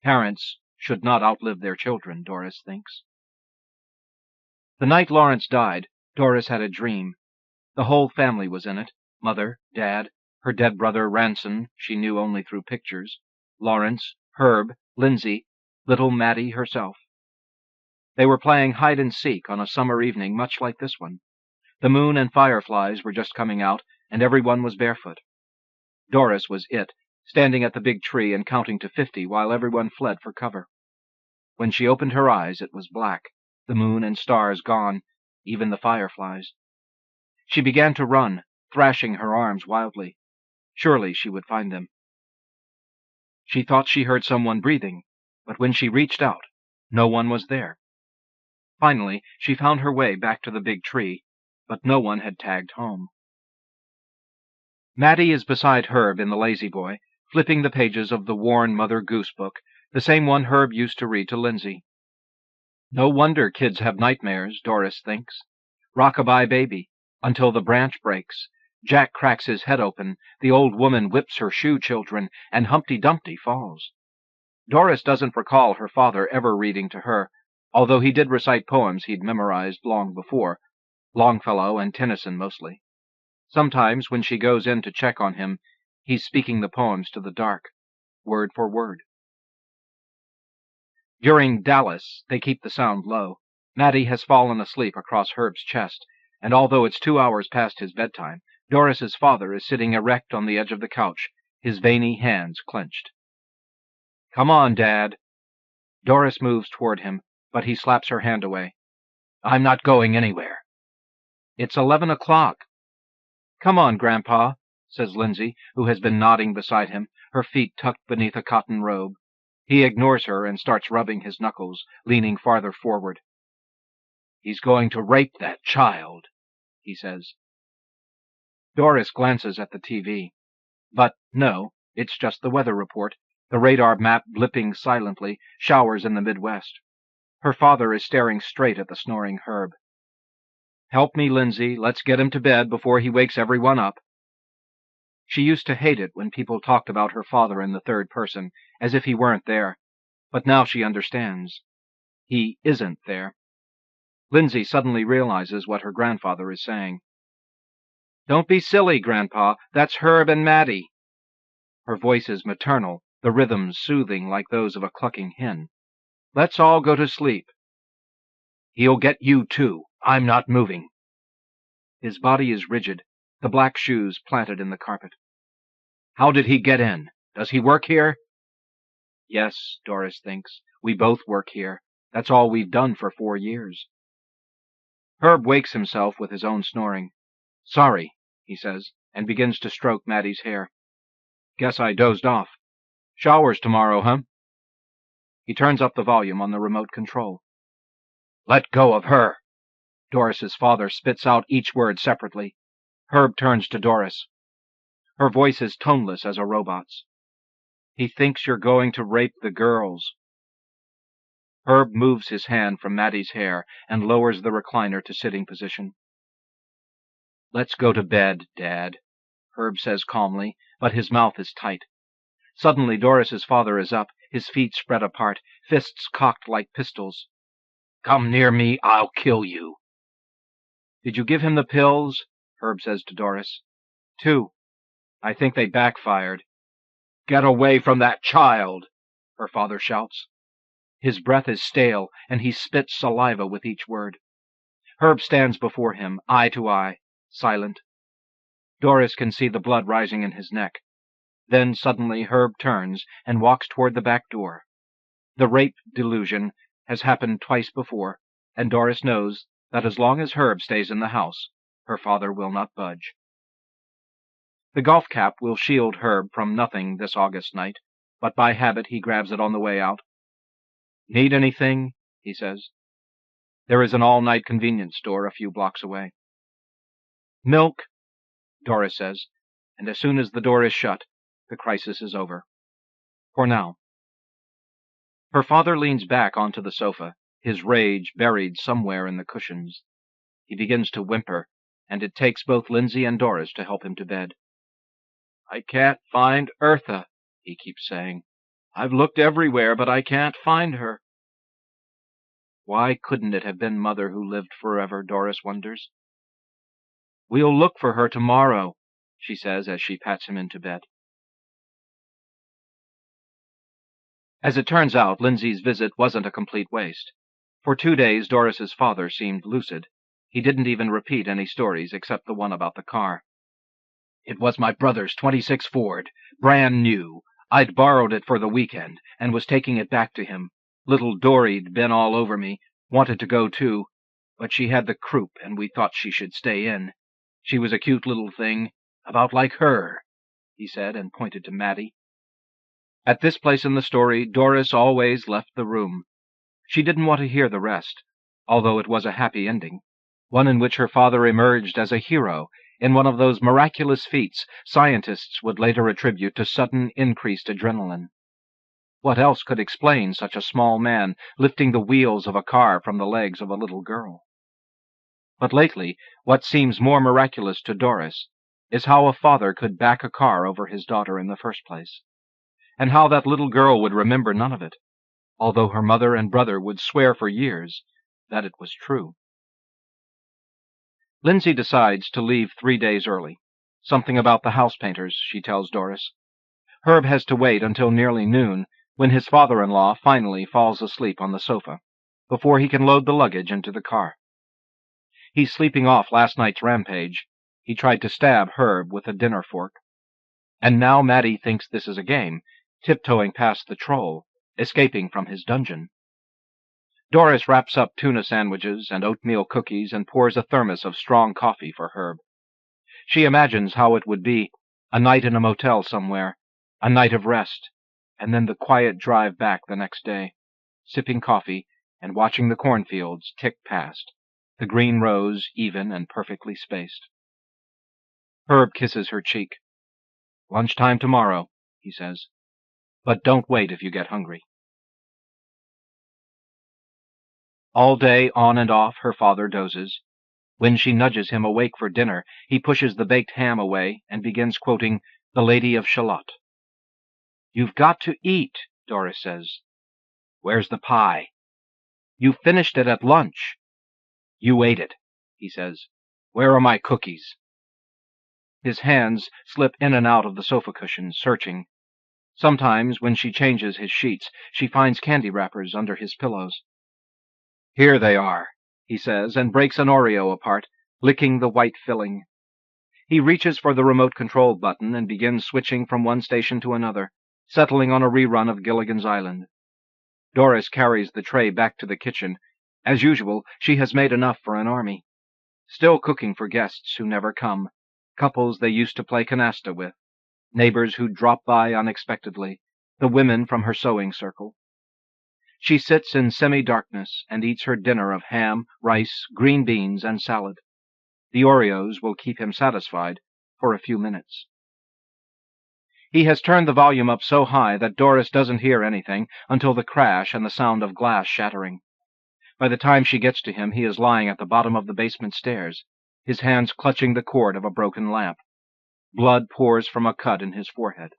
Parents should not outlive their children, Doris thinks. The night Lawrence died, Doris had a dream. The whole family was in it. Mother, Dad, her dead brother Ranson, she knew only through pictures, Lawrence, Herb, Lindsay, little Mattie herself. They were playing hide-and-seek on a summer evening much like this one. The moon and fireflies were just coming out, and everyone was barefoot. Doris was it, standing at the big tree and counting to 50 while everyone fled for cover. When she opened her eyes, it was black, the moon and stars gone, even the fireflies. She began to run, thrashing her arms wildly. Surely she would find them. She thought she heard someone breathing, but when she reached out, no one was there. Finally, she found her way back to the big tree, but no one had tagged home. Mattie is beside Herb in the Lazy Boy, flipping the pages of the worn Mother Goose book, the same one Herb used to read to Lindsay. No wonder kids have nightmares, Doris thinks. Rock-a-bye baby, Until the Branch Breaks, Jack cracks his head open, the old woman whips her shoe children, and Humpty Dumpty falls. Doris doesn't recall her father ever reading to her, although he did recite poems he'd memorized long before, Longfellow and Tennyson mostly. Sometimes, when she goes in to check on him, he's speaking the poems to the dark, word for word. During Dallas, they keep the sound low. Mattie has fallen asleep across Herb's chest, and although it's 2 hours past his bedtime, Doris's father is sitting erect on the edge of the couch, his veiny hands clenched. "Come on, Dad." Doris moves toward him, but he slaps her hand away. "I'm not going anywhere." "It's 11 o'clock. "Come on, Grandpa," says Lindsay, who has been nodding beside him, her feet tucked beneath a cotton robe. He ignores her and starts rubbing his knuckles, leaning farther forward. "He's going to rape that child," he says. Doris glances at the TV. But no, it's just the weather report, the radar map blipping silently, showers in the Midwest. Her father is staring straight at the snoring Herb. "Help me, Lindsay. Let's get him to bed before he wakes everyone up." She used to hate it when people talked about her father in the third person, as if he weren't there. But now she understands. He isn't there. Lindsay suddenly realizes what her grandfather is saying. "Don't be silly, Grandpa. That's Herb and Maddie." Her voice is maternal, the rhythms soothing like those of a clucking hen. "Let's all go to sleep." "He'll get you, too. I'm not moving." His body is rigid, the black shoes planted in the carpet. "How did he get in? Does he work here?" Yes, Doris thinks, we both work here. That's all we've done for 4 years. Herb wakes himself with his own snoring. "Sorry," he says, and begins to stroke Maddie's hair. "Guess I dozed off. Showers tomorrow, huh?" He turns up the volume on the remote control. "Let go of her!" Doris's father spits out each word separately. Herb turns to Doris. Her voice is toneless as a robot's. "He thinks you're going to rape the girls." Herb moves his hand from Maddie's hair and lowers the recliner to sitting position. "Let's go to bed, Dad," Herb says calmly, but his mouth is tight. Suddenly Doris's father is up, his feet spread apart, fists cocked like pistols. "Come near me, I'll kill you." "Did you give him the pills?" Herb says to Doris. "2. I think they backfired." "Get away from that child!" her father shouts. His breath is stale, and he spits saliva with each word. Herb stands before him, eye to eye, silent. Doris can see the blood rising in his neck. Then suddenly Herb turns and walks toward the back door. The rape delusion has happened twice before, and Doris knows that as long as Herb stays in the house, her father will not budge. The golf cap will shield Herb from nothing this August night, but by habit he grabs it on the way out. "Need anything?" he says. There is an all-night convenience store a few blocks away. "Milk," Doris says, and as soon as the door is shut, the crisis is over. For now. Her father leans back onto the sofa, his rage buried somewhere in the cushions. He begins to whimper, and it takes both Lindsay and Doris to help him to bed. "I can't find Eartha," he keeps saying. "I've looked everywhere, but I can't find her." Why couldn't it have been Mother who lived forever, Doris wonders. "We'll look for her tomorrow," she says as she pats him into bed. As it turns out, Lindsay's visit wasn't a complete waste. For 2 days, Doris's father seemed lucid. He didn't even repeat any stories except the one about the car. "It was my brother's '26 Ford, brand new. I'd borrowed it for the weekend and was taking it back to him. Little Dory'd been all over me, wanted to go too, but she had the croup and we thought she should stay in. She was a cute little thing, about like her," he said, and pointed to Maddie. At this place in the story, Doris always left the room. She didn't want to hear the rest, although it was a happy ending, one in which her father emerged as a hero in one of those miraculous feats scientists would later attribute to sudden increased adrenaline. What else could explain such a small man lifting the wheels of a car from the legs of a little girl? But lately, what seems more miraculous to Doris is how a father could back a car over his daughter in the first place, and how that little girl would remember none of it, although her mother and brother would swear for years that it was true. Lindsay decides to leave 3 days early. Something about the house painters, she tells Doris. Herb has to wait until nearly noon, when his father-in-law finally falls asleep on the sofa, before he can load the luggage into the car. He's sleeping off last night's rampage. He tried to stab Herb with a dinner fork. And now Maddie thinks this is a game, tiptoeing past the troll, escaping from his dungeon. Doris wraps up tuna sandwiches and oatmeal cookies and pours a thermos of strong coffee for Herb. She imagines how it would be, a night in a motel somewhere, a night of rest, and then the quiet drive back the next day, sipping coffee and watching the cornfields tick past, the green rows even and perfectly spaced. Herb kisses her cheek. "Lunchtime tomorrow," he says. "But don't wait if you get hungry." All day, on and off, her father dozes. When she nudges him awake for dinner, he pushes the baked ham away and begins quoting The Lady of Shalott. "You've got to eat," Doris says. "Where's the pie?" "You finished it at lunch." "You ate it," he says. "Where are my cookies?" His hands slip in and out of the sofa cushions, searching. Sometimes, when she changes his sheets, she finds candy wrappers under his pillows. "Here they are," he says, and breaks an Oreo apart, licking the white filling. He reaches for the remote control button and begins switching from one station to another, settling on a rerun of Gilligan's Island. Doris carries the tray back to the kitchen. As usual, she has made enough for an army. Still cooking for guests who never come, couples they used to play canasta with, neighbors who drop by unexpectedly, the women from her sewing circle. She sits in semi-darkness and eats her dinner of ham, rice, green beans, and salad. The Oreos will keep him satisfied for a few minutes. He has turned the volume up so high that Doris doesn't hear anything until the crash and the sound of glass shattering. By the time she gets to him, he is lying at the bottom of the basement stairs, his hands clutching the cord of a broken lamp. Blood pours from a cut in his forehead.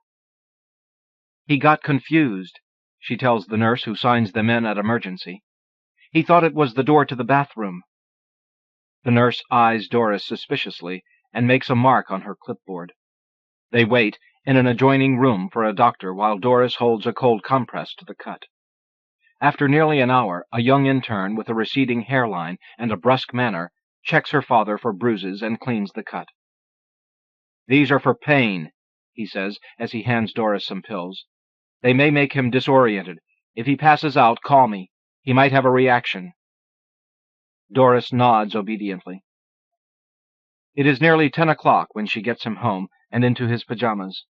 "He got confused," she tells the nurse who signs them in at emergency. "He thought it was the door to the bathroom." The nurse eyes Doris suspiciously and makes a mark on her clipboard. They wait in an adjoining room for a doctor while Doris holds a cold compress to the cut. After nearly an hour, a young intern with a receding hairline and a brusque manner checks her father for bruises and cleans the cut. "These are for pain," he says as he hands Doris some pills. "They may make him disoriented. If he passes out, call me. He might have a reaction." Doris nods obediently. It is nearly 10 o'clock when she gets him home and into his pajamas.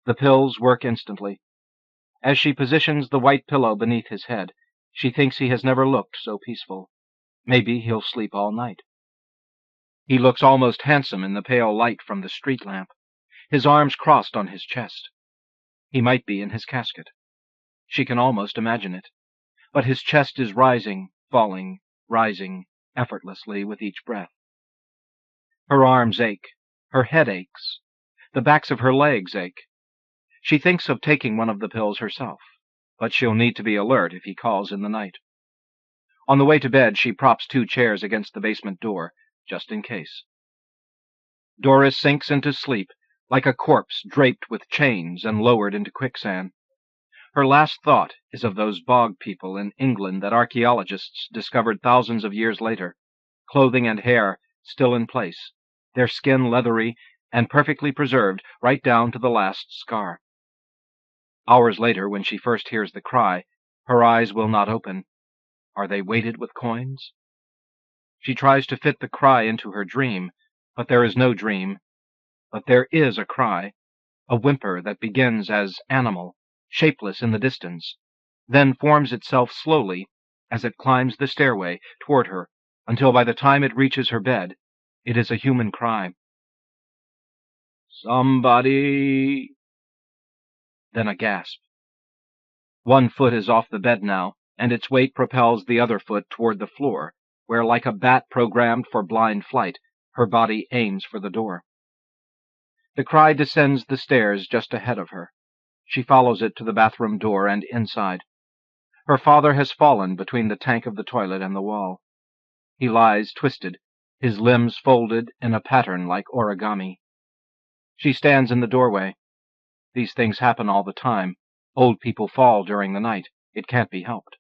The pills work instantly. As she positions the white pillow beneath his head, she thinks he has never looked so peaceful. Maybe he'll sleep all night. He looks almost handsome in the pale light from the street lamp, his arms crossed on his chest. He might be in his casket. She can almost imagine it. But his chest is rising, falling, rising, effortlessly with each breath. Her arms ache. Her head aches. The backs of her legs ache. She thinks of taking one of the pills herself, but she'll need to be alert if he calls in the night. On the way to bed, she props 2 chairs against the basement door, just in case. Doris sinks into sleep, like a corpse draped with chains and lowered into quicksand. Her last thought is of those bog people in England that archaeologists discovered thousands of years later, clothing and hair still in place, their skin leathery and perfectly preserved right down to the last scar. Hours later, when she first hears the cry, her eyes will not open. Are they weighted with coins? She tries to fit the cry into her dream, but there is no dream. But there is a cry, a whimper that begins as animal, shapeless in the distance, then forms itself slowly as it climbs the stairway toward her, until by the time it reaches her bed, it is a human cry. "Somebody!" Then a gasp. One foot is off the bed now, and its weight propels the other foot toward the floor, where, like a bat programmed for blind flight, her body aims for the door. The cry descends the stairs just ahead of her. She follows it to the bathroom door and inside. Her father has fallen between the tank of the toilet and the wall. He lies twisted, his limbs folded in a pattern like origami. She stands in the doorway. These things happen all the time. Old people fall during the night. It can't be helped.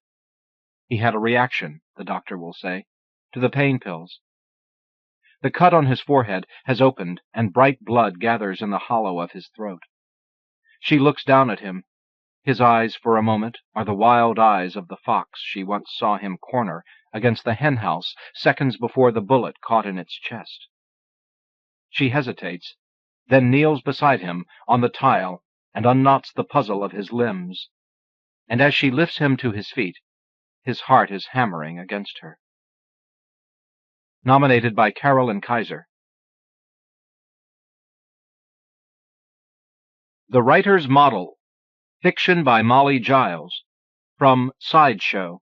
He had a reaction, the doctor will say, to the pain pills. The cut on his forehead has opened, and bright blood gathers in the hollow of his throat. She looks down at him. His eyes, for a moment, are the wild eyes of the fox she once saw him corner against the hen-house seconds before the bullet caught in its chest. She hesitates, then kneels beside him on the tile and unknots the puzzle of his limbs. And as she lifts him to his feet, his heart is hammering against her. Nominated by Carol and Kaiser. The Writer's Model. Fiction by Molly Giles. From Sideshow.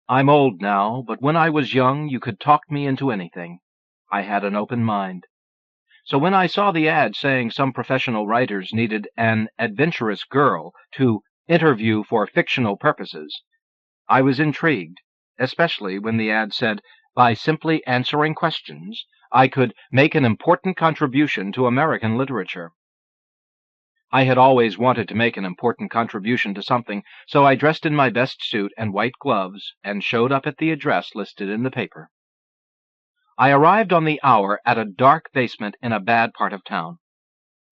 I'm old now, but when I was young you could talk me into anything. I had an open mind. So when I saw the ad saying some professional writers needed an adventurous girl to interview for fictional purposes, I was intrigued, especially when the ad said, by simply answering questions, I could make an important contribution to American literature. I had always wanted to make an important contribution to something, so I dressed in my best suit and white gloves and showed up at the address listed in the paper. I arrived on the hour at a dark basement in a bad part of town.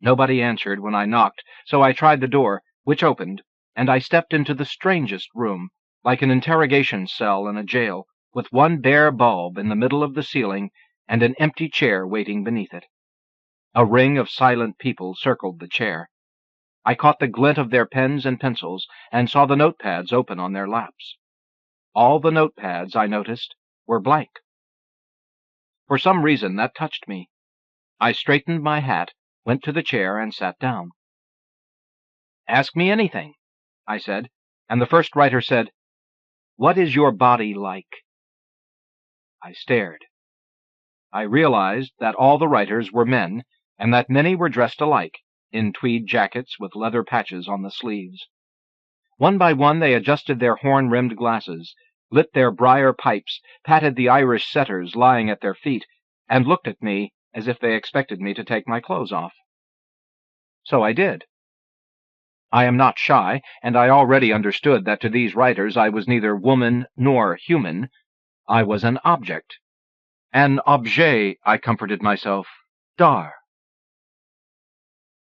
Nobody answered when I knocked, so I tried the door, which opened, and I stepped into the strangest room, like an interrogation cell in a jail, with one bare bulb in the middle of the ceiling and an empty chair waiting beneath it. A ring of silent people circled the chair. I caught the glint of their pens and pencils and saw the notepads open on their laps. All the notepads, I noticed, were blank. For some reason that touched me. I straightened my hat, went to the chair, and sat down. "Ask me anything," I said, and the first writer said, "What is your body like?" I stared. I realized that all the writers were men, and that many were dressed alike, in tweed jackets with leather patches on the sleeves. One by one they adjusted their horn-rimmed glasses, lit their briar pipes, patted the Irish setters lying at their feet, and looked at me as if they expected me to take my clothes off. So I did. I am not shy, and I already understood that to these writers I was neither woman nor human. I was an object. An objet, I comforted myself, d'art.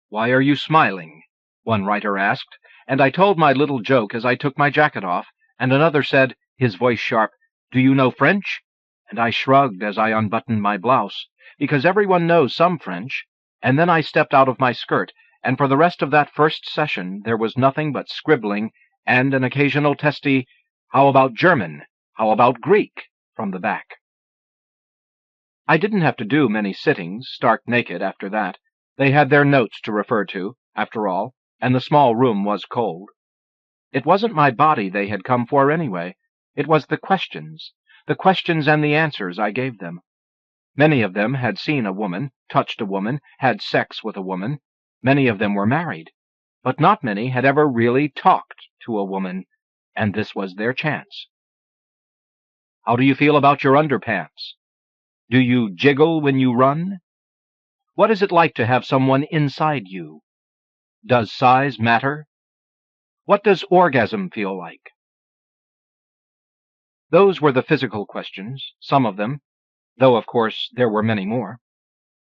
"Why are you smiling?" one writer asked, and I told my little joke as I took my jacket off, and another said, his voice sharp, "Do you know French?" And I shrugged as I unbuttoned my blouse, because everyone knows some French, and then I stepped out of my skirt, and for the rest of that first session there was nothing but scribbling and an occasional testy, "How about German? How about Greek?" from the back. I didn't have to do many sittings, stark naked, after that. They had their notes to refer to, after all, and the small room was cold. It wasn't my body they had come for anyway. It was the questions and the answers I gave them. Many of them had seen a woman, touched a woman, had sex with a woman. Many of them were married, but not many had ever really talked to a woman, and this was their chance. "How do you feel about your underpants? Do you jiggle when you run? What is it like to have someone inside you? Does size matter? What does orgasm feel like?" Those were the physical questions, some of them, though of course there were many more.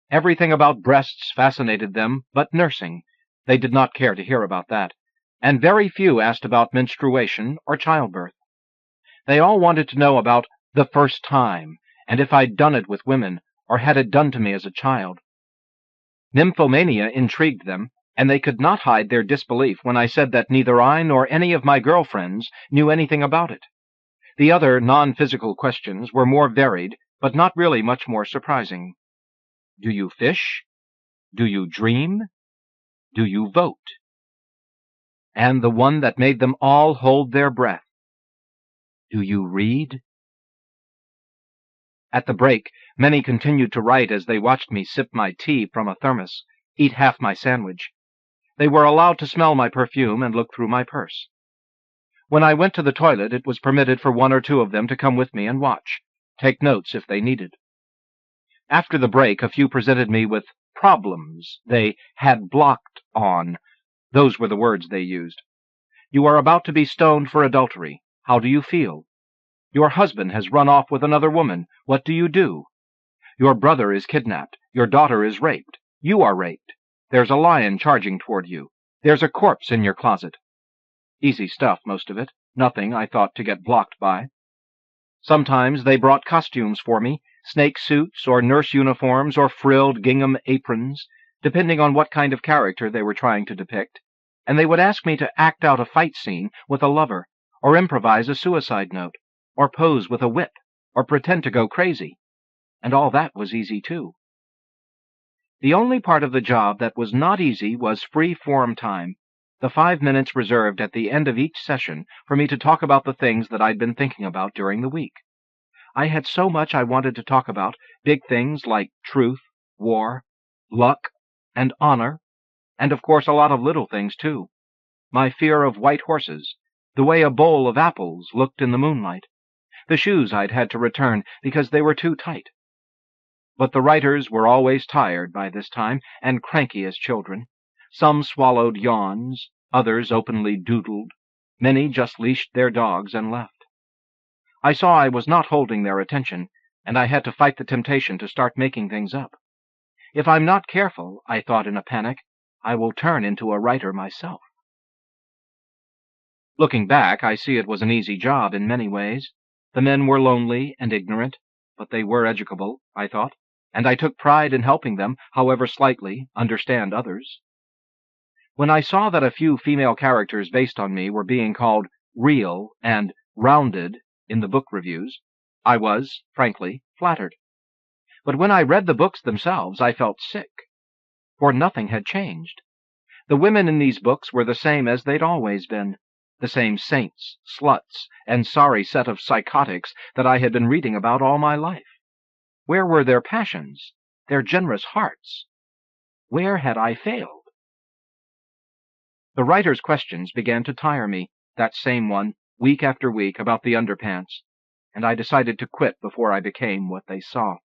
Everything about breasts fascinated them, but nursing. They did not care to hear about that, and very few asked about menstruation or childbirth. They all wanted to know about the first time, and if I'd done it with women, or had it done to me as a child. Nymphomania intrigued them, and they could not hide their disbelief when I said that neither I nor any of my girlfriends knew anything about it. The other non-physical questions were more varied, but not really much more surprising. Do you fish? Do you dream? Do you vote? And the one that made them all hold their breath. Do you read? At the break, many continued to write as they watched me sip my tea from a thermos, eat half my sandwich. They were allowed to smell my perfume and look through my purse. When I went to the toilet, it was permitted for one or two of them to come with me and watch, take notes if they needed. After the break, a few presented me with problems they had blocked on. Those were the words they used. You are about to be stoned for adultery. How do you feel? Your husband has run off with another woman. What do you do? Your brother is kidnapped. Your daughter is raped. You are raped. There's a lion charging toward you. There's a corpse in your closet. Easy stuff, most of it. Nothing, I thought, to get blocked by. Sometimes they brought costumes for me, snake suits or nurse uniforms or frilled gingham aprons, depending on what kind of character they were trying to depict, and they would ask me to act out a fight scene with a lover, or improvise a suicide note, or pose with a whip, or pretend to go crazy. And all that was easy, too. The only part of the job that was not easy was free-form time, the 5 minutes reserved at the end of each session for me to talk about the things that I'd been thinking about during the week. I had so much I wanted to talk about, big things like truth, war, luck, and honor, and of course a lot of little things, too. My fear of white horses, the way a bowl of apples looked in the moonlight, the shoes I'd had to return because they were too tight. But the writers were always tired by this time and cranky as children. Some swallowed yawns, others openly doodled, many just leashed their dogs and left. I saw I was not holding their attention, and I had to fight the temptation to start making things up. If I'm not careful, I thought in a panic, I will turn into a writer myself. Looking back, I see it was an easy job in many ways. The men were lonely and ignorant, but they were educable, I thought, and I took pride in helping them, however slightly, understand others. When I saw that a few female characters based on me were being called real and rounded in the book reviews, I was, frankly, flattered. But when I read the books themselves, I felt sick, for nothing had changed. The women in these books were the same as they'd always been, the same saints, sluts, and sorry set of psychotics that I had been reading about all my life. Where were their passions, their generous hearts? Where had I failed? The writer's questions began to tire me, that same one, week after week, about the underpants, and I decided to quit before I became what they saw.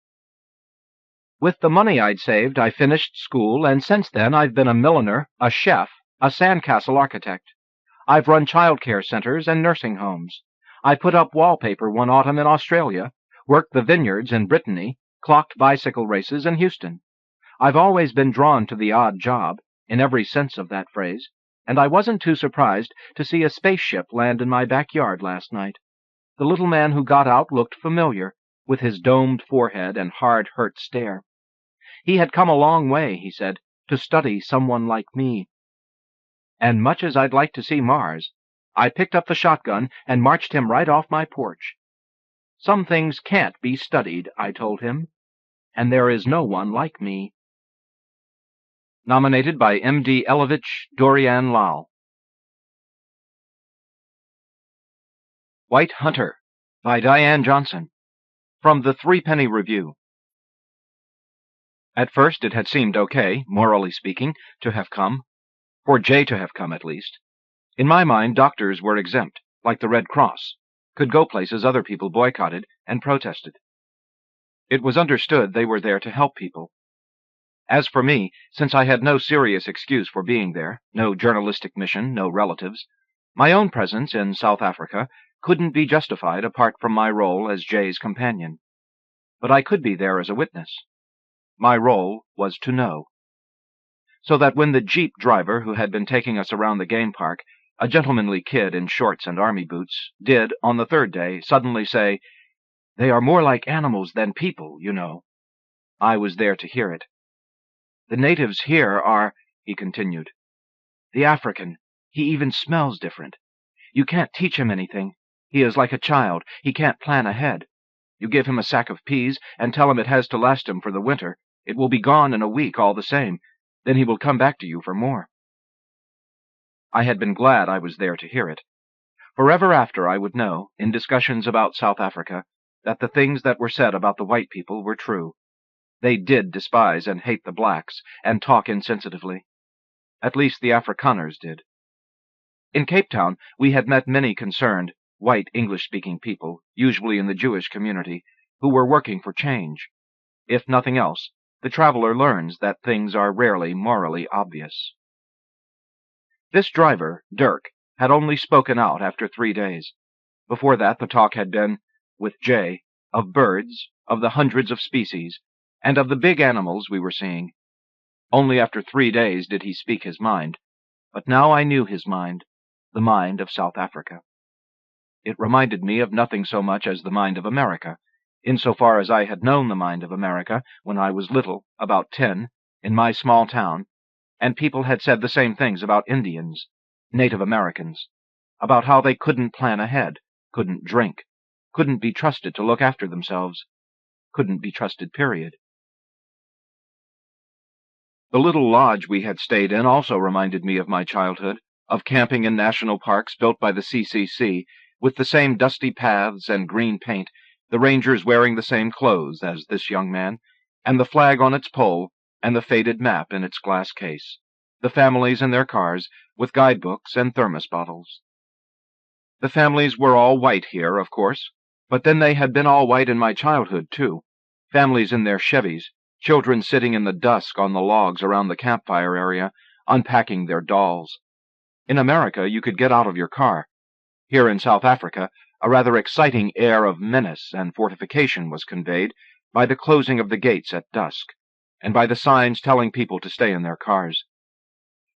With the money I'd saved, I finished school, and since then I've been a milliner, a chef, a sandcastle architect. I've run child-care centers and nursing homes. I put up wallpaper one autumn in Australia, worked the vineyards in Brittany, clocked bicycle races in Houston. I've always been drawn to the odd job, in every sense of that phrase, and I wasn't too surprised to see a spaceship land in my backyard last night. The little man who got out looked familiar, with his domed forehead and hard, hurt stare. He had come a long way, he said, to study someone like me. And much as I'd like to see Mars, I picked up the shotgun and marched him right off my porch. Some things can't be studied, I told him, and there is no one like me. Nominated by M.D. Elovitch, Dorian Lal. White Hunter, by Diane Johnson, from the Threepenny Review. At first it had seemed okay, morally speaking, to have come. For Jay to have come, at least. In my mind, doctors were exempt, like the Red Cross, could go places other people boycotted and protested. It was understood they were there to help people. As for me, since I had no serious excuse for being there, no journalistic mission, no relatives, my own presence in South Africa couldn't be justified apart from my role as Jay's companion. But I could be there as a witness. My role was to know. So that when the jeep driver who had been taking us around the game park, a gentlemanly kid in shorts and army boots, did, on the third day, suddenly say, "They are more like animals than people, you know," I was there to hear it. "The natives here are," he continued. "The African, he even smells different. You can't teach him anything. He is like a child. He can't plan ahead. You give him a sack of peas and tell him it has to last him for the winter. It will be gone in a week all the same. Then he will come back to you for more." I had been glad I was there to hear it. Forever after I would know, in discussions about South Africa, that the things that were said about the white people were true. They did despise and hate the blacks, and talk insensitively. At least the Afrikaners did. In Cape Town, we had met many concerned, white English-speaking people, usually in the Jewish community, who were working for change. If nothing else, the traveler learns that things are rarely morally obvious. This driver, Dirk, had only spoken out after 3 days. Before that, the talk had been, with Jay, of birds, of the hundreds of species, and of the big animals we were seeing. Only after 3 days did he speak his mind, but now I knew his mind, the mind of South Africa. It reminded me of nothing so much as the mind of America, insofar as I had known the mind of America when I was little, about 10, in my small town, and people had said the same things about Indians, Native Americans, about how they couldn't plan ahead, couldn't drink, couldn't be trusted to look after themselves, couldn't be trusted, period. The little lodge we had stayed in also reminded me of my childhood, of camping in national parks built by the CCC, with the same dusty paths and green paint, the rangers wearing the same clothes as this young man, and the flag on its pole, and the faded map in its glass case, the families in their cars, with guidebooks and thermos bottles. The families were all white here, of course, but then they had been all white in my childhood, too. Families in their Chevys, children sitting in the dusk on the logs around the campfire area, unpacking their dolls. In America, you could get out of your car. Here in South Africa, a rather exciting air of menace and fortification was conveyed by the closing of the gates at dusk, and by the signs telling people to stay in their cars.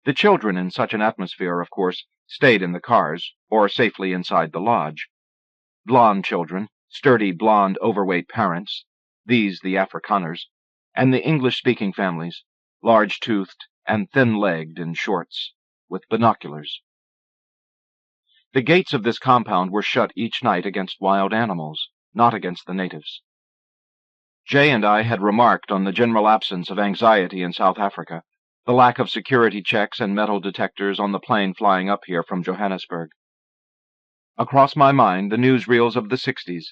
The children in such an atmosphere, of course, stayed in the cars, or safely inside the lodge. Blonde children, sturdy blonde overweight parents, these the Afrikaners, and the English-speaking families, large-toothed and thin-legged in shorts, with binoculars. The gates of this compound were shut each night against wild animals, not against the natives. Jay and I had remarked on the general absence of anxiety in South Africa, the lack of security checks and metal detectors on the plane flying up here from Johannesburg. Across my mind, the newsreels of the 60s,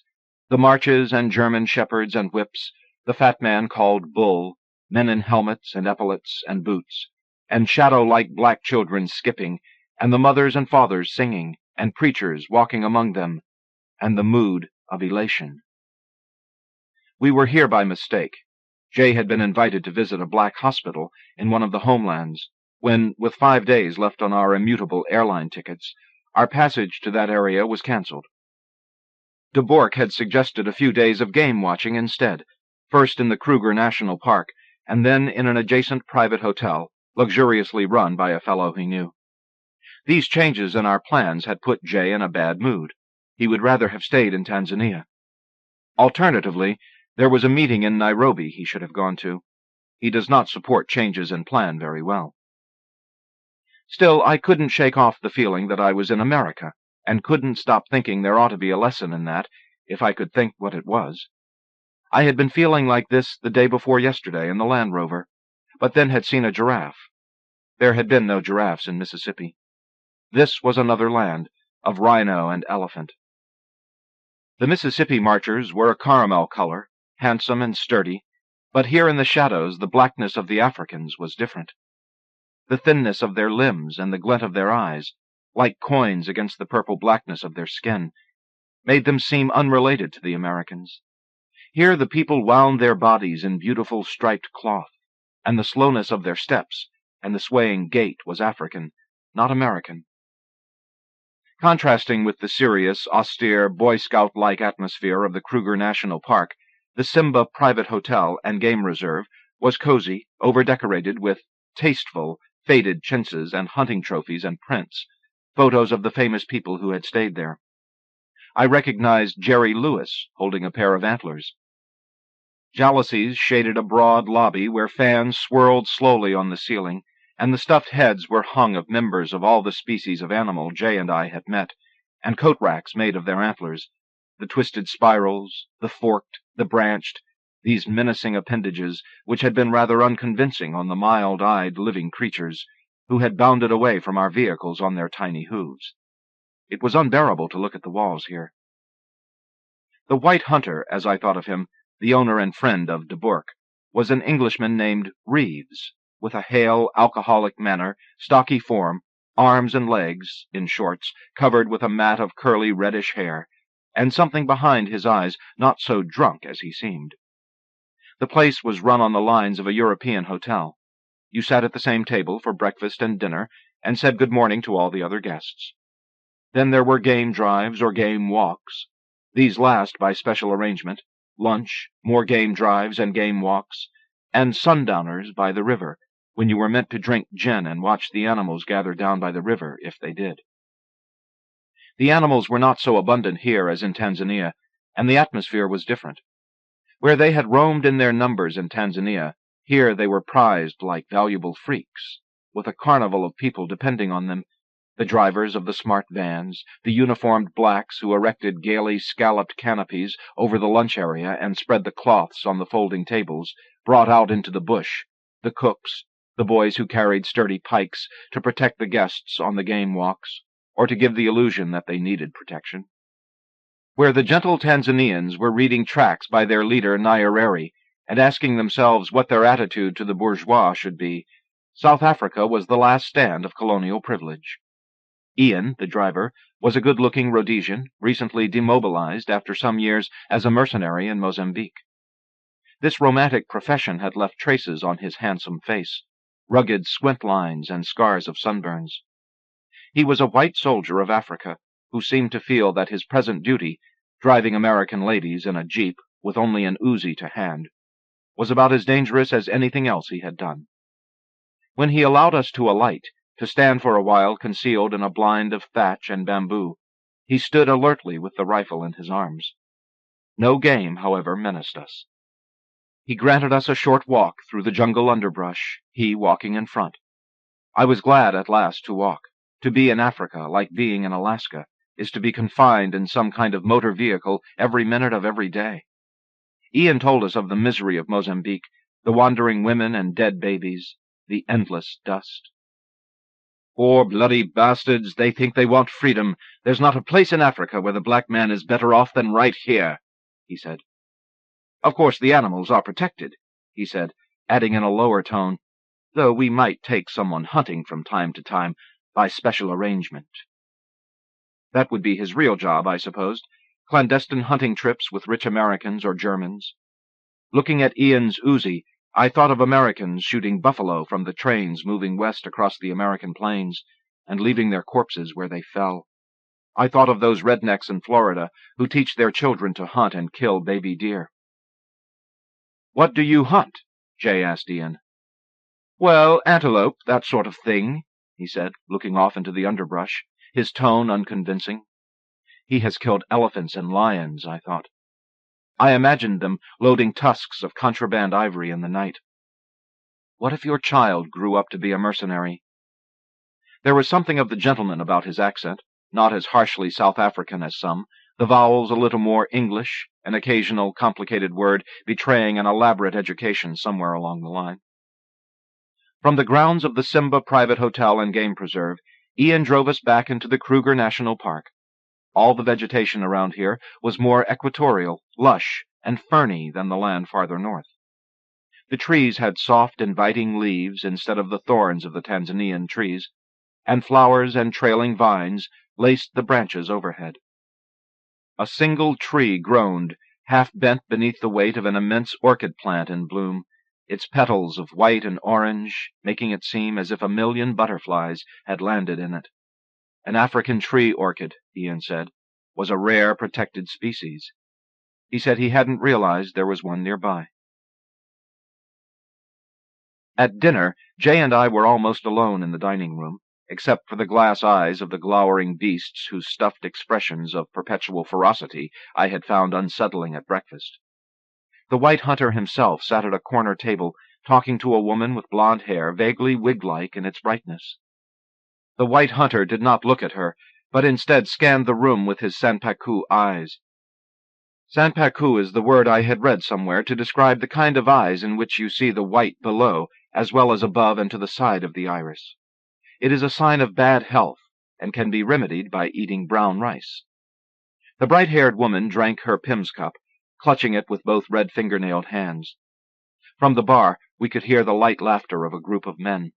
the marches and German shepherds and whips, the fat man called Bull, men in helmets and epaulets and boots, and shadow-like black children skipping, and the mothers and fathers singing, and preachers walking among them, and the mood of elation. We were here by mistake. Jay had been invited to visit a black hospital in one of the homelands, when, with 5 days left on our immutable airline tickets, our passage to that area was cancelled. De Bork had suggested a few days of game-watching instead, first in the Kruger National Park, and then in an adjacent private hotel, luxuriously run by a fellow he knew. These changes in our plans had put Jay in a bad mood. He would rather have stayed in Tanzania. Alternatively, there was a meeting in Nairobi he should have gone to. He does not support changes in plan very well. Still, I couldn't shake off the feeling that I was in America, and couldn't stop thinking there ought to be a lesson in that, if I could think what it was. I had been feeling like this the day before yesterday in the Land Rover, but then had seen a giraffe. There had been no giraffes in Mississippi. This was another land, of rhino and elephant. The Mississippi marchers were a caramel color, handsome and sturdy, but here in the shadows the blackness of the Africans was different. The thinness of their limbs and the glint of their eyes, like coins against the purple blackness of their skin, made them seem unrelated to the Americans. Here the people wound their bodies in beautiful striped cloth, and the slowness of their steps and the swaying gait was African, not American. Contrasting with the serious, austere, Boy Scout-like atmosphere of the Kruger National Park, the Simba Private Hotel and Game Reserve was cozy, over-decorated with tasteful, faded chintzes and hunting trophies and prints, photos of the famous people who had stayed there. I recognized Jerry Lewis holding a pair of antlers. Jalousies shaded a broad lobby where fans swirled slowly on the ceiling, and the stuffed heads were hung of members of all the species of animal Jay and I had met, and coat racks made of their antlers, the twisted spirals, the forked, the branched, these menacing appendages which had been rather unconvincing on the mild-eyed living creatures who had bounded away from our vehicles on their tiny hooves. It was unbearable to look at the walls here. The White Hunter, as I thought of him, the owner and friend of de Bork, was an Englishman named Reeves, with a hale, alcoholic manner, stocky form, arms and legs, in shorts, covered with a mat of curly reddish hair, and something behind his eyes not so drunk as he seemed. The place was run on the lines of a European hotel. You sat at the same table for breakfast and dinner, and said good morning to all the other guests. Then there were game drives or game walks, these last by special arrangement, lunch, more game drives and game walks, and sundowners by the river, when you were meant to drink gin and watch the animals gather down by the river, if they did. The animals were not so abundant here as in Tanzania, and the atmosphere was different. Where they had roamed in their numbers in Tanzania, here they were prized like valuable freaks, with a carnival of people depending on them, the drivers of the smart vans, the uniformed blacks who erected gaily scalloped canopies over the lunch area and spread the cloths on the folding tables, brought out into the bush, the cooks, the boys who carried sturdy pikes to protect the guests on the game walks, or to give the illusion that they needed protection. Where the gentle Tanzanians were reading tracts by their leader Nyerere and asking themselves what their attitude to the bourgeois should be, South Africa was the last stand of colonial privilege. Ian, the driver, was a good-looking Rhodesian, recently demobilized after some years as a mercenary in Mozambique. This romantic profession had left traces on his handsome face, rugged squint lines and scars of sunburns. He was a white soldier of Africa, who seemed to feel that his present duty, driving American ladies in a jeep with only an Uzi to hand, was about as dangerous as anything else he had done. When he allowed us to alight, to stand for a while concealed in a blind of thatch and bamboo, he stood alertly with the rifle in his arms. No game, however, menaced us. He granted us a short walk through the jungle underbrush, he walking in front. I was glad at last to walk. To be in Africa, like being in Alaska, is to be confined in some kind of motor vehicle every minute of every day. Ian told us of the misery of Mozambique, the wandering women and dead babies, the endless dust. Poor bloody bastards, they think they want freedom. There's not a place in Africa where the black man is better off than right here, he said. Of course the animals are protected, he said, adding in a lower tone, though we might take someone hunting from time to time by special arrangement. That would be his real job, I supposed, clandestine hunting trips with rich Americans or Germans. Looking at Ian's Uzi, I thought of Americans shooting buffalo from the trains moving west across the American plains and leaving their corpses where they fell. I thought of those rednecks in Florida who teach their children to hunt and kill baby deer. What do you hunt? Jay asked Ian. Well, antelope, that sort of thing, he said, looking off into the underbrush, his tone unconvincing. He has killed elephants and lions, I thought. I imagined them loading tusks of contraband ivory in the night. What if your child grew up to be a mercenary? There was something of the gentleman about his accent, not as harshly South African as some, the vowels a little more English, an occasional complicated word betraying an elaborate education somewhere along the line. From the grounds of the Simba Private Hotel and Game Preserve, Ian drove us back into the Kruger National Park. All the vegetation around here was more equatorial, lush, and ferny than the land farther north. The trees had soft, inviting leaves instead of the thorns of the Tanzanian trees, and flowers and trailing vines laced the branches overhead. A single tree groaned, half bent beneath the weight of an immense orchid plant in bloom, its petals of white and orange making it seem as if 1,000,000 butterflies had landed in it. An African tree orchid, Ian said, was a rare protected species. He said he hadn't realized there was one nearby. At dinner, Jay and I were almost alone in the dining room, except for the glass eyes of the glowering beasts whose stuffed expressions of perpetual ferocity I had found unsettling at breakfast. The white hunter himself sat at a corner table, talking to a woman with blonde hair vaguely wig-like in its brightness. The white hunter did not look at her, but instead scanned the room with his sanpaku eyes. Sanpaku is the word I had read somewhere to describe the kind of eyes in which you see the white below, as well as above and to the side of the iris. It is a sign of bad health, and can be remedied by eating brown rice. The bright-haired woman drank her Pim's cup, clutching it with both red fingernailed hands. From the bar, we could hear the light laughter of a group of men.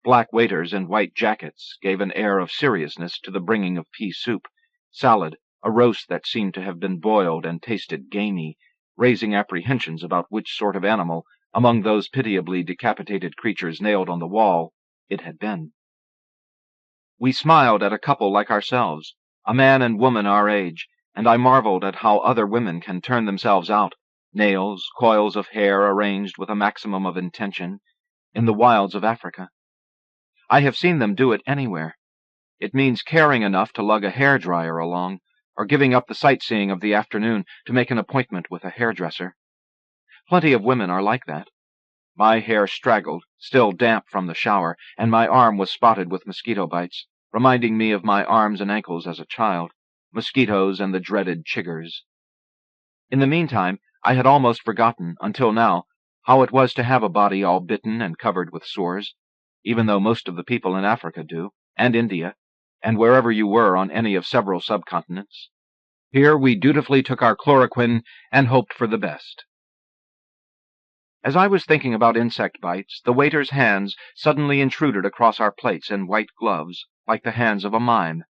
Black waiters in white jackets gave an air of seriousness to the bringing of pea soup, salad, a roast that seemed to have been boiled and tasted gamey, raising apprehensions about which sort of animal, among those pitiably decapitated creatures nailed on the wall, it had been. We smiled at a couple like ourselves, a man and woman our age, and I marveled at how other women can turn themselves out, nails, coils of hair arranged with a maximum of intention, in the wilds of Africa. I have seen them do it anywhere. It means caring enough to lug a hair-dryer along, or giving up the sightseeing of the afternoon to make an appointment with a hairdresser. Plenty of women are like that. My hair straggled, still damp from the shower, and my arm was spotted with mosquito bites, reminding me of my arms and ankles as a child, mosquitoes and the dreaded chiggers. In the meantime, I had almost forgotten, until now, how it was to have a body all bitten and covered with sores, even though most of the people in Africa do, and India, and wherever you were on any of several subcontinents. Here we dutifully took our chloroquine and hoped for the best. As I was thinking about insect bites, the waiter's hands suddenly intruded across our plates in white gloves, like the hands of a mime.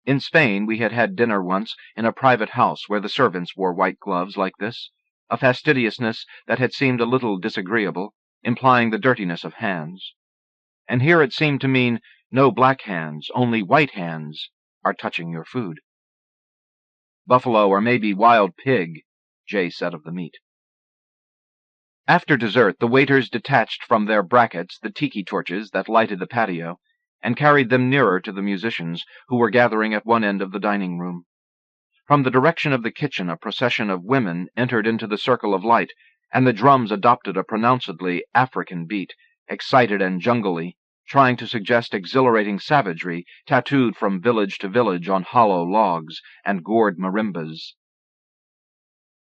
In Spain we had had dinner once in a private house where the servants wore white gloves like this, a fastidiousness that had seemed a little disagreeable, implying the dirtiness of hands. And here it seemed to mean no black hands, only white hands are touching your food. Buffalo or maybe wild pig, Jay said of the meat. After dessert, the waiters detached from their brackets the tiki torches that lighted the patio, and carried them nearer to the musicians, who were gathering at one end of the dining room. From the direction of the kitchen a procession of women entered into the circle of light, and the drums adopted a pronouncedly African beat, excited and jungly, trying to suggest exhilarating savagery tattooed from village to village on hollow logs and gourd marimbas.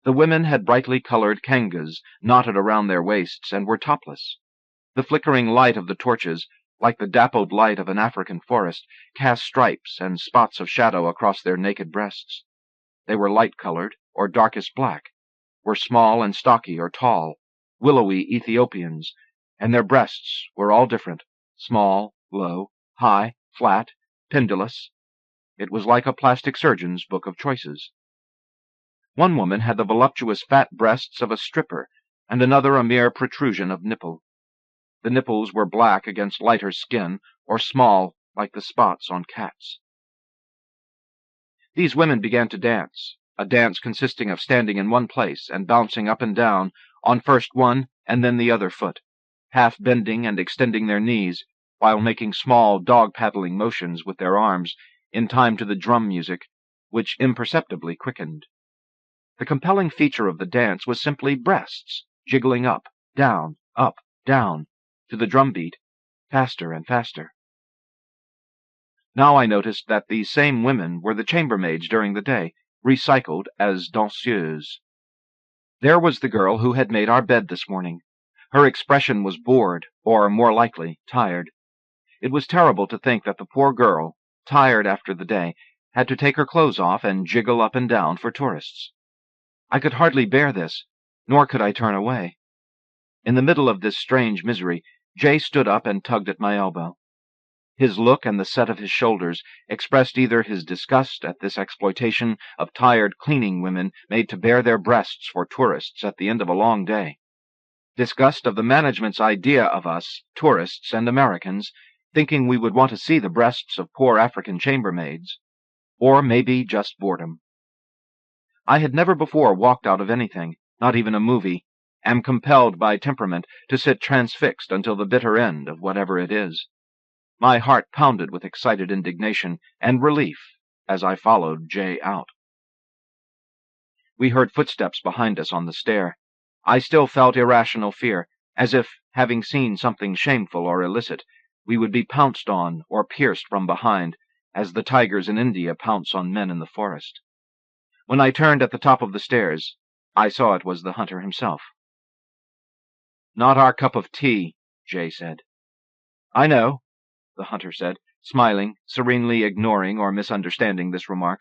The women had brightly colored kangas knotted around their waists and were topless. The flickering light of the torches, like the dappled light of an African forest, cast stripes and spots of shadow across their naked breasts. They were light-colored, or darkest black, were small and stocky or tall, willowy Ethiopians, and their breasts were all different, small, low, high, flat, pendulous. It was like a plastic surgeon's book of choices. One woman had the voluptuous fat breasts of a stripper, and another a mere protrusion of nipple. The nipples were black against lighter skin, or small, like the spots on cats. These women began to dance, a dance consisting of standing in one place and bouncing up and down on first one and then the other foot, half bending and extending their knees, while making small dog-paddling motions with their arms in time to the drum music, which imperceptibly quickened. The compelling feature of the dance was simply breasts, jiggling up, down, to the drum beat, faster and faster. Now I noticed that these same women were the chambermaids during the day, recycled as danseuses. There was the girl who had made our bed this morning. Her expression was bored, or, more likely, tired. It was terrible to think that the poor girl, tired after the day, had to take her clothes off and jiggle up and down for tourists. I could hardly bear this, nor could I turn away. In the middle of this strange misery, Jay stood up and tugged at my elbow. His look and the set of his shoulders expressed either his disgust at this exploitation of tired cleaning women made to bare their breasts for tourists at the end of a long day, disgust of the management's idea of us, tourists and Americans, thinking we would want to see the breasts of poor African chambermaids, or maybe just boredom. I had never before walked out of anything, not even a movie, am compelled by temperament to sit transfixed until the bitter end of whatever it is. My heart pounded with excited indignation and relief as I followed Jay out. We heard footsteps behind us on the stair. I still felt irrational fear, as if, having seen something shameful or illicit, we would be pounced on or pierced from behind, as the tigers in India pounce on men in the forest. When I turned at the top of the stairs, I saw it was the hunter himself. "Not our cup of tea," Jay said. "I know," the hunter said, smiling, serenely ignoring or misunderstanding this remark.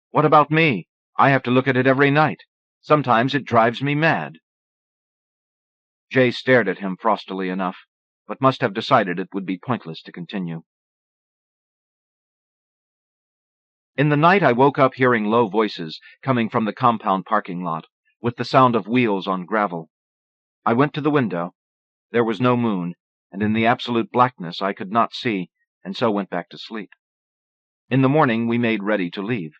"What about me? I have to look at it every night. Sometimes it drives me mad." Jay stared at him frostily enough, but must have decided it would be pointless to continue. In the night I woke up hearing low voices coming from the compound parking lot, with the sound of wheels on gravel. I went to the window. There was no moon, and in the absolute blackness I could not see, and so went back to sleep. In the morning we made ready to leave.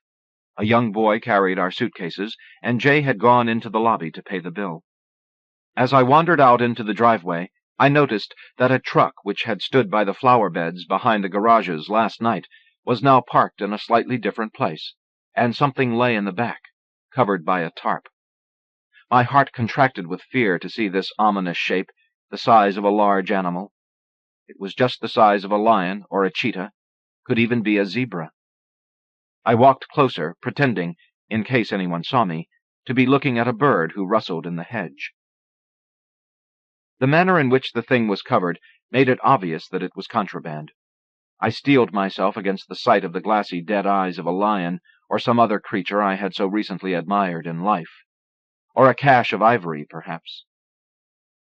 A young boy carried our suitcases, and Jay had gone into the lobby to pay the bill. As I wandered out into the driveway, I noticed that a truck which had stood by the flower beds behind the garages last night was now parked in a slightly different place, and something lay in the back, covered by a tarp. My heart contracted with fear to see this ominous shape, the size of a large animal. It was just the size of a lion or a cheetah, could even be a zebra. I walked closer, pretending, in case anyone saw me, to be looking at a bird who rustled in the hedge. The manner in which the thing was covered made it obvious that it was contraband. I steeled myself against the sight of the glassy dead eyes of a lion or some other creature I had so recently admired in life. Or a cache of ivory, perhaps.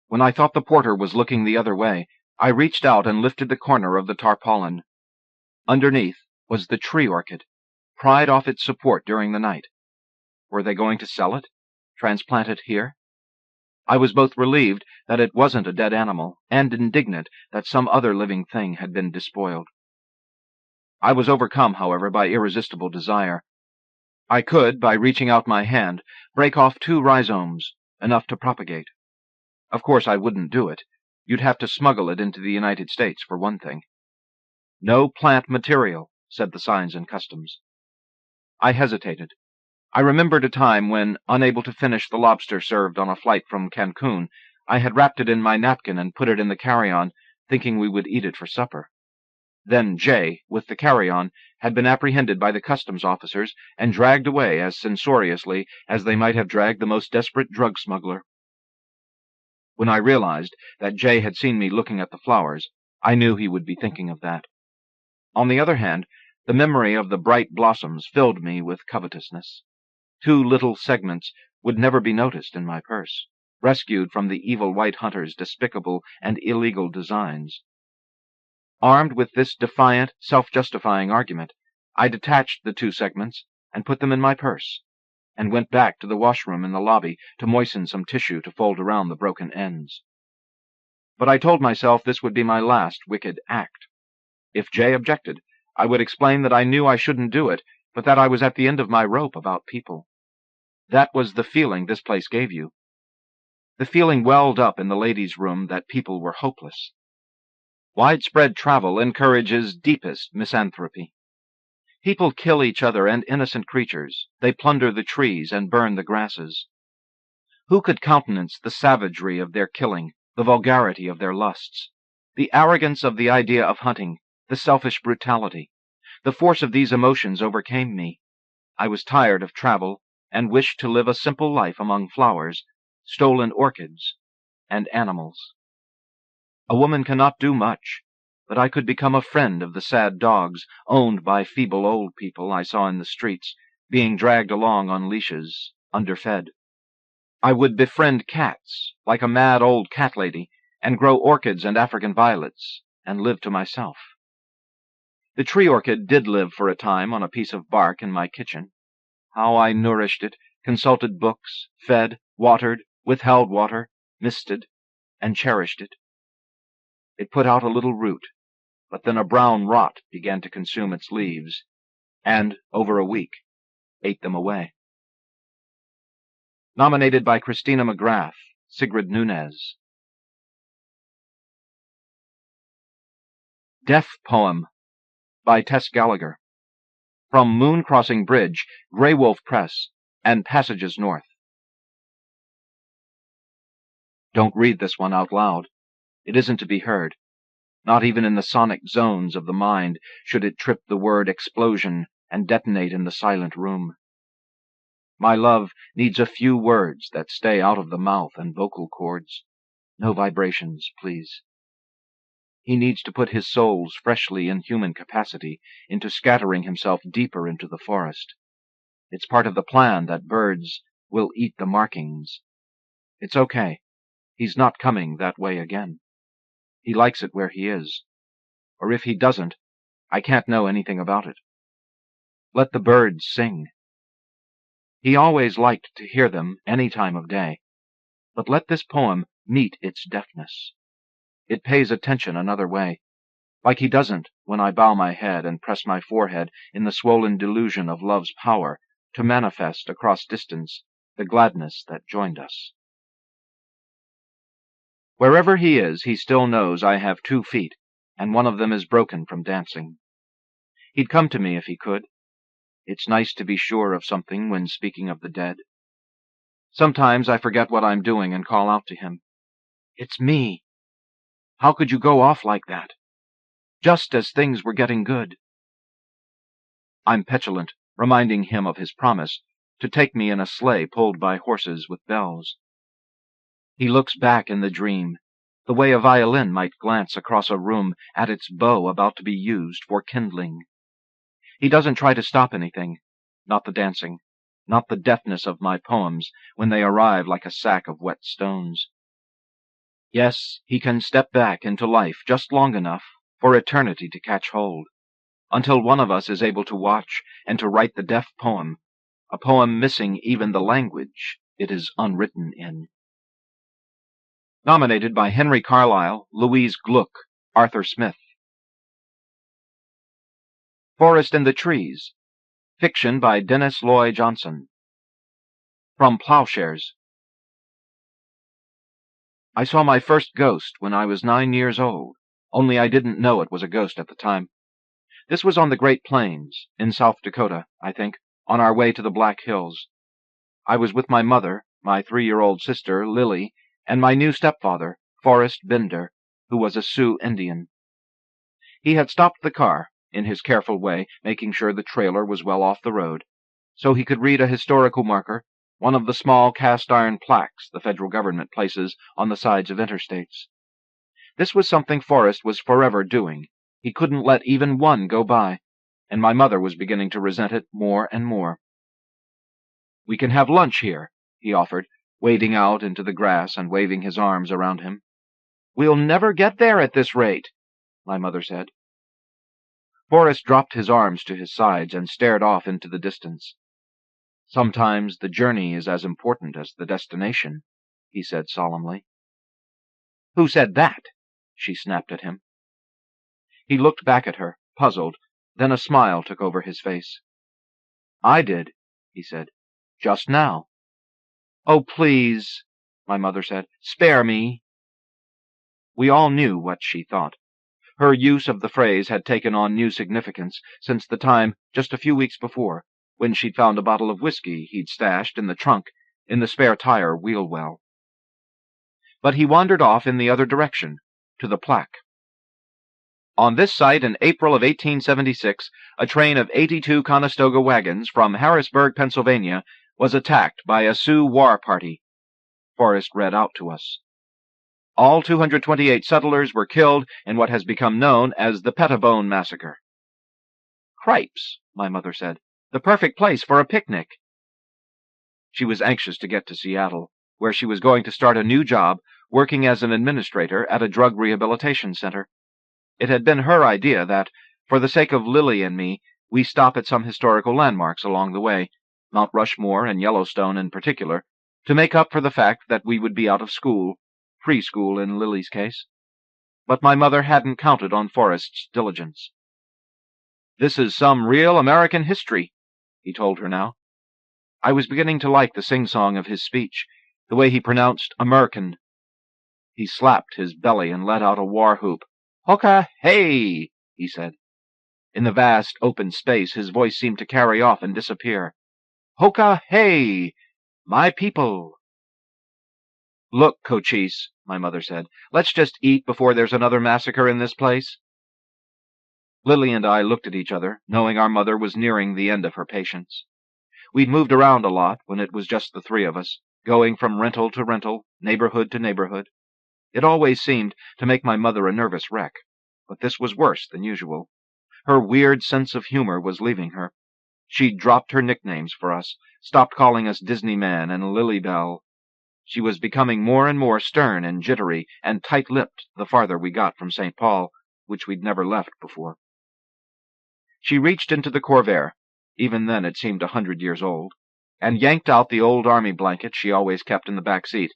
When I thought the porter was looking the other way, I reached out and lifted the corner of the tarpaulin. Underneath was the tree orchid, pried off its support during the night. Were they going to sell it? Transplant it here? I was both relieved that it wasn't a dead animal and indignant that some other living thing had been despoiled. I was overcome, however, by irresistible desire. I could, by reaching out my hand, break off 2 rhizomes, enough to propagate. Of course I wouldn't do it. You'd have to smuggle it into the United States, for one thing. No plant material, said the Signs and Customs. I hesitated. I remembered a time when, unable to finish the lobster served on a flight from Cancun, I had wrapped it in my napkin and put it in the carry-on, thinking we would eat it for supper. Then Jay, with the carry-on, had been apprehended by the customs officers and dragged away as censoriously as they might have dragged the most desperate drug smuggler. When I realized that Jay had seen me looking at the flowers, I knew he would be thinking of that. On the other hand, the memory of the bright blossoms filled me with covetousness. 2 little segments would never be noticed in my purse, rescued from the evil white hunter's despicable and illegal designs. Armed with this defiant, self-justifying argument, I detached the 2 segments and put them in my purse, and went back to the washroom in the lobby to moisten some tissue to fold around the broken ends. But I told myself this would be my last wicked act. If Jay objected, I would explain that I knew I shouldn't do it, but that I was at the end of my rope about people. That was the feeling this place gave you. The feeling welled up in the ladies' room that people were hopeless. Widespread travel encourages deepest misanthropy. People kill each other and innocent creatures. They plunder the trees and burn the grasses. Who could countenance the savagery of their killing, the vulgarity of their lusts, the arrogance of the idea of hunting, the selfish brutality? The force of these emotions overcame me. I was tired of travel and wished to live a simple life among flowers, stolen orchids, and animals. A woman cannot do much, but I could become a friend of the sad dogs owned by feeble old people I saw in the streets, being dragged along on leashes, underfed. I would befriend cats, like a mad old cat lady, and grow orchids and African violets, and live to myself. The tree orchid did live for a time on a piece of bark in my kitchen. How I nourished it, consulted books, fed, watered, withheld water, misted, and cherished it. It put out a little root, but then a brown rot began to consume its leaves, and, over a week, ate them away. Nominated by Christina McGrath, Sigrid Nunez. Death Poem by Tess Gallagher. From Moon Crossing Bridge, Grey Wolf Press, and Passages North. Don't read this one out loud. It isn't to be heard. Not even in the sonic zones of the mind should it trip the word explosion and detonate in the silent room. My love needs a few words that stay out of the mouth and vocal cords. No vibrations, please. He needs to put his soul's freshly inhuman capacity into scattering himself deeper into the forest. It's part of the plan that birds will eat the markings. It's okay. He's not coming that way again. He likes it where he is. Or if he doesn't, I can't know anything about it. Let the birds sing. He always liked to hear them any time of day. But let this poem meet its deafness. It pays attention another way, like he doesn't when I bow my head and press my forehead in the swollen delusion of love's power to manifest across distance the gladness that joined us. Wherever he is, he still knows I have 2 feet, and one of them is broken from dancing. He'd come to me if he could. It's nice to be sure of something when speaking of the dead. Sometimes I forget what I'm doing and call out to him. It's me. How could you go off like that? Just as things were getting good. I'm petulant, reminding him of his promise to take me in a sleigh pulled by horses with bells. He looks back in the dream, the way a violin might glance across a room at its bow about to be used for kindling. He doesn't try to stop anything, not the dancing, not the deftness of my poems when they arrive like a sack of wet stones. Yes, he can step back into life just long enough for eternity to catch hold, until one of us is able to watch and to write the deaf poem, a poem missing even the language it is unwritten in. Nominated by Henry Carlyle, Louise Gluck, Arthur Smith. Forest in the Trees, fiction by Dennis Lloyd Johnson. From Plowshares. I saw my first ghost when I was 9 years old, only I didn't know it was a ghost at the time. This was on the Great Plains, in South Dakota, I think, on our way to the Black Hills. I was with my mother, my 3-year-old sister, Lily, and my new stepfather, Forrest Bender, who was a Sioux Indian. He had stopped the car, in his careful way, making sure the trailer was well off the road, so he could read a historical marker, one of the small cast-iron plaques the federal government places on the sides of interstates. This was something Forrest was forever doing. He couldn't let even one go by, and my mother was beginning to resent it more and more. "We can have lunch here," he offered, wading out into the grass and waving his arms around him. "We'll never get there at this rate," my mother said. Forrest dropped his arms to his sides and stared off into the distance. "Sometimes the journey is as important as the destination," he said solemnly. "Who said that?" she snapped at him. He looked back at her, puzzled, then a smile took over his face. "I did," he said. "Just now." "Oh, please," my mother said. "Spare me." We all knew what she thought. Her use of the phrase had taken on new significance since the time, just a few weeks before, when she'd found a bottle of whiskey he'd stashed in the trunk in the spare tire wheel well. But he wandered off in the other direction, to the plaque. On this site in April of 1876, a train of 82 Conestoga wagons from Harrisburg, Pennsylvania, was attacked by a Sioux war party. Forrest read out to us. All 228 settlers were killed in what has become known as the Pettibone Massacre. "Cripes," my mother said. "The perfect place for a picnic." She was anxious to get to Seattle, where she was going to start a new job working as an administrator at a drug rehabilitation center. It had been her idea that, for the sake of Lily and me, we stop at some historical landmarks along the way, Mount Rushmore and Yellowstone in particular, to make up for the fact that we would be out of school, preschool in Lily's case. But my mother hadn't counted on Forrest's diligence. "This is some real American history," he told her now. I was beginning to like the sing-song of his speech, the way he pronounced American. He slapped his belly and let out a war whoop. "Hoka, hey!" he said. In the vast open space his voice seemed to carry off and disappear. "Hoka, hey! My people!" "Look, Cochise," my mother said, "let's just eat before there's another massacre in this place." Lily and I looked at each other, knowing our mother was nearing the end of her patience. We'd moved around a lot when it was just the three of us, going from rental to rental, neighborhood to neighborhood. It always seemed to make my mother a nervous wreck, but this was worse than usual. Her weird sense of humor was leaving her. She'd dropped her nicknames for us, stopped calling us Disney Man and Lily Bell. She was becoming more and more stern and jittery and tight-lipped the farther we got from St. Paul, which we'd never left before. She reached into the Corvair, even then it seemed 100 years old, and yanked out the old army blanket she always kept in the back seat,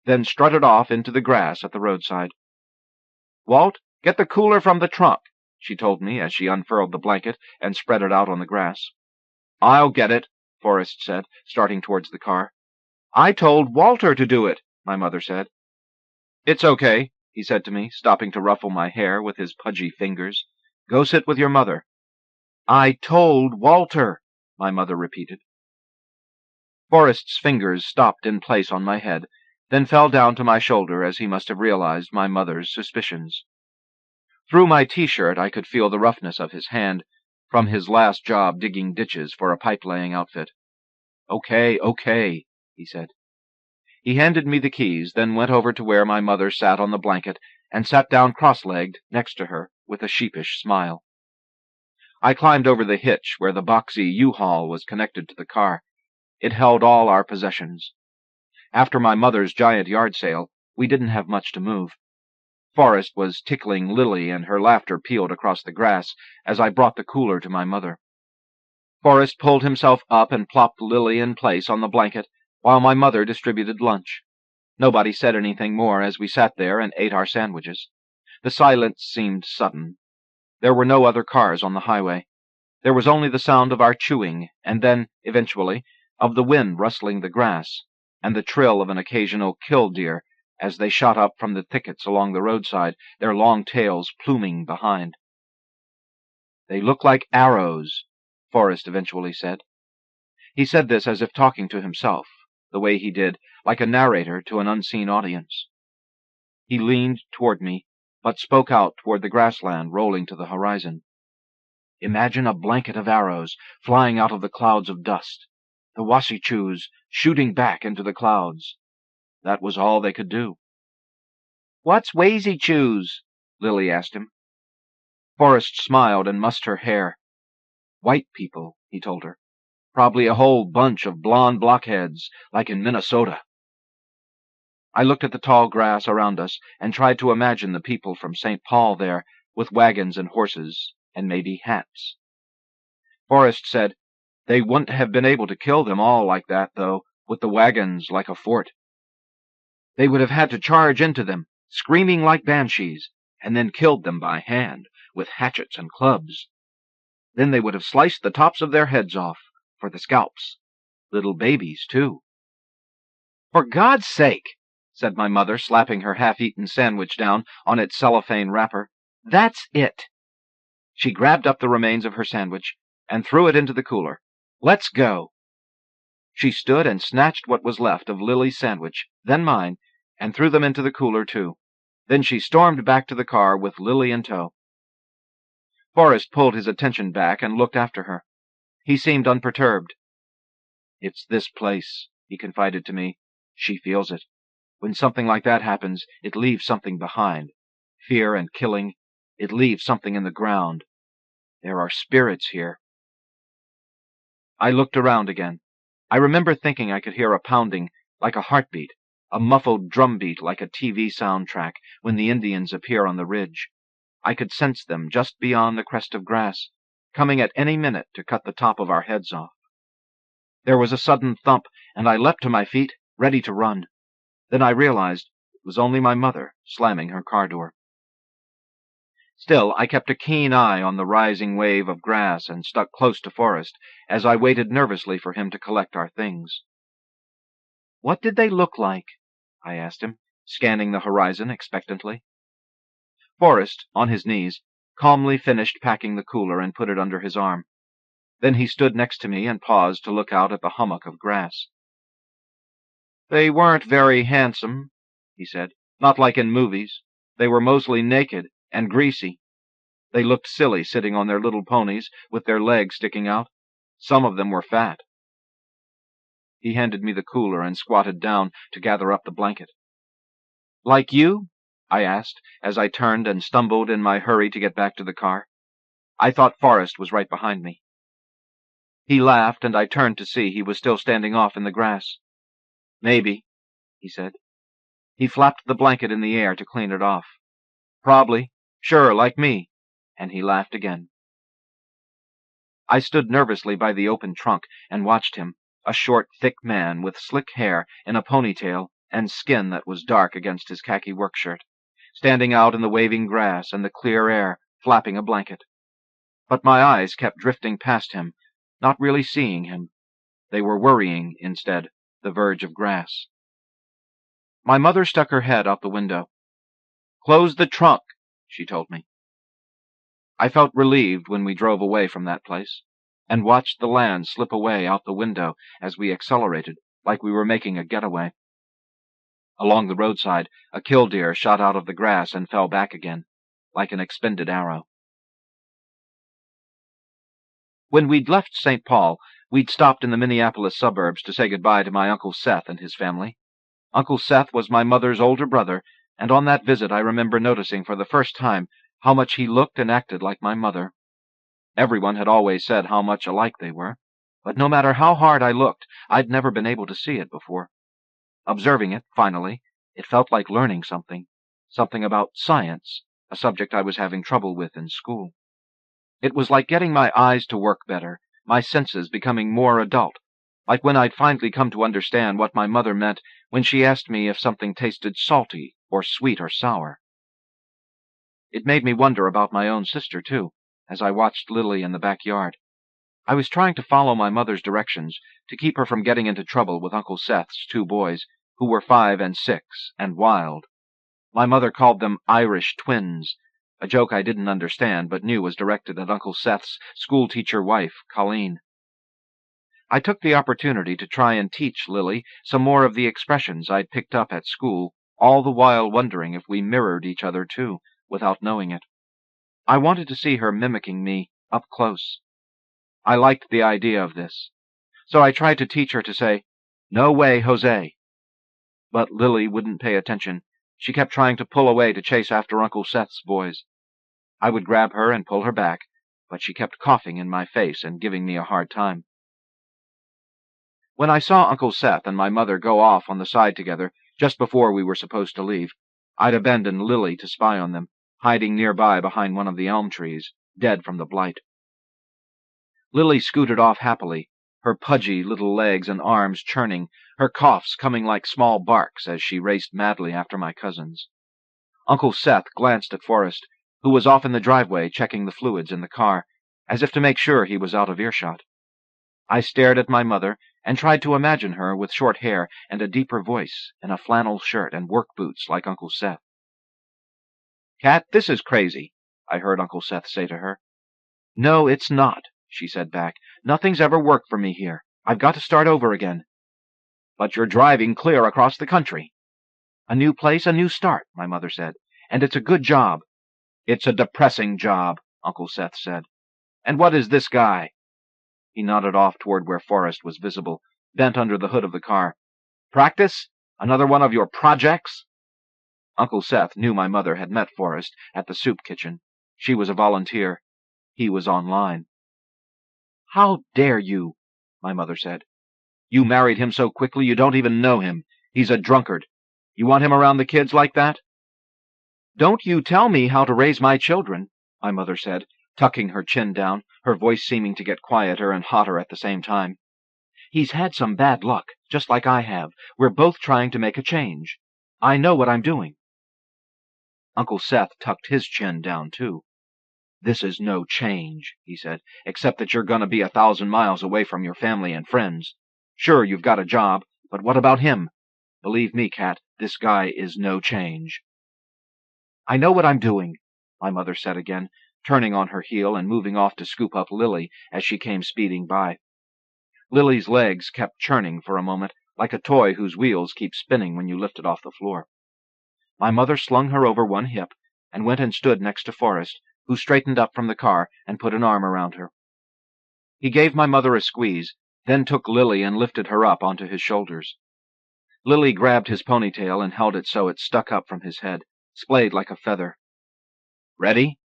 then strutted off into the grass at the roadside. "Walt, get the cooler from the trunk," she told me as she unfurled the blanket and spread it out on the grass. "I'll get it," Forrest said, starting towards the car. "I told Walter to do it," my mother said. "It's okay," he said to me, stopping to ruffle my hair with his pudgy fingers. "Go sit with your mother." "I told Walter," my mother repeated. Forrest's fingers stopped in place on my head, then fell down to my shoulder as he must have realized my mother's suspicions. Through my T-shirt I could feel the roughness of his hand, from his last job digging ditches for a pipe-laying outfit. Okay, he said. He handed me the keys, then went over to where my mother sat on the blanket and sat down cross-legged next to her with a sheepish smile. I climbed over the hitch where the boxy U-Haul was connected to the car. It held all our possessions. After my mother's giant yard sale, we didn't have much to move. Forrest was tickling Lily, and her laughter peeled across the grass as I brought the cooler to my mother. Forrest pulled himself up and plopped Lily in place on the blanket while my mother distributed lunch. Nobody said anything more as we sat there and ate our sandwiches. The silence seemed sudden. There were no other cars on the highway. There was only the sound of our chewing, and then, eventually, of the wind rustling the grass, and the trill of an occasional killdeer as they shot up from the thickets along the roadside, their long tails pluming behind. "They look like arrows," Forrest eventually said. He said this as if talking to himself, the way he did, like a narrator to an unseen audience. He leaned toward me, but spoke out toward the grassland rolling to the horizon. "Imagine a blanket of arrows flying out of the clouds of dust, the Washichus shooting back into the clouds." That was all they could do. "What's Wazy-Chews?" Lily asked him. Forrest smiled and mussed her hair. "White people," he told her. "Probably a whole bunch of blonde blockheads, like in Minnesota." I looked at the tall grass around us and tried to imagine the people from St. Paul there, with wagons and horses, and maybe hats. Forrest said, "They wouldn't have been able to kill them all like that, though, with the wagons like a fort. They would have had to charge into them, screaming like banshees, and then killed them by hand, with hatchets and clubs. Then they would have sliced the tops of their heads off, for the scalps. Little babies, too." "For God's sake," said my mother, slapping her half-eaten sandwich down on its cellophane wrapper. "That's it." She grabbed up the remains of her sandwich and threw it into the cooler. "Let's go." She stood and snatched what was left of Lily's sandwich, then mine, and threw them into the cooler, too. Then she stormed back to the car with Lily in tow. Forrest pulled his attention back and looked after her. He seemed unperturbed. "It's this place," he confided to me. "She feels it. When something like that happens, it leaves something behind. Fear and killing. It leaves something in the ground. There are spirits here." I looked around again. I remember thinking I could hear a pounding, like a heartbeat, a muffled drumbeat like a TV soundtrack when the Indians appear on the ridge. I could sense them just beyond the crest of grass, coming at any minute to cut the top of our heads off. There was a sudden thump, and I leapt to my feet, ready to run. Then I realized it was only my mother slamming her car door. Still, I kept a keen eye on the rising wave of grass and stuck close to Forrest as I waited nervously for him to collect our things. "What did they look like?" I asked him, scanning the horizon expectantly. Forrest, on his knees, calmly finished packing the cooler and put it under his arm. Then he stood next to me and paused to look out at the hummock of grass. "They weren't very handsome," he said. "Not like in movies. They were mostly naked and greasy. They looked silly sitting on their little ponies with their legs sticking out. Some of them were fat." He handed me the cooler and squatted down to gather up the blanket. "Like you?" I asked as I turned and stumbled in my hurry to get back to the car. I thought Forrest was right behind me. He laughed, and I turned to see he was still standing off in the grass. "Maybe," he said. He flapped the blanket in the air to clean it off. "Probably. Sure, like me." And he laughed again. I stood nervously by the open trunk and watched him, a short, thick man with slick hair in a ponytail and skin that was dark against his khaki workshirt, standing out in the waving grass and the clear air, flapping a blanket. But my eyes kept drifting past him, not really seeing him. They were worrying, instead, the verge of grass. My mother stuck her head out the window. "Close the trunk," she told me. I felt relieved when we drove away from that place. and watched the land slip away out the window as we accelerated, like we were making a getaway. Along the roadside, a killdeer shot out of the grass and fell back again, like an expended arrow. When we'd left St. Paul, we'd stopped in the Minneapolis suburbs to say goodbye to my Uncle Seth and his family. Uncle Seth was my mother's older brother, and on that visit I remember noticing for the first time how much he looked and acted like my mother. Everyone had always said how much alike they were, but no matter how hard I looked, I'd never been able to see it before. Observing it, finally, it felt like learning something about science, a subject I was having trouble with in school. It was like getting my eyes to work better, my senses becoming more adult, like when I'd finally come to understand what my mother meant when she asked me if something tasted salty or sweet or sour. It made me wonder about my own sister, too, as I watched Lily in the backyard. I was trying to follow my mother's directions to keep her from getting into trouble with Uncle Seth's 2 boys, who were 5 and 6 and wild. My mother called them Irish twins, a joke I didn't understand but knew was directed at Uncle Seth's schoolteacher wife, Colleen. I took the opportunity to try and teach Lily some more of the expressions I'd picked up at school, all the while wondering if we mirrored each other, too, without knowing it. I wanted to see her mimicking me up close. I liked the idea of this, so I tried to teach her to say, "No way, Jose." But Lily wouldn't pay attention. She kept trying to pull away to chase after Uncle Seth's boys. I would grab her and pull her back, but she kept coughing in my face and giving me a hard time. When I saw Uncle Seth and my mother go off on the side together just before we were supposed to leave, I'd abandoned Lily to spy on them, hiding nearby behind one of the elm trees, dead from the blight. Lily scooted off happily, her pudgy little legs and arms churning, her coughs coming like small barks as she raced madly after my cousins. Uncle Seth glanced at Forrest, who was off in the driveway checking the fluids in the car, as if to make sure he was out of earshot. I stared at my mother and tried to imagine her with short hair and a deeper voice, in a flannel shirt and work boots like Uncle Seth. "Cat, this is crazy," I heard Uncle Seth say to her. "No, it's not," she said back. "Nothing's ever worked for me here. I've got to start over again." "But you're driving clear across the country." "A new place, a new start," my mother said. "And it's a good job." "It's a depressing job," Uncle Seth said. "And what is this guy?" He nodded off toward where Forrest was visible, bent under the hood of the car. "Practice? Another one of your projects?" Uncle Seth knew my mother had met Forrest at the soup kitchen. She was a volunteer. He was online. "How dare you?" my mother said. "You married him so quickly you don't even know him. He's a drunkard. You want him around the kids like that?" "Don't you tell me how to raise my children," my mother said, tucking her chin down, her voice seeming to get quieter and hotter at the same time. "He's had some bad luck, just like I have. We're both trying to make a change. I know what I'm doing." Uncle Seth tucked his chin down, too. "This is no change," he said, "except that you're going to be 1,000 miles away from your family and friends. Sure, you've got a job, but what about him? Believe me, Cat, this guy is no change." "I know what I'm doing," my mother said again, turning on her heel and moving off to scoop up Lily as she came speeding by. Lily's legs kept churning for a moment, like a toy whose wheels keep spinning when you lift it off the floor. My mother slung her over one hip and went and stood next to Forrest, who straightened up from the car and put an arm around her. He gave my mother a squeeze, then took Lily and lifted her up onto his shoulders. Lily grabbed his ponytail and held it so it stuck up from his head, splayed like a feather. "Ready?"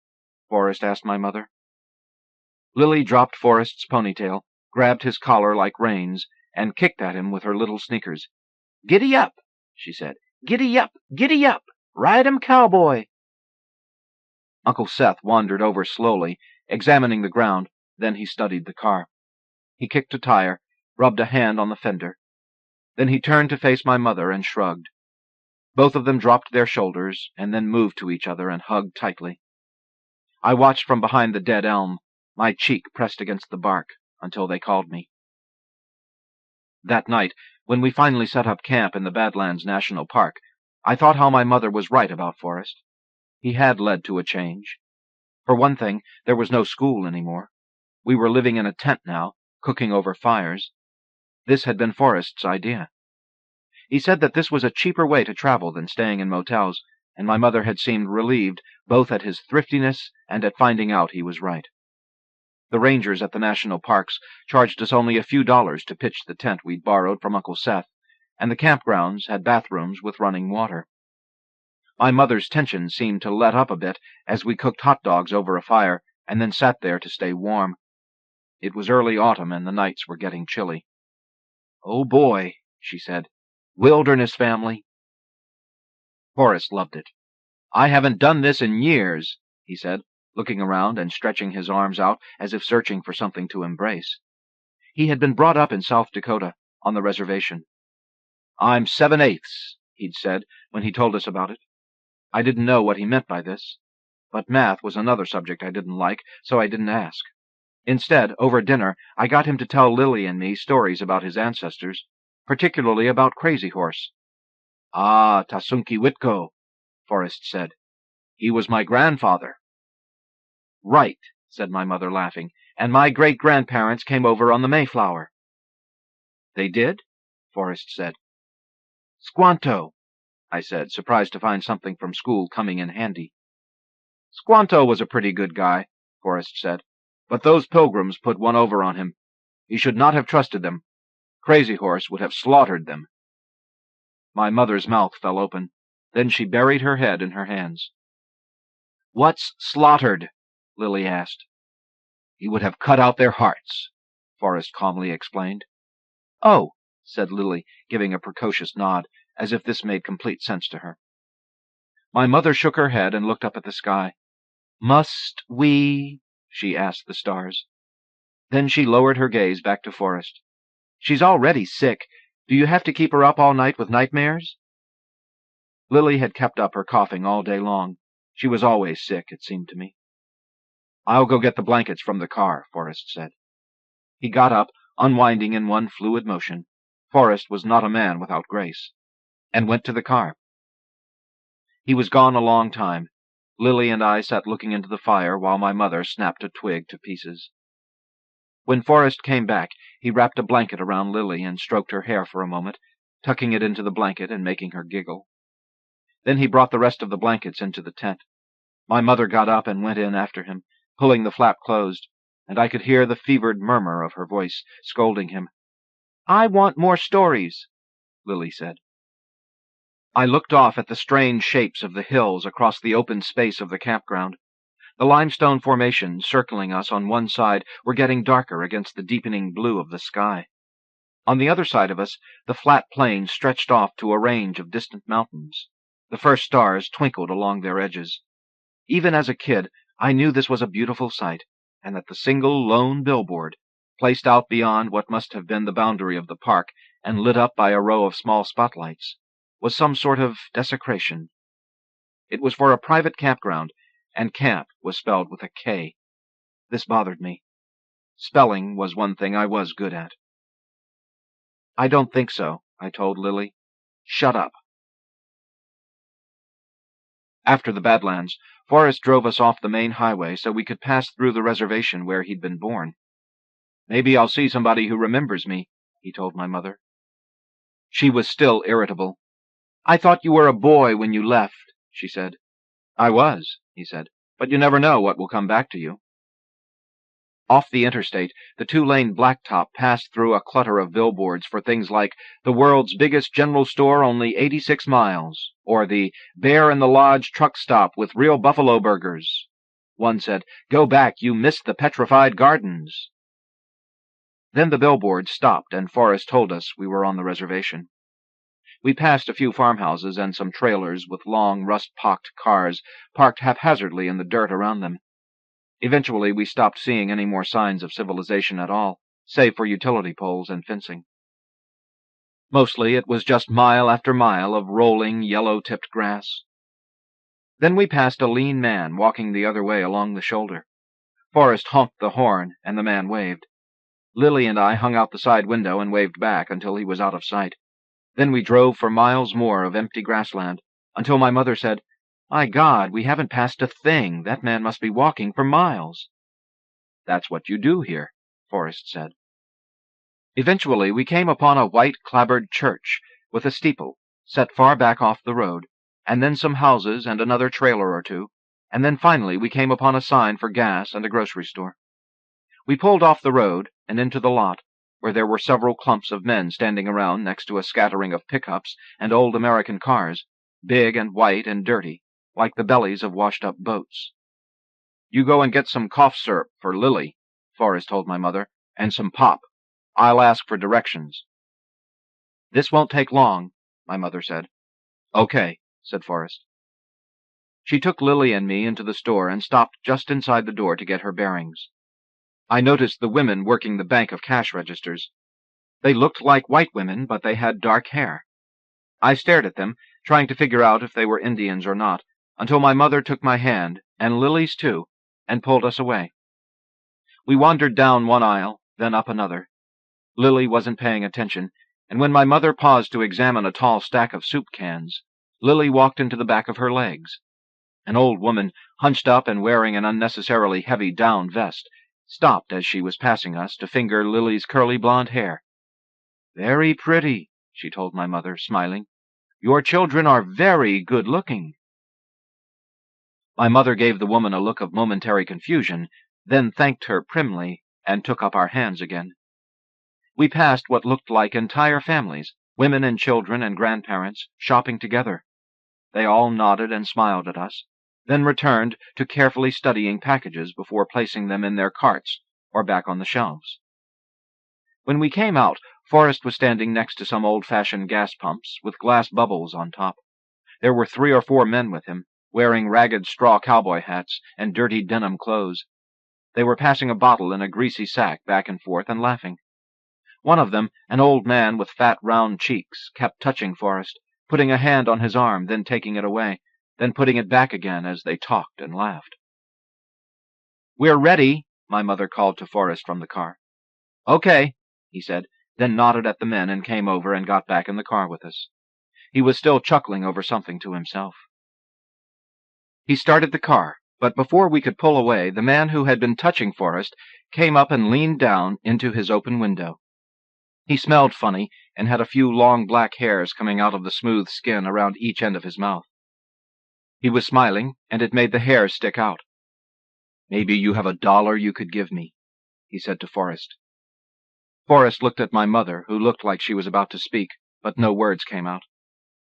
Forrest asked my mother. Lily dropped Forrest's ponytail, grabbed his collar like reins, and kicked at him with her little sneakers. "Giddy up," she said. "Giddy up, giddy up! Ride 'em, cowboy!" Uncle Seth wandered over slowly, examining the ground, then he studied the car. He kicked a tire, rubbed a hand on the fender. Then he turned to face my mother and shrugged. Both of them dropped their shoulders and then moved to each other and hugged tightly. I watched from behind the dead elm, my cheek pressed against the bark, until they called me. That night, when we finally set up camp in the Badlands National Park, I thought how my mother was right about Forrest. He had led to a change. For one thing, there was no school anymore. We were living in a tent now, cooking over fires. This had been Forrest's idea. He said that this was a cheaper way to travel than staying in motels, and my mother had seemed relieved both at his thriftiness and at finding out he was right. The rangers at the national parks charged us only a few dollars to pitch the tent we'd borrowed from Uncle Seth, and the campgrounds had bathrooms with running water. My mother's tension seemed to let up a bit as we cooked hot dogs over a fire and then sat there to stay warm. It was early autumn and the nights were getting chilly. "Oh boy," she said. "Wilderness family." Forrest loved it. "I haven't done this in years," he said, looking around and stretching his arms out as if searching for something to embrace. He had been brought up in South Dakota, on the reservation. "I'm 7/8", he'd said when he told us about it. I didn't know what he meant by this, but math was another subject I didn't like, so I didn't ask. Instead, over dinner, I got him to tell Lily and me stories about his ancestors, particularly about Crazy Horse. "Ah, Tasunki Witko," Forrest said. "He was my grandfather." "Right," said my mother, laughing, "and my great-grandparents came over on the Mayflower." "They did?" Forrest said. "Squanto," I said, surprised to find something from school coming in handy. "Squanto was a pretty good guy," Forrest said, "but those pilgrims put one over on him. He should not have trusted them. Crazy Horse would have slaughtered them." My mother's mouth fell open. Then she buried her head in her hands. "What's slaughtered?" Lily asked. "He would have cut out their hearts," Forrest calmly explained. "Oh," said Lily, giving a precocious nod, as if this made complete sense to her. My mother shook her head and looked up at the sky. "Must we?" she asked the stars. Then she lowered her gaze back to Forrest. "She's already sick. Do you have to keep her up all night with nightmares?" Lily had kept up her coughing all day long. She was always sick, it seemed to me. "I'll go get the blankets from the car," Forrest said. He got up, unwinding in one fluid motion. Forrest was not a man without grace, and went to the car. He was gone a long time. Lily and I sat looking into the fire while my mother snapped a twig to pieces. When Forrest came back, he wrapped a blanket around Lily and stroked her hair for a moment, tucking it into the blanket and making her giggle. Then he brought the rest of the blankets into the tent. My mother got up and went in after him, pulling the flap closed, and I could hear the fevered murmur of her voice, scolding him. "I want more stories," Lily said. I looked off at the strange shapes of the hills across the open space of the campground. The limestone formations circling us on one side were getting darker against the deepening blue of the sky. On the other side of us, the flat plain stretched off to a range of distant mountains. The first stars twinkled along their edges. Even as a kid, I knew this was a beautiful sight, and that the single lone billboard, placed out beyond what must have been the boundary of the park and lit up by a row of small spotlights, was some sort of desecration. It was for a private campground, and camp was spelled with a K. This bothered me. Spelling was one thing I was good at. "I don't think so," I told Lily. "Shut up." After the Badlands, Forrest drove us off the main highway so we could pass through the reservation where he'd been born. "Maybe I'll see somebody who remembers me," he told my mother. She was still irritable. "I thought you were a boy when you left," she said. "I was," he said, "but you never know what will come back to you." Off the interstate, the two-lane blacktop passed through a clutter of billboards for things like the world's biggest general store only 86 miles, or the Bear in the Lodge truck stop with real buffalo burgers. One said, "Go back, you missed the petrified gardens." Then the billboard stopped, and Forrest told us we were on the reservation. We passed a few farmhouses and some trailers with long, rust-pocked cars parked haphazardly in the dirt around them. Eventually, we stopped seeing any more signs of civilization at all, save for utility poles and fencing. Mostly, it was just mile after mile of rolling, yellow-tipped grass. Then we passed a lean man walking the other way along the shoulder. Forrest honked the horn, and the man waved. Lily and I hung out the side window and waved back until he was out of sight. Then we drove for miles more of empty grassland, until my mother said, "My God, we haven't passed a thing. That man must be walking for miles." That's what you do here, Forrest said. Eventually we came upon a white clapboard church with a steeple set far back off the road, and then some houses and another trailer or two, and then finally we came upon a sign for gas and a grocery store. We pulled off the road and into the lot, where there were several clumps of men standing around next to a scattering of pickups and old American cars, big and white and dirty, like the bellies of washed-up boats. "You go and get some cough syrup for Lily," Forrest told my mother, "and some pop. I'll ask for directions." "This won't take long," my mother said. "Okay," said Forrest. She took Lily and me into the store and stopped just inside the door to get her bearings. I noticed the women working the bank of cash registers. They looked like white women, but they had dark hair. I stared at them, trying to figure out if they were Indians or not, until my mother took my hand, and Lily's too, and pulled us away. We wandered down one aisle, then up another. Lily wasn't paying attention, and when my mother paused to examine a tall stack of soup cans, Lily walked into the back of her legs. An old woman, hunched up and wearing an unnecessarily heavy down vest, stopped as she was passing us to finger Lily's curly blonde hair. "Very pretty," she told my mother, smiling. "Your children are very good-looking." My mother gave the woman a look of momentary confusion, then thanked her primly, and took up our hands again. We passed what looked like entire families, women and children and grandparents, shopping together. They all nodded and smiled at us, then returned to carefully studying packages before placing them in their carts or back on the shelves. When we came out, Forrest was standing next to some old-fashioned gas pumps with glass bubbles on top. There were 3 or 4 men with him, wearing ragged straw cowboy hats and dirty denim clothes. They were passing a bottle in a greasy sack back and forth and laughing. One of them, an old man with fat, round cheeks, kept touching Forrest, putting a hand on his arm, then taking it away, then putting it back again as they talked and laughed. "We're ready," my mother called to Forrest from the car. "Okay," he said, then nodded at the men and came over and got back in the car with us. He was still chuckling over something to himself. He started the car, but before we could pull away, the man who had been touching Forrest came up and leaned down into his open window. He smelled funny and had a few long black hairs coming out of the smooth skin around each end of his mouth. He was smiling, and it made the hairs stick out. "Maybe you have $1 you could give me," he said to Forrest. Forrest looked at my mother, who looked like she was about to speak, but no words came out.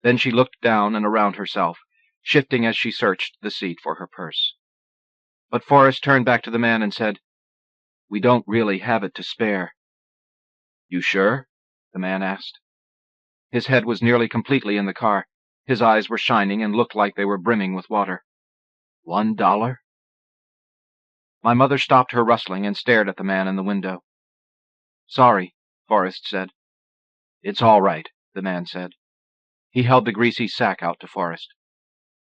Then she looked down and around herself, shifting as she searched the seat for her purse. But Forrest turned back to the man and said, "We don't really have it to spare." "You sure?" the man asked. His head was nearly completely in the car. His eyes were shining and looked like they were brimming with water. $1? My mother stopped her rustling and stared at the man in the window. "Sorry," Forrest said. "It's all right," the man said. He held the greasy sack out to Forrest.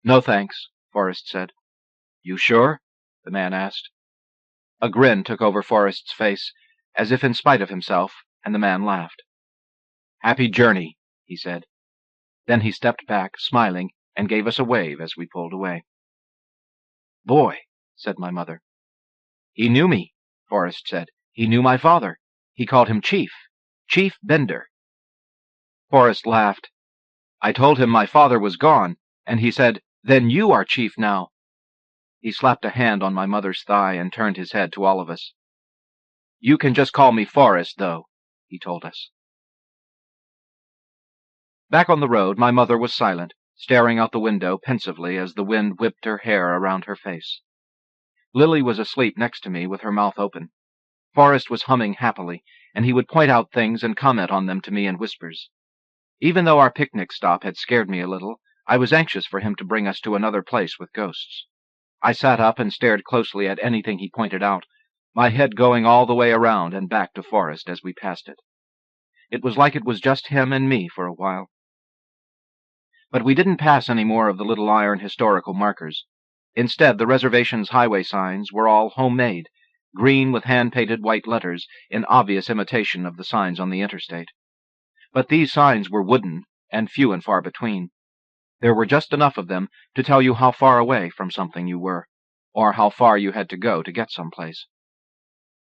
"No thanks," Forrest said. "You sure?" the man asked. A grin took over Forrest's face, as if in spite of himself, and the man laughed. "Happy journey," he said. Then he stepped back, smiling, and gave us a wave as we pulled away. "Boy," said my mother. "He knew me," Forrest said. "He knew my father. He called him Chief. Chief Bender." Forrest laughed. "I told him my father was gone, and he said, 'Then you are chief now.'" He slapped a hand on my mother's thigh and turned his head to all of us. "You can just call me Forrest, though," he told us. Back on the road, my mother was silent, staring out the window pensively as the wind whipped her hair around her face. Lily was asleep next to me with her mouth open. Forrest was humming happily, and he would point out things and comment on them to me in whispers. Even though our picnic stop had scared me a little, I was anxious for him to bring us to another place with ghosts. I sat up and stared closely at anything he pointed out, my head going all the way around and back to Forrest as we passed it. It was like it was just him and me for a while. But we didn't pass any more of the little iron historical markers. Instead, the reservation's highway signs were all homemade, green with hand-painted white letters in obvious imitation of the signs on the interstate. But these signs were wooden and few and far between. There were just enough of them to tell you how far away from something you were, or how far you had to go to get someplace.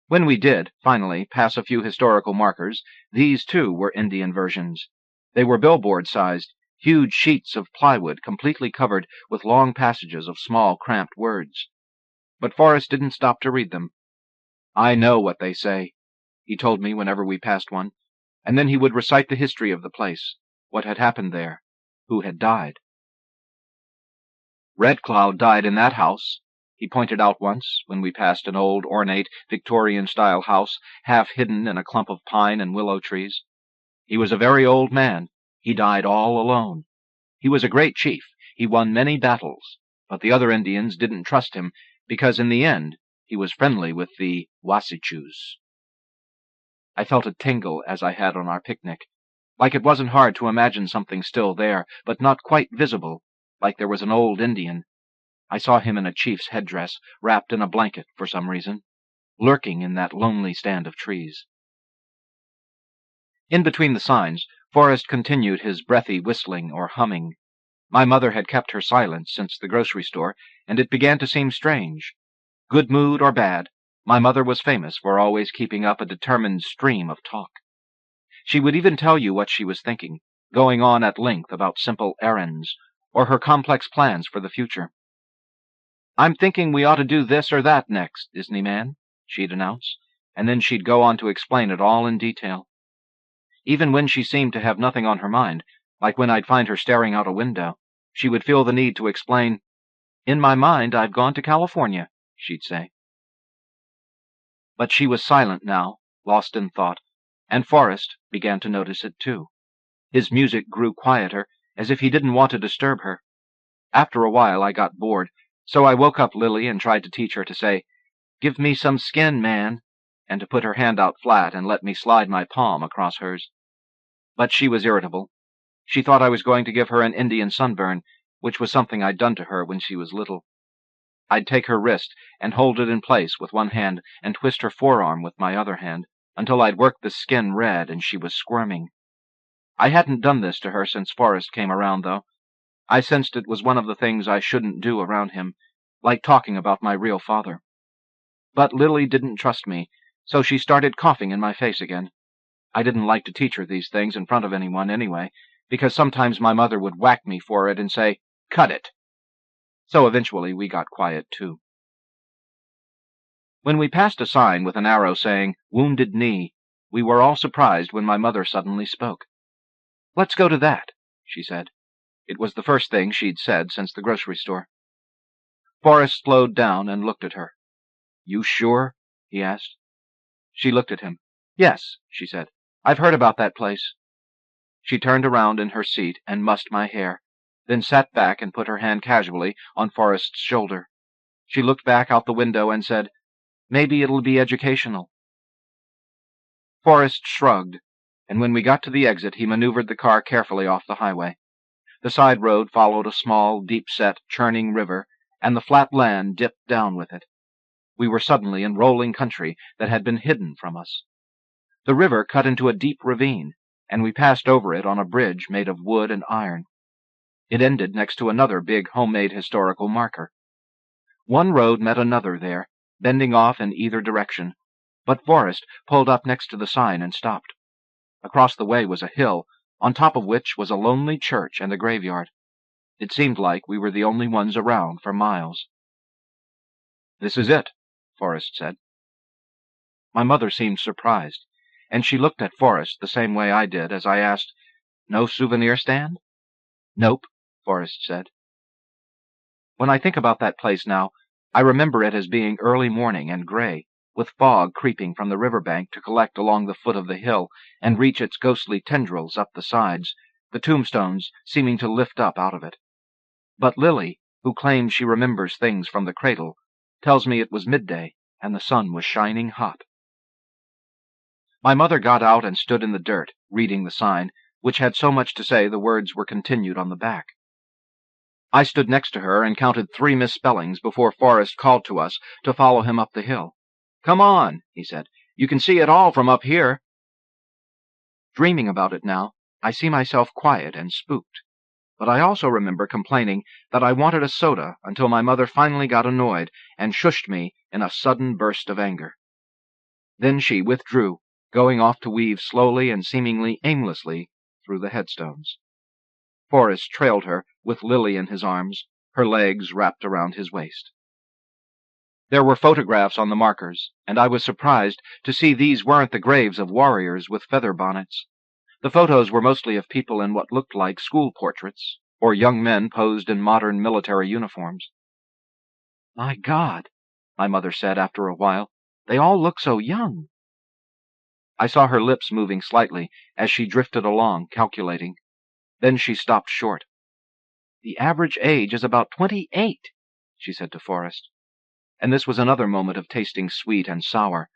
When we did, finally, pass a few historical markers, these too were Indian versions. They were billboard-sized, huge sheets of plywood completely covered with long passages of small, cramped words. But Forrest didn't stop to read them. "I know what they say," he told me whenever we passed one, and then he would recite the history of the place, what had happened there, who had died. "Red Cloud died in that house," he pointed out once, when we passed an old, ornate, Victorian-style house, half hidden in a clump of pine and willow trees. "He was a very old man. He died all alone. He was a great chief. He won many battles, but the other Indians didn't trust him, because in the end he was friendly with the Wassachews." I felt a tingle as I had on our picnic, like it wasn't hard to imagine something still there, but not quite visible, like there was an old Indian. I saw him in a chief's headdress, wrapped in a blanket for some reason, lurking in that lonely stand of trees. In between the signs, Forrest continued his breathy whistling or humming. My mother had kept her silence since the grocery store, and it began to seem strange. Good mood or bad, my mother was famous for always keeping up a determined stream of talk. She would even tell you what she was thinking, going on at length about simple errands, or her complex plans for the future. "I'm thinking we ought to do this or that next, Disney man," she'd announce, and then she'd go on to explain it all in detail. Even when she seemed to have nothing on her mind, like when I'd find her staring out a window, she would feel the need to explain. "In my mind, I've gone to California," she'd say. But she was silent now, lost in thought, and Forrest began to notice it too. His music grew quieter, as if he didn't want to disturb her. After a while I got bored, so I woke up Lily and tried to teach her to say, "Give me some skin, man," and to put her hand out flat and let me slide my palm across hers. But she was irritable. She thought I was going to give her an Indian sunburn, which was something I'd done to her when she was little. I'd take her wrist and hold it in place with one hand and twist her forearm with my other hand, until I'd worked the skin red and she was squirming. I hadn't done this to her since Forrest came around, though. I sensed it was one of the things I shouldn't do around him, like talking about my real father. But Lily didn't trust me, so she started coughing in my face again. I didn't like to teach her these things in front of anyone anyway, because sometimes my mother would whack me for it and say, "Cut it." So eventually we got quiet too. When we passed a sign with an arrow saying, "Wounded Knee," we were all surprised when my mother suddenly spoke. "Let's go to that," she said. It was the first thing she'd said since the grocery store. Forrest slowed down and looked at her. "You sure?" he asked. She looked at him. "Yes," she said. "I've heard about that place." She turned around in her seat and mussed my hair, then sat back and put her hand casually on Forrest's shoulder. She looked back out the window and said, "Maybe it'll be educational." Forrest shrugged, and when we got to the exit he maneuvered the car carefully off the highway. The side road followed a small, deep-set, churning river, and the flat land dipped down with it. We were suddenly in rolling country that had been hidden from us. The river cut into a deep ravine, and we passed over it on a bridge made of wood and iron. It ended next to another big homemade historical marker. One road met another there, bending off in either direction, but Forrest pulled up next to the sign and stopped. Across the way was a hill, on top of which was a lonely church and a graveyard. It seemed like we were the only ones around for miles. "This is it," Forrest said. My mother seemed surprised, and she looked at Forrest the same way I did as I asked, "No souvenir stand?" "Nope," Forrest said. When I think about that place now, I remember it as being early morning and gray, with fog creeping from the riverbank to collect along the foot of the hill and reach its ghostly tendrils up the sides, the tombstones seeming to lift up out of it. But Lily, who claims she remembers things from the cradle, tells me it was midday and the sun was shining hot. My mother got out and stood in the dirt, reading the sign, which had so much to say the words were continued on the back. I stood next to her and counted 3 misspellings before Forrest called to us to follow him up the hill. "Come on," he said. "You can see it all from up here." Dreaming about it now, I see myself quiet and spooked, but I also remember complaining that I wanted a soda until my mother finally got annoyed and shushed me in a sudden burst of anger. Then she withdrew, going off to weave slowly and seemingly aimlessly through the headstones. Forrest trailed her, with Lily in his arms, her legs wrapped around his waist. There were photographs on the markers, and I was surprised to see these weren't the graves of warriors with feather bonnets. The photos were mostly of people in what looked like school portraits, or young men posed in modern military uniforms. "My God," my mother said after a while, "they all look so young." I saw her lips moving slightly as she drifted along, calculating. Then she stopped short. "The average age is about 28, she said to Forrest. And this was another moment of tasting sweet and sour,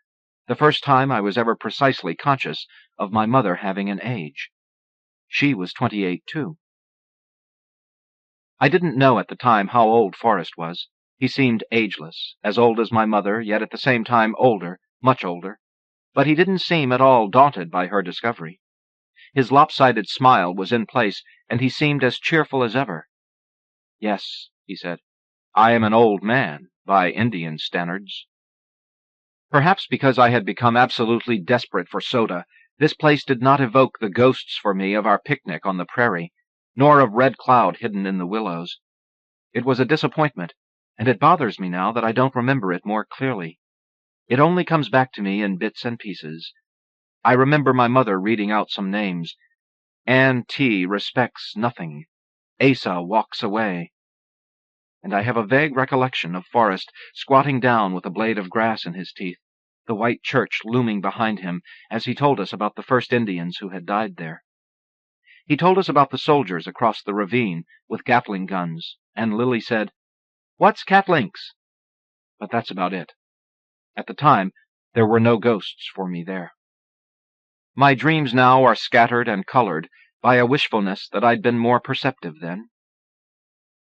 the first time I was ever precisely conscious of my mother having an age. She was 28, too. I didn't know at the time how old Forrest was. He seemed ageless, as old as my mother, yet at the same time older, much older. But he didn't seem at all daunted by her discovery. His lopsided smile was in place, and he seemed as cheerful as ever. "Yes," he said, "I am an old man, by Indian standards." Perhaps because I had become absolutely desperate for soda, this place did not evoke the ghosts for me of our picnic on the prairie, nor of Red Cloud hidden in the willows. It was a disappointment, and it bothers me now that I don't remember it more clearly. It only comes back to me in bits and pieces. I remember my mother reading out some names. Ann T. respects nothing. Asa walks away. And I have a vague recollection of Forrest squatting down with a blade of grass in his teeth, the white church looming behind him as he told us about the first Indians who had died there. He told us about the soldiers across the ravine with Gatling guns, and Lily said, "What's Gatlinks?" But that's about it. At the time, there were no ghosts for me there. My dreams now are scattered and colored by a wishfulness that I'd been more perceptive then.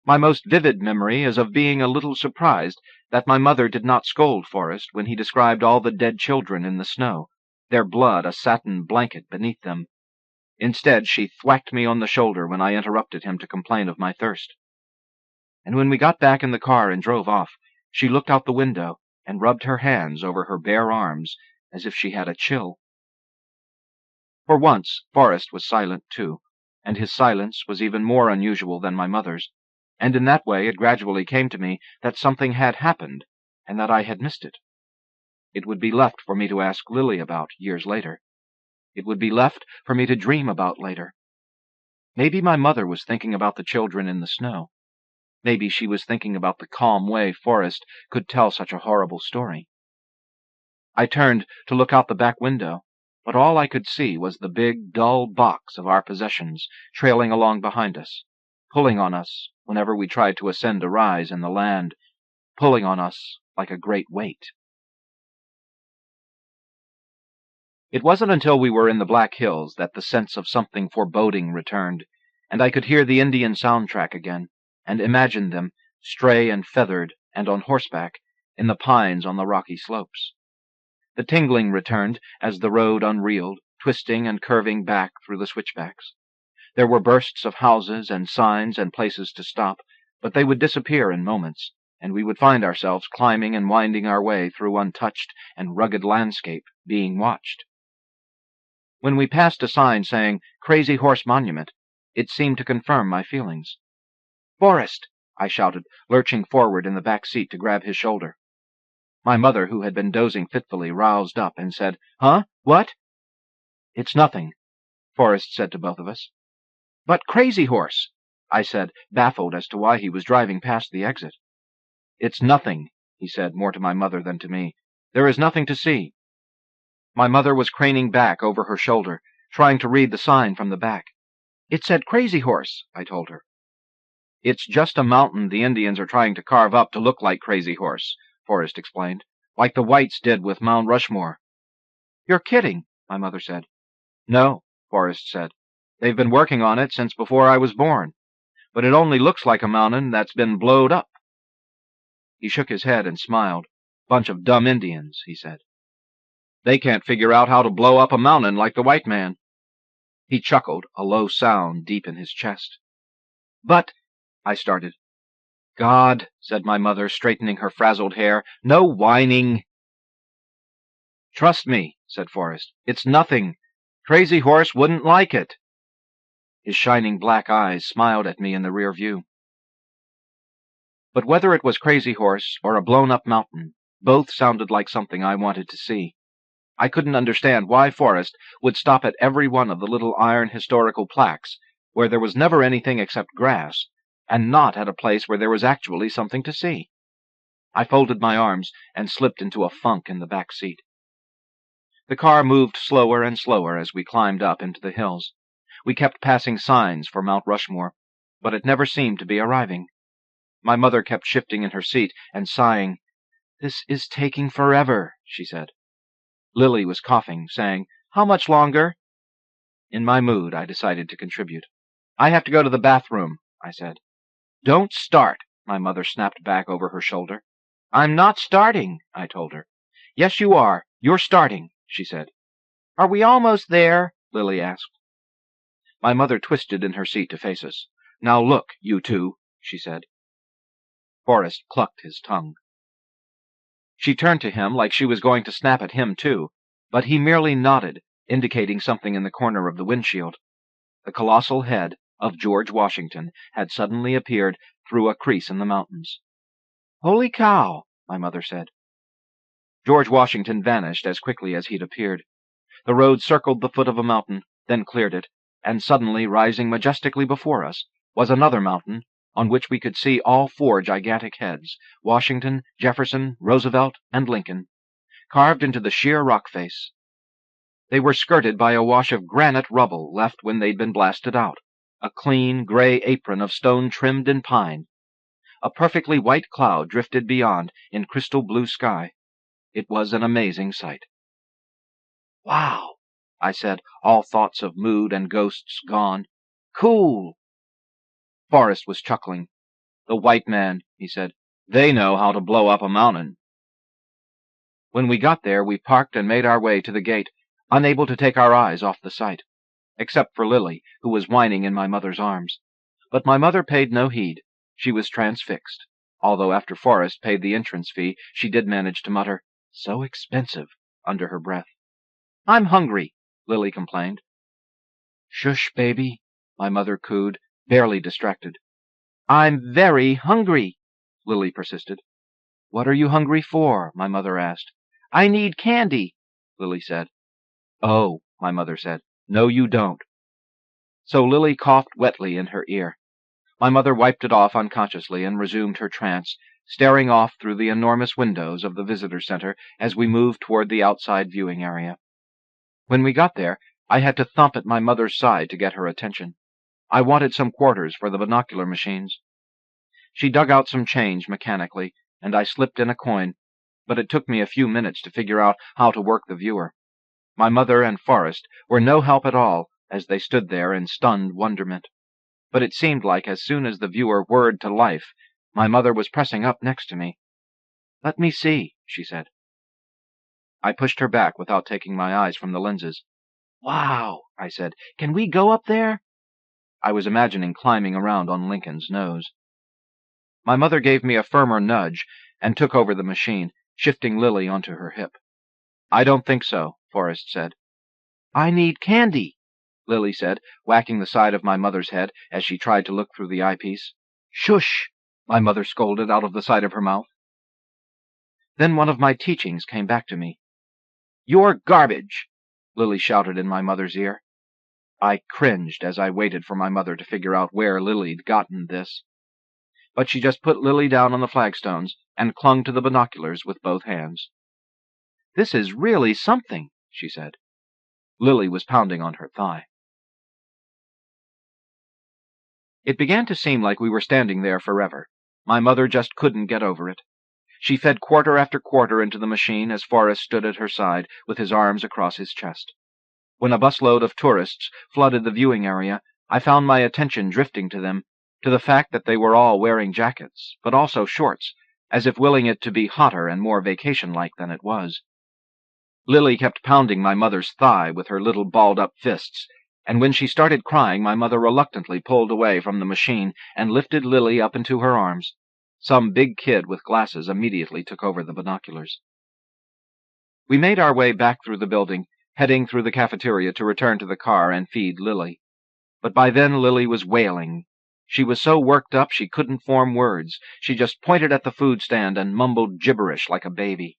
My most vivid memory is of being a little surprised that my mother did not scold Forrest when he described all the dead children in the snow, their blood a satin blanket beneath them. Instead, she thwacked me on the shoulder when I interrupted him to complain of my thirst. And when we got back in the car and drove off, she looked out the window and rubbed her hands over her bare arms as if she had a chill. For once, Forrest was silent, too, and his silence was even more unusual than my mother's, and in that way it gradually came to me that something had happened, and that I had missed it. It would be left for me to ask Lily about years later. It would be left for me to dream about later. Maybe my mother was thinking about the children in the snow. Maybe she was thinking about the calm way Forrest could tell such a horrible story. I turned to look out the back window, but all I could see was the big, dull box of our possessions trailing along behind us, pulling on us whenever we tried to ascend a rise in the land, pulling on us like a great weight. It wasn't until we were in the Black Hills that the sense of something foreboding returned, and I could hear the Indian soundtrack again, and imagine them, stray and feathered and on horseback, in the pines on the rocky slopes. The tingling returned as the road unreeled, twisting and curving back through the switchbacks. There were bursts of houses and signs and places to stop, but they would disappear in moments, and we would find ourselves climbing and winding our way through untouched and rugged landscape, being watched. When we passed a sign saying Crazy Horse Monument, it seemed to confirm my feelings. "Forrest!" I shouted, lurching forward in the back seat to grab his shoulder. My mother, who had been dozing fitfully, roused up and said, "Huh? What?" "It's nothing," Forrest said to both of us. "But Crazy Horse," I said, baffled as to why he was driving past the exit. "It's nothing," he said, more to my mother than to me. "There is nothing to see." My mother was craning back over her shoulder, trying to read the sign from the back. "It said Crazy Horse," I told her. "It's just a mountain the Indians are trying to carve up to look like Crazy Horse," Forrest explained, "like the whites did with Mount Rushmore." "You're kidding," my mother said. "No," Forrest said. "They've been working on it since before I was born. But it only looks like a mountain that's been blowed up." He shook his head and smiled. "Bunch of dumb Indians," he said. "They can't figure out how to blow up a mountain like the white man." He chuckled, a low sound deep in his chest. "But—" I started. "God," said my mother, straightening her frazzled hair, "no whining." "Trust me," said Forrest. "It's nothing. Crazy Horse wouldn't like it." His shining black eyes smiled at me in the rear view. But whether it was Crazy Horse or a blown-up mountain, both sounded like something I wanted to see. I couldn't understand why Forrest would stop at every one of the little iron historical plaques, where there was never anything except grass, and not at a place where there was actually something to see. I folded my arms and slipped into a funk in the back seat. The car moved slower and slower as we climbed up into the hills. We kept passing signs for Mount Rushmore, but it never seemed to be arriving. My mother kept shifting in her seat and sighing. "This is taking forever," she said. Lily was coughing, saying, "How much longer?" In my mood, I decided to contribute. "I have to go to the bathroom," I said. "Don't start," my mother snapped back over her shoulder. "I'm not starting," I told her. "Yes, you are. You're starting," she said. "Are we almost there?" Lily asked. My mother twisted in her seat to face us. "Now look, you two," she said. Forrest clucked his tongue. She turned to him like she was going to snap at him, too, but he merely nodded, indicating something in the corner of the windshield. The colossal head of George Washington had suddenly appeared through a crease in the mountains. "Holy cow," my mother said. George Washington vanished as quickly as he'd appeared. The road circled the foot of a mountain, then cleared it, and suddenly, rising majestically before us, was another mountain, on which we could see all four gigantic heads, Washington, Jefferson, Roosevelt, and Lincoln, carved into the sheer rock face. They were skirted by a wash of granite rubble left when they'd been blasted out, a clean, gray apron of stone trimmed in pine. A perfectly white cloud drifted beyond in crystal blue sky. It was an amazing sight. "Wow," I said, all thoughts of mood and ghosts gone. "Cool." Forrest was chuckling. "The white man," he said. "They know how to blow up a mountain." When we got there, we parked and made our way to the gate, unable to take our eyes off the sight, except for Lily, who was whining in my mother's arms. But my mother paid no heed. She was transfixed, although after Forrest paid the entrance fee, she did manage to mutter, "So expensive," under her breath. "I'm hungry," Lily complained. "Shush, baby," my mother cooed, barely distracted. "I'm very hungry," Lily persisted. "What are you hungry for?" my mother asked. "I need candy," Lily said. "Oh," my mother said. "No, you don't." So Lily coughed wetly in her ear. My mother wiped it off unconsciously and resumed her trance, staring off through the enormous windows of the visitor center as we moved toward the outside viewing area. When we got there, I had to thump at my mother's side to get her attention. I wanted some quarters for the binocular machines. She dug out some change mechanically, and I slipped in a coin, but it took me a few minutes to figure out how to work the viewer. My mother and Forrest were no help at all as they stood there in stunned wonderment. But it seemed like as soon as the viewer whirred to life, my mother was pressing up next to me. "Let me see," she said. I pushed her back without taking my eyes from the lenses. "Wow," I said. "Can we go up there?" I was imagining climbing around on Lincoln's nose. My mother gave me a firmer nudge and took over the machine, shifting Lily onto her hip. "I don't think so," Forrest said. "I need candy," Lily said, whacking the side of my mother's head as she tried to look through the eyepiece. "Shush!" my mother scolded out of the side of her mouth. Then one of my teachings came back to me. "You're garbage!" Lily shouted in my mother's ear. I cringed as I waited for my mother to figure out where Lily'd gotten this. But she just put Lily down on the flagstones and clung to the binoculars with both hands. "This is really something," she said. Lily was pounding on her thigh. It began to seem like we were standing there forever. My mother just couldn't get over it. She fed quarter after quarter into the machine as Forrest stood at her side with his arms across his chest. When a busload of tourists flooded the viewing area, I found my attention drifting to them, to the fact that they were all wearing jackets, but also shorts, as if willing it to be hotter and more vacation-like than it was. Lily kept pounding my mother's thigh with her little balled-up fists, and when she started crying, my mother reluctantly pulled away from the machine and lifted Lily up into her arms. Some big kid with glasses immediately took over the binoculars. We made our way back through the building, heading through the cafeteria to return to the car and feed Lily. But by then Lily was wailing. She was so worked up she couldn't form words. She just pointed at the food stand and mumbled gibberish like a baby.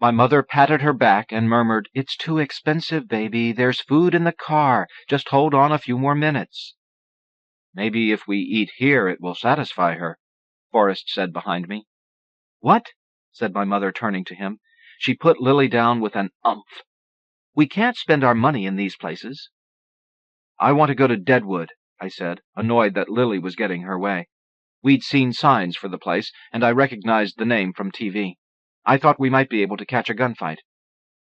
My mother patted her back and murmured, "It's too expensive, baby. There's food in the car. Just hold on a few more minutes." "Maybe if we eat here it will satisfy her," Forrest said behind me. "What?" said my mother, turning to him. She put Lily down with an umph. "We can't spend our money in these places." "I want to go to Deadwood," I said, annoyed that Lily was getting her way. We'd seen signs for the place, and I recognized the name from TV. I thought we might be able to catch a gunfight.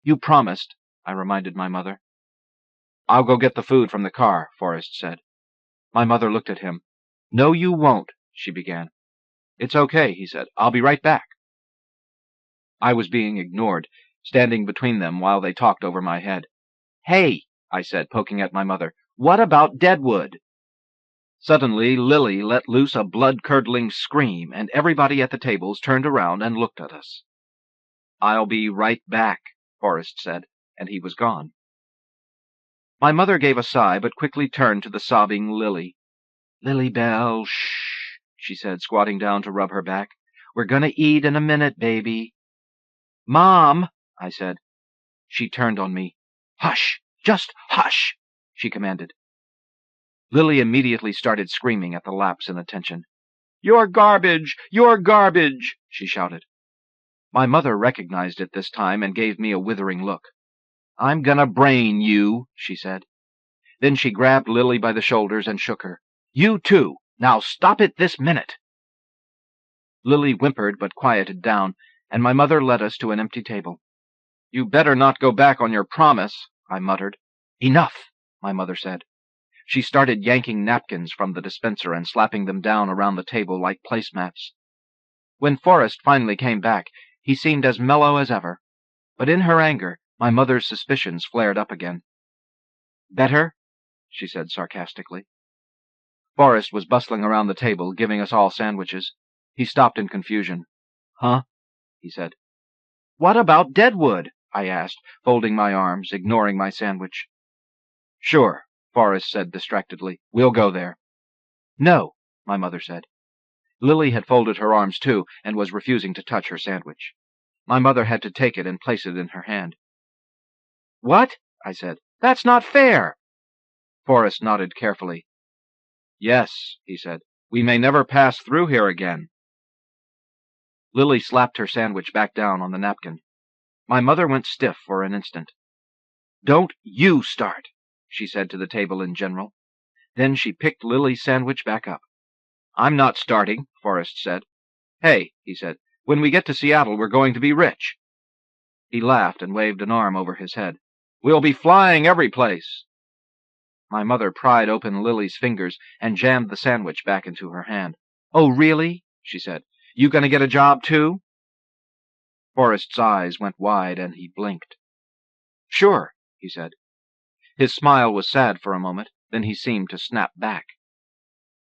"You promised," I reminded my mother. "I'll go get the food from the car," Forrest said. My mother looked at him. "No, you won't," she began. "It's okay," he said. "I'll be right back." I was being ignored, standing between them while they talked over my head. "Hey," I said, poking at my mother, "what about Deadwood?" Suddenly, Lily let loose a blood-curdling scream, and everybody at the tables turned around and looked at us. "I'll be right back," Forrest said, and he was gone. My mother gave a sigh, but quickly turned to the sobbing Lily. "Lily Bell, shh," she said, squatting down to rub her back. "We're gonna eat in a minute, baby." "Mom," I said. She turned on me. "Hush! Just hush!" she commanded. Lily immediately started screaming at the lapse in attention. "You're garbage! You're garbage!" she shouted. My mother recognized it this time and gave me a withering look. "I'm gonna brain you," she said. Then she grabbed Lily by the shoulders and shook her. "You too! Now stop it this minute!" Lily whimpered but quieted down, and my mother led us to an empty table. "You better not go back on your promise," I muttered. "Enough," my mother said. She started yanking napkins from the dispenser and slapping them down around the table like placemats. When Forrest finally came back, he seemed as mellow as ever, but in her anger, my mother's suspicions flared up again. "Better?" she said sarcastically. Forrest was bustling around the table, giving us all sandwiches. He stopped in confusion. "Huh?" he said. "What about Deadwood?" I asked, folding my arms, ignoring my sandwich. "Sure," Forrest said distractedly. "We'll go there." "No," my mother said. Lily had folded her arms too, and was refusing to touch her sandwich. My mother had to take it and place it in her hand. "What?" I said. "That's not fair." Forrest nodded carefully. "Yes," he said. "We may never pass through here again." Lily slapped her sandwich back down on the napkin. My mother went stiff for an instant. "Don't you start," she said to the table in general. Then she picked Lily's sandwich back up. "I'm not starting," Forrest said. "Hey," he said, "when we get to Seattle, we're going to be rich." He laughed and waved an arm over his head. "We'll be flying every place." My mother pried open Lily's fingers and jammed the sandwich back into her hand. "Oh, really?" she said. "You gonna get a job, too?" Forrest's eyes went wide, and he blinked. "Sure," he said. His smile was sad for a moment, then he seemed to snap back.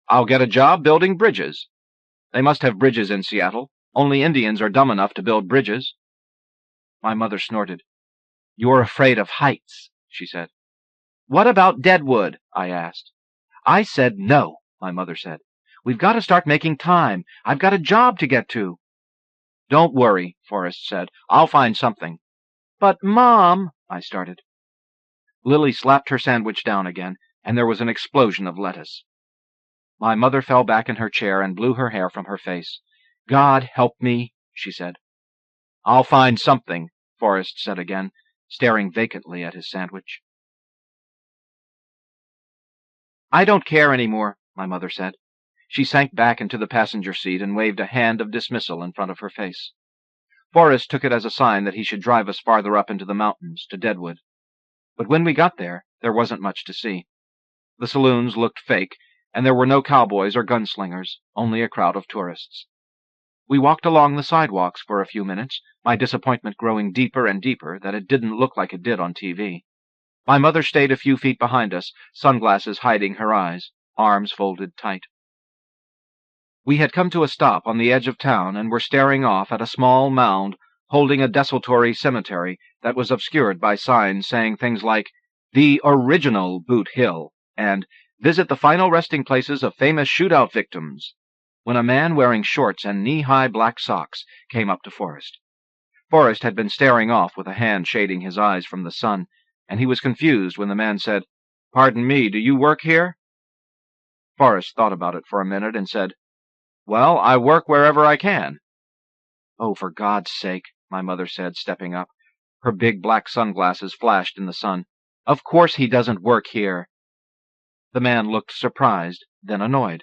"I'll get a job building bridges. They must have bridges in Seattle. Only Indians are dumb enough to build bridges." My mother snorted. "You're afraid of heights," she said. "What about Deadwood?" I asked. "I said no," my mother said. "We've got to start making time. I've got a job to get to." "Don't worry," Forrest said. "I'll find something." "But, Mom," I started. Lily slapped her sandwich down again, and there was an explosion of lettuce. My mother fell back in her chair and blew her hair from her face. "God help me," she said. "I'll find something," Forrest said again, staring vacantly at his sandwich. "I don't care any more," my mother said. She sank back into the passenger seat and waved a hand of dismissal in front of her face. Forrest took it as a sign that he should drive us farther up into the mountains, to Deadwood. But when we got there wasn't much to see. The saloons looked fake, and there were no cowboys or gunslingers, only a crowd of tourists. We walked along the sidewalks for a few minutes, my disappointment growing deeper and deeper that it didn't look like it did on TV. My mother stayed a few feet behind us, sunglasses hiding her eyes, arms folded tight. We had come to a stop on the edge of town and were staring off at a small mound holding a desultory cemetery that was obscured by signs saying things like, "The Original Boot Hill," and "Visit the final resting places of famous shootout victims," when a man wearing shorts and knee-high black socks came up to Forrest. Forrest had been staring off with a hand shading his eyes from the sun, and he was confused when the man said, "Pardon me, do you work here?" Forrest thought about it for a minute and said, "Well, I work wherever I can." "Oh, for God's sake," my mother said, stepping up. Her big black sunglasses flashed in the sun. "Of course he doesn't work here." The man looked surprised, then annoyed.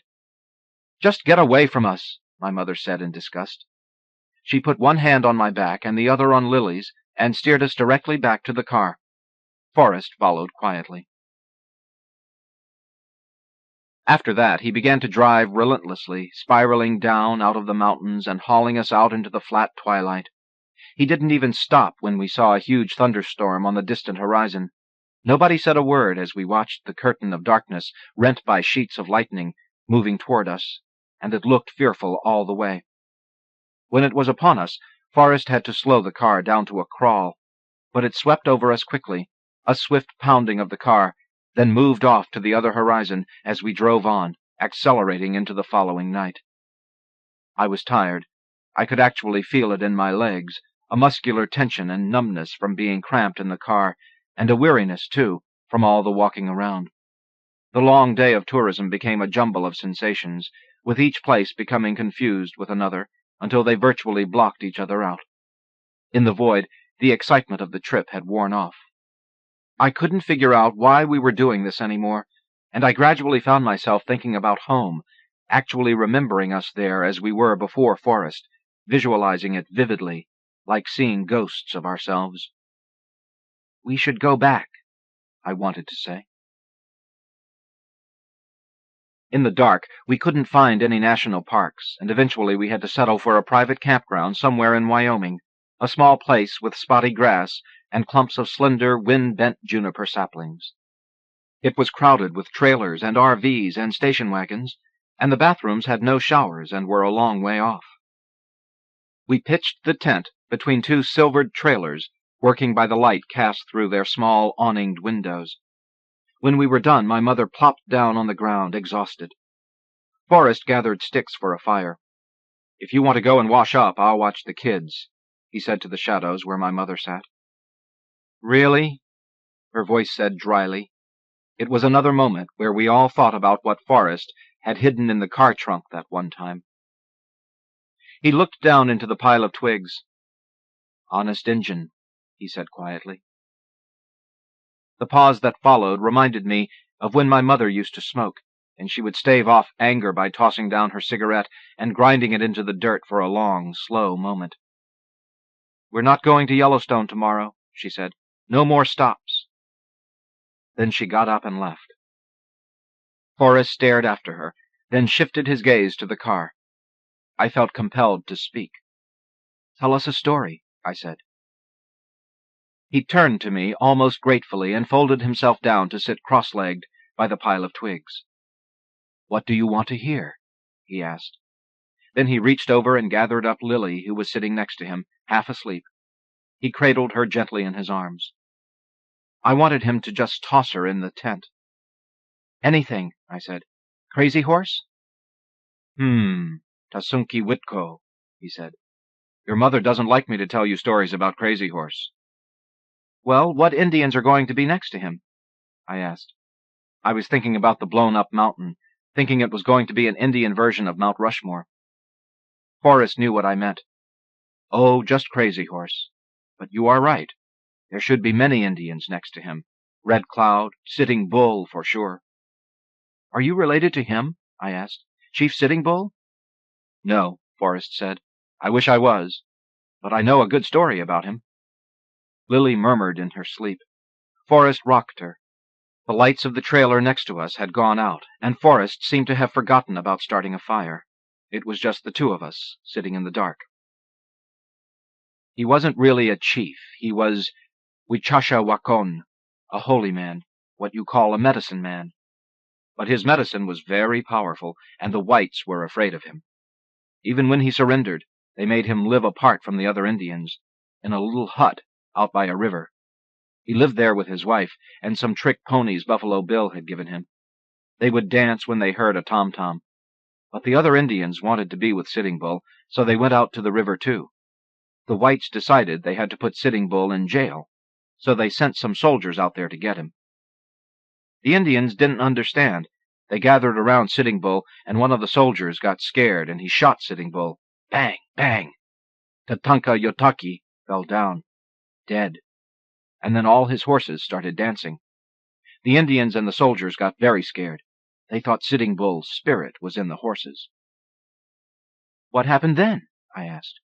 "Just get away from us," my mother said in disgust. She put one hand on my back and the other on Lily's and steered us directly back to the car. Forrest followed quietly. After that, he began to drive relentlessly, spiraling down out of the mountains and hauling us out into the flat twilight. He didn't even stop when we saw a huge thunderstorm on the distant horizon. Nobody said a word as we watched the curtain of darkness, rent by sheets of lightning, moving toward us, and it looked fearful all the way. When it was upon us, Forrest had to slow the car down to a crawl, but it swept over us quickly, a swift pounding of the car, then moved off to the other horizon as we drove on, accelerating into the following night. I was tired. I could actually feel it in my legs, a muscular tension and numbness from being cramped in the car, and a weariness, too, from all the walking around. The long day of tourism became a jumble of sensations, with each place becoming confused with another, until they virtually blocked each other out. In the void, the excitement of the trip had worn off. I couldn't figure out why we were doing this anymore, and I gradually found myself thinking about home, actually remembering us there as we were before Forrest, visualizing it vividly, like seeing ghosts of ourselves. "We should go back," I wanted to say. In the dark, we couldn't find any national parks, and eventually we had to settle for a private campground somewhere in Wyoming, a small place with spotty grass and clumps of slender, wind-bent juniper saplings. It was crowded with trailers and RVs and station wagons, and the bathrooms had no showers and were a long way off. We pitched the tent between two silvered trailers, working by the light cast through their small awninged windows. When we were done, my mother plopped down on the ground, exhausted. Forrest gathered sticks for a fire. "If you want to go and wash up, I'll watch the kids," he said to the shadows where my mother sat. "Really?" her voice said dryly. It was another moment where we all thought about what Forrest had hidden in the car trunk that one time. He looked down into the pile of twigs. "Honest Injun," he said quietly. The pause that followed reminded me of when my mother used to smoke, and she would stave off anger by tossing down her cigarette and grinding it into the dirt for a long, slow moment. "We're not going to Yellowstone tomorrow," she said. "No more stops." Then she got up and left. Forrest stared after her, then shifted his gaze to the car. I felt compelled to speak. "Tell us a story," I said. He turned to me almost gratefully and folded himself down to sit cross-legged by the pile of twigs. "What do you want to hear?" he asked. Then he reached over and gathered up Lily, who was sitting next to him, half asleep. He cradled her gently in his arms. I wanted him to just toss her in the tent. "Anything," I said. "Crazy Horse?" Tasunki Witko," he said. "Your mother doesn't like me to tell you stories about Crazy Horse." "Well, what Indians are going to be next to him?" I asked. I was thinking about the blown-up mountain, thinking it was going to be an Indian version of Mount Rushmore. Forrest knew what I meant. "Oh, just Crazy Horse. But you are right. There should be many Indians next to him. Red Cloud, Sitting Bull, for sure." "Are you related to him?" I asked. "Chief Sitting Bull?" "No," Forrest said. "I wish I was. But I know a good story about him." Lily murmured in her sleep. Forrest rocked her. The lights of the trailer next to us had gone out, and Forrest seemed to have forgotten about starting a fire. It was just the two of us, sitting in the dark. "He wasn't really a chief. He was Wichasha Wakon, a holy man, what you call a medicine man. But his medicine was very powerful, and the whites were afraid of him. Even when he surrendered, they made him live apart from the other Indians, in a little hut out by a river. He lived there with his wife and some trick ponies Buffalo Bill had given him. They would dance when they heard a tom-tom. But the other Indians wanted to be with Sitting Bull, so they went out to the river too. The whites decided they had to put Sitting Bull in jail, so they sent some soldiers out there to get him. The Indians didn't understand. They gathered around Sitting Bull, and one of the soldiers got scared, and he shot Sitting Bull. Bang! Bang! Tatanka Yotaki fell down, dead, and then all his horses started dancing. The Indians and the soldiers got very scared. They thought Sitting Bull's spirit was in the horses. "What happened then?" I asked.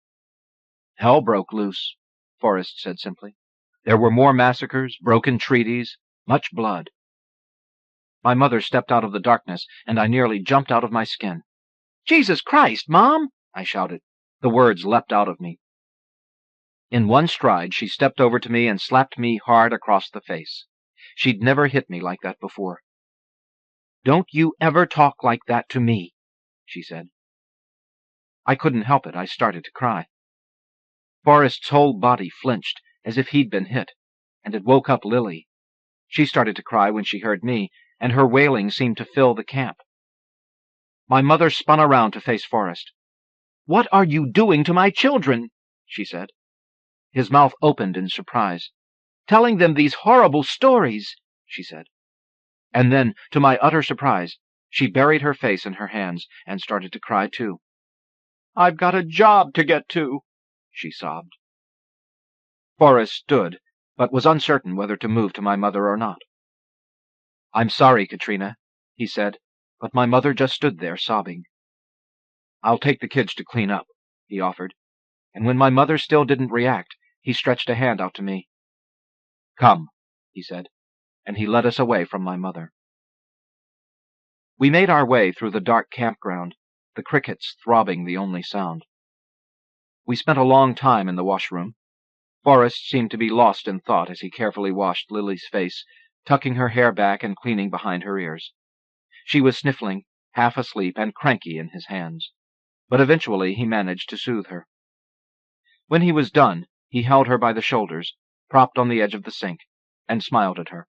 "Hell broke loose," Forrest said simply. "There were more massacres, broken treaties, much blood." My mother stepped out of the darkness, and I nearly jumped out of my skin. "Jesus Christ, Mom!" I shouted. The words leapt out of me. In one stride, she stepped over to me and slapped me hard across the face. She'd never hit me like that before. "Don't you ever talk like that to me," she said. I couldn't help it. I started to cry. Forrest's whole body flinched, as if he'd been hit, and it woke up Lily. She started to cry when she heard me, and her wailing seemed to fill the camp. My mother spun around to face Forrest. "What are you doing to my children?" she said. His mouth opened in surprise. "Telling them these horrible stories," she said. And then, to my utter surprise, she buried her face in her hands and started to cry too. "I've got a job to get to," she sobbed. Forrest stood, but was uncertain whether to move to my mother or not. "I'm sorry, Katrina," he said, but my mother just stood there sobbing. "I'll take the kids to clean up," he offered, and when my mother still didn't react, he stretched a hand out to me. "Come," he said, and he led us away from my mother. We made our way through the dark campground, the crickets throbbing the only sound. We spent a long time in the washroom. Forrest seemed to be lost in thought as he carefully washed Lily's face, tucking her hair back and cleaning behind her ears. She was sniffling, half asleep, and cranky in his hands, but eventually he managed to soothe her. When he was done, he held her by the shoulders, propped on the edge of the sink, and smiled at her.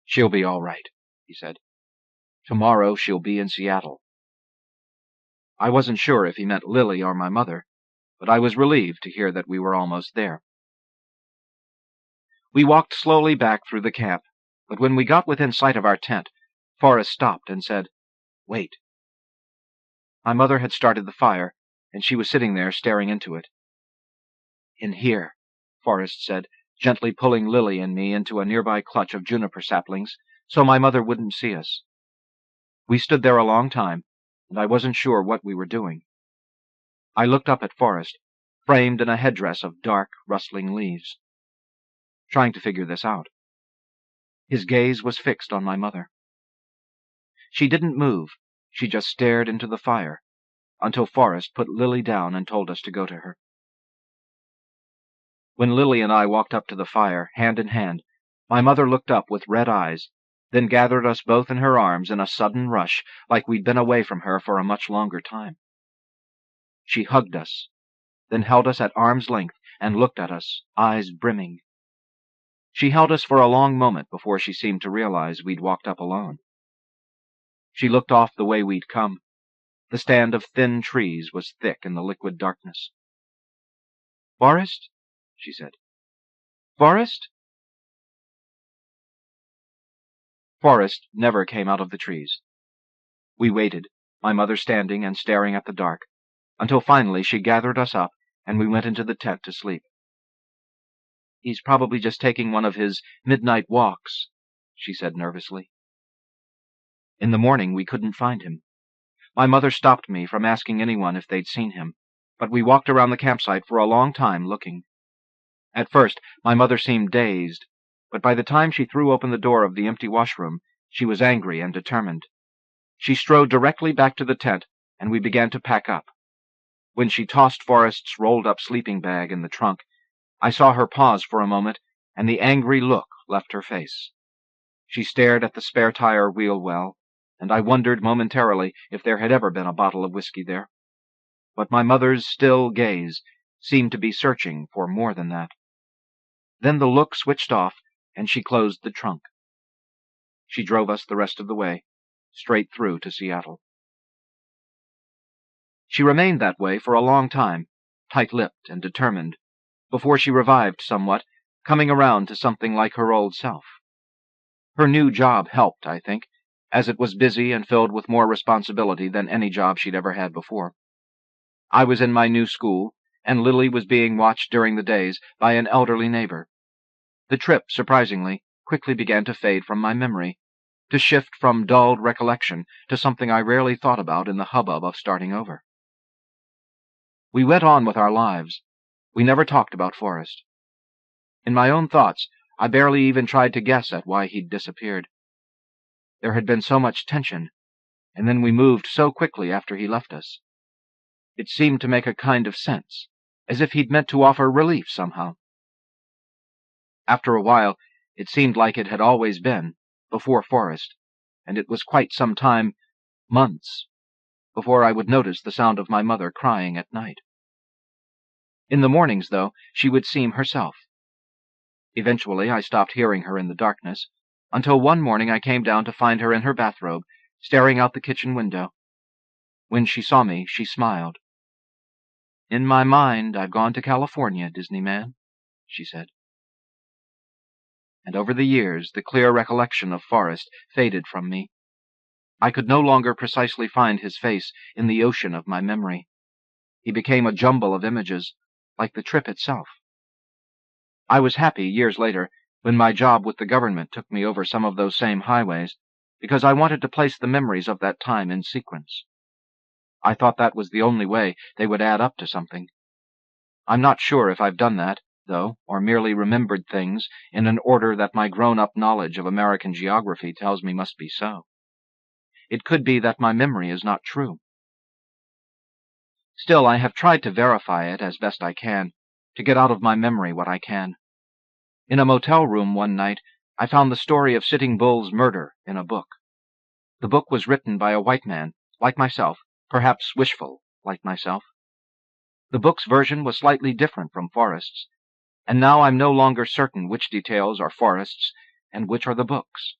"She'll be all right," he said. "Tomorrow she'll be in Seattle." I wasn't sure if he meant Lily or my mother, but I was relieved to hear that we were almost there. We walked slowly back through the camp, but when we got within sight of our tent, Forrest stopped and said, "Wait." My mother had started the fire, and she was sitting there staring into it. "In here," Forrest said, gently pulling Lily and me into a nearby clutch of juniper saplings, so my mother wouldn't see us. We stood there a long time, and I wasn't sure what we were doing. I looked up at Forrest, framed in a headdress of dark, rustling leaves, trying to figure this out. His gaze was fixed on my mother. She didn't move. She just stared into the fire, until Forrest put Lily down and told us to go to her. When Lily and I walked up to the fire, hand in hand, my mother looked up with red eyes, then gathered us both in her arms in a sudden rush, like we'd been away from her for a much longer time. She hugged us, then held us at arm's length and looked at us, eyes brimming. She held us for a long moment before she seemed to realize we'd walked up alone. She looked off the way we'd come. The stand of thin trees was thick in the liquid darkness. "Forrest?" she said. "Forrest?" Forrest never came out of the trees. We waited, my mother standing and staring at the dark, until finally she gathered us up and we went into the tent to sleep. "He's probably just taking one of his midnight walks," she said nervously. In the morning we couldn't find him. My mother stopped me from asking anyone if they'd seen him, but we walked around the campsite for a long time looking. At first, my mother seemed dazed, but by the time she threw open the door of the empty washroom, she was angry and determined. She strode directly back to the tent, and we began to pack up. When she tossed Forrest's rolled-up sleeping bag in the trunk, I saw her pause for a moment, and the angry look left her face. She stared at the spare tire wheel well, and I wondered momentarily if there had ever been a bottle of whiskey there. But my mother's still gaze seemed to be searching for more than that. Then the look switched off, and she closed the trunk. She drove us the rest of the way, straight through to Seattle. She remained that way for a long time, tight-lipped and determined, before she revived somewhat, coming around to something like her old self. Her new job helped, I think, as it was busy and filled with more responsibility than any job she'd ever had before. I was in my new school, and Lily was being watched during the days by an elderly neighbor. The trip, surprisingly, quickly began to fade from my memory, to shift from dulled recollection to something I rarely thought about in the hubbub of starting over. We went on with our lives. We never talked about Forrest. In my own thoughts, I barely even tried to guess at why he'd disappeared. There had been so much tension, and then we moved so quickly after he left us. It seemed to make a kind of sense, as if he'd meant to offer relief somehow. After a while, it seemed like it had always been, before Forrest, and it was quite some time, months, before I would notice the sound of my mother crying at night. In the mornings, though, she would seem herself. Eventually, I stopped hearing her in the darkness, until one morning I came down to find her in her bathrobe, staring out the kitchen window. When she saw me, she smiled. "In my mind, I've gone to California, Disney man," she said. And over the years, the clear recollection of Forrest faded from me. I could no longer precisely find his face in the ocean of my memory. He became a jumble of images, like the trip itself. I was happy, years later, when my job with the government took me over some of those same highways, because I wanted to place the memories of that time in sequence. I thought that was the only way they would add up to something. I'm not sure if I've done that, though, or merely remembered things in an order that my grown-up knowledge of American geography tells me must be so. It could be that my memory is not true. Still, I have tried to verify it as best I can, to get out of my memory what I can. In a motel room one night, I found the story of Sitting Bull's murder in a book. The book was written by a white man, like myself, perhaps wishful, like myself. The book's version was slightly different from Forrest's, and now I'm no longer certain which details are Forrest's and which are the book's.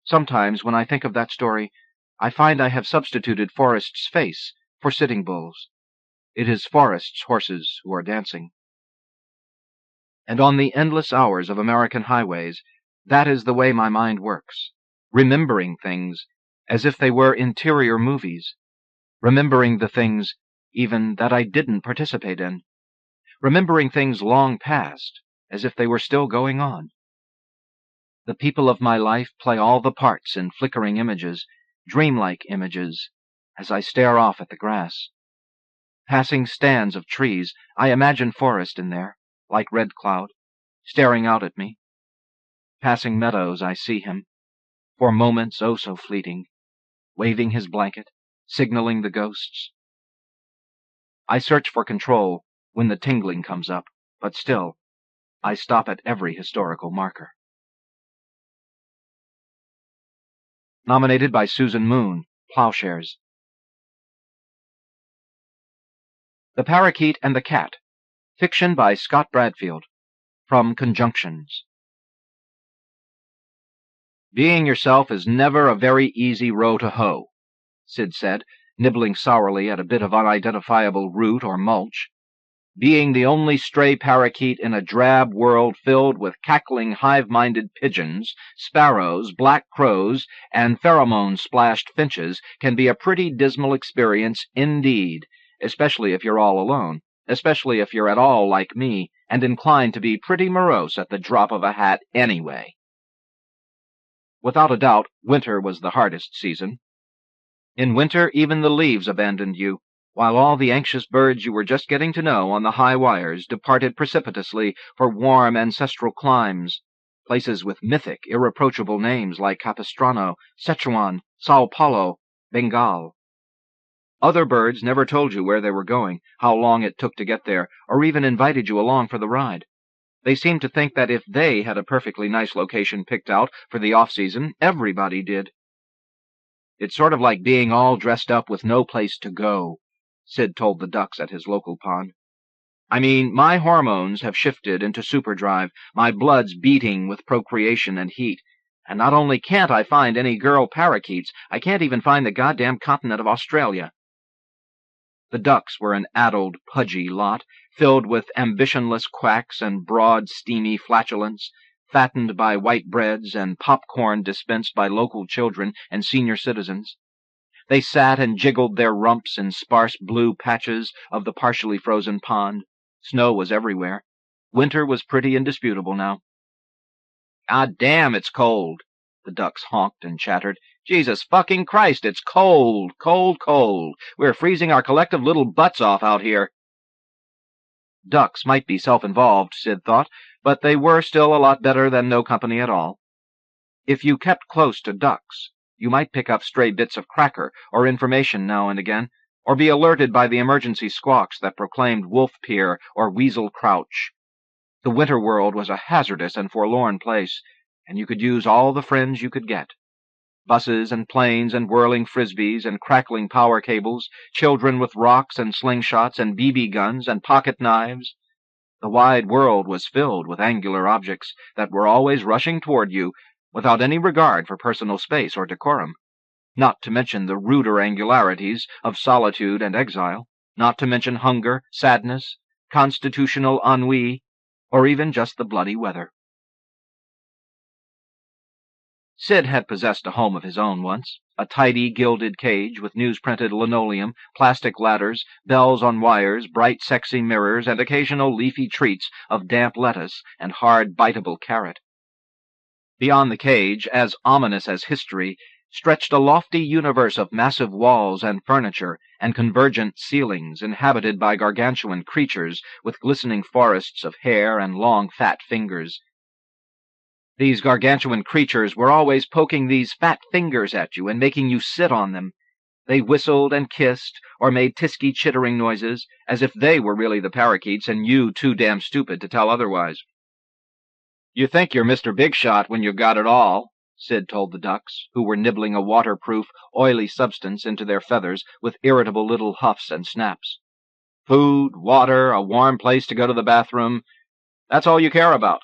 Sometimes, when I think of that story, I find I have substituted Forrest's face for Sitting Bull's. It is Forrest's horses who are dancing. And on the endless hours of American highways, that is the way my mind works, remembering things as if they were interior movies, remembering the things, even, that I didn't participate in, remembering things long past, as if they were still going on. The people of my life play all the parts in flickering images, dreamlike images, as I stare off at the grass. Passing stands of trees, I imagine Forrest in there, like Red Cloud, staring out at me. Passing meadows, I see him, for moments oh so fleeting, waving his blanket, signaling the ghosts. I search for control when the tingling comes up, but still, I stop at every historical marker. Nominated by Susan Moon, Plowshares. The Parakeet and the Cat, fiction by Scott Bradfield, from Conjunctions. "Being yourself is never a very easy row to hoe," Sid said, nibbling sourly at a bit of unidentifiable root or mulch. "Being the only stray parakeet in a drab world filled with cackling hive-minded pigeons, sparrows, black crows, and pheromone-splashed finches can be a pretty dismal experience indeed, especially if you're all alone, especially if you're at all like me and inclined to be pretty morose at the drop of a hat anyway." Without a doubt, winter was the hardest season. In winter, even the leaves abandoned you, while all the anxious birds you were just getting to know on the high wires departed precipitously for warm ancestral climes, places with mythic, irreproachable names like Capistrano, Sichuan, Sao Paulo, Bengal. Other birds never told you where they were going, how long it took to get there, or even invited you along for the ride. They seemed to think that if they had a perfectly nice location picked out for the off-season, everybody did. "It's sort of like being all dressed up with no place to go," Sid told the ducks at his local pond. I mean, my hormones have shifted into superdrive, my blood's beating with procreation and heat, and not only can't I find any girl parakeets, I can't even find the goddamn continent of Australia. The ducks were an addled, pudgy lot, filled with ambitionless quacks and broad, steamy flatulence, fattened by white breads and popcorn dispensed by local children and senior citizens. They sat and jiggled their rumps in sparse blue patches of the partially frozen pond. Snow was everywhere. Winter was pretty indisputable now. "God damn, it's cold," the ducks honked and chattered. "Jesus fucking Christ, it's cold, cold, cold. We're freezing our collective little butts off out here." Ducks might be self-involved, Sid thought, but they were still a lot better than no company at all. If you kept close to ducks, you might pick up stray bits of cracker or information now and again, or be alerted by the emergency squawks that proclaimed wolf peer or weasel crouch. The winter world was a hazardous and forlorn place, and you could use all the friends you could get. Buses and planes and whirling frisbees and crackling power cables, children with rocks and slingshots and BB guns and pocket knives. The wide world was filled with angular objects that were always rushing toward you without any regard for personal space or decorum, not to mention the ruder angularities of solitude and exile, not to mention hunger, sadness, constitutional ennui, or even just the bloody weather. Sid had possessed a home of his own once, a tidy gilded cage with news-printed linoleum, plastic ladders, bells on wires, bright sexy mirrors, and occasional leafy treats of damp lettuce and hard biteable carrot. Beyond the cage, as ominous as history, stretched a lofty universe of massive walls and furniture and convergent ceilings inhabited by gargantuan creatures with glistening forests of hair and long fat fingers. These gargantuan creatures were always poking these fat fingers at you and making you sit on them. They whistled and kissed, or made tisky chittering noises, as if they were really the parakeets and you too damn stupid to tell otherwise. "You think you're Mr. Big Shot when you've got it all," Sid told the ducks, who were nibbling a waterproof, oily substance into their feathers with irritable little huffs and snaps. "Food, water, a warm place to go to the bathroom. That's all you care about.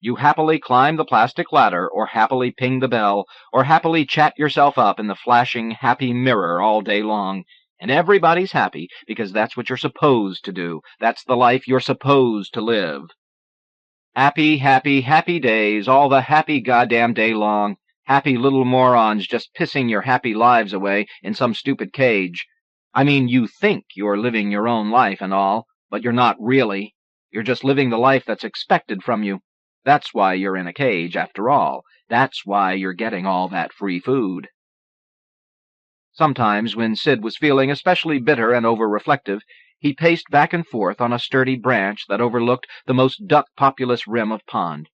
You happily climb the plastic ladder, or happily ping the bell, or happily chat yourself up in the flashing, happy mirror all day long. And everybody's happy, because that's what you're supposed to do. That's the life you're supposed to live. Happy, happy, happy days, all the happy goddamn day long. Happy little morons just pissing your happy lives away in some stupid cage. I mean, you think you're living your own life and all, but you're not really. You're just living the life that's expected from you. That's why you're in a cage, after all. That's why you're getting all that free food." Sometimes, when Sid was feeling especially bitter and over-reflective, he paced back and forth on a sturdy branch that overlooked the most duck-populous rim of pond.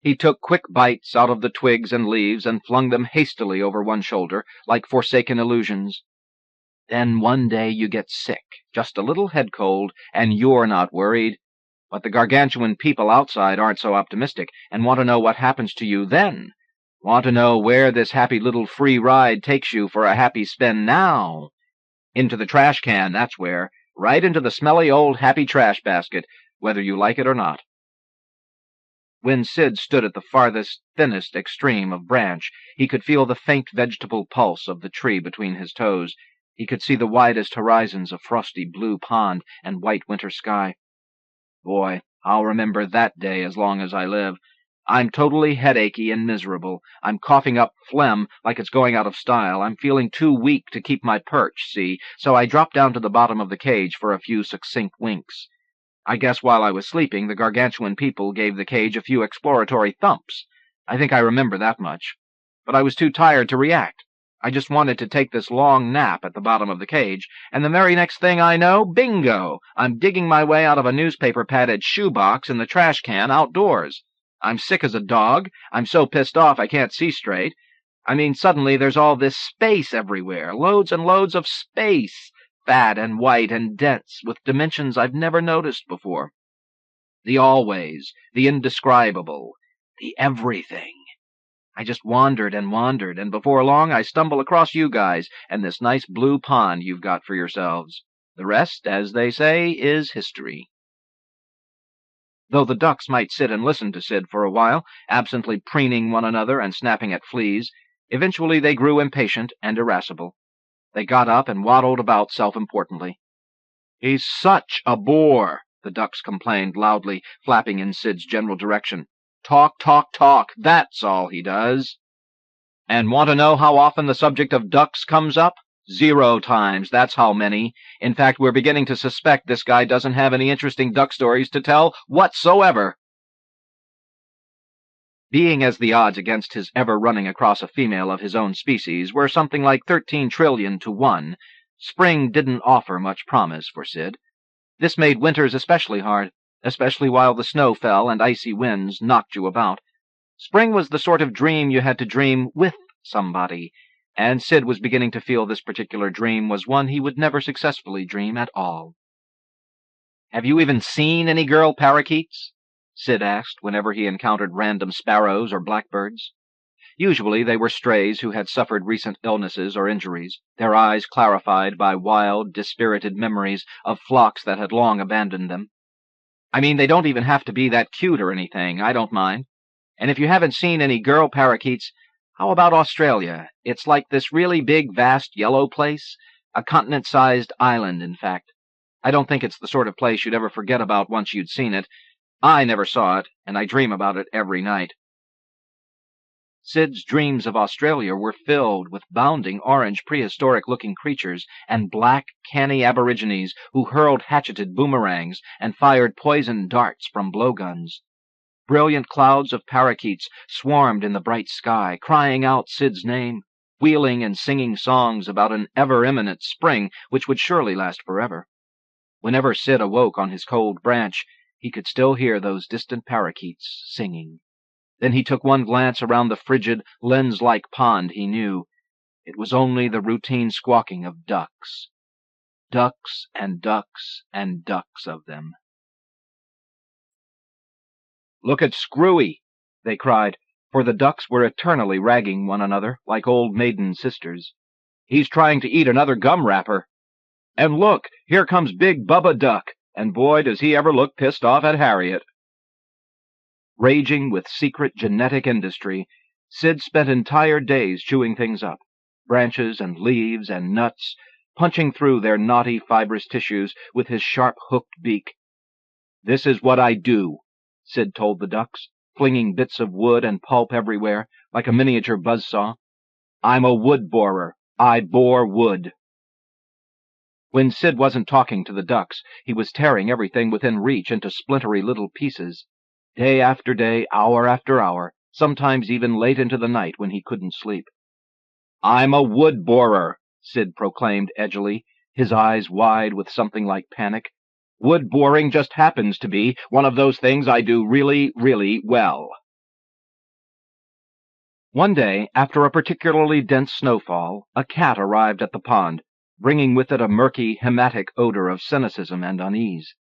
He took quick bites out of the twigs and leaves and flung them hastily over one shoulder, like forsaken illusions. Then one day you get sick, just a little head cold, and you're not worried. But the gargantuan people outside aren't so optimistic, and want to know what happens to you then. Want to know where this happy little free ride takes you for a happy spin now. Into the trash can, that's where. Right into the smelly old happy trash basket, whether you like it or not. When Sid stood at the farthest, thinnest extreme of branch, he could feel the faint vegetable pulse of the tree between his toes. He could see the widest horizons of frosty blue pond and white winter sky. Boy, I'll remember that day as long as I live. I'm totally headachy and miserable. I'm coughing up phlegm like it's going out of style. I'm feeling too weak to keep my perch, see, so I dropped down to the bottom of the cage for a few succinct winks. I guess while I was sleeping, the gargantuan people gave the cage a few exploratory thumps. I think I remember that much. But I was too tired to react. I just wanted to take this long nap at the bottom of the cage, and the very next thing I know, bingo! I'm digging my way out of a newspaper-padded shoebox in the trash can outdoors. I'm sick as a dog. I'm so pissed off I can't see straight. I mean, suddenly there's all this space everywhere, loads and loads of space, fat and white and dense, with dimensions I've never noticed before. The always, the indescribable, the everything. I just wandered, and before long I stumble across you guys and this nice blue pond you've got for yourselves. The rest, as they say, is history. Though the ducks might sit and listen to Sid for a while, absently preening one another and snapping at fleas, eventually they grew impatient and irascible. They got up and waddled about self-importantly. "He's such a bore," the ducks complained loudly, flapping in Sid's general direction. "Talk, talk, talk, that's all he does." "And want to know how often the subject of ducks comes up? 0 times, that's how many. In fact, we're beginning to suspect this guy doesn't have any interesting duck stories to tell whatsoever." Being as the odds against his ever running across a female of his own species were something like 13 trillion to 1, spring didn't offer much promise for Sid. This made winters especially hard, especially while the snow fell and icy winds knocked you about. Spring was the sort of dream you had to dream with somebody, and Sid was beginning to feel this particular dream was one he would never successfully dream at all. "Have you even seen any girl parakeets?" Sid asked whenever he encountered random sparrows or blackbirds. Usually they were strays who had suffered recent illnesses or injuries, their eyes clarified by wild, dispirited memories of flocks that had long abandoned them. "I mean, they don't even have to be that cute or anything, I don't mind. And if you haven't seen any girl parakeets, how about Australia? It's like this really big, vast, yellow place, a continent-sized island, in fact. I don't think it's the sort of place you'd ever forget about once you'd seen it. I never saw it, and I dream about it every night." Sid's dreams of Australia were filled with bounding orange prehistoric-looking creatures and black, canny aborigines who hurled hatcheted boomerangs and fired poisoned darts from blowguns. Brilliant clouds of parakeets swarmed in the bright sky, crying out Sid's name, wheeling and singing songs about an ever-imminent spring which would surely last forever. Whenever Sid awoke on his cold branch, he could still hear those distant parakeets singing. Then he took one glance around the frigid, lens-like pond he knew. It was only the routine squawking of ducks. Ducks and ducks and ducks of them. "Look at Screwy!" they cried, for the ducks were eternally ragging one another like old maiden sisters. "He's trying to eat another gum wrapper. And look, here comes Big Bubba Duck, and boy, does he ever look pissed off at Harriet." Raging with secret genetic industry, Sid spent entire days chewing things up, branches and leaves and nuts, punching through their knotty fibrous tissues with his sharp-hooked beak. "This is what I do," Sid told the ducks, flinging bits of wood and pulp everywhere, like a miniature buzzsaw. "I'm a wood borer. I bore wood." When Sid wasn't talking to the ducks, he was tearing everything within reach into splintery little pieces. Day after day, hour after hour, sometimes even late into the night when he couldn't sleep. "I'm a wood borer," Sid proclaimed edgily, his eyes wide with something like panic. "Wood boring just happens to be one of those things I do really, really well." One day, after a particularly dense snowfall, a cat arrived at the pond, bringing with it a murky, hematic odor of cynicism and unease.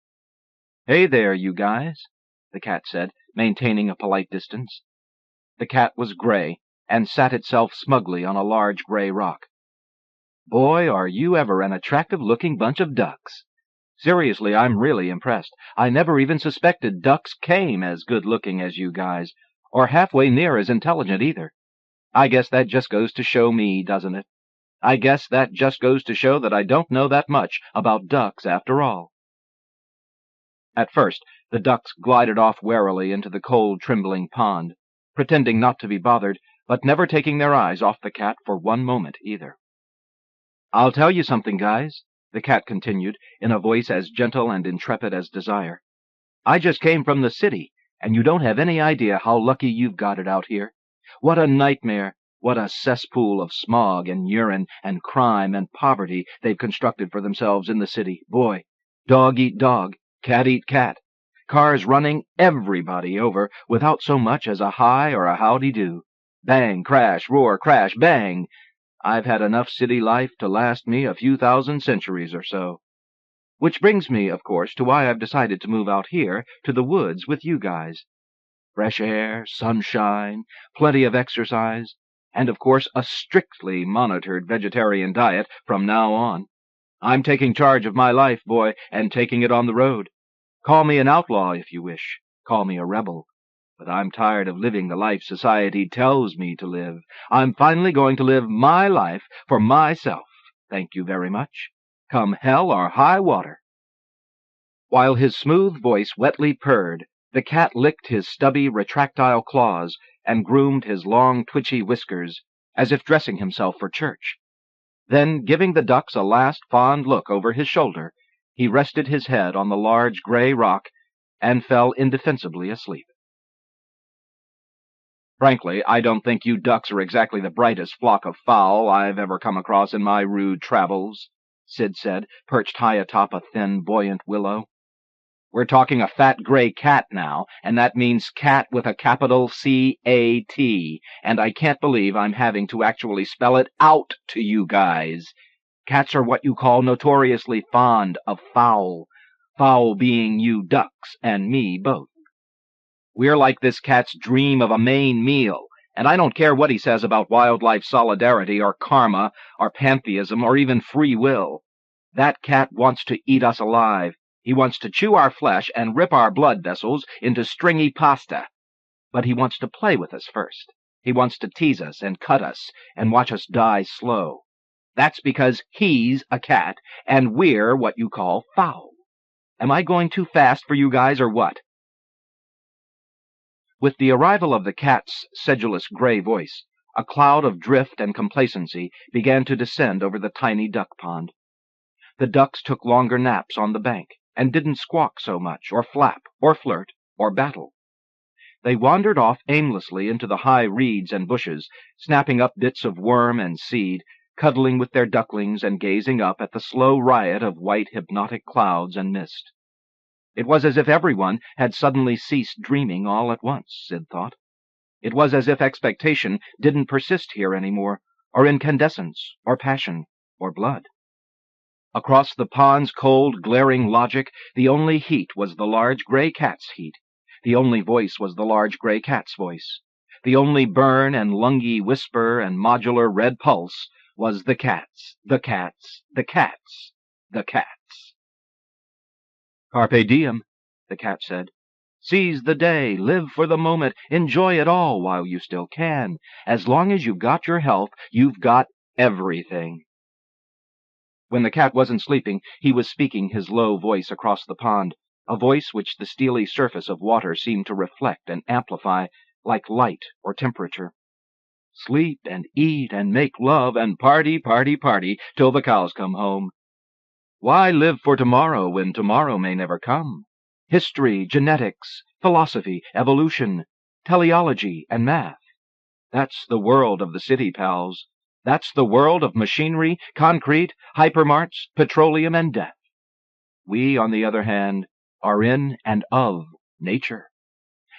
"Hey there, you guys," the cat said, maintaining a polite distance. The cat was gray, and sat itself smugly on a large gray rock. "Boy, are you ever an attractive-looking bunch of ducks. Seriously, I'm really impressed. I never even suspected ducks came as good-looking as you guys, or halfway near as intelligent either. I guess that just goes to show me, doesn't it? I guess that just goes to show that I don't know that much about ducks after all." At first, the ducks glided off warily into the cold, trembling pond, pretending not to be bothered, but never taking their eyes off the cat for one moment either. "I'll tell you something, guys," the cat continued, in a voice as gentle and intrepid as desire. "I just came from the city, and you don't have any idea how lucky you've got it out here. What a nightmare, what a cesspool of smog and urine and crime and poverty they've constructed for themselves in the city. Boy, dog eat dog, cat eat cat. Cars running everybody over without so much as a hi or a howdy-do. Bang, crash, roar, crash, bang. I've had enough city life to last me a few thousand centuries or so. Which brings me, of course, to why I've decided to move out here to the woods with you guys. Fresh air, sunshine, plenty of exercise, and, of course, a strictly monitored vegetarian diet from now on. I'm taking charge of my life, boy, and taking it on the road. Call me an outlaw if you wish. Call me a rebel, but I'm tired of living the life society tells me to live. I'm finally going to live my life for myself. Thank you very much. Come hell or high water." While his smooth voice wetly purred, the cat licked his stubby, retractile claws and groomed his long, twitchy whiskers, as if dressing himself for church. Then, giving the ducks a last fond look over his shoulder, he rested his head on the large gray rock and fell indefensibly asleep. "Frankly, I don't think you ducks are exactly the brightest flock of fowl I've ever come across in my rude travels," Sid said, perched high atop a thin, buoyant willow. "We're talking a fat gray cat now, and that means cat with a capital C-A-T, and I can't believe I'm having to actually spell it out to you guys. Cats are what you call notoriously fond of fowl, fowl being you ducks and me both. We're like this cat's dream of a main meal, and I don't care what he says about wildlife solidarity or karma or pantheism or even free will. That cat wants to eat us alive. He wants to chew our flesh and rip our blood vessels into stringy pasta. But he wants to play with us first. He wants to tease us and cut us and watch us die slow. That's because he's a cat and we're what you call fowl. Am I going too fast for you guys or what?" With the arrival of the cat's sedulous gray voice, a cloud of drift and complacency began to descend over the tiny duck pond. The ducks took longer naps on the bank, and didn't squawk so much, or flap, or flirt, or battle. They wandered off aimlessly into the high reeds and bushes, snapping up bits of worm and seed, cuddling with their ducklings and gazing up at the slow riot of white hypnotic clouds and mist. It was as if everyone had suddenly ceased dreaming all at once, Sid thought. It was as if expectation didn't persist here any more, or incandescence, or passion, or blood. Across the pond's cold, glaring logic, the only heat was the large gray cat's heat. The only voice was the large gray cat's voice. The only burn and lungy whisper and modular red pulse was the cat's, the cat's, the cat's, the cat's. "Carpe diem," the cat said. "Seize the day, live for the moment, enjoy it all while you still can. As long as you've got your health, you've got everything." When the cat wasn't sleeping, he was speaking his low voice across the pond, a voice which the steely surface of water seemed to reflect and amplify, like light or temperature. "Sleep and eat and make love and party, party, party, till the cows come home. Why live for tomorrow when tomorrow may never come? History, genetics, philosophy, evolution, teleology, and math. That's the world of the city, pals. That's the world of machinery, concrete, hypermarts, petroleum, and death. We, on the other hand, are in and of nature.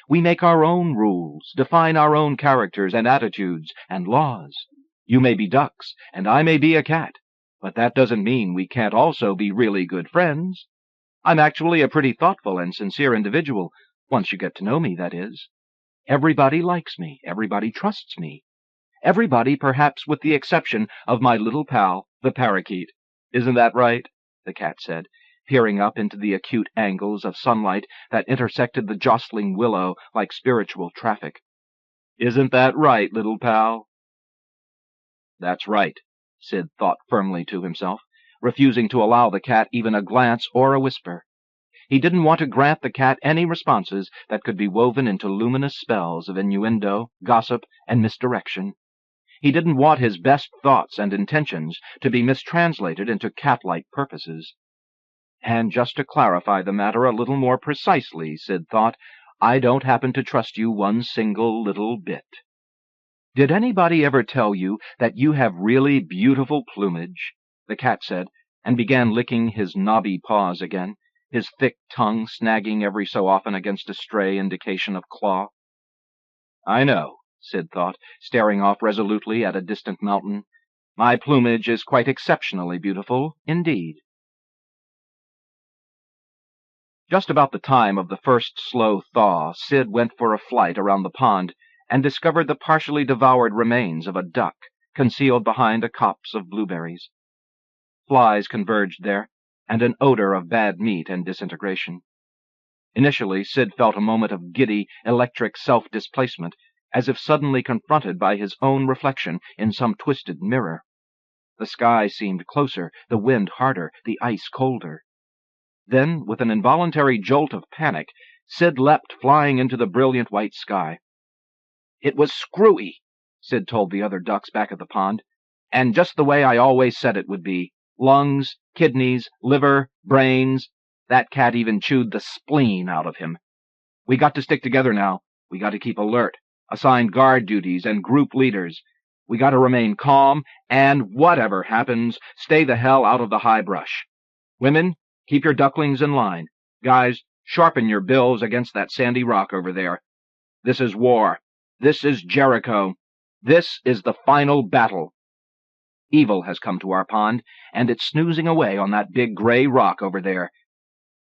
We make our own rules, define our own characters and attitudes and laws. You may be ducks, and I may be a cat, but that doesn't mean we can't also be really good friends. I'm actually a pretty thoughtful and sincere individual, once you get to know me, that is. Everybody likes me, everybody trusts me. Everybody, perhaps with the exception of my little pal, the parakeet. Isn't that right?" the cat said, peering up into the acute angles of sunlight that intersected the jostling willow like spiritual traffic. "Isn't that right, little pal?" "That's right," Sid thought firmly to himself, refusing to allow the cat even a glance or a whisper. He didn't want to grant the cat any responses that could be woven into luminous spells of innuendo, gossip, and misdirection. He didn't want his best thoughts and intentions to be mistranslated into cat-like purposes. And just to clarify the matter a little more precisely, Sid thought, I don't happen to trust you one single little bit. "Did anybody ever tell you that you have really beautiful plumage?" the cat said, and began licking his knobby paws again, his thick tongue snagging every so often against a stray indication of claw. "I know," Sid thought, staring off resolutely at a distant mountain. "My plumage is quite exceptionally beautiful, indeed." Just about the time of the first slow thaw, Sid went for a flight around the pond and discovered the partially devoured remains of a duck concealed behind a copse of blueberries. Flies converged there, and an odor of bad meat and disintegration. Initially, Sid felt a moment of giddy, electric self-displacement, as if suddenly confronted by his own reflection in some twisted mirror. The sky seemed closer, the wind harder, the ice colder. Then, with an involuntary jolt of panic, Sid leapt flying into the brilliant white sky. "It was Screwy," Sid told the other ducks back at the pond, "and just the way I always said it would be. Lungs, kidneys, liver, brains. That cat even chewed the spleen out of him. We got to stick together now. We got to keep alert, assign guard duties and group leaders. We got to remain calm, and whatever happens, stay the hell out of the high brush. Women, keep your ducklings in line. Guys, sharpen your bills against that sandy rock over there. This is war. This is Jericho. This is the final battle. Evil has come to our pond, and it's snoozing away on that big gray rock over there.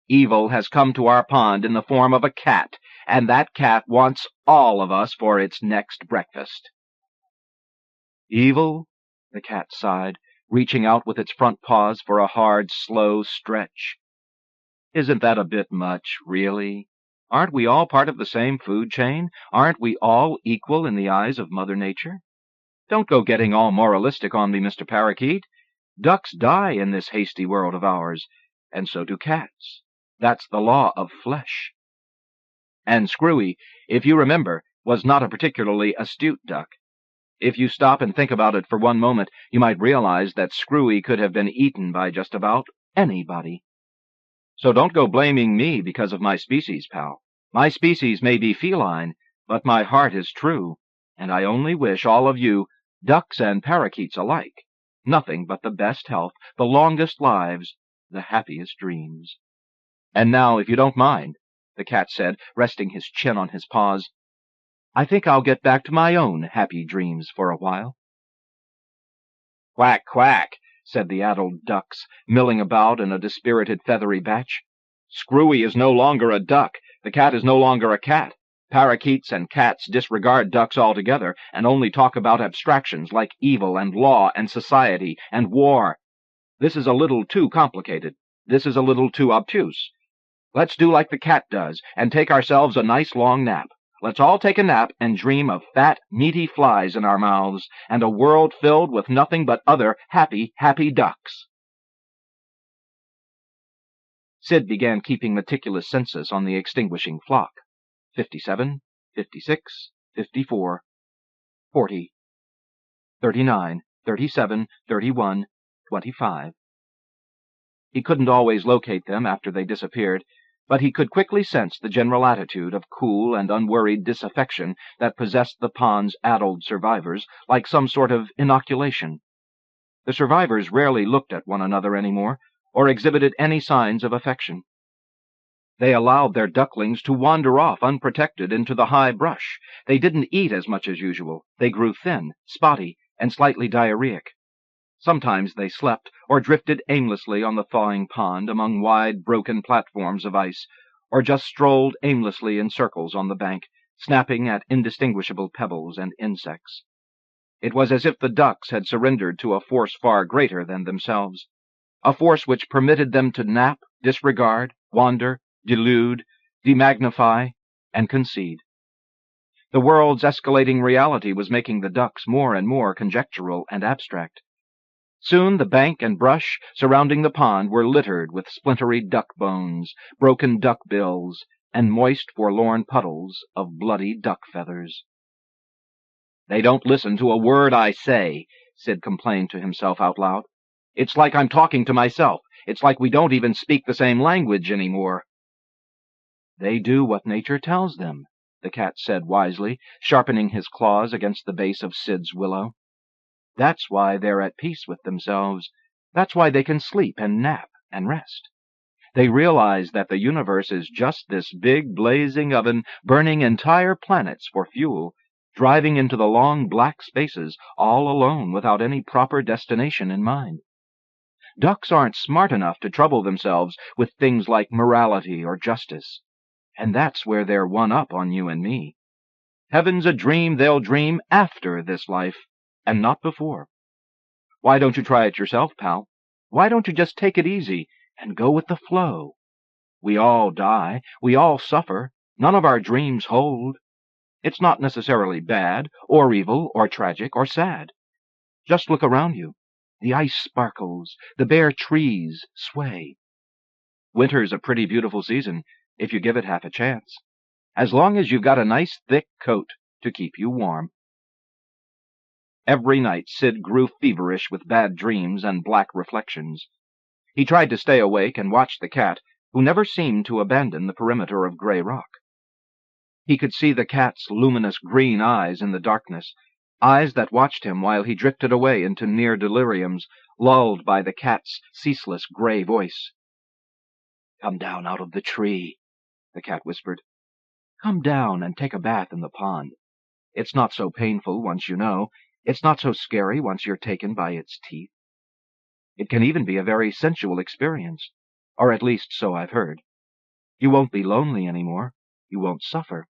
Evil has come to our pond in the form of a cat, and that cat wants all of us for its next breakfast." "Evil?" the cat sighed, reaching out with its front paws for a hard, slow stretch. "Isn't that a bit much, really? Aren't we all part of the same food chain? Aren't we all equal in the eyes of Mother Nature? Don't go getting all moralistic on me, Mr. Parakeet. Ducks die in this hasty world of ours, and so do cats. That's the law of flesh." And Screwy, if you remember, was not a particularly astute duck. If you stop and think about it for one moment, you might realize that Screwy could have been eaten by just about anybody. So don't go blaming me because of my species, pal. My species may be feline, but my heart is true, and I only wish all of you, ducks and parakeets alike, nothing but the best health, the longest lives, the happiest dreams. "And now, if you don't mind," the cat said, resting his chin on his paws, "I think I'll get back to my own happy dreams for a while." "Quack, quack," said the addled ducks, milling about in a dispirited feathery batch. "Screwy is no longer a duck. The cat is no longer a cat. Parakeets and cats disregard ducks altogether and only talk about abstractions like evil and law and society and war. This is a little too complicated. This is a little too obtuse. Let's do like the cat does and take ourselves a nice long nap. Let's all take a nap and dream of fat, meaty flies in our mouths and a world filled with nothing but other happy, happy ducks." Sid began keeping meticulous census on the extinguishing flock. 57, 56, 54, 40, 39, 37, 31, 25. He couldn't always locate them after they disappeared, but he could quickly sense the general attitude of cool and unworried disaffection that possessed the pond's addled survivors like some sort of inoculation. The survivors rarely looked at one another anymore, or exhibited any signs of affection. They allowed their ducklings to wander off unprotected into the high brush. They didn't eat as much as usual. They grew thin, spotty, and slightly diarrheic. Sometimes they slept or drifted aimlessly on the thawing pond among wide, broken platforms of ice, or just strolled aimlessly in circles on the bank, snapping at indistinguishable pebbles and insects. It was as if the ducks had surrendered to a force far greater than themselves, a force which permitted them to nap, disregard, wander, delude, demagnify, and concede. The world's escalating reality was making the ducks more and more conjectural and abstract. Soon the bank and brush surrounding the pond were littered with splintery duck bones, broken duck bills, and moist, forlorn puddles of bloody duck feathers. "They don't listen to a word I say," Sid complained to himself out loud. "It's like I'm talking to myself. It's like we don't even speak the same language anymore." "They do what nature tells them," the cat said wisely, sharpening his claws against the base of Sid's willow. "That's why they're at peace with themselves. That's why they can sleep and nap and rest. They realize that the universe is just this big blazing oven burning entire planets for fuel, driving into the long black spaces all alone without any proper destination in mind. Ducks aren't smart enough to trouble themselves with things like morality or justice, and that's where they're one up on you and me. Heaven's a dream they'll dream after this life, and not before. Why don't you try it yourself, pal? Why don't you just take it easy and go with the flow? We all die. We all suffer. None of our dreams hold. It's not necessarily bad, or evil, or tragic, or sad. Just look around you. The ice sparkles. The bare trees sway. Winter's a pretty beautiful season, if you give it half a chance, as long as you've got a nice thick coat to keep you warm. Every night Sid grew feverish with bad dreams and black reflections. He tried to stay awake and watch the cat, who never seemed to abandon the perimeter of gray rock. He could see the cat's luminous green eyes in the darkness, eyes that watched him while he drifted away into near deliriums, lulled by the cat's ceaseless gray voice. "Come down out of the tree," the cat whispered. "Come down and take a bath in the pond. It's not so painful once you know. It's not so scary once you're taken by its teeth. It can even be a very sensual experience, or at least so I've heard. You won't be lonely anymore. You won't suffer.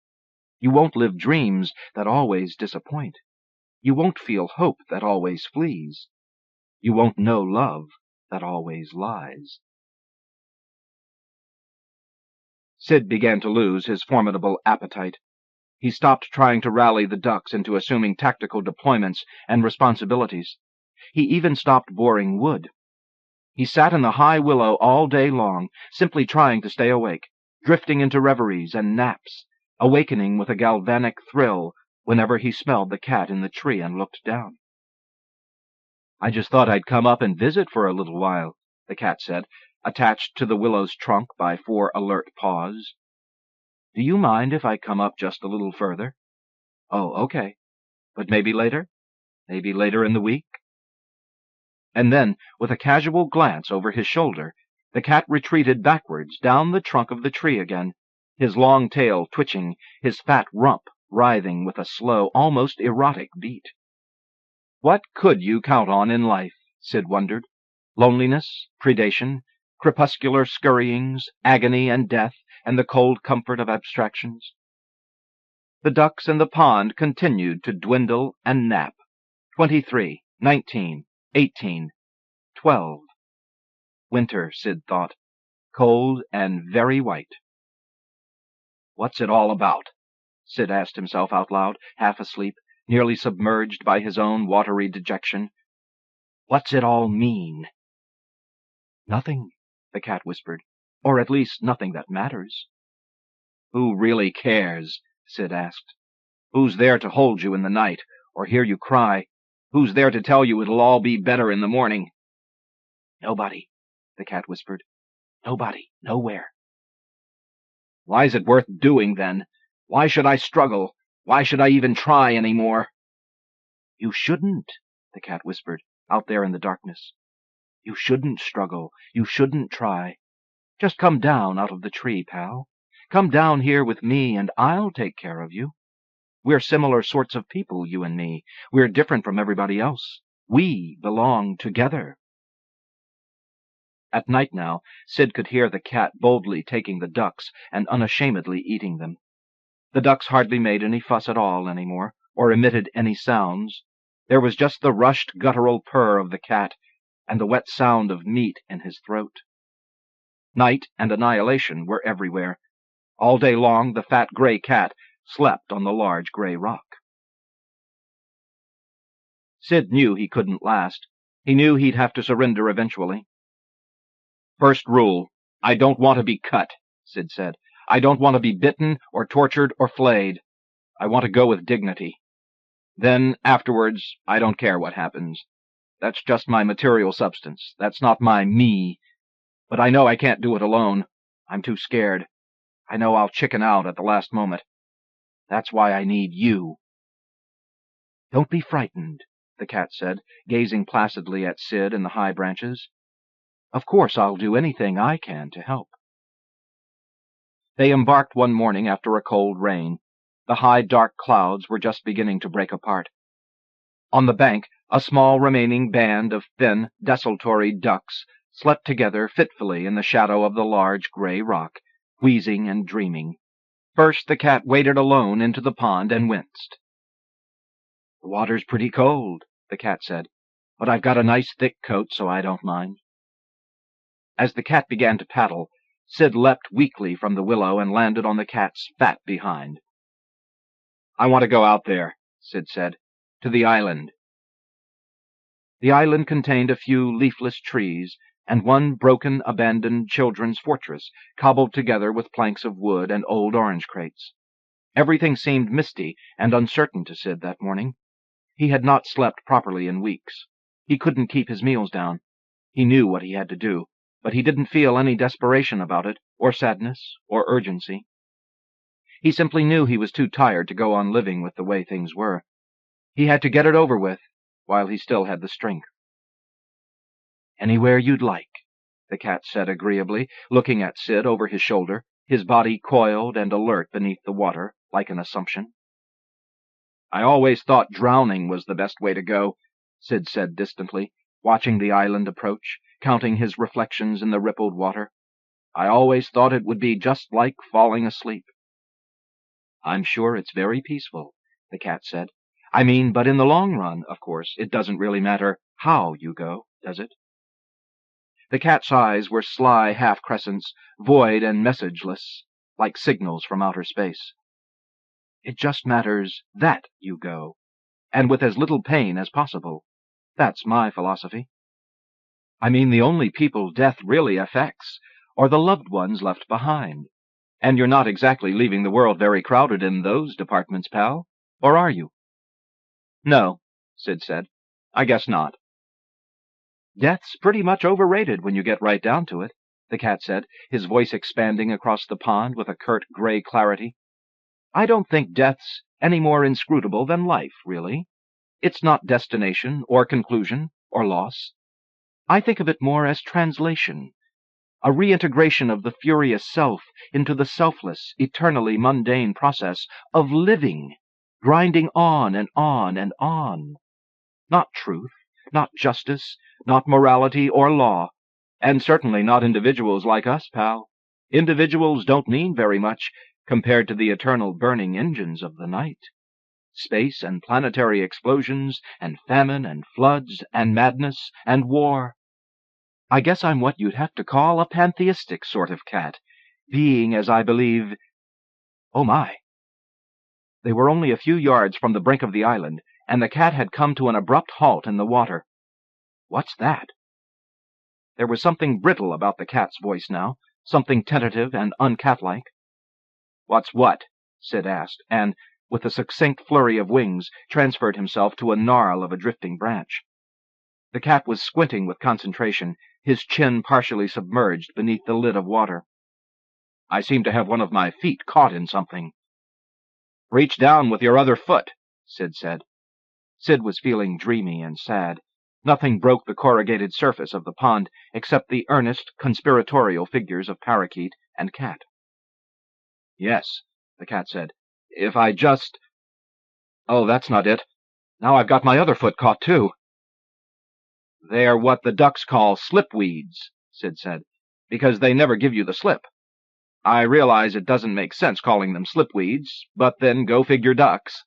You won't live dreams that always disappoint. You won't feel hope that always flees. You won't know love that always lies." Sid began to lose his formidable appetite. He stopped trying to rally the ducks into assuming tactical deployments and responsibilities. He even stopped boring wood. He sat in the high willow all day long, simply trying to stay awake, drifting into reveries and naps, awakening with a galvanic thrill whenever he smelled the cat in the tree and looked down. "I just thought I'd come up and visit for a little while," the cat said, attached to the willow's trunk by 4 alert paws. "Do you mind if I come up just a little further?" "Oh, okay. But maybe later? Maybe later in the week?" And then, with a casual glance over his shoulder, the cat retreated backwards down the trunk of the tree again, his long tail twitching, his fat rump writhing with a slow, almost erotic beat. What could you count on in life? Sid wondered. Loneliness, predation, crepuscular scurryings, agony and death, and the cold comfort of abstractions. The ducks in the pond continued to dwindle and nap. 23, 19, 18, 12. Winter, Sid thought. Cold and very white. What's it all about? Sid asked himself out loud, half asleep, nearly submerged by his own watery dejection. What's it all mean? Nothing, the cat whispered, or at least nothing that matters. Who really cares? Sid asked. Who's there to hold you in the night, or hear you cry? Who's there to tell you it'll all be better in the morning? Nobody, the cat whispered. Nobody, nowhere. Why's it worth doing, then? Why should I struggle? Why should I even try any more? You shouldn't, the cat whispered, out there in the darkness. You shouldn't struggle. You shouldn't try. Just come down out of the tree, pal. Come down here with me, and I'll take care of you. We're similar sorts of people, you and me. We're different from everybody else. We belong together. At night now, Sid could hear the cat boldly taking the ducks and unashamedly eating them. The ducks hardly made any fuss at all anymore, or emitted any sounds. There was just the rushed guttural purr of the cat, and the wet sound of meat in his throat. Night and annihilation were everywhere. All day long the fat gray cat slept on the large gray rock. Sid knew he couldn't last. He knew he'd have to surrender eventually. First rule, I don't want to be cut, Sid said. I don't want to be bitten or tortured or flayed. I want to go with dignity. Then, afterwards, I don't care what happens. That's just my material substance. That's not my me. But I know I can't do it alone. I'm too scared. I know I'll chicken out at the last moment. That's why I need you. Don't be frightened, the cat said, gazing placidly at Sid in the high branches. Of course I'll do anything I can to help. They embarked one morning after a cold rain. The high, dark clouds were just beginning to break apart. On the bank, a small remaining band of thin, desultory ducks slept together fitfully in the shadow of the large gray rock, wheezing and dreaming. First the cat waded alone into the pond and winced. The water's pretty cold, the cat said, but I've got a nice thick coat, so I don't mind. As the cat began to paddle, Sid leapt weakly from the willow and landed on the cat's fat behind. "I want to go out there," Sid said. "To the island." The island contained a few leafless trees and one broken, abandoned children's fortress, cobbled together with planks of wood and old orange crates. Everything seemed misty and uncertain to Sid that morning. He had not slept properly in weeks. He couldn't keep his meals down. He knew what he had to do, but he didn't feel any desperation about it, or sadness, or urgency. He simply knew he was too tired to go on living with the way things were. He had to get it over with, while he still had the strength. "Anywhere you'd like," the cat said agreeably, looking at Sid over his shoulder, his body coiled and alert beneath the water, like an assumption. "I always thought drowning was the best way to go," Sid said distantly, watching the island approach, counting his reflections in the rippled water. "I always thought it would be just like falling asleep." "I'm sure it's very peaceful," the cat said. "I mean, but in the long run, of course, it doesn't really matter how you go, does it?" The cat's eyes were sly half-crescents, void and messageless, like signals from outer space. "It just matters that you go, and with as little pain as possible. That's my philosophy. I mean, the only people death really affects are the loved ones left behind. And you're not exactly leaving the world very crowded in those departments, pal, or are you?" "No," Sid said. "I guess not." "Death's pretty much overrated when you get right down to it," the cat said, his voice expanding across the pond with a curt gray clarity. "I don't think death's any more inscrutable than life, really. It's not destination, or conclusion, or loss. I think of it more as translation, a reintegration of the furious self into the selfless, eternally mundane process of living, grinding on and on and on. Not truth, not justice, not morality or law, and certainly not individuals like us, pal. Individuals don't mean very much compared to the eternal burning engines of the night. Space and planetary explosions, and famine and floods and madness and war. I guess I'm what you'd have to call a pantheistic sort of cat, being as I believe— Oh, my!" They were only a few yards from the brink of the island, and the cat had come to an abrupt halt in the water. "What's that?" There was something brittle about the cat's voice now, something tentative and uncatlike. "What's what?" Sid asked, and, with a succinct flurry of wings, transferred himself to a gnarl of a drifting branch. The cat was squinting with concentration, his chin partially submerged beneath the lid of water. "I seem to have one of my feet caught in something." "Reach down with your other foot," Sid said. Sid was feeling dreamy and sad. Nothing broke the corrugated surface of the pond except the earnest, conspiratorial figures of parakeet and cat. "Yes," the cat said. "If I just— Oh, that's not it. Now I've got my other foot caught, too." "They're what the ducks call slipweeds," Sid said, "because they never give you the slip. I realize it doesn't make sense calling them slipweeds, but then go figure ducks.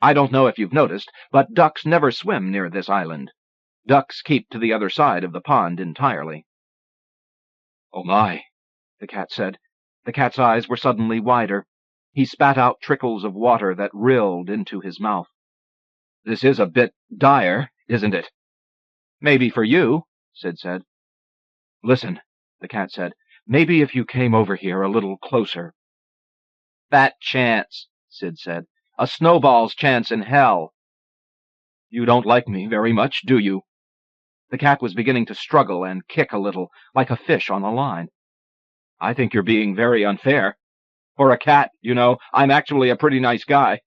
I don't know if you've noticed, but ducks never swim near this island. Ducks keep to the other side of the pond entirely." "Oh, my," the cat said. The cat's eyes were suddenly wider. He spat out trickles of water that rilled into his mouth. "This is a bit dire, isn't it?" "Maybe for you," Sid said. "Listen," the cat said, "maybe if you came over here a little closer." "Fat chance," Sid said. "A snowball's chance in hell." "You don't like me very much, do you?" The cat was beginning to struggle and kick a little, like a fish on a line. "I think you're being very unfair. For a cat, you know, I'm actually a pretty nice guy."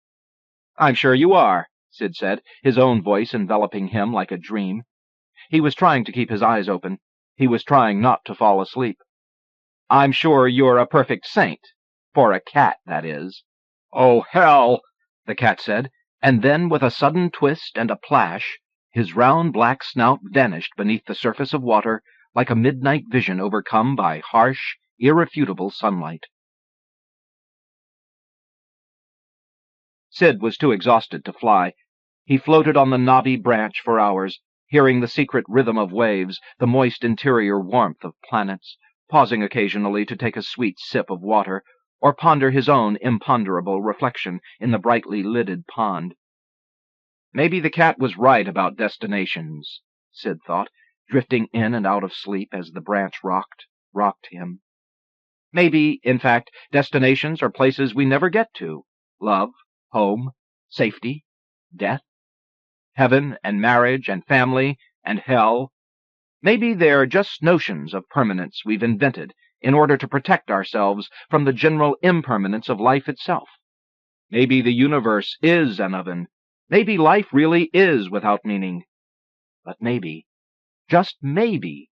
"I'm sure you are," Sid said, his own voice enveloping him like a dream. He was trying to keep his eyes open. He was trying not to fall asleep. "I'm sure you're a perfect saint. For a cat, that is." "Oh, hell!" the cat said, and then, with a sudden twist and a plash, his round black snout vanished beneath the surface of water like a midnight vision overcome by harsh, irrefutable sunlight. Sid was too exhausted to fly. He floated on the knobby branch for hours, hearing the secret rhythm of waves, the moist interior warmth of planets, pausing occasionally to take a sweet sip of water, or ponder his own imponderable reflection in the brightly lidded pond. Maybe the cat was right about destinations, Sid thought, drifting in and out of sleep as the branch rocked him. Maybe, in fact, destinations are places we never get to. Love, home, safety, death, heaven and marriage and family and hell. Maybe they're just notions of permanence we've invented in order to protect ourselves from the general impermanence of life itself. Maybe the universe is an oven. Maybe life really is without meaning. But maybe, just maybe,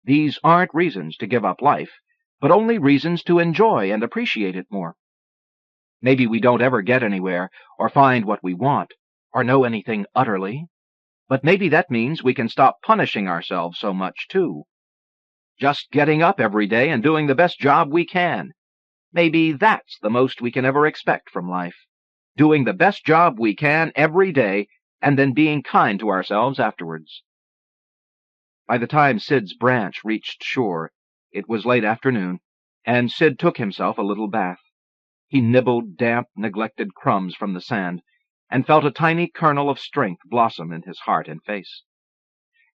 these aren't reasons to give up life, but only reasons to enjoy and appreciate it more. Maybe we don't ever get anywhere, or find what we want, or know anything utterly, but maybe that means we can stop punishing ourselves so much, too. Just getting up every day and doing the best job we can. Maybe that's the most we can ever expect from life. Doing the best job we can every day, and then being kind to ourselves afterwards. By the time Sid's branch reached shore, it was late afternoon, and Sid took himself a little bath. He nibbled damp, neglected crumbs from the sand, and felt a tiny kernel of strength blossom in his heart and face.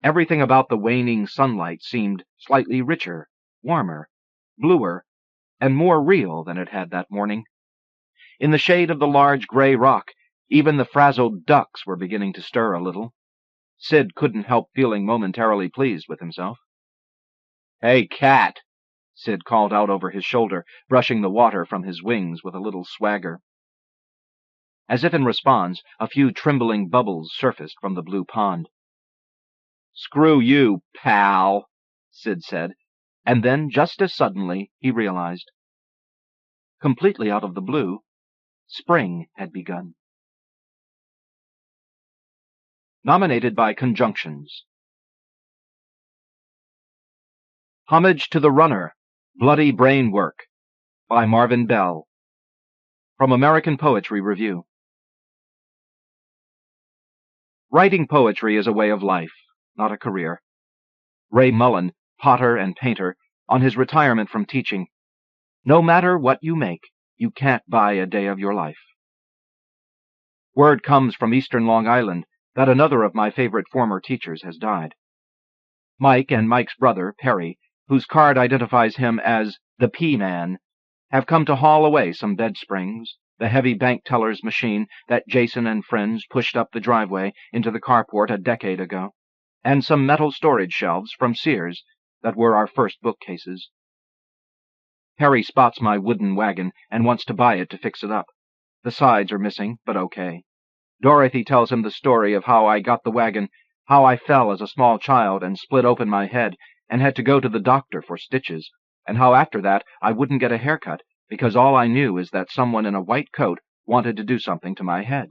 Everything about the waning sunlight seemed slightly richer, warmer, bluer, and more real than it had that morning. In the shade of the large gray rock, even the frazzled ducks were beginning to stir a little. Sid couldn't help feeling momentarily pleased with himself. "Hey, cat!" Sid called out over his shoulder, brushing the water from his wings with a little swagger. As if in response, a few trembling bubbles surfaced from the blue pond. "Screw you, pal," Sid said, and then, just as suddenly, he realized. Completely out of the blue, spring had begun. Nominated by conjunctions. Homage to the Runner, Bloody Brain Work, by Marvin Bell. From American Poetry Review. Writing poetry is a way of life, not a career. Ray Mullen, potter and painter, on his retirement from teaching. No matter what you make, you can't buy a day of your life. Word comes from eastern Long Island that another of my favorite former teachers has died. Mike and Mike's brother, Perry, whose card identifies him as the P-Man, have come to haul away some bed springs, the heavy bank teller's machine that Jason and friends pushed up the driveway into the carport a decade ago, and some metal storage shelves from Sears that were our first bookcases. Perry spots my wooden wagon and wants to buy it to fix it up. The sides are missing, but okay. Dorothy tells him the story of how I got the wagon, how I fell as a small child and split open my head and had to go to the doctor for stitches, and how after that I wouldn't get a haircut because all I knew is that someone in a white coat wanted to do something to my head.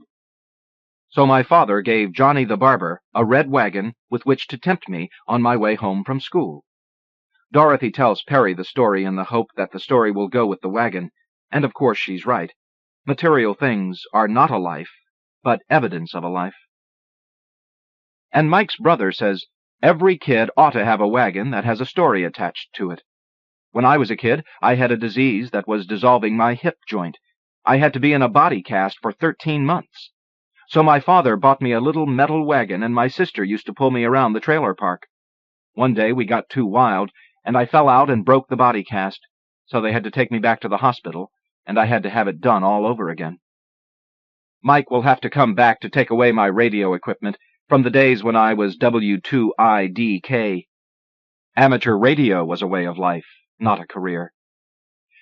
So my father gave Johnny the barber a red wagon with which to tempt me on my way home from school. Dorothy tells Perry the story in the hope that the story will go with the wagon, and of course she's right. Material things are not a life, but evidence of a life. And Mike's brother says, every kid ought to have a wagon that has a story attached to it. When I was a kid, I had a disease that was dissolving my hip joint. I had to be in a body cast for 13 months. So my father bought me a little metal wagon, and my sister used to pull me around the trailer park. One day we got too wild, and I fell out and broke the body cast, so they had to take me back to the hospital, and I had to have it done all over again. Mike will have to come back to take away my radio equipment from the days when I was W2IDK. Amateur radio was a way of life, not a career.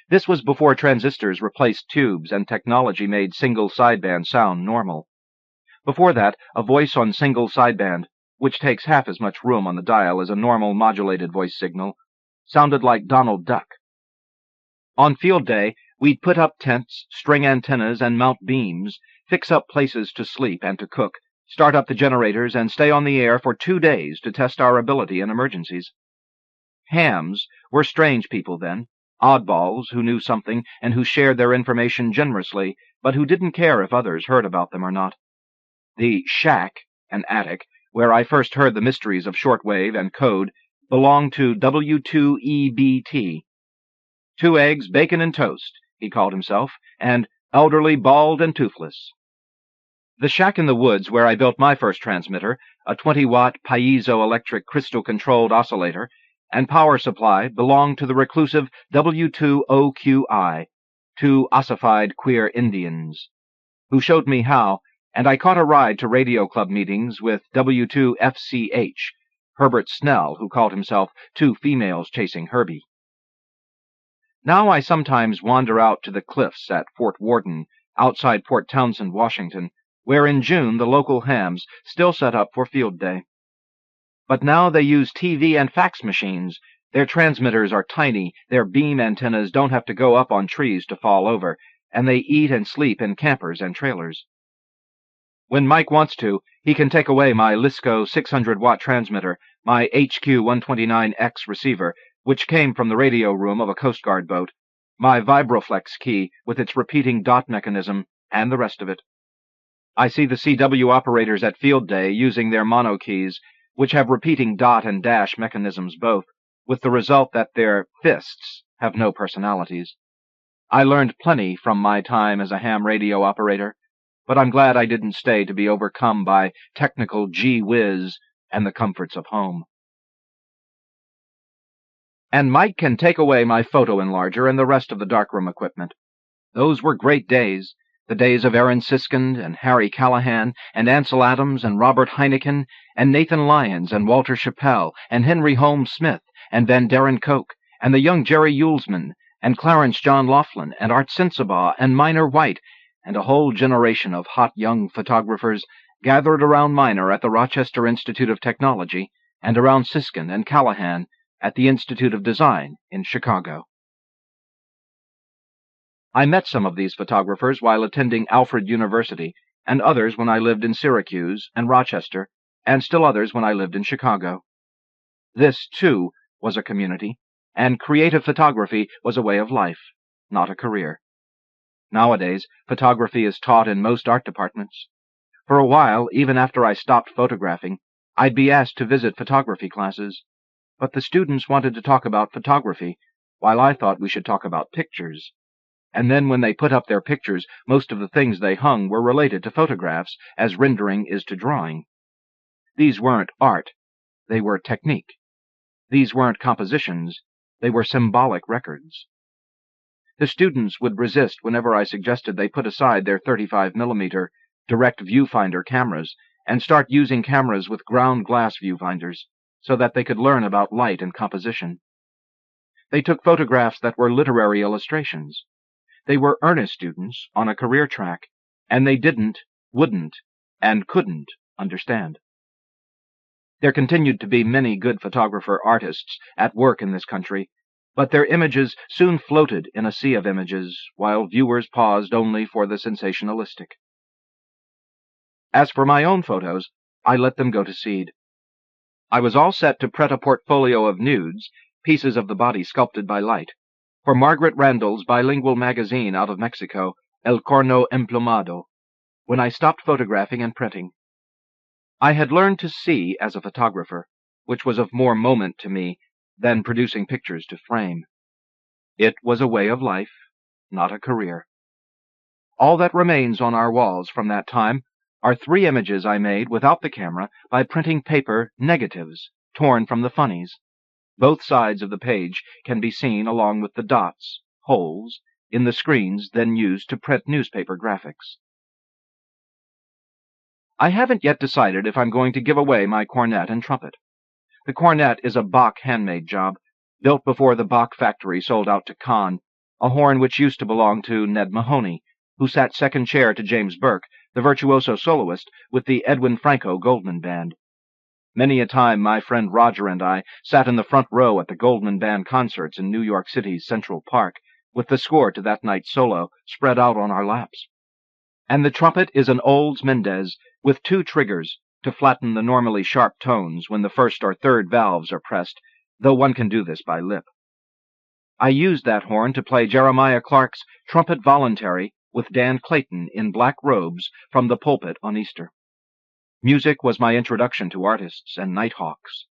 This was before transistors replaced tubes and technology made single sideband sound normal. Before that, a voice on single sideband, which takes half as much room on the dial as a normal modulated voice signal, sounded like Donald Duck. On field day, we'd put up tents, string antennas, and mount beams, fix up places to sleep and to cook, start up the generators, and stay on the air for 2 days to test our ability in emergencies. Hams were strange people then, oddballs who knew something and who shared their information generously, but who didn't care if others heard about them or not. The shack, an attic, where I first heard the mysteries of shortwave and code, belonged to W2EBT. 2 eggs, bacon, and toast, he called himself, and elderly, bald, and toothless. The shack in the woods where I built my first transmitter, a 20-watt piezoelectric crystal-controlled oscillator, and power supply belonged to the reclusive W2OQI, 2 ossified queer Indians, who showed me how, and I caught a ride to radio club meetings with W2FCH, Herbert Snell, who called himself 2 females chasing Herbie. Now I sometimes wander out to the cliffs at Fort Worden, outside Port Townsend, Washington, where in June the local hams still set up for field day. But now they use TV and fax machines. Their transmitters are tiny, their beam antennas don't have to go up on trees to fall over, and they eat and sleep in campers and trailers. When Mike wants to, he can take away my Lisco 600-watt transmitter, my HQ-129X receiver, which came from the radio room of a Coast Guard boat, my Vibroflex key with its repeating dot mechanism, and the rest of it. I see the CW operators at field day using their mono keys, which have repeating dot and dash mechanisms both, with the result that their fists have no personalities. I learned plenty from my time as a ham radio operator, but I'm glad I didn't stay to be overcome by technical gee whiz and the comforts of home. And Mike can take away my photo enlarger and the rest of the darkroom equipment. Those were great days, the days of Aaron Siskind and Harry Callahan and Ansel Adams and Robert Heineken and Nathan Lyons and Walter Chappell and Henry Holmes Smith and Van Darren Koch and the young Jerry Yulesman and Clarence John Laughlin and Art Sensabaugh and Minor White and a whole generation of hot young photographers gathered around Minor at the Rochester Institute of Technology and around Siskind and Callahan at the Institute of Design in Chicago. I met some of these photographers while attending Alfred University, and others when I lived in Syracuse and Rochester, and still others when I lived in Chicago. This, too, was a community, and creative photography was a way of life, not a career. Nowadays, photography is taught in most art departments. For a while, even after I stopped photographing, I'd be asked to visit photography classes. But the students wanted to talk about photography, while I thought we should talk about pictures. And then when they put up their pictures, most of the things they hung were related to photographs, as rendering is to drawing. These weren't art, they were technique. These weren't compositions, they were symbolic records. The students would resist whenever I suggested they put aside their 35mm direct viewfinder cameras and start using cameras with ground glass viewfinders, so that they could learn about light and composition. They took photographs that were literary illustrations. They were earnest students on a career track, and they didn't, wouldn't, and couldn't understand. There continued to be many good photographer artists at work in this country, but their images soon floated in a sea of images, while viewers paused only for the sensationalistic. As for my own photos, I let them go to seed. I was all set to print a portfolio of nudes, pieces of the body sculpted by light, for Margaret Randall's bilingual magazine out of Mexico, El Corno Emplumado, when I stopped photographing and printing. I had learned to see as a photographer, which was of more moment to me than producing pictures to frame. It was a way of life, not a career. All that remains on our walls from that time are 3 images I made without the camera by printing paper negatives torn from the funnies. Both sides of the page can be seen along with the dots, holes, in the screens then used to print newspaper graphics. I haven't yet decided if I'm going to give away my cornet and trumpet. The cornet is a Bach handmade job, built before the Bach factory sold out to Kahn, a horn which used to belong to Ned Mahoney, who sat second chair to James Burke, the virtuoso soloist, with the Edwin Franco Goldman Band. Many a time my friend Roger and I sat in the front row at the Goldman Band concerts in New York City's Central Park, with the score to that night's solo spread out on our laps. And the trumpet is an Olds Mendez, with 2 triggers, to flatten the normally sharp tones when the first or third valves are pressed, though one can do this by lip. I used that horn to play Jeremiah Clark's Trumpet Voluntary with Dan Clayton in black robes from the pulpit on Easter. Music was my introduction to artists and nighthawks.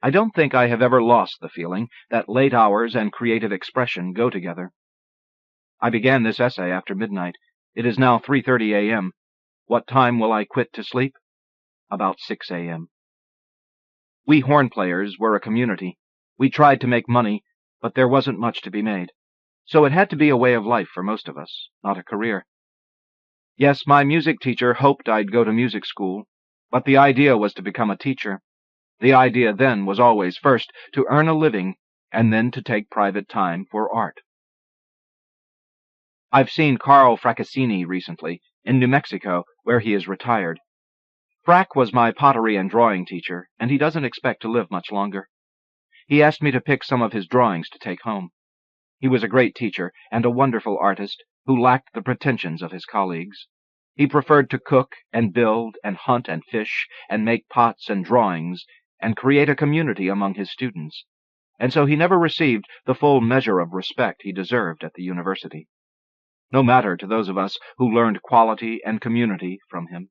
I don't think I have ever lost the feeling that late hours and creative expression go together. I began this essay after midnight. It is now 3:30 a.m. What time will I quit to sleep? About 6 a.m. We horn players were a community. We tried to make money, but there wasn't much to be made. So it had to be a way of life for most of us, not a career. Yes, my music teacher hoped I'd go to music school, but the idea was to become a teacher. The idea then was always first to earn a living and then to take private time for art. I've seen Carl Fracassini recently, in New Mexico, where he is retired. Frack was my pottery and drawing teacher, and he doesn't expect to live much longer. He asked me to pick some of his drawings to take home. He was a great teacher and a wonderful artist who lacked the pretensions of his colleagues. He preferred to cook and build and hunt and fish and make pots and drawings and create a community among his students, and so he never received the full measure of respect he deserved at the university. No matter to those of us who learned quality and community from him.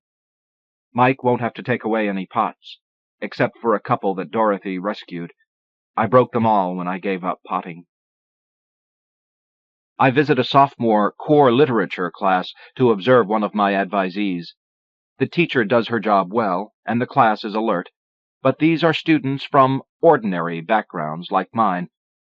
Mike won't have to take away any pots, except for a couple that Dorothy rescued. I broke them all when I gave up potting. I visit a sophomore core literature class to observe one of my advisees. The teacher does her job well, and the class is alert, but these are students from ordinary backgrounds like mine,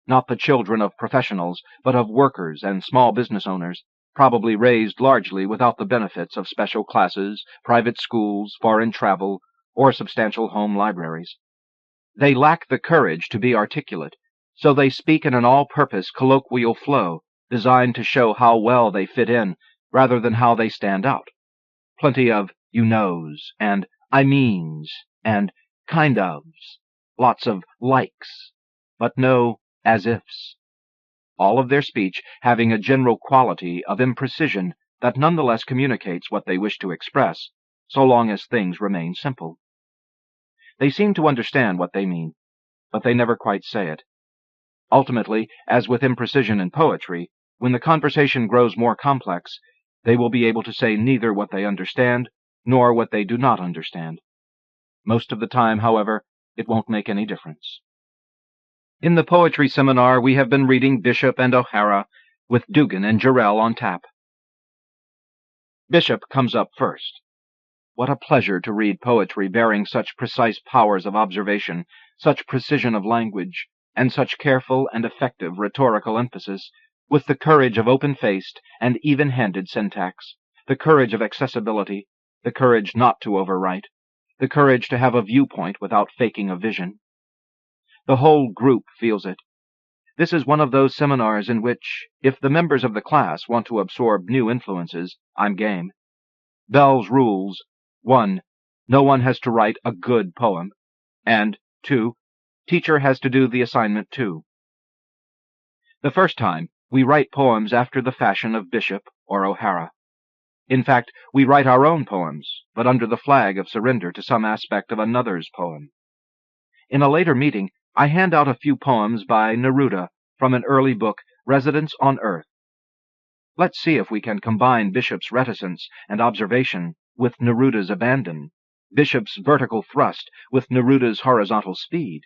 not the children of professionals, but of workers and small business owners, probably raised largely without the benefits of special classes, private schools, foreign travel, or substantial home libraries. They lack the courage to be articulate, so they speak in an all-purpose colloquial flow designed to show how well they fit in rather than how they stand out. Plenty of you knows and I means and kind ofs, lots of likes, but no as ifs. All of their speech having a general quality of imprecision that nonetheless communicates what they wish to express, so long as things remain simple. They seem to understand what they mean, but they never quite say it. Ultimately, as with imprecision in poetry, when the conversation grows more complex, they will be able to say neither what they understand nor what they do not understand. Most of the time, however, it won't make any difference. In the poetry seminar, we have been reading Bishop and O'Hara, with Dugan and Gerald on tap. Bishop comes up first. What a pleasure to read poetry bearing such precise powers of observation, such precision of language, and such careful and effective rhetorical emphasis, with the courage of open-faced and even-handed syntax, the courage of accessibility, the courage not to overwrite, the courage to have a viewpoint without faking a vision. The whole group feels it. This is one of those seminars in which, if the members of the class want to absorb new influences, I'm game. Bell's rules: 1. No one has to write a good poem, and 2. Teacher has to do the assignment too. The first time, we write poems after the fashion of Bishop or O'Hara. In fact, we write our own poems, but under the flag of surrender to some aspect of another's poem. In a later meeting, I hand out a few poems by Neruda from an early book, Residence on Earth. Let's see if we can combine Bishop's reticence and observation with Neruda's abandon, Bishop's vertical thrust with Neruda's horizontal speed.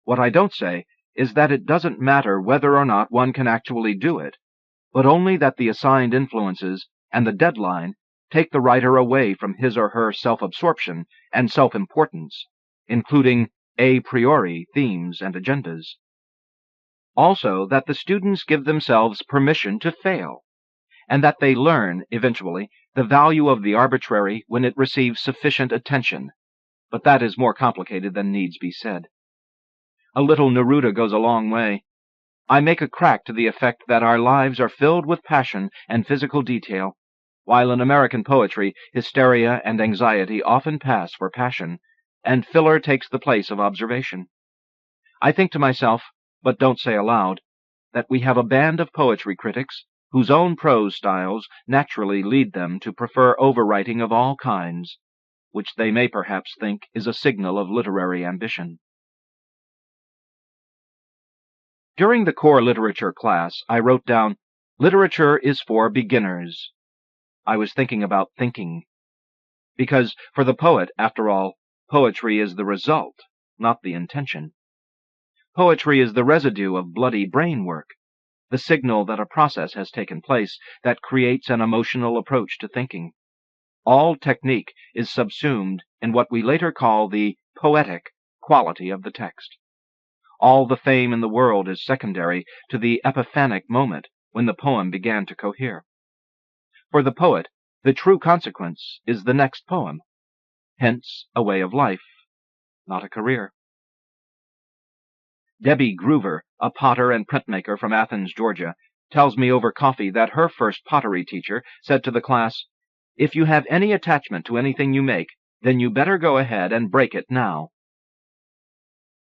What I don't say is that it doesn't matter whether or not one can actually do it, but only that the assigned influences and the deadline take the writer away from his or her self-absorption and self-importance, including a priori themes and agendas. Also, that the students give themselves permission to fail, and that they learn, eventually, the value of the arbitrary when it receives sufficient attention, but that is more complicated than needs be said. A little Neruda goes a long way. I make a crack to the effect that our lives are filled with passion and physical detail, while in American poetry, hysteria and anxiety often pass for passion, and filler takes the place of observation. I think to myself, but don't say aloud, that we have a band of poetry critics whose own prose styles naturally lead them to prefer overwriting of all kinds, which they may perhaps think is a signal of literary ambition. During the core literature class, I wrote down, "Literature is for beginners." I was thinking about thinking. Because, for the poet, after all, poetry is the result, not the intention. Poetry is the residue of bloody brain work, the signal that a process has taken place that creates an emotional approach to thinking. All technique is subsumed in what we later call the poetic quality of the text. All the fame in the world is secondary to the epiphanic moment when the poem began to cohere. For the poet, the true consequence is the next poem, hence a way of life, not a career. Debbie Groover, a potter and printmaker from Athens, Georgia, tells me over coffee that her first pottery teacher said to the class, "If you have any attachment to anything you make, then you better go ahead and break it now."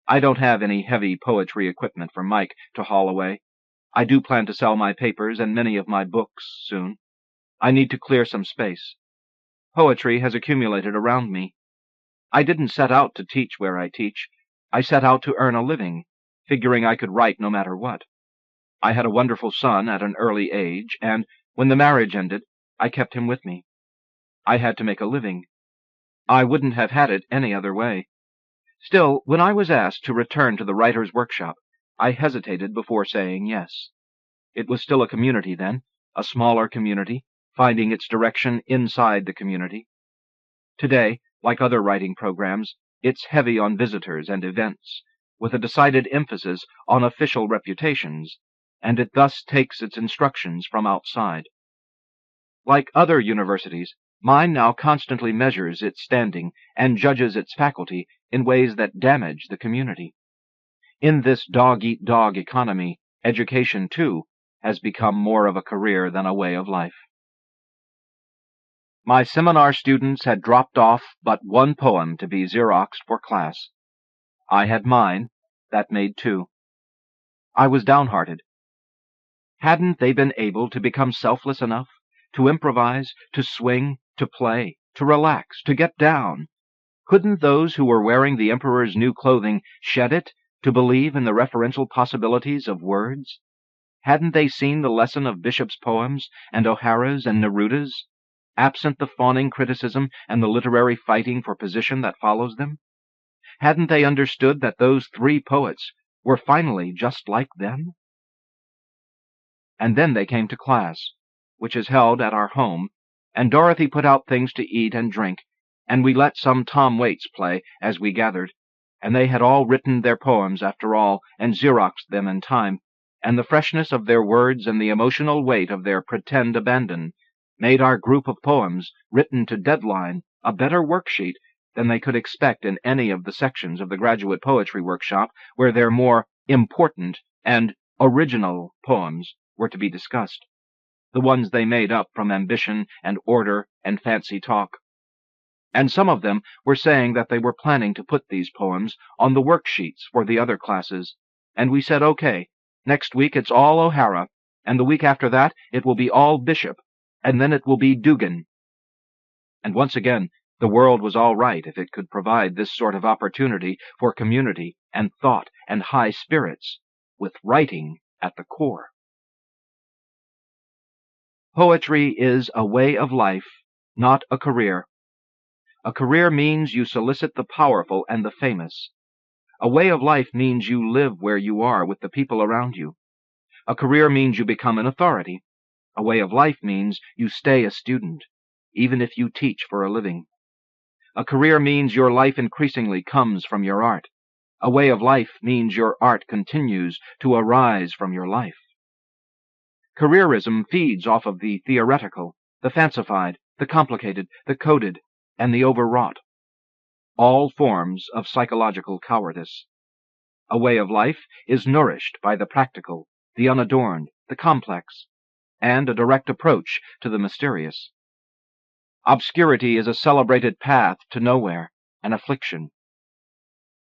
I don't have any heavy poetry equipment for Mike to haul away. I do plan to sell my papers and many of my books soon. I need to clear some space. Poetry has accumulated around me. I didn't set out to teach where I teach. I set out to earn a living, figuring I could write no matter what. I had a wonderful son at an early age, and when the marriage ended, I kept him with me. I had to make a living. I wouldn't have had it any other way. Still, when I was asked to return to the writer's workshop, I hesitated before saying yes. It was still a community then, a smaller community, finding its direction inside the community. Today, like other writing programs, it's heavy on visitors and events, with a decided emphasis on official reputations, and it thus takes its instructions from outside. Like other universities, mine now constantly measures its standing and judges its faculty in ways that damage the community. In this dog-eat-dog economy, education, too, has become more of a career than a way of life. My seminar students had dropped off but one poem to be Xeroxed for class. I had mine. That made two. I was downhearted. Hadn't they been able to become selfless enough, to improvise, to swing, to play, to relax, to get down? Couldn't those who were wearing the emperor's new clothing shed it to believe in the referential possibilities of words? Hadn't they seen the lesson of Bishop's poems and O'Hara's and Neruda's, absent the fawning criticism and the literary fighting for position that follows them? Hadn't they understood that those three poets were finally just like them? And then they came to class, which is held at our home, and Dorothy put out things to eat and drink, and we let some Tom Waits play as we gathered, and they had all written their poems after all, and Xeroxed them in time, and the freshness of their words and the emotional weight of their pretend abandon made our group of poems, written to deadline, a better worksheet than they could expect in any of the sections of the graduate poetry workshop where their more important and original poems were to be discussed, the ones they made up from ambition and order and fancy talk. And some of them were saying that they were planning to put these poems on the worksheets for the other classes, and we said, okay, next week it's all O'Hara, and the week after that it will be all Bishop, and then it will be Dugan. And once again, the world was all right if it could provide this sort of opportunity for community and thought and high spirits, with writing at the core. Poetry is a way of life, not a career. A career means you solicit the powerful and the famous. A way of life means you live where you are with the people around you. A career means you become an authority. A way of life means you stay a student, even if you teach for a living. A career means your life increasingly comes from your art. A way of life means your art continues to arise from your life. Careerism feeds off of the theoretical, the fancified, the complicated, the coded, and the overwrought. All forms of psychological cowardice. A way of life is nourished by the practical, the unadorned, the complex, and a direct approach to the mysterious. Obscurity is a celebrated path to nowhere, an affliction.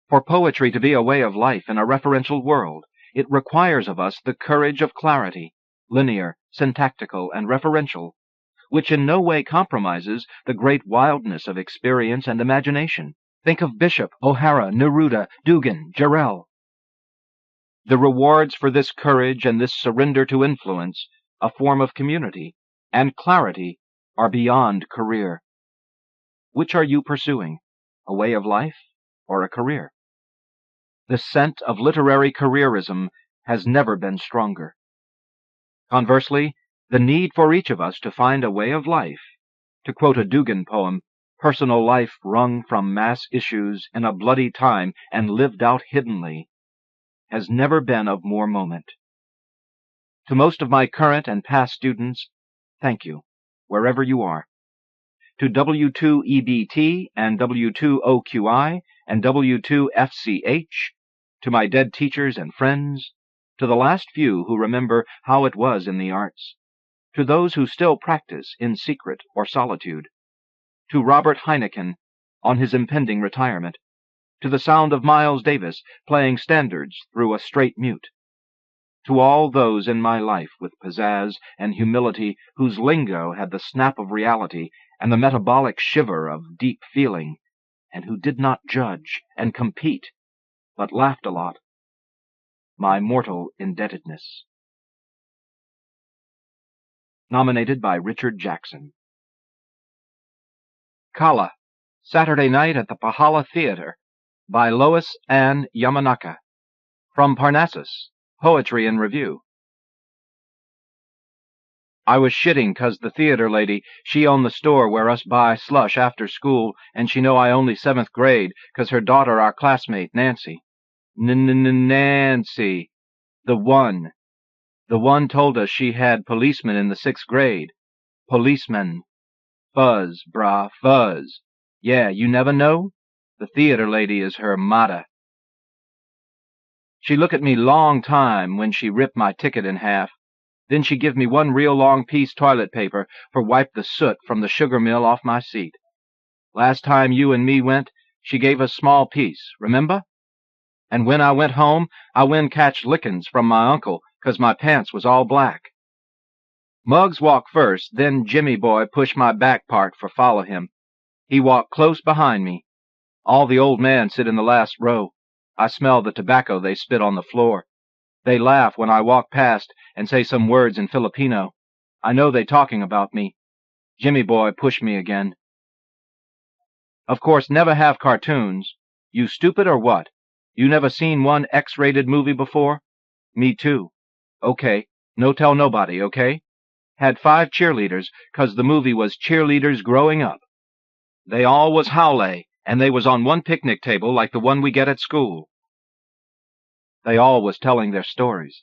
For poetry to be a way of life in a referential world, it requires of us the courage of clarity, linear, syntactical, and referential, which in no way compromises the great wildness of experience and imagination. Think of Bishop, O'Hara, Neruda, Dugan, Gerald. The rewards for this courage and this surrender to influence, a form of community, and clarity are beyond career. Which are you pursuing, a way of life or a career? The scent of literary careerism has never been stronger. Conversely, the need for each of us to find a way of life, to quote a Dugan poem, personal life wrung from mass issues in a bloody time and lived out hiddenly, has never been of more moment. To most of my current and past students, thank you, wherever you are. To W2EBT and W2OQI and W2FCH, to my dead teachers and friends, to the last few who remember how it was in the arts, to those who still practice in secret or solitude, to Robert Heineken on his impending retirement, to the sound of Miles Davis playing standards through a straight mute, to all those in my life with pizzazz and humility whose lingo had the snap of reality and the metabolic shiver of deep feeling, and who did not judge and compete, but laughed a lot, my mortal indebtedness. Nominated by Richard Jackson. Carla, Saturday night at the Pahala Theater, by Lois-Ann Yamanaka. From Parnassus, Poetry in Review. I was shitting 'cause the theater lady, she owned the store where us buy slush after school, and she know I only 7th grade 'cause her daughter our classmate, Nancy. Nancy. The one told us she had policemen in the 6th grade. Policemen. Fuzz, brah, fuzz. Yeah, you never know? The theater lady is her mata. She look at me long time when she ripped my ticket in half. Then she give me one real long piece toilet paper for wipe the soot from the sugar mill off my seat. Last time you and me went, she gave us small piece, remember? And when I went home, I went catch lickings from my uncle 'cause my pants was all black. Muggs walk first, then Jimmy boy push my back part for follow him. He walk close behind me. All the old man sit in the last row. I smell the tobacco they spit on the floor. They laugh when I walk past and say some words in Filipino. I know they talking about me. Jimmy boy push me again. Of course, never have cartoons. You stupid or what? You never seen one X-rated movie before? Me too. Okay, no tell nobody, okay? Had 5 cheerleaders 'cause the movie was Cheerleaders Growing Up. They all was howlay, and they was on one picnic table like the one we get at school. They all was telling their stories.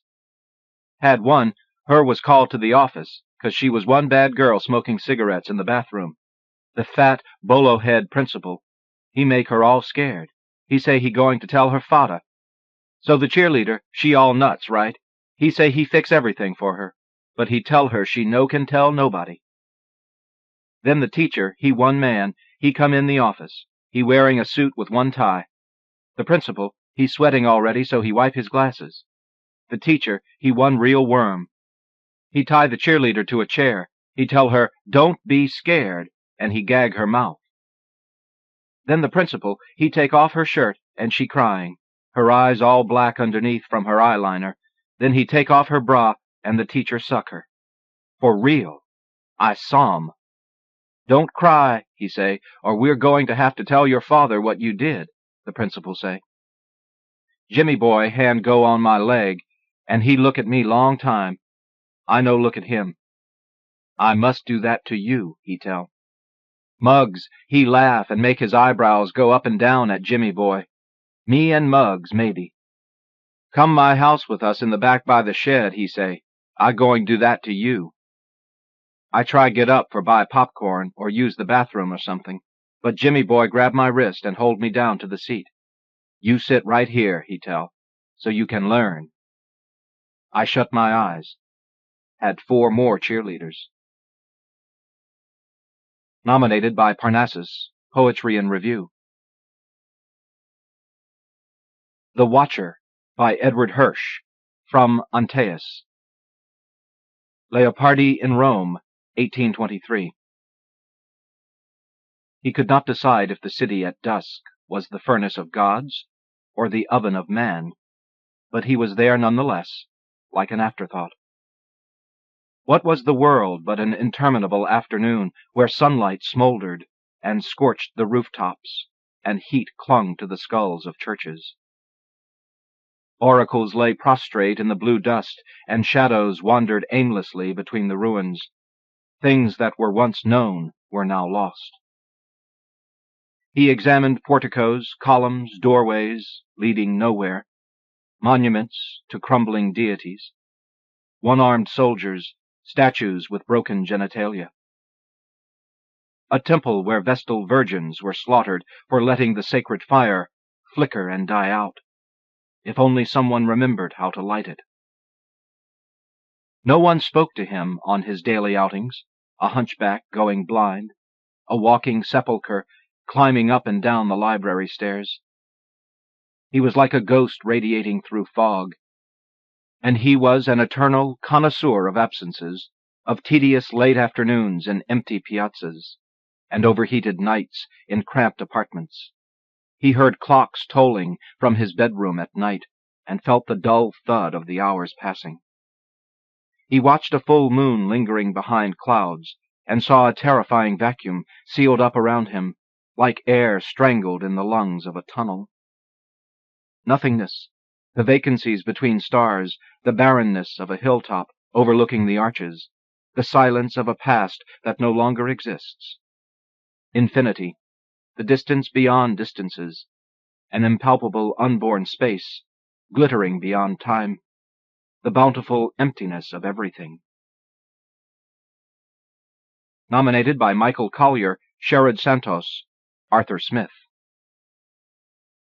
Had one, her was called to the office 'cause she was one bad girl smoking cigarettes in the bathroom. The fat, bolo-head principal, he make her all scared. He say he going to tell her fader. So the cheerleader, she all nuts, right? He say he fix everything for her, but he tell her she no can tell nobody. Then the teacher, he one man, he come in the office. He wearing a suit with one tie. The principal, he sweating already, so he wipe his glasses. The teacher, he one real worm. He tie the cheerleader to a chair. He tell her, "Don't be scared," and he gag her mouth. Then the principal, he take off her shirt, and she crying, her eyes all black underneath from her eyeliner. Then he take off her bra, and the teacher suck her. For real. I saw 'em. "Don't cry," he say, "or we're going to have to tell your father what you did," the principal say. Jimmy boy hand go on my leg, and he look at me long time. I no look at him. "I must do that to you," he tell. Muggs, he laugh and make his eyebrows go up and down at Jimmy boy. Me and Muggs, maybe. "Come my house with us in the back by the shed," he say. "I going do that to you." I try get up for buy popcorn or use the bathroom or something, but Jimmy boy grab my wrist and hold me down to the seat. "You sit right here," he tell, "so you can learn." I shut my eyes. Had 4 more cheerleaders. Nominated by Parnassus, Poetry in Review. The Watcher, by Edward Hirsch, from Antaeus. Leopardi in Rome, 1823. He could not decide if the city at dusk was the furnace of gods or the oven of man, but he was there nonetheless, like an afterthought. What was the world but an interminable afternoon where sunlight smoldered and scorched the rooftops, and heat clung to the skulls of churches? Oracles lay prostrate in the blue dust, and shadows wandered aimlessly between the ruins. Things that were once known were now lost. He examined porticos, columns, doorways, leading nowhere, monuments to crumbling deities, one-armed soldiers, statues with broken genitalia. A temple where Vestal virgins were slaughtered for letting the sacred fire flicker and die out, if only someone remembered how to light it. No one spoke to him on his daily outings, a hunchback going blind, a walking sepulchre climbing up and down the library stairs. He was like a ghost radiating through fog, and he was an eternal connoisseur of absences, of tedious late afternoons in empty piazzas, and overheated nights in cramped apartments. He heard clocks tolling from his bedroom at night, and felt the dull thud of the hours passing. He watched a full moon lingering behind clouds, and saw a terrifying vacuum sealed up around him, like air strangled in the lungs of a tunnel. Nothingness, the vacancies between stars, the barrenness of a hilltop overlooking the arches, the silence of a past that no longer exists. Infinity, the distance beyond distances, an impalpable unborn space, glittering beyond time, the bountiful emptiness of everything. Nominated by Michael Collier, Sherrod Santos, Arthur Smith.